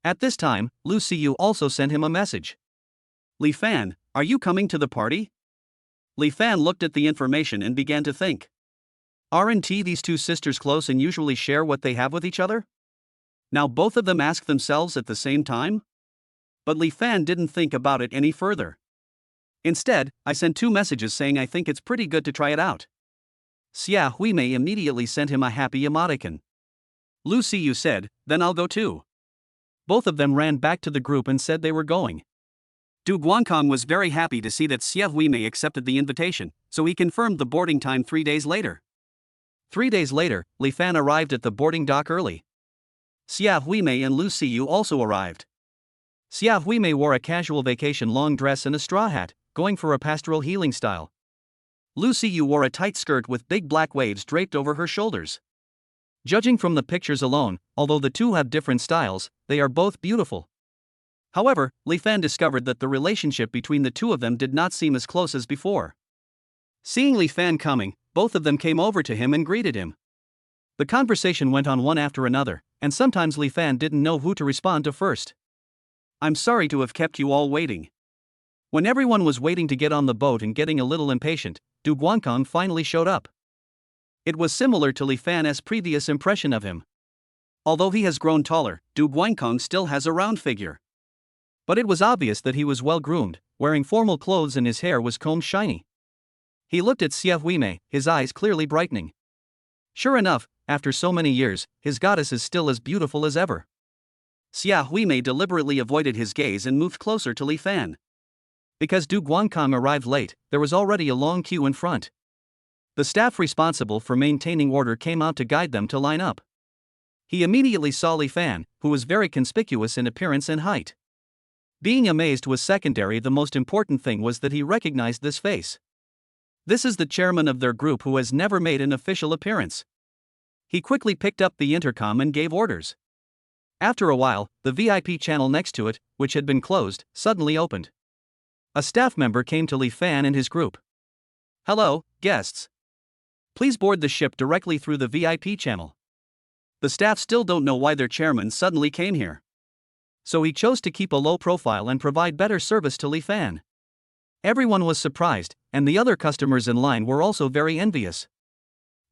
At this time, Lu Siyu also sent him a message. Li Fan, are you coming to the party? Li Fan looked at the information and began to think. Aren't these two sisters close and usually share what they have with each other? Now both of them ask themselves at the same time? But Li Fan didn't think about it any further. Instead, I sent 2 messages saying I think it's pretty good to try it out. Xia Huimei immediately sent him a happy emoticon. Lu Siyu said, then I'll go too. Both of them ran back to the group and said they were going. Du Guangkong was very happy to see that Xia Huimei accepted the invitation, so he confirmed the boarding time 3 days later. 3 days later, Li Fan arrived at the boarding dock early. Xia Huimei and Lu Siyu also arrived. Xia Huimei wore a casual vacation long dress and a straw hat, going for a pastoral healing style. Lu Siyu wore a tight skirt with big black waves draped over her shoulders. Judging from the pictures alone, although the two have different styles, they are both beautiful. However, Li Fan discovered that the relationship between the two of them did not seem as close as before. Seeing Li Fan coming, both of them came over to him and greeted him. The conversation went on one after another, and sometimes Li Fan didn't know who to respond to first. I'm sorry to have kept you all waiting. When everyone was waiting to get on the boat and getting a little impatient, Du Guangkong finally showed up. It was similar to Li Fan's previous impression of him. Although he has grown taller, Du Guangkong still has a round figure. But it was obvious that he was well groomed, wearing formal clothes and his hair was combed shiny. He looked at Xia Huimei, his eyes clearly brightening. Sure enough, after so many years, his goddess is still as beautiful as ever. Xia Huimei deliberately avoided his gaze and moved closer to Li Fan. Because Du Guangkong arrived late, there was already a long queue in front. The staff responsible for maintaining order came out to guide them to line up. He immediately saw Li Fan, who was very conspicuous in appearance and height. Being amazed was secondary, the most important thing was that he recognized this face. This is the chairman of their group who has never made an official appearance. He quickly picked up the intercom and gave orders. After a while, the VIP channel next to it, which had been closed, suddenly opened. A staff member came to Li Fan and his group. Hello, guests. Please board the ship directly through the VIP channel. The staff still don't know why their chairman suddenly came here. So he chose to keep a low profile and provide better service to Li Fan. Everyone was surprised, and the other customers in line were also very envious.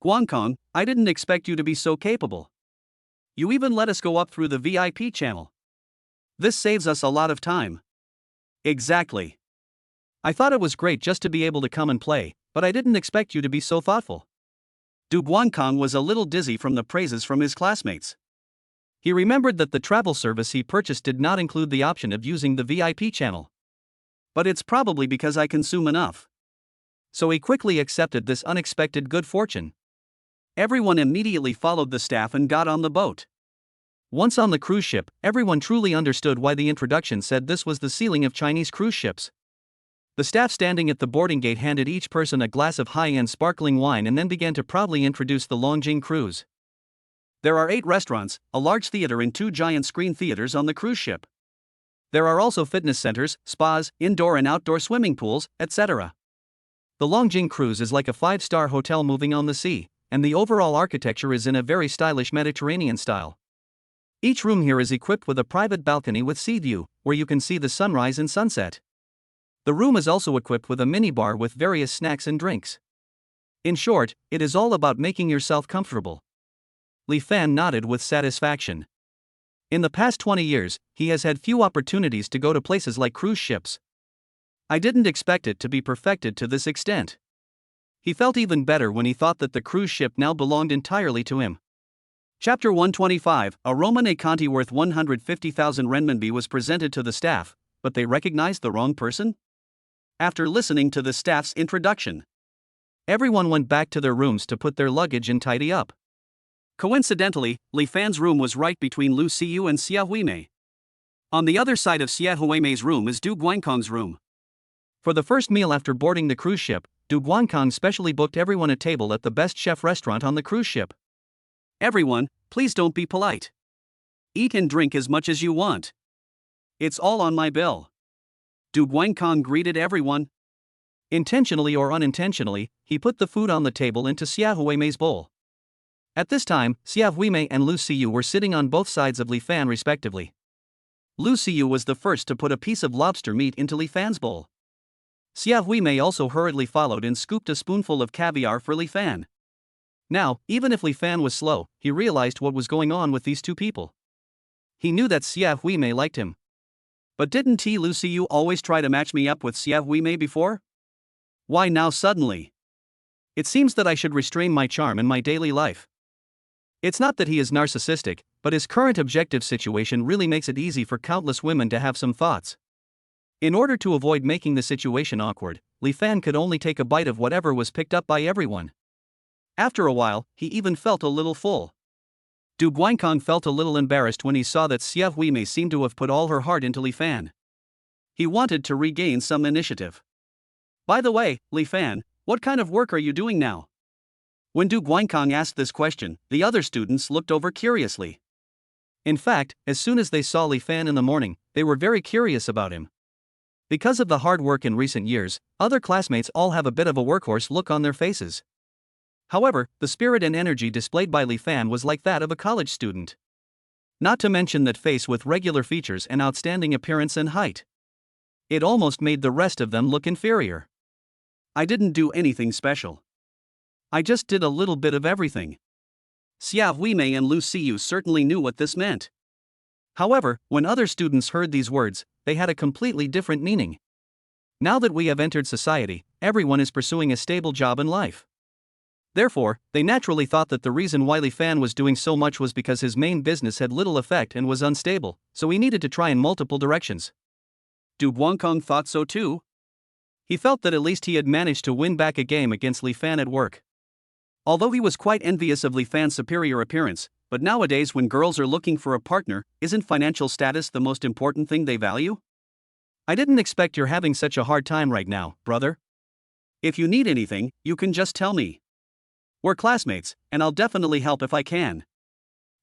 Guangkong, I didn't expect you to be so capable. You even let us go up through the VIP channel. This saves us a lot of time. Exactly. I thought it was great just to be able to come and play, but I didn't expect you to be so thoughtful. Du Guangkong was a little dizzy from the praises from his classmates. He remembered that the travel service he purchased did not include the option of using the VIP channel. But it's probably because I consume enough. So he quickly accepted this unexpected good fortune. Everyone immediately followed the staff and got on the boat. Once on the cruise ship, everyone truly understood why the introduction said this was the ceiling of Chinese cruise ships. The staff standing at the boarding gate handed each person a glass of high-end sparkling wine and then began to proudly introduce the Longjing cruise. There are 8 restaurants, a large theater and 2 giant screen theaters on the cruise ship. There are also fitness centers, spas, indoor and outdoor swimming pools, etc. The Longjing cruise is like a 5-star hotel moving on the sea, and the overall architecture is in a very stylish Mediterranean style. Each room here is equipped with a private balcony with sea view, where you can see the sunrise and sunset. The room is also equipped with a minibar with various snacks and drinks. In short, it is all about making yourself comfortable. Li Fan nodded with satisfaction. In the past 20 years, he has had few opportunities to go to places like cruise ships. I didn't expect it to be perfected to this extent. He felt even better when he thought that the cruise ship now belonged entirely to him. Chapter 125, a Roman Aconti worth 150,000 renminbi was presented to the staff, but they recognized the wrong person? After listening to the staff's introduction, everyone went back to their rooms to put their luggage and tidy up. Coincidentally, Li Fan's room was right between Lu Siyu and Xia Huimei. On the other side of Xia Huimei's room is Du Guangkong's room. For the first meal after boarding the cruise ship, Du Guangkong specially booked everyone a table at the best chef restaurant on the cruise ship. Everyone, please don't be polite. Eat and drink as much as you want. It's all on my bill. Du Guangkong greeted everyone. Intentionally or unintentionally, he put the food on the table into Xia Huimei's bowl. At this time, Xia Huimei and Lu Xiyu were sitting on both sides of Li Fan respectively. Lu Xiyu was the first to put a piece of lobster meat into Li Fan's bowl. Xia Huimei also hurriedly followed and scooped a spoonful of caviar for Li Fan. Now, even if Li Fan was slow, he realized what was going on with these two people. He knew that Xia Huimei liked him. But didn't Lu Xiyu always try to match me up with Xia Huimei before? Why now suddenly? It seems that I should restrain my charm in my daily life. It's not that he is narcissistic, but his current objective situation really makes it easy for countless women to have some thoughts. In order to avoid making the situation awkward, Li Fan could only take a bite of whatever was picked up by everyone. After a while, he even felt a little full. Du Guankong felt a little embarrassed when he saw that Xia Huimei seemed to have put all her heart into Li Fan. He wanted to regain some initiative. By the way, Li Fan, what kind of work are you doing now? When Du Guankong asked this question, the other students looked over curiously. In fact, as soon as they saw Li Fan in the morning, they were very curious about him. Because of the hard work in recent years, other classmates all have a bit of a workhorse look on their faces. However, the spirit and energy displayed by Li Fan was like that of a college student. Not to mention that face with regular features and outstanding appearance and height. It almost made the rest of them look inferior. I didn't do anything special. I just did a little bit of everything. Xia Huimei and Lu Xiyu certainly knew what this meant. However, when other students heard these words, they had a completely different meaning. Now that we have entered society, everyone is pursuing a stable job in life. Therefore, they naturally thought that the reason why Li Fan was doing so much was because his main business had little effect and was unstable, so he needed to try in multiple directions. Du Guankong thought so too. He felt that at least he had managed to win back a game against Li Fan at work. Although he was quite envious of Li Fan's superior appearance, but nowadays when girls are looking for a partner, isn't financial status the most important thing they value? I didn't expect you're having such a hard time right now, brother. If you need anything, you can just tell me. We're classmates, and I'll definitely help if I can.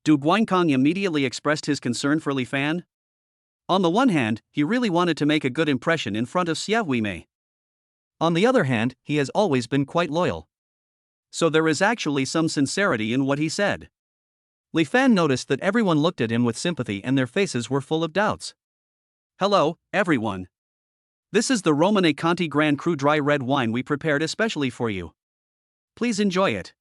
Du Guankong immediately expressed his concern for Li Fan. On the one hand, he really wanted to make a good impression in front of Xia Huimei. On the other hand, he has always been quite loyal. So there is actually some sincerity in what he said. Li Fan noticed that everyone looked at him with sympathy and their faces were full of doubts. Hello, everyone. This is the Romane Conti Grand Cru dry red wine we prepared especially for you. Please enjoy it.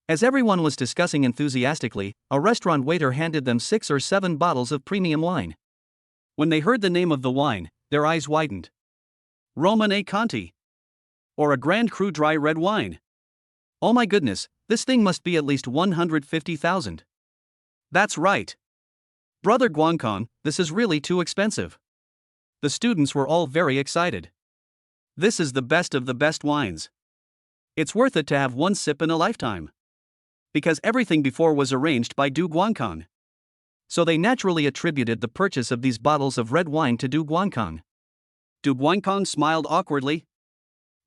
As everyone was discussing enthusiastically, a restaurant waiter handed them 6 or 7 bottles of premium wine. When they heard the name of the wine, their eyes widened. Romane Conti. Or a Grand Cru dry red wine. Oh my goodness, this thing must be at least 150,000. That's right. Brother Guankong, this is really too expensive. The students were all very excited. This is the best of the best wines. It's worth it to have one sip in a lifetime. Because everything before was arranged by Du Guankong. So they naturally attributed the purchase of these bottles of red wine to Du Guankong. Du Guankong smiled awkwardly.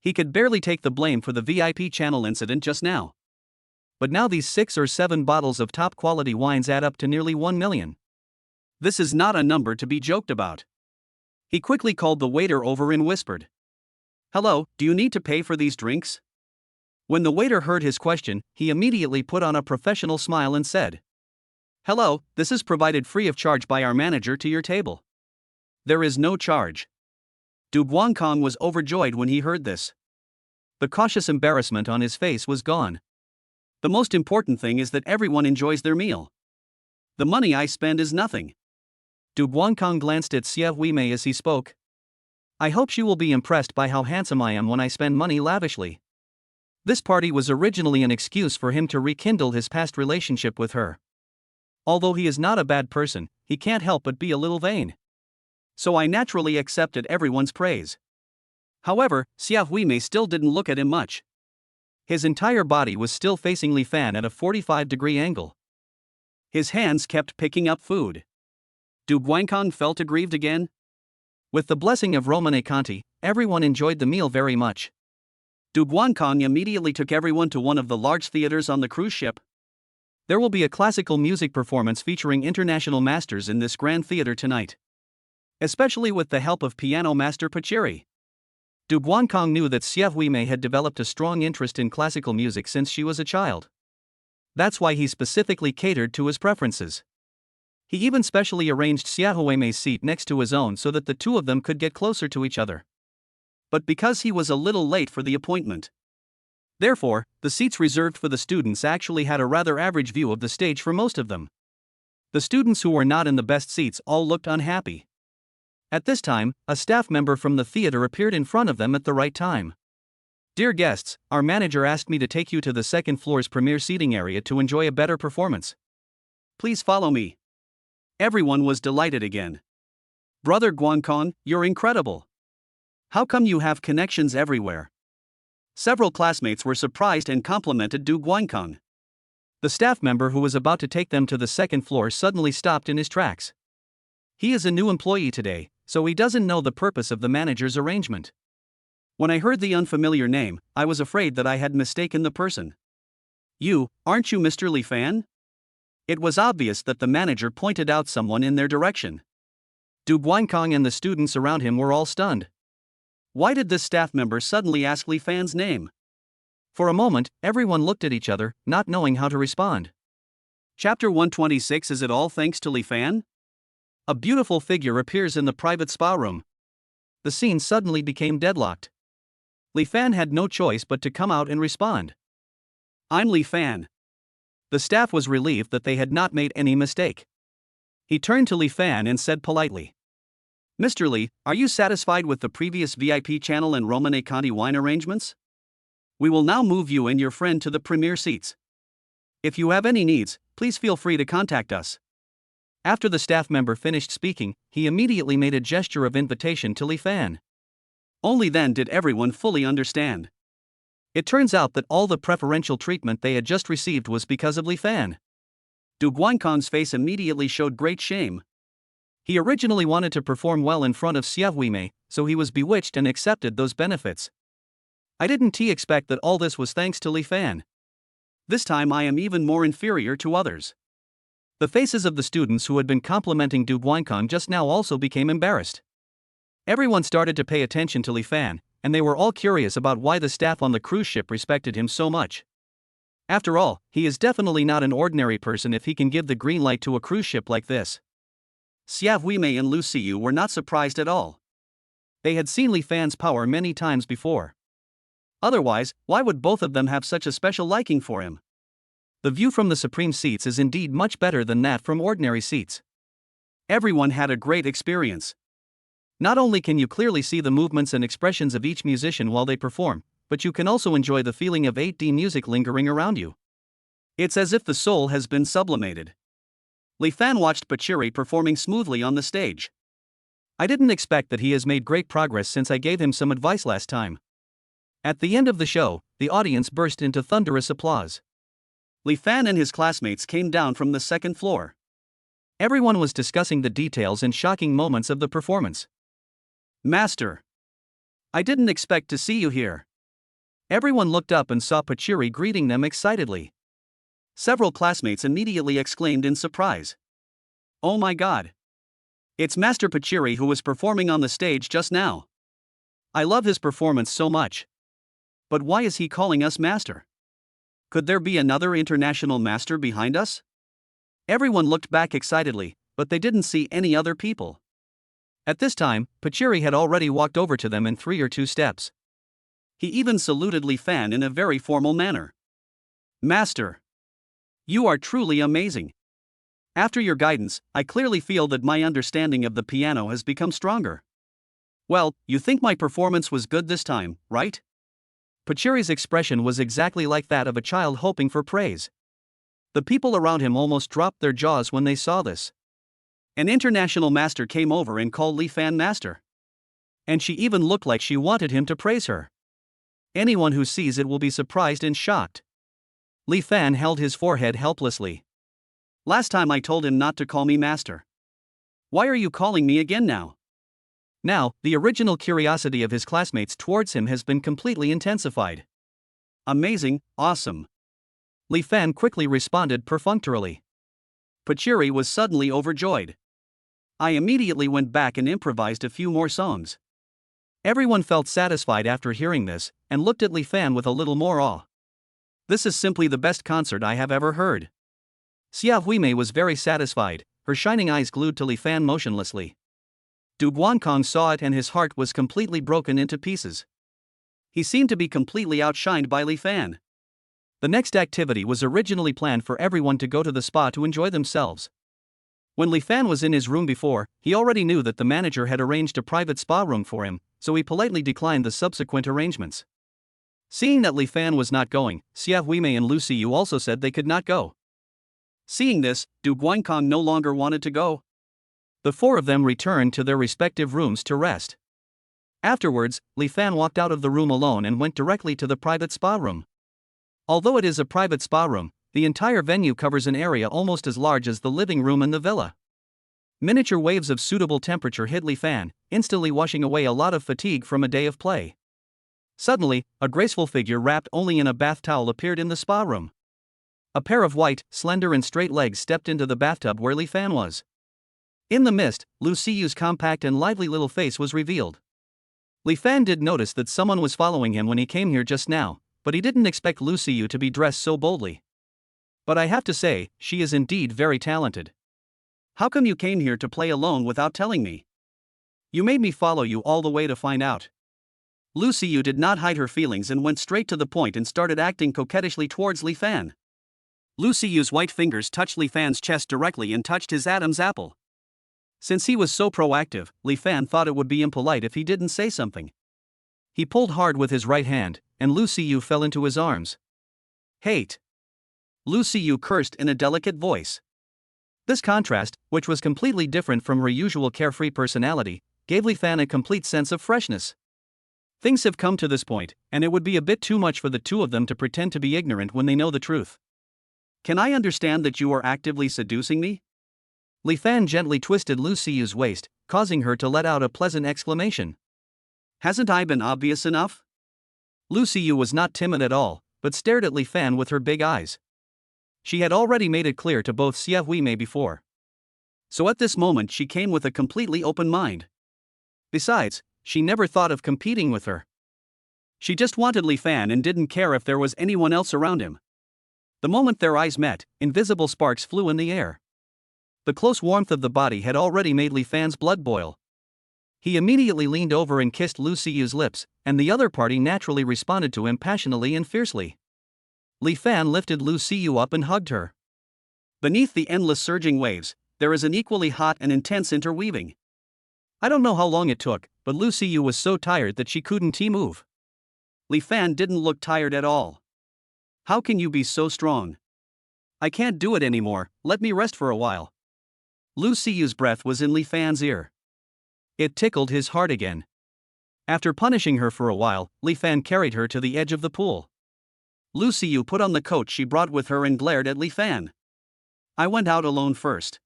He could barely take the blame for the VIP channel incident just now. But now these 6 or 7 bottles of top quality wines add up to nearly 1 million. This is not a number to be joked about. He quickly called the waiter over and whispered. Hello, do you need to pay for these drinks? When the waiter heard his question, he immediately put on a professional smile and said, Hello, this is provided free of charge by our manager to your table. There is no charge. Du Guankong was overjoyed when he heard this. The cautious embarrassment on his face was gone. The most important thing is that everyone enjoys their meal. The money I spend is nothing. Du Guankong glanced at Xia Huimei as he spoke. I hope she will be impressed by how handsome I am when I spend money lavishly. This party was originally an excuse for him to rekindle his past relationship with her. Although he is not a bad person, he can't help but be a little vain. So I naturally accepted everyone's praise. However, Xia Huimei still didn't look at him much. His entire body was still facing Li Fan at a 45-degree angle. His hands kept picking up food. Du Guankong felt aggrieved again. With the blessing of Romane Conti, everyone enjoyed the meal very much. Du Guankong immediately took everyone to one of the large theaters on the cruise ship. There will be a classical music performance featuring international masters in this grand theater tonight. Especially with the help of piano master Pachiri. Du Guankong knew that Xie Huimei had developed a strong interest in classical music since she was a child. That's why he specifically catered to his preferences. He even specially arranged Xie Huimei's seat next to his own so that the two of them could get closer to each other. But because he was a little late for the appointment, therefore, the seats reserved for the students actually had a rather average view of the stage for most of them. The students who were not in the best seats all looked unhappy. At this time, a staff member from the theater appeared in front of them at the right time. "Dear guests, our manager asked me to take you to the second floor's premier seating area to enjoy a better performance. Please follow me." Everyone was delighted again. "Brother Guankong, you're incredible. How come you have connections everywhere?" Several classmates were surprised and complimented Du Guankong. The staff member who was about to take them to the second floor suddenly stopped in his tracks. He is a new employee today, so he doesn't know the purpose of the manager's arrangement. When I heard the unfamiliar name, I was afraid that I had mistaken the person. Aren't you Mr. Li Fan?" It was obvious that the manager pointed out someone in their direction. Du Guankong and the students around him were all stunned. Why did this staff member suddenly ask Li Fan's name? For a moment, everyone looked at each other, not knowing how to respond. Chapter 126. Is it all thanks to Li Fan? A beautiful figure appears in the private spa room. The scene suddenly became deadlocked. Li Fan had no choice but to come out and respond. "I'm Li Fan." The staff was relieved that they had not made any mistake. He turned to Li Fan and said politely, "Mr. Li, are you satisfied with the previous VIP channel and Romane Conti wine arrangements? We will now move you and your friend to the premier seats. If you have any needs, please feel free to contact us." After the staff member finished speaking, he immediately made a gesture of invitation to Li Fan. Only then did everyone fully understand. It turns out that all the preferential treatment they had just received was because of Li Fan. Du Guankong's face immediately showed great shame. He originally wanted to perform well in front of Xie Huimei, so he was bewitched and accepted those benefits. I didn't expect that all this was thanks to Li Fan. This time I am even more inferior to others. The faces of the students who had been complimenting Du Guankong just now also became embarrassed. Everyone started to pay attention to Li Fan, and they were all curious about why the staff on the cruise ship respected him so much. After all, he is definitely not an ordinary person if he can give the green light to a cruise ship like this. Xie Huimei and Lu Xiyu were not surprised at all. They had seen Li Fan's power many times before. Otherwise, why would both of them have such a special liking for him? The view from the supreme seats is indeed much better than that from ordinary seats. Everyone had a great experience. Not only can you clearly see the movements and expressions of each musician while they perform, but you can also enjoy the feeling of 8D music lingering around you. It's as if the soul has been sublimated. Li Fan watched Pachiri performing smoothly on the stage. I didn't expect that he has made great progress since I gave him some advice last time. At the end of the show, the audience burst into thunderous applause. Li Fan and his classmates came down from the second floor. Everyone was discussing the details and shocking moments of the performance. "Master, I didn't expect to see you here." Everyone looked up and saw Pachiri greeting them excitedly. Several classmates immediately exclaimed in surprise, "Oh my God! It's Master Pachiri who was performing on the stage just now. I love his performance so much. But why is he calling us master? Could there be another international master behind us?" Everyone looked back excitedly, but they didn't see any other people. At this time, Pachiri had already walked over to them in 3 or 2 steps. He even saluted Li Fan in a very formal manner. "Master, you are truly amazing. After your guidance, I clearly feel that my understanding of the piano has become stronger. Well, you think my performance was good this time, right?" Pachiri's expression was exactly like that of a child hoping for praise. The people around him almost dropped their jaws when they saw this. An international master came over and called Li Fan master. And she even looked like she wanted him to praise her. Anyone who sees it will be surprised and shocked. Li Fan held his forehead helplessly. "Last time I told him not to call me master. Why are you calling me again now?" Now, the original curiosity of his classmates towards him has been completely intensified. "Amazing, awesome." Li Fan quickly responded perfunctorily. Pachiri was suddenly overjoyed. I immediately went back and improvised a few more songs. Everyone felt satisfied after hearing this, and looked at Li Fan with a little more awe. This is simply the best concert I have ever heard. Xia Huimei was very satisfied, her shining eyes glued to Li Fan motionlessly. Du Guankong saw it and his heart was completely broken into pieces. He seemed to be completely outshined by Li Fan. The next activity was originally planned for everyone to go to the spa to enjoy themselves. When Li Fan was in his room before, he already knew that the manager had arranged a private spa room for him, so he politely declined the subsequent arrangements. Seeing that Li Fan was not going, Xia Huimei and Lu Siyu also said they could not go. Seeing this, Du Guankong no longer wanted to go. The four of them returned to their respective rooms to rest. Afterwards, Li Fan walked out of the room alone and went directly to the private spa room. Although it is a private spa room, the entire venue covers an area almost as large as the living room in the villa. Miniature waves of suitable temperature hit Li Fan, instantly washing away a lot of fatigue from a day of play. Suddenly, a graceful figure wrapped only in a bath towel appeared in the spa room. A pair of white, slender and straight legs stepped into the bathtub where Li Fan was. In the mist, Lu Siyu's compact and lively little face was revealed. Li Fan did notice that someone was following him when he came here just now, but he didn't expect Lu Siyu to be dressed so boldly. But I have to say, she is indeed very talented. How come you came here to play alone without telling me? You made me follow you all the way to find out. Lu Siyu did not hide her feelings and went straight to the point and started acting coquettishly towards Li Fan. Lu Siyu's white fingers touched Li Fan's chest directly and touched his Adam's apple. Since he was so proactive, Li Fan thought it would be impolite if he didn't say something. He pulled hard with his right hand, and Lu Siyu fell into his arms. Hate! Lu Siyu cursed in a delicate voice. This contrast, which was completely different from her usual carefree personality, gave Li Fan a complete sense of freshness. Things have come to this point, and it would be a bit too much for the two of them to pretend to be ignorant when they know the truth. Can I understand that you are actively seducing me? Li Fan gently twisted Lu Siyu's waist, causing her to let out a pleasant exclamation. Hasn't I been obvious enough? Lu Siyu was not timid at all, but stared at Li Fan with her big eyes. She had already made it clear to both Xia Huimei before. So at this moment she came with a completely open mind. Besides, she never thought of competing with her. She just wanted Li Fan and didn't care if there was anyone else around him. The moment their eyes met, invisible sparks flew in the air. The close warmth of the body had already made Li Fan's blood boil. He immediately leaned over and kissed Lu Siyu's lips, and the other party naturally responded to him passionately and fiercely. Li Fan lifted Lu Siyu up and hugged her. Beneath the endless surging waves, there is an equally hot and intense interweaving. I don't know how long it took, but Lu Siyu was so tired that she couldn't move. Li Fan didn't look tired at all. How can you be so strong? I can't do it anymore, let me rest for a while. Lu Siyu's breath was in Li Fan's ear. It tickled his heart again. After punishing her for a while, Li Fan carried her to the edge of the pool. Lu Siyu put on the coat she brought with her and glared at Li Fan. I went out alone first.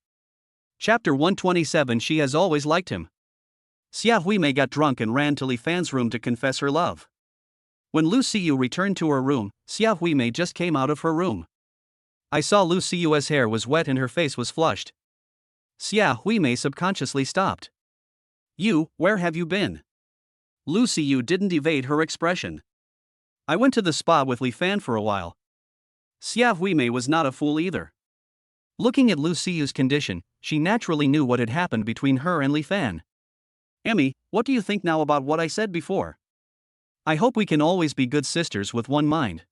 Chapter 127. She has always liked him. Xia Huimei got drunk and ran to Li Fan's room to confess her love. When Lu Siyu returned to her room, Xia Huimei just came out of her room. I saw Lu Siyu's hair was wet and her face was flushed. Xia Huimei subconsciously stopped. You, where have you been? Lu Siyu didn't evade her expression. I went to the spa with Li Fan for a while. Xia Huimei was not a fool either. Looking at Lu Siyu's condition, she naturally knew what had happened between her and Li Fan. Emmy, what do you think now about what I said before? I hope we can always be good sisters with one mind.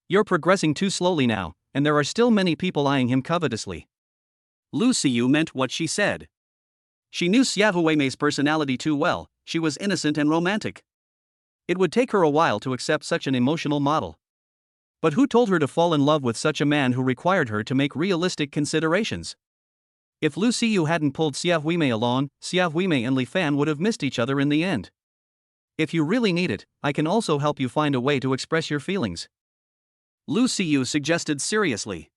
You're progressing too slowly now, and there are still many people eyeing him covetously. Lu Siyu meant what she said. She knew Xia Huimei's personality too well. She was innocent and romantic. It would take her a while to accept such an emotional model. But who told her to fall in love with such a man who required her to make realistic considerations? If Lu Siyu hadn't pulled Xia Huimei along, Xia Huimei and Li Fan would have missed each other in the end. If you really need it, I can also help you find a way to express your feelings. Lu Siyu suggested seriously.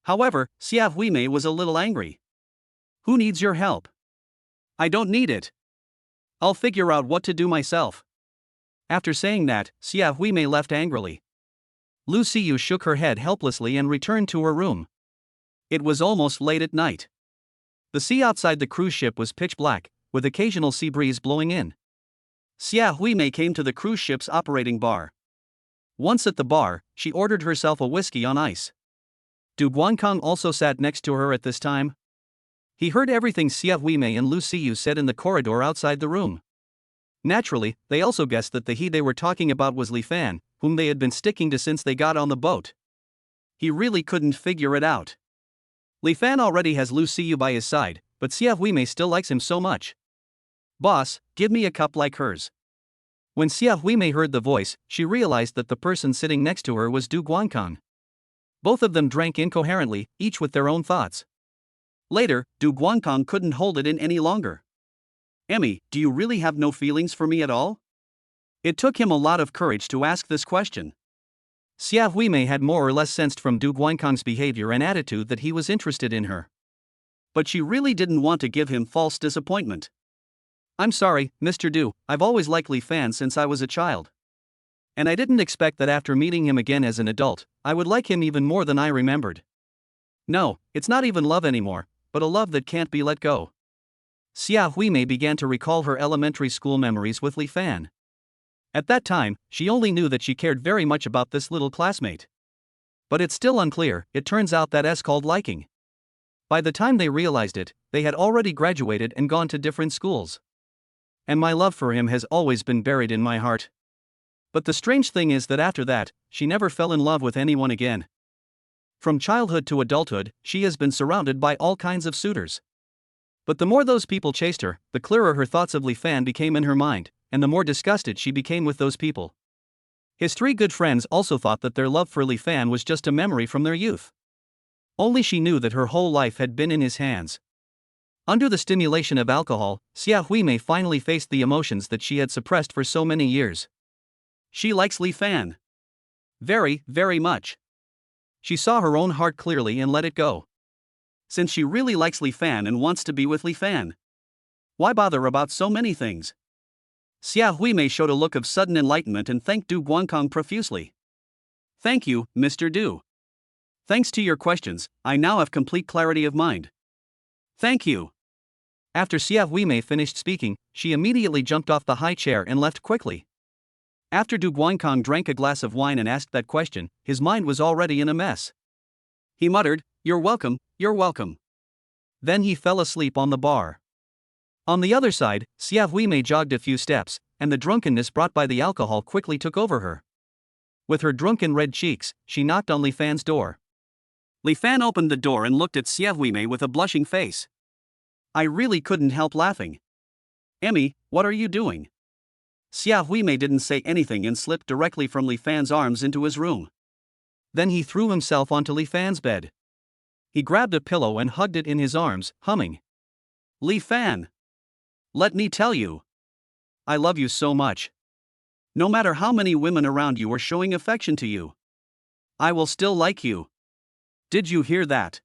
However, Xia Huimei was a little angry. Who needs your help? I don't need it. I'll figure out what to do myself. After saying that, Xia Huimei left angrily. Lu Siyu shook her head helplessly and returned to her room. It was almost late at night. The sea outside the cruise ship was pitch black, with occasional sea breeze blowing in. Xia Huimei came to the cruise ship's operating bar. Once at the bar, she ordered herself a whiskey on ice. Du Guankong also sat next to her at this time. He heard everything Xia Huimei and Lu Siyu said in the corridor outside the room. Naturally, they also guessed that the he they were talking about was Li Fan, whom they had been sticking to since they got on the boat. He really couldn't figure it out. Li Fan already has Lu Siyu by his side, but Xia Huimei still likes him so much. "Boss, give me a cup like hers." When Xia Huimei heard the voice, she realized that the person sitting next to her was Du Guankong. Both of them drank incoherently, each with their own thoughts. Later, Du Guankong couldn't hold it in any longer. "Emmy, do you really have no feelings for me at all?" It took him a lot of courage to ask this question. Xia Huimei had more or less sensed from Du Guankong's behavior and attitude that he was interested in her. But she really didn't want to give him false disappointment. "I'm sorry, Mr. Du, I've always liked Li Fan since I was a child. And I didn't expect that after meeting him again as an adult, I would like him even more than I remembered. No, it's not even love anymore, but a love that can't be let go." Xia Huimei began to recall her elementary school memories with Li Fan. At that time, she only knew that she cared very much about this little classmate. But it's still unclear, it turns out that's called liking. By the time they realized it, they had already graduated and gone to different schools. And my love for him has always been buried in my heart. But the strange thing is that after that, she never fell in love with anyone again. From childhood to adulthood, she has been surrounded by all kinds of suitors. But the more those people chased her, the clearer her thoughts of Li Fan became in her mind, and the more disgusted she became with those people. His three good friends also thought that their love for Li Fan was just a memory from their youth. Only she knew that her whole life had been in his hands. Under the stimulation of alcohol, Xia Huimei finally faced the emotions that she had suppressed for so many years. She likes Li Fan. Very, very much. She saw her own heart clearly and let it go. Since she really likes Li Fan and wants to be with Li Fan, why bother about so many things? Xia Huimei showed a look of sudden enlightenment and thanked Du Guankong profusely. "Thank you, Mr. Du. Thanks to your questions, I now have complete clarity of mind." "Thank you." After Xia Huimei finished speaking, she immediately jumped off the high chair and left quickly. After Du Guankong drank a glass of wine and asked that question, his mind was already in a mess. He muttered, "You're welcome, you're welcome." Then he fell asleep on the bar. On the other side, Xia Huimei jogged a few steps, and the drunkenness brought by the alcohol quickly took over her. With her drunken red cheeks, she knocked on Li Fan's door. Li Fan opened the door and looked at Xia Huimei with a blushing face. I really couldn't help laughing. "Emmy, what are you doing?" Xia Huimei didn't say anything and slipped directly from Li Fan's arms into his room. Then he threw himself onto Li Fan's bed. He grabbed a pillow and hugged it in his arms, humming. "Li Fan, let me tell you, I love you so much. No matter how many women around you are showing affection to you, I will still like you. Did you hear that?"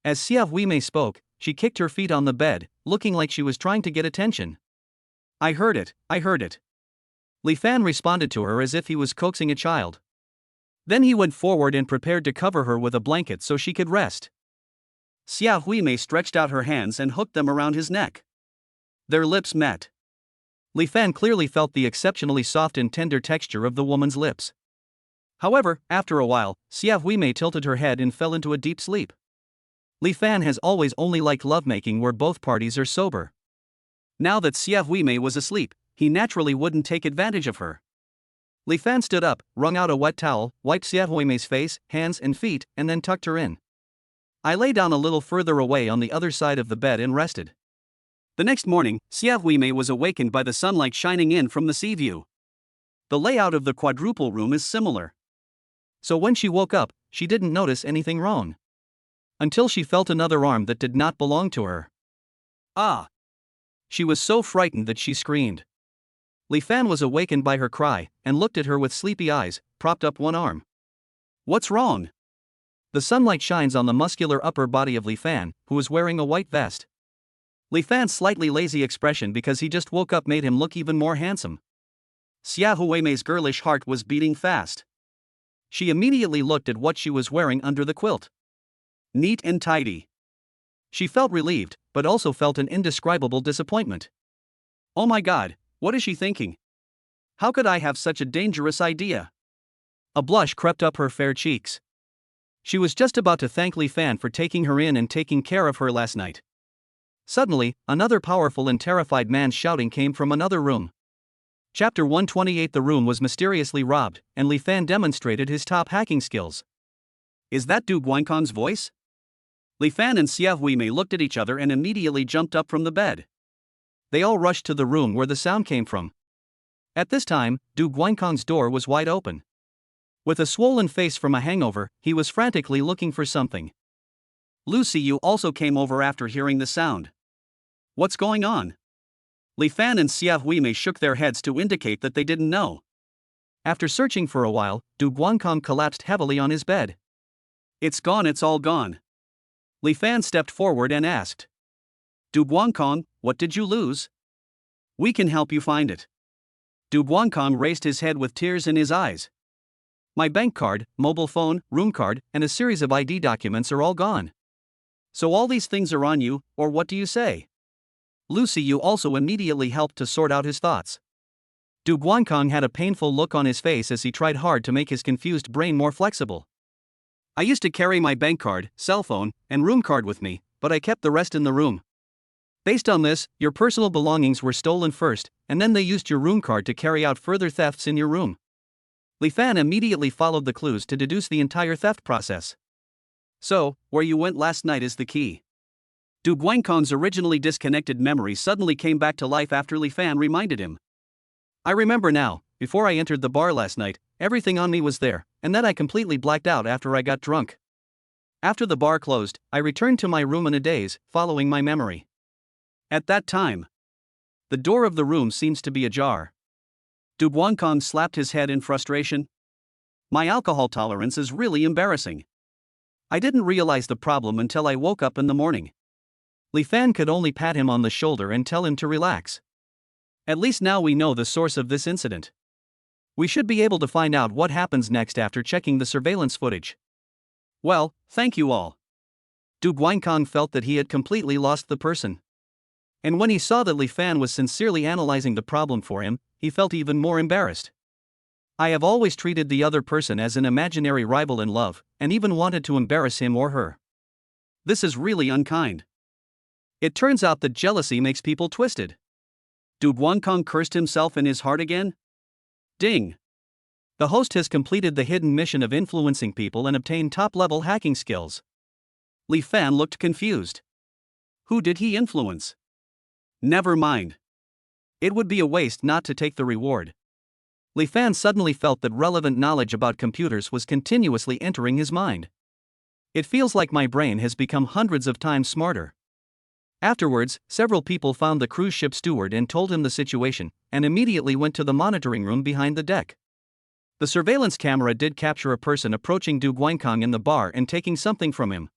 As Xia Huimei spoke, she kicked her feet on the bed, looking like she was trying to get attention. I heard it, I heard it." Li Fan responded to her as if he was coaxing a child. Then he went forward and prepared to cover her with a blanket so she could rest. Xia Huimei stretched out her hands and hooked them around his neck. Their lips met. Li Fan clearly felt the exceptionally soft and tender texture of the woman's lips. However, after a while, Xia Huimei tilted her head and fell into a deep sleep. Li Fan has always only liked lovemaking where both parties are sober. Now that Xia Huimei was asleep, he naturally wouldn't take advantage of her. Li Fan stood up, wrung out a wet towel, wiped Xia Huimei's face, hands and feet, and then tucked her in. I lay down a little further away on the other side of the bed and rested. The next morning, Xia Huimei was awakened by the sunlight shining in from the sea view. The layout of the quadruple room is similar. So when she woke up, she didn't notice anything wrong. Until she felt another arm that did not belong to her. Ah! She was so frightened that she screamed. Li Fan was awakened by her cry, and looked at her with sleepy eyes, propped up one arm. "What's wrong?" The sunlight shines on the muscular upper body of Li Fan, who was wearing a white vest. Li Fan's slightly lazy expression because he just woke up made him look even more handsome. Xia Huimei's girlish heart was beating fast. She immediately looked at what she was wearing under the quilt. Neat and tidy. She felt relieved, but also felt an indescribable disappointment. Oh my God, What is she thinking? How could I have such a dangerous idea? A blush crept up her fair cheeks. She was just about to thank Li Fan for taking her in and taking care of her last night. Suddenly, another powerful and terrified man's shouting came from another room. Chapter 128. The room was mysteriously robbed, and Li Fan demonstrated his top hacking skills. Is that Du Guankong's voice? Li Fan and Xia Huimei looked at each other and immediately jumped up from the bed. They all rushed to the room where the sound came from. At this time, Du Guankong's door was wide open. With a swollen face from a hangover, he was frantically looking for something. Lu Xiyu also came over after hearing the sound. What's going on? Li Fan and Xia Huimei shook their heads to indicate that they didn't know. After searching for a while, Du Guankong collapsed heavily on his bed. It's gone, it's all gone. Li Fan stepped forward and asked. Du Guankong, what did you lose? We can help you find it. Du Guankong raised his head with tears in his eyes. My bank card, mobile phone, room card, and a series of ID documents are all gone. So all these things are on you, or what do you say? Lu Xiyu also immediately helped to sort out his thoughts. Du Guankong had a painful look on his face as he tried hard to make his confused brain more flexible. I used to carry my bank card, cell phone, and room card with me, but I kept the rest in the room. Based on this, your personal belongings were stolen first, and then they used your room card to carry out further thefts in your room. Li Fan immediately followed the clues to deduce the entire theft process. So, where you went last night is the key. Du Guankong's originally disconnected memory suddenly came back to life after Li Fan reminded him. I remember now, before I entered the bar last night, everything on me was there, and then I completely blacked out after I got drunk. After the bar closed, I returned to my room in a daze, following my memory. At that time, the door of the room seems to be ajar. Du Guankong slapped his head in frustration. My alcohol tolerance is really embarrassing. I didn't realize the problem until I woke up in the morning. Li Fan could only pat him on the shoulder and tell him to relax. At least now we know the source of this incident. We should be able to find out what happens next after checking the surveillance footage. Well, thank you all. Du Guankong felt that he had completely lost the person. And when he saw that Li Fan was sincerely analyzing the problem for him, he felt even more embarrassed. I have always treated the other person as an imaginary rival in love, and even wanted to embarrass him or her. This is really unkind. It turns out that jealousy makes people twisted. Du Guankong cursed himself in his heart again? Ding! The host has completed the hidden mission of influencing people and obtained top-level hacking skills. Li Fan looked confused. Who did he influence? Never mind. It would be a waste not to take the reward. Li Fan suddenly felt that relevant knowledge about computers was continuously entering his mind. It feels like my brain has become hundreds of times smarter. Afterwards, several people found the cruise ship steward and told him the situation, and immediately went to the monitoring room behind the deck. The surveillance camera did capture a person approaching Du Guankong in the bar and taking something from him.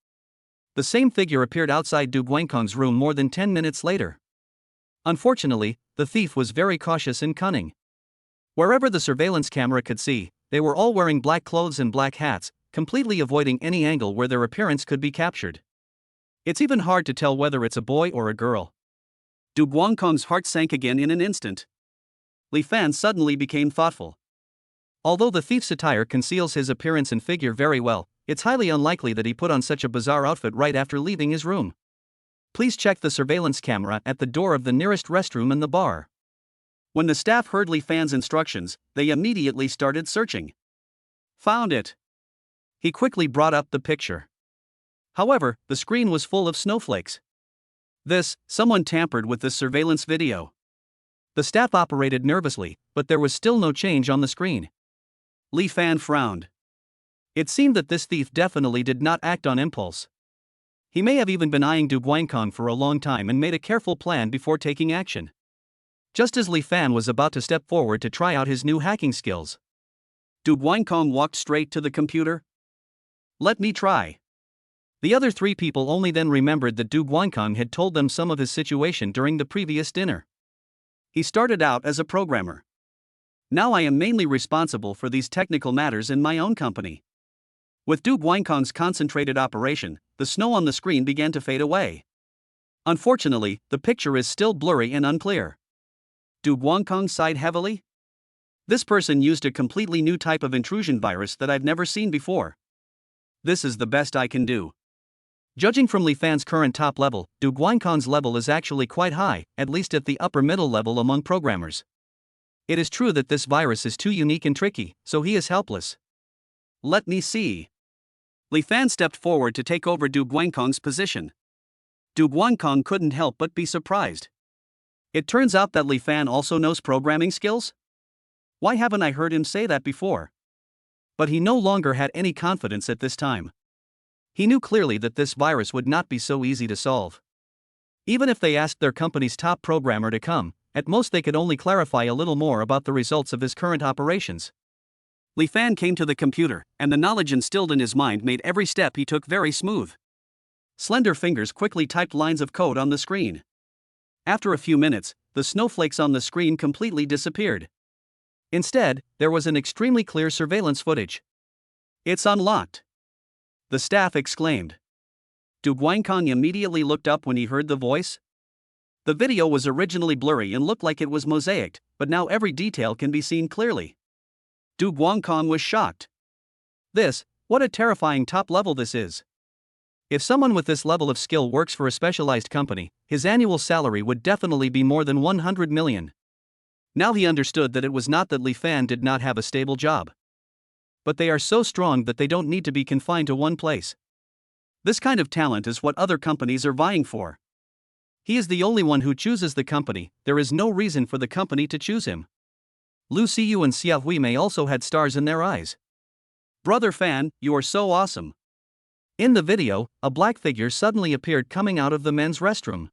The same figure appeared outside Du Guankong's room more than 10 minutes later. Unfortunately, the thief was very cautious and cunning. Wherever the surveillance camera could see, they were all wearing black clothes and black hats, completely avoiding any angle where their appearance could be captured. It's even hard to tell whether it's a boy or a girl. Du Guankong's heart sank again in an instant. Li Fan suddenly became thoughtful. Although the thief's attire conceals his appearance and figure very well, it's highly unlikely that he put on such a bizarre outfit right after leaving his room. Please check the surveillance camera at the door of the nearest restroom in the bar. When the staff heard Li Fan's instructions, they immediately started searching. Found it. He quickly brought up the picture. However, the screen was full of snowflakes. Someone tampered with this surveillance video. The staff operated nervously, but there was still no change on the screen. Li Fan frowned. It seemed that this thief definitely did not act on impulse. He may have even been eyeing Du Guankong for a long time and made a careful plan before taking action. Just as Li Fan was about to step forward to try out his new hacking skills, Du Guankong walked straight to the computer. Let me try. The other three people only then remembered that Du Guankong had told them some of his situation during the previous dinner. He started out as a programmer. Now I am mainly responsible for these technical matters in my own company. With Du Guankong's concentrated operation, the snow on the screen began to fade away. Unfortunately, the picture is still blurry and unclear. Du Guangkong sighed heavily. This person used a completely new type of intrusion virus that I've never seen before. This is the best I can do. Judging from Li Fan's current top level, Du Guangkong's level is actually quite high, at least at the upper middle level among programmers. It is true that this virus is too unique and tricky, so he is helpless. Let me see. Li Fan stepped forward to take over Du Guangkong's position. Du Guangkong couldn't help but be surprised. It turns out that Li Fan also knows programming skills? Why haven't I heard him say that before? But he no longer had any confidence at this time. He knew clearly that this virus would not be so easy to solve. Even if they asked their company's top programmer to come, at most they could only clarify a little more about the results of his current operations. Li Fan came to the computer, and the knowledge instilled in his mind made every step he took very smooth. Slender fingers quickly typed lines of code on the screen. After a few minutes, the snowflakes on the screen completely disappeared. Instead, there was an extremely clear surveillance footage. It's unlocked! The staff exclaimed. Du Guangkong immediately looked up when he heard the voice. The video was originally blurry and looked like it was mosaicked, but now every detail can be seen clearly. Du Guangkong was shocked. What a terrifying top level this is. If someone with this level of skill works for a specialized company, his annual salary would definitely be more than 100 million. Now he understood that it was not that Li Fan did not have a stable job. But they are so strong that they don't need to be confined to one place. This kind of talent is what other companies are vying for. He is the only one who chooses the company, there is no reason for the company to choose him. Lu Xiyu and Xia Huimei also had stars in their eyes. Brother Fan, you are so awesome. In the video, a black figure suddenly appeared coming out of the men's restroom.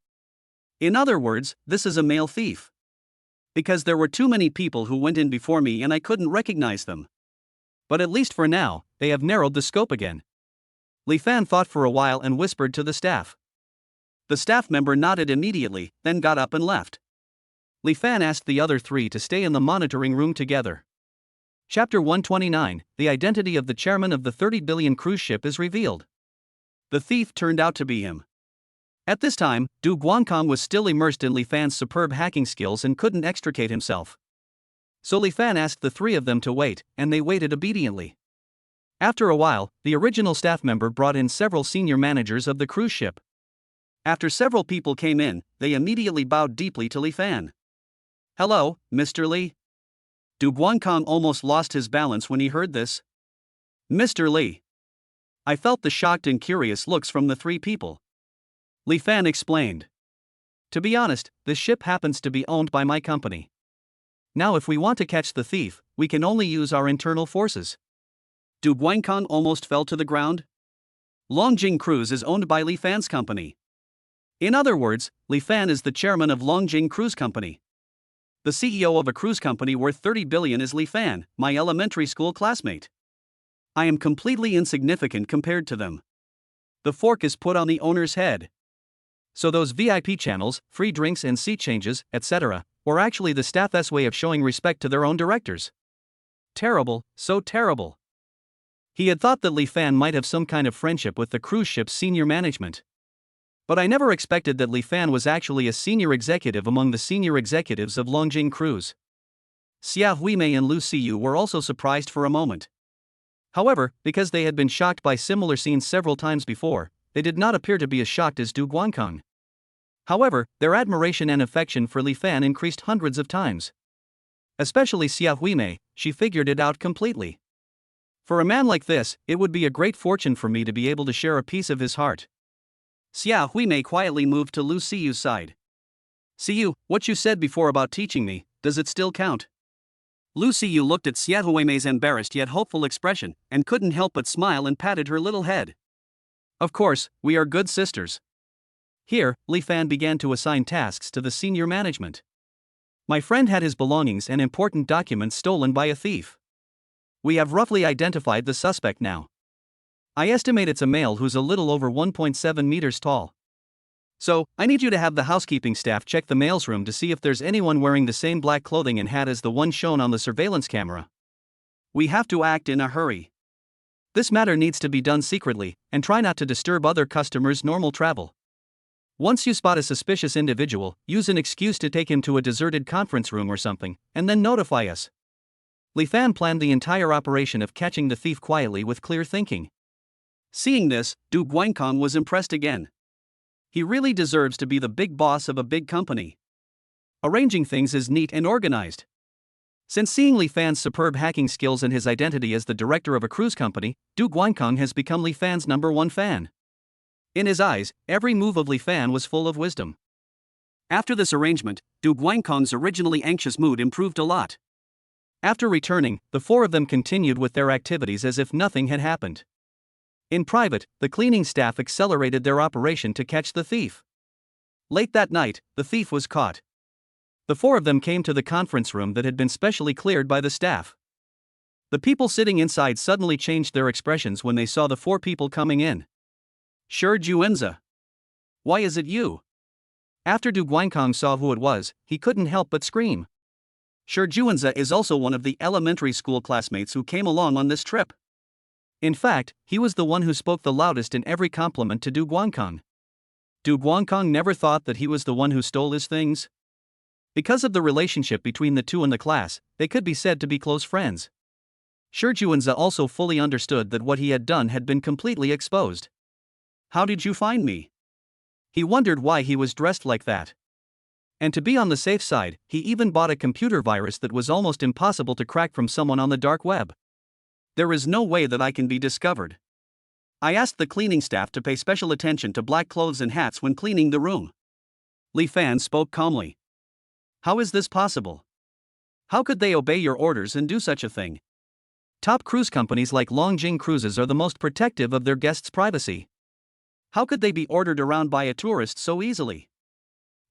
In other words, this is a male thief. Because there were too many people who went in before me and I couldn't recognize them. But at least for now, they have narrowed the scope again. Li Fan thought for a while and whispered to the staff. The staff member nodded immediately, then got up and left. Li Fan asked the other three to stay in the monitoring room together. Chapter 129, the identity of the chairman of the 30 billion cruise ship is revealed. The thief turned out to be him. At this time, Du Guangkong was still immersed in Li Fan's superb hacking skills and couldn't extricate himself. So Li Fan asked the three of them to wait, and they waited obediently. After a while, the original staff member brought in several senior managers of the cruise ship. After several people came in, they immediately bowed deeply to Li Fan. Hello, Mr. Li. Du Guangkong almost lost his balance when he heard this. Mr. Li. I felt the shocked and curious looks from the three people. Li Fan explained. To be honest, this ship happens to be owned by my company. Now if we want to catch the thief, we can only use our internal forces. Du Guangkong almost fell to the ground. Longjing Cruise is owned by Li Fan's company. In other words, Li Fan is the chairman of Longjing Cruise Company. The CEO of a cruise company worth 30 billion is Li Fan, my elementary school classmate. I am completely insignificant compared to them. The fork is put on the owner's head. So those VIP channels, free drinks and seat changes, etc., were actually the staff's way of showing respect to their own directors. Terrible, so terrible. He had thought that Li Fan might have some kind of friendship with the cruise ship's senior management. But I never expected that Li Fan was actually a senior executive among the senior executives of Longjing Cruise. Xia Huimei and Lu Xiyu were also surprised for a moment. However, because they had been shocked by similar scenes several times before, they did not appear to be as shocked as Du Guangkong. However, their admiration and affection for Li Fan increased hundreds of times. Especially Xia Huimei, she figured it out completely. For a man like this, it would be a great fortune for me to be able to share a piece of his heart. Xia Huimei quietly moved to Lu Xiyu's side. Xiyu, what you said before about teaching me, does it still count? Lu Xiyu looked at Xia Huimei's embarrassed yet hopeful expression, and couldn't help but smile and patted her little head. Of course, we are good sisters. Here, Li Fan began to assign tasks to the senior management. My friend had his belongings and important documents stolen by a thief. We have roughly identified the suspect now. I estimate it's a male who's a little over 1.7 meters tall. So, I need you to have the housekeeping staff check the mail's room to see if there's anyone wearing the same black clothing and hat as the one shown on the surveillance camera. We have to act in a hurry. This matter needs to be done secretly, and try not to disturb other customers' normal travel. Once you spot a suspicious individual, use an excuse to take him to a deserted conference room or something, and then notify us. Li Fan planned the entire operation of catching the thief quietly with clear thinking. Seeing this, Du Guangkong was impressed again. He really deserves to be the big boss of a big company. Arranging things is neat and organized. Since seeing Li Fan's superb hacking skills and his identity as the director of a cruise company, Du Guangkong has become Li Fan's #1 fan. In his eyes, every move of Li Fan was full of wisdom. After this arrangement, Du Guangkong's originally anxious mood improved a lot. After returning, the four of them continued with their activities as if nothing had happened. In private, the cleaning staff accelerated their operation to catch the thief. Late that night, the thief was caught. The four of them came to the conference room that had been specially cleared by the staff. The people sitting inside suddenly changed their expressions when they saw the four people coming in. Shi Juanzi. Why is it you? After Du Guangkong saw who it was, he couldn't help but scream. Shi Juanzi is also one of the elementary school classmates who came along on this trip. In fact, he was the one who spoke the loudest in every compliment to Du Guangkong. Du Guangkong never thought that he was the one who stole his things. Because of the relationship between the two in the class, they could be said to be close friends. Shi Juanzi also fully understood that what he had done had been completely exposed. How did you find me? He wondered why he was dressed like that. And to be on the safe side, he even bought a computer virus that was almost impossible to crack from someone on the dark web. There is no way that I can be discovered. I asked the cleaning staff to pay special attention to black clothes and hats when cleaning the room. Li Fan spoke calmly. How is this possible? How could they obey your orders and do such a thing? Top cruise companies like Longjing Cruises are the most protective of their guests' privacy. How could they be ordered around by a tourist so easily?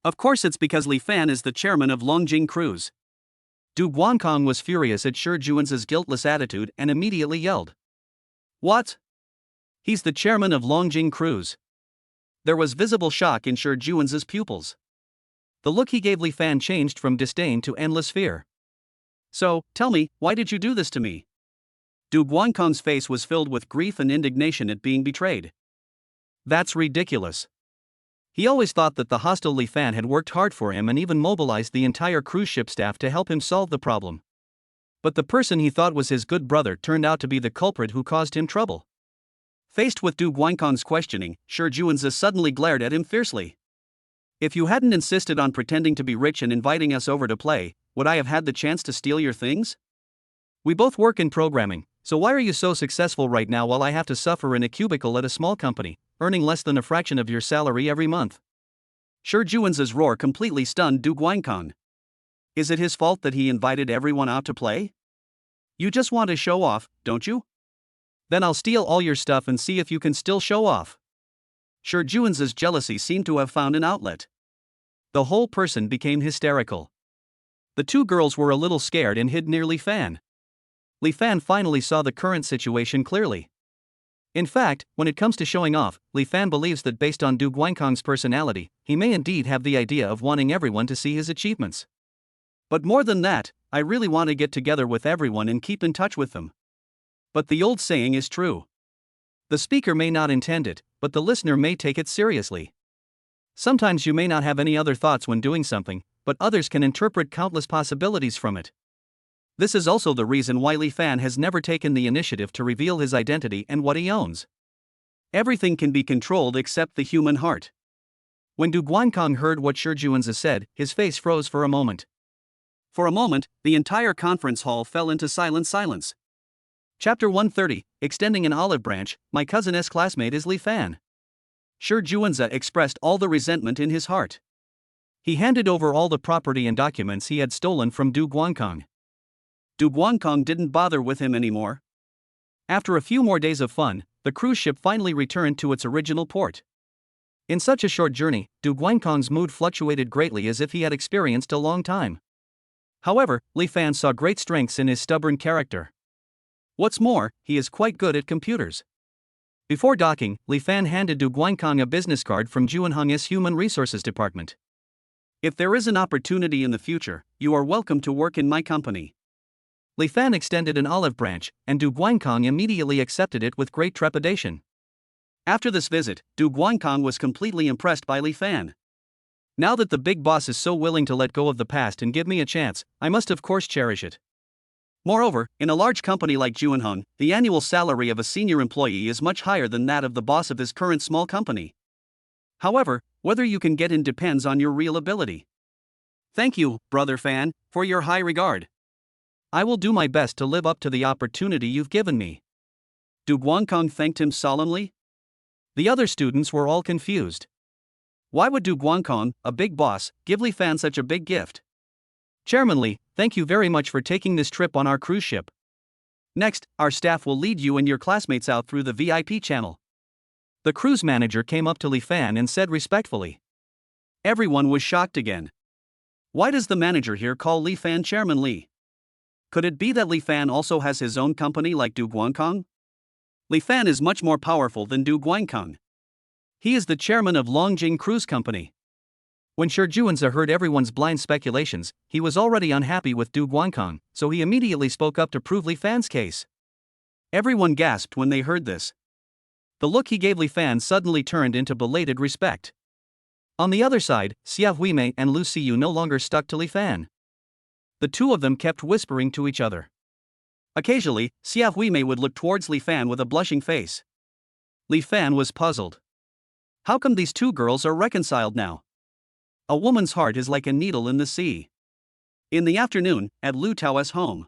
Of course it's because Li Fan is the chairman of Longjing Cruise. Du Guangkong was furious at Shi Juanzi's guiltless attitude and immediately yelled. What? He's the chairman of Longjing Cruise. There was visible shock in Shi Juanzi's pupils. The look he gave Li Fan changed from disdain to endless fear. So, tell me, why did you do this to me? Du Guangkong's face was filled with grief and indignation at being betrayed. That's ridiculous. He always thought that the hostile Li Fan had worked hard for him and even mobilized the entire cruise ship staff to help him solve the problem. But the person he thought was his good brother turned out to be the culprit who caused him trouble. Faced with Du Guangkong's questioning, Shi Juanzi suddenly glared at him fiercely. If you hadn't insisted on pretending to be rich and inviting us over to play, would I have had the chance to steal your things? We both work in programming, so why are you so successful right now while I have to suffer in a cubicle at a small company, earning less than a fraction of your salary every month? Shi Juanzi's roar completely stunned Du Guangkong. Is it his fault that he invited everyone out to play? You just want to show off, don't you? Then I'll steal all your stuff and see if you can still show off. Shi Juanzi's jealousy seemed to have found an outlet. The whole person became hysterical. The two girls were a little scared and hid near Li Fan. Li Fan finally saw the current situation clearly. In fact, when it comes to showing off, Li Fan believes that based on Du Guangkong's personality, he may indeed have the idea of wanting everyone to see his achievements. But more than that, I really want to get together with everyone and keep in touch with them. But the old saying is true. The speaker may not intend it, but the listener may take it seriously. Sometimes you may not have any other thoughts when doing something, but others can interpret countless possibilities from it. This is also the reason why Li Fan has never taken the initiative to reveal his identity and what he owns. Everything can be controlled except the human heart. When Du Guangkong heard what Shi Juanzi said, his face froze for a moment. For a moment, the entire conference hall fell into silence. Chapter 130, Extending an Olive Branch, My Cousin's Classmate is Li Fan. Shi Juanzi expressed all the resentment in his heart. He handed over all the property and documents he had stolen from Du Guangkong. Du Guangkong didn't bother with him anymore. After a few more days of fun, the cruise ship finally returned to its original port. In such a short journey, Du Guangkong's mood fluctuated greatly as if he had experienced a long time. However, Li Fan saw great strengths in his stubborn character. What's more, he is quite good at computers. Before docking, Li Fan handed Du Guangkong a business card from Juanheng's Human Resources Department. If there is an opportunity in the future, you are welcome to work in my company. Li Fan extended an olive branch, and Du Guangkong immediately accepted it with great trepidation. After this visit, Du Guangkong was completely impressed by Li Fan. Now that the big boss is so willing to let go of the past and give me a chance, I must of course cherish it. Moreover, in a large company like Juanheng, the annual salary of a senior employee is much higher than that of the boss of his current small company. However, whether you can get in depends on your real ability. Thank you, Brother Fan, for your high regard. I will do my best to live up to the opportunity you've given me. Du Guangkong thanked him solemnly. The other students were all confused. Why would Du Guangkong, a big boss, give Li Fan such a big gift? Chairman Li, thank you very much for taking this trip on our cruise ship. Next, our staff will lead you and your classmates out through the VIP channel. The cruise manager came up to Li Fan and said respectfully. Everyone was shocked again. Why does the manager here call Li Fan Chairman Li? Could it be that Li Fan also has his own company like Du Guangkong? Li Fan is much more powerful than Du Guangkong. He is the chairman of Longjing Cruise Company. When Shi Juanzi heard everyone's blind speculations, he was already unhappy with Du Guangkong, so he immediately spoke up to prove Li Fan's case. Everyone gasped when they heard this. The look he gave Li Fan suddenly turned into belated respect. On the other side, Xia Huimei and Lu Xiyu no longer stuck to Li Fan. The two of them kept whispering to each other. Occasionally, Xia Huimei would look towards Li Fan with a blushing face. Li Fan was puzzled. How come these two girls are reconciled now? A woman's heart is like a needle in the sea. In the afternoon, at Lu Tao's home,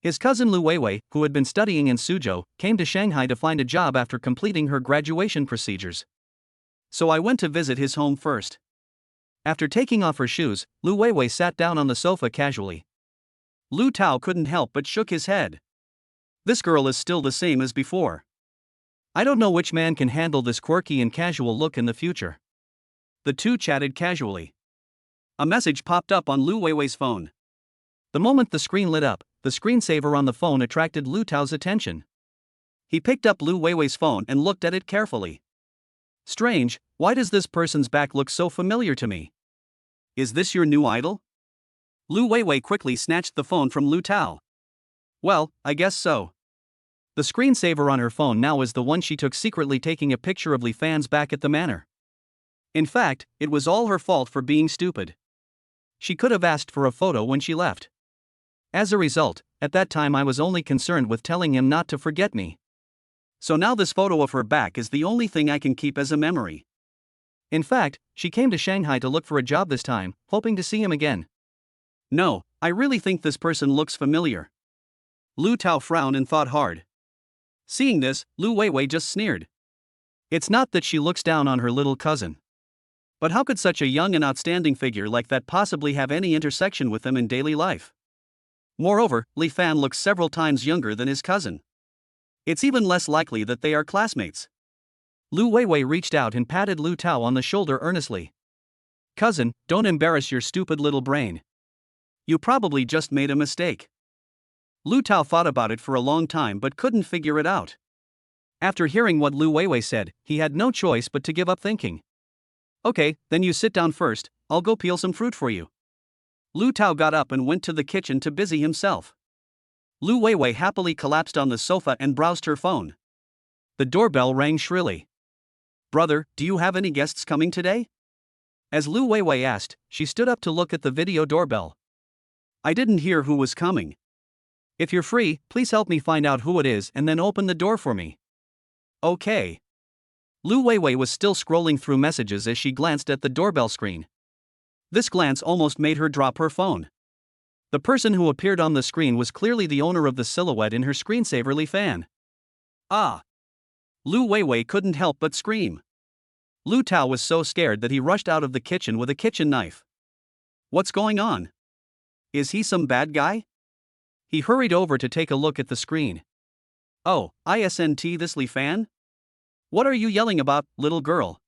his cousin Lu Weiwei, who had been studying in Suzhou, came to Shanghai to find a job after completing her graduation procedures. So I went to visit his home first. After taking off her shoes, Lu Weiwei sat down on the sofa casually. Lu Tao couldn't help but shook his head. This girl is still the same as before. I don't know which man can handle this quirky and casual look in the future. The two chatted casually. A message popped up on Lu Weiwei's phone. The moment the screen lit up, the screensaver on the phone attracted Lu Tao's attention. He picked up Lu Weiwei's phone and looked at it carefully. Strange, why does this person's back look so familiar to me? Is this your new idol? Lu Weiwei quickly snatched the phone from Lu Tao. Well, I guess so. The screensaver on her phone now is the one she took secretly taking a picture of Li Fan's back at the manor. In fact, it was all her fault for being stupid. She could have asked for a photo when she left. As a result, at that time I was only concerned with telling him not to forget me. So now this photo of her back is the only thing I can keep as a memory. In fact, she came to Shanghai to look for a job this time, hoping to see him again. No, I really think this person looks familiar. Lu Tao frowned and thought hard. Seeing this, Lu Weiwei just sneered. It's not that she looks down on her little cousin. But how could such a young and outstanding figure like that possibly have any intersection with them in daily life? Moreover, Li Fan looks several times younger than his cousin. It's even less likely that they are classmates. Lu Weiwei reached out and patted Lu Tao on the shoulder earnestly. Cousin, don't embarrass your stupid little brain. You probably just made a mistake. Lu Tao thought about it for a long time but couldn't figure it out. After hearing what Lu Weiwei said, he had no choice but to give up thinking. Okay, then you sit down first, I'll go peel some fruit for you. Lu Tao got up and went to the kitchen to busy himself. Lu Weiwei happily collapsed on the sofa and browsed her phone. The doorbell rang shrilly. Brother, do you have any guests coming today? As Lu Weiwei asked, she stood up to look at the video doorbell. I didn't hear who was coming. If you're free, please help me find out who it is and then open the door for me. Okay. Lu Weiwei was still scrolling through messages as she glanced at the doorbell screen. This glance almost made her drop her phone. The person who appeared on the screen was clearly the owner of the silhouette in her screensaver, Li Fan. Ah! Lu Weiwei couldn't help but scream. Lu Tao was so scared that he rushed out of the kitchen with a kitchen knife. What's going on? Is he some bad guy? He hurried over to take a look at the screen. Oh, isn't this Li Fan? What are you yelling about, little girl?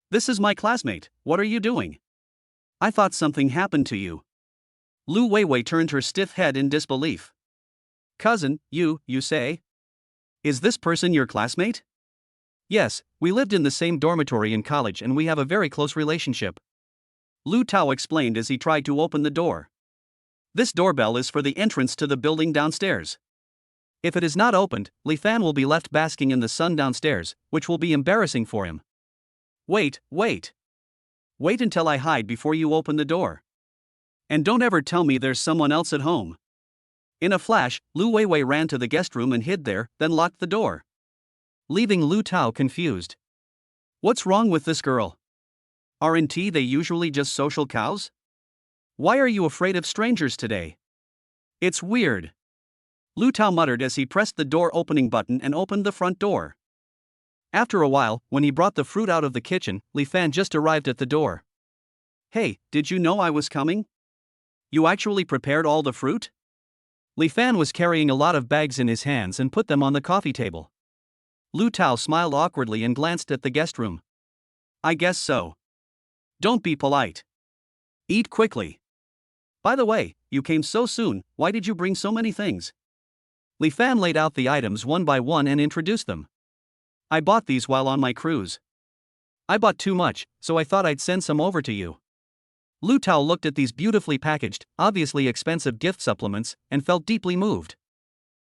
This is my classmate, what are you doing? I thought something happened to you. Lu Weiwei turned her stiff head in disbelief. Cousin, you say? Is this person your classmate? Yes, we lived in the same dormitory in college and we have a very close relationship. Lu Tao explained as he tried to open the door. This doorbell is for the entrance to the building downstairs. If it is not opened, Li Fan will be left basking in the sun downstairs, which will be embarrassing for him. Wait. Wait until I hide before you open the door. And don't ever tell me there's someone else at home. In a flash, Lu Weiwei ran to the guest room and hid there, then locked the door, leaving Lu Tao confused. What's wrong with this girl? Aren't they usually just social cows? Why are you afraid of strangers today? It's weird. Lu Tao muttered as he pressed the door opening button and opened the front door. After a while, when he brought the fruit out of the kitchen, Li Fan just arrived at the door. Hey, did you know I was coming? You actually prepared all the fruit? Li Fan was carrying a lot of bags in his hands and put them on the coffee table. Lu Tao smiled awkwardly and glanced at the guest room. I guess so. Don't be polite. Eat quickly. By the way, you came so soon, why did you bring so many things? Li Fan laid out the items one by one and introduced them. I bought these while on my cruise. I bought too much, so I thought I'd send some over to you. Lu Tao looked at these beautifully packaged, obviously expensive gift supplements, and felt deeply moved.